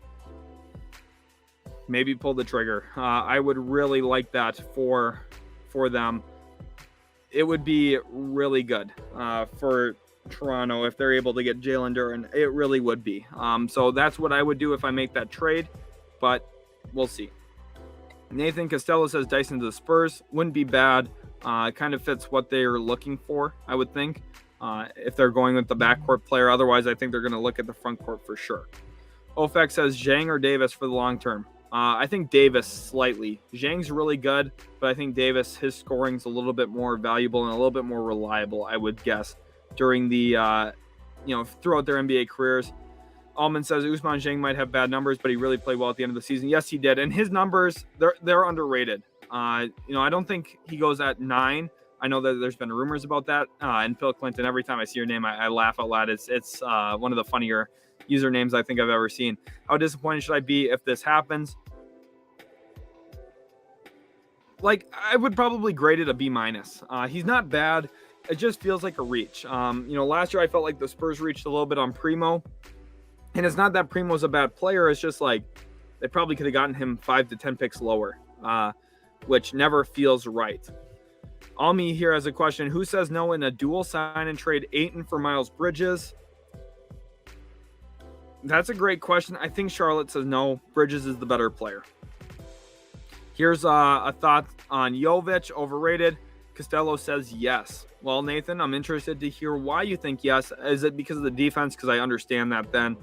maybe pull the trigger. I would really like that for them. It would be really good for Toronto if they're able to get Jalen Duren. It really would be. So that's what I would do if I make that trade, but we'll see. Nathan Costello says Dyson to the Spurs. Wouldn't be bad. It kind of fits what they're looking for, I would think, if they're going with the backcourt player. Otherwise, I think they're going to look at the front court for sure. Ofex says Zhang or Davis for the long term. I think Davis slightly. Zhang's really good, but I think Davis, his scoring's a little bit more valuable and a little bit more reliable, I would guess, during the, throughout their NBA careers. Allman says Ousmane Dieng might have bad numbers, but he really played well at the end of the season. Yes, he did. And his numbers, they're underrated. I don't think he goes at 9. I know that there's been rumors about that. And Phil Clinton, every time I see your name, I laugh out loud. It's one of the funnier usernames I think I've ever seen. How disappointed should I be if this happens? I would probably grade it a B-. He's not bad. It just feels like a reach. Last year I felt like the Spurs reached a little bit on Primo. And it's not that Primo's a bad player. It's just like they probably could have gotten him 5 to 10 picks lower, which never feels right. Almi here has a question. Who says no in a dual sign and trade Ayton for Miles Bridges? That's a great question. I think Charlotte says no. Bridges is the better player. Here's a thought on Jovich, overrated. Costello says yes. Well, Nathan, I'm interested to hear why you think yes. Is it because of the defense? Because I understand that then.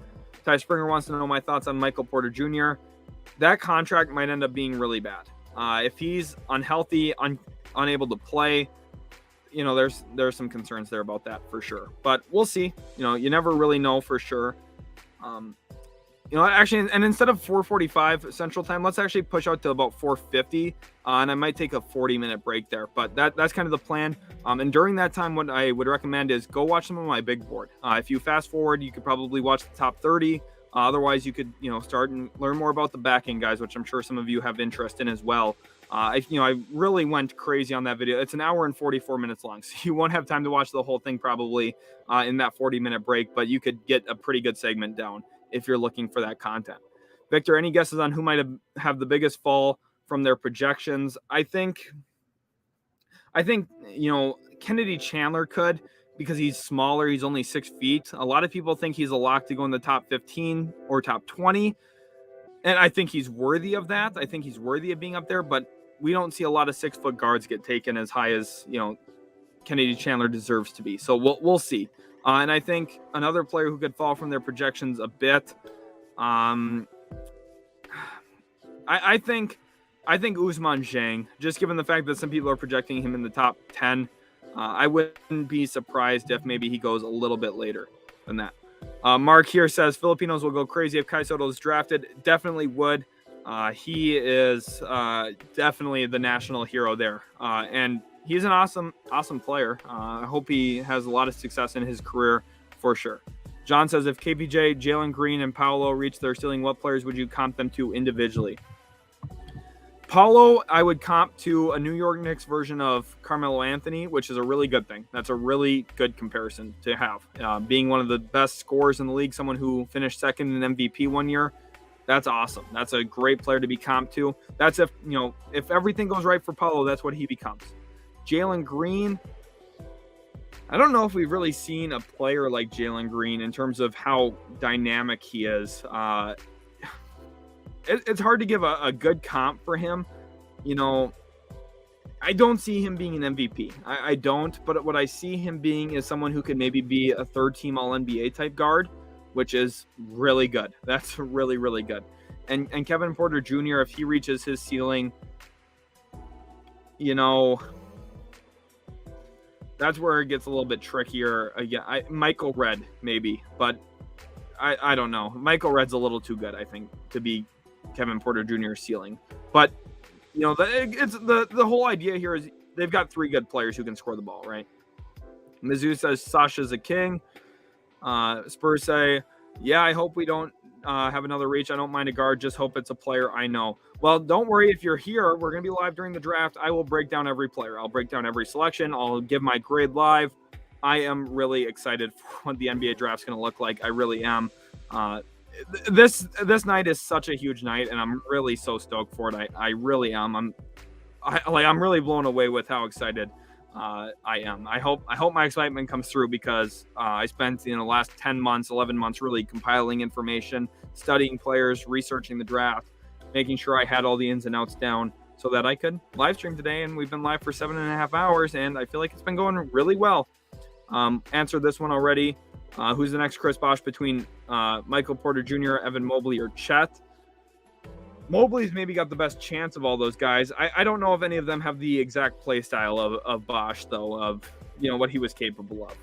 Ty Springer wants to know my thoughts on Michael Porter Jr. That contract might end up being really bad. If he's unhealthy, unable to play, there's some concerns there about that for sure. But we'll see. You never really know for sure. Actually, and instead of 4:45 Central Time, let's actually push out to about 4:50, and I might take a 40-minute break there. But that's kind of the plan. And during that time, what I would recommend is go watch some of my big board. If you fast forward, you could probably watch the top 30. Otherwise, you could start and learn more about the backing guys, which I'm sure some of you have interest in as well. I really went crazy on that video. It's an hour and 44 minutes long, so you won't have time to watch the whole thing probably in that 40-minute break, but you could get a pretty good segment down if you're looking for that content. Victor, any guesses on who might have the biggest fall from their projections? I think Kennedy Chandler could, because he's smaller. He's only 6 feet. A lot of people think he's a lock to go in the top 15 or top 20. And I think he's worthy of that. I think he's worthy of being up there, but we don't see a lot of 6-foot guards get taken as high as, Kennedy Chandler deserves to be. So we'll see. And I think another player who could fall from their projections a bit. I think Ousmane Dieng, just given the fact that some people are projecting him in the top 10, I wouldn't be surprised if maybe he goes a little bit later than that. Mark here says Filipinos will go crazy if Kai Soto is drafted. Definitely would. He is definitely the national hero there. And he's an awesome player. I hope he has a lot of success in his career for sure. John says, if KPJ, Jalen Green, and Paolo reach their ceiling, what players would you comp them to individually? Paolo, I would comp to a New York Knicks version of Carmelo Anthony, which is a really good thing. That's a really good comparison to have. Being one of the best scorers in the league, someone who finished second in MVP one year, that's awesome. That's a great player to be comped to. That's if everything goes right for Paolo, that's what he becomes. Jalen Green, I don't know if we've really seen a player like Jalen Green in terms of how dynamic he is. It's hard to give a good comp for him. I don't see him being an MVP. I don't, but what I see him being is someone who could maybe be a third-team All-NBA type guard, which is really good. That's really, really good. And Kevin Porter Jr., if he reaches his ceiling, that's where it gets a little bit trickier. Again, Michael Redd maybe, but I don't know. Michael Redd's a little too good, I think, to be Kevin Porter Jr.'s ceiling. But it's the whole idea here is they've got three good players who can score the ball, right? Mizzou says Sasha's a king. Spurs say, yeah, I hope we don't have another reach. I don't mind a guard. Just hope it's a player I know. Well, don't worry. If you're here, we're going to be live during the draft. I will break down every player. I'll break down every selection. I'll give my grade live. I am really excited for what the NBA draft's going to look like. I really am. This night is such a huge night, and I'm really so stoked for it. I really am. I'm really blown away with how excited I am. I hope my excitement comes through because I spent the last 10 months, 11 months really compiling information, studying players, researching the draft, making sure I had all the ins and outs down so that I could live stream today. And we've been live for 7.5 hours, and I feel like it's been going really well. Answered this one already. Who's the next Chris Bosh between Michael Porter Jr., Evan Mobley, or Chet? Mobley's maybe got the best chance of all those guys. I don't know if any of them have the exact play style of Bosh, though, of what he was capable of.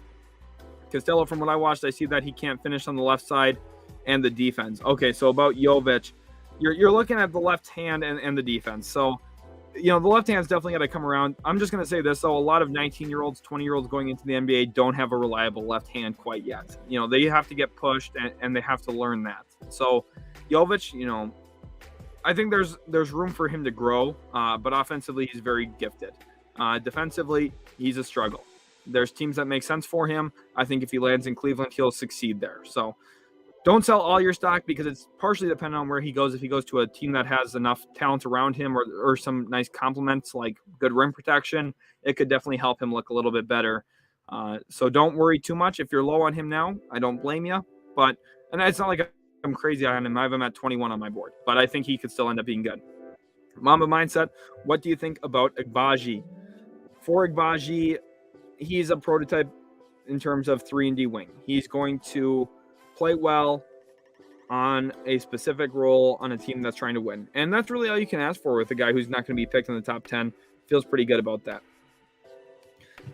Costello, from what I watched, I see that he can't finish on the left side and the defense. Okay, so about Jovich, you're looking at the left hand and the defense. So, the left hand's definitely got to come around. I'm just going to say this, though. A lot of 19-year-olds, 20-year-olds going into the NBA don't have a reliable left hand quite yet. They have to get pushed, and they have to learn that. So, Jovich, I think there's room for him to grow, but offensively, he's very gifted. Defensively, he's a struggle. There's teams that make sense for him. I think if he lands in Cleveland, he'll succeed there. So, don't sell all your stock because it's partially dependent on where he goes. If he goes to a team that has enough talent around him or some nice compliments like good rim protection, it could definitely help him look a little bit better. So don't worry too much. If you're low on him now, I don't blame you. And it's not like I'm crazy on him. I have him at 21 on my board. But I think he could still end up being good. Mamba Mindset, what do you think about Agbaji? For Agbaji, he's a prototype in terms of 3-and-D wing. He's going to play well on a specific role on a team that's trying to win. And that's really all you can ask for with a guy who's not going to be picked in the top 10. Feels pretty good about that.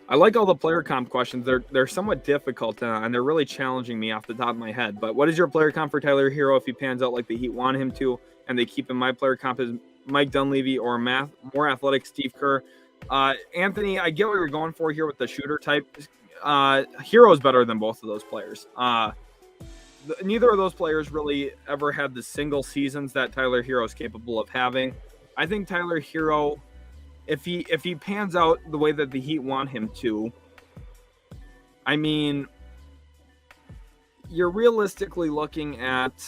I like all the player comp questions. They're somewhat difficult, and they're really challenging me off the top of my head. But what is your player comp for Tyler Hero if he pans out like the Heat want him to, and they keep him? My player comp is Mike Dunleavy or more athletic Steve Kerr. Anthony, I get what you're going for here with the shooter type. Hero is better than both of those players. Neither of those players really ever had the single seasons that Tyler Hero is capable of having. I think Tyler Hero, if he pans out the way that the Heat want him to, I mean, you're realistically looking at,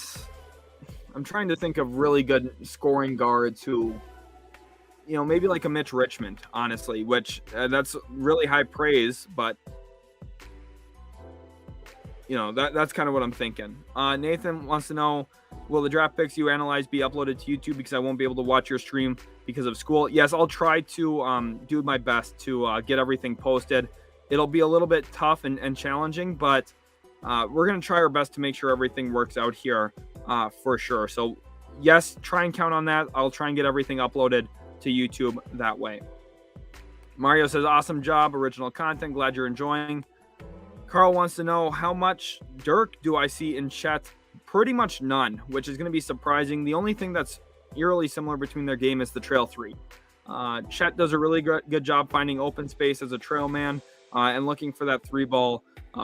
I'm trying to think of really good scoring guards who, maybe like a Mitch Richmond, honestly, which that's really high praise, but that's kind of what I'm thinking. Nathan wants to know, will the draft picks you analyze be uploaded to YouTube because I won't be able to watch your stream because of school? Yes, I'll try to do my best to get everything posted. It'll be a little bit tough and challenging, but we're going to try our best to make sure everything works out here for sure. So yes, try and count on that. I'll try and get everything uploaded to YouTube that way. Mario says, awesome job, original content. Glad you're enjoying. Carl wants to know, how much Dirk do I see in Chet? Pretty much none, which is going to be surprising. The only thing that's eerily similar between their game is the trail three. Chet does a really good job finding open space as a trail man and looking for that three ball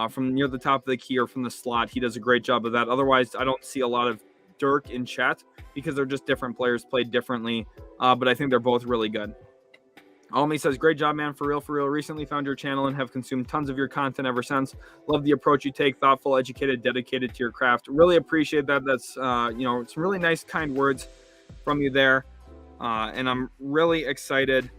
from near the top of the key or from the slot. He does a great job of that. Otherwise, I don't see a lot of Dirk in Chet because they're just different players played differently. But I think they're both really good. Almi says, great job, man. For real. Recently found your channel and have consumed tons of your content ever since. Love the approach you take. Thoughtful, educated, dedicated to your craft. Really appreciate that. That's, some really nice, kind words from you there. And I'm really excited.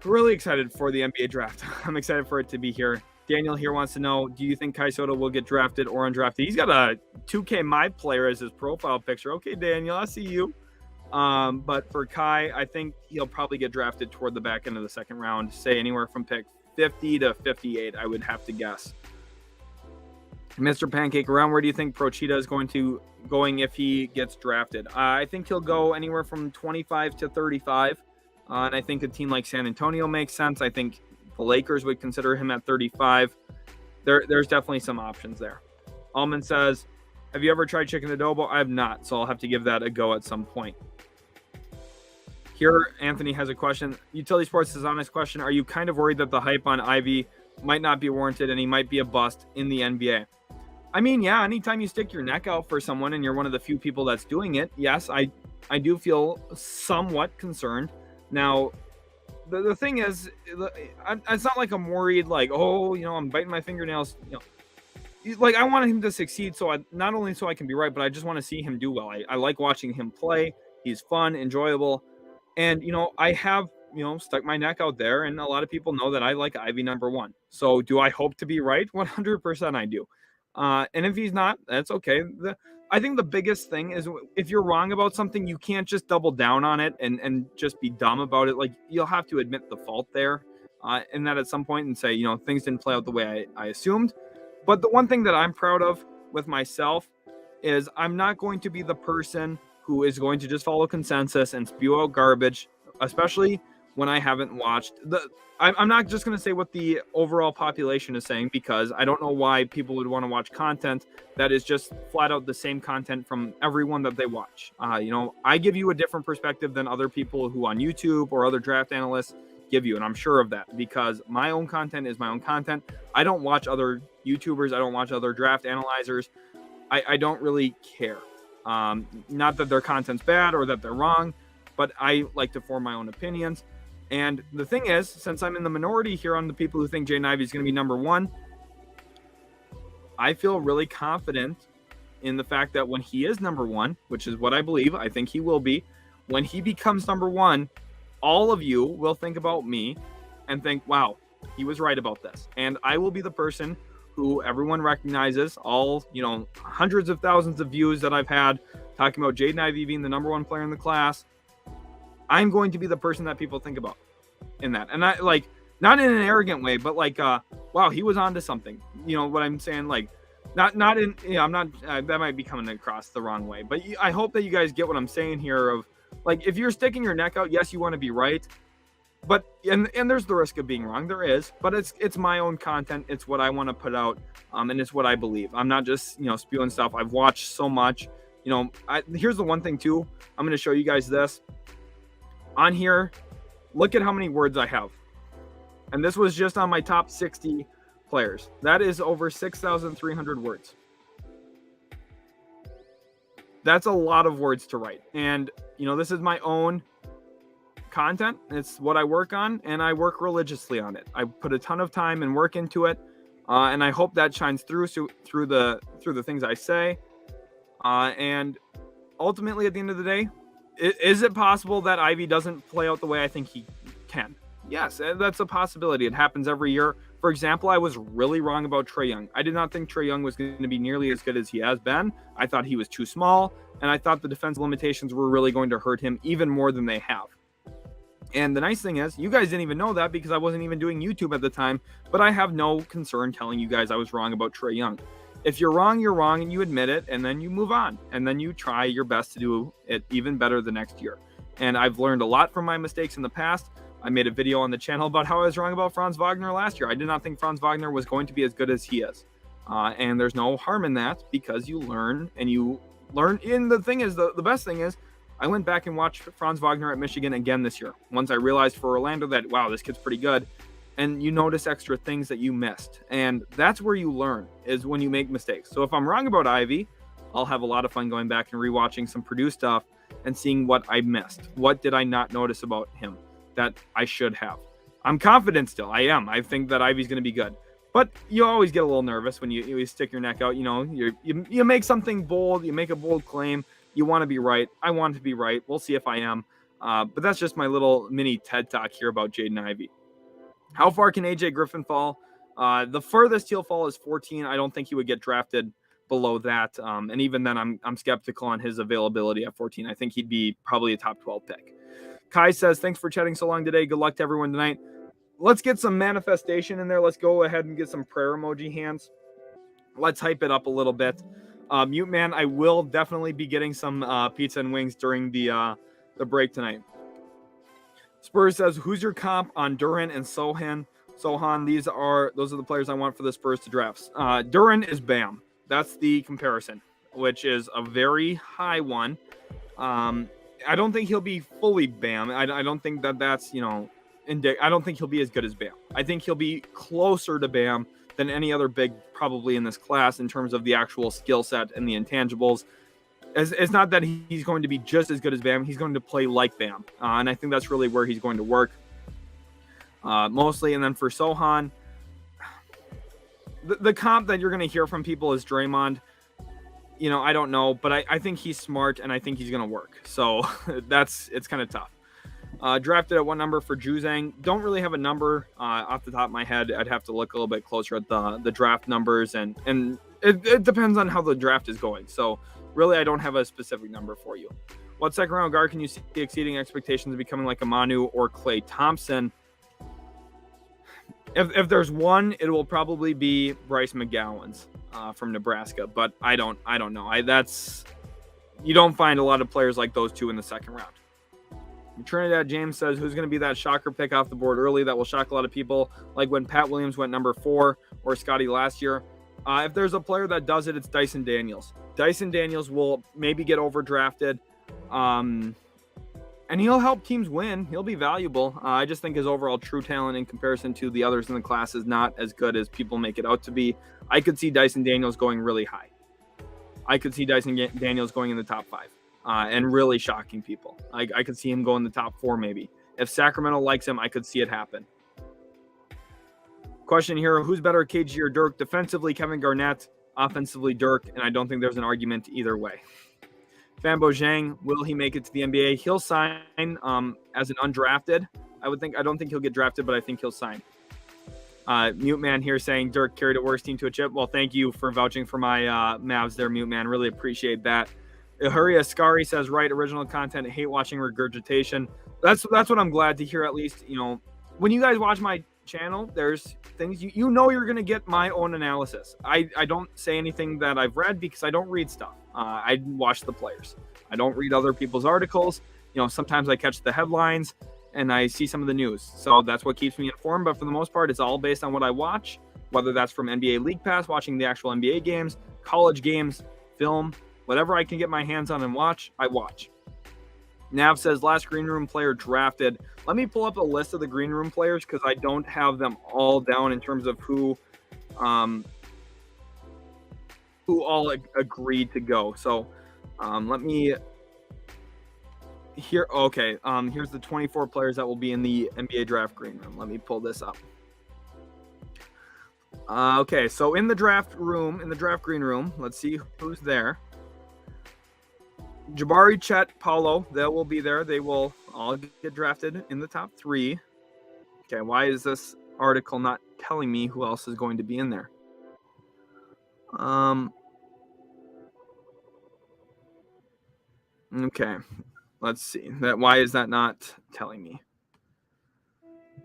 really excited for the NBA draft. I'm excited for it to be here. Daniel here wants to know, do you think Kai Sotto will get drafted or undrafted? He's got a 2K My Player as his profile picture. Okay, Daniel, I see you. But for Kai, I think he'll probably get drafted toward the back end of the second round, say anywhere from pick 50 to 58, I would have to guess. Mr. Pancake Around, where do you think Prochita is going if he gets drafted? I think he'll go anywhere from 25 to 35. And I think a team like San Antonio makes sense. I think the Lakers would consider him at 35. There's definitely some options there. Almond says, have you ever tried chicken adobo? I have not, so I'll have to give that a go at some point. Here, Anthony has a question. Utility Sports is honest question. Are you kind of worried that the hype on Ivy might not be warranted and he might be a bust in the NBA? I mean, yeah, anytime you stick your neck out for someone and you're one of the few people that's doing it, yes, I do feel somewhat concerned. Now, the thing is, it's not like I'm worried, like, oh, I'm biting my fingernails. Like, I want him to succeed, so not only so I can be right, but I just want to see him do well. I like watching him play. He's fun, enjoyable. And, I have, stuck my neck out there, and a lot of people know that I like Ivy number one. So do I hope to be right? 100% I do. And if he's not, that's okay. I think the biggest thing is if you're wrong about something, you can't just double down on it and just be dumb about it. Like, you'll have to admit the fault there and that at some point and say, things didn't play out the way I assumed. But the one thing that I'm proud of with myself is I'm not going to be the person who is going to just follow consensus and spew out garbage, especially when I haven't watched I'm not just going to say what the overall population is saying, because I don't know why people would want to watch content that is just flat out the same content from everyone that they watch. I give you a different perspective than other people who on YouTube or other draft analysts give you. And I'm sure of that because my own content is my own content. I don't watch other YouTubers. I don't watch other draft analyzers. I don't really care. Not that their content's bad or that they're wrong, but I like to form my own opinions. And the thing is, since I'm in the minority here on the people who think Jaden Ivey is going to be number one, I feel really confident in the fact that when he is number one, which is what I believe, I think he will be, when he becomes number one, all of you will think about me and think, wow, he was right about this. And I will be the person who everyone recognizes, all, hundreds of thousands of views that I've had talking about Jaden Ivey being the number one player in the class. I'm going to be the person that people think about in that. And I like, not in an arrogant way, but like, wow, he was onto something. You know what I'm saying? Like, not in, I'm not, that might be coming across the wrong way, but I hope that you guys get what I'm saying here of like, if you're sticking your neck out, yes, you want to be right, but, and there's the risk of being wrong. There is, but it's my own content. It's what I want to put out. And it's what I believe. I'm not just, spewing stuff. I've watched so much, here's the one thing too. I'm going to show you guys this. On here, look at how many words I have. And this was just on my top 60 players. That is over 6,300 words. That's a lot of words to write. And, this is my own content. It's what I work on, and I work religiously on it. I put a ton of time and work into it. And I hope that shines through the things I say. And ultimately, at the end of the day, is it possible that Ivy doesn't play out the way I think he can? Yes, that's a possibility. It happens every year. For example, I was really wrong about Trae Young. I did not think Trae Young was going to be nearly as good as he has been. I thought he was too small, and I thought the defensive limitations were really going to hurt him even more than they have. And the nice thing is, you guys didn't even know that because I wasn't even doing YouTube at the time, but I have no concern telling you guys I was wrong about Trae Young. If you're wrong, and you admit it, and then you move on, and then you try your best to do it even better the next year. And I've learned a lot from my mistakes in the past. I made a video on the channel about how I was wrong about Franz Wagner last year. I did not think Franz Wagner was going to be as good as he is. And there's no harm in that because you learn. And the thing is, the best thing is, I went back and watched Franz Wagner at Michigan again this year. Once I realized for Orlando that, wow, this kid's pretty good. And you notice extra things that you missed. And that's where you learn, is when you make mistakes. So if I'm wrong about Ivy, I'll have a lot of fun going back and rewatching some Purdue stuff and seeing what I missed. What did I not notice about him that I should have? I'm confident still. I am. I think that Ivy's going to be good. But you always get a little nervous when you stick your neck out. You make something bold. You make a bold claim. You want to be right. I want to be right. We'll see if I am. But that's just my little mini TED Talk here about Jaden Ivey. How far can AJ Griffin fall? The furthest he'll fall is 14. I don't think he would get drafted below that. And even then, I'm skeptical on his availability at 14. I think he'd be probably a top 12 pick. Kai says, thanks for chatting so long today. Good luck to everyone tonight. Let's get some manifestation in there. Let's go ahead and get some prayer emoji hands. Let's hype it up a little bit. Mute Man, I will definitely be getting some pizza and wings during the break tonight. Spurs says, who's your comp on Duran and Sohan? Those are the players I want for the Spurs to draft. Duran is Bam. That's the comparison, which is a very high one. I don't think he'll be fully Bam. I don't think that's, I don't think he'll be as good as Bam. I think he'll be closer to Bam than any other big probably in this class in terms of the actual skill set and the intangibles. It's not that he's going to be just as good as Bam. He's going to play like Bam. And I think that's really where he's going to work mostly. And then for Sohan, the comp that you're going to hear from people is Draymond. I don't know, but I think he's smart and I think he's going to work. So it's kind of tough. Drafted at what number for Juzang? Don't really have a number off the top of my head. I'd have to look a little bit closer at the draft numbers and it depends on how the draft is going. So really, I don't have a specific number for you. What second round guard can you see exceeding expectations of becoming like a Manu or Klay Thompson? If there's one, it will probably be Bryce McGowan's from Nebraska, but I don't know. You don't find a lot of players like those two in the second round. Trinidad James says, who's going to be that shocker pick off the board early that will shock a lot of people, like when Pat Williams went number 4 or Scotty last year? If there's a player that does it, it's Dyson Daniels. Dyson Daniels will maybe get overdrafted, and he'll help teams win. He'll be valuable. I just think his overall true talent in comparison to the others in the class is not as good as people make it out to be. I could see Dyson Daniels going really high. I could see Dyson Daniels going in the top 5 and really shocking people. I could see him go in the top 4 maybe. If Sacramento likes him, I could see it happen. Question here, who's better, KG or Dirk? Defensively, Kevin Garnett. Offensively, Dirk. And I don't think there's an argument either way. Fambo Zhang, will he make it to the NBA? He'll sign as an undrafted. I don't think he'll get drafted, but I think he'll sign. Mute Man here saying Dirk carried a worse team to a chip. Well, thank you for vouching for my Mavs there, Mute Man. Really appreciate that. Ilhuria Ascari says, right, original content. I hate watching regurgitation. That's what I'm glad to hear, at least. When you guys watch my channel, there's things you're going to get my own analysis. I don't say anything that I've read because I don't read stuff. I watch the players. I don't read other people's articles. Sometimes I catch the headlines and I see some of the news. So that's what keeps me informed. But for the most part, it's all based on what I watch, whether that's from NBA League Pass, watching the actual NBA games, college games, film, whatever I can get my hands on and watch, I watch. Nav says, last green room player drafted. Let me pull up a list of the green room players because I don't have them all down in terms of who all agreed to go. So let me here. Okay. Here's the 24 players that will be in the NBA draft green room. Let me pull this up. Okay. So in the draft green room, let's see who's there. Jabari, Chet, Paulo, they will be there. They will all get drafted in the top 3. Okay, why is this article not telling me who else is going to be in there? Okay, let's see. Why is that not telling me?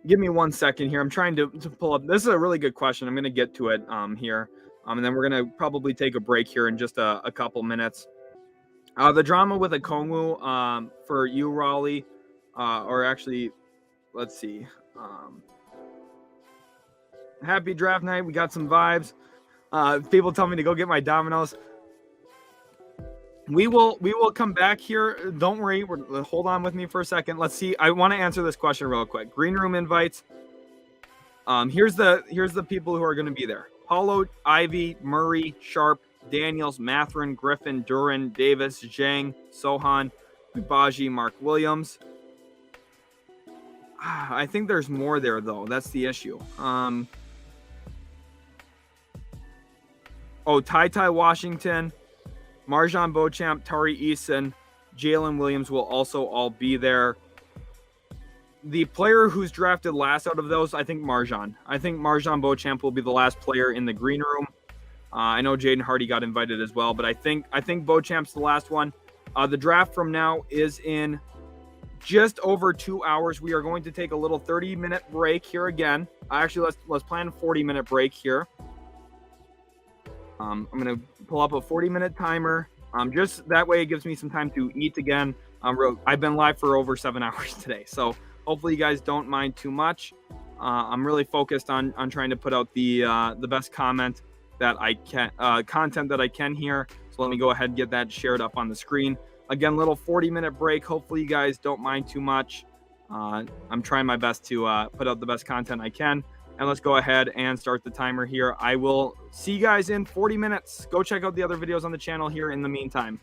Give me 1 second here. I'm trying to pull up. This is a really good question. I'm going to get to it here. And then we're going to probably take a break here in just a couple minutes. The drama with Okongwu for you, Raleigh, or actually, let's see. Happy draft night. We got some vibes. People tell me to go get my Domino's. We will come back here. Don't worry. Hold on with me for a second. Let's see. I want to answer this question real quick. Green room invites. Here's the people who are going to be there. Paulo, Ivy, Murray, Sharp, Daniels, Matherin, Griffin, Duran, Davis, Zhang, Sohan, Ubaji, Mark Williams. I think there's more there, though. That's the issue. Ty Washington, Marjan Beauchamp, Tari Eason, Jalen Williams will also all be there. The player who's drafted last out of those, I think Marjan. I think Marjan Beauchamp will be the last player in the green room. I know Jaden Hardy got invited as well, but I think Beauchamp's the last one. The draft from now is in just over 2 hours. We are going to take a little 30-minute break here again. Actually, let's plan a 40-minute break here. I'm going to pull up a 40-minute timer. Just that way it gives me some time to eat again. I've been live for over 7 hours today, so hopefully you guys don't mind too much. I'm really focused on trying to put out the best content that I can here. So let me go ahead and get that shared up on the screen. Again, little 40-minute break. Hopefully you guys don't mind too much. I'm trying my best to put out the best content I can. And let's go ahead and start the timer here. I will see you guys in 40 minutes. Go check out the other videos on the channel here in the meantime.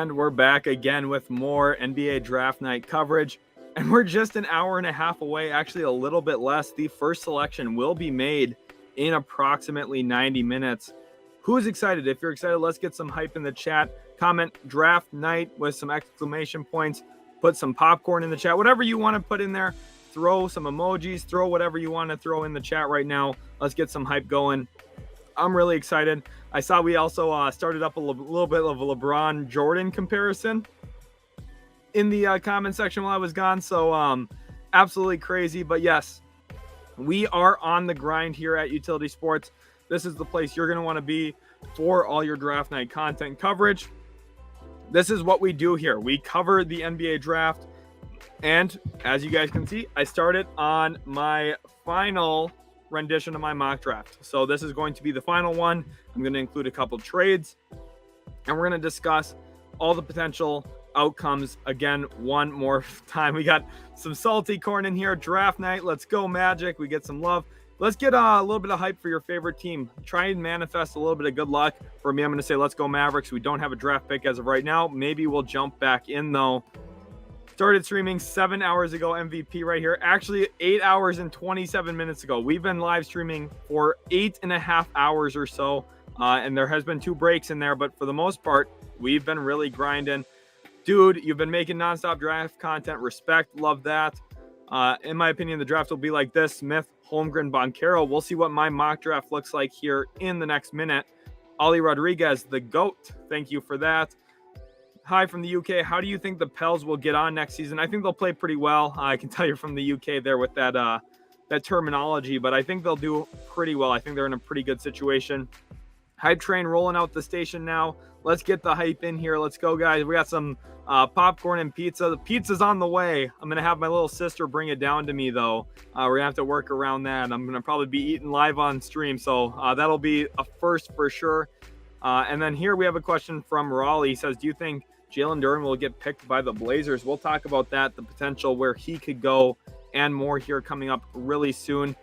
And we're back again with more NBA Draft Night coverage. And we're just an hour and a half away, actually a little bit less. The first selection will be made in approximately 90 minutes. Who's excited? If you're excited, let's get some hype in the chat. Comment Draft Night with some exclamation points. Put some popcorn in the chat. Whatever you want to put in there. Throw some emojis. Throw whatever you want to throw in the chat right now. Let's get some hype going. I'm really excited. I saw we also started up a little bit of a LeBron Jordan comparison in the comment section while I was gone. So absolutely crazy. But yes, we are on the grind here at Utility Sports. This is the place you're going to want to be for all your draft night content coverage. This is what we do here. We cover the NBA draft. And as you guys can see, I started on my final rendition of my mock draft. So this is going to be the final one. I'm going to include a couple trades, and we're going to discuss all the potential outcomes again one more time. We got some salty corn in here. Draft night. Let's go Magic. We get some love. Let's get a little bit of hype for your favorite team. Try and manifest a little bit of good luck. For me, I'm going to say let's go Mavericks. We don't have a draft pick as of right now. Maybe we'll jump back in though. Started streaming 7 hours ago, MVP right here. Actually, 8 hours and 27 minutes ago. We've been live streaming for 8.5 hours or so, and there has been 2 breaks in there, but for the most part, we've been really grinding. Dude, you've been making nonstop draft content. Respect, love that. In my opinion, the draft will be like this: Smith, Holmgren, Boncaro. We'll see what my mock draft looks like here in the next minute. Ali Rodriguez, the GOAT. Thank you for that. Hi from the UK. How do you think the Pels will get on next season? I think they'll play pretty well. I can tell you from the UK there with that terminology, but I think they'll do pretty well. I think they're in a pretty good situation. Hype train rolling out the station now. Let's get the hype in here. Let's go, guys. We got some popcorn and pizza. The pizza's on the way. I'm going to have my little sister bring it down to me, though. We're going to have to work around that. I'm going to probably be eating live on stream, so that'll be a first for sure. And then here we have a question from Raleigh. He says, do you think Jalen Duren will get picked by the Blazers? We'll talk about that, the potential where he could go, and more here coming up really soon.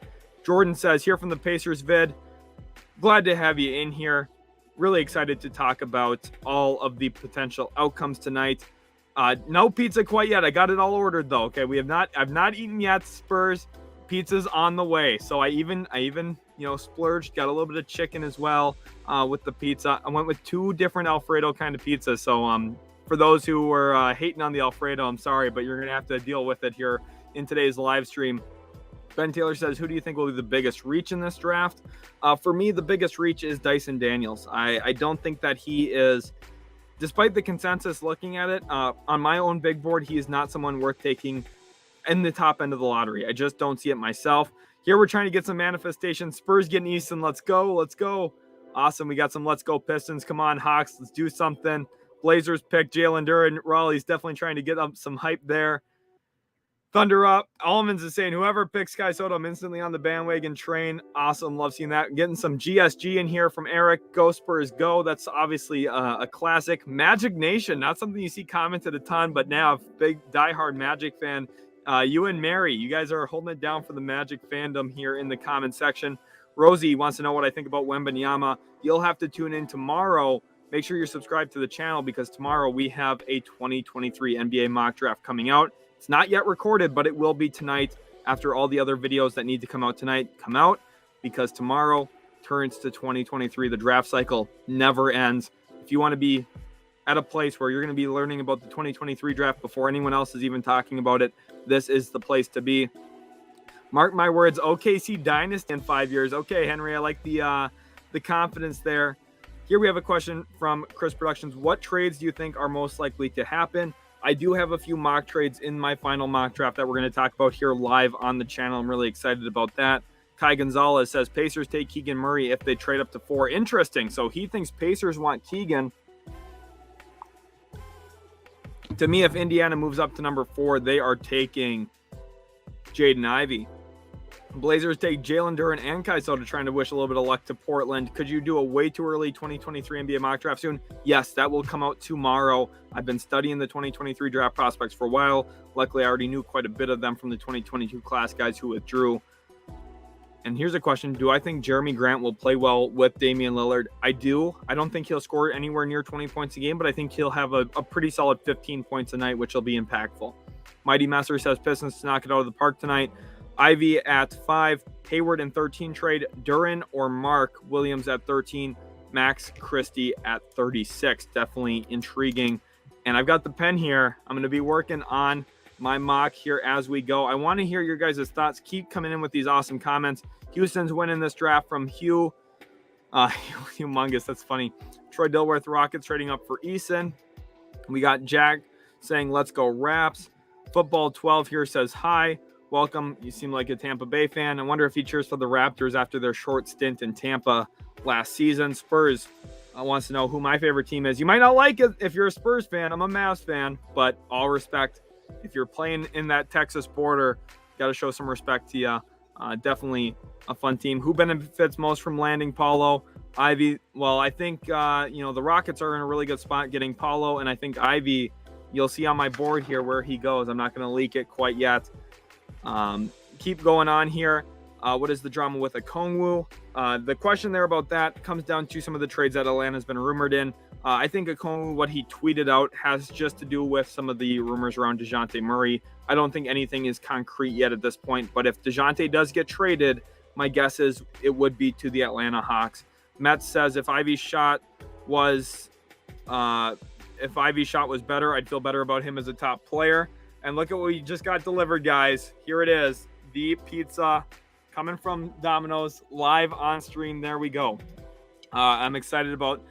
Jordan says, here from the Pacers vid, glad to have you in here. Really excited to talk about all of the potential outcomes tonight. No pizza quite yet. I got it all ordered though. Okay, I've not eaten yet. Spurs pizza's on the way. So I even splurged, got a little bit of chicken as well with the pizza. I went with 2 different Alfredo kind of pizzas. So for those who were hating on the Alfredo, I'm sorry, but you're going to have to deal with it here in today's live stream. Ben Taylor says, who do you think will be the biggest reach in this draft? For me, the biggest reach is Dyson Daniels. I don't think that he is, despite the consensus looking at it, on my own big board, he is not someone worth taking in the top end of the lottery. I just don't see it myself. Here we're trying to get some manifestation. Spurs getting Easton. Let's go. Let's go. Awesome. We got some let's go Pistons. Come on, Hawks. Let's do something. Blazers pick Jalen Duren. Raleigh's definitely trying to get up some hype there. Thunder up. Almonds is saying, whoever picks Sky Soto, I'm instantly on the bandwagon train. Awesome. Love seeing that. Getting some GSG in here from Eric. Go Spurs, go. That's obviously a classic. Magic Nation, not something you see commented a ton, but now big diehard Magic fan. You and Mary, you guys are holding it down for the Magic fandom here in the comment section. Rosie wants to know what I think about Wembanyama. You'll have to tune in tomorrow. Make sure you're subscribed to the channel because tomorrow we have a 2023 NBA mock draft coming out. It's not yet recorded, but it will be tonight after all the other videos that need to come out tonight come out, because tomorrow turns to 2023. The draft cycle never ends. If you want to be at a place where you're going to be learning about the 2023 draft before anyone else is even talking about it, this is the place to be. Mark my words, OKC Dynasty in 5 years. Okay, Henry, I like the confidence there. Here we have a question from Chris Productions. What trades do you think are most likely to happen? I do have a few mock trades in my final mock draft that we're going to talk about here live on the channel. I'm really excited about that. Kai Gonzalez says Pacers take Keegan Murray if they trade up to 4. Interesting. So he thinks Pacers want Keegan. To me, if Indiana moves up to number 4, they are taking Jaden Ivey. Blazers take Jalen Duren and Kai Soto, trying to wish a little bit of luck to Portland. Could you do a way too early 2023 NBA mock draft soon? Yes, that will come out tomorrow. I've been studying the 2023 draft prospects for a while. Luckily, I already knew quite a bit of them from the 2022 class guys who withdrew. And here's a question. Do I think Jeremy Grant will play well with Damian Lillard? I do. I don't think he'll score anywhere near 20 points a game, but I think he'll have a pretty solid 15 points a night, which will be impactful. Mighty Messer says Pistons to knock it out of the park tonight. Ivy at 5, Hayward in 13 trade, Duran or Mark Williams at 13, Max Christie at 36. Definitely intriguing. And I've got the pen here. I'm going to be working on my mock here as we go. I want to hear your guys' thoughts. Keep coming in with these awesome comments. Houston's winning this draft from Hugh. Humongous, that's funny. Troy Dilworth, Rockets trading up for Eason. We got Jack saying, let's go Raps. Football 12 here says, hi. Welcome. You seem like a Tampa Bay fan. I wonder if he cheers for the Raptors after their short stint in Tampa last season. Spurs wants to know who my favorite team is. You might not like it if you're a Spurs fan. I'm a Mavs fan, but all respect. If you're playing in that Texas border, got to show some respect to you. Definitely a fun team. Who benefits most from landing Paulo? Ivy. Well, I think, the Rockets are in a really good spot getting Paulo, and I think Ivy, you'll see on my board here where he goes. I'm not going to leak it quite yet. Keep going on here. What is the drama with Okongwu? The question there about that comes down to some of the trades that Atlanta's been rumored in. I think Okongwu, what he tweeted out, has just to do with some of the rumors around DeJounte Murray. I don't think anything is concrete yet at this point, but if DeJounte does get traded, my guess is it would be to the Atlanta Hawks. Metz says if Ivy's shot was better, I'd feel better about him as a top player. And look at what we just got delivered, guys. Here it is. The pizza coming from Domino's live on stream. There we go. I'm excited about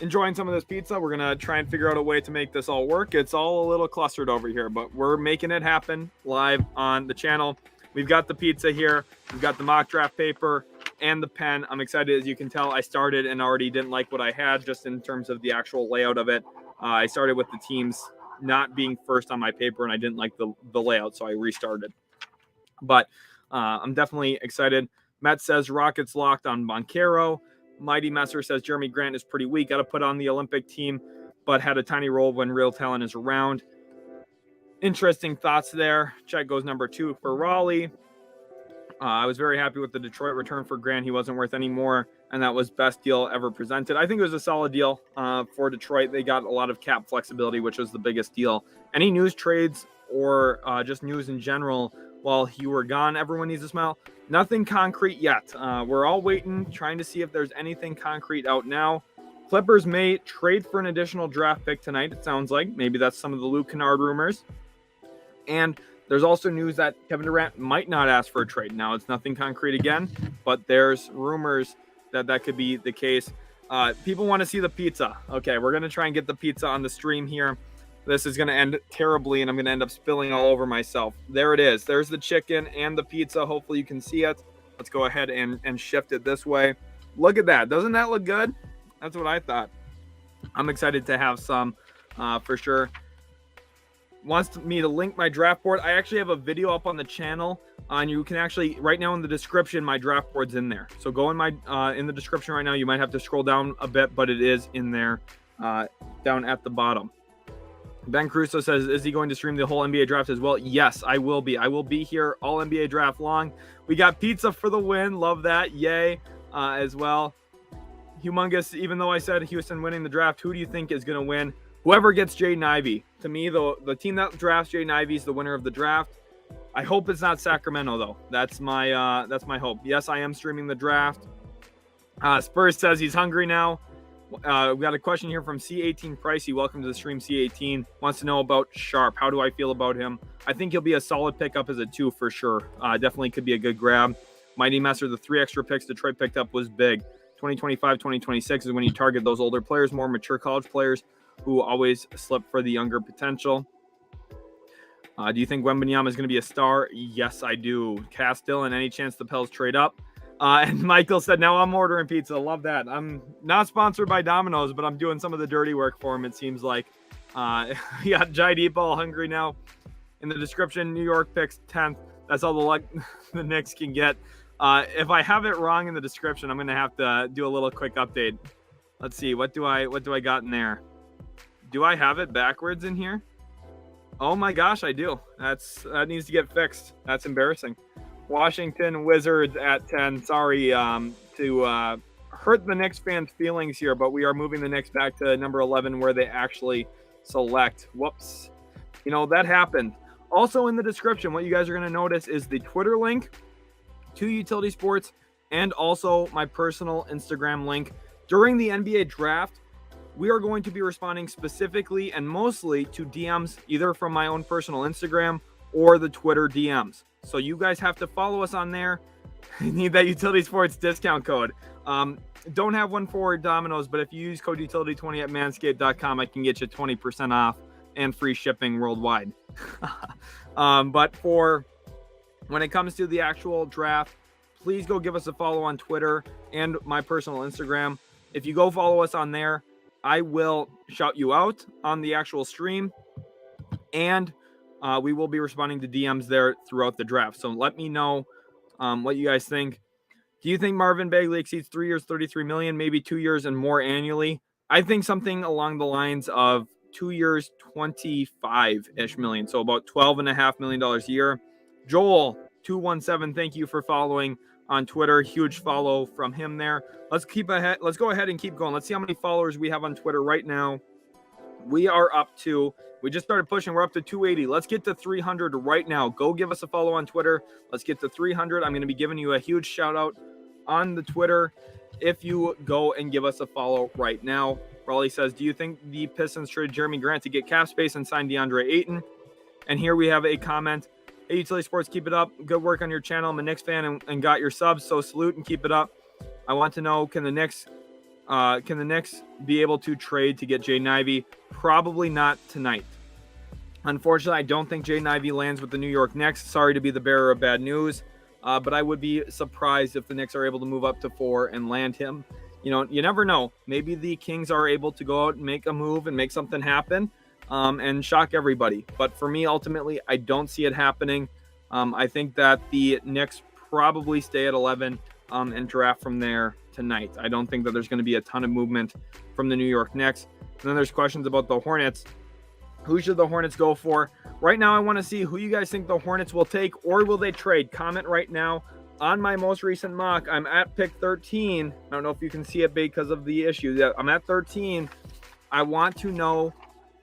enjoying some of this pizza. We're going to try and figure out a way to make this all work. It's all a little clustered over here, but we're making it happen live on the channel. We've got the pizza here. We've got the mock draft paper and the pen. I'm excited. As you can tell, I started and already didn't like what I had just in terms of the actual layout of it. I started with the teams not being first on my paper, and I didn't like the layout, so I restarted. But I'm definitely excited. Matt says Rockets locked on Boncaro. Mighty Messer says Jeremy Grant is pretty weak. Got to put on the Olympic team, but had a tiny role when real talent is around. Interesting thoughts there. Check goes number 2 for Raleigh. I was very happy with the Detroit return for Grant. He wasn't worth any more, and that was best deal ever presented. I think it was a solid deal for Detroit. They got a lot of cap flexibility, which was the biggest deal. Any news trades or just news in general while you were gone, everyone needs to smile. Nothing concrete yet. We're all waiting, trying to see if there's anything concrete out now. Clippers may trade for an additional draft pick tonight, it sounds like. Maybe that's some of the Luke Kennard rumors. And there's also news that Kevin Durant might not ask for a trade. Now, it's nothing concrete again, but there's rumors that could be the case. People want to see the pizza. Okay, we're going to try and get the pizza on the stream here. This is going to end terribly, and I'm going to end up spilling all over myself. There it is. There's the chicken and the pizza. Hopefully you can see it. Let's go ahead and shift it this way. Look at that. Doesn't that look good? That's what I thought. I'm excited to have some for sure. Wants me to link my draft board. I actually have a video up on the channel, and you can actually, right now in the description, my draft board's in there. So go in in the description right now. You might have to scroll down a bit, but it is in there down at the bottom. Ben Crusoe says, is he going to stream the whole NBA draft as well? Yes, I will be. I will be here all NBA draft long. We got pizza for the win. Love that. Yay as well. Humongous, even though I said Houston winning the draft, who do you think is going to win? Whoever gets Jaden Ivey. To me, the team that drafts Jaden Ivey is the winner of the draft. I hope it's not Sacramento, though. That's my hope. Yes, I am streaming the draft. Spurs says he's hungry now. We got a question here from C18 Pricey. Welcome to the stream, C18. Wants to know about Sharp. How do I feel about him? I think he'll be a solid pickup as a 2 for sure. Definitely could be a good grab. Mighty Messer, the 3 extra picks Detroit picked up was big. 2025, 2026 is when you target those older players, more mature college players who always slip for the younger potential. Do you think Wembanyama is going to be a star? Yes, I do. Cass Dillon, any chance the Pels trade up? And Michael said, now I'm ordering pizza. Love that. I'm not sponsored by Domino's, but I'm doing some of the dirty work for him, it seems like. We got Jai Deep all hungry now. In the description, New York picks 10th. That's all the luck the Knicks can get. If I have it wrong in the description, I'm going to have to do a little quick update. Let's see. What do I got in there? Do I have it backwards in here? Oh my gosh, I do. That needs to get fixed. That's embarrassing. Washington Wizards at 10. Sorry to hurt the Knicks fans' feelings here, but we are moving the Knicks back to number 11 where they actually select. Whoops. That happened. Also in the description, what you guys are going to notice is the Twitter link to Utility Sports and also my personal Instagram link. During the NBA draft, we are going to be responding specifically and mostly to DMs, either from my own personal Instagram or the Twitter DMs. So you guys have to follow us on there. You need that Utility Sports discount code. Don't have one for Domino's, but if you use code utility20 at manscaped.com, I can get you 20% off and free shipping worldwide. But for when it comes to the actual draft, please go give us a follow on Twitter and my personal Instagram. If you go follow us on there, I will shout you out on the actual stream, and we will be responding to DMs there throughout the draft. So let me know what you guys think. Do you think Marvin Bagley exceeds 3 years, $33 million, maybe 2 years and more annually? I think something along the lines of 2 years, $25-ish million. So about $12.5 million a year. Joel 217, thank you for following on Twitter. Huge follow from him there. Let's go ahead and keep going. Let's see how many followers we have on Twitter right now. We just started pushing. We're up to 280. Let's get to 300 right now. Go give us a follow on Twitter. Let's get to 300. I'm going to be giving you a huge shout out on the Twitter if you go and give us a follow right now. Raleigh says, do you think the Pistons traded Jeremy Grant to get cap space and sign DeAndre Ayton? And here we have a comment. Hey, Utility Sports, keep it up. Good work on your channel. I'm a Knicks fan and got your subs, so salute and keep it up. I want to know, can the Knicks be able to trade to get Jaden Ivey? Probably not tonight. Unfortunately, I don't think Jaden Ivey lands with the New York Knicks. Sorry to be the bearer of bad news, but I would be surprised if the Knicks are able to move up to 4 and land him. You never know. Maybe the Kings are able to go out and make a move and make something happen and shock everybody. But for me, ultimately, I don't see it happening. I think that the Knicks probably stay at 11 and draft from there tonight. I don't think that there's going to be a ton of movement from the New York Knicks. And then there's questions about the Hornets. Who should the Hornets go for? Right now, I want to see who you guys think the Hornets will take, or will they trade? Comment right now. On my most recent mock, I'm at pick 13. I don't know if you can see it because of the issue. I'm at 13. I want to know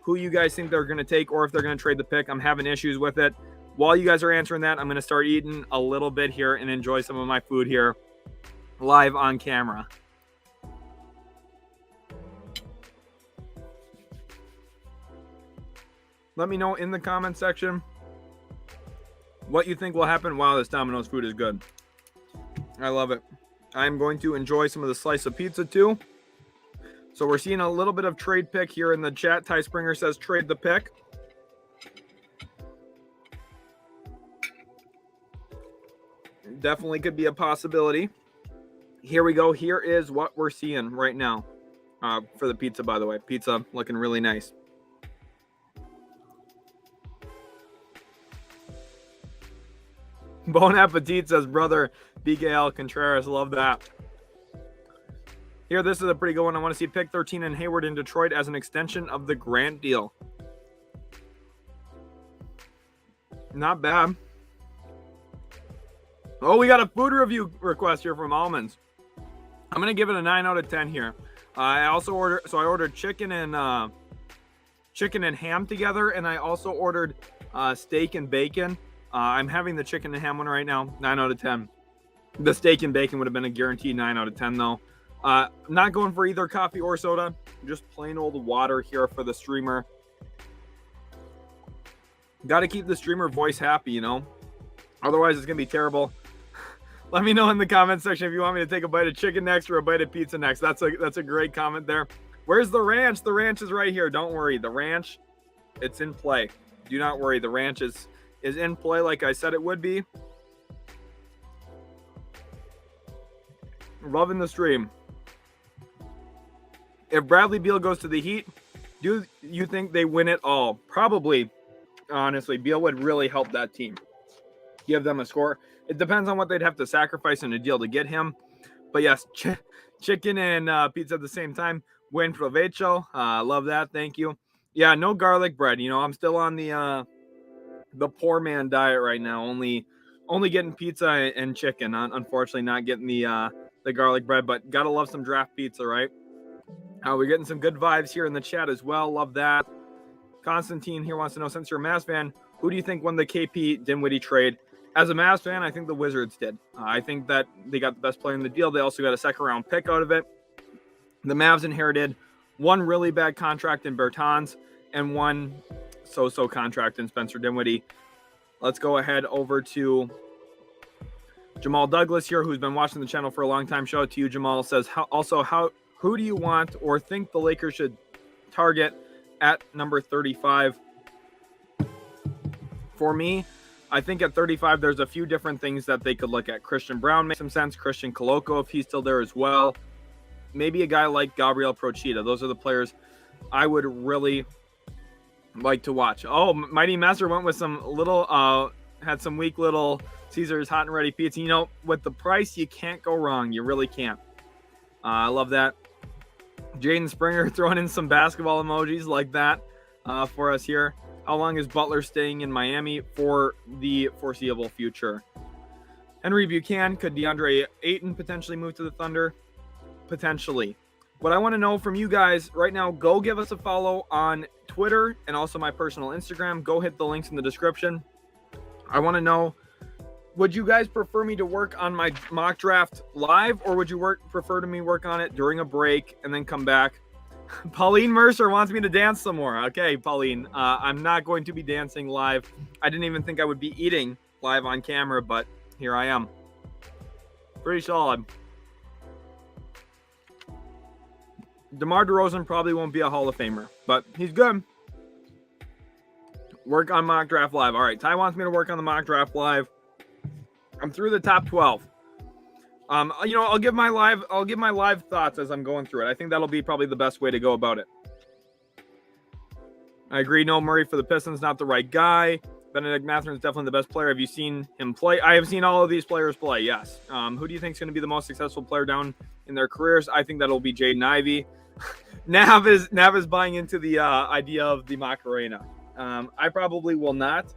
who you guys think they're going to take, or if they're going to trade the pick. I'm having issues with it. While you guys are answering that, I'm going to start eating a little bit here and enjoy some of my food here live on camera. Let me know in the comment section what you think will happen. Wow, this Domino's food is good. I love it. I'm going to enjoy some of the slice of pizza too. So we're seeing a little bit of trade pick here in the chat. Ty Springer says trade the pick. Definitely could be a possibility. Here we go. Here is what we're seeing right now for the pizza, by the way. Pizza looking really nice. Bon appetit, says brother BKL Contreras. Love that. Here, this is a pretty good one. I want to see pick 13 and Hayward in Detroit as an extension of the Grant deal. Not bad. Oh, we got a food review request here from Almonds. I'm going to give it a 9 out of 10 here. I ordered chicken and ham together, and I also ordered steak and bacon. I'm having the chicken and ham one right now. 9 out of 10. The steak and bacon would have been a guaranteed 9 out of 10, though. Not going for either coffee or soda. Just plain old water here for the streamer. Got to keep the streamer voice happy, you know. Otherwise, it's going to be terrible. Let me know in the comment section if you want me to take a bite of chicken next or a bite of pizza next. That's a great comment there. Where's the ranch? The ranch is right here. Don't worry. The ranch, it's in play. Do not worry. The ranch is in play like I said it would be. Loving the stream. If Bradley Beal goes to the Heat, do you think they win it all? Probably. Honestly, Beal would really help that team. Give them a score. It depends on what they'd have to sacrifice in a deal to get him. But yes, chicken and pizza at the same time. Buen provecho. Love that. Thank you. Yeah, no garlic bread. You know, I'm still on the poor man diet right now. Only Only getting pizza and chicken. Unfortunately, not getting the garlic bread, but gotta love some draft pizza, right? We're getting some good vibes here in the chat as well. Love that. Constantine here wants to know, since you're a Mavs fan, who do you think won the KP Dinwiddie trade? As a Mavs fan, I think the Wizards did. I think that they got the best player in the deal. They also got a second-round pick out of it. The Mavs inherited one really bad contract in Bertans and one so-so contract in Spencer Dinwiddie. Let's go ahead over to Jamal Douglas here, who's been watching the channel for a long time. Shout out to you, Jamal. Says, who do you want or think the Lakers should target at number 35? For me, I think at 35, there's a few different things that they could look at. Christian Brown makes some sense. Christian Koloko, if he's still there as well. Maybe a guy like Gabriel Procida. Those are the players I would really like to watch. Oh, Mighty Master went with some little, had some weak little Caesar's hot and ready pizza. You know, with the price, you can't go wrong. You really can't. I love that. Jaden Springer throwing in some basketball emojis like that for us here. How long is Butler staying in Miami for the foreseeable future? Henry Buchanan, could DeAndre Ayton potentially move to the Thunder? Potentially. What I want to know from you guys right now, go give us a follow on Twitter and also my personal Instagram. Go hit the links in the description. I want to know, would you guys prefer me to work on my mock draft live, or would you prefer me work on it during a break and then come back? Pauline Mercer wants me to dance some more. Okay, Pauline, I'm not going to be dancing live. I didn't even think I would be eating live on camera, but here I am. Pretty solid. DeMar DeRozan probably won't be a Hall of Famer, but he's good. Work on mock draft live. All right, Ty wants me to work on the mock draft live. I'm through the top 12. I'll give my live thoughts as I'm going through it. I think that'll be probably the best way to go about it. I agree. No, Murray for the Pistons, not the right guy. Benedict Mathurin is definitely the best player. Have you seen him play? I have seen all of these players play. Yes. Who do you think is going to be the most successful player down in their careers? I think that'll be Jaden Ivey. Nav is buying into the idea of the Macarena. I probably will not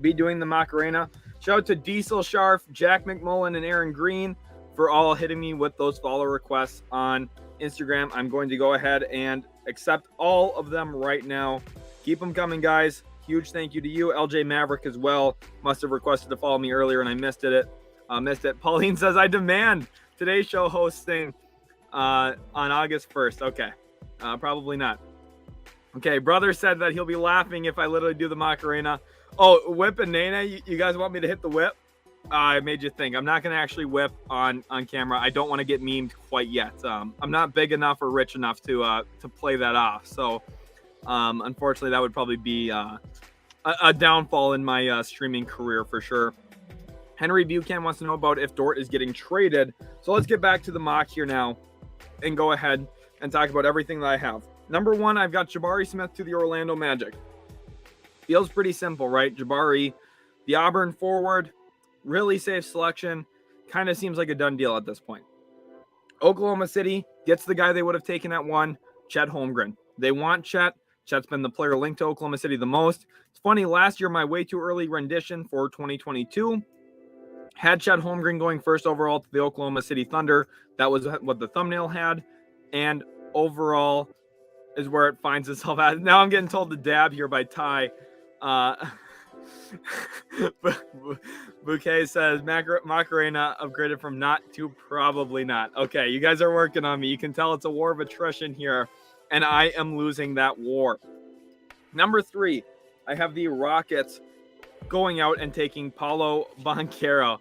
be doing the Macarena. Shout out to Diesel Sharf, Jack McMullen, and Aaron Green for all hitting me with those follow requests on Instagram. I'm going to go ahead and accept all of them right now. Keep them coming, guys. Huge thank you to you. LJ Maverick as well. Must have requested to follow me earlier and I missed it. Pauline says, I demand today's show hosting on August 1st. Okay. Probably not. Okay. Brother said that he'll be laughing if I literally do the Macarena. Oh, whip and Nene, you guys want me to hit the whip? I made you think. I'm not going to actually whip on camera. I don't want to get memed quite yet. I'm not big enough or rich enough to play that off. So, unfortunately, that would probably be a downfall in my streaming career for sure. Henry Buchanan wants to know about if Dort is getting traded. So let's get back to the mock here now and go ahead and talk about everything that I have. Number one, I've got Jabari Smith to the Orlando Magic. Feels pretty simple, right? Jabari, the Auburn forward, really safe selection. Kind of seems like a done deal at this point. Oklahoma City gets the guy they would have taken at 1, Chet Holmgren. They want Chet. Chet's been the player linked to Oklahoma City the most. It's funny, last year, my way too early rendition for 2022 had Chet Holmgren going first overall to the Oklahoma City Thunder. That was what the thumbnail had. And overall is where it finds itself at. Now I'm getting told to dab here by Ty. Bouquet says Macarena upgraded from not to probably not. Okay, you guys are working on me. You can tell it's a war of attrition here, and I am losing that war. Number 3, I have the Rockets going out and taking Paolo Banchero.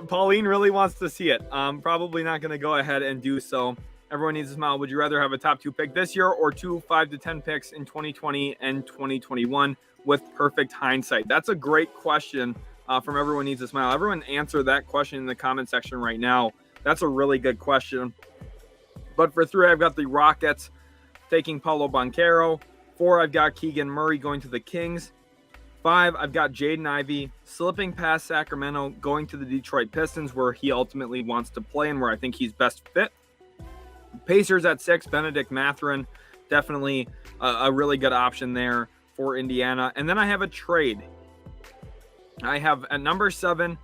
Pauline really wants to see it. Probably not going to go ahead and do so. Everyone needs a smile. Would you rather have a top 2 pick this year or 2 5 to 10 picks in 2020 and 2021 with perfect hindsight? That's a great question from Everyone Needs a Smile. Everyone answer that question in the comment section right now. That's a really good question. But for 3, I've got the Rockets taking Paolo Banchero. 4, I've got Keegan Murray going to the Kings. 5, I've got Jaden Ivey slipping past Sacramento, going to the Detroit Pistons, where he ultimately wants to play and where I think he's best fit. Pacers at 6, Benedict Mathurin, definitely a really good option there for Indiana. And then I have a trade. I have at number 7,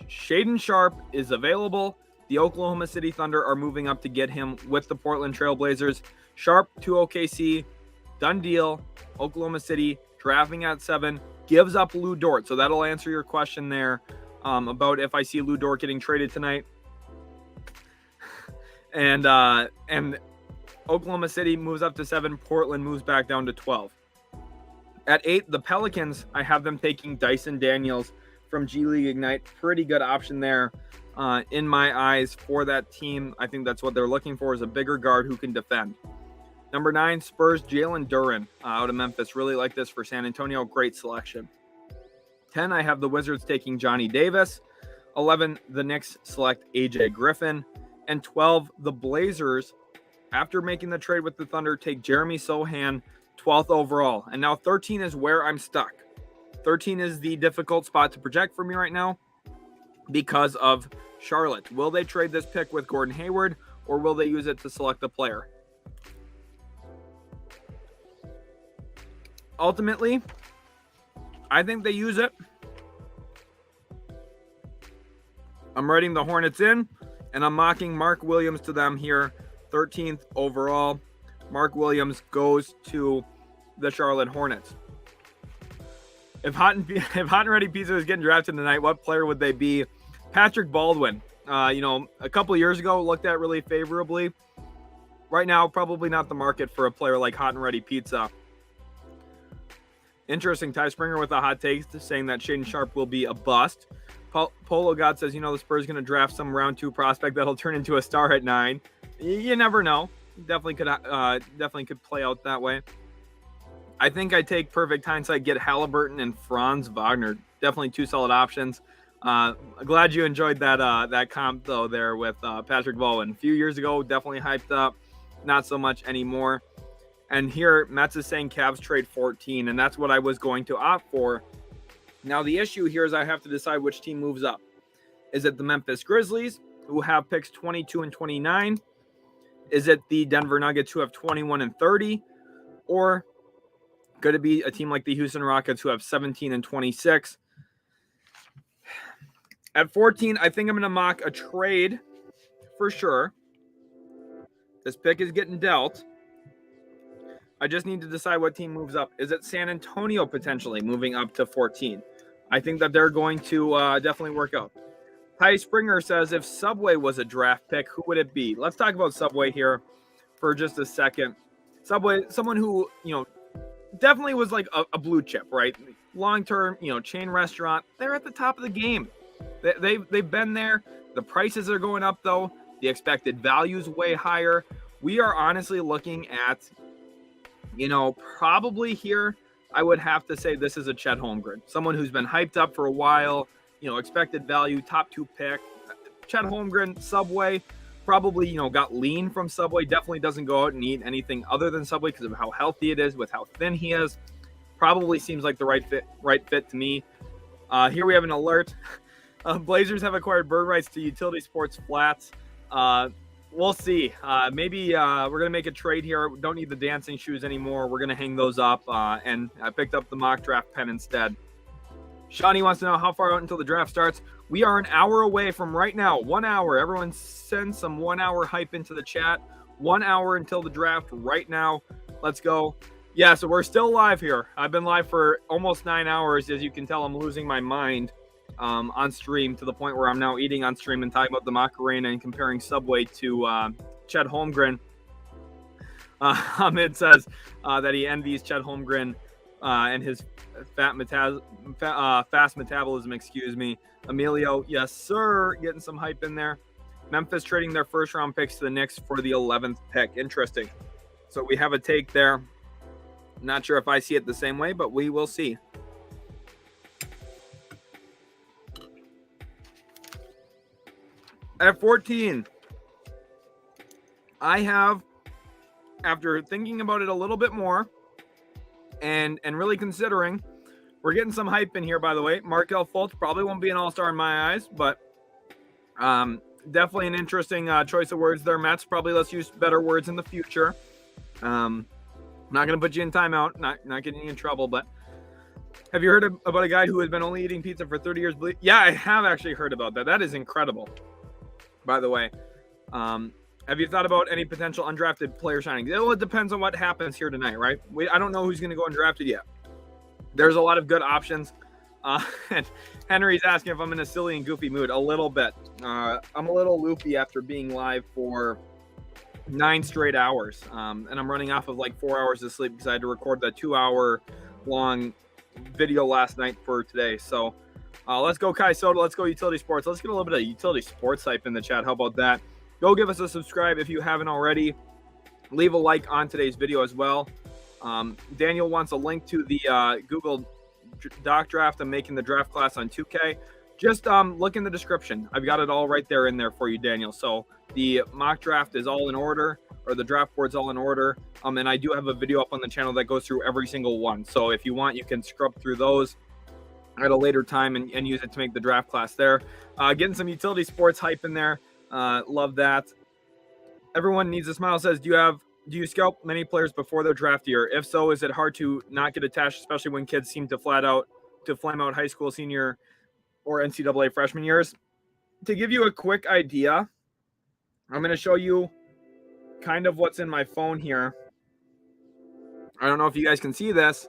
Shaedon Sharpe is available. The Oklahoma City Thunder are moving up to get him with the Portland Trail Blazers. Sharpe to OKC, done deal. Oklahoma City drafting at 7, gives up Lou Dort. So that'll answer your question there about if I see Lou Dort getting traded tonight. And Oklahoma City moves up to 7. Portland moves back down to 12. At 8, the Pelicans, I have them taking Dyson Daniels from G League Ignite. Pretty good option there in my eyes for that team. I think that's what they're looking for, is a bigger guard who can defend. Number 9, Spurs, Jalen Duren out of Memphis. Really like this for San Antonio. Great selection. 10, I have the Wizards taking Johnny Davis. 11, the Knicks select AJ Griffin. And 12, the Blazers, after making the trade with the Thunder, take Jeremy Sohan, 12th overall. And now 13 is where I'm stuck. 13 is the difficult spot to project for me right now because of Charlotte. Will they trade this pick with Gordon Hayward, or will they use it to select a player? Ultimately, I think they use it. I'm writing the Hornets in, and I'm mocking Mark Williams to them here, 13th overall. Mark Williams goes to the Charlotte Hornets. If Hot and Ready Pizza is getting drafted tonight, what player would they be? Patrick Baldwin. A couple of years ago, looked at really favorably. Right now, probably not the market for a player like Hot and Ready Pizza. Interesting. Ty Springer with a hot take saying that Shaedon Sharpe will be a bust. Polo God says, the Spurs going to draft some round 2 prospect that'll turn into a star at 9. You never know. Definitely could play out that way. I think I take perfect hindsight, get Halliburton and Franz Wagner. Definitely 2 solid options. Glad you enjoyed that comp though there with Patrick Baldwin. A few years ago, definitely hyped up. Not so much anymore. And here, Mets is saying Cavs trade 14, and that's what I was going to opt for. Now, the issue here is I have to decide which team moves up. Is it the Memphis Grizzlies, who have picks 22 and 29? Is it the Denver Nuggets, who have 21 and 30? Or could it be a team like the Houston Rockets, who have 17 and 26? At 14, I think I'm going to mock a trade for sure. This pick is getting dealt. I just need to decide what team moves up. Is it San Antonio potentially moving up to 14? I think that they're going to definitely work out. Ty Springer says, if Subway was a draft pick, who would it be? Let's talk about Subway here for just a second. Subway, someone who, definitely was like a blue chip, right? Long-term, chain restaurant. They're at the top of the game. They've been there. The prices are going up, though. The expected value is way higher. We are honestly looking at, probably here, I would have to say this is a Chet Holmgren. Someone who's been hyped up for a while, expected value, top 2 pick. Chet Holmgren, Subway, probably, got lean from Subway. Definitely doesn't go out and eat anything other than Subway because of how healthy it is, with how thin he is. Probably seems like the right fit to me. Here we have an alert. Blazers have acquired bird rights to Utility Sports Flats. We'll see. Maybe we're going to make a trade here. We don't need the dancing shoes anymore. We're going to hang those up. And I picked up the mock draft pen instead. Shawnee wants to know how far out until the draft starts. We are an hour away from right now. 1 hour. Everyone send some 1 hour hype into the chat. 1 hour until the draft right now. Let's go. Yeah, so we're still live here. I've been live for almost 9 hours. As you can tell, I'm losing my mind on stream to the point where I'm now eating on stream and talking about the Macarena and comparing Subway to Chet Holmgren. Hamid says that he envies Chet Holmgren and his fast metabolism, Emilio, yes, sir. Getting some hype in there. Memphis trading their first round picks to the Knicks for the 11th pick. Interesting. So we have a take there. Not sure if I see it the same way, but we will see. At 14, I have, after thinking about it a little bit more and really considering, we're getting some hype in here, by the way. Markelle Fultz probably won't be an all-star in my eyes, but definitely an interesting choice of words there, Mets. Probably let's use better words in the future. I'm not going to put you in timeout, not getting you in trouble, but Have you heard about a guy who has been only eating pizza for 30 years? Yeah, I have actually heard about that. That is incredible, by the way. Have you thought about any potential undrafted player signing? Well, it depends on what happens here tonight, right? I don't know who's going to go undrafted yet. There's a lot of good options. And Henry's asking if I'm in a silly and goofy mood. A little bit. I'm a little loopy after being live for 9 straight hours. And I'm running off of like 4 hours of sleep because I had to record that 2-hour long video last night for today. So let's go Kai Soda. Let's go Utility Sports. Let's get a little bit of Utility Sports hype in the chat. How about that? Go give us a subscribe if you haven't already. Leave a like on today's video as well. Daniel wants a link to the Google Doc draft. I'm making the draft class on 2K. Just look in the description. I've got it all right there in there for you, Daniel. So the mock draft is all in order, or the draft board's all in order. And I do have a video up on the channel that goes through every single one. So if you want, you can scrub through those at a later time and use it to make the draft class there. Getting some Utility Sports hype in there. Love that. Everyone needs a smile says, do you scout many players before their draft year? If so, is it hard to not get attached, especially when kids seem to flame out high school, senior, or NCAA freshman years? To give you a quick idea, I'm going to show you kind of what's in my phone here. I don't know if you guys can see this,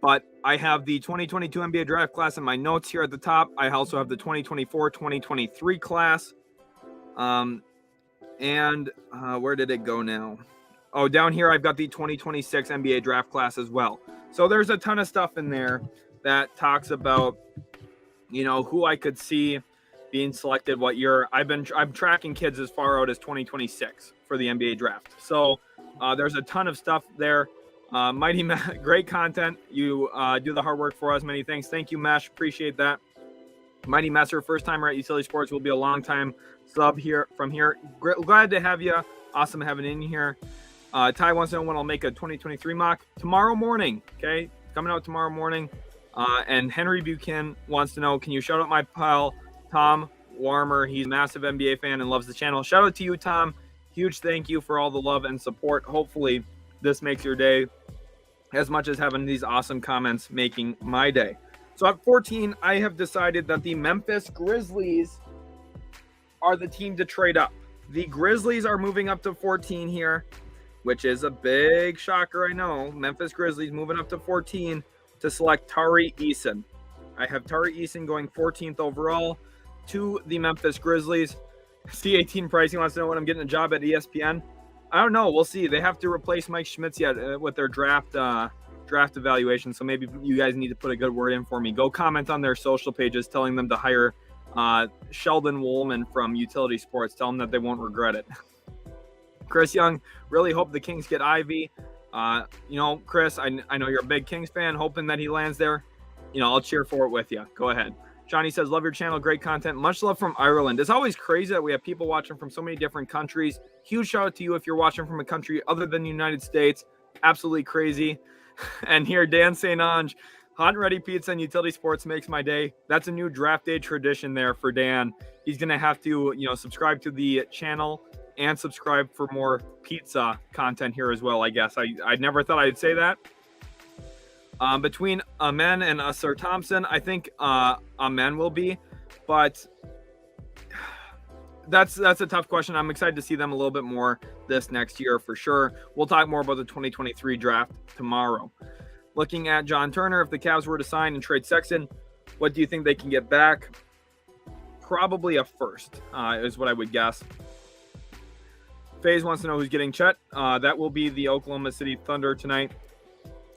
but I have the 2022 NBA draft class in my notes here at the top. I also have the 2024-2023 class. Where did it go now? Oh, down here I've got the 2026 NBA draft class as well. So there's a ton of stuff in there that talks about, who I could see being selected what year. I'm tracking kids as far out as 2026 for the NBA draft. So there's a ton of stuff there. Mighty Matt, great content. You do the hard work for us. Many thanks. Thank you, Mesh. Appreciate that. Mighty Messer, first timer at Utility Sports, will be a long time sub here from here. Glad to have you. Awesome having you in here. Ty wants to know when I'll make a 2023 mock. Tomorrow morning, okay? Coming out tomorrow morning. And Henry Buchanan wants to know, can you shout out my pal, Tom Warmer? He's a massive NBA fan and loves the channel. Shout out to you, Tom. Huge thank you for all the love and support. Hopefully this makes your day as much as having these awesome comments making my day. So at 14, I have decided that the Memphis Grizzlies are the team to trade up. The Grizzlies are moving up to 14 here, which is a big shocker, I know. Memphis Grizzlies moving up to 14 to select Tari Eason. I have Tari Eason going 14th overall to the Memphis Grizzlies. C18 pricing wants to know when I'm getting a job at ESPN. I don't know. We'll see. They have to replace Mike Schmitz yet with their draft evaluation. So maybe you guys need to put a good word in for me. Go comment on their social pages telling them to hire Sheldon Woolman from Utility Sports. Tell them that they won't regret it. Chris Young, really hope the Kings get Ivy. Chris, I know you're a big Kings fan, hoping that he lands there. I'll cheer for it with you. Go ahead. Johnny says, love your channel. Great content. Much love from Ireland. It's always crazy that we have people watching from so many different countries. Huge shout out to you if you're watching from a country other than the United States. Absolutely crazy. And here, Dan St. Ange, hot and ready pizza and Utility Sports makes my day. That's a new draft day tradition there for Dan. He's going to have to, subscribe to the channel and subscribe for more pizza content here as well, I guess. I never thought I'd say that. Between Amen and Sir Thompson, I think Amen will be, but that's a tough question. I'm excited to see them a little bit more this next year for sure. We'll talk more about the 2023 draft tomorrow. Looking at John Turner, if the Cavs were to sign and trade Sexton, what do you think they can get back? Probably a first, is what I would guess. FaZe wants to know who's getting Chet. That will be the Oklahoma City Thunder tonight.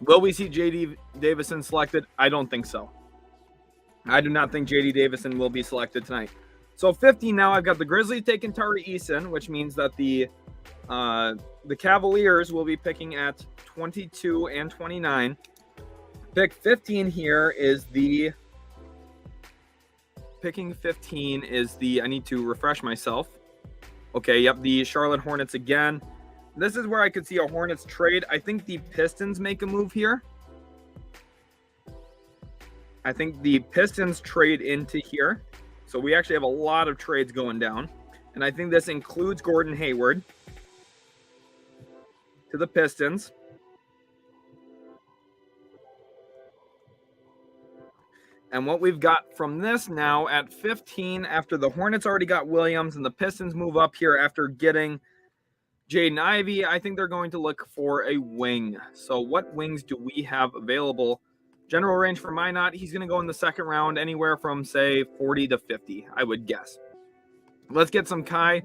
Will we see J.D. Davison selected? I don't think so. I do not think J.D. Davison will be selected tonight. So 15 now, I've got the Grizzlies taking Tari Eason, which means that the Cavaliers will be picking at 22 and 29. Pick 15 here is the... Picking 15 is the... I need to refresh myself. Okay, yep, the Charlotte Hornets again. This is where I could see a Hornets trade. I think the Pistons make a move here. I think the Pistons trade into here. So we actually have a lot of trades going down. And I think this includes Gordon Hayward to the Pistons. And what we've got from this now at 15, after the Hornets already got Williams and the Pistons move up here after getting Jaden Ivey, I think they're going to look for a wing. So what wings do we have available? General range for Minot, he's going to go in the second round anywhere from, say, 40 to 50, I would guess. Let's get some Kai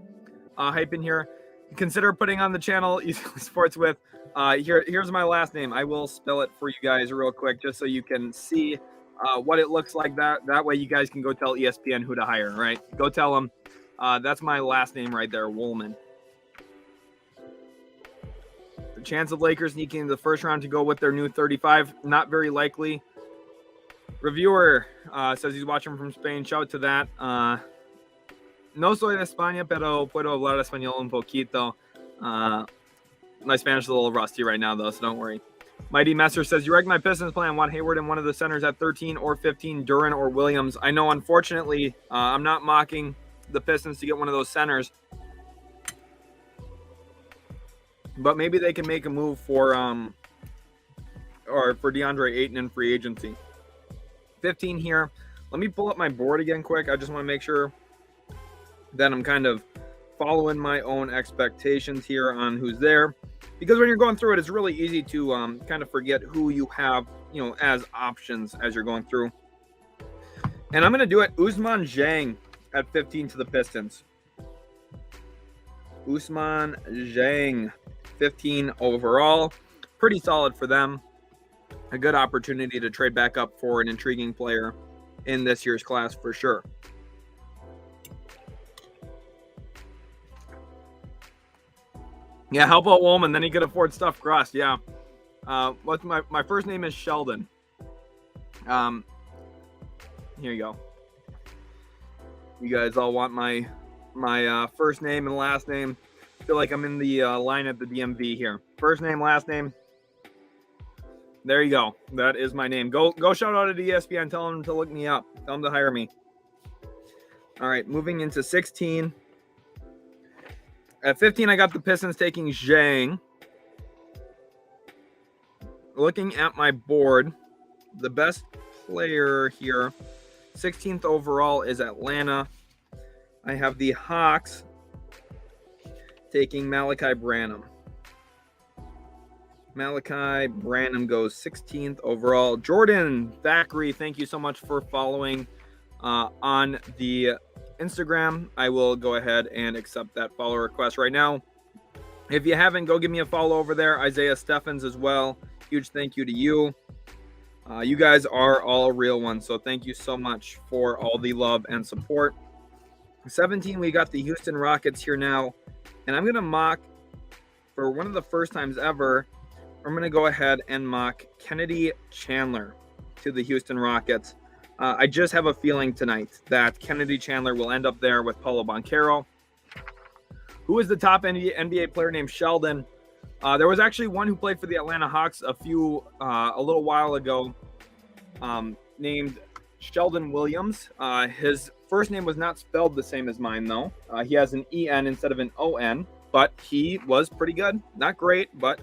hype in here. Consider putting on the channel Sports with. Here's my last name. I will spell it for you guys real quick just so you can see what it looks like. That way you guys can go tell ESPN who to hire, right? Go tell them. That's my last name right there, Woolman. The chance of Lakers sneaking into the first round to go with their new 35, not very likely. Reviewer says he's watching from Spain. Shout out to that. No soy de España, pero puedo hablar español un poquito. My Spanish is a little rusty right now, though, so don't worry. Mighty Messer says, you wrecked my Pistons plan. Want Hayward in one of the centers at 13 or 15, Duran or Williams. I know, unfortunately, I'm not mocking the Pistons to get one of those centers. But maybe they can make a move for DeAndre Ayton in free agency. 15 here. Let me pull up my board again quick. I just want to make sure that I'm kind of following my own expectations here on who's there. Because when you're going through it, it's really easy to kind of forget who you have, as options as you're going through. And I'm going to do it. Ousmane Dieng at 15 to the Pistons. Ousmane Dieng, 15 overall. Pretty solid for them. A good opportunity to trade back up for an intriguing player in this year's class for sure. Yeah, how about Woolman? Then he could afford stuffed crust. Yeah. What's my first name is Sheldon. Here you go. You guys all want my first name and last name. I feel like I'm in the line at the DMV here. First name, last name. There you go. That is my name. Go shout out at ESPN. Tell them to look me up. Tell them to hire me. All right, moving into 16. At 15, I got the Pistons taking Dieng. Looking at my board, the best player here, 16th overall, is Atlanta. I have the Hawks taking Malachi Branham. Malachi Branham goes 16th overall. Jordan Thackeray, thank you so much for following on the Instagram. I will go ahead and accept that follow request right now. If you haven't, go give me a follow over there. Isaiah Steffens as well. Huge thank you to you. You guys are all real ones, so thank you so much for all the love and support. 17, we got the Houston Rockets here now, and I'm going to mock, for one of the first times ever, I'm going to go ahead and mock Kennedy Chandler to the Houston Rockets. I just have a feeling tonight that Kennedy Chandler will end up there with Paolo Banchero. Who is the top NBA player named Sheldon? There was actually one who played for the Atlanta Hawks a little while ago, named Sheldon Williams. His first name was not spelled the same as mine, though. He has an E-N instead of an O-N, but he was pretty good. Not great, but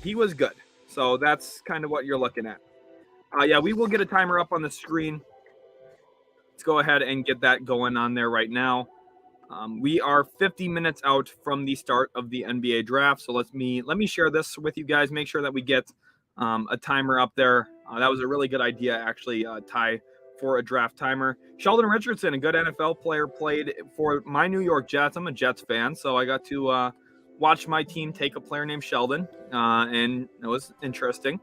he was good. So that's kind of what you're looking at. Yeah, we will get a timer up on the screen. Let's go ahead and get that going on there right now. We are 50 minutes out from the start of the NBA draft. So let me share this with you guys. Make sure that we get a timer up there. That was a really good idea, actually, Ty, for a draft timer. Sheldon Richardson, a good NFL player, played for my New York Jets. I'm a Jets fan, so I got to watch my team take a player named Sheldon, and it was interesting.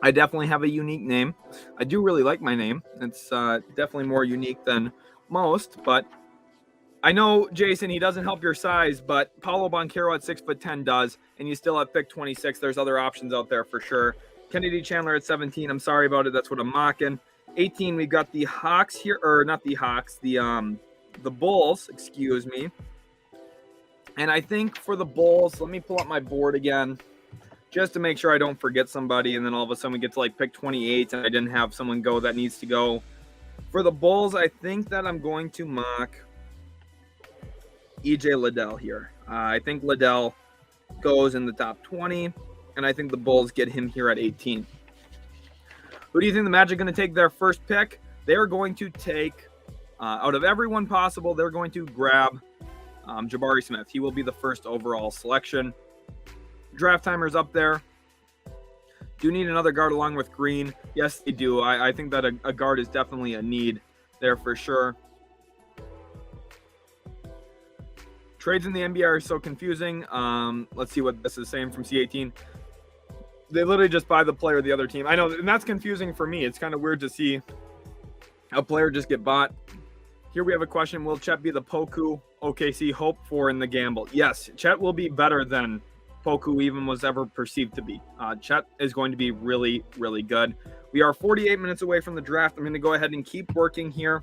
I definitely have a unique name. I do really like my name. It's definitely more unique than most, but I know, Jason, he doesn't help your size, but Paolo Banchero at 6'10" does, and you still have pick 26. There's other options out there for sure. Kennedy Chandler at 17. I'm sorry about it. That's what I'm mocking. 18, we've got the Hawks here, or not the Hawks, the Bulls, excuse me. And I think for the Bulls, let me pull up my board again, just to make sure I don't forget somebody, and then all of a sudden we get to like pick 28 and I didn't have someone go that needs to go. For the Bulls, I think that I'm going to mock EJ Liddell here. I think Liddell goes in the top 20, and I think the Bulls get him here at 18. Who do you think the Magic are going to take their first pick? They're going to take, out of everyone possible, they're going to grab Jabari Smith. He will be the first overall selection. Draft timer's up there. Do need another guard along with Green? Yes, they do. I think that a guard is definitely a need there for sure. Trades in the NBA are so confusing. Let's see what this is saying from C18. They literally just buy the player of the other team. I know, and that's confusing for me. It's kind of weird to see a player just get bought. Here we have a question. Will Chet be the Poku OKC hope for in the gamble? Yes, Chet will be better than Poku even was ever perceived to be. Chet is going to be really, really good. We are 48 minutes away from the draft. I'm going to go ahead and keep working here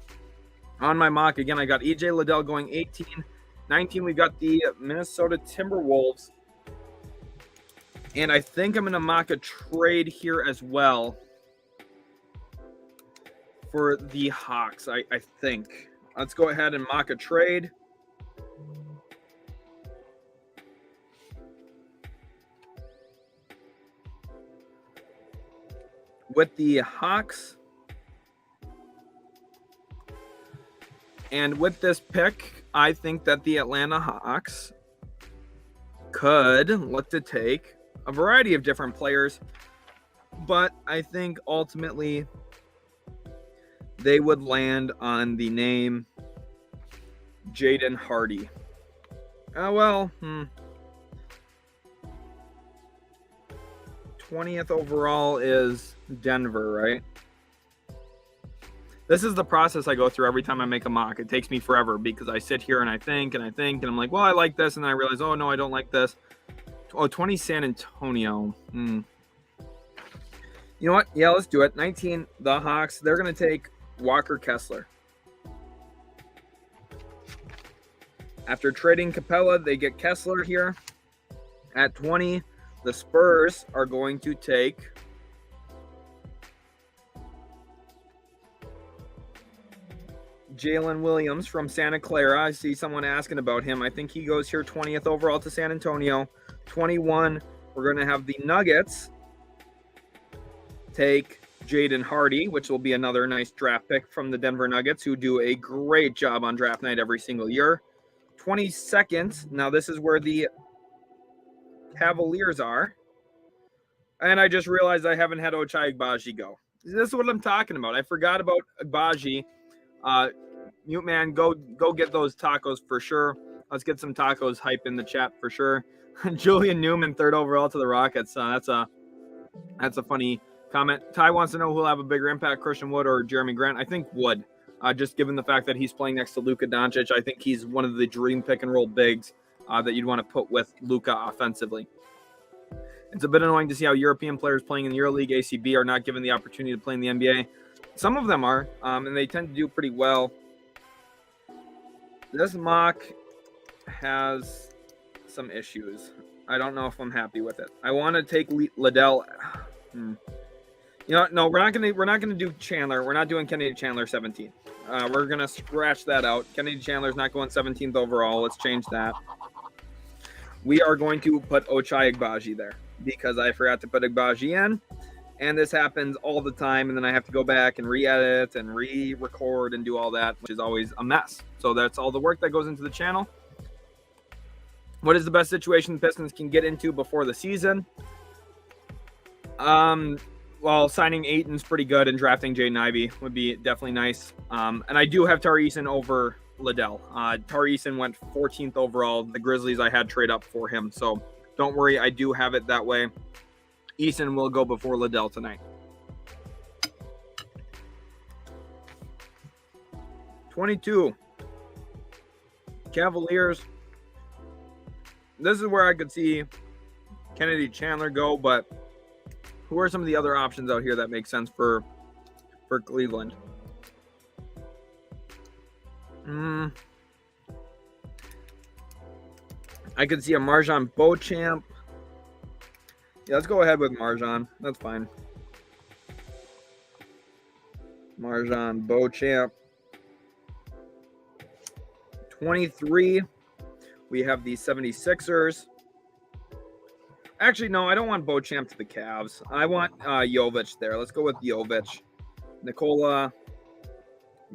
on my mock. Again, I got EJ Liddell going 18. 19, we've got the Minnesota Timberwolves. And I think I'm going to mock a trade here as well for the Hawks, I think. Let's go ahead and mock a trade. With the Hawks. And with this pick, I think that the Atlanta Hawks could look to take a variety of different players, but I think ultimately they would land on the name Jaden Hardy. 20th overall is Denver, right? This is the process I go through every time I make a mock. It takes me forever because I sit here and I think, and I'm like, well, I like this. And then I realize, oh, no, I don't like this. Oh, 20 San Antonio. You know what? Yeah, let's do it. 19, the Hawks. They're going to take Walker Kessler. After trading Capella, they get Kessler here. At 20, the Spurs are going to take Jalen Williams from Santa Clara. I see someone asking about him. I think he goes here 20th overall to San Antonio. 21, we're going to have the Nuggets take Jaden Hardy, which will be another nice draft pick from the Denver Nuggets, who do a great job on draft night every single year. 22nd, now this is where the Cavaliers are. And I just realized I haven't had Ochai Agbaji go. This is what I'm talking about. I forgot about Agbaji. Mute man, go get those tacos for sure. Let's get some tacos hype in the chat for sure. Julian Newman, 3rd overall to the Rockets. That's a funny comment. Ty wants to know who'll have a bigger impact, Christian Wood or Jeremy Grant. I think Wood, just given the fact that he's playing next to Luka Doncic. I think he's one of the dream pick and roll bigs that you'd want to put with Luka offensively. It's a bit annoying to see how European players playing in the EuroLeague ACB are not given the opportunity to play in the NBA. Some of them are, and they tend to do pretty well. This mock has some issues. I don't know if I'm happy with it. I want to take Liddell. You know what? No, we're not gonna do Chandler. We're not doing Kennedy Chandler 17. We're gonna scratch that out. Kennedy Chandler's not going 17th overall. Let's change that. We are going to put Ochai Agbaji there because I forgot to put Agbaji in. And this happens all the time, and then I have to go back and re-edit and re-record and do all that, which is always a mess. So that's all the work that goes into the channel. What is the best situation the Pistons can get into before the season? Well, signing Ayton's pretty good, and drafting Jaden Ivey would be definitely nice. And I do have Tari Eason over Liddell. Tari Eason went 14th overall. The Grizzlies, I had trade up for him. So don't worry, I do have it that way. Eason will go before Liddell tonight. 22. Cavaliers. This is where I could see Kennedy Chandler go, but who are some of the other options out here that make sense for Cleveland? I could see a Marjon Beauchamp. Yeah, let's go ahead with Marjon. That's fine. Marjon Beauchamp. 23. We have the 76ers. Actually, no, I don't want Beauchamp to the Cavs. I want Jovich there. Let's go with Jovich. Nicole,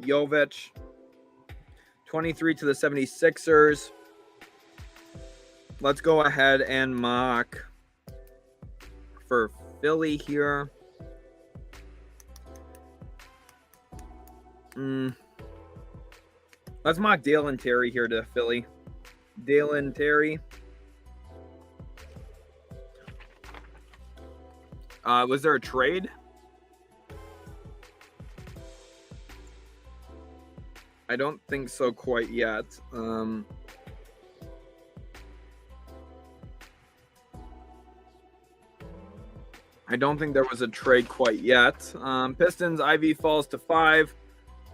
Jovich. 23 to the 76ers. Let's go ahead and mock for Philly here. Let's mock Dalen Terry here to Philly. Dalen Terry. Was there a trade? I don't think so quite yet. I don't think there was a trade quite yet. Pistons, Ivy falls to 5.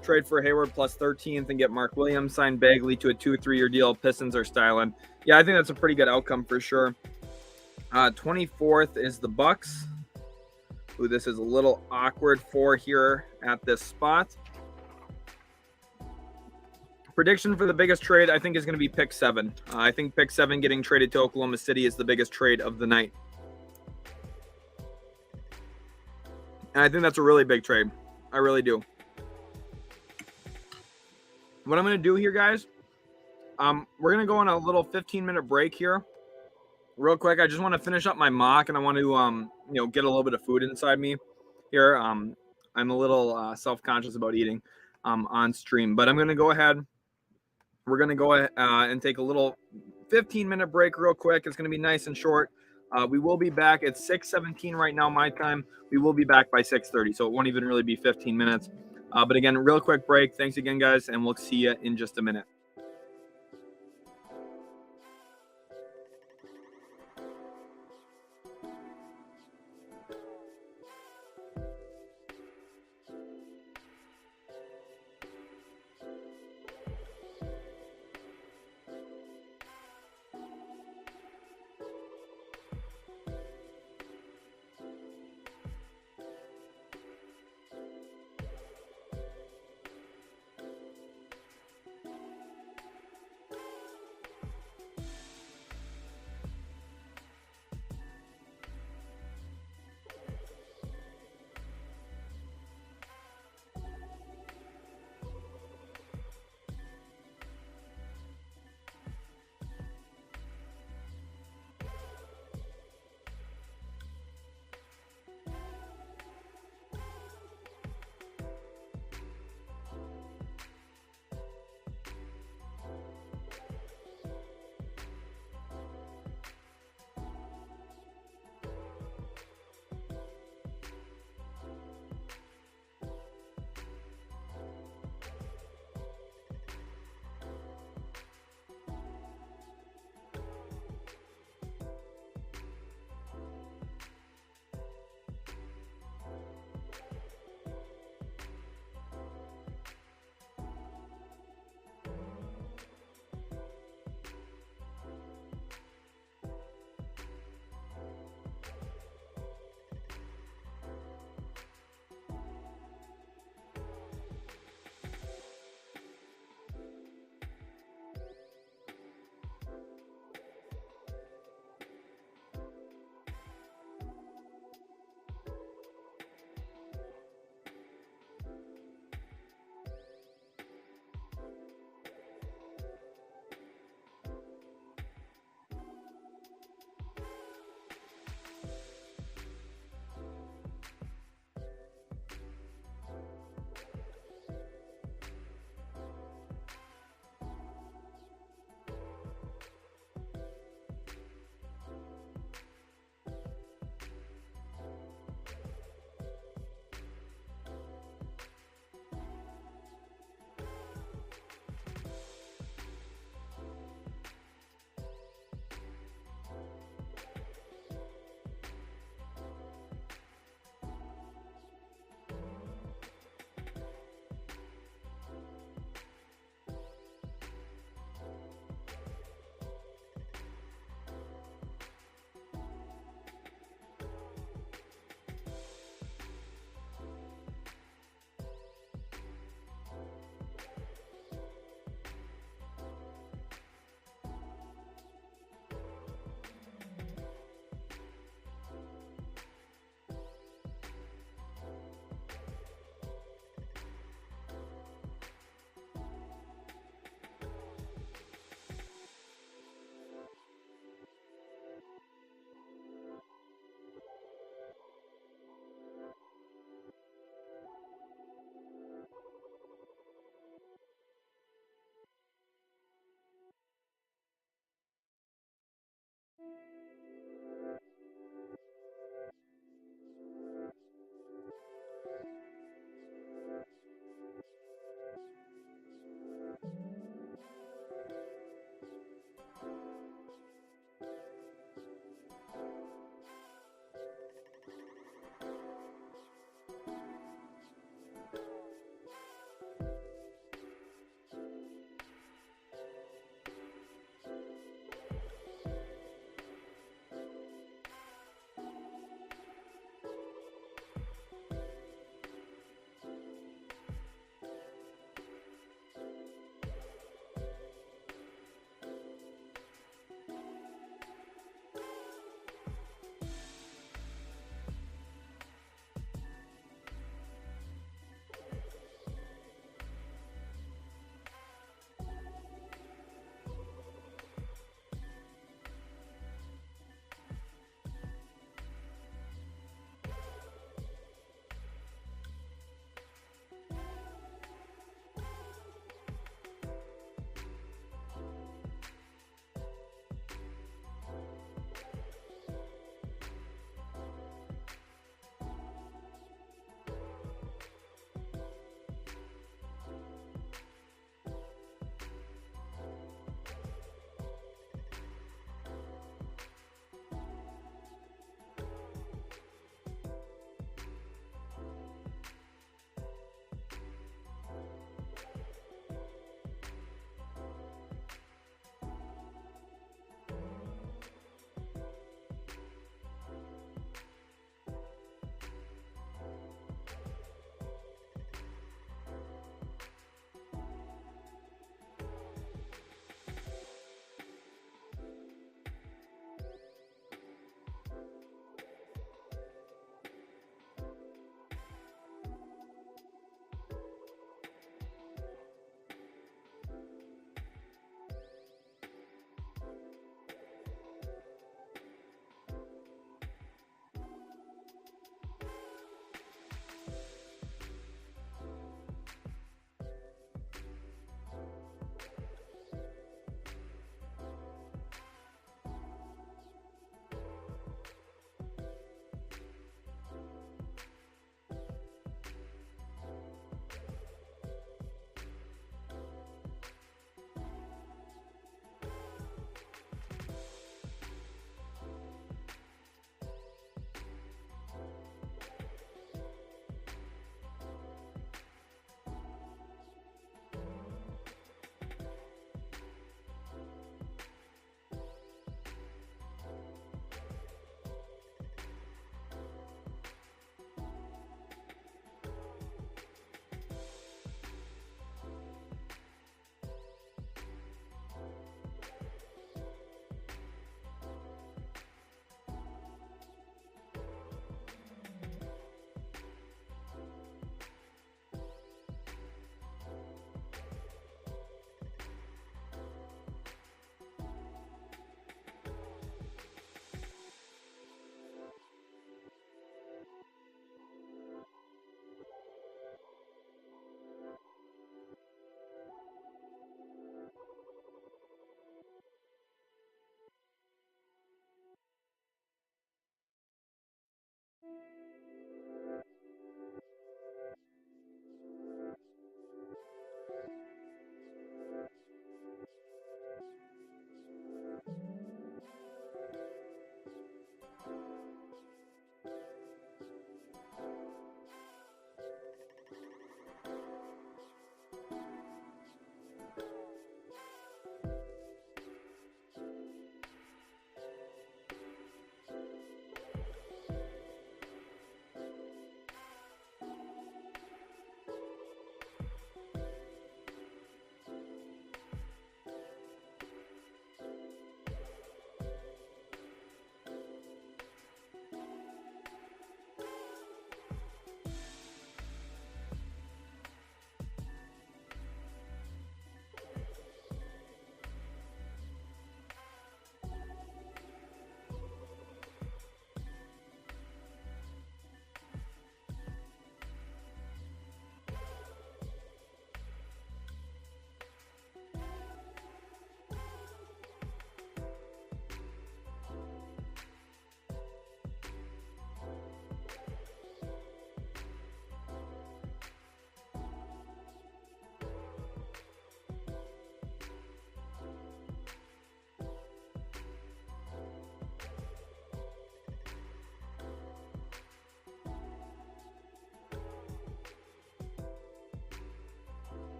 Trade for Hayward plus 13th and get Mark Williams. Sign Bagley to a 2-3-year deal. Pistons are styling. Yeah, I think that's a pretty good outcome for sure. 24th is the Bucks, who this is a little awkward for here at this spot. Prediction for the biggest trade, I think, is going to be pick 7. I think pick 7 getting traded to Oklahoma City is the biggest trade of the night. And I think that's a really big trade. I really do. What I'm going to do here, guys, we're going to go on a little 15-minute break here. Real quick, I just want to finish up my mock, and I want to, get a little bit of food inside me here. I'm a little self-conscious about eating on stream, but I'm going to go ahead. We're going to go and take a little 15-minute break real quick. It's going to be nice and short. We will be back at 6:17 right now, my time. We will be back by 6:30, so it won't even really be 15 minutes. But again, real quick break. Thanks again, guys, and we'll see you in just a minute.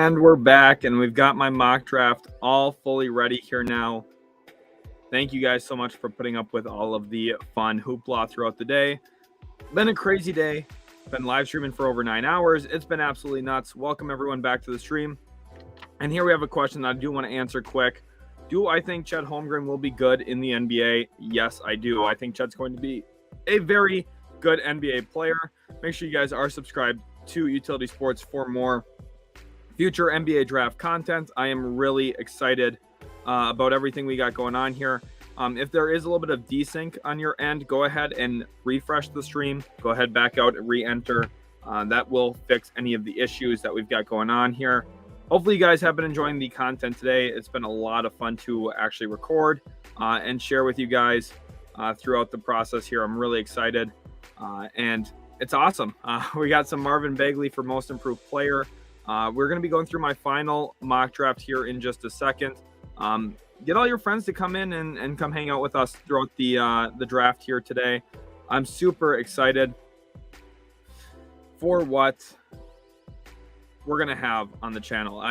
And we're back, and we've got my mock draft all fully ready here now. Thank you guys so much for putting up with all of the fun hoopla throughout the day. Been a crazy day. Been live streaming for over 9 hours. It's been absolutely nuts. Welcome everyone back to the stream. And here we have a question that I do want to answer quick. Do I think Chet Holmgren will be good in the NBA? Yes, I do. I think Chet's going to be a very good NBA player. Make sure you guys are subscribed to Utility Sports for more future NBA draft content. I am really excited about everything we got going on here. If there is a little bit of desync on your end, go ahead and refresh the stream. Go ahead, back out and re-enter. That will fix any of the issues that we've got going on here. Hopefully you guys have been enjoying the content today. It's been a lot of fun to actually record and share with you guys throughout the process here. I'm really excited and it's awesome. We got some Marvin Bagley for Most Improved Player. We're going to be going through my final mock draft here in just a second. Get all your friends to come in and come hang out with us throughout the draft here today. I'm super excited for what we're going to have on the channel.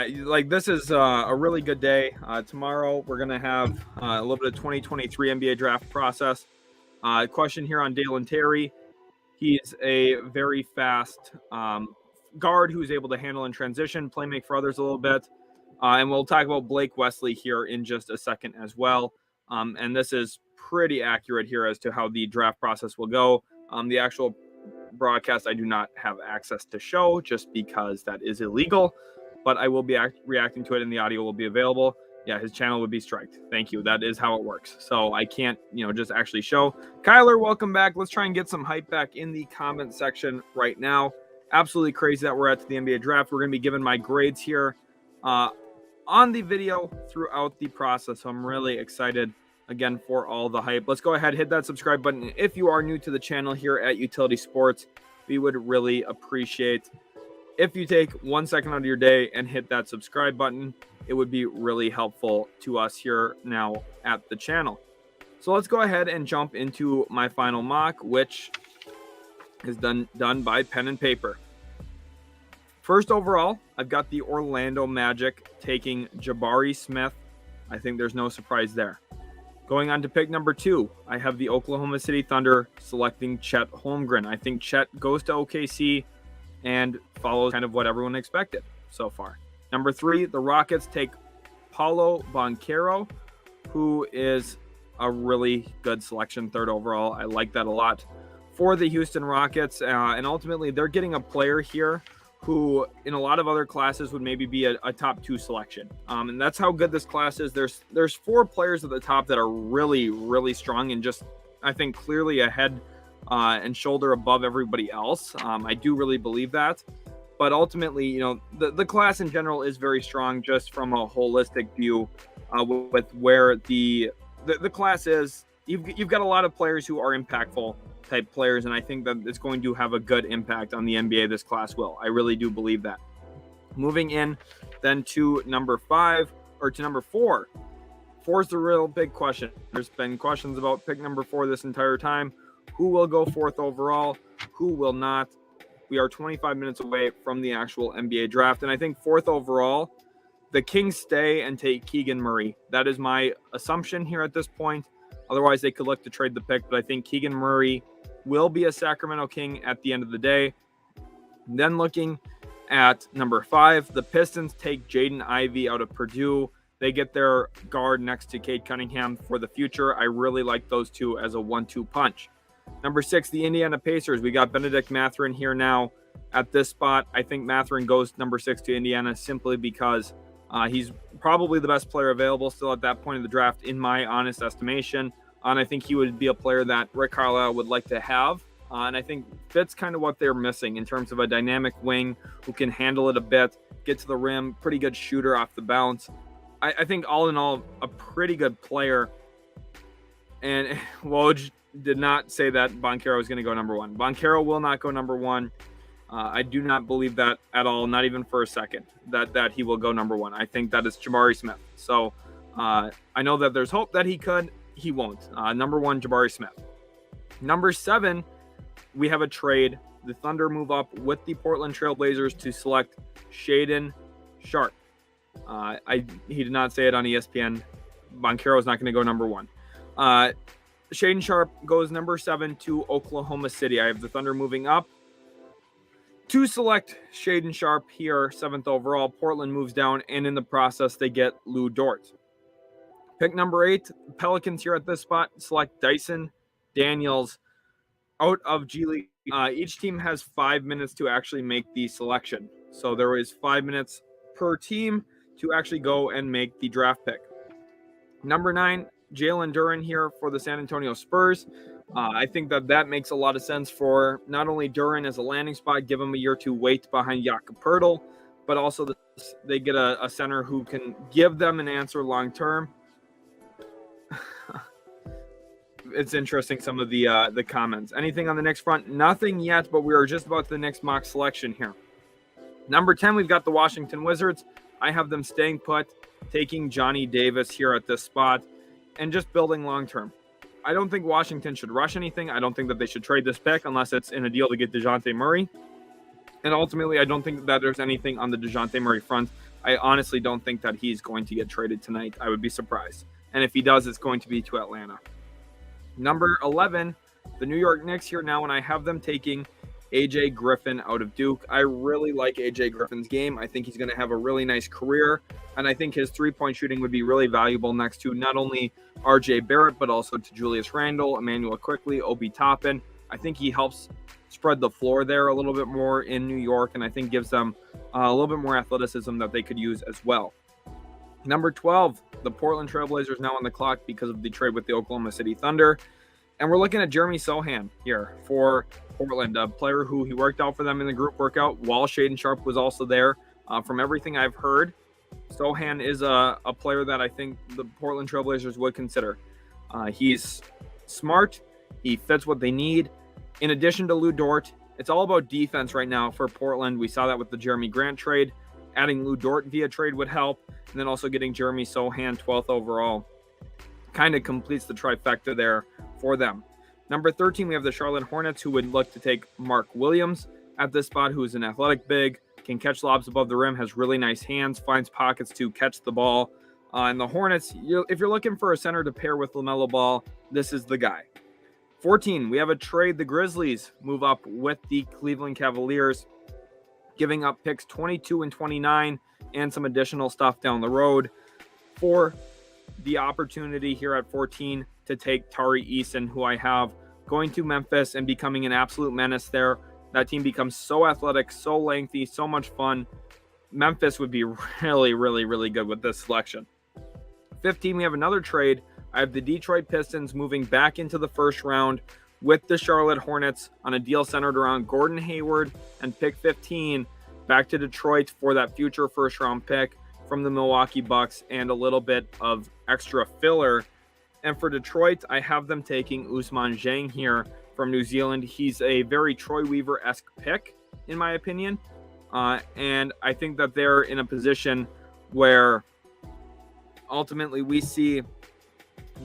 This is a really good day. Tomorrow we're going to have a little bit of 2023 NBA draft process. Question here on Dalen Terry. He's a very fast guard who's able to handle in transition, play make for others a little bit. And we'll talk about Blake Wesley here in just a second as well. And this is pretty accurate here as to how the draft process will go. The actual broadcast I do not have access to show just because that is illegal, but I will be reacting to it and the audio will be available. Yeah, his channel would be striked. Thank you. That is how it works. So I can't, just actually show. Kyler, welcome back. Let's try and get some hype back in the comment section right now. Absolutely crazy that we're at the NBA draft. We're going to be giving my grades here on the video throughout the process. So I'm really excited again for all the hype. Let's go ahead, hit that subscribe button. If you are new to the channel here at Utility Sports, we would really appreciate if you take 1 second out of your day and hit that subscribe button. It would be really helpful to us here now at the channel. So let's go ahead and jump into my final mock, which is done by pen and paper. First overall, I've got the Orlando Magic taking Jabari Smith. I think there's no surprise there. Going on to pick number 2, I have the Oklahoma City Thunder selecting Chet Holmgren. I think Chet goes to OKC and follows kind of what everyone expected so far. Number 3, the Rockets take Paolo Banchero, who is a really good selection, 3rd overall. I like that a lot for the Houston Rockets. And ultimately, they're getting a player here who in a lot of other classes would maybe be a top 2 selection. And that's how good this class is. There's 4 players at the top that are really, really strong and just, I think, clearly ahead and shoulder above everybody else. I do really believe that. But ultimately, the class in general is very strong just from a holistic view with where the class is. You've got a lot of players who are impactful type players, and I think that it's going to have a good impact on the NBA. This class will. I really do believe that. Moving in then to number 4. 4 is the real big question. There's been questions about pick number 4 this entire time. Who will go 4th overall? Who will not? We are 25 minutes away from the actual NBA draft, and I think 4th overall, the Kings stay and take Keegan Murray. That is my assumption here at this point. Otherwise, they could look to trade the pick, but I think Keegan Murray will be a Sacramento King at the end of the day. Then looking at number 5, the Pistons take Jaden Ivey out of Purdue. They get their guard next to Cade Cunningham for the future. I really like those two as a 1-2 punch. Number 6, the Indiana Pacers. We got Benedict Mathurin here now at this spot. I think Mathurin goes number 6 to Indiana simply because he's probably the best player available still at that point of the draft, in my honest estimation. And I think he would be a player that Rick Carlisle would like to have. And I think fits kind of what they're missing in terms of a dynamic wing who can handle it a bit, get to the rim, pretty good shooter off the bounce. I think all in all, a pretty good player. And Woj did not say that Banchero is going to go number 1. Banchero will not go number 1. I do not believe that at all, not even for a second, that he will go number 1. I think that is Jabari Smith. So I know that there's hope that he could. He won't. Number 1, Jabari Smith. Number 7, we have a trade. The Thunder move up with the Portland Trail Blazers to select Shaedon Sharp. He did not say it on ESPN. Banchero is not going to go number 1. Shaedon Sharpe goes number 7 to Oklahoma City. I have the Thunder moving up to select Shaedon Sharpe here, 7th overall. Portland moves down, and in the process, they get Lou Dort. Pick number 8, Pelicans here at this spot select Dyson Daniels out of G League. Each team has 5 minutes to actually make the selection. So there is 5 minutes per team to actually go and make the draft pick. Number 9, Jalen Duren here for the San Antonio Spurs. I think that makes a lot of sense for not only Duren as a landing spot, give him a year to wait behind Jakob Poeltl, but also they get a center who can give them an answer long term. It's interesting, some of the comments. Anything on the Knicks front? Nothing yet, but we are just about the Knicks mock selection here. Number 10, we've got the Washington Wizards. I have them staying put, taking Johnny Davis here at this spot, and just building long term. I don't think Washington should rush anything. I don't think that they should trade this pick unless it's in a deal to get DeJounte Murray. And ultimately, I don't think that there's anything on the DeJounte Murray front. I honestly don't think that he's going to get traded tonight. I would be surprised. And if he does, it's going to be to Atlanta. Number 11, the New York Knicks here now, and I have them taking AJ Griffin out of Duke. I really like AJ Griffin's game. I think he's going to have a really nice career, and I think his three-point shooting would be really valuable next to not only RJ Barrett, but also to Julius Randle, Emmanuel Quickley, Obi Toppin. I think he helps spread the floor there a little bit more in New York, and I think gives them a little bit more athleticism that they could use as well. Number 12, the Portland Trailblazers now on the clock because of the trade with the Oklahoma City Thunder. And we're looking at Jeremy Sohan here for Portland, a player who he worked out for them in the group workout while Shaedon Sharpe was also there. From everything I've heard, Sohan is a player that I think the Portland Trailblazers would consider. He's smart. He fits what they need. In addition to Lou Dort, it's all about defense right now for Portland. We saw that with the Jeremy Grant trade. Adding Lou Dort via trade would help. And then also getting Jeremy Sohan 12th overall kind of completes the trifecta there for them. Number 13, we have the Charlotte Hornets, who would look to take Mark Williams at this spot, who is an athletic big, can catch lobs above the rim, has really nice hands, finds pockets to catch the ball. And the Hornets, if you're looking for a center to pair with LaMelo Ball, this is the guy. 14, we have a trade. The Grizzlies move up with the Cleveland Cavaliers, giving up picks 22 and 29 and some additional stuff down the road for the opportunity here at 14 to take Tari Eason, who I have going to Memphis and becoming an absolute menace there. That team becomes so athletic, so lengthy, so much fun. Memphis would be really, really, really good with this selection. 15, we have another trade. I have the Detroit Pistons moving back into the first round with the Charlotte Hornets on a deal centered around Gordon Hayward and pick 15 back to Detroit for that future first round pick from the Milwaukee Bucks and a little bit of extra filler. And for Detroit, I have them taking Ousmane Dieng here from New Zealand. He's a very Troy Weaver-esque pick, in my opinion. And I think that they're in a position where ultimately we see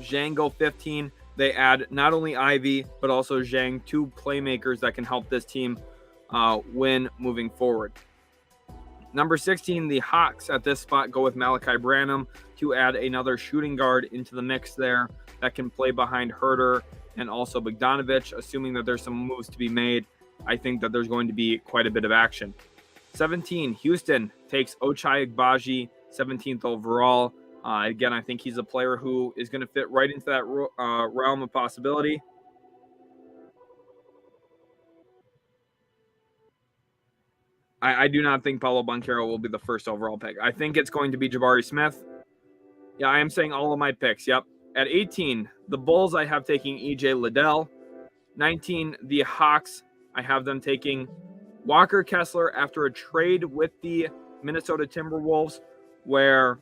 Dieng go 15. They add not only Ivy, but also Dieng, two playmakers that can help this team win moving forward. Number 16, the Hawks at this spot go with Malachi Branham to add another shooting guard into the mix there that can play behind Herter and also Bogdanovic. Assuming that there's some moves to be made, I think that there's going to be quite a bit of action. 17, Houston takes Ochai Agbaji, 17th overall. Again, I think he's a player who is going to fit right into that realm of possibility. I do not think Paolo Banchero will be the first overall pick. I think it's going to be Jabari Smith. Yeah, I am saying all of my picks. Yep. At 18, the Bulls, I have taking EJ Liddell. 19, the Hawks, I have them taking Walker Kessler after a trade with the Minnesota Timberwolves, where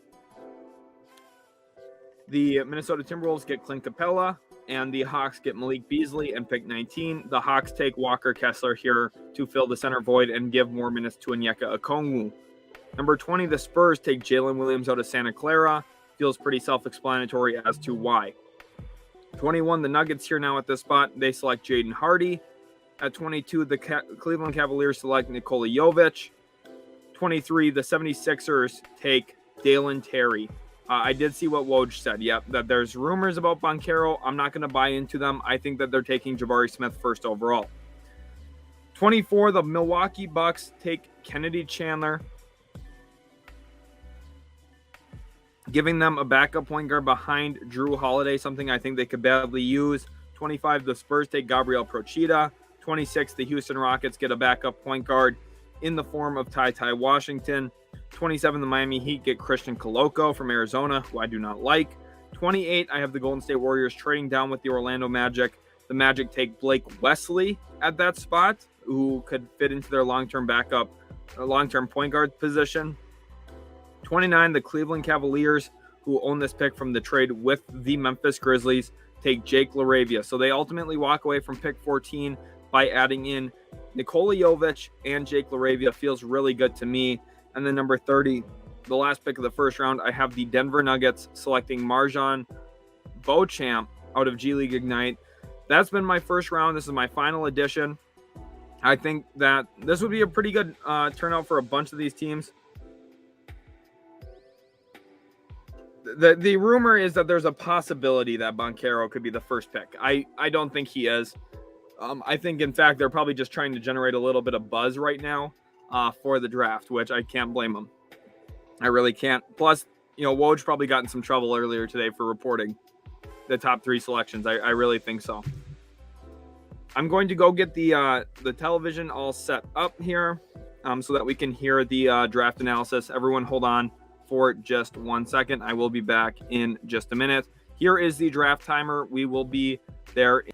the Minnesota Timberwolves get Clint Capella and the Hawks get Malik Beasley and pick 19. The Hawks take Walker Kessler here to fill the center void and give more minutes to Onyeka Okongwu. Number 20, the Spurs take Jalen Williams out of Santa Clara. Feels pretty self-explanatory as to why. 21, the Nuggets here now at this spot. They select Jaden Hardy. At 22, the Cleveland Cavaliers select Nikola Jovich. 23, the 76ers take Dalen Terry. I did see what Woj said. Yep, that there's rumors about Banchero. I'm not going to buy into them. I think that they're taking Jabari Smith first overall. 24, the Milwaukee Bucks take Kennedy Chandler, giving them a backup point guard behind Drew Holiday, something I think they could badly use. 25, the Spurs take Gabriel Procida. 26, the Houston Rockets get a backup point guard in the form of Ty Washington. 27, the Miami Heat get Christian Coloco from Arizona, who I do not like. 28, I have the Golden State Warriors trading down with the Orlando Magic. The Magic take Blake Wesley at that spot, who could fit into their long-term backup, long-term point guard position. 29, the Cleveland Cavaliers, who own this pick from the trade with the Memphis Grizzlies, take Jake LaRavia. So they ultimately walk away from pick 14 by adding in Nicole Jovich and Jake LaRavia. Feels really good to me. And then number 30, the last pick of the first round, I have the Denver Nuggets selecting Marjon Beauchamp out of G League Ignite. That's been my first round. This is my final edition. I think that this would be a pretty good turnout for a bunch of these teams. The rumor is that there's a possibility that Banchero could be the first pick. I don't think he is. I think, in fact, they're probably just trying to generate a little bit of buzz right now for the draft, which I can't blame them. I really can't. Plus, Woj probably got in some trouble earlier today for reporting the top 3 selections. I really think so. I'm going to go get the television all set up here so that we can hear the draft analysis. Everyone hold on for just 1 second. I will be back in just a minute. Here is the draft timer. We will be there.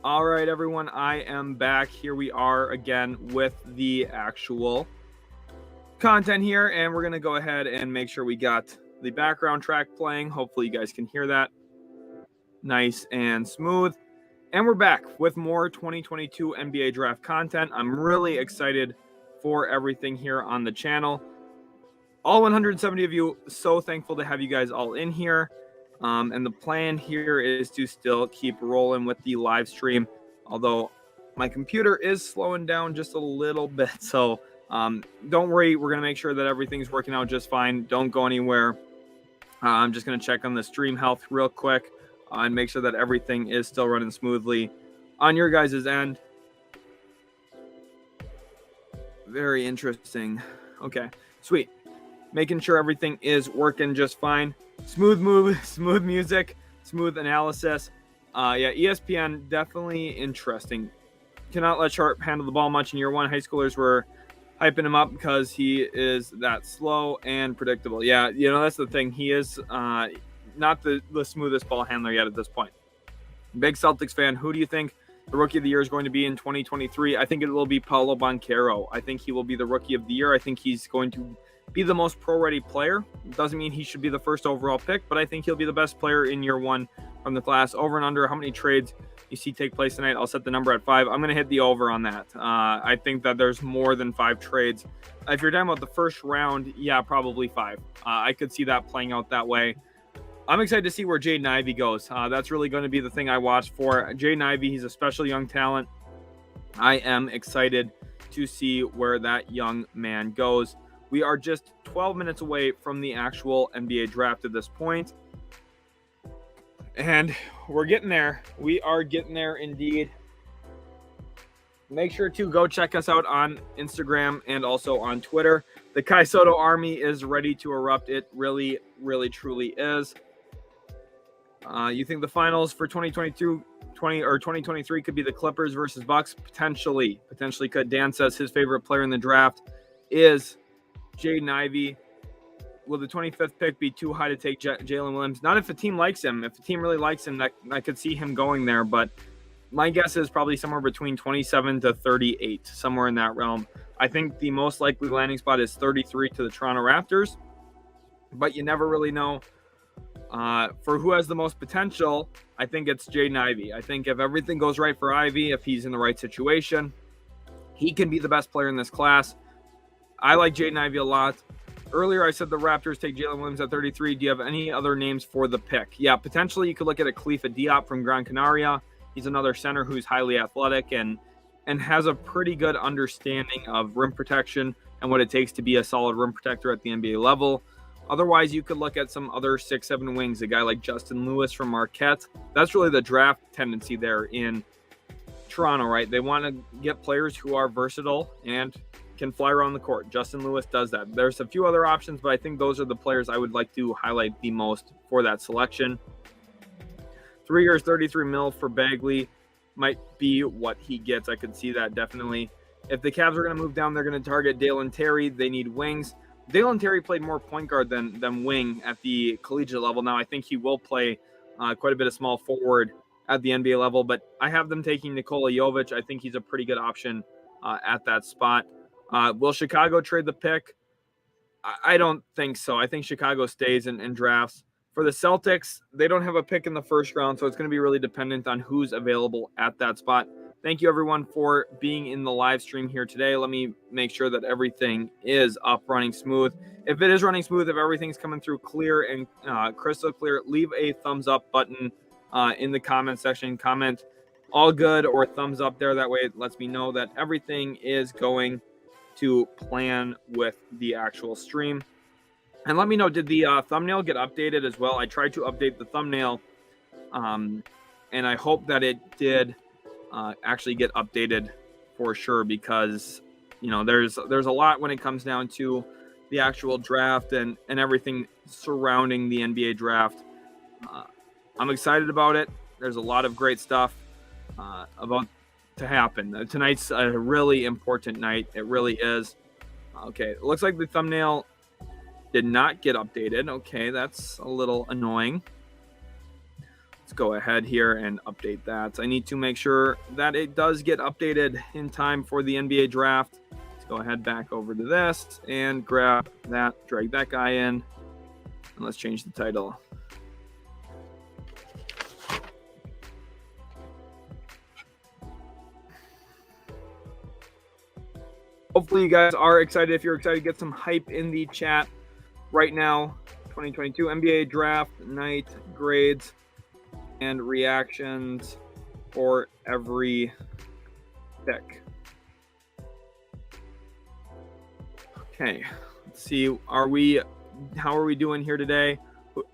All right, everyone, I am back. Here we are again with the actual content here, and we're going to go ahead and make sure we got the background track playing. Hopefully you guys can hear that nice and smooth. And we're back with more 2022 NBA draft content. I'm really excited for everything here on the channel. All 170 of you, so thankful to have you guys all in here. And the plan here is to still keep rolling with the live stream although my computer is slowing down just a little bit. So don't worry. We're going to make sure that everything's working out just fine. Don't go anywhere. I'm just going to check on the stream health real quick and make sure that everything is still running smoothly on your guys' end. Very interesting. Okay, sweet. Making sure everything is working just fine. Smooth music, smooth analysis. Yeah, ESPN, definitely interesting. Cannot let Sharp handle the ball much in year one. High schoolers were hyping him up because he is that slow and predictable. Yeah, that's the thing. He is not the smoothest ball handler yet at this point. Big Celtics fan. Who do you think the Rookie of the Year is going to be in 2023? I think it will be Paolo Banchero. I think he will be the Rookie of the Year. I think he's going to be the most pro-ready player. Doesn't mean he should be the first overall pick, but I think he'll be the best player in year one from the class. Over and under how many trades you see take place tonight. I'll set the number at 5. I'm going to hit the over on that. I think that there's more than 5 trades. If you're talking about the first round, yeah, probably 5. I could see that playing out that way. I'm excited to see where Jaden Ivey goes. That's really going to be the thing I watch for. Jaden Ivey, he's a special young talent. I am excited to see where that young man goes. We are just 12 minutes away from the actual NBA draft at this point. And we're getting there. We are getting there indeed. Make sure to go check us out on Instagram and also on Twitter. The Kai Soto army is ready to erupt. It really, really, truly is. You think the finals for 2023 could be the Clippers versus Bucks? Potentially could. Dan says his favorite player in the draft is Jaden Ivey. Will the 25th pick be too high to take Jalen Williams? Not if a team likes him. If the team really likes him, I could see him going there. But my guess is probably somewhere between 27 to 38, somewhere in that realm. I think the most likely landing spot is 33 to the Toronto Raptors. But you never really know. For who has the most potential, I think it's Jaden Ivey. I think if everything goes right for Ivey, if he's in the right situation, he can be the best player in this class. I like Jaden Ivey a lot. Earlier, I said the Raptors take Jalen Williams at 33. Do you have any other names for the pick? Yeah, potentially you could look at a Khalifa Diop from Gran Canaria. He's another center who's highly athletic and has a pretty good understanding of rim protection and what it takes to be a solid rim protector at the NBA level. Otherwise, you could look at some other 6'7" wings, a guy like Justin Lewis from Marquette. That's really the draft tendency there in Toronto, right? They want to get players who are versatile and can fly around the court. Justin Lewis does that. There's a few other options, but I think those are the players I would like to highlight the most for that selection. 3 years, $33 million for Bagley might be what he gets. I could see that definitely. If the Cavs are going to move down, they're going to target Dalen Terry. They need wings. Dalen Terry played more point guard than wing at the collegiate level. Now, I think he will play quite a bit of small forward at the NBA level, but I have them taking Nicole Jovich. I think he's a pretty good option at that spot. Will Chicago trade the pick? I don't think so. I think Chicago stays and drafts. For the Celtics, they don't have a pick in the first round, so it's going to be really dependent on who's available at that spot. Thank you, everyone, for being in the live stream here today. Let me make sure that everything is up, running smooth. If it is running smooth, if everything's coming through clear and crystal clear, leave a thumbs up button in the comment section. Comment all good or thumbs up there. That way it lets me know that everything is going to plan with the actual stream. And let me know, did the thumbnail get updated as well? I tried to update the thumbnail, and I hope that it did actually get updated for sure, because there's a lot when it comes down to the actual draft and everything surrounding the NBA draft. I'm excited about it. There's a lot of great stuff about to happen. Tonight's a really important night. It really is. Okay, it looks like the thumbnail did not get updated. Okay, that's a little annoying. Let's go ahead here and update that. I need to make sure that it does get updated in time for the NBA draft. Let's go ahead back over to this and grab that, drag that guy in, and let's change the title. Hopefully you guys are excited. If you're excited, get some hype in the chat right now. 2022 NBA draft night grades and reactions. for every pick. Okay, let's see. How are we doing here today?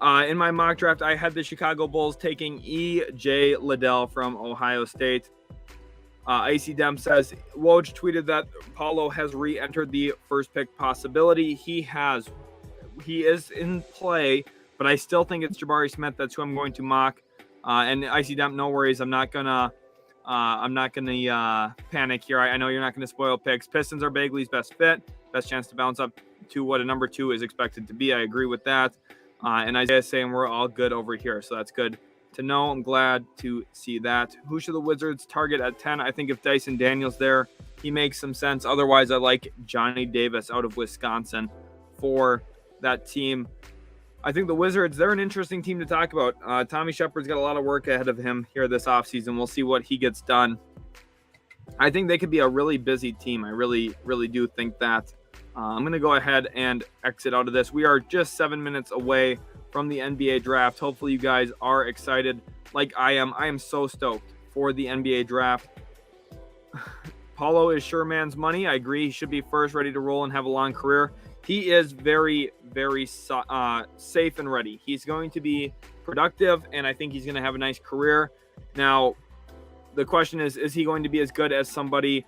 In my mock draft, I had the Chicago Bulls taking E.J. Liddell from Ohio State. Icy Dem says, Woj tweeted that Paulo has re-entered the first pick possibility. He is in play, but I still think it's Jabari Smith. That's who I'm going to mock. And Icy Dem, no worries. I'm not gonna panic here. I know you're not gonna spoil picks. Pistons are Bagley's best fit. Best chance to bounce up to what a number 2 is expected to be. I agree with that. And Isaiah's saying we're all good over here, so that's good to know. I'm glad to see that. Who should the Wizards target at 10? I think if Dyson Daniels there, he makes some sense. Otherwise, I like Johnny Davis out of Wisconsin for that team. I think the Wizards, they're an interesting team to talk about. Tommy Shepard's got a lot of work ahead of him here this offseason. We'll see what he gets done. I think they could be a really busy team. I really, really do think that. I'm going to go ahead and exit out of this. We are just 7 minutes away from the NBA draft. Hopefully you guys are excited like I am. I am so stoked for the NBA draft. Paulo is sure man's money. I agree. He should be first, ready to roll and have a long career. He is very, very safe and ready. He's going to be productive, and I think he's going to have a nice career. Now, the question is he going to be as good as somebody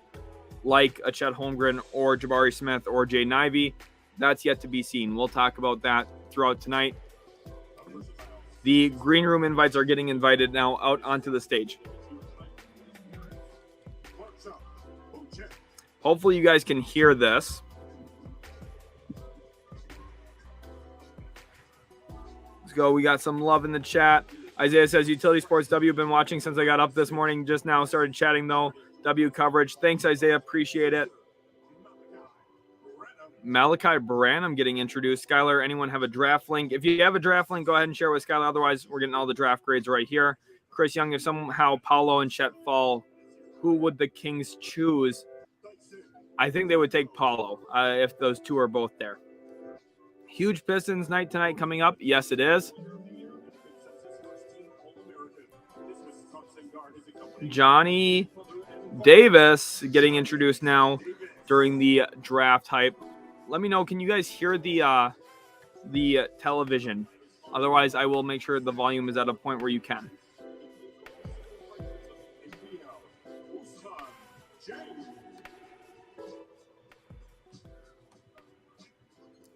like a Chet Holmgren or Jabari Smith or Jaden Ivey? That's yet to be seen. We'll talk about that throughout tonight. The green room invites are getting invited now out onto the stage. Hopefully you guys can hear this. Let's go. We got some love in the chat. Isaiah says, Utility Sports W, been watching since I got up this morning. Just now started chatting, though. W coverage. Thanks, Isaiah. Appreciate it. Malachi Branham getting introduced. Skylar, anyone have a draft link? If you have a draft link, go ahead and share with Skylar. Otherwise, we're getting all the draft grades right here. Chris Young, if somehow Paulo and Chet fall, who would the Kings choose? I think they would take Paulo if those two are both there. Huge Pistons night tonight coming up. Yes, it is. Johnny Davis getting introduced now during the draft hype. Let me know, can you guys hear the television? Otherwise, I will make sure the volume is at a point where you can.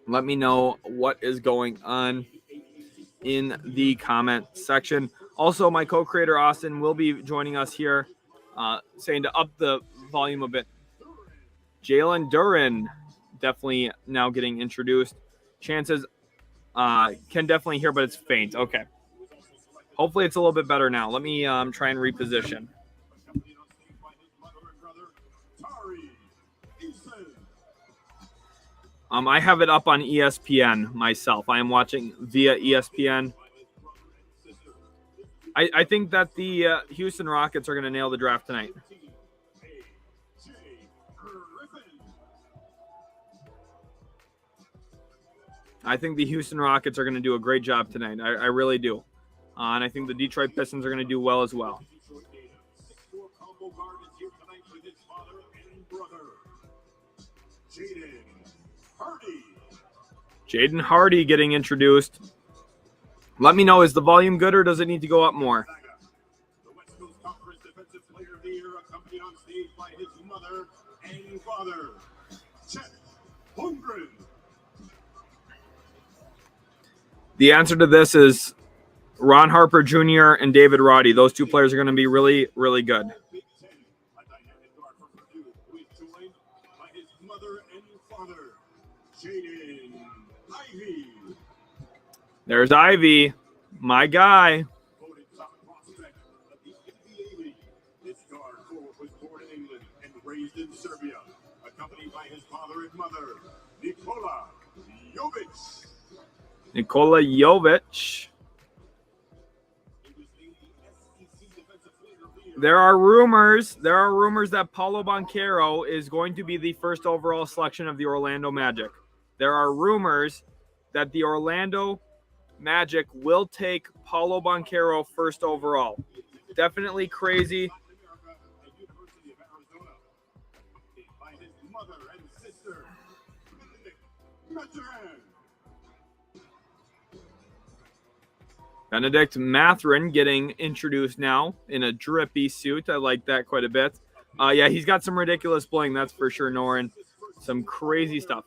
Let me know what is going on in the comment section. Also, my co-creator, Austin, will be joining us here, saying to up the volume a bit. Jalen Duren definitely now getting introduced. Chances can definitely hear, but it's faint. Okay. Hopefully it's a little bit better now. Let me try and reposition. I have it up on ESPN myself. I am watching via ESPN. I think that the Houston Rockets are going to nail the draft tonight. I think the Houston Rockets are going to do a great job tonight. I really do. And I think the Detroit Pistons are going to do well as well. Jaden Hardy getting introduced. Let me know, is the volume good or does it need to go up more? The West Coast Conference Defensive Player of the Year, accompanied on stage by his mother and father, Chet Holmgren. The answer to this is Ron Harper Jr. and David Roddy. Those two players are going to be really, really good. There's Ivy, my guy. This guard forward was born in England and raised in Serbia, accompanied by his father and mother, Nikola Jovich. There are rumors that Paolo Banchero is going to be the first overall selection of the Orlando Magic. There are rumors that the Orlando Magic will take Paolo Banchero first overall. definitely crazy. Benedict Mathurin getting introduced now in a drippy suit. I like that quite a bit. Yeah, he's got some ridiculous bling, that's for sure, Norin. Some crazy stuff.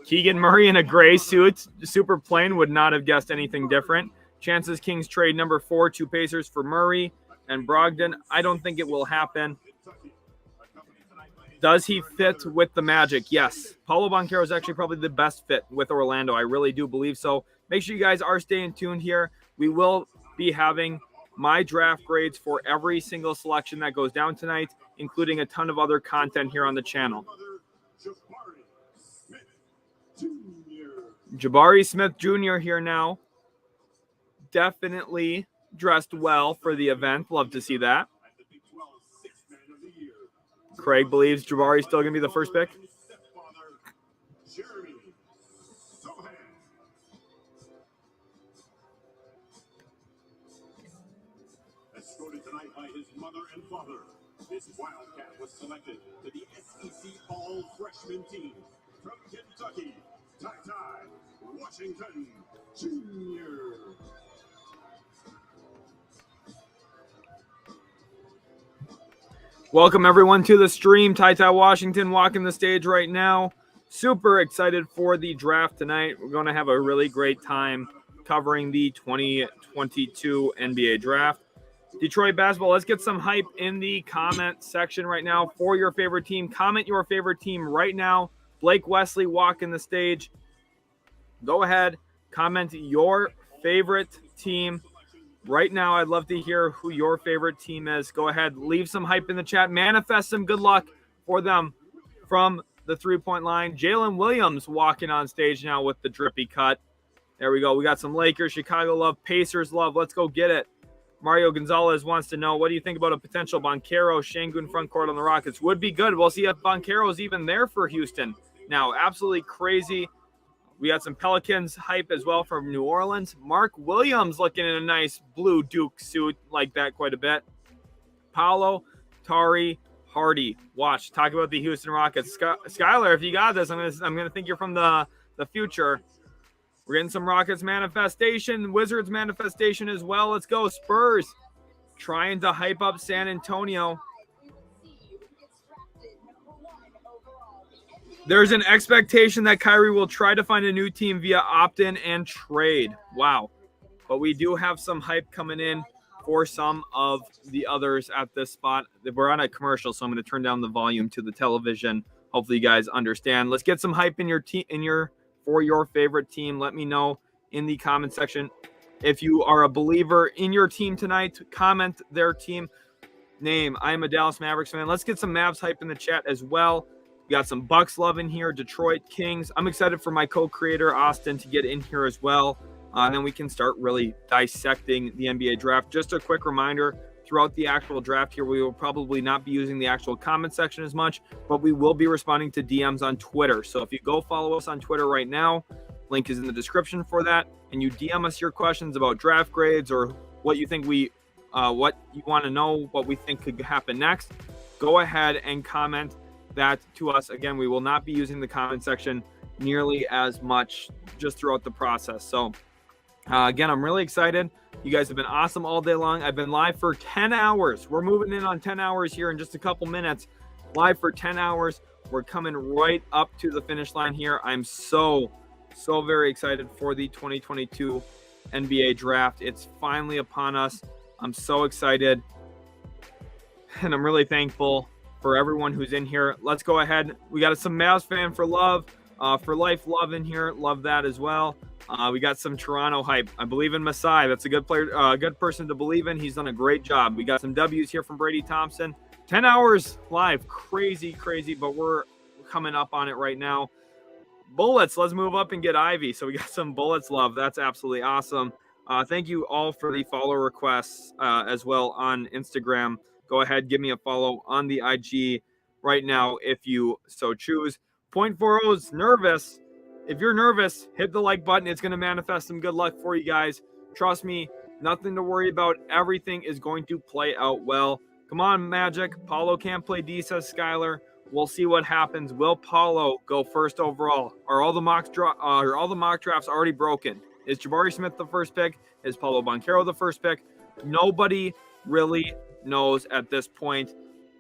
Keegan Murray in a gray suit, super plain, would not have guessed anything different. Chances Kings trade number 4 to Pacers for Murray and Brogdon. I don't think it will happen. Does he fit with the Magic? Yes. Paolo Banchero is actually probably the best fit with Orlando. I really do believe so. Make sure you guys are staying tuned here. We will be having my draft grades for every single selection that goes down tonight, including a ton of other content here on the channel. Jabari Smith Jr. here now. Definitely dressed well for the event. Love to see that. Craig believes Jabari's still going to be the first pick. Escorted tonight by his mother and father, this Wildcat was selected to the SEC All-Freshman team from Kentucky, Ty Washington Jr. Welcome everyone to the stream. Ty Washington walking the stage right now. Super excited for the draft tonight. We're going to have a really great time covering the 2022 NBA draft. Detroit basketball, let's get some hype in the comment section right now for your favorite team. Comment your favorite team right now. Blake Wesley walking the stage. Go ahead, comment your favorite team right now. I'd love to hear who your favorite team is. Go ahead, leave some hype in the chat. Manifest some good luck for them from the three-point line. Jalen Williams walking on stage now with the drippy cut. There we go. We got some Lakers, Chicago love, Pacers love. Let's go get it. Mario Gonzalez wants to know, what do you think about a potential Banchero Şengün front court on the Rockets? Would be good. We'll see if Banchero's even there for Houston. Now, absolutely crazy. We got some Pelicans hype as well from New Orleans. Mark Williams looking in a nice blue Duke suit, like that quite a bit. Paolo, Tari, Hardy. Watch. Talk about the Houston Rockets. Skylar, if you got this, I'm gonna think you're from the future. We're getting some Rockets manifestation, Wizards manifestation as well. Let's go. Spurs trying to hype up San Antonio. There's an expectation that Kyrie will try to find a new team via opt-in and trade. Wow. But we do have some hype coming in for some of the others at this spot. We're on a commercial, so I'm going to turn down the volume to the television. Hopefully you guys understand. Let's get some hype in for your favorite team. Let me know in the comment section. If you are a believer in your team tonight, comment their team name. I am a Dallas Mavericks fan. Let's get some Mavs hype in the chat as well. We got some Bucks love in here, Detroit Kings. I'm excited for my co-creator, Austin, to get in here as well. And then we can start really dissecting the NBA draft. Just a quick reminder, throughout the actual draft here, we will probably not be using the actual comment section as much, but we will be responding to DMs on Twitter. So if you go follow us on Twitter right now, link is in the description for that, and you DM us your questions about draft grades or what you think what you want to know, what we think could happen next, go ahead and comment that to us. Again, we will not be using the comment section nearly as much just throughout the process. So again, I'm really excited. You guys have been awesome all day long. I've been live for 10 hours. We're moving in on 10 hours here in just a couple minutes. Live for 10 hours. We're coming right up to the finish line here. I'm so very excited for the 2022 NBA draft. It's finally upon us. I'm so excited. And I'm really thankful for everyone who's in here. Let's go ahead. We got some Mavs fan for life love in here. Love that as well. We got some Toronto hype. I believe in Masai. That's a good player, good person to believe in. He's done a great job. We got some W's here from Brady Thompson. 10 hours live. Crazy, but we're coming up on it right now. Bullets. Let's move up and get Ivy. So we got some Bullets love. That's absolutely awesome. Thank you all for the follow requests as well on Instagram. Go ahead, give me a follow on the IG right now if you so choose. .40's nervous. If you're nervous, hit the like button. It's going to manifest some good luck for you guys. Trust me, Nothing to worry about. Everything is going to play out well. Come on, Magic. Paulo can't play D, says Skylar. We'll see what happens. Will Paulo go first overall? Are all the mock drafts already broken? Is Jabari Smith the first pick? Is Paulo Banchero the first pick? Nobody really knows at this point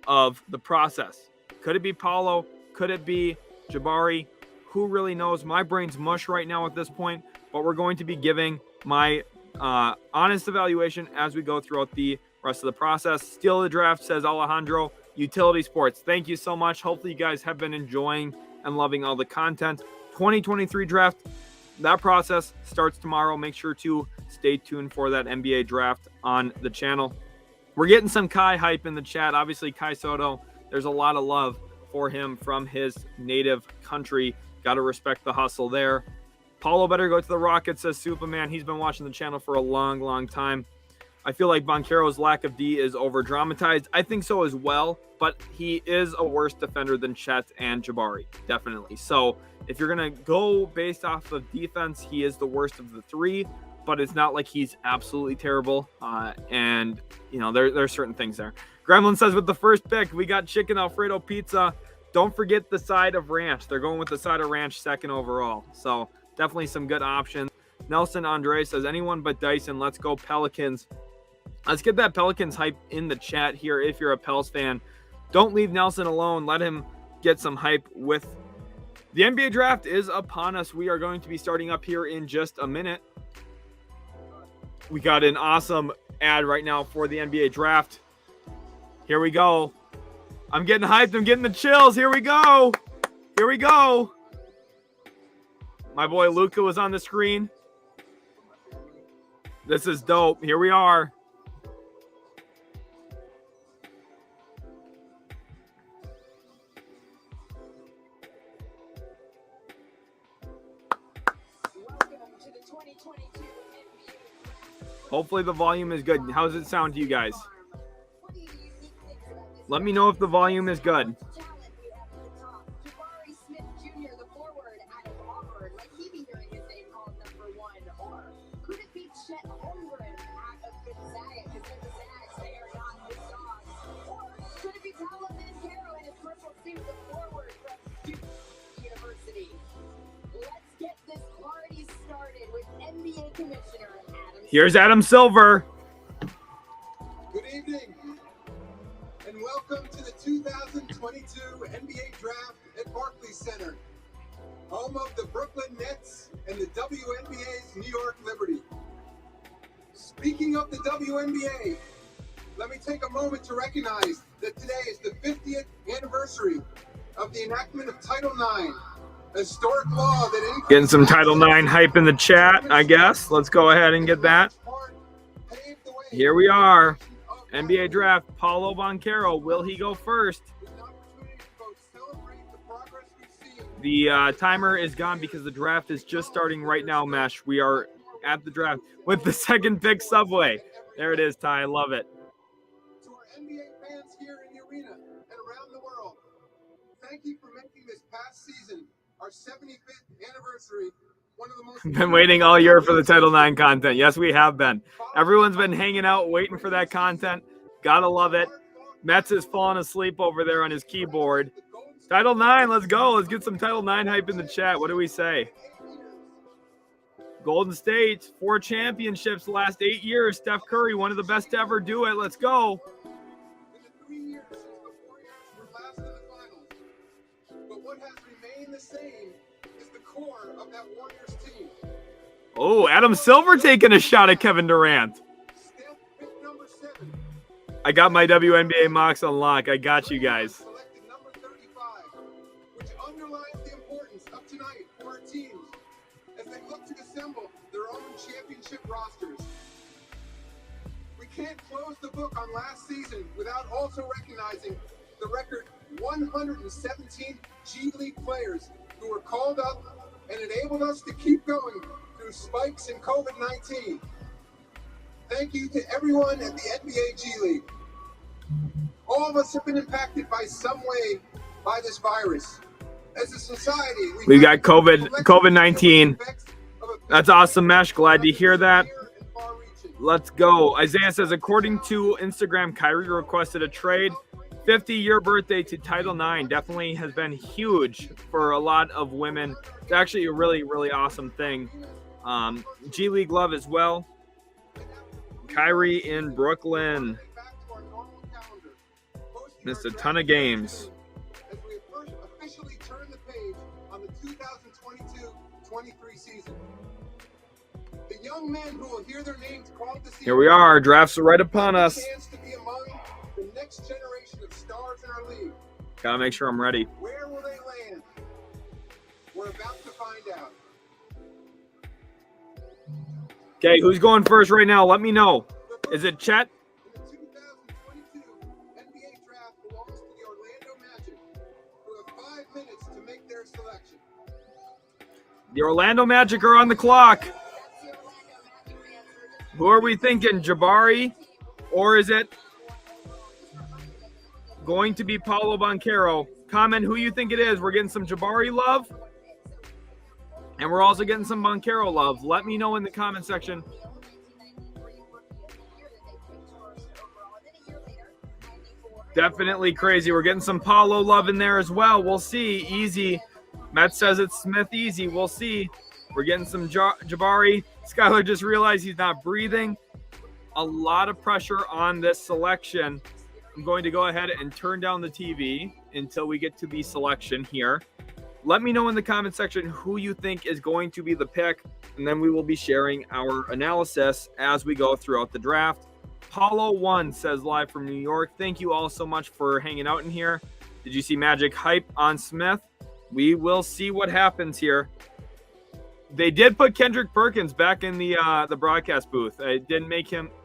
of the process. Could it be Paulo? Could it be Jabari? Who really knows? My brain's mush right now at this point, but we're going to be giving my honest evaluation as we go throughout the rest of the process. Steal the draft, says Alejandro. Utility Sports, thank you so much. Hopefully you guys have been enjoying and loving all the content. 2023 draft, that process starts tomorrow. Make sure to stay tuned for that NBA draft on the channel. We're getting some Kai hype in the chat. Obviously, Kai Soto, there's a lot of love for him from his native country. Got to respect the hustle there. Paulo better go to the Rockets, says Superman. He's been watching the channel for a long, long time. I feel like Banchero's lack of D is over-dramatized. I think so as well, but he is a worse defender than Chet and Jabari, definitely. So if you're going to go based off of defense, he is the worst of the three, but it's not like he's absolutely terrible. And, you know, there's certain things there. Gremlin says with the first pick, we got chicken Alfredo pizza. Don't forget the side of ranch. They're going with the side of ranch second overall. So definitely some good options. Nelson Andre says, anyone but Dyson, let's go Pelicans. Let's get that Pelicans hype in the chat here if you're a Pels fan. Don't leave Nelson alone. Let him get some hype with the NBA draft is upon us. We are going to be starting up here in just a minute. We got an awesome ad right now for the NBA draft. Here we go. I'm getting hyped. I'm getting the chills. Here we go. Here we go. My boy Luka was on the screen. This is dope. Here we are. Hopefully the volume is good. How does it sound to you guys? Let me know if the volume is good. Bryce Jr, the forward out of Auburn, might he be hearing his name called number one? Or could it be Chet Holmgren out of Gonzaga? Because the Zags, they are not his dogs. Or could it be Paulo Banchero in his purple suit, the forward from Duke University? Let's get this party started with NBA Commissioner Adam. Here's Adam Silver. Good evening, and welcome to the 2022 NBA Draft at Barclays Center, home of the Brooklyn Nets and the WNBA's New York Liberty. Speaking of the WNBA, let me take a moment to recognize that today is the 50th anniversary of the enactment of Title IX, a historic law that Getting some Title IX hype in the chat, I guess. Let's go ahead and get that. Here we are. NBA draft, Paulo Banchero. Will he go first? The timer is gone because the draft is just starting right now, Mesh. We are at the draft with the second pick, Subway. There it is, Ty. I love it. To our NBA fans here in the arena and around the world, thank you for making this past season, our 75th anniversary, one of the most... Been waiting all year for the Title IX content. Yes, we have been. Everyone's been hanging out, waiting for that content. Gotta love it. Metz is falling asleep over there on his keyboard. Title IX, let's go. Let's get some Title IX hype in the chat. What do we say? Golden State, 4 championships the last 8 years. Steph Curry, one of the best to ever do it. Let's go. In the 3 years since the Warriors were last in the finals. But what has remained the same is the core of that Warriors team. Oh, Adam Silver taking a shot at Kevin Durant. Steph picked number 7. I got my WNBA mocks on lock. I got you guys. Selected number 35, which underlines the importance of tonight for our teams as they look to assemble their own championship rosters. We can't close the book on last season without also recognizing the record 117 G League players who were called up and enabled us to keep going through spikes in COVID-19. Thank you to everyone at the NBA G League. All of us have been impacted by some way by this virus. As a society, we got COVID-19. That's awesome, Mesh. Glad to hear that. Let's go. Isaiah says, according to Instagram, Kyrie requested a trade. 50-year birthday to Title IX definitely has been huge for a lot of women. It's actually a really, really awesome thing. G League love as well. Kyrie in Brooklyn. Missed a ton of games. As we officially turn the page on the 2022-23 season. The young men who will hear their names called this Here we are. Drafts are right upon us. chance to be among the next generation of stars in our league. Gotta make sure I'm ready. Where will they land? We're about to find out. Okay, who's going first right now? Let me know. Is it Chet? The 2022 NBA draft belongs to the Orlando Magic, who have 5 minutes to make their selection. The Orlando Magic are on the clock. Who are we thinking? Jabari? Or is it going to be Paolo Banchero? Comment who you think it is. We're getting some Jabari love. And we're also getting some Banchero love. Let me know in the comment section. Definitely crazy. We're getting some Paolo love in there as well. We'll see. Easy. Matt says it's Smith easy. We'll see. We're getting some Jabari. Skylar just realized he's not breathing. A lot of pressure on this selection. I'm going to go ahead and turn down the TV until we get to the selection here. Let me know in the comment section who you think is going to be the pick, and then we will be sharing our analysis as we go throughout the draft. Paulo1 says live from New York. Thank you all so much for hanging out in here. Did you see Magic hype on Smith? We will see what happens here. They did put Kendrick Perkins back in the broadcast booth. It didn't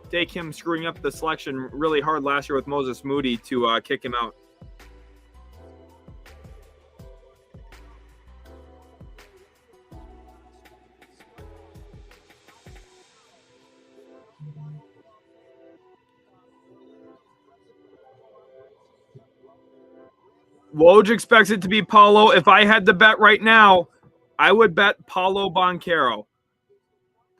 take him screwing up the selection really hard last year with Moses Moody to kick him out. Woj expects it to be Paolo. If I had to bet right now, I would bet Paolo Banchero.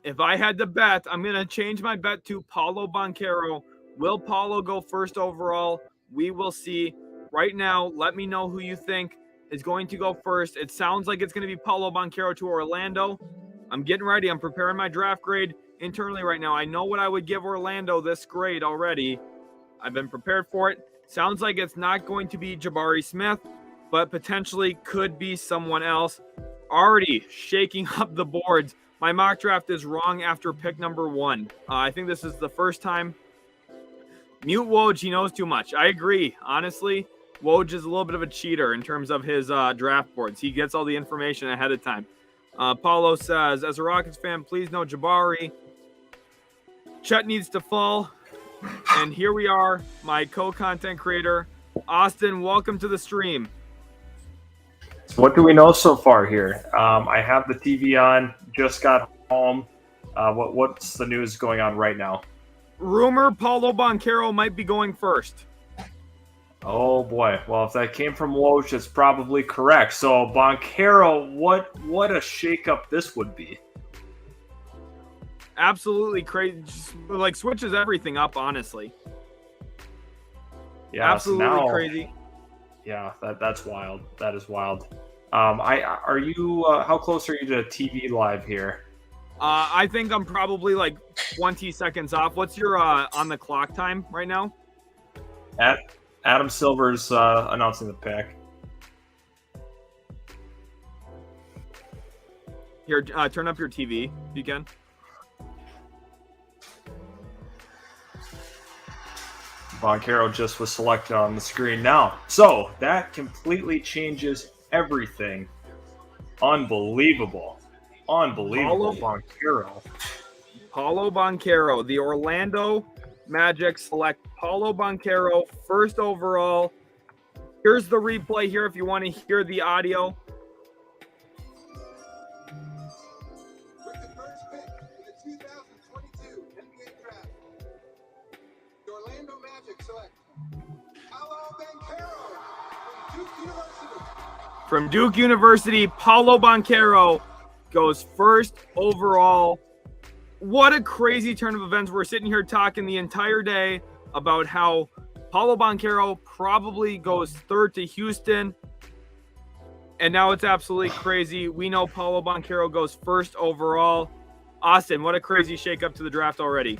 If I had to bet, I'm going to change my bet to Paolo Banchero. Will Paolo go first overall? We will see. Right now, let me know who you think is going to go first. It sounds like it's going to be Paolo Banchero to Orlando. I'm getting ready. I'm preparing my draft grade internally right now. I know what I would give Orlando this grade already. I've been prepared for it. Sounds like it's not going to be Jabari Smith, but potentially could be someone else. Already shaking up the boards. My mock draft is wrong after pick number 1. I think this is the first time. Mute Woj, he knows too much. I agree. Honestly, Woj is a little bit of a cheater in terms of his draft boards. He gets all the information ahead of time. Paulo says, as a Rockets fan, please know Jabari. Chet needs to fall. And here we are, my co-content creator, Austin. Welcome to the stream. What do we know so far here? I have the TV on, just got home. What's the news going on right now? Rumor Paolo Banchero might be going first. Oh boy. Well, if that came from Woj, it's probably correct. So Banchero, what a shakeup this would be. Absolutely crazy. Just, like, switches everything up, honestly. Yeah, absolutely now, crazy. Yeah, that's wild. That is wild. How close are you to TV live here? I think I'm probably like 20 seconds off. What's your on the clock time right now? Adam Silver's announcing the pick. Here, turn up your TV if you can. Banchero just was selected on the screen now. So that completely changes everything. Unbelievable. Unbelievable. Paolo Banchero. The Orlando Magic select Paolo Banchero first overall. Here's the replay here if you want to hear the audio. With the first pick in the 2022 NBA draft, the Orlando Magic select Paolo Banchero from Duke University. From Duke University, Paolo Banchero goes first overall. what a crazy turn of events. We're sitting here talking the entire day about how Paolo Banchero probably goes third to Houston. And now it's absolutely crazy. We know Paolo Banchero goes first overall. Austin, what a crazy shakeup to the draft already.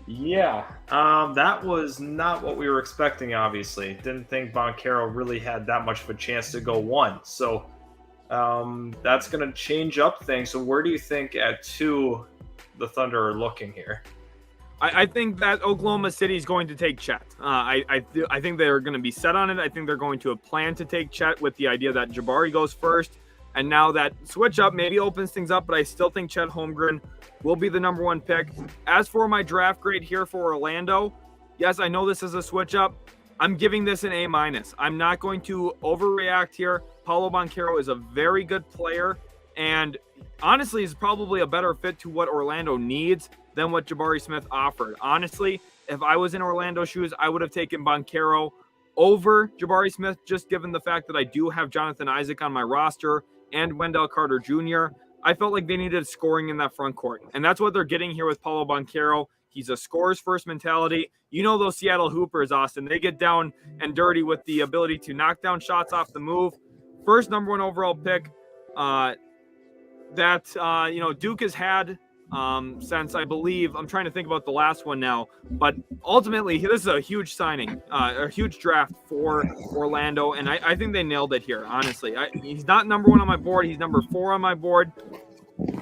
Yeah, that was not what we were expecting, obviously. Didn't think Banchero really had that much of a chance to go 1. So that's going to change up things. So where do you think at 2 the Thunder are looking here? I think that Oklahoma City is going to take Chet. I think they're going to be set on it. I think they're going to plan to take Chet with the idea that Jabari goes first. And now that switch up maybe opens things up, but I still think Chet Holmgren will be the number 1 pick. As for my draft grade here for Orlando, yes, I know this is a switch up. I'm giving this an A-. I'm not going to overreact here. Paolo Banchero is a very good player and honestly is probably a better fit to what Orlando needs than what Jabari Smith offered. Honestly, if I was in Orlando's shoes, I would have taken Banchero over Jabari Smith, just given the fact that I do have Jonathan Isaac on my roster and Wendell Carter Jr. I felt like they needed scoring in that front court, and that's what they're getting here with Paolo Banchero. He's a scorer's first mentality. You know those Seattle Hoopers, Austin. They get down and dirty with the ability to knock down shots off the move. First number 1 overall pick Duke has had since, I believe, I'm trying to think about the last one now, but ultimately this is a huge signing, a huge draft for Orlando, and I think they nailed it here, honestly. He's not number 1 on my board, he's number 4 on my board,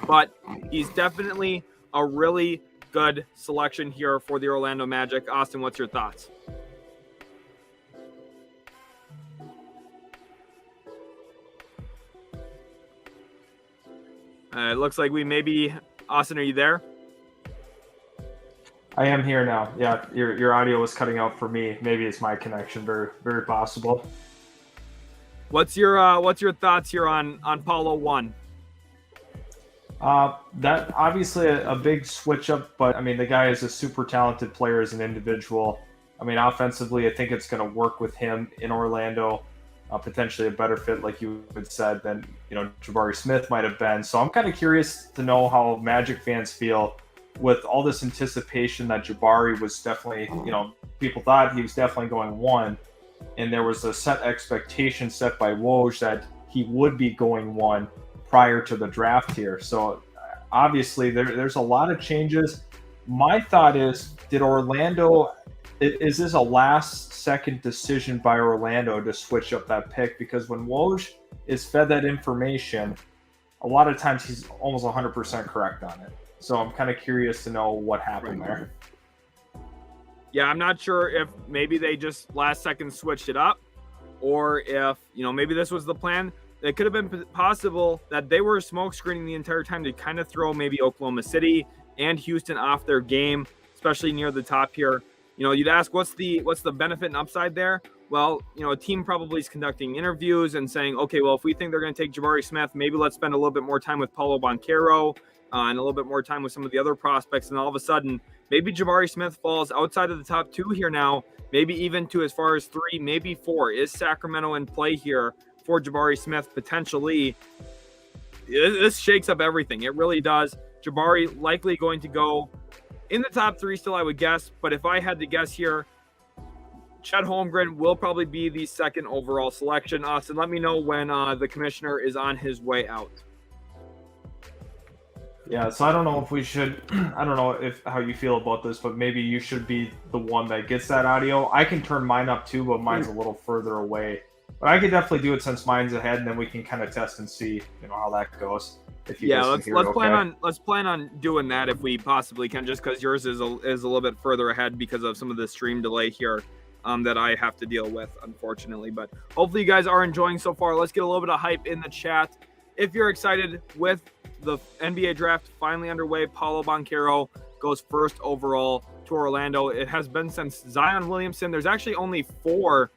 but he's definitely a really good selection here for the Orlando Magic. Austin, what's your thoughts? It looks like we maybe... Austin, are you there? I am here now. Yeah, your audio was cutting out for me. Maybe it's my connection. Very, very possible. What's your thoughts here on Paolo 1? That obviously a big switch up, but I mean the guy is a super talented player as an individual. I mean offensively, I think it's going to work with him in Orlando. Potentially a better fit, like you had said, than Jabari Smith might have been. So I'm kind of curious to know how Magic fans feel with all this anticipation that Jabari was definitely, people thought he was definitely going 1, and there was a set expectation set by Woj that he would be going 1 prior to the draft here. So obviously there's a lot of changes. My thought is, is this a last-second decision by Orlando to switch up that pick? Because when Woj is fed that information, a lot of times he's almost 100% correct on it. So I'm kind of curious to know what happened there. Yeah, I'm not sure if maybe they just last-second switched it up, or if, maybe this was the plan. It could have been possible that they were smoke screening the entire time to kind of throw maybe Oklahoma City and Houston off their game, especially near the top here. You'd ask, what's the benefit and upside there? Well, a team probably is conducting interviews and saying, okay, well, if we think they're going to take Jabari Smith, maybe let's spend a little bit more time with Paolo Banchero and a little bit more time with some of the other prospects. And all of a sudden, maybe Jabari Smith falls outside of the top 2 here now, maybe even to as far as 3, maybe 4. Is Sacramento in play here for Jabari Smith potentially? This shakes up everything. It really does. Jabari likely going to go in the top 3 still, I would guess. But if I had to guess here, Chet Holmgren will probably be the 2nd overall selection. Austin, let me know when the commissioner is on his way out. Yeah, so I don't know if we should, I don't know how you feel about this, but maybe you should be the one that gets that audio. I can turn mine up too, but mine's a little further away. But I could definitely do it since mine's ahead, and then we can kind of test and see, how that goes. If you let's plan on doing that if we possibly can, just because yours is a little bit further ahead because of some of the stream delay here that I have to deal with, unfortunately. But hopefully you guys are enjoying so far. Let's get a little bit of hype in the chat. If you're excited with the NBA draft finally underway, Paolo Banchero goes first overall to Orlando. It has been since Zion Williamson. There's actually only 4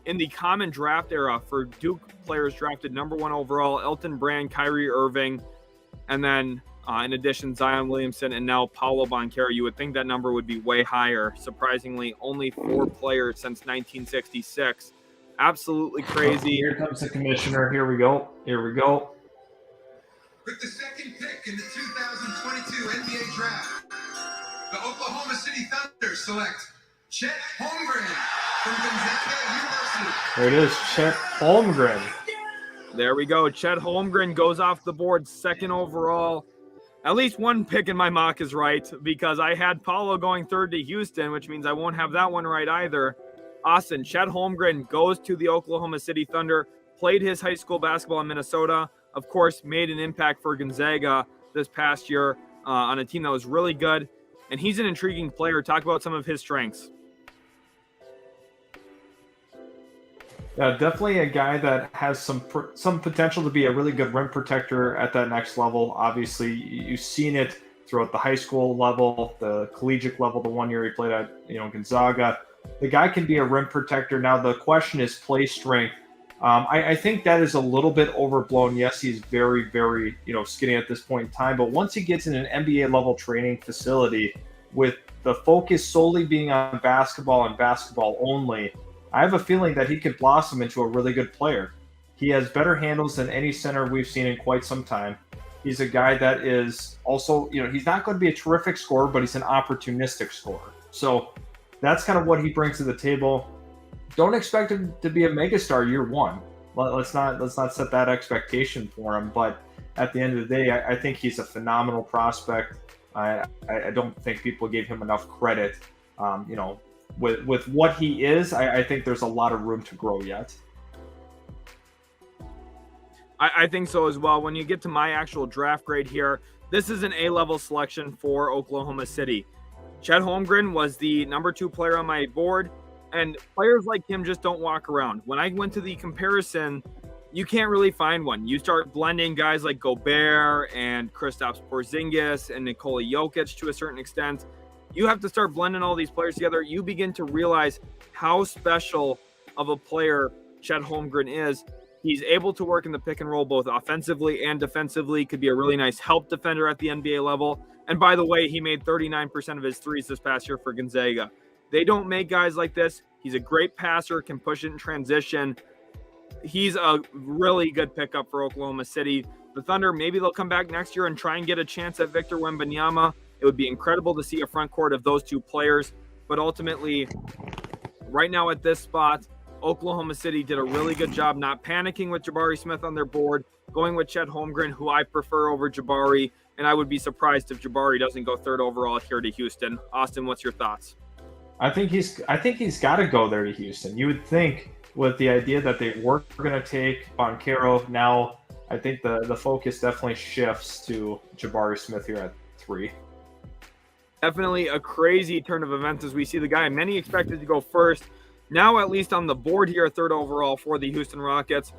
in the common draft era for Duke players drafted number 1 overall: Elton Brand, Kyrie Irving, and then in addition, Zion Williamson, and now Paolo Banchero. You would think that number would be way higher. Surprisingly, only 4 players since 1966. Absolutely crazy. Here comes the commissioner. Here we go. With the second pick in the 2022 NBA Draft, the Oklahoma City Thunder select Chet Holmgren from Gonzaga University. There it is, Chet Holmgren. There we go. Chet Holmgren goes off the board, second overall. At least one pick in my mock is right, because I had Paolo going third to Houston, which means I won't have that one right either. Austin, Chet Holmgren goes to the Oklahoma City Thunder, played his high school basketball in Minnesota, of course, made an impact for Gonzaga this past year on a team that was really good. And he's an intriguing player. Talk about some of his strengths. Yeah, definitely a guy that has some potential to be a really good rim protector at that next level. Obviously, you've seen it throughout the high school level, the collegiate level, the 1 year he played at Gonzaga. The guy can be a rim protector. Now, the question is play strength. I think that is a little bit overblown. Yes, he's very, very skinny at this point in time. But once he gets in an NBA level training facility with the focus solely being on basketball and basketball only, I have a feeling that he could blossom into a really good player. He has better handles than any center we've seen in quite some time. He's a guy that is also, he's not going to be a terrific scorer, but he's an opportunistic scorer. So that's kind of what he brings to the table. Don't expect him to be a megastar year one. Let's not set that expectation for him. But at the end of the day, I think he's a phenomenal prospect. I don't think people gave him enough credit. With what he is, I think there's a lot of room to grow yet. I think so as well. When you get to my actual draft grade here, this is an A-level selection for Oklahoma City. Chet Holmgren was the number 2 player on my board, and players like him just don't walk around. When I went to the comparison, you can't really find one. You start blending guys like Gobert and Kristaps Porzingis and Nikola Jokic to a certain extent. You have to start blending all these players together. You begin to realize how special of a player Chet Holmgren is. He's able to work in the pick and roll both offensively and defensively. Could be a really nice help defender at the NBA level. And by the way, he made 39% of his threes this past year for Gonzaga. They don't make guys like this. He's a great passer, can push it in transition. He's a really good pickup for Oklahoma City. The Thunder, maybe they'll come back next year and try and get a chance at Victor Wembanyama. It would be incredible to see a front court of those two players. But ultimately, right now at this spot, Oklahoma City did a really good job not panicking with Jabari Smith on their board, going with Chet Holmgren, who I prefer over Jabari. And I would be surprised if Jabari doesn't go third overall here to Houston. Austin, what's your thoughts? I think he's got to go there to Houston. You would think with the idea that they were going to take Banchero. Now, I think the focus definitely shifts to Jabari Smith here at 3. Definitely a crazy turn of events as we see the guy many expected to go first. Now at least on the board here, 3rd overall for the Houston Rockets.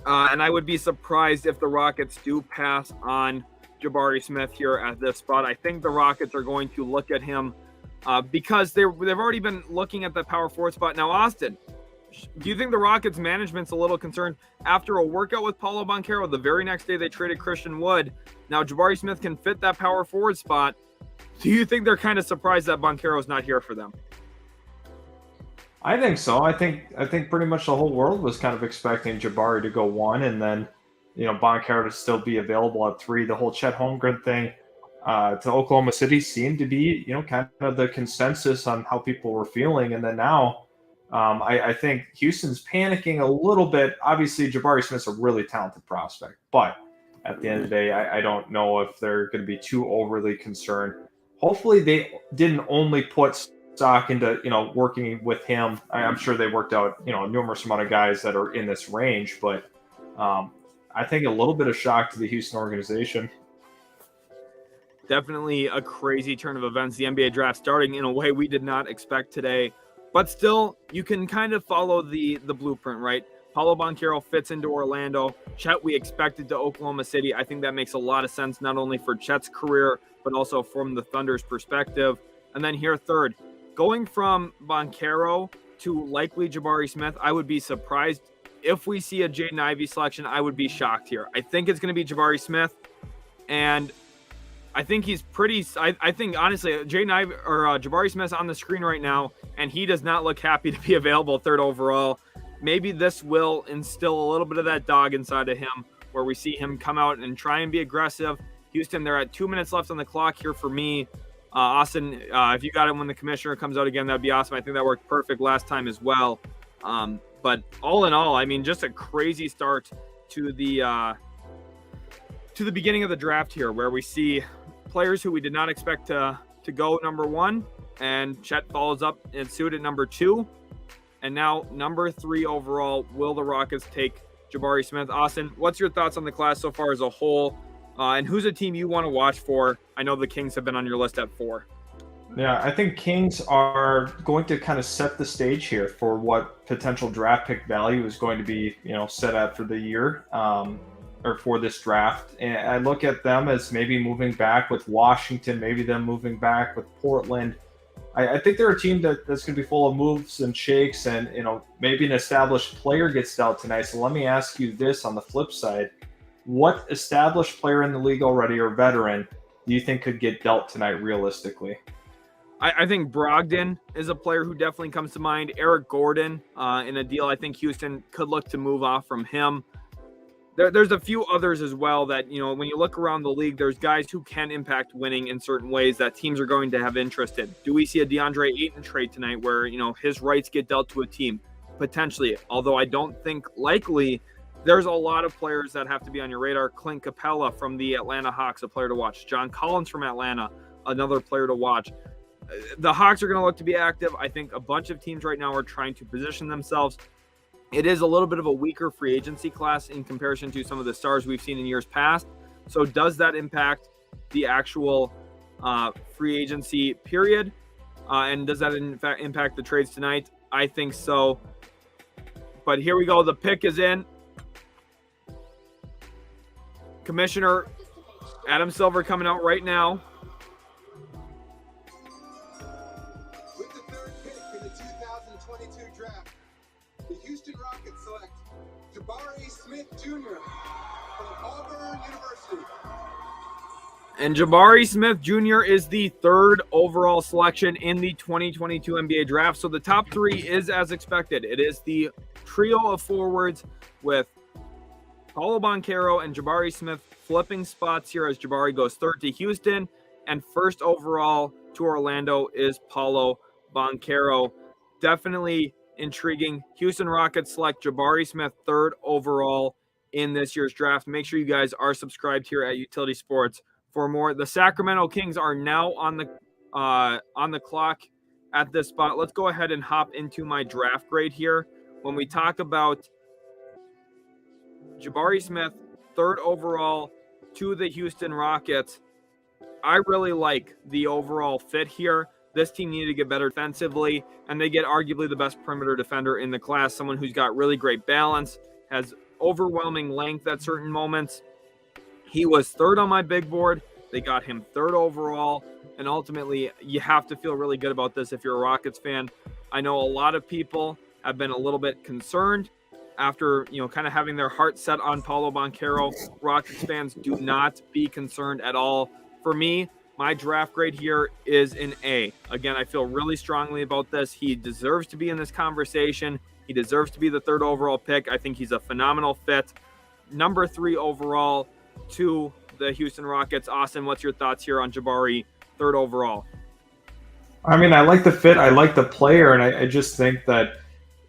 And I would be surprised if the Rockets do pass on Jabari Smith here at this spot. I think the Rockets are going to look at him because they've already been looking at the power forward spot. Now, Austin, do you think the Rockets management's a little concerned after a workout with Paolo Banchero? The very next day they traded Christian Wood. Now Jabari Smith can fit that power forward spot. Do you think they're kind of surprised that Banchero's not here for them? I think so. I think pretty much the whole world was kind of expecting Jabari to go 1 and then, Banchero to still be available at 3. The whole Chet Holmgren thing to Oklahoma City seemed to be, kind of the consensus on how people were feeling. And then now I think Houston's panicking a little bit. Obviously, Jabari Smith's a really talented prospect, but at the end of the day, I don't know if they're going to be too overly concerned. Hopefully they didn't only put stock into, working with him. I'm sure they worked out, numerous amount of guys that are in this range, but I think a little bit of shock to the Houston organization. Definitely a crazy turn of events. The NBA draft starting in a way we did not expect today, but still you can kind of follow the blueprint, right? Paolo Banchero fits into Orlando. Chet, we expected to Oklahoma City. I think that makes a lot of sense, not only for Chet's career, but also from the Thunder's perspective. And then here, 3rd, going from Banchero to likely Jabari Smith, I would be surprised if we see a Jaden Ivey selection. I would be shocked here. I think it's going to be Jabari Smith, and I think he's pretty. I think honestly, Jaden Ivey or Jabari Smith's on the screen right now, and he does not look happy to be available 3rd overall. Maybe this will instill a little bit of that dog inside of him. where we see him come out and try and be aggressive. Houston, they're at 2 minutes left on the clock here for me. Austin, if you got it when the commissioner comes out again, that'd be awesome. I think that worked perfect last time as well. But all in all, I mean, just a crazy start to the beginning of the draft here, where we see players who we did not expect to go number 1, and Chet follows up and suit at number 2. And now number 3 overall, will the Rockets take Jabari Smith? Austin, what's your thoughts on the class so far as a whole? And who's a team you want to watch for? I know the Kings have been on your list at 4. Yeah, I think Kings are going to kind of set the stage here for what potential draft pick value is going to be, set at for the year, or for this draft. And I look at them as maybe moving back with Washington, maybe them moving back with Portland. I think they're a team that's going to be full of moves and shakes, and maybe an established player gets dealt tonight. So let me ask you this on the flip side: what established player in the league already, or veteran, do you think could get dealt tonight realistically? I think Brogdon is a player who definitely comes to mind. Eric Gordon in a deal. I think Houston could look to move off from him. There's a few others as well that, when you look around the league, there's guys who can impact winning in certain ways that teams are going to have interest in. Do we see a DeAndre Ayton trade tonight where, his rights get dealt to a team? Potentially, although I don't think likely. There's a lot of players that have to be on your radar. Clint Capella from the Atlanta Hawks, a player to watch. John Collins from Atlanta, another player to watch. The Hawks are going to look to be active. I think a bunch of teams right now are trying to position themselves. It is a little bit of a weaker free agency class in comparison to some of the stars we've seen in years past. So does that impact the actual free agency period? And does that in fact impact the trades tonight? I think so. But here we go. The pick is in. Commissioner Adam Silver coming out right now. With the 3rd pick in the 2022 draft, the Houston Rockets select Jabari Smith Jr. from Auburn University. And Jabari Smith Jr. is the 3rd overall selection in the 2022 NBA draft. So the top 3 is as expected. It is the trio of forwards with Paolo Banchero and Jabari Smith flipping spots here as Jabari goes 3rd to Houston, and 1st overall to Orlando is Paolo Banchero. Definitely intriguing. Houston Rockets select Jabari Smith 3rd overall in this year's draft. Make sure you guys are subscribed here at Utility Sports for more. The Sacramento Kings are now on the clock at this spot. Let's go ahead and hop into my draft grade here. When we talk about Jabari Smith, 3rd overall to the Houston Rockets, I really like the overall fit here. This team needed to get better defensively, and they get arguably the best perimeter defender in the class, someone who's got really great balance, has overwhelming length at certain moments. He was 3rd on my big board. They got him 3rd overall, and ultimately you have to feel really good about this if you're a Rockets fan. I know a lot of people have been a little bit concerned after, kind of having their heart set on Paolo Banchero. Rockets fans, do not be concerned at all. For me, my draft grade here is an A. Again, I feel really strongly about this. He deserves to be in this conversation. He deserves to be the 3rd overall pick. I think he's a phenomenal fit. Number 3 overall to the Houston Rockets. Austin, what's your thoughts here on Jabari, 3rd overall? I mean, I like the fit. I like the player, and I just think that,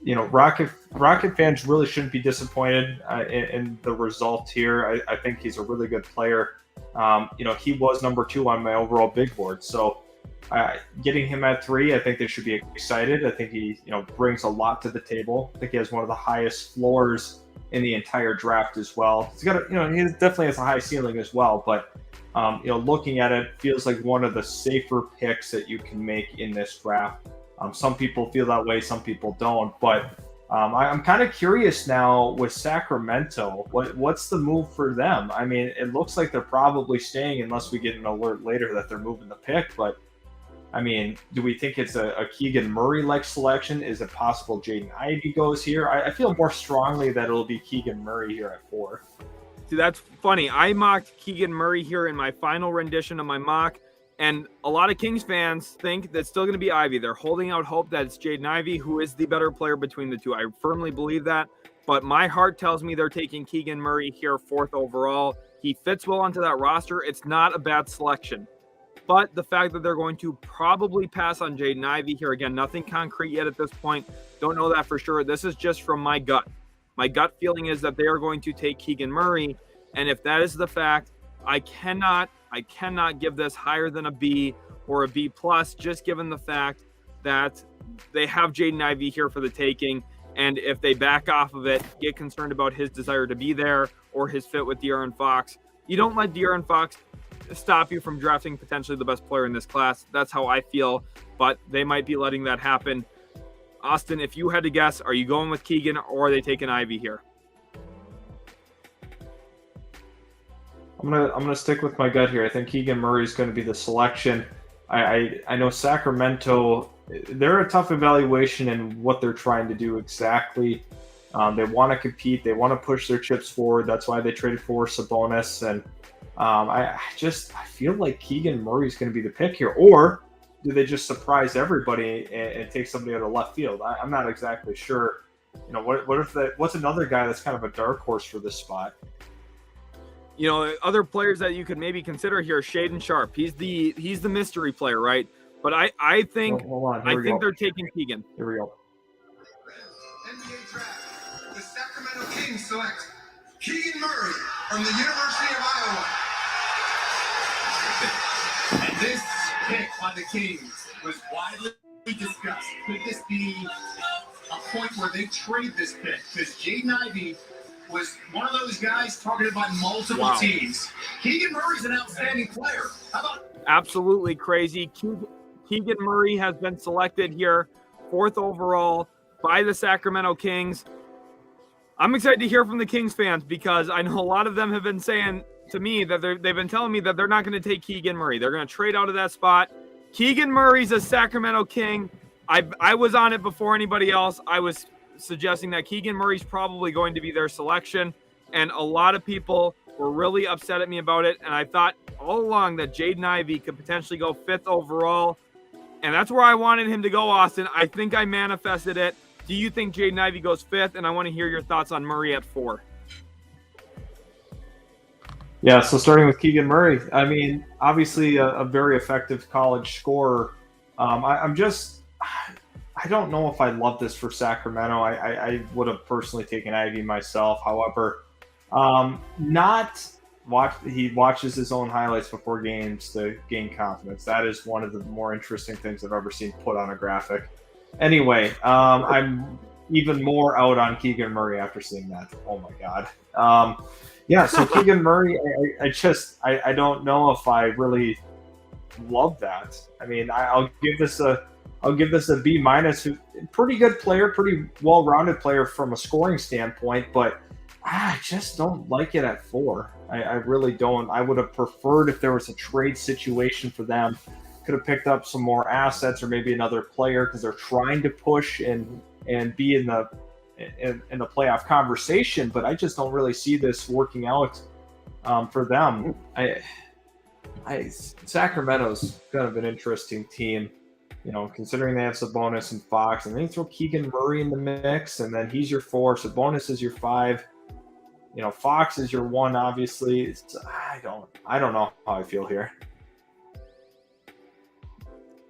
Rocket fans really shouldn't be disappointed in the result here. I think he's a really good player. He was number 2 on my overall big board. So getting him at 3, I think they should be excited. I think he, brings a lot to the table. I think he has one of the highest floors in the entire draft as well. He's got he definitely has a high ceiling as well, but looking at it, feels like one of the safer picks that you can make in this draft. Some people feel that way, some people don't, but I'm kind of curious now with Sacramento. What's the move for them? I mean, it looks like they're probably staying unless we get an alert later that they're moving the pick. But, I mean, do we think it's a Keegan Murray-like selection? Is it possible Jaden Ivey goes here? I feel more strongly that it'll be Keegan Murray here at 4. See, that's funny. I mocked Keegan Murray here in my final rendition of my mock. And a lot of Kings fans think that's still going to be Ivy. They're holding out hope that it's Jaden Ivey who is the better player between the two. I firmly believe that. but my heart tells me they're taking Keegan Murray here 4th overall. He fits well onto that roster. It's not a bad selection. But the fact that they're going to probably pass on Jaden Ivey here, again, nothing concrete yet at this point. Don't know that for sure. This is just from my gut. My gut feeling is that they are going to take Keegan Murray. And if that is the fact, I cannot give this higher than a B or a B plus, just given the fact that they have Jaden Ivey here for the taking. And if they back off of it, get concerned about his desire to be there or his fit with De'Aaron Fox, you don't let De'Aaron Fox stop you from drafting potentially the best player in this class. That's how I feel, but they might be letting that happen. Austin, if you had to guess, are you going with Keegan or are they taking Ivy here? I'm gonna stick with my gut here. I think Keegan Murray is going to be the selection. I know Sacramento, they're a tough evaluation in what they're trying to do exactly. They want to compete. They want to push their chips forward. That's why they traded for Sabonis. And I feel like Keegan Murray is going to be the pick here. Or do they just surprise everybody and take somebody out of left field? I'm not exactly sure. You know, what's another guy that's kind of a dark horse for this spot? You know, other players that you could maybe consider here, Shaedon Sharpe. He's the mystery player, right? But I think they're taking Keegan. Here we go. NBA draft. The Sacramento Kings select Keegan Murray from the University of Iowa. And this pick by the Kings was widely discussed. Could this be a point where they trade this pick? Because Jaden Ivey was one of those guys targeted by multiple teams. Keegan Murray's an outstanding player. How about? Absolutely crazy. Keegan Murray has been selected here 4th overall by the Sacramento Kings. I'm excited to hear from the Kings fans because I know a lot of them have been saying to me that they've been telling me that they're not going to take Keegan Murray. They're going to trade out of that spot. Keegan Murray's a Sacramento King. I was on it before anybody else. I was suggesting that Keegan Murray's probably going to be their selection, and a lot of people were really upset at me about it, and I thought all along that Jaden Ivey could potentially go 5th overall, and that's where I wanted him to go, Austin. I think I manifested it. Do you think Jaden Ivey goes 5th? And I want to hear your thoughts on Murray at 4. Yeah, so starting with Keegan Murray, I mean, obviously a very effective college scorer. I don't know if I love this for Sacramento. I would have personally taken Ivy myself. However, he watches his own highlights before games to gain confidence. That is one of the more interesting things I've ever seen put on a graphic. Anyway, I'm even more out on Keegan Murray after seeing that. Oh my God. So Keegan Murray, I don't know if I really love that. I mean, I'll give this a B minus. Pretty good player, pretty well-rounded player from a scoring standpoint, but I just don't like it at 4. I really don't. I would have preferred if there was a trade situation for them. Could have picked up some more assets or maybe another player because they're trying to push and be in the playoff conversation. But I just don't really see this working out for them. Sacramento's kind of an interesting team. You know, considering they have Sabonis and Fox, and then you throw Keegan Murray in the mix, and then he's your 4. Sabonis is your 5. You know, Fox is your 1. Obviously, I don't know how I feel here.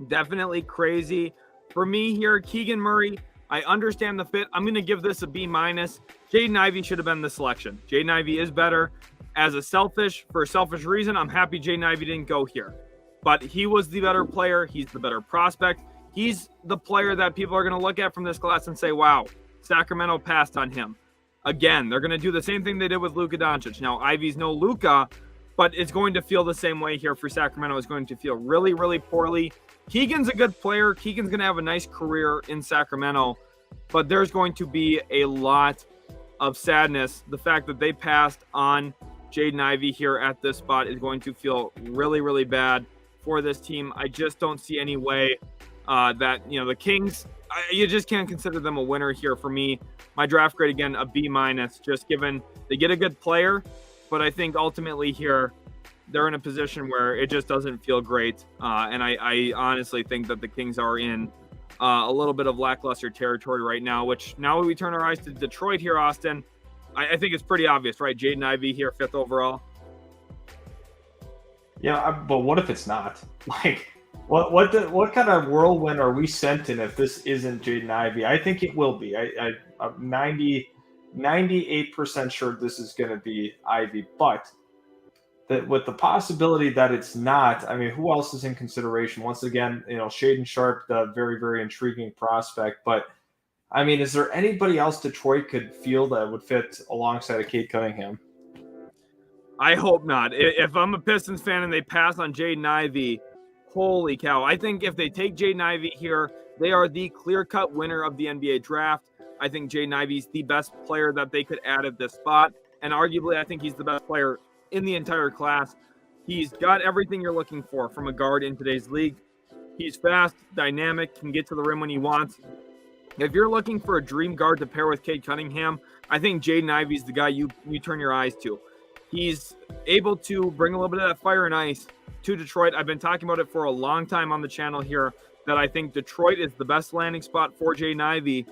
Definitely crazy for me here. Keegan Murray, I understand the fit. I'm going to give this a B minus. Jaden Ivey should have been the selection. Jaden Ivey is better. For a selfish reason, I'm happy Jaden Ivey didn't go here. But he was the better player. He's the better prospect. He's the player that people are going to look at from this class and say, wow, Sacramento passed on him. Again, they're going to do the same thing they did with Luka Doncic. Now, Ivy's no Luka, but it's going to feel the same way here for Sacramento. It's going to feel really, really poorly. Keegan's a good player. Keegan's going to have a nice career in Sacramento, but there's going to be a lot of sadness. The fact that they passed on Jaden Ivey here at this spot is going to feel really, really bad for this team. I just don't see any way that, the Kings, you just can't consider them a winner here for me. My draft grade, again, a B minus, just given they get a good player, but I think ultimately here they're in a position where it just doesn't feel great. And I honestly think that the Kings are in a little bit of lackluster territory right now, which now we turn our eyes to Detroit here, Austin. I think it's pretty obvious, right? Jaden Ivey here, 5th overall. Yeah, but what if it's not? Like, what kind of whirlwind are we sent in if this isn't Jaden Ivey? I think it will be. I'm 98% sure this is going to be Ivey, but that with the possibility that it's not, I mean, who else is in consideration? Once again, Shaedon Sharpe, the very, very intriguing prospect. But, I mean, is there anybody else Detroit could feel that would fit alongside of Cade Cunningham? I hope not. If I'm a Pistons fan and they pass on Jaden Ivey, holy cow. I think if they take Jaden Ivey here, they are the clear-cut winner of the NBA draft. I think Jaden Ivey's the best player that they could add at this spot. And arguably, I think he's the best player in the entire class. He's got everything you're looking for from a guard in today's league. He's fast, dynamic, can get to the rim when he wants. If you're looking for a dream guard to pair with Cade Cunningham, I think Jaden Ivey's the guy you turn your eyes to. He's able to bring a little bit of that fire and ice to Detroit. I've been talking about it for a long time on the channel here, that I think Detroit is the best landing spot for Jaden Ivey.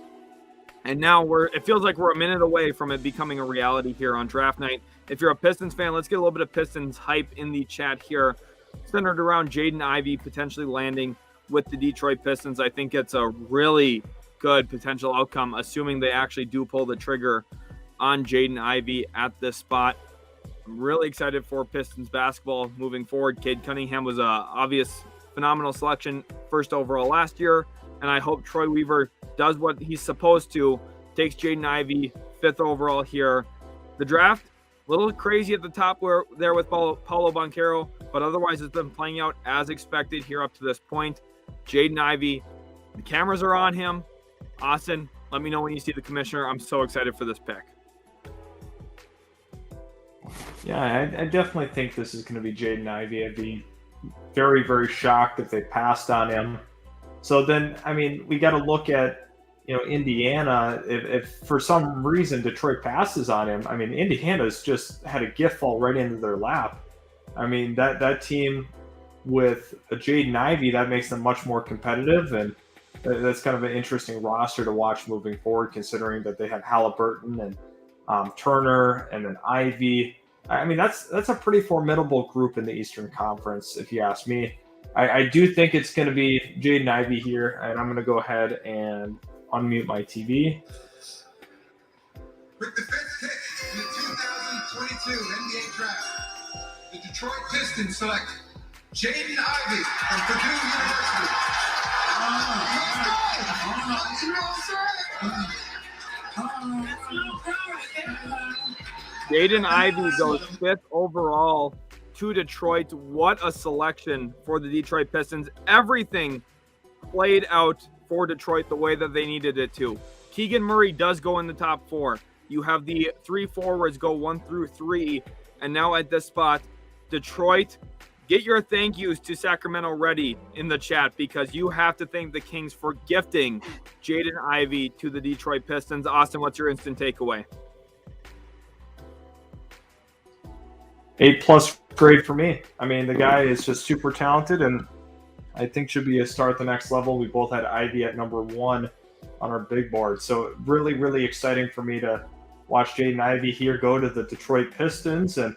And now it feels like we're a minute away from it becoming a reality here on draft night. If you're a Pistons fan, let's get a little bit of Pistons hype in the chat here, centered around Jaden Ivey potentially landing with the Detroit Pistons. I think it's a really good potential outcome, assuming they actually do pull the trigger on Jaden Ivey at this spot. I'm really excited for Pistons basketball moving forward. Cade Cunningham was a obvious phenomenal selection, 1st overall last year, and I hope Troy Weaver does what he's supposed to, takes Jaden Ivey 5th overall here. The draft, a little crazy at the top there with Paulo Banchero, but otherwise it's been playing out as expected here up to this point. Jaden Ivey, the cameras are on him. Austin, let me know when you see the commissioner. I'm so excited for this pick. Yeah, I definitely think this is going to be Jaden Ivey. I'd be very, very shocked if they passed on him. So then, I mean, we got to look at, Indiana. If for some reason Detroit passes on him, I mean, Indiana's just had a gift fall right into their lap. I mean, that team with a Jaden Ivey, that makes them much more competitive, and that's kind of an interesting roster to watch moving forward, considering that they have Halliburton and Turner and then Ivey. I mean, that's a pretty formidable group in the Eastern Conference, if you ask me. I do think it's going to be Jaden Ivey here, and I'm going to go ahead and unmute my TV. With the 5th pick in the 2022 NBA Draft, the Detroit Pistons select Jaden Ivey from Purdue University. Jaden Ivey goes 5th overall to Detroit. What a selection for the Detroit Pistons. Everything played out for Detroit the way that they needed it to. Keegan Murray does go in the top 4. You have the 3 forwards go 1 through 3. And now at this spot, Detroit, get your thank yous to Sacramento ready in the chat, because you have to thank the Kings for gifting Jaden Ivey to the Detroit Pistons. Austin, what's your instant takeaway? A+ grade for me. I mean, the guy is just super talented, and I think should be a star at the next level. We both had Ivy at number 1 on our big board. So really, really exciting for me to watch Jaden Ivey here go to the Detroit Pistons. And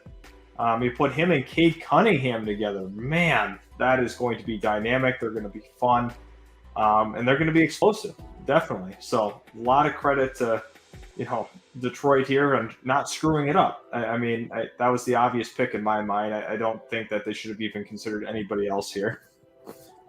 you put him and Cade Cunningham together. Man, that is going to be dynamic. They're going to be fun. And they're going to be explosive, definitely. So a lot of credit to, Detroit here and not screwing it up. I mean, that was the obvious pick in my mind. I don't think that they should have even considered anybody else here.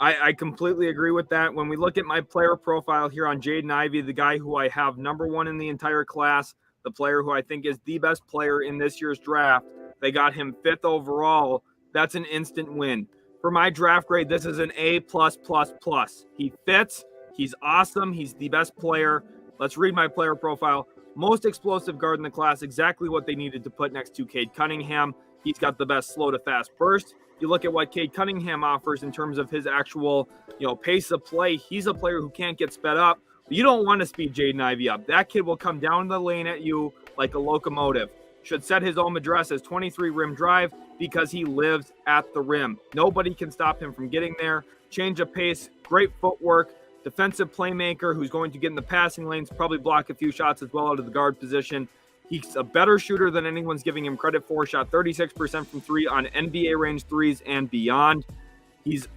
I completely agree with that. When we look at my player profile here on Jaden Ivey, the guy who I have number 1 in the entire class, the player who I think is the best player in this year's draft, they got him 5th overall. That's an instant win. For my draft grade, this is an A+++. He fits. He's awesome. He's the best player. Let's read my player profile. Most explosive guard in the class, exactly what they needed to put next to Cade Cunningham. He's got the best slow to fast burst. You look at what Cade Cunningham offers in terms of his actual, pace of play. He's a player who can't get sped up. But you don't want to speed Jaden Ivey up. That kid will come down the lane at you like a locomotive. Should set his own address as 23 rim drive because he lives at the rim. Nobody can stop him from getting there. Change of pace, great footwork. defensive playmaker who's going to get in the passing lanes, probably block a few shots as well out of the guard position. He's a better shooter than anyone's giving him credit for. Shot 36% from three on NBA range threes and beyond. He's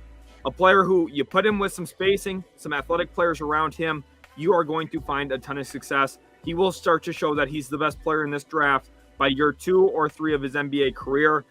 a player who you put him with some spacing, some athletic players around him, you are going to find a ton of success. He will start to show that he's the best player in this draft by year 2 or 3 of his NBA career.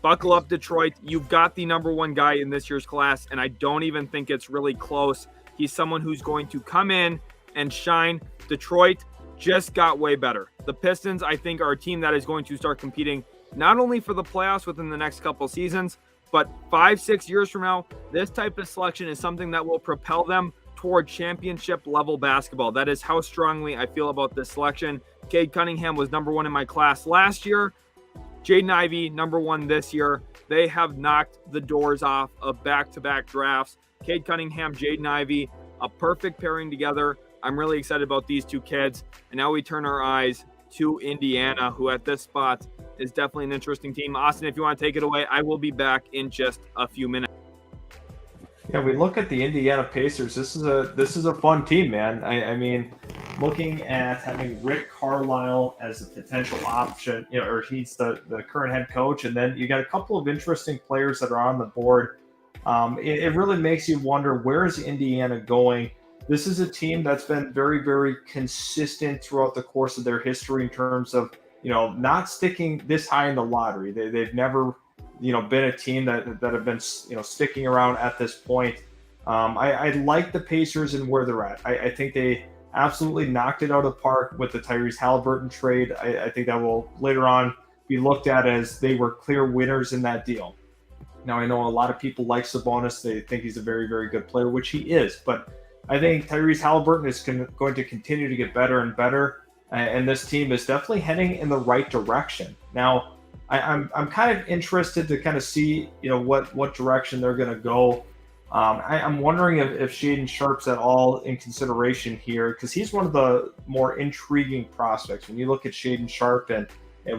Buckle up, Detroit. You've got the number one guy in this year's class, and I don't even think it's really close. He's someone who's going to come in and shine. Detroit just got way better. The Pistons, I think, are a team that is going to start competing not only for the playoffs within the next couple seasons, but 5-6 years from now, this type of selection is something that will propel them toward championship level basketball. That is how strongly I feel about this selection. Cade Cunningham was number 1 in my class last year. Jaden Ivey, number 1 this year. They have knocked the doors off of back-to-back drafts. Cade Cunningham, Jaden Ivey, a perfect pairing together. I'm really excited about these two kids. And now we turn our eyes to Indiana, who at this spot is definitely an interesting team. Austin, if you want to take it away, I will be back in just a few minutes. Yeah, we look at the Indiana Pacers. This is a fun team, man. I mean, looking at having Rick Carlisle as a potential option, or he's the current head coach, and then you got a couple of interesting players that are on the board. It really makes you wonder, where is Indiana going? This is a team that's been very, very consistent throughout the course of their history in terms of, not sticking this high in the lottery. They've never, been a team that have been, sticking around at this point. I like the Pacers and where they're at. I think they absolutely knocked it out of the park with the Tyrese Halliburton trade. I think that will later on be looked at as they were clear winners in that deal. Now, I know a lot of people like Sabonis. They think he's a very, very good player, which he is. But I think Tyrese Halliburton is going to continue to get better and better. And this team is definitely heading in the right direction. Now, I'm kind of interested to kind of see, what direction they're going to go. I'm wondering if Shaedon Sharpe's at all in consideration here, because he's one of the more intriguing prospects. When you look at Shaedon Sharpe and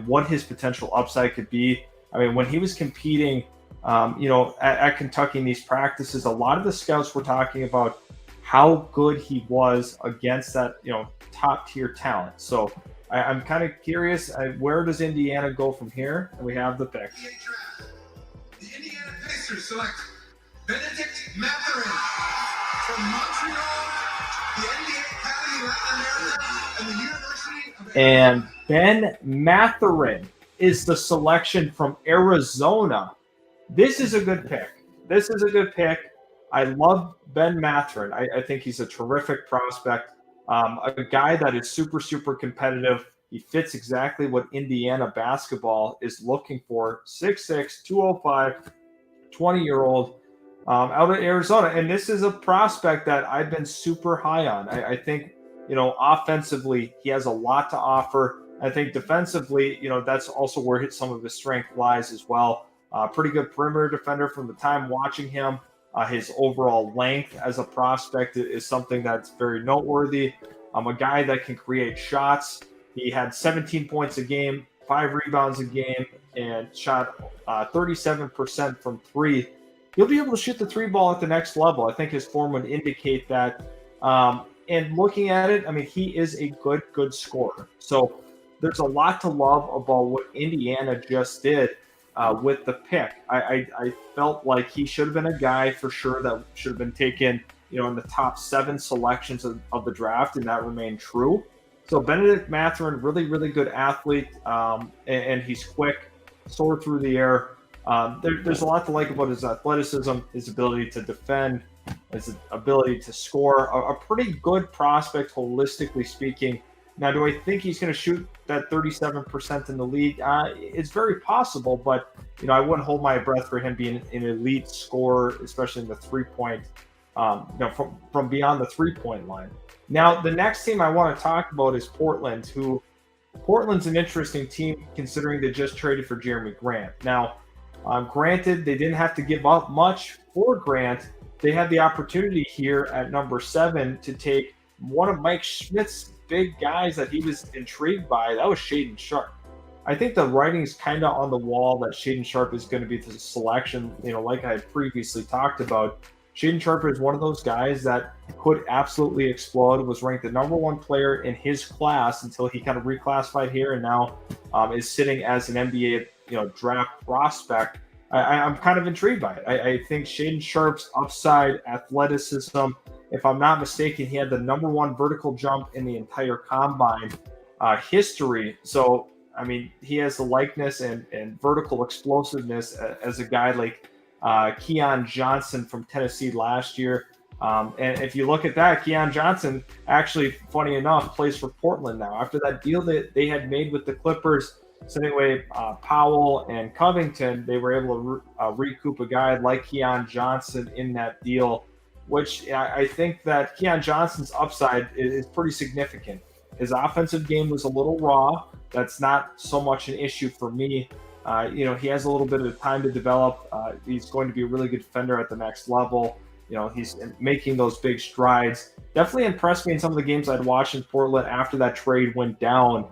what his potential upside could be, I mean, when he was competing, at Kentucky in these practices, a lot of the scouts were talking about how good he was against that, top tier talent. So I'm kind of curious, where does Indiana go from here? And we have the pick. The Indiana Pacers select Benedict Mathurin from Montreal, the NBA Academy Latin America, and the University of And Ben Mathurin is the selection from Arizona. This is a good pick. I love Ben Mathurin. I think he's a terrific prospect. A guy that is super, super competitive. He fits exactly what Indiana basketball is looking for. 6'6", 205, 20-year-old out of Arizona. And this is a prospect that I've been super high on. I think, offensively, he has a lot to offer. I think defensively, that's also where some of his strength lies as well. Pretty good perimeter defender from the time watching him. His overall length as a prospect is something that's very noteworthy. A guy that can create shots. He had 17 points a game, 5 rebounds a game, and shot 37% from 3. He'll be able to shoot the 3 ball at the next level. I think his form would indicate that. And looking at it, I mean, he is a good scorer. So there's a lot to love about what Indiana just did. With the pick, I felt like he should have been a guy for sure that should have been taken, in the top 7 selections of the draft, and that remained true. So Benedict Mathurin, really, really good athlete, and he's quick, soar through the air. There's a lot to like about his athleticism, his ability to defend, his ability to score. A pretty good prospect, holistically speaking. Now, do I think he's going to shoot that 37% in the league? It's very possible, but I wouldn't hold my breath for him being an elite scorer, especially in the 3-point, from beyond the 3-point line. Now, the next team I want to talk about is Portland. Portland's an interesting team considering they just traded for Jeremy Grant. Now, granted, they didn't have to give up much for Grant. They had the opportunity here at number 7 to take one of Mike Schmidt's big guys that he was intrigued by. That was Shaedon Sharpe. I think the writing's kind of on the wall that Shaedon Sharpe is going to be the selection, like I had previously talked about. Shaden Sharp is one of those guys that could absolutely explode, was ranked the number one player in his class until he kind of reclassified here and now is sitting as an NBA draft prospect. I'm kind of intrigued by it. I think Shaden Sharp's upside, athleticism, if I'm not mistaken, he had the number one vertical jump in the entire combine history. So, I mean, he has the likeness and vertical explosiveness as a guy like Keon Johnson from Tennessee last year. And if you look at that, Keon Johnson actually, funny enough, plays for Portland now. After that deal that they had made with the Clippers, sending away Powell and Covington, they were able to recoup a guy like Keon Johnson in that deal, which I think that Keon Johnson's upside is pretty significant. His offensive game was a little raw. That's not so much an issue for me. He has a little bit of time to develop. He's going to be a really good defender at the next level. He's making those big strides. Definitely impressed me in some of the games I'd watched in Portland after that trade went down.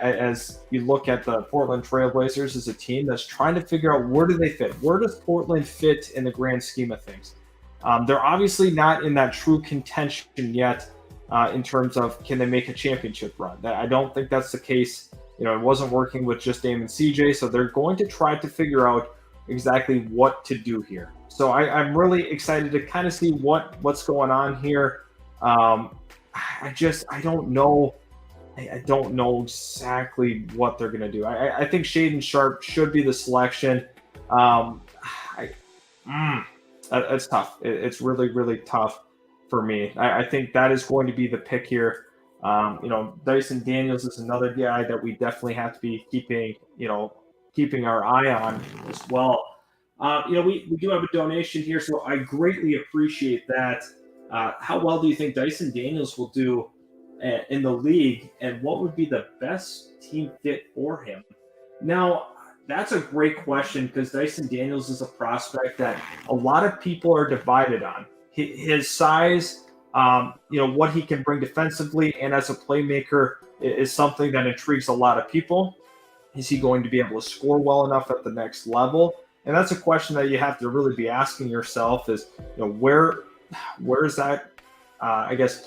As you look at the Portland Trailblazers as a team that's trying to figure out where do they fit? Where does Portland fit in the grand scheme of things? They're obviously not in that true contention yet in terms of can they make a championship run. I don't think that's the case. It wasn't working with just Dame and CJ, so they're going to try to figure out exactly what to do here. So I'm really excited to kind of see what's going on here. I don't know. I don't know exactly what they're going to do. I think Shaden Sharp should be the selection. That's tough. It's really, really tough for me. I think that is going to be the pick here. Dyson Daniels is another guy that we definitely have to be keeping our eye on as well. We do have a donation here, so I greatly appreciate that. How well do you think Dyson Daniels will do in the league, and what would be the best team fit for him? Now, that's a great question because Dyson Daniels is a prospect that a lot of people are divided on. His size, what he can bring defensively and as a playmaker is something that intrigues a lot of people. Is he going to be able to score well enough at the next level? And that's a question that you have to really be asking yourself is, where's that,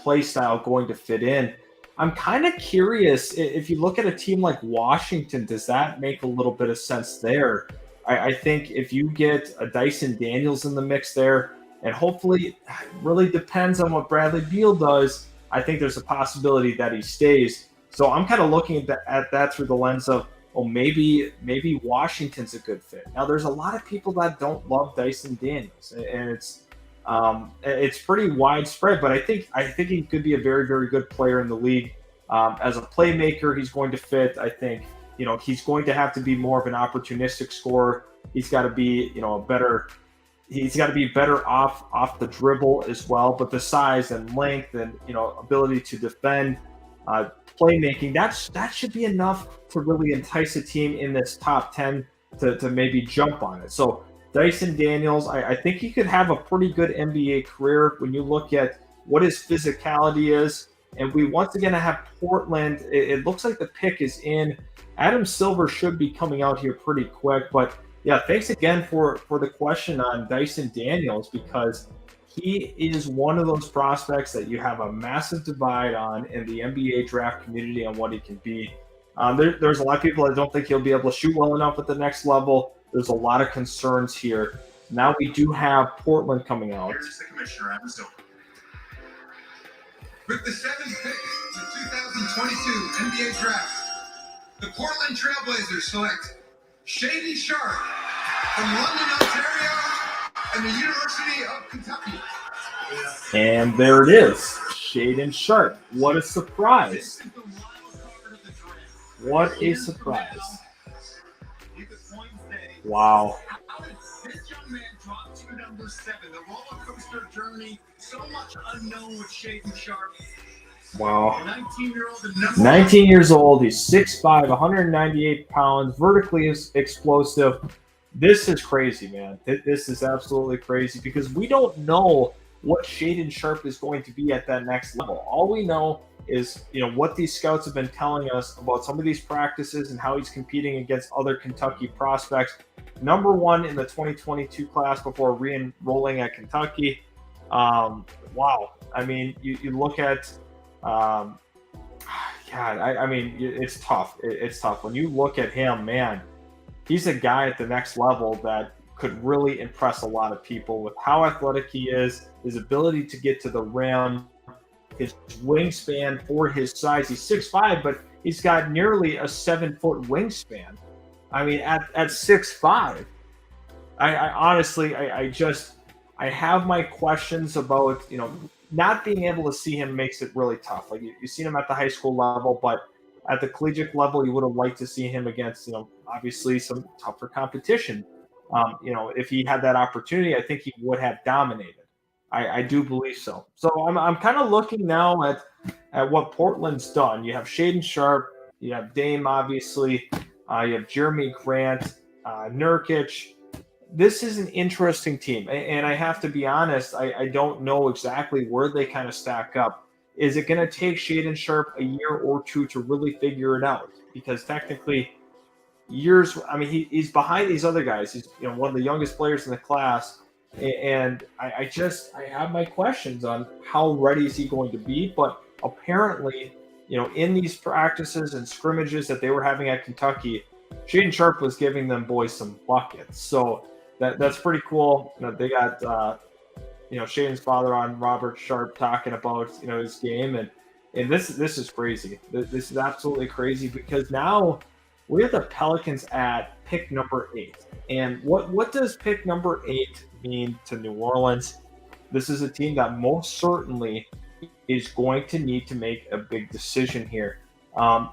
play style going to fit in? I'm kind of curious, if you look at a team like Washington, does that make a little bit of sense there? I think if you get a Dyson Daniels in the mix there, and hopefully it really depends on what Bradley Beal does, I think there's a possibility that he stays. So I'm kind of looking at that through the lens of, maybe Washington's a good fit. Now, there's a lot of people that don't love Dyson Daniels, and it's pretty widespread, but I think he could be a very, very good player in the league. As a playmaker, he's going to fit. I think, he's going to have to be more of an opportunistic scorer. He's got to be, he's got to be better off the dribble as well, but the size and length and, ability to defend, playmaking, that should be enough to really entice a team in this top 10 to maybe jump on it. So Dyson Daniels, I think he could have a pretty good NBA career when you look at what his physicality is. And we once again have Portland. It looks like the pick is in. Adam Silver should be coming out here pretty quick. But yeah, thanks again for the question on Dyson Daniels, because he is one of those prospects that you have a massive divide on in the NBA draft community on what he can be. There's a lot of people that don't think he'll be able to shoot well enough at the next level. There's a lot of concerns here. Now we do have Portland coming out. Here's the commissioner, Adam Silver. With the 7th pick in the 2022 NBA Draft, the Portland Trailblazers select Shaden Sharp from London, Ontario, and the University of Kentucky. And there it is, Shaden Sharp. What a surprise. What a surprise. Wow. How did this young man drop to number 7? The roller coaster journey, so much unknown with Shaden Sharp. Wow. 19-year-old. 19 years old. He's 6'5", 198 pounds, vertically explosive. This is crazy, man. This is absolutely crazy because we don't know what Shaden Sharp is going to be at that next level. All we know is, what these scouts have been telling us about some of these practices and how he's competing against other Kentucky prospects. Number 1 in the 2022 class before re-enrolling at Kentucky. Wow. I mean, you look at, it's tough. It's tough. When you look at him, man, he's a guy at the next level that could really impress a lot of people with how athletic he is, his ability to get to the rim, his wingspan for his size. He's 6'5", but he's got nearly a 7-foot wingspan. I mean, at 6'5", I honestly have my questions about, not being able to see him makes it really tough. Like you've seen him at the high school level, but at the collegiate level, you would have liked to see him against, obviously some tougher competition. If he had that opportunity, I think he would have dominated. I do believe so. So I'm kind of looking now at what Portland's done. You have Shaedon Sharpe, you have Dame, obviously, you have Jeremy Grant, Nurkic. This is an interesting team, and I have to be honest, I don't know exactly where they kind of stack up. Is it going to take Shaedon Sharpe a year or two to really figure it out? Because technically, he's behind these other guys. He's one of the youngest players in the class, and I have my questions on how ready is he going to be. But apparently, in these practices and scrimmages that they were having at Kentucky, Shaedon Sharpe was giving them boys some buckets. So that's pretty cool. They got Shaedon's father on, Robert Sharpe, talking about his game, and this is crazy. This is absolutely crazy because now we have the Pelicans at pick number 8. And what does pick number 8 mean to New Orleans? This is a team that most certainly is going to need to make a big decision here.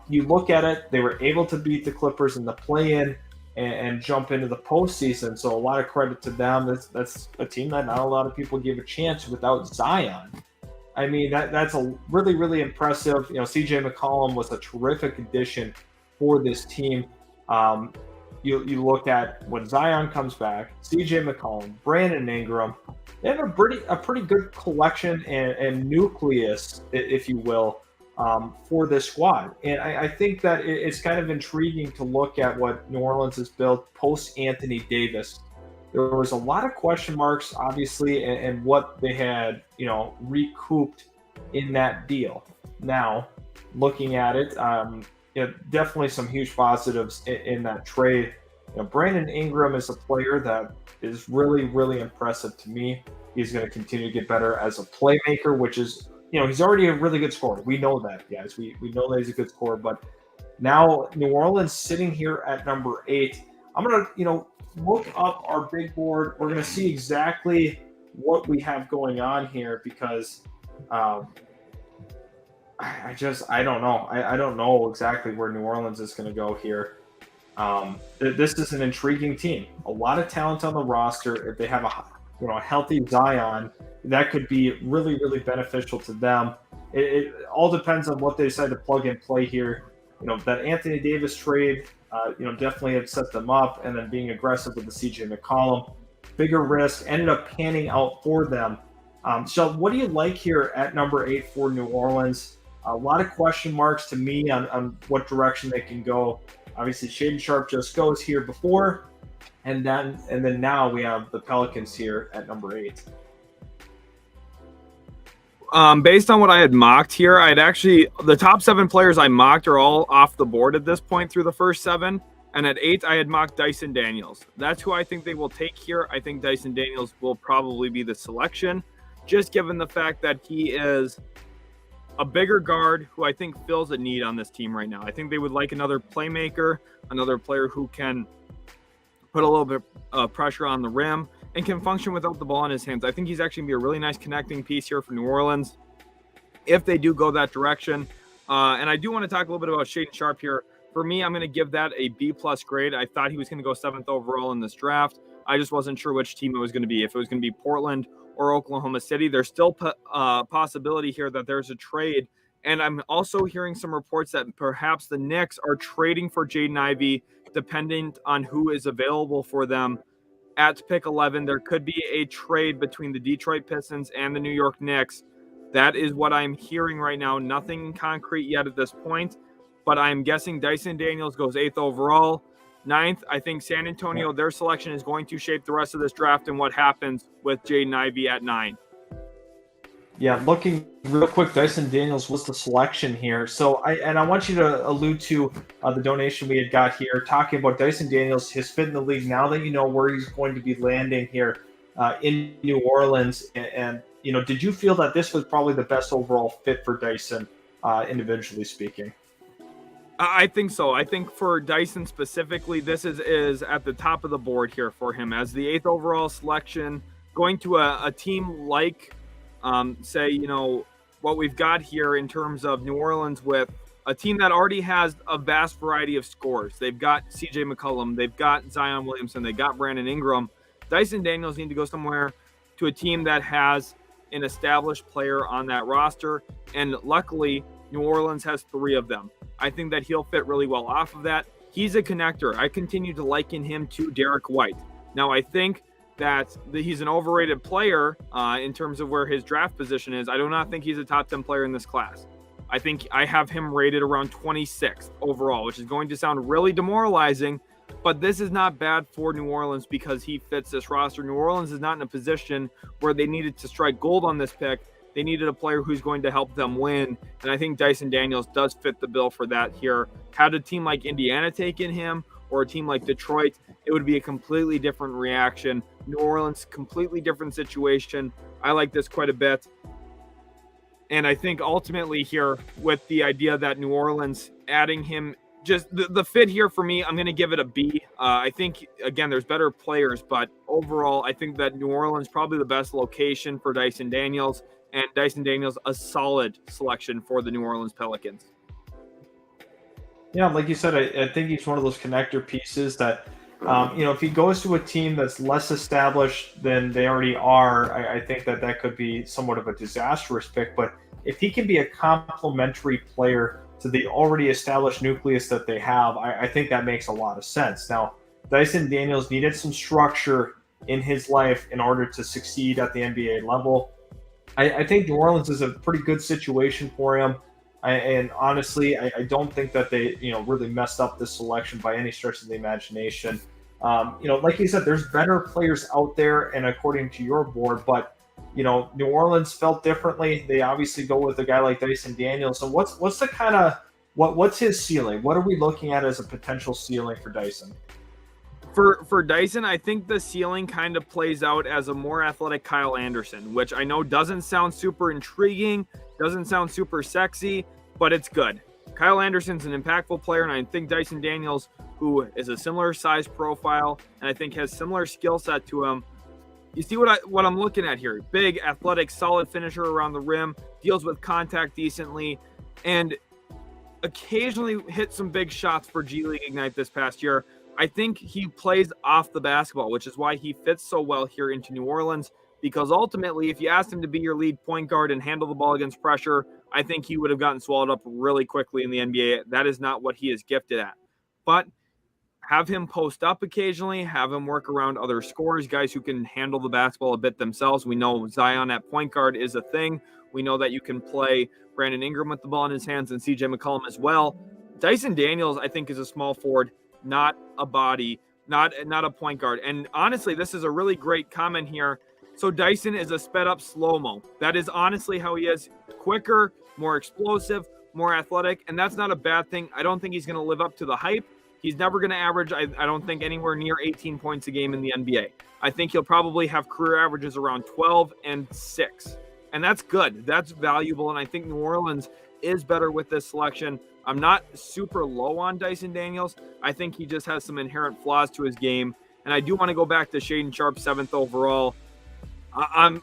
You look at it, they were able to beat the Clippers in the play-in and jump into the postseason. So a lot of credit to them. That's a team that not a lot of people give a chance without Zion. I mean, that's a really, really impressive. CJ McCollum was a terrific addition for this team. You look at when Zion comes back, CJ McCollum, Brandon Ingram, they have a pretty good collection and nucleus, if you will, for this squad. And I think that it's kind of intriguing to look at what New Orleans has built post Anthony Davis. There was a lot of question marks, obviously, and what they had, recouped in that deal. Now, looking at it, definitely some huge positives in that trade. Brandon Ingram is a player that is really, really impressive to me. He's going to continue to get better as a playmaker, which is, he's already a really good scorer. We know that, guys. We know that he's a good scorer. But now New Orleans sitting here at number 8. I'm going to, look up our big board. We're going to see exactly what we have going on here because I don't know. I don't know exactly where New Orleans is going to go here. This is an intriguing team. A lot of talent on the roster. If they have a healthy Zion, that could be really, really beneficial to them. It all depends on what they decide to plug and play here. That Anthony Davis trade, definitely had set them up, and then being aggressive with the CJ McCollum, bigger risk, ended up panning out for them. So what do you like here at number 8 for New Orleans? A lot of question marks to me on what direction they can go. Obviously, Shaedon Sharpe just goes here before, and then now we have the Pelicans here at number 8. Based on what I had mocked here, the top 7 players I mocked are all off the board at this point through the first 7. And at 8, I had mocked Dyson Daniels. That's who I think they will take here. I think Dyson Daniels will probably be the selection, just given the fact that he is a bigger guard who I think fills a need on this team right now. I think they would like another playmaker, another player who can put a little bit of pressure on the rim and can function without the ball in his hands. I think he's actually going to be a really nice connecting piece here for New Orleans if they do go that direction. And I do want to talk a little bit about Shaedon Sharpe here. For me, I'm going to give that a B+ grade. I thought he was going to go 7th overall in this draft. I just wasn't sure which team it was going to be. If it was going to be Portland or Oklahoma City. There's still possibility here that there's a trade. And I'm also hearing some reports that perhaps the Knicks are trading for Jaden Ivey, dependent on who is available for them at pick 11. There could be a trade between the Detroit Pistons and the New York Knicks That is what I'm hearing right now. Nothing concrete yet at this point, but I'm guessing Dyson Daniels goes 8th overall. 9th, I think San Antonio, their selection is going to shape the rest of this draft and what happens with Jaden Ivey at 9. Yeah, looking real quick, Dyson Daniels was the selection here. So I want you to allude to the donation we had got here, talking about Dyson Daniels, his fit in the league. Now that you know where he's going to be landing here in New Orleans, and did you feel that this was probably the best overall fit for Dyson, individually speaking? I think so. I think for Dyson specifically, this is at the top of the board here for him as the 8th overall selection, going to a team like, say, what we've got here in terms of New Orleans with a team that already has a vast variety of scores. They've got CJ McCollum, they've got Zion Williamson, they've got Brandon Ingram. Dyson Daniels need to go somewhere to a team that has an established player on that roster, and luckily New Orleans has 3 of them. I think that he'll fit really well off of that. He's a connector. I continue to liken him to Derek White. Now, I think that he's an overrated player in terms of where his draft position is. I do not think he's a top 10 player in this class. I think I have him rated around 26th overall, which is going to sound really demoralizing, but this is not bad for New Orleans because he fits this roster. New Orleans is not in a position where they needed to strike gold on this pick. They needed a player who's going to help them win, and I think Dyson Daniels does fit the bill for that here. Had a team like Indiana taken him or a team like Detroit, it would be a completely different reaction. New Orleans, completely different situation. I like this quite a bit. And I think ultimately here with the idea that New Orleans adding him, just the fit here for me, I'm going to give it a B. I think, again, there's better players, but overall, I think that New Orleans probably the best location for Dyson Daniels. And Dyson Daniels, a solid selection for the New Orleans Pelicans. Yeah, like you said, I think he's one of those connector pieces that, if he goes to a team that's less established than they already are, I think that could be somewhat of a disastrous pick. But if he can be a complementary player to the already established nucleus that they have, I think that makes a lot of sense. Now, Dyson Daniels needed some structure in his life in order to succeed at the NBA level. I think New Orleans is a pretty good situation for him. And honestly, I don't think that they, really messed up this selection by any stretch of the imagination. Like you said, there's better players out there, and according to your board, but New Orleans felt differently. They obviously go with a guy like Dyson Daniels. So what's the kind of what's his ceiling? What are we looking at as a potential ceiling for Dyson? For Dyson, I think the ceiling kind of plays out as a more athletic Kyle Anderson, which I know doesn't sound super intriguing, doesn't sound super sexy, but it's good. Kyle Anderson's an impactful player, and I think Dyson Daniels, who is a similar size profile and I think has similar skill set to him. You see what I'm looking at here. Big, athletic, solid finisher around the rim, deals with contact decently, and occasionally hit some big shots for G League Ignite this past year. I think he plays off the basketball, which is why he fits so well here into New Orleans, because ultimately, if you asked him to be your lead point guard and handle the ball against pressure, I think he would have gotten swallowed up really quickly in the NBA. That is not what he is gifted at. But have him post up occasionally, have him work around other scorers, guys who can handle the basketball a bit themselves. We know Zion at point guard is a thing. We know that you can play Brandon Ingram with the ball in his hands and CJ McCollum as well. Dyson Daniels, I think, is a small forward, not a body, not a point guard. And honestly, this is a really great comment here. So Dyson is a sped up slow-mo. That is honestly how he is. Quicker, more explosive, more athletic, and that's not a bad thing. I don't think he's going to live up to the hype. He's never going to average, I don't think, anywhere near 18 points a game in the NBA. I think he'll probably have career averages around 12 and 6. And that's good. That's valuable, and I think New Orleans is better with this selection. I'm not super low on Dyson Daniels. I think he just has some inherent flaws to his game. And I do want to go back to Shaedon Sharpe, 7th overall. I'm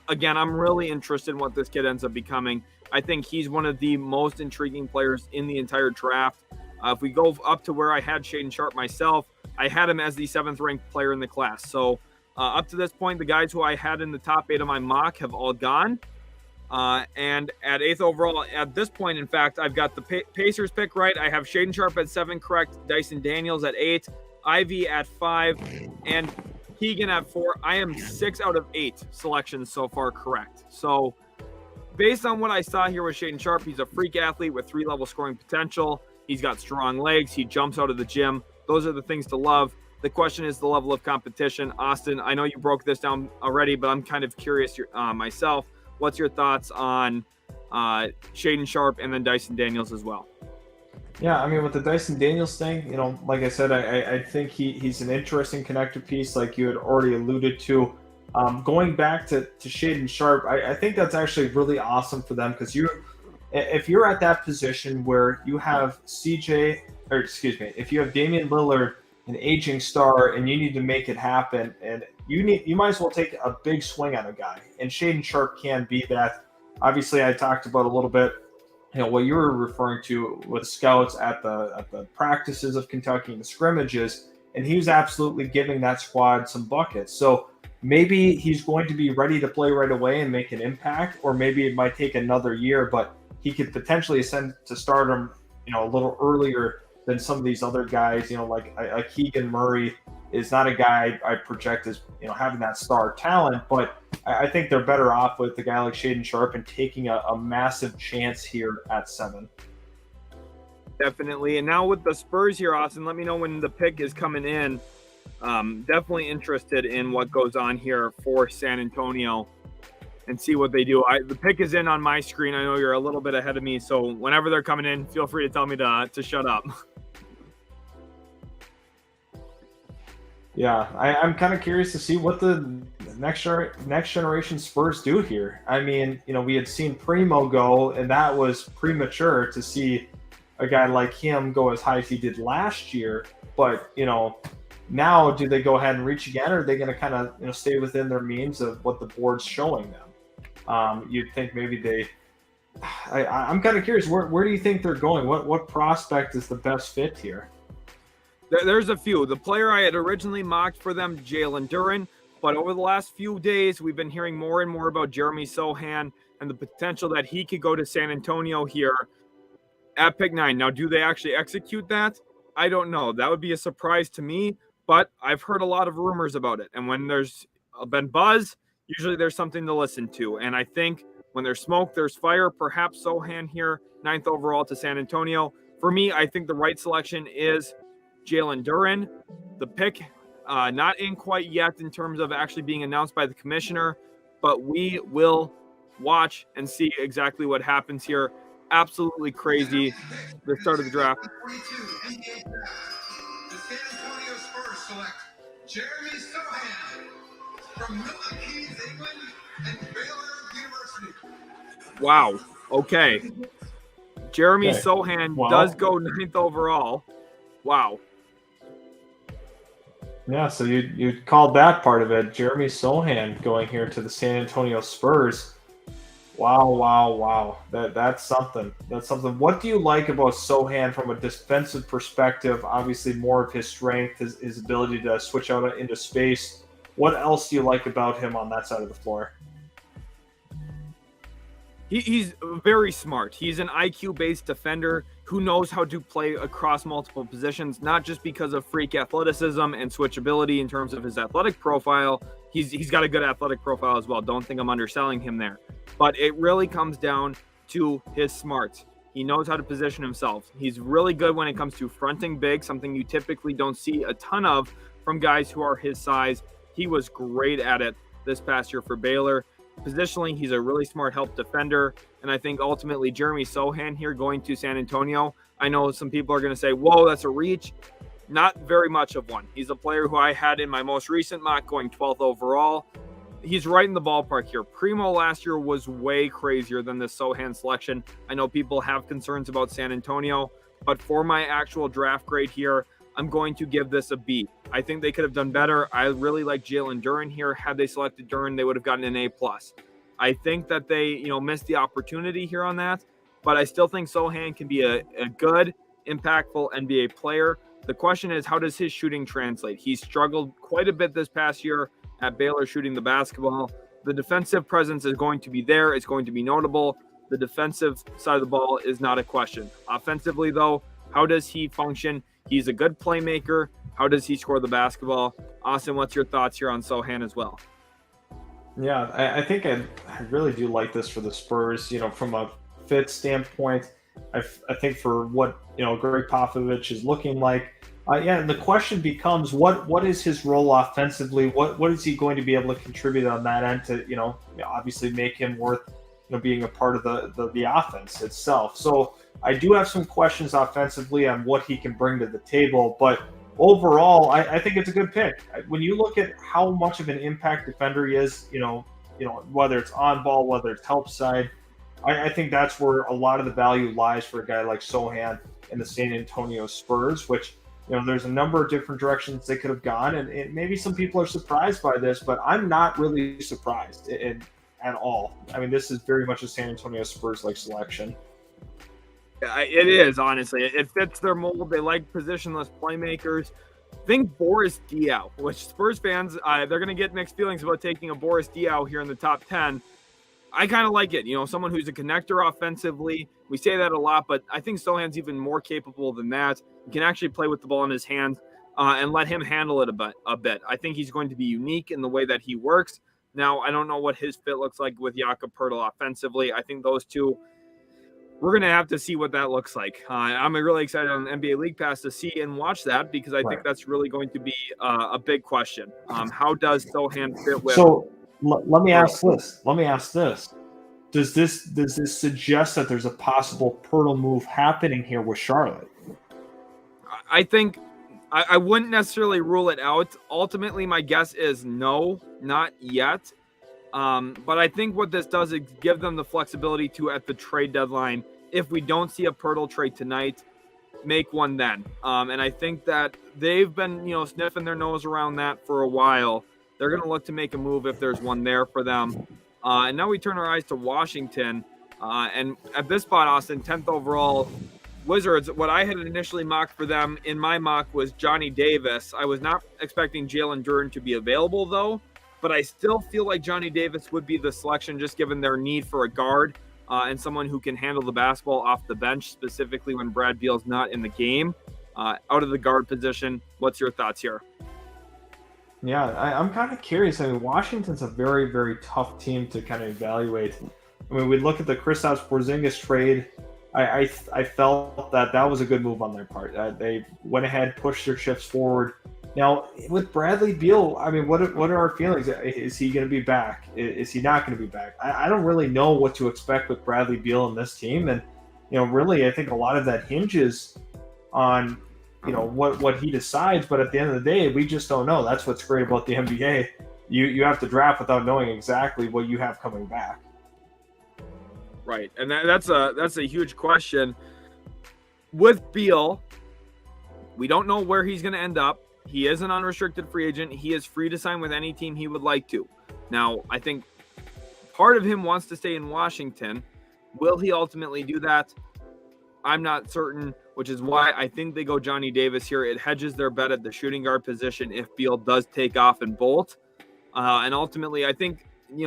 really interested in what this kid ends up becoming. I think he's one of the most intriguing players in the entire draft. If we go up to where I had Shaedon Sharpe myself, I had him as the 7th ranked player in the class. So up to this point, the guys who I had in the top 8 of my mock have all gone. And at 8th overall, at this point, in fact, I've got the Pacers pick right. I have Shaedon Sharpe at 7 correct, Dyson Daniels at 8, Ivy at 5, and Keegan at 4. I am 6 out of 8 selections so far correct. So based on what I saw here with Shaedon Sharpe, he's a freak athlete with 3-level scoring potential. He's got strong legs. He jumps out of the gym. Those are the things to love. The question is the level of competition. Austin, I know you broke this down already, but I'm kind of curious myself. What's your thoughts on Shaedon Sharpe and then Dyson Daniels as well? Yeah, I mean, with the Dyson Daniels thing, like I said, I think he's an interesting connector piece, like you had already alluded to. Going back to Shaedon Sharpe, I think that's actually really awesome for them because if you're at that position where you have if you have Damian Lillard, an aging star, and you need to make it happen, and you might as well take a big swing on a guy, and Shaedon Sharpe can be that. Obviously, I talked about a little bit, what you were referring to with scouts at the practices of Kentucky and the scrimmages, and he was absolutely giving that squad some buckets. So maybe he's going to be ready to play right away and make an impact, or maybe it might take another year, but he could potentially ascend to stardom, a little earlier than some of these other guys. Like Keegan Murray is not a guy I project as having that star talent, but I think they're better off with a guy like Shaedon Sharpe and taking a massive chance here at 7. Definitely. And now with the Spurs here, Austin, let me know when the pick is coming in. Definitely interested in what goes on here for San Antonio and see what they do. The pick is in on my screen. I know you're a little bit ahead of me, so whenever they're coming in, feel free to tell me to shut up. Yeah, I'm kind of curious to see what the next generation Spurs do here. I mean, we had seen Primo go, and that was premature to see a guy like him go as high as he did last year. But, now do they go ahead and reach again, or are they going to kind of stay within their means of what the board's showing them? You'd think maybe I'm kind of curious, where do you think they're going? What prospect is the best fit here? There's a few. The player I had originally mocked for them, Jalen Duren, but over the last few days, we've been hearing more and more about Jeremy Sohan and the potential that he could go to San Antonio here at pick 9. Now, do they actually execute that? I don't know. That would be a surprise to me, but I've heard a lot of rumors about it. And when there's been buzz, usually there's something to listen to. And I think when there's smoke, there's fire. Perhaps Sohan here, 9th overall to San Antonio. For me, I think the right selection is Jalen Duren. The pick not in quite yet in terms of actually being announced by the commissioner, but we will watch and see exactly what happens here. Absolutely crazy. The start of the draft. The San Antonio Spurs select Jeremy Sohan from Milwaukee, England, and Baylor University. Wow. Okay. Jeremy Sohan does go 9th overall. Wow. Yeah, so you called that part of it. Jeremy Sohan going here to the San Antonio Spurs. Wow. That's something. What do you like about Sohan from a defensive perspective? Obviously, more of his strength, his ability to switch out into space. What else do you like about him on that side of the floor? He's very smart. He's an IQ-based defender who knows how to play across multiple positions, not just because of freak athleticism and switchability in terms of his athletic profile. He's got a good athletic profile as well. Don't think I'm underselling him there. But it really comes down to his smarts. He knows how to position himself. He's really good when it comes to fronting big, something you typically don't see a ton of from guys who are his size. He was great at it this past year for Baylor. Positionally, he's a really smart help defender. And I think ultimately Jeremy Sohan here going to San Antonio, I know some people are going to say, whoa, that's a reach. Not very much of one. He's a player who I had in my most recent mock going 12th overall. He's right in the ballpark here. Primo last year was way crazier than this Sohan selection. I know people have concerns about San Antonio, but for my actual draft grade here, I'm going to give this a B. I think they could have done better. I really like Jalen Duren here. Had they selected Duren, they would have gotten an A+. I think that they, missed the opportunity here on that, but I still think Sohan can be a good, impactful NBA player. The question is, how does his shooting translate? He's struggled quite a bit this past year at Baylor shooting the basketball. The defensive presence is going to be there. It's going to be notable. The defensive side of the ball is not a question. Offensively, though, how does he function? He's a good playmaker. How does he score the basketball? Austin, what's your thoughts here on Sohan as well? Yeah, I think I really do like this for the Spurs. From a fit standpoint, I think for what Greg Popovich is looking like. Yeah, and the question becomes what is his role offensively? What is he going to be able to contribute on that end to obviously make him worth being a part of the offense itself. So I do have some questions offensively on what he can bring to the table, but overall, I think it's a good pick. When you look at how much of an impact defender he is, whether it's on ball, whether it's help side, I think that's where a lot of the value lies for a guy like Sohan and the San Antonio Spurs, which, there's a number of different directions they could have gone. And maybe some people are surprised by this, but I'm not really surprised at all. I mean, this is very much a San Antonio Spurs-like selection. It is, honestly. It fits their mold. They like positionless playmakers. Think Boris Diaw, which Spurs fans, they're going to get mixed feelings about taking a Boris Diaw here in the top 10. I kind of like it. Someone who's a connector offensively. We say that a lot, but I think Sohan's even more capable than that. He can actually play with the ball in his hands and let him handle it a bit. I think he's going to be unique in the way that he works. Now, I don't know what his fit looks like with Jakob Poeltl offensively. I think those two, we're going to have to see what that looks like. I'm really excited on NBA League Pass to see and watch that because I think that's really going to be a big question. How does Sohan fit with? So let me ask this. Does this suggest that there's a possible Poeltl move happening here with Charlotte? I think I wouldn't necessarily rule it out. Ultimately, my guess is no, not yet. But I think what this does is give them the flexibility to, at the trade deadline, if we don't see a Poeltl trade tonight, make one then. And I think that they've been, sniffing their nose around that for a while. They're going to look to make a move if there's one there for them. And now we turn our eyes to Washington. And at this spot, Austin, 10th overall, Wizards, what I had initially mocked for them in my mock was Johnny Davis. I was not expecting Jalen Duren to be available, though. But I still feel like Johnny Davis would be the selection just given their need for a guard and someone who can handle the basketball off the bench, specifically when Brad Beal's not in the game. Out of the guard position, what's your thoughts here? Yeah, I'm kind of curious. I mean, Washington's a very, very tough team to kind of evaluate. I mean, we look at the Kristaps Porzingis trade. I felt that was a good move on their part. They went ahead, pushed their chips forward. Now, with Bradley Beal, I mean, what are our feelings? Is he going to be back? Is he not going to be back? I don't really know what to expect with Bradley Beal in this team. And, really, I think a lot of that hinges on, what he decides. But at the end of the day, we just don't know. That's what's great about the NBA. You have to draft without knowing exactly what you have coming back. Right. And that's a huge question. With Beal, we don't know where he's going to end up. He is an unrestricted free agent. He is free to sign with any team he would like to. Now, I think part of him wants to stay in Washington. Will he ultimately do that? I'm not certain, which is why I think they go Johnny Davis here. It hedges their bet at the shooting guard position if Beal does take off and bolt. And ultimately, I think,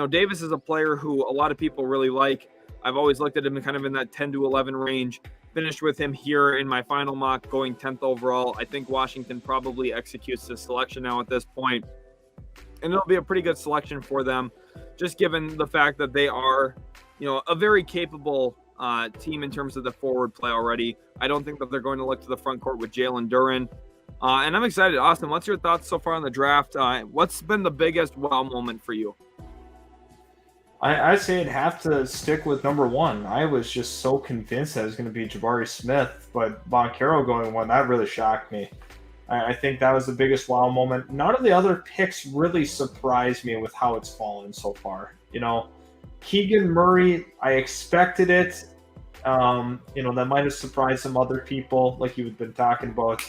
Davis is a player who a lot of people really like. I've always looked at him kind of in that 10 to 11 range. Finished with him here in my final mock, going 10th overall. I think Washington probably executes this selection now at this point. And it'll be a pretty good selection for them, just given the fact that they are, a very capable team in terms of the forward play already. I don't think that they're going to look to the front court with Jalen Duren. And I'm excited. Austin, what's your thoughts so far on the draft? What's been the biggest wow moment for you? I say I'd have to stick with number one. I was just so convinced that it was going to be Jabari Smith, but Banchero going one, that really shocked me. I think that was the biggest wow moment. None of the other picks really surprised me with how it's fallen so far. Keegan Murray, I expected it. That might have surprised some other people, like you've been talking about.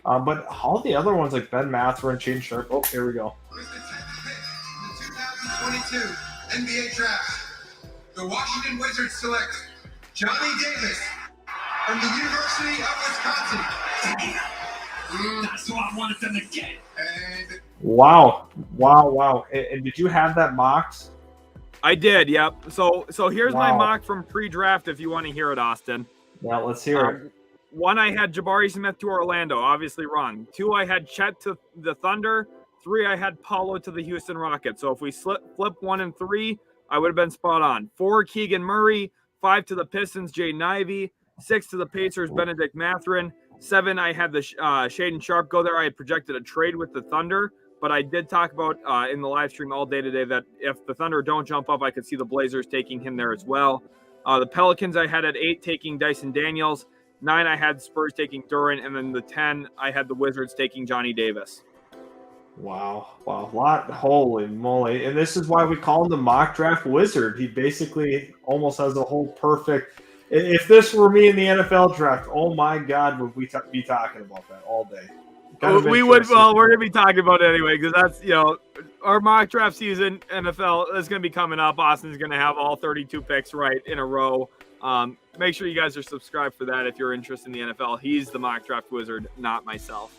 But all the other ones, like Ben Mathurin, Jaden Sharp. Oh, here we go. With the 10th pick in the 2022 NBA Draft, the Washington Wizards select Johnny Davis from the University of Wisconsin. That's what I wanted them to get. And Wow. And did you have that mocked? I did, yep. So here's my Wow. mock from pre-draft if you want to hear it, Austin. Yeah, let's hear it. One, I had Jabari Smith to Orlando, obviously wrong. Two, I had Chet to the Thunder. 3, I had Paulo to the Houston Rockets. So if we flip 1 and 3, I would have been spot on. 4, Keegan Murray. 5 to the Pistons, Jaden Ivey. 6 to the Pacers, Benedict Mathurin. 7, I had the Shaedon Sharpe go there. I had projected a trade with the Thunder, but I did talk about in the live stream all day today that if the Thunder don't jump up, I could see the Blazers taking him there as well. The Pelicans I had at 8 taking Dyson Daniels. 9, I had Spurs taking Duran, and then the 10, I had the Wizards taking Johnny Davis. Wow. Holy moly. And this is why we call him the mock draft wizard. He basically almost has a whole perfect. If this were me in the NFL draft, oh my God, would we be talking about that all day? We would. Well, we're going to be talking about it anyway, because that's, our mock draft season, NFL, is going to be coming up. Austin's going to have all 32 picks right in a row. Make sure you guys are subscribed for that if you're interested in the NFL. He's the mock draft wizard, not myself.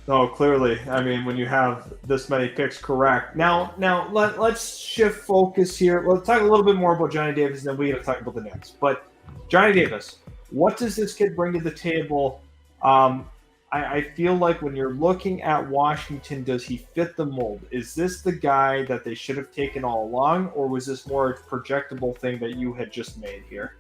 No, clearly. I mean, when you have this many picks correct. Now let's shift focus here. Let's talk a little bit more about Johnny Davis, and then we're going to talk about the Knicks. But Johnny Davis, what does this kid bring to the table? I feel like when you're looking at Washington, does he fit the mold? Is this the guy that they should have taken all along, or was this more a projectable thing that you had just made here?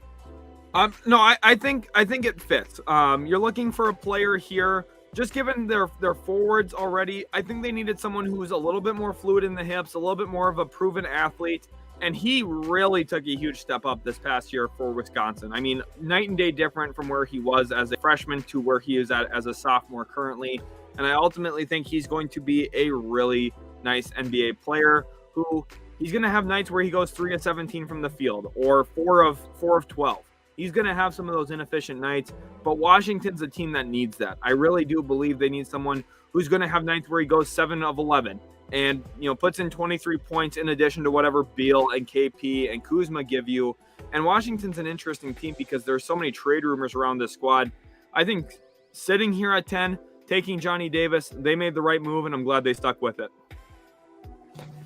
No, I think it fits. You're looking for a player here. Just given their forwards already, I think they needed someone who's a little bit more fluid in the hips, a little bit more of a proven athlete, and he really took a huge step up this past year for Wisconsin. I mean, night and day different from where he was as a freshman to where he is at as a sophomore currently, and I ultimately think he's going to be a really nice NBA player who he's going to have nights where he goes 3 of 17 from the field or 4 of 12. He's going to have some of those inefficient nights, but Washington's a team that needs that. I really do believe they need someone who's going to have nights where he goes 7 of 11 and, puts in 23 points in addition to whatever Beal and KP and Kuzma give you. And Washington's an interesting team because there's so many trade rumors around this squad. I think sitting here at 10, taking Johnny Davis, they made the right move, and I'm glad they stuck with it.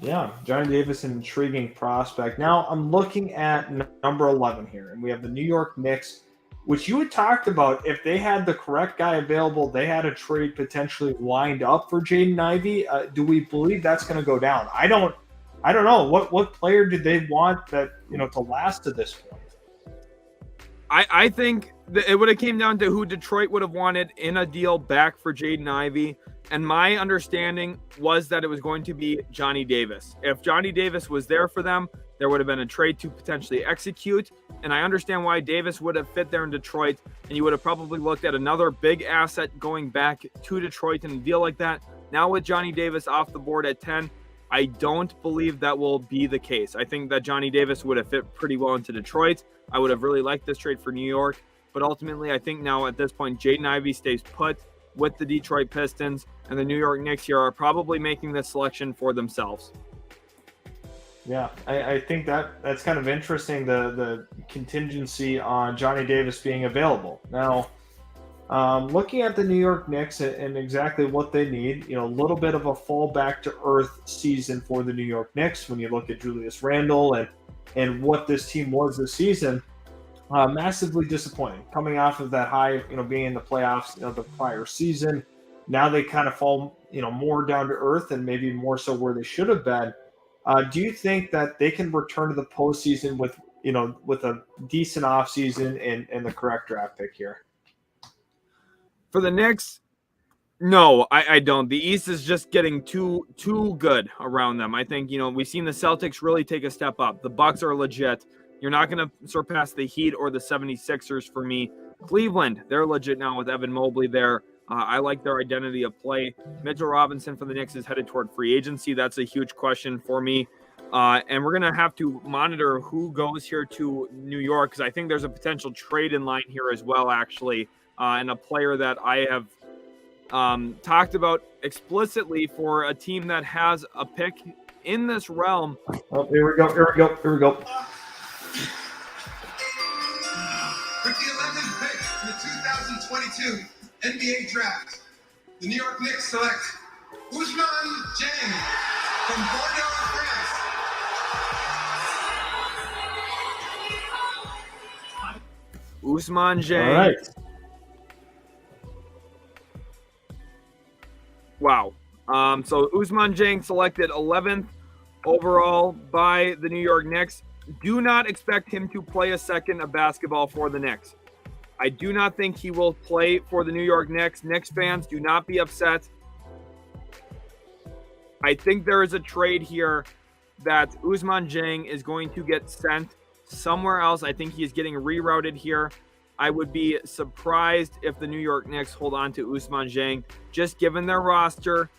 Yeah, Johnny Davis, an intriguing prospect. Now I'm looking at number 11 here, and we have the New York Knicks, which you had talked about. If they had the correct guy available, they had a trade potentially lined up for Jaden Ivey. Do we believe that's going to go down? I don't know. What player did they want that to last to this point? I think it would have came down to who Detroit would have wanted in a deal back for Jaden Ivey. And my understanding was that it was going to be Johnny Davis. If Johnny Davis was there for them, there would have been a trade to potentially execute. And I understand why Davis would have fit there in Detroit. And you would have probably looked at another big asset going back to Detroit in a deal like that. Now with Johnny Davis off the board at 10, I don't believe that will be the case. I think that Johnny Davis would have fit pretty well into Detroit. I would have really liked this trade for New York. But ultimately, I think now at this point, Jaden Ivey stays put with the Detroit Pistons, and the New York Knicks here are probably making this selection for themselves. Yeah, I think that's kind of interesting, the contingency on Johnny Davis being available. Now, looking at the New York Knicks and exactly what they need, a little bit of a fall back to earth season for the New York Knicks when you look at Julius Randle and what this team was this season. Massively disappointing coming off of that high, being in the playoffs, the prior season. Now they kind of fall, more down to earth and maybe more so where they should have been. Do you think that they can return to the postseason with a decent offseason and the correct draft pick here? For the Knicks, no, I don't. The East is just getting too good around them. I think, we've seen the Celtics really take a step up. The Bucks are legit. You're not going to surpass the Heat or the 76ers for me. Cleveland, they're legit now with Evan Mobley there. I like their identity of play. Mitchell Robinson for the Knicks is headed toward free agency. That's a huge question for me. And we're going to have to monitor who goes here to New York because I think there's a potential trade in line here as well, actually. And a player that I have talked about explicitly for a team that has a pick in this realm. Oh, here we go. With the 11th pick in the 2022 NBA Draft, the New York Knicks select Ousmane Dieng from Bordeaux, France. Ousmane Dieng. All right. Wow. So Ousmane Dieng selected 11th overall by the New York Knicks. Do not expect him to play a second of basketball for the Knicks. I do not think he will play for the New York Knicks. Knicks fans, do not be upset. I think there is a trade here that Ousmane Dieng is going to get sent somewhere else. I think he is getting rerouted here. I would be surprised if the New York Knicks hold on to Ousmane Dieng, just given their roster.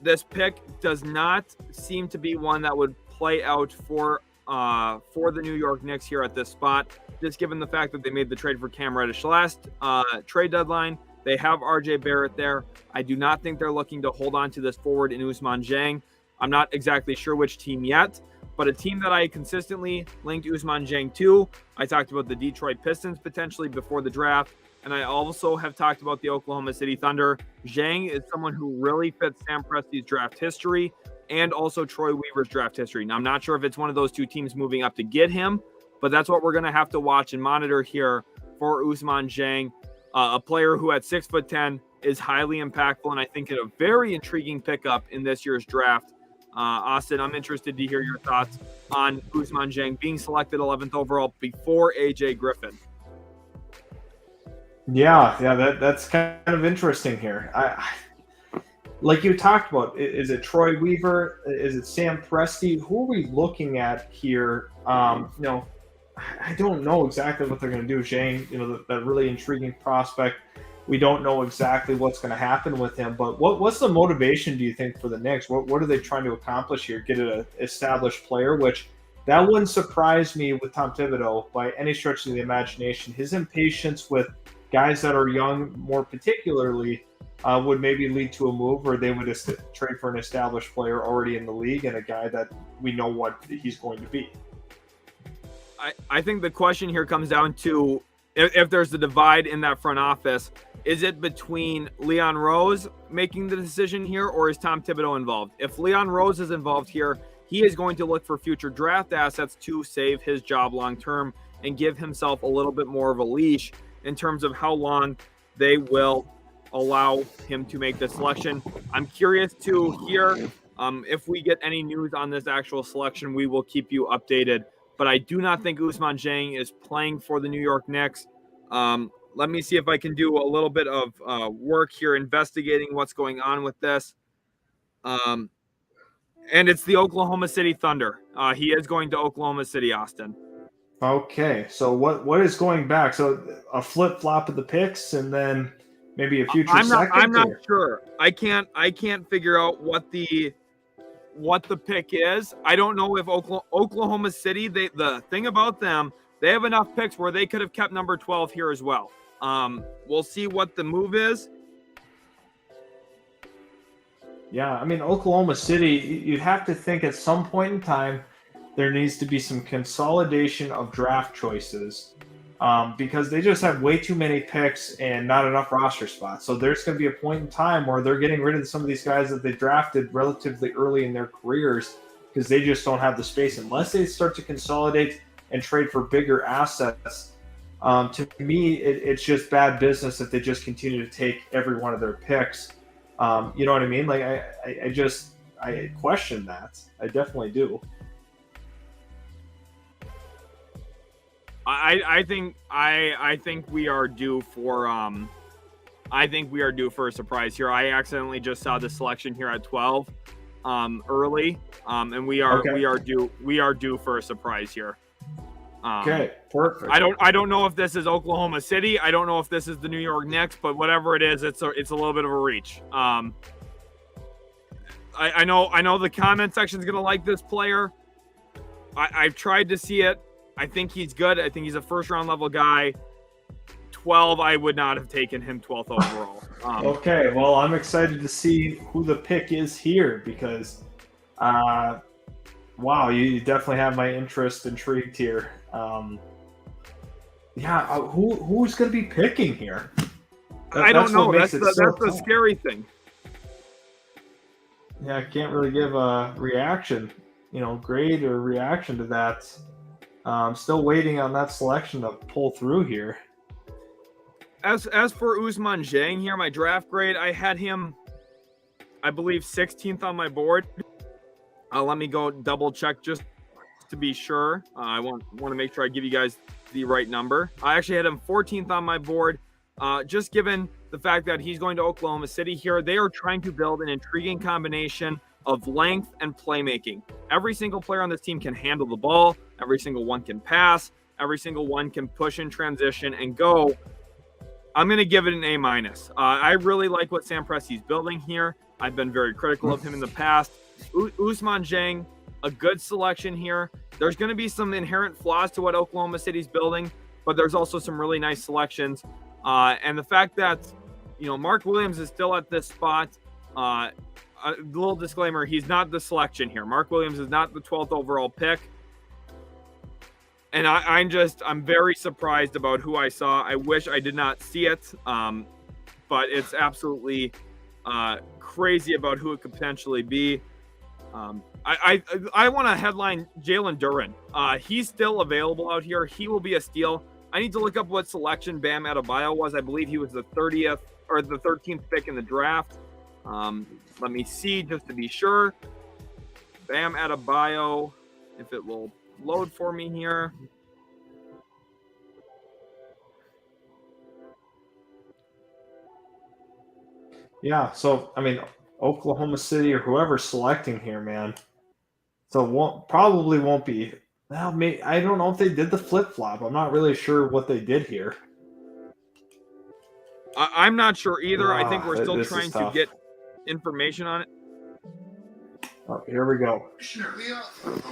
This pick does not seem to be one that would play out for the New York Knicks here at this spot, just given the fact that they made the trade for Cam Reddish last trade deadline. They have RJ Barrett there. I do not think they're looking to hold on to this forward in Ousmane Dieng. I'm not exactly sure which team yet, but a team that I consistently linked Ousmane Dieng to, I talked about the Detroit Pistons potentially before the draft, and I also have talked about the Oklahoma City Thunder. Dieng is someone who really fits Sam Presti's draft history and also Troy Weaver's draft history. Now, I'm not sure if it's one of those two teams moving up to get him, but that's what we're going to have to watch and monitor here for Ousmane Dieng, a player who at 6'10" is highly impactful, and I think a very intriguing pickup in this year's draft. Austin, I'm interested to hear your thoughts on Ousmane Dieng being selected 11th overall before AJ Griffin. Yeah, that's kind of interesting here. I like you talked about, is it Troy Weaver? Is it Sam Presti? Who are we looking at here? I don't know exactly what they're going to do. Dieng, that really intriguing prospect. We don't know exactly what's going to happen with him, but what's the motivation, do you think, for the Knicks? What are they trying to accomplish here? Get an established player, which that wouldn't surprise me with Tom Thibodeau by any stretch of the imagination. His impatience with guys that are young, more particularly, would maybe lead to a move where they would trade for an established player already in the league and a guy that we know what he's going to be. I think the question here comes down to if there's a divide in that front office, is it between Leon Rose making the decision here, or is Tom Thibodeau involved? If Leon Rose is involved here, he is going to look for future draft assets to save his job long term and give himself a little bit more of a leash in terms of how long they will allow him to make the selection. I'm curious to hear if we get any news on this actual selection. We will keep you updated. But I do not think Ousmane Dieng is playing for the New York Knicks. Let me see if I can do a little bit of work here investigating what's going on with this. And it's the Oklahoma City Thunder. He is going to Oklahoma City, Austin. Okay, so what is going back? So a flip-flop of the picks and then maybe a future second? I'm not sure. I can't figure out what the pick is. I don't know if Oklahoma City, the thing about them, they have enough picks where they could have kept number 12 here as well. We'll see what the move is. Yeah, I mean, Oklahoma City, you'd have to think at some point in time there needs to be some consolidation of draft choices because they just have way too many picks and not enough roster spots. So there's going to be a point in time where they're getting rid of some of these guys that they drafted relatively early in their careers because they just don't have the space unless they start to consolidate and trade for bigger assets. To me, it's just bad business if they just continue to take every one of their picks. You know what I mean? Like I question that. I definitely do. I think we are due for a surprise here. I accidentally just saw the selection here at 12 early, and we are due for a surprise here. Okay, perfect. I don't know if this is Oklahoma City. I don't know if this is the New York Knicks, but whatever it is, it's a little bit of a reach. I know the comment section is gonna like this player. I've tried to see it. I think he's good. I think he's a first-round level guy. 12, I would not have taken him 12th overall. Okay, well, I'm excited to see who the pick is here because, wow, you definitely have my interest intrigued here. Who's going to be picking here? I don't know. That's the scary thing. Yeah, I can't really give a reaction, grade or reaction to that. I'm still waiting on that selection to pull through here. As for Ousmane Dieng here, my draft grade, I had him I believe, 16th on my board. Let me go double check just to be sure. I want to make sure I give you guys the right number. I actually had him 14th on my board. Just given the fact that he's going to Oklahoma City here, they are trying to build an intriguing combination of length and playmaking. Every single player on this team can handle the ball. Every single one can pass. Every single one can push in transition and go. I'm going to give it an A-. I really like what Sam Presti's building here. I've been very critical of him in the past. Ousmane Dieng, a good selection here. There's going to be some inherent flaws to what Oklahoma City's building, but there's also some really nice selections. And the fact that, Mark Williams is still at this spot, a little disclaimer, he's not the selection here. Mark Williams is not the 12th overall pick. And I'm very surprised about who I saw. I wish I did not see it, but it's absolutely crazy about who it could potentially be. I want to headline Jalen Duren. He's still available out here. He will be a steal. I need to look up what selection Bam Adebayo was. I believe he was the 30th or the 13th pick in the draft. Let me see just to be sure. Bam Adebayo, if it will load for me here. Yeah, so, Oklahoma City or whoever's selecting here, man. So probably won't be. Well, I don't know if they did the flip-flop. I'm not really sure what they did here. I'm not sure either. I think we're still trying to tough. get information on it. Oh, here we go. Sure, Leo. With the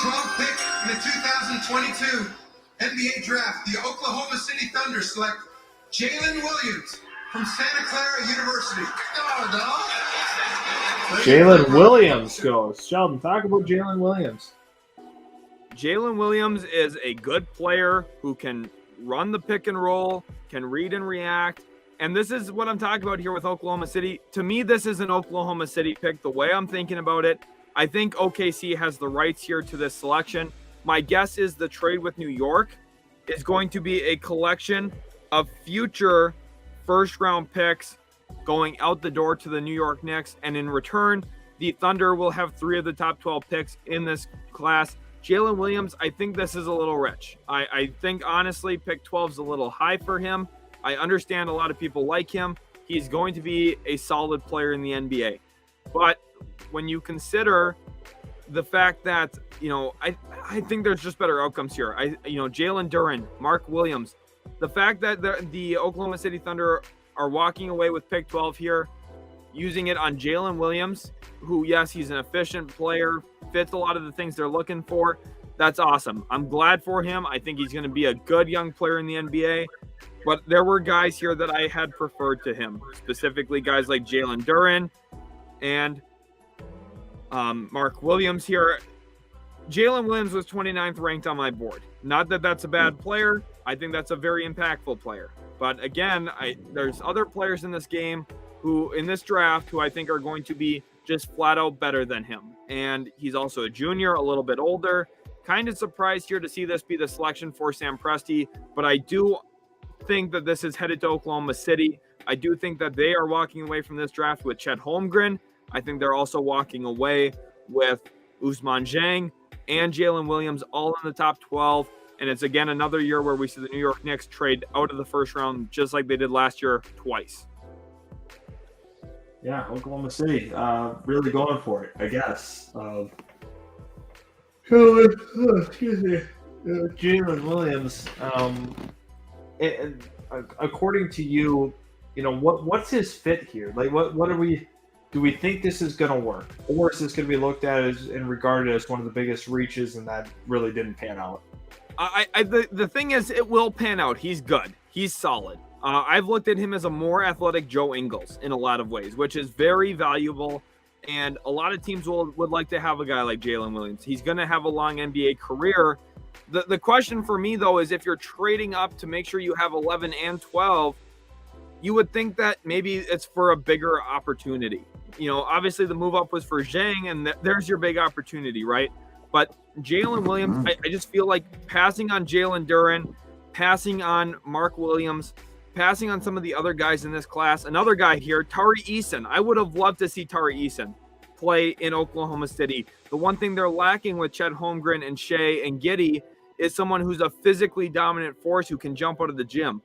12th pick in the 2022 NBA Draft, the Oklahoma City Thunder select Jalen Williams from Santa Clara University. Jalen Williams goes. Sheldon, talk about Jalen Williams. Jalen Williams is a good player who can run the pick and roll, can read and react. And this is what I'm talking about here with Oklahoma City. To me, this is an Oklahoma City pick. The way I'm thinking about it, I think OKC has the rights here to this selection. My guess is the trade with New York is going to be a collection of future first-round picks going out the door to the New York Knicks. And in return, the Thunder will have 3 of the top 12 picks in this class. Jalen Williams, I think this is a little rich. I think, honestly, pick 12 is a little high for him. I understand a lot of people like him. He's going to be a solid player in the NBA. But when you consider the fact that, I think there's just better outcomes here. Jalen Duren, Mark Williams, the fact that the Oklahoma City Thunder are walking away with pick 12 here, using it on Jalen Williams, who, yes, he's an efficient player, fits a lot of the things they're looking for. That's awesome. I'm glad for him. I think he's going to be a good young player in the NBA. But there were guys here that I had preferred to him, specifically guys like Jalen Duren and Mark Williams here. Jalen Williams was 29th ranked on my board. Not that that's a bad player. I think that's a very impactful player. But again, there's other players in this game in this draft who I think are going to be just flat out better than him. And he's also a junior, a little bit older. Kind of surprised here to see this be the selection for Sam Presti, but I do think that this is headed to Oklahoma City. I do think that they are walking away from this draft with Chet Holmgren. I think they're also walking away with Ousmane Dieng and Jalen Williams all in the top 12. And it's, again, another year where we see the New York Knicks trade out of the first round just like they did last year twice. Yeah, Oklahoma City really going for it, I guess. Excuse me. Jalen Williams, according to you, what's his fit here? Like, what are we? Do we think this is going to work, or is this going to be looked at as and regarded as one of the biggest reaches, and that really didn't pan out? The thing is, it will pan out. He's good. He's solid. I've looked at him as a more athletic Joe Ingles in a lot of ways, which is very valuable. And a lot of teams would like to have a guy like Jalen Williams. He's going to have a long NBA career. The question for me, though, is if you're trading up to make sure you have 11 and 12, you would think that maybe it's for a bigger opportunity. Obviously the move up was for Dieng, and there's your big opportunity, right? But Jalen Williams, I just feel like passing on Jalen Duren, passing on Mark Williams, passing on some of the other guys in this class. Another guy here, Tari Eason. I would have loved to see Tari Eason play in Oklahoma City. The one thing they're lacking with Chet Holmgren and Shea and Giddey is someone who's a physically dominant force who can jump out of the gym.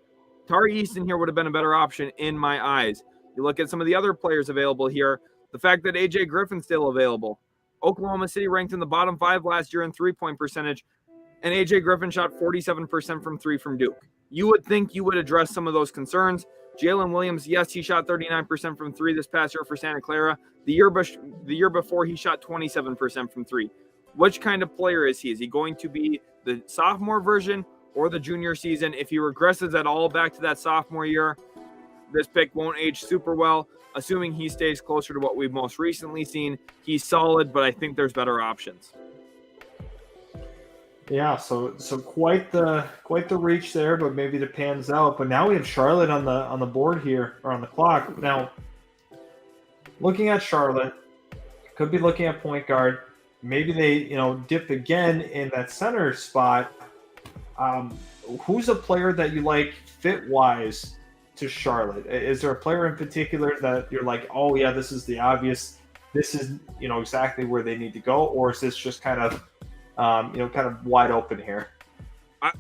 Tari Eason here would have been a better option in my eyes. You look at some of the other players available here, the fact that AJ Griffin's still available. Oklahoma City ranked in the bottom 5 last year in three-point percentage, and AJ Griffin shot 47% from three from Duke. You would think you would address some of those concerns. Jalen Williams, yes, he shot 39% from three this past year for Santa Clara. The year before, he shot 27% from three. Which kind of player is he? Is he going to be the sophomore version or the junior season? If he regresses at all back to that sophomore year, this pick won't age super well. Assuming he stays closer to what we've most recently seen, he's solid, but I think there's better options. Yeah, so quite the reach there, but maybe it pans out. But now we have Charlotte on the board here, or on the clock. Now, looking at Charlotte, could be looking at point guard. Maybe they dip again in that center spot. Who's a player that you like fit wise to Charlotte? Is there a player in particular that you're like, oh yeah, this is the obvious, this is exactly where they need to go, or is this just kind of wide open here?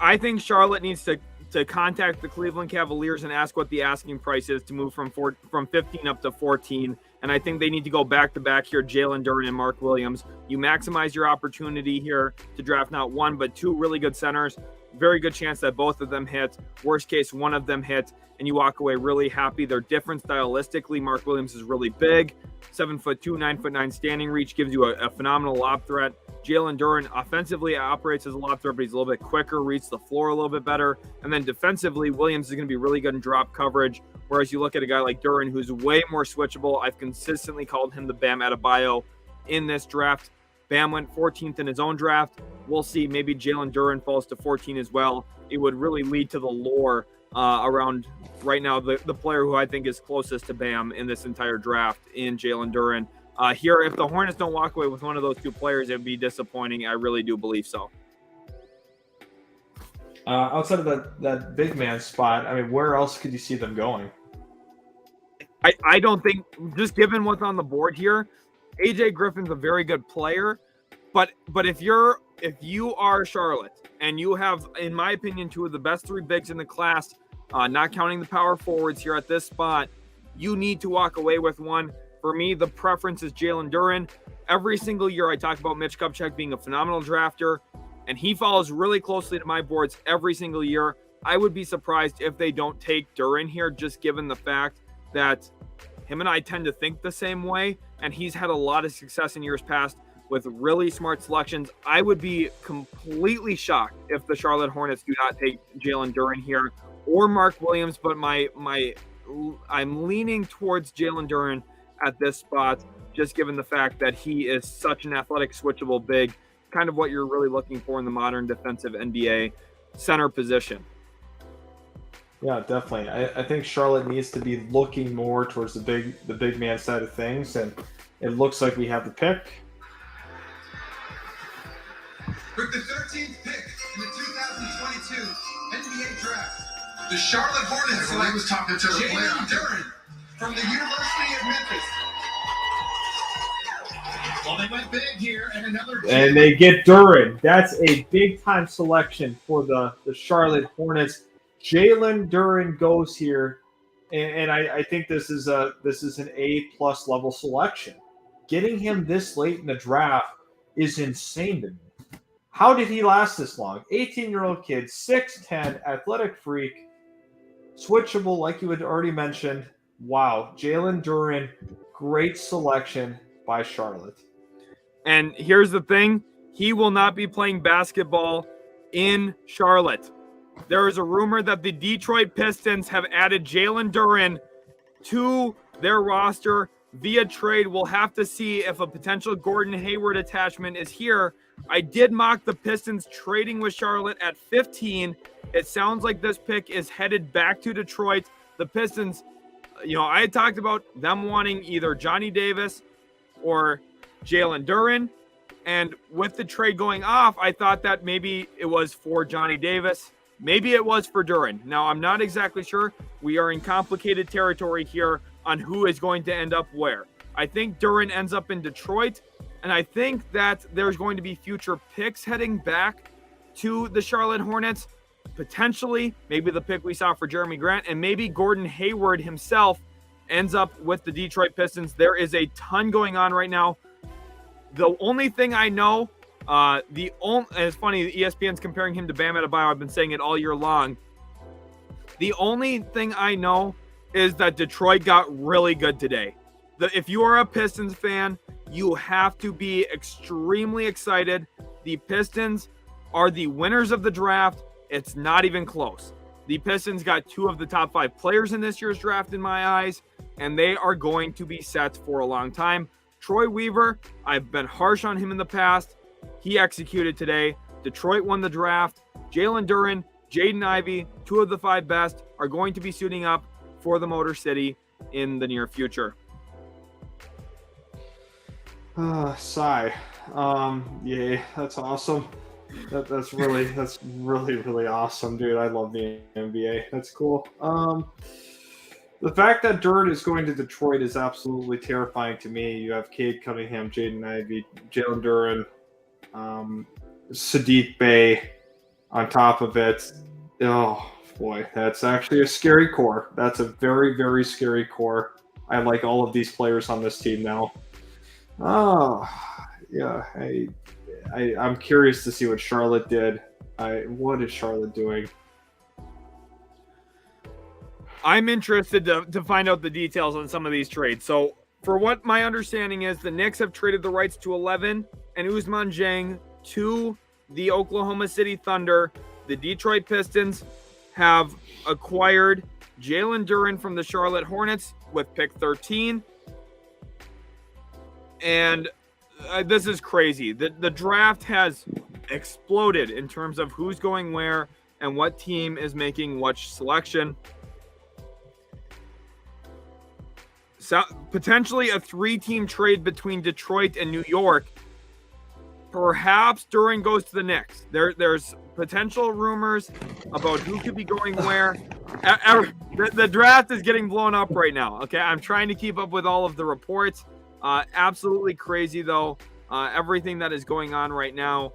I think Charlotte needs to contact the Cleveland Cavaliers and ask what the asking price is to move from 15 up to 14. And I think they need to go back-to-back here, Jalen Duren and Mark Williams. You maximize your opportunity here to draft not one, but two really good centers. Very good chance that both of them hit. Worst case, one of them hit, and you walk away really happy. They're different stylistically. Mark Williams is really big. 7'2", 9'9" standing reach gives you a phenomenal lob threat. Jalen Duren offensively operates as a lob threat, but he's a little bit quicker, reads the floor a little bit better. And then defensively, Williams is going to be really good in drop coverage. Whereas you look at a guy like Duren, who's way more switchable. I've consistently called him the Bam Adebayo in this draft. Bam went 14th in his own draft. We'll see. Maybe Jalen Duren falls to 14 as well. It would really lead to the lore around right now the player who I think is closest to Bam in this entire draft in Jalen Duren. Here, if the Hornets don't walk away with one of those two players, it would be disappointing. I really do believe so. Outside of that big man spot, I mean, where else could you see them going? I don't think, just given what's on the board here, AJ Griffin's a very good player, but if you are Charlotte and you have, in my opinion, two of the best three bigs in the class, not counting the power forwards here at this spot, you need to walk away with one. For me, the preference is Jalen Duren. Every single year I talk about Mitch Kupchak being a phenomenal drafter, and he follows really closely to my boards every single year. I would be surprised if they don't take Duren here, just given the fact that him and I tend to think the same way, and he's had a lot of success in years past with really smart selections. I would be completely shocked if the Charlotte Hornets do not take Jalen Duren here or Mark Williams, but I'm leaning towards Jalen Duren at this spot, just given the fact that he is such an athletic, switchable big, kind of what you're really looking for in the modern defensive NBA center position. Yeah, definitely. I think Charlotte needs to be looking more towards the big man side of things, and it looks like we have the pick. With the 13th pick in the 2022 NBA Draft, the Charlotte Hornets select Jalen Duren from the University of Memphis. Well, they went big here, and they get Duren. That's a big-time selection for the Charlotte Hornets. Jalen Duren goes here, and I think this is an A+ level selection. Getting him this late in the draft is insane to me. How did he last this long? 18-year-old kid, 6'10", athletic freak, switchable, like you had already mentioned. Wow, Jalen Duren, great selection by Charlotte. And here's the thing, he will not be playing basketball in Charlotte. There is a rumor that the Detroit Pistons have added Jalen Duren to their roster via trade. We'll have to see if a potential Gordon Hayward attachment is here. I did mock the Pistons trading with Charlotte at 15. It sounds like this pick is headed back to Detroit. The Pistons, I had talked about them wanting either Johnny Davis or Jalen Duren. And with the trade going off, I thought that maybe it was for Johnny Davis. Maybe it was for Duren. Now, I'm not exactly sure. We are in complicated territory here on who is going to end up where. I think Duren ends up in Detroit, and I think that there's going to be future picks heading back to the Charlotte Hornets. Potentially, maybe the pick we saw for Jeremy Grant, and maybe Gordon Hayward himself ends up with the Detroit Pistons. There is a ton going on right now. The only thing I know, and it's funny, ESPN's comparing him to Bam Adebayo. I've been saying it all year long. The only thing I know is that Detroit got really good today. If you are a Pistons fan, you have to be extremely excited. The Pistons are the winners of the draft. It's not even close. The Pistons got 2 of the top 5 players in this year's draft in my eyes, and they are going to be set for a long time. Troy Weaver, I've been harsh on him in the past. He executed today. Detroit won the draft. Jalen Duren, Jaden Ivey, 2 of the 5 best, are going to be suiting up for the Motor City in the near future. Sigh. Yeah, that's awesome. That's really awesome, dude. I love the NBA. That's cool. The fact that Duren is going to Detroit is absolutely terrifying to me. You have Cade Cunningham, Jaden Ivey, Jalen Duren, Sadiq Bey on top of it. Oh, boy. That's actually a scary core. That's a very, very scary core. I like all of these players on this team now. Oh, yeah. I'm curious to see what Charlotte did. What is Charlotte doing? I'm interested to find out the details on some of these trades. So, for what my understanding is, the Knicks have traded the rights to 11 and Ousmane Dieng to the Oklahoma City Thunder. The Detroit Pistons have acquired Jalen Duren from the Charlotte Hornets with pick 13. And this is crazy. The draft has exploded in terms of who's going where and what team is making which selection. So, potentially a 3-team trade between Detroit and New York. Perhaps Duren goes to the Knicks. There's potential rumors about who could be going where. The draft is getting blown up right now. Okay, I'm trying to keep up with all of the reports. Absolutely crazy, though. Everything that is going on right now.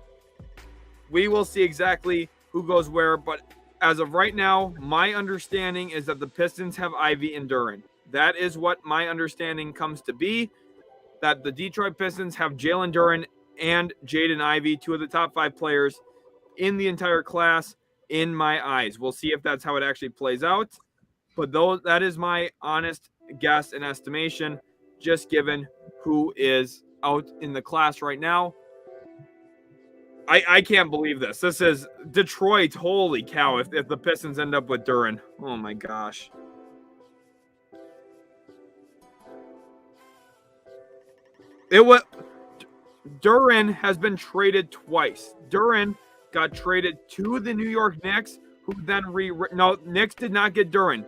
We will see exactly who goes where, but as of right now, my understanding is that the Pistons have Ivy and Duren. That is what my understanding comes to be, that the Detroit Pistons have Jalen Duren and Jaden Ivey, 2 of the top 5 players in the entire class, in my eyes. We'll see if that's how it actually plays out, but that is my honest guess and estimation, just given who is out in the class right now. I can't believe this. This is Detroit. Holy cow. If the Pistons end up with Duren. Oh my gosh. Duren has been traded twice. Duren got traded to the New York Knicks, who then Knicks did not get Duren.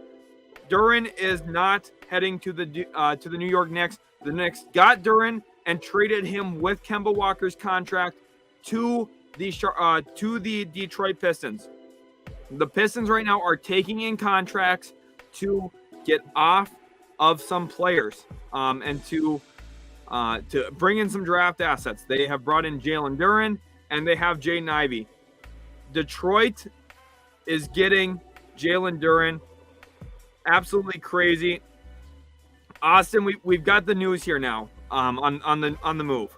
Duren is not heading to the New York Knicks. The Knicks got Duren and traded him with Kemba Walker's contract to the Detroit Pistons. The Pistons right now are taking in contracts to get off of some players and to bring in some draft assets. They have brought in Jalen Duren and they have Jaden Ivey. Detroit is getting Jalen Duren. Absolutely crazy. Austin, we've got the news here now on the move.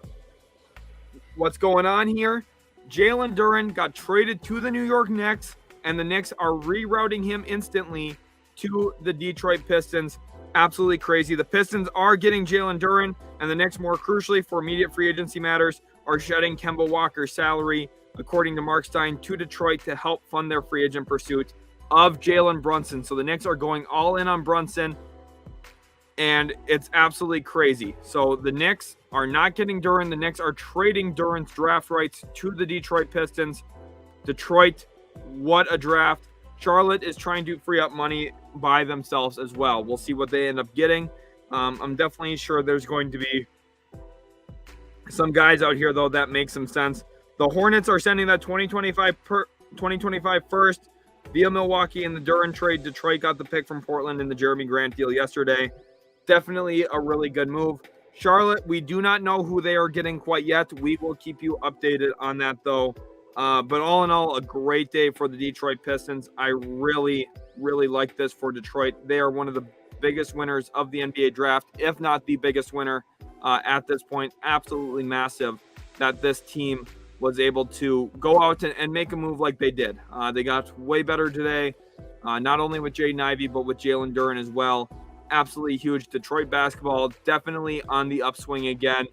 What's going on here? Jalen Duren got traded to the New York Knicks, and the Knicks are rerouting him instantly to the Detroit Pistons. Absolutely crazy. The Pistons are getting Jalen Duren, and the Knicks, more crucially for immediate free agency matters, are shedding Kemba Walker's salary, according to Mark Stein, to Detroit to help fund their free agent pursuit of Jalen Brunson. So the Knicks are going all in on Brunson, and it's absolutely crazy. So the Knicks are not getting Duren. The Knicks are trading Duren's draft rights to the Detroit Pistons. Detroit, what a draft. Charlotte is trying to free up money by themselves as well. We'll see what they end up getting. I'm definitely sure there's going to be some guys out here, though, that make some sense. The Hornets are sending that 2025 first via Milwaukee in the Duren trade. Detroit got the pick from Portland in the Jeremy Grant deal yesterday. Definitely a really good move. Charlotte, we do not know who they are getting quite yet. We will keep you updated on that, though. But all in all, a great day for the Detroit Pistons. I really, really like this for Detroit. They are one of the biggest winners of the NBA draft, if not the biggest winner at this point. Absolutely massive that this team was able to go out and make a move like they did. They got way better today, not only with Jaden Ivey, but with Jalen Duren as well. Absolutely huge. Detroit basketball definitely on the upswing again.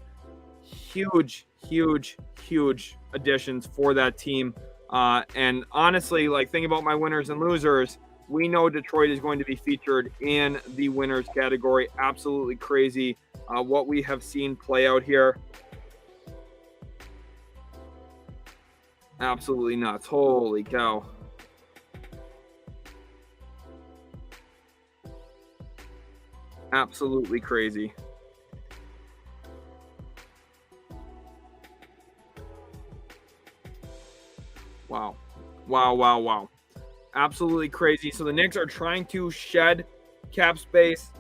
Huge, huge, huge additions for that team. And honestly, like, think about my winners and losers. We know Detroit is going to be featured in the winners category. Absolutely crazy what we have seen play out here. Absolutely nuts. Holy cow. Absolutely crazy. Wow. Wow, wow, wow. Absolutely crazy. So the Knicks are trying to shed cap space,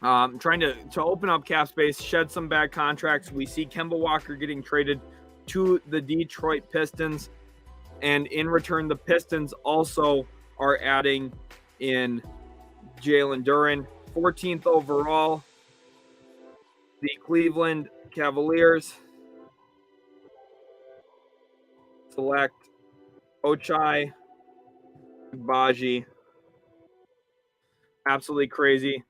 trying to open up cap space, shed some bad contracts. We see Kemba Walker getting traded to the Detroit Pistons. And in return, the Pistons also are adding in Jalen Duren. 14th overall, the Cleveland Cavaliers select Ochai Agbaji. Absolutely crazy.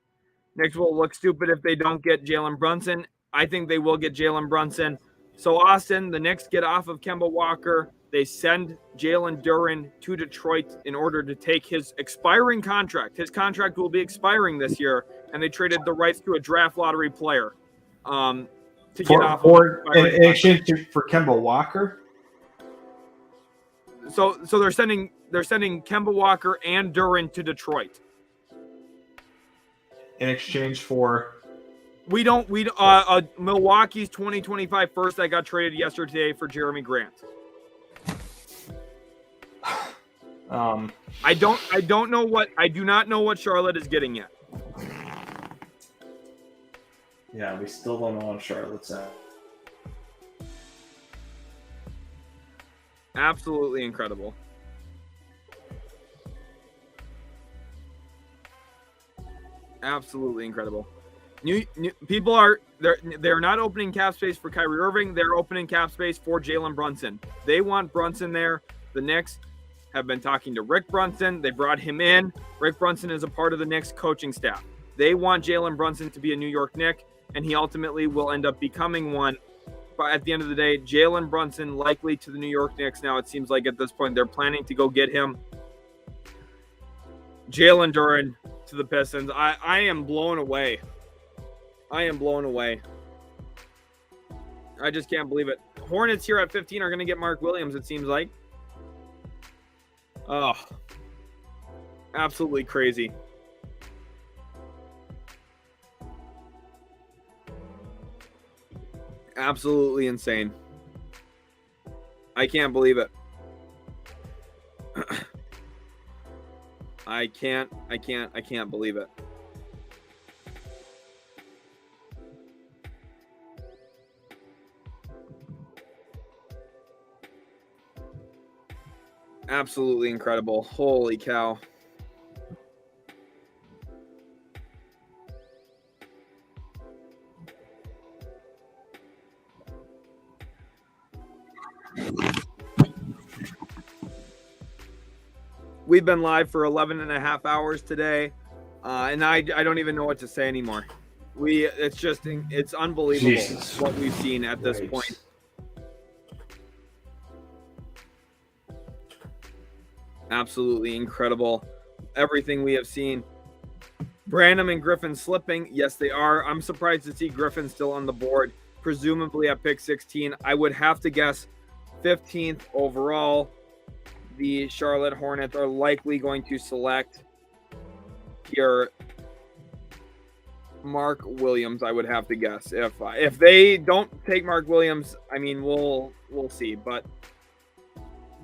Knicks will look stupid if they don't get Jalen Brunson. I think they will get Jalen Brunson. So Austin, the Knicks get off of Kemba Walker. They send Jalen Duren to Detroit in order to take his expiring contract. His contract will be expiring this year, and they traded the rights to a draft lottery player to get off in exchange for Kemba Walker. So they're sending Kemba Walker and Duren to Detroit in exchange for. Milwaukee's 2025 first that got traded yesterday for Jeremy Grant. I do not know what Charlotte is getting yet. Yeah, we still don't know on Charlotte's at. Absolutely incredible. Absolutely incredible. New people are they're not opening cap space for Kyrie Irving. They're opening cap space for Jalen Brunson. They want Brunson there. The Knicks have been talking to Rick Brunson. They brought him in. Rick Brunson is a part of the Knicks coaching staff. They want Jalen Brunson to be a New York Knick, and he ultimately will end up becoming one. But at the end of the day, Jalen Brunson likely to the New York Knicks now. It seems like at this point they're planning to go get him. Jalen Duren to the Pistons. I am blown away. I am blown away. I just can't believe it. Hornets here at 15 are going to get Mark Williams, it seems like. Oh, absolutely crazy. Absolutely insane. I can't believe it. I can't believe it. Absolutely incredible. Holy cow. We've been live for 11 and a half hours today, and I don't even know what to say anymore. It's unbelievable Jesus. What we've seen at this point. Absolutely incredible. Everything we have seen. Branham and Griffin slipping. Yes, they are. I'm surprised to see Griffin still on the board, presumably at pick 16. I would have to guess 15th overall. The Charlotte Hornets are likely going to select here Mark Williams, I would have to guess. If they don't take Mark Williams, I mean, we'll see. But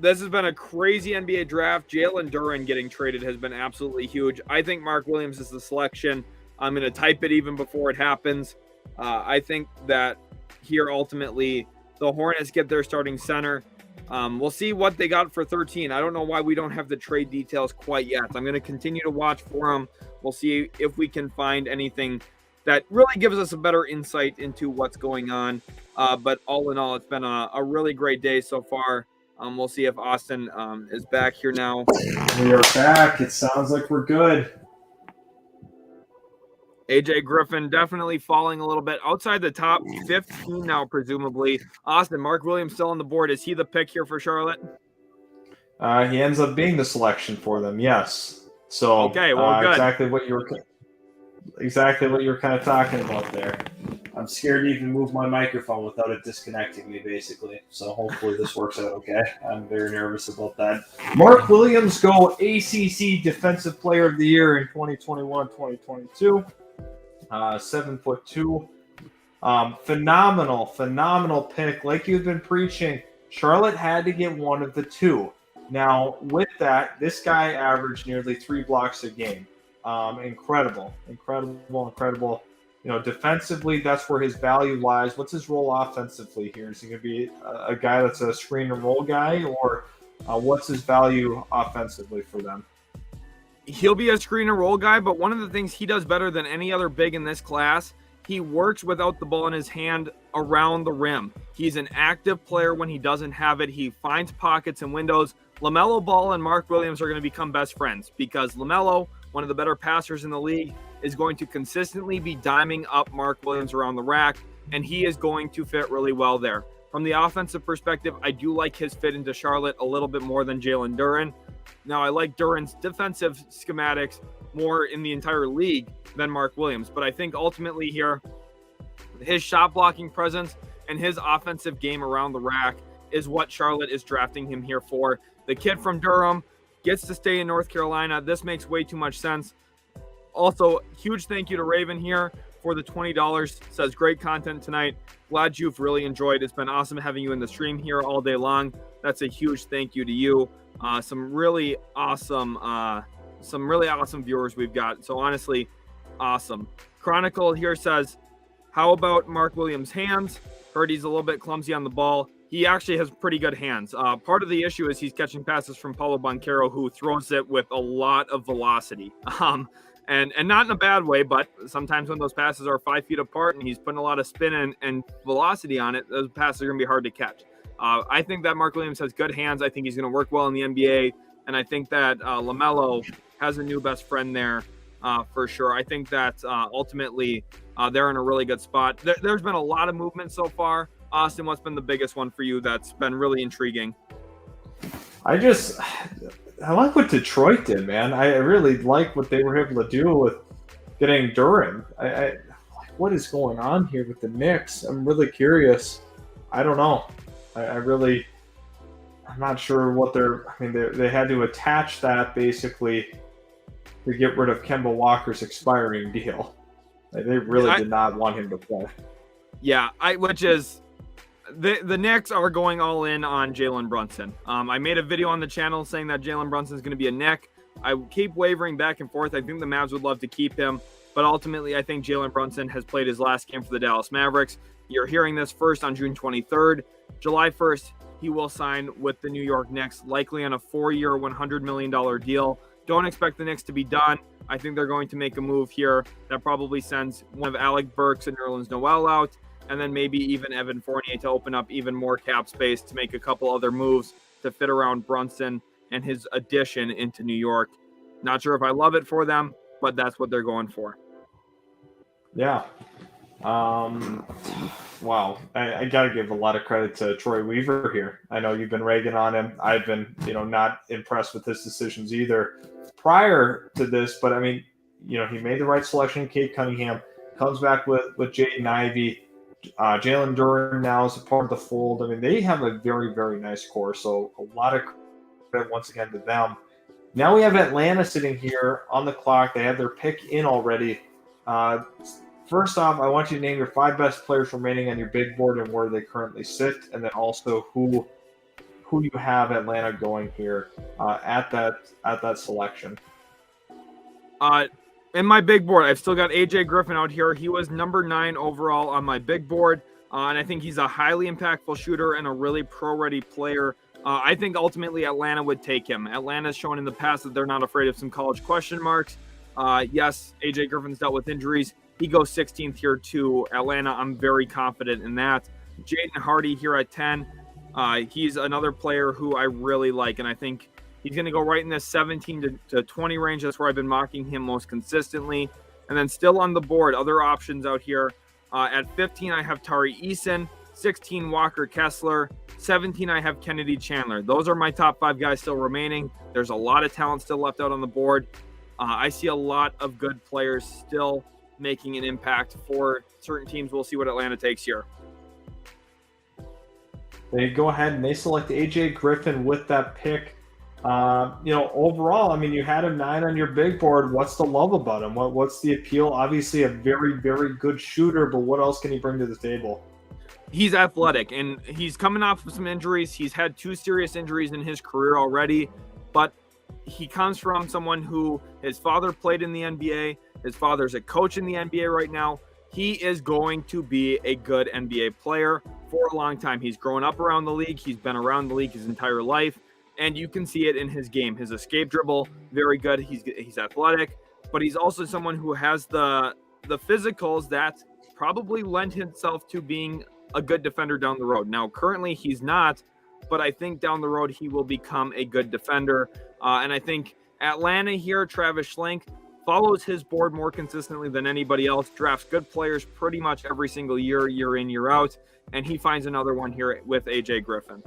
this has been a crazy NBA draft. Jalen Duren getting traded has been absolutely huge. I think Mark Williams is the selection. I'm going to type it even before it happens. I think that here ultimately the Hornets get their starting center. We'll see what they got for 13. I don't know why we don't have the trade details quite yet. I'm going to continue to watch for them. We'll see if we can find anything that really gives us a better insight into what's going on. But all in all, it's been a really great day so far. We'll see if Austin is back here now. We are back. It sounds like we're good. AJ Griffin definitely falling a little bit outside the top 15 now, presumably. Austin, Mark Williams still on the board. Is he the pick here for Charlotte? He ends up being the selection for them, yes. So okay, well, good. Exactly what you were kind of talking about there. I'm scared to even move my microphone without it disconnecting me, basically. So hopefully this works out okay. I'm very nervous about that. Mark Williams go ACC Defensive Player of the Year in 2021-2022. 7'2". Phenomenal pick. Like you've been preaching, Charlotte had to get one of the two. Now, with that, this guy averaged nearly 3 blocks a game. Incredible. You know, defensively, that's where his value lies. What's his role offensively here? Is he going to be a guy that's a screen and roll guy, or what's his value offensively for them? He'll be a screen and roll guy, but one of the things he does better than any other big in this class, he works without the ball in his hand around the rim. He's an active player when he doesn't have it. He finds pockets and windows. LaMelo Ball and Mark Williams are going to become best friends because LaMelo, one of the better passers in the league, is going to consistently be diming up Mark Williams around the rack, and he is going to fit really well there. From the offensive perspective, I do like his fit into Charlotte a little bit more than Jalen Duren. Now, I like Duren's defensive schematics more in the entire league than Mark Williams, but I think ultimately here, his shot blocking presence and his offensive game around the rack is what Charlotte is drafting him here for. The kid from Durham gets to stay in North Carolina. This makes way too much sense. Also, huge thank you to Raven here for the $20. Says great content tonight. Glad you've really enjoyed. It's been awesome having you in the stream here all day long. That's a huge thank you to you. Some really awesome viewers we've got. So honestly, awesome. Chronicle here says, how about Mark Williams' hands? Heard he's a little bit clumsy on the ball. He actually has pretty good hands. Part of the issue is he's catching passes from Paulo Banchero, who throws it with a lot of velocity. And not in a bad way, but sometimes when those passes are 5 feet apart and he's putting a lot of spin and velocity on it, those passes are going to be hard to catch. I think that Mark Williams has good hands. I think he's going to work well in the NBA. And I think that LaMelo has a new best friend there for sure. I think that ultimately they're in a really good spot. There's been a lot of movement so far. Austin, what's been the biggest one for you that's been really intriguing? I like what Detroit did, man. I really like what they were able to do with getting Duren. What is going on here with the Knicks? I'm really curious. I don't know. I'm not sure what they had to attach that basically to get rid of Kemba Walker's expiring deal. They really did not want him to play. Yeah, the Knicks are going all in on Jalen Brunson. I made a video on the channel saying that Jalen Brunson is going to be a Knick. I keep wavering back and forth. I think the Mavs would love to keep him, but ultimately I think Jalen Brunson has played his last game for the Dallas Mavericks. You're hearing this first on June 23rd. July 1st, he will sign with the New York Knicks, likely on a 4-year, $100 million deal. Don't expect the Knicks to be done. I think they're going to make a move here that probably sends one of Alec Burks and Nerlens Noel out, and then maybe even Evan Fournier to open up even more cap space to make a couple other moves to fit around Brunson and his addition into New York. Not sure if I love it for them, but that's what they're going for. Yeah. Wow. I got to give a lot of credit to Troy Weaver here. I know you've been ragging on him. I've been, not impressed with his decisions either prior to this, but I mean, he made the right selection. Kate Cunningham comes back with Jaden Ivey. Jalen Duren now is a part of the fold. I mean, they have a very, very nice core. So a lot of credit once again to them. Now we have Atlanta sitting here on the clock. They have their pick in already. First off, I want you to name your 5 best players remaining on your big board and where they currently sit, and then also who who you have Atlanta going here at that selection. In my big board, I've still got AJ Griffin out here. He was number 9 overall on my big board, and I think he's a highly impactful shooter and a really pro-ready player. I think ultimately Atlanta would take him. Atlanta's shown in the past that they're not afraid of some college question marks. Yes, AJ Griffin's dealt with injuries. He goes 16th here to Atlanta. I'm very confident in that. Jaden Hardy here at 10. He's another player who I really like, and I think he's going to go right in this 17 to 20 range. That's where I've been mocking him most consistently. And then still on the board, other options out here. At 15, I have Tari Eason. 16, Walker Kessler. 17, I have Kennedy Chandler. Those are my top 5 guys still remaining. There's a lot of talent still left out on the board. I see a lot of good players still making an impact for certain teams. We'll see what Atlanta takes here. They go ahead and they select AJ Griffin with that pick. Overall, I mean, you had him 9 on your big board. What's the love about him? What's the appeal? Obviously, a very, very good shooter, but what else can he bring to the table? He's athletic, and he's coming off of some injuries. He's had 2 serious injuries in his career already, but he comes from someone who his father played in the NBA. His father's a coach in the NBA right now. He is going to be a good NBA player for a long time. He's grown up around the league. He's been around the league his entire life. And you can see it in his game. His escape dribble, very good. He's athletic, but he's also someone who has the physicals that probably lend himself to being a good defender down the road. Now, currently he's not, but I think down the road he will become a good defender. And I think Atlanta here, Travis Schlenk, follows his board more consistently than anybody else, drafts good players pretty much every single year, year in, year out, and he finds another one here with AJ Griffin.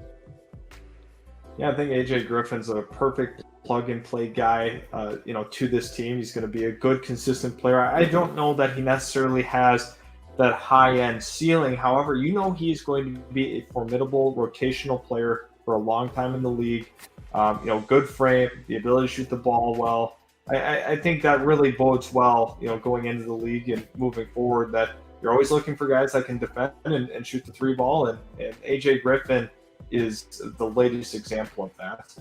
Yeah, I think AJ Griffin's a perfect plug-and-play guy, to this team. He's going to be a good, consistent player. I don't know that he necessarily has that high-end ceiling. However, he's going to be a formidable rotational player for a long time in the league. Good frame, the ability to shoot the ball well. I think that really bodes well, going into the league and moving forward, that you're always looking for guys that can defend and shoot the 3 ball, and AJ Griffin is the latest example of that.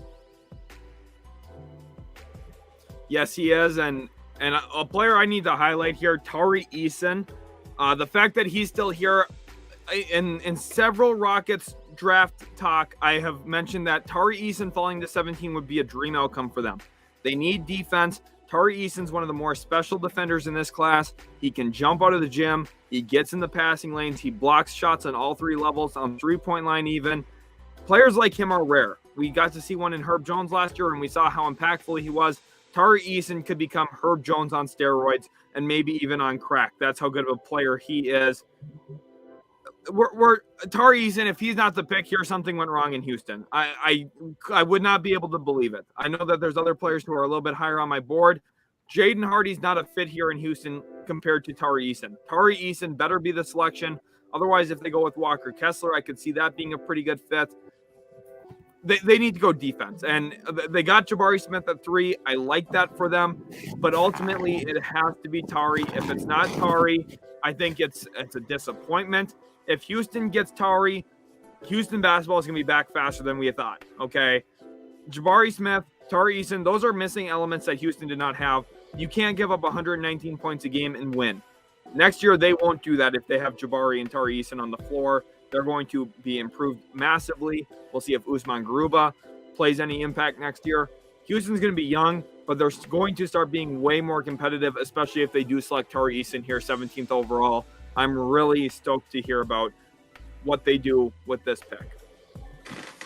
Yes, he is, and a player I need to highlight here, Tari Eason. The fact that he's still here in several Rockets draft talk, I have mentioned that Tari Eason falling to 17 would be a dream outcome for them. They need defense. Tari Eason's one of the more special defenders in this class. He can jump out of the gym. He gets in the passing lanes. He blocks shots on all 3 levels, on 3-point line even. Players like him are rare. We got to see one in Herb Jones last year, and we saw how impactful he was. Tari Eason could become Herb Jones on steroids and maybe even on crack. That's how good of a player he is. We're Tari Eason, if he's not the pick here, something went wrong in Houston. I would not be able to believe it. I know that there's other players who are a little bit higher on my board. Jaden Hardy's not a fit here in Houston compared to Tari Eason. Tari Eason better be the selection. Otherwise, if they go with Walker Kessler, I could see that being a pretty good fit. They need to go defense, and they got Jabari Smith at 3. I like that for them, but ultimately it has to be Tari. If it's not Tari, I think it's a disappointment. If Houston gets Tari, Houston basketball is going to be back faster than we thought, okay? Jabari Smith, Tari Eason, those are missing elements that Houston did not have. You can't give up 119 points a game and win. Next year, they won't do that if they have Jabari and Tari Eason on the floor. They're going to be improved massively. We'll see if Usman Garuba plays any impact next year. Houston's going to be young, but they're going to start being way more competitive, especially if they do select Tari Eason here, 17th overall. I'm really stoked to hear about what they do with this pick.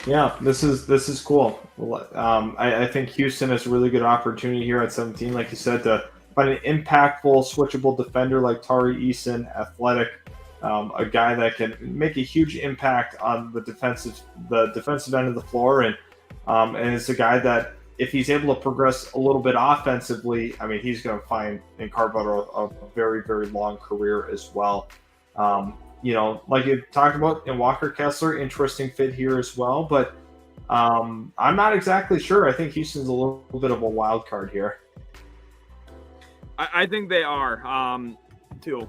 Yeah, this is cool. I think Houston has a really good opportunity here at 17, like you said, to find an impactful, switchable defender like Tari Eason, athletic, a guy that can make a huge impact on the defensive end of the floor, and it's a guy that, if he's able to progress a little bit offensively, I mean, he's going to find and carve out a very, very long career as well. Like you talked about, in Walker Kessler, interesting fit here as well, but I'm not exactly sure. I think Houston's a little bit of a wild card here. I think they are, too.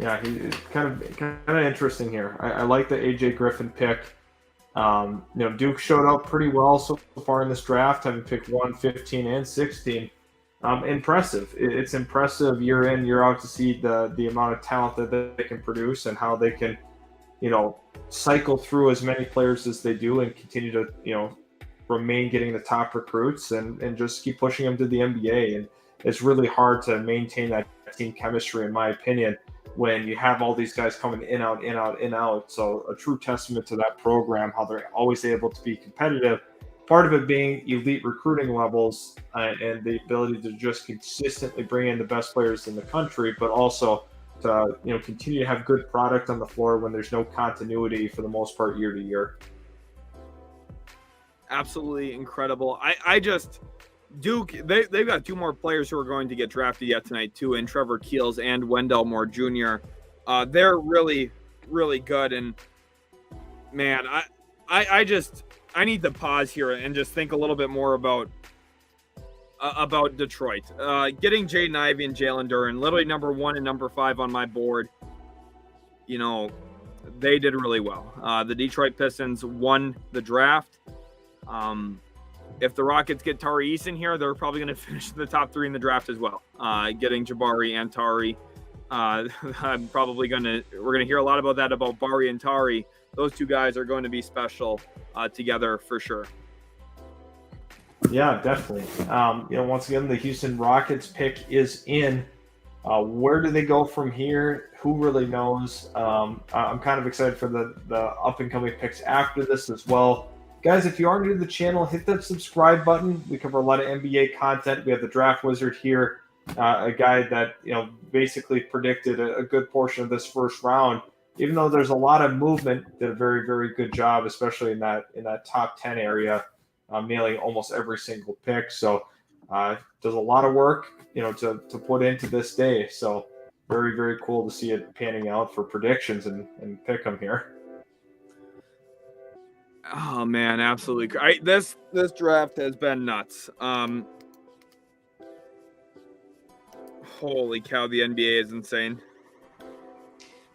Yeah, he's kind of interesting here. I like the AJ Griffin pick. Duke showed up pretty well so far in this draft, having picked 1, 15, and 16. Impressive. It's impressive year in, year out to see the amount of talent that they can produce and how they can, cycle through as many players as they do and continue to, remain getting the top recruits and just keep pushing them to the NBA. And it's really hard to maintain that team chemistry, in my opinion, when you have all these guys coming in, out, in, out, in, out. So a true testament to that program, how they're always able to be competitive. Part of it being elite recruiting levels and the ability to just consistently bring in the best players in the country, but also to continue to have good product on the floor when there's no continuity for the most part year to year. Absolutely incredible. Duke, they've got 2 more players who are going to get drafted yet tonight too, in Trevor Keels and Wendell Moore Jr. They're really, really good. And man, I need to pause here and just think a little bit more about Detroit. Getting Jaden Ivey and Jalen Duren, literally number 1 and number 5 on my board. They did really well. The Detroit Pistons won the draft. If the Rockets get Tari Eason here, they're probably going to finish in the top 3 in the draft as well. Getting Jabari and Tari, we're going to hear a lot about that about Bari and Tari. Those 2 guys are going to be special together for sure. Yeah, definitely. Once again, the Houston Rockets pick is in. Where do they go from here? Who really knows? I'm kind of excited for the up and coming picks after this as well. Guys, if you are new to the channel, hit that subscribe button. We cover a lot of NBA content. We have the Draft Wizard here, a guy that basically predicted a good portion of this first round. Even though there's a lot of movement, did a very, very good job, especially in that top 10 area, nailing almost every single pick. So does a lot of work, to put into this day. So very, very cool to see it panning out for predictions and pick them here. Oh man, absolutely. This draft has been nuts. Holy cow, the NBA is insane.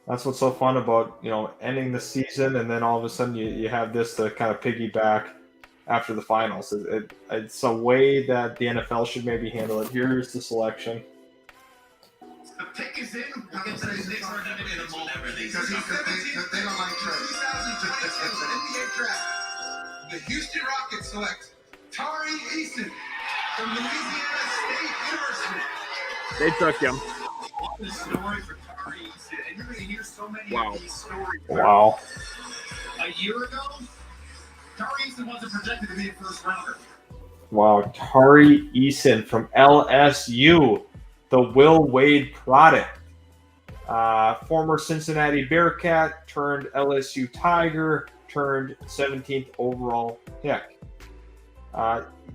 That's what's so fun about, ending the season, and then all of a sudden you have this to kind of piggyback after the finals. It's a way that the NFL should maybe handle it. Here's the selection. The pick is in. Because they don't like trade. 2022 NBA Draft. The Houston Rockets select Tari Eason from Louisiana State University. They took him. What the story for Tari Eason? And you're going to hear so many of these stories. Wow. A year ago, Tari Eason wasn't projected to be a first rounder. Wow, Tari Eason from LSU, the Will Wade product. Former Cincinnati Bearcat turned LSU Tiger, turned 17th overall pick.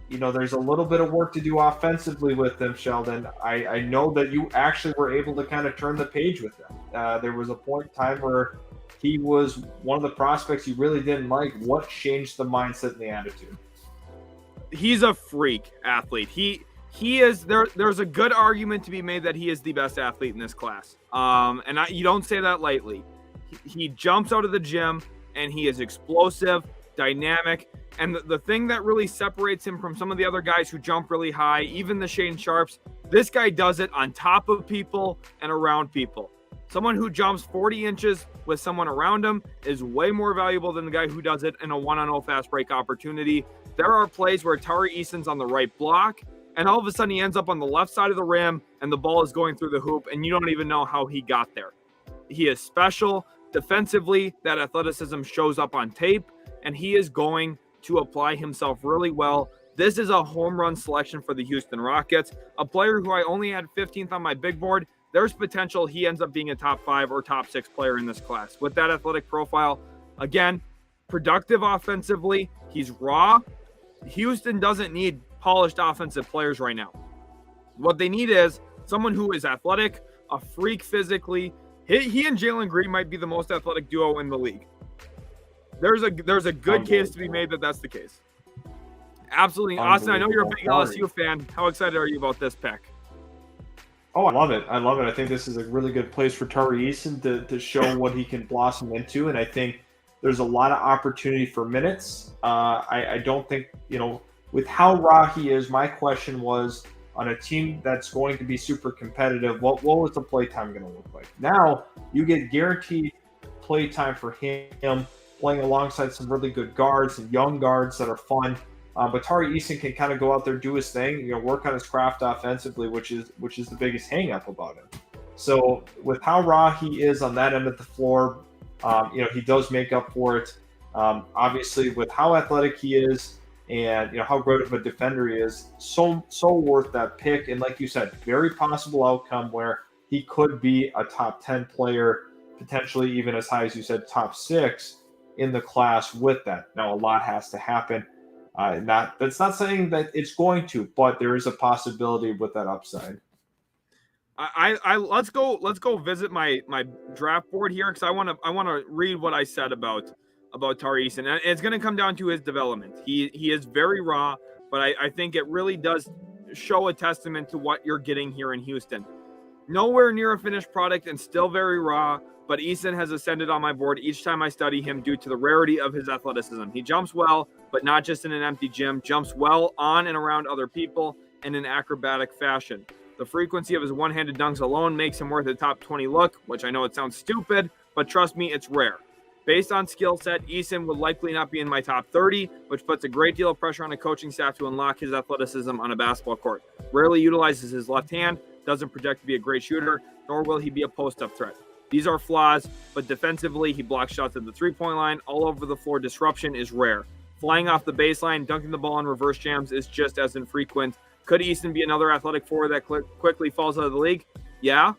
There's a little bit of work to do offensively with them, Sheldon. I know that you actually were able to kind of turn the page with them. There was a point in time where he was one of the prospects you really didn't like. What changed the mindset and the attitude? He's a freak athlete. He is there. There's a good argument to be made that he is the best athlete in this class. You don't say that lightly. He jumps out of the gym and he is explosive, dynamic. And the thing that really separates him from some of the other guys who jump really high, even the Shane Sharps, this guy does it on top of people and around people. Someone who jumps 40 inches with someone around him is way more valuable than the guy who does it in a 1-on-0 fast break opportunity. There are plays where Tari Eason's on the right block, and all of a sudden he ends up on the left side of the rim, and the ball is going through the hoop, and you don't even know how he got there. He is special. Defensively, that athleticism shows up on tape, and he is going to apply himself really well. This is a home run selection for the Houston Rockets, a player who I only had 15th on my big board. There's potential he ends up being a top 5 or top 6 player in this class. With that athletic profile, again, productive offensively, he's raw. Houston doesn't need polished offensive players right now. What they need is someone who is athletic, a freak physically. He and Jalen Green might be the most athletic duo in the league. There's a good case to be made that that's the case. Absolutely. Austin, I know you're a big LSU fan. How excited are you about this pick? Oh, I love it. I love it. I think this is a really good place for Tari Eason to show what he can blossom into. And I think there's a lot of opportunity for minutes. I don't think, with how raw he is, my question was on a team that's going to be super competitive, what was the play time going to look like? Now you get guaranteed play time for him playing alongside some really good guards and young guards that are fun. But Tari Eason can kind of go out there, do his thing, work on his craft offensively, which is the biggest hang-up about him. So with how raw he is on that end of the floor, he does make up for it. Obviously, with how athletic he is and how great of a defender he is, so worth that pick. And like you said, very possible outcome where he could be a top 10 player, potentially even as high as you said, top 6 in the class with that. Now, a lot has to happen. That's not saying that it's going to, but there is a possibility with that upside. Let's go visit my draft board here because I want to read what I said about Tari Eason. And it's going to come down to his development. He is very raw, but I think it really does show a testament to what you're getting here in Houston. Nowhere near a finished product and still very raw, but Eason has ascended on my board each time I study him due to the rarity of his athleticism. He jumps well, but not just in an empty gym, jumps well on and around other people in an acrobatic fashion. The frequency of his one-handed dunks alone makes him worth a top 20 look, which I know it sounds stupid, but trust me, it's rare. Based on skill set, Eason would likely not be in my top 30, which puts a great deal of pressure on a coaching staff to unlock his athleticism on a basketball court. Rarely utilizes his left hand, doesn't project to be a great shooter, nor will he be a post-up threat. These are flaws, but defensively, he blocks shots at the three-point line. All over the floor disruption is rare. Flying off the baseline, dunking the ball on reverse jams is just as infrequent. Could Eason be another athletic forward that quickly falls out of the league? Yeah,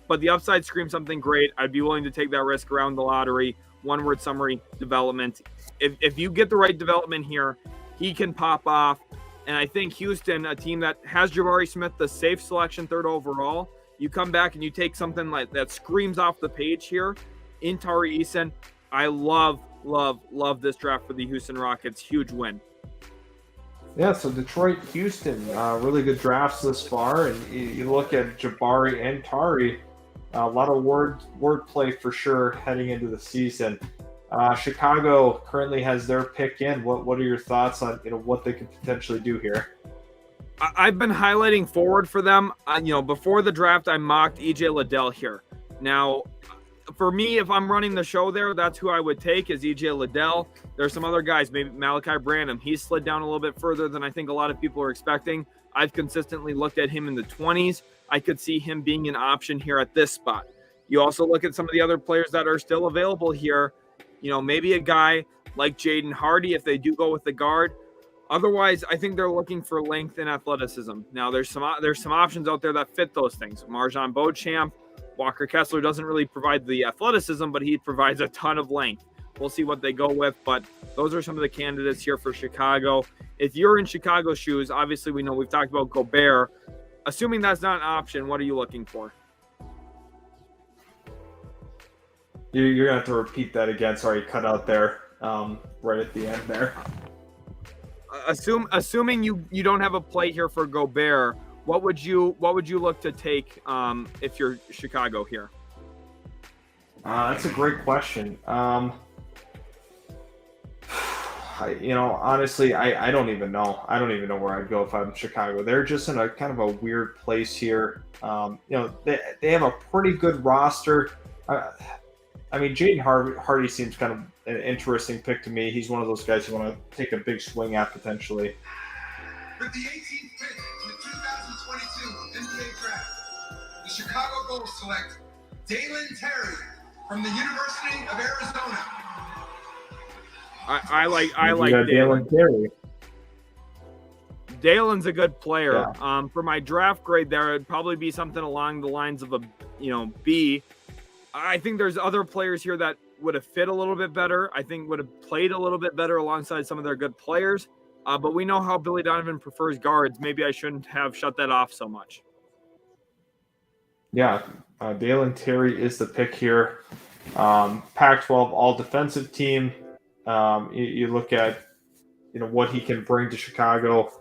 but the upside screams something great. I'd be willing to take that risk around the lottery. One-word summary, development. If you get the right development here, he can pop off. And I think Houston, a team that has Jabari Smith, the safe selection, 3rd overall, you come back and you take something like that screams off the page here in Tari Eason. I love this draft for the Houston Rockets. Huge win. Yeah, so Detroit, Houston, really good drafts this far. And you look at Jabari and Tari, a lot of wordplay for sure heading into the season. Chicago currently has their pick in. What are your thoughts on what they could potentially do here? I've been highlighting forward for them. Before the draft, I mocked EJ Liddell here. Now, for me, if I'm running the show there, that's who I would take is EJ Liddell. There's some other guys, maybe Malachi Branham. He's slid down a little bit further than I think a lot of people are expecting. I've consistently looked at him in the 20s. I could see him being an option here at this spot. You also look at some of the other players that are still available here. Maybe a guy like Jaden Hardy if they do go with the guard. Otherwise, I think they're looking for length and athleticism. Now, there's some options out there that fit those things. Marjon Beauchamp, Walker Kessler doesn't really provide the athleticism, but he provides a ton of length. We'll see what they go with, but those are some of the candidates here for Chicago. If you're in Chicago's shoes, obviously we know we've talked about Gobert. Assuming that's not an option, what are you looking for? You're going to have to repeat that again. Sorry, cut out there right at the end there. Assuming you don't have a play here for Gobert, what would you look to take if you're Chicago here? That's a great question. Honestly, I don't even know. I don't even know where I'd go if I'm Chicago. They're just in a kind of a weird place here. They have a pretty good roster. Jaden Hardy seems kind of an interesting pick to me. He's one of those guys you want to take a big swing at potentially. With the 18th pick in the 2022 NBA Draft, the Chicago Bulls select Dalen Terry from the University of Arizona. I like Dalen Terry. Dalen's a good player. Yeah. For my draft grade there, it'd probably be something along the lines of a B. I think there's other players here that would have fit a little bit better. I think would have played a little bit better alongside some of their good players. But we know how Billy Donovan prefers guards. Maybe I shouldn't have shut that off so much. Yeah, Dalen Terry is the pick here. Pac-12 all-defensive team. You look at what he can bring to Chicago.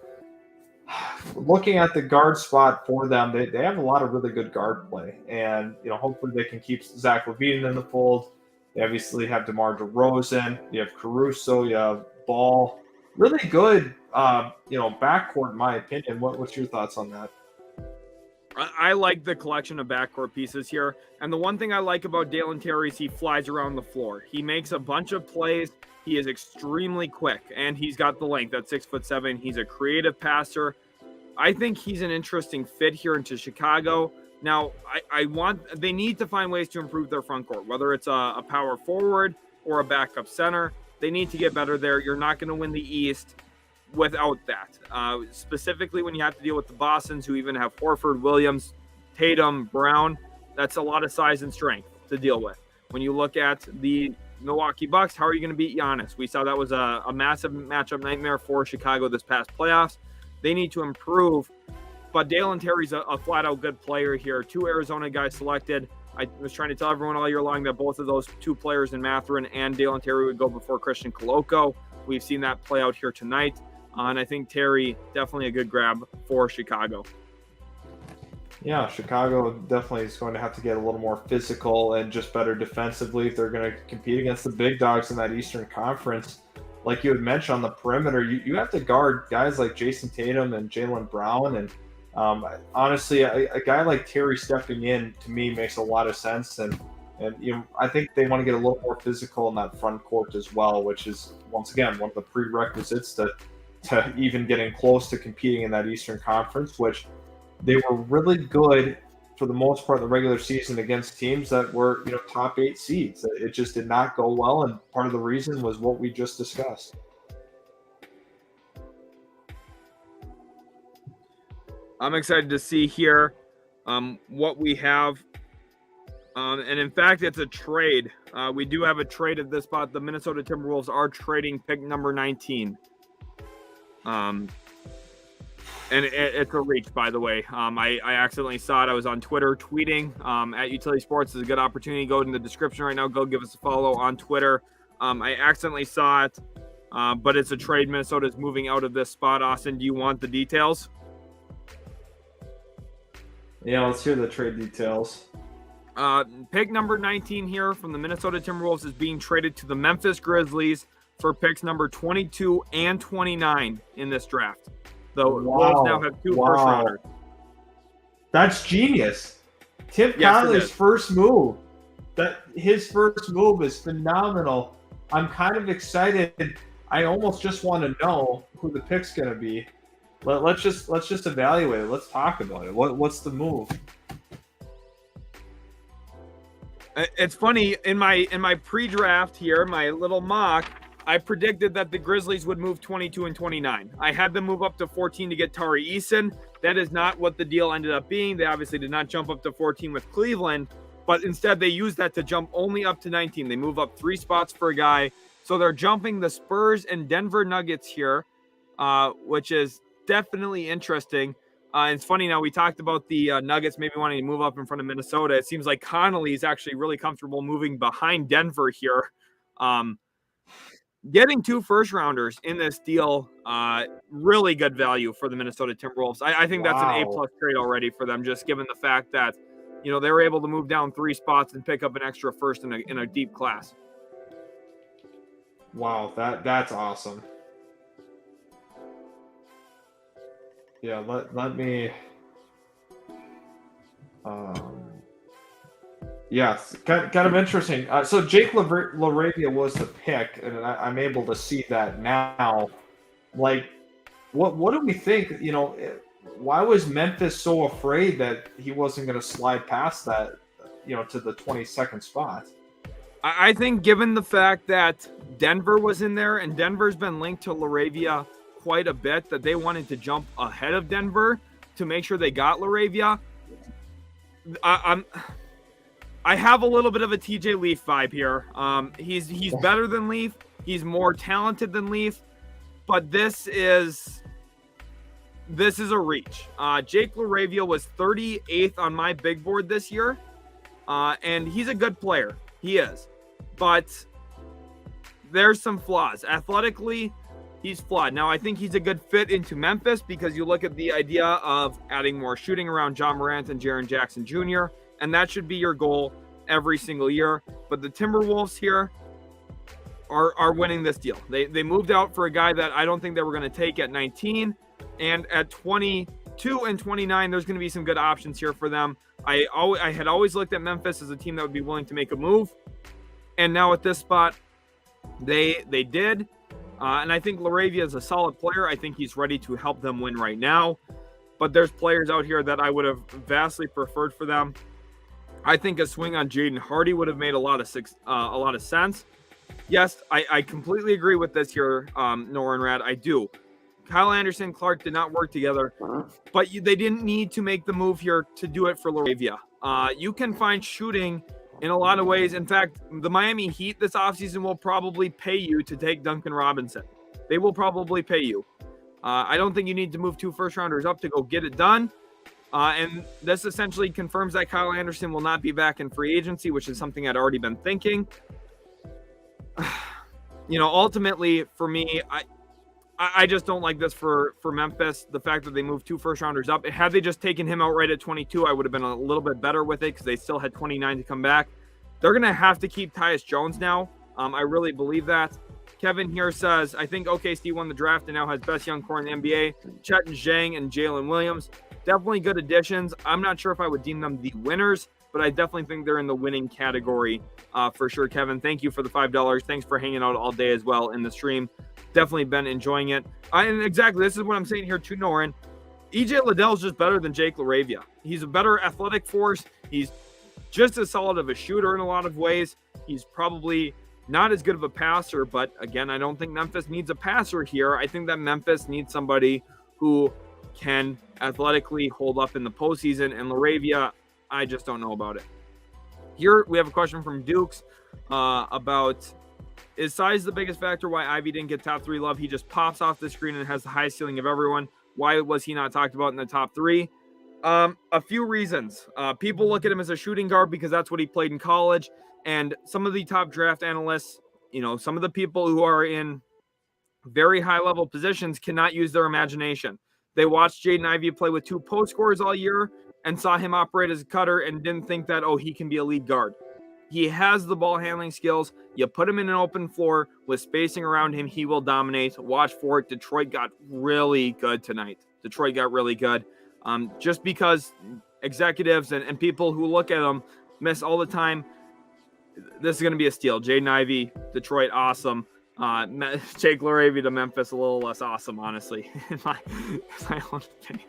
looking at the guard spot for them, they have a lot of really good guard play. And, hopefully they can keep Zach LaVine in the fold. They obviously have DeMar DeRozan. You have Caruso. You have Ball. Really good, backcourt, in my opinion. What's your thoughts on that? I like the collection of backcourt pieces here. And the one thing I like about Dalen Terry is he flies around the floor. He makes a bunch of plays. He is extremely quick, and he's got the length at 6'7". He's a creative passer. I think he's an interesting fit here into Chicago. Now, they need to find ways to improve their front court, whether it's a power forward or a backup center. They need to get better there. You're not going to win the East without that, specifically when you have to deal with the Bostons, who even have Horford, Williams, Tatum, Brown. That's a lot of size and strength to deal with. When you look at the Milwaukee Bucks, how are you going to beat Giannis? We saw that was a massive matchup nightmare for Chicago this past playoffs. They need to improve, but Dalen Terry's a flat-out good player here. 2 Arizona guys selected. I was trying to tell everyone all year long that both of those 2 players in Mathurin and Dalen Terry would go before Christian Koloko. We've seen that play out here tonight. And I think Terry, definitely a good grab for Chicago. Yeah, Chicago definitely is going to have to get a little more physical and just better defensively if they're going to compete against the big dogs in that Eastern Conference. Like you had mentioned on the perimeter, you have to guard guys like Jason Tatum and Jaylen Brown. And honestly, a guy like Terry stepping in, to me, makes a lot of sense. And I think they want to get a little more physical in that front court as well, which is, once again, one of the prerequisites to even getting close to competing in that Eastern Conference, which they were really good for the most part in the regular season against teams that were, top 8 seeds. It just did not go well, and part of the reason was what we just discussed. I'm excited to see here what we have. And in fact, it's a trade. We do have a trade at this spot. The Minnesota Timberwolves are trading pick number 19. And it's a reach, by the way. I accidentally saw it. I was on Twitter tweeting at Utility Sports. Is a good opportunity. Go in the description right now. Go give us a follow on Twitter. I accidentally saw it, but it's a trade. Minnesota is moving out of this spot. Austin, do you want the details? Yeah, let's hear the trade details. Pick number 19 here from the Minnesota Timberwolves is being traded to the Memphis Grizzlies for picks number 22 and 29 in this draft. The Wolves now have 2 first rounders. That's genius. Tim Connolly's first move. His first move is phenomenal. I'm kind of excited. I almost just want to know who the pick's going to be. Let's just evaluate it. Let's talk about it. What's the move? It's funny, in my pre-draft here, my little mock, I predicted that the Grizzlies would move 22 and 29. I had them move up to 14 to get Tari Eason. That is not what the deal ended up being. They obviously did not jump up to 14 with Cleveland, but instead they used that to jump only up to 19. They move up 3 spots for a guy. So they're jumping the Spurs and Denver Nuggets here, which is definitely interesting. It's funny now, we talked about the Nuggets maybe wanting to move up in front of Minnesota. It seems like Connolly is actually really comfortable moving behind Denver here. Getting 2 first-rounders in this deal, really good value for the Minnesota Timberwolves. I think that's an A-plus trade already for them, just given the fact that, they were able to move down 3 spots and pick up an extra first in a deep class. Wow, that's awesome. Yeah, let me. Yes, kind of interesting. So Jake LaRavia was the pick, and I'm able to see that now. Like, what do we think? Why was Memphis so afraid that he wasn't going to slide past that, to the 22nd spot? I think given the fact that Denver was in there, and Denver's been linked to LaRavia quite a bit, that they wanted to jump ahead of Denver to make sure they got LaRavia. I have a little bit of a TJ Leaf vibe here. He's better than Leaf. He's more talented than Leaf, but this is a reach. Jake LaRavia was 38th on my big board this year, and he's a good player. He is, but there's some flaws. Athletically, he's flawed. Now, I think he's a good fit into Memphis because you look at the idea of adding more shooting around John Morant and Jaren Jackson Jr., and that should be your goal every single year. But the Timberwolves here are winning this deal. They moved out for a guy that I don't think they were going to take at 19, and at 22 and 29, there's going to be some good options here for them. I had always looked at Memphis as a team that would be willing to make a move, and now at this spot, they did. And I think LaRavia is a solid player. I think he's ready to help them win right now. But there's players out here that I would have vastly preferred for them. I think a swing on Jaden Hardy would have made a lot of sense. Yes, I completely agree with this here, Nora and Rad. I do. Kyle Anderson, Clark did not work together, but they didn't need to make the move here to do it for LaRavia. You can find shooting in a lot of ways. In fact, the Miami Heat this offseason will probably pay you to take Duncan Robinson. They will probably pay you. I don't think you need to move 2 first-rounders up to go get it done. And this essentially confirms that Kyle Anderson will not be back in free agency, which is something I'd already been thinking. Ultimately, for me, I just don't like this for Memphis. The fact that they moved 2 first-rounders up. Had they just taken him outright at 22, I would have been a little bit better with it because they still had 29 to come back. They're going to have to keep Tyus Jones now. I really believe that. Kevin here says, I think OKC won the draft and now has best young core in the NBA. Chet and Zhang and Jalen Williams. Definitely good additions. I'm not sure if I would deem them the winners, but I definitely think they're in the winning category for sure. Kevin, thank you for the $5. Thanks for hanging out all day as well in the stream. Definitely been enjoying it. And exactly, this is what I'm saying here to Norin. EJ Liddell's just better than Jake LaRavia. He's a better athletic force. He's just as solid of a shooter in a lot of ways. He's probably not as good of a passer, but again, I don't think Memphis needs a passer here. I think that Memphis needs somebody who can athletically hold up in the postseason, and LaRavia, I just don't know about it. Here we have a question from Dukes about, is size the biggest factor why Ivy didn't get top 3 love? He just pops off the screen and has the highest ceiling of everyone. Why was he not talked about in the top 3? A few reasons. People look at him as a shooting guard because that's what he played in college. And some of the top draft analysts, some of the people who are in very high level positions cannot use their imagination. They watched Jaden Ivey play with 2 post scorers all year and saw him operate as a cutter and didn't think that, he can be a lead guard. He has the ball handling skills. You put him in an open floor with spacing around him, he will dominate. Watch for it. Detroit got really good tonight. Just because executives and people who look at him miss all the time. This is going to be a steal. Jaden Ivey, Detroit, awesome. Jake LaRavia to Memphis, a little less awesome, honestly. In my own opinion.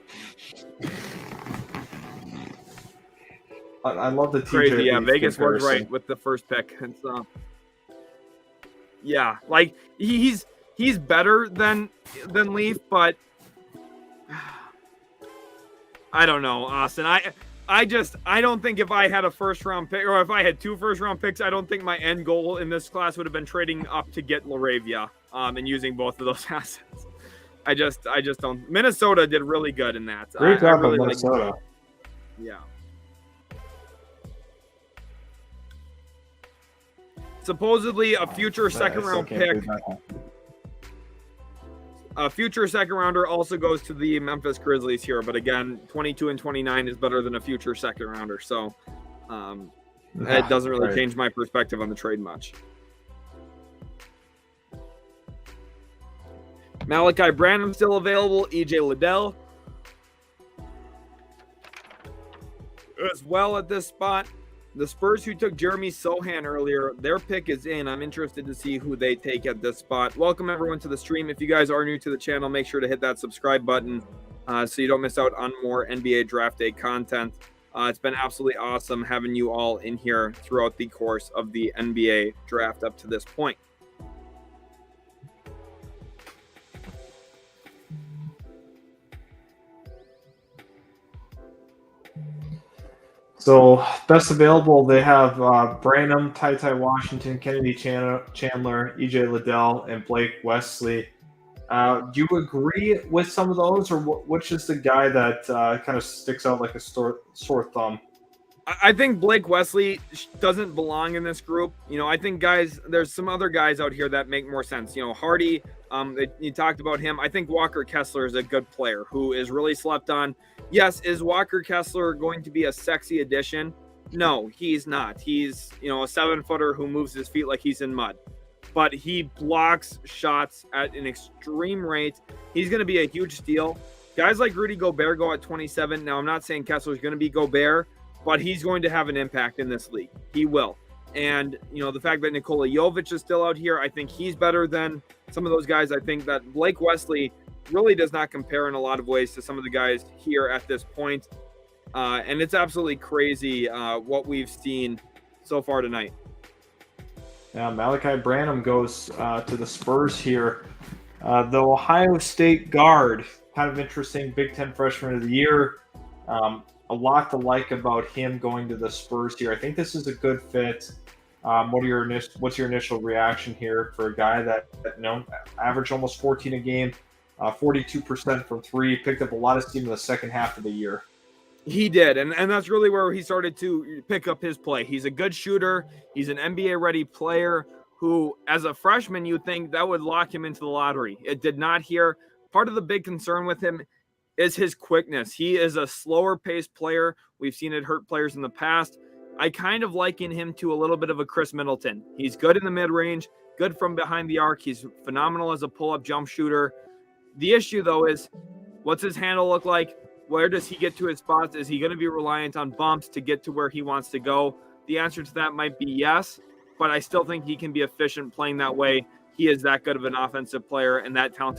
I love the TJ. Crazy, yeah. Leaf Vegas was comparison. right with the first pick. And so, yeah, like he's better than Leaf, but I don't know, Austin. I don't think if I had a first round pick or if I had 2 first round picks, I don't think my end goal in this class would have been trading up to get LaRavia and using both of those assets. I just don't. Minnesota did really good in that. Great job really by Minnesota. Yeah. Supposedly a future second round pick. A future second rounder also goes to the Memphis Grizzlies here, but again, 22 and 29 is better than a future second rounder. So it doesn't really change my perspective on the trade much. Malachi Branham still available. EJ Liddell as well at this spot. The Spurs, who took Jeremy Sohan earlier, their pick is in. I'm interested to see who they take at this spot. Welcome, everyone, to the stream. If you guys are new to the channel, make sure to hit that subscribe button so you don't miss out on more NBA Draft Day content. It's been absolutely awesome having you all in here throughout the course of the NBA Draft up to this point. So best available, they have Branham, Ty Washington, Kennedy Chandler, EJ Liddell, and Blake Wesley. Do you agree with some of those, or which is the guy that kind of sticks out like a sore thumb? I think Blake Wesley doesn't belong in this group. I think there's some other guys out here that make more sense. Hardy, you talked about him. I think Walker Kessler is a good player who is really slept on. Yes, is Walker Kessler going to be a sexy addition? No, he's not. He's, a 7-footer who moves his feet like he's in mud. But he blocks shots at an extreme rate. He's going to be a huge steal. Guys like Rudy Gobert go at 27. Now, I'm not saying Kessler's going to be Gobert, but he's going to have an impact in this league. He will. And, the fact that Nikola Jovich is still out here, I think he's better than some of those guys. I think that Blake Wesley really does not compare in a lot of ways to some of the guys here at this point. And it's absolutely crazy what we've seen so far tonight. Now, Malachi Branham goes to the Spurs here. The Ohio State guard, kind of interesting, Big Ten Freshman of the Year. A lot to like about him going to the Spurs here. I think this is a good fit. What's your initial reaction here for a guy that averaged almost 14 a game, 42% from three, picked up a lot of steam in the second half of the year? He did, and that's really where he started to pick up his play. He's a good shooter. He's an NBA-ready player who, as a freshman, you'd think that would lock him into the lottery. It did not here. Part of the big concern with him is his quickness. He is a slower-paced player. We've seen it hurt players in the past. I kind of liken him to a little bit of a Chris Middleton. He's good in the mid-range, good from behind the arc. He's phenomenal as a pull-up jump shooter. The issue, though, is what's his handle look like? Where does he get to his spots? Is he going to be reliant on bumps to get to where he wants to go? The answer to that might be yes, but I still think he can be efficient playing that way. He is that good of an offensive player and that talented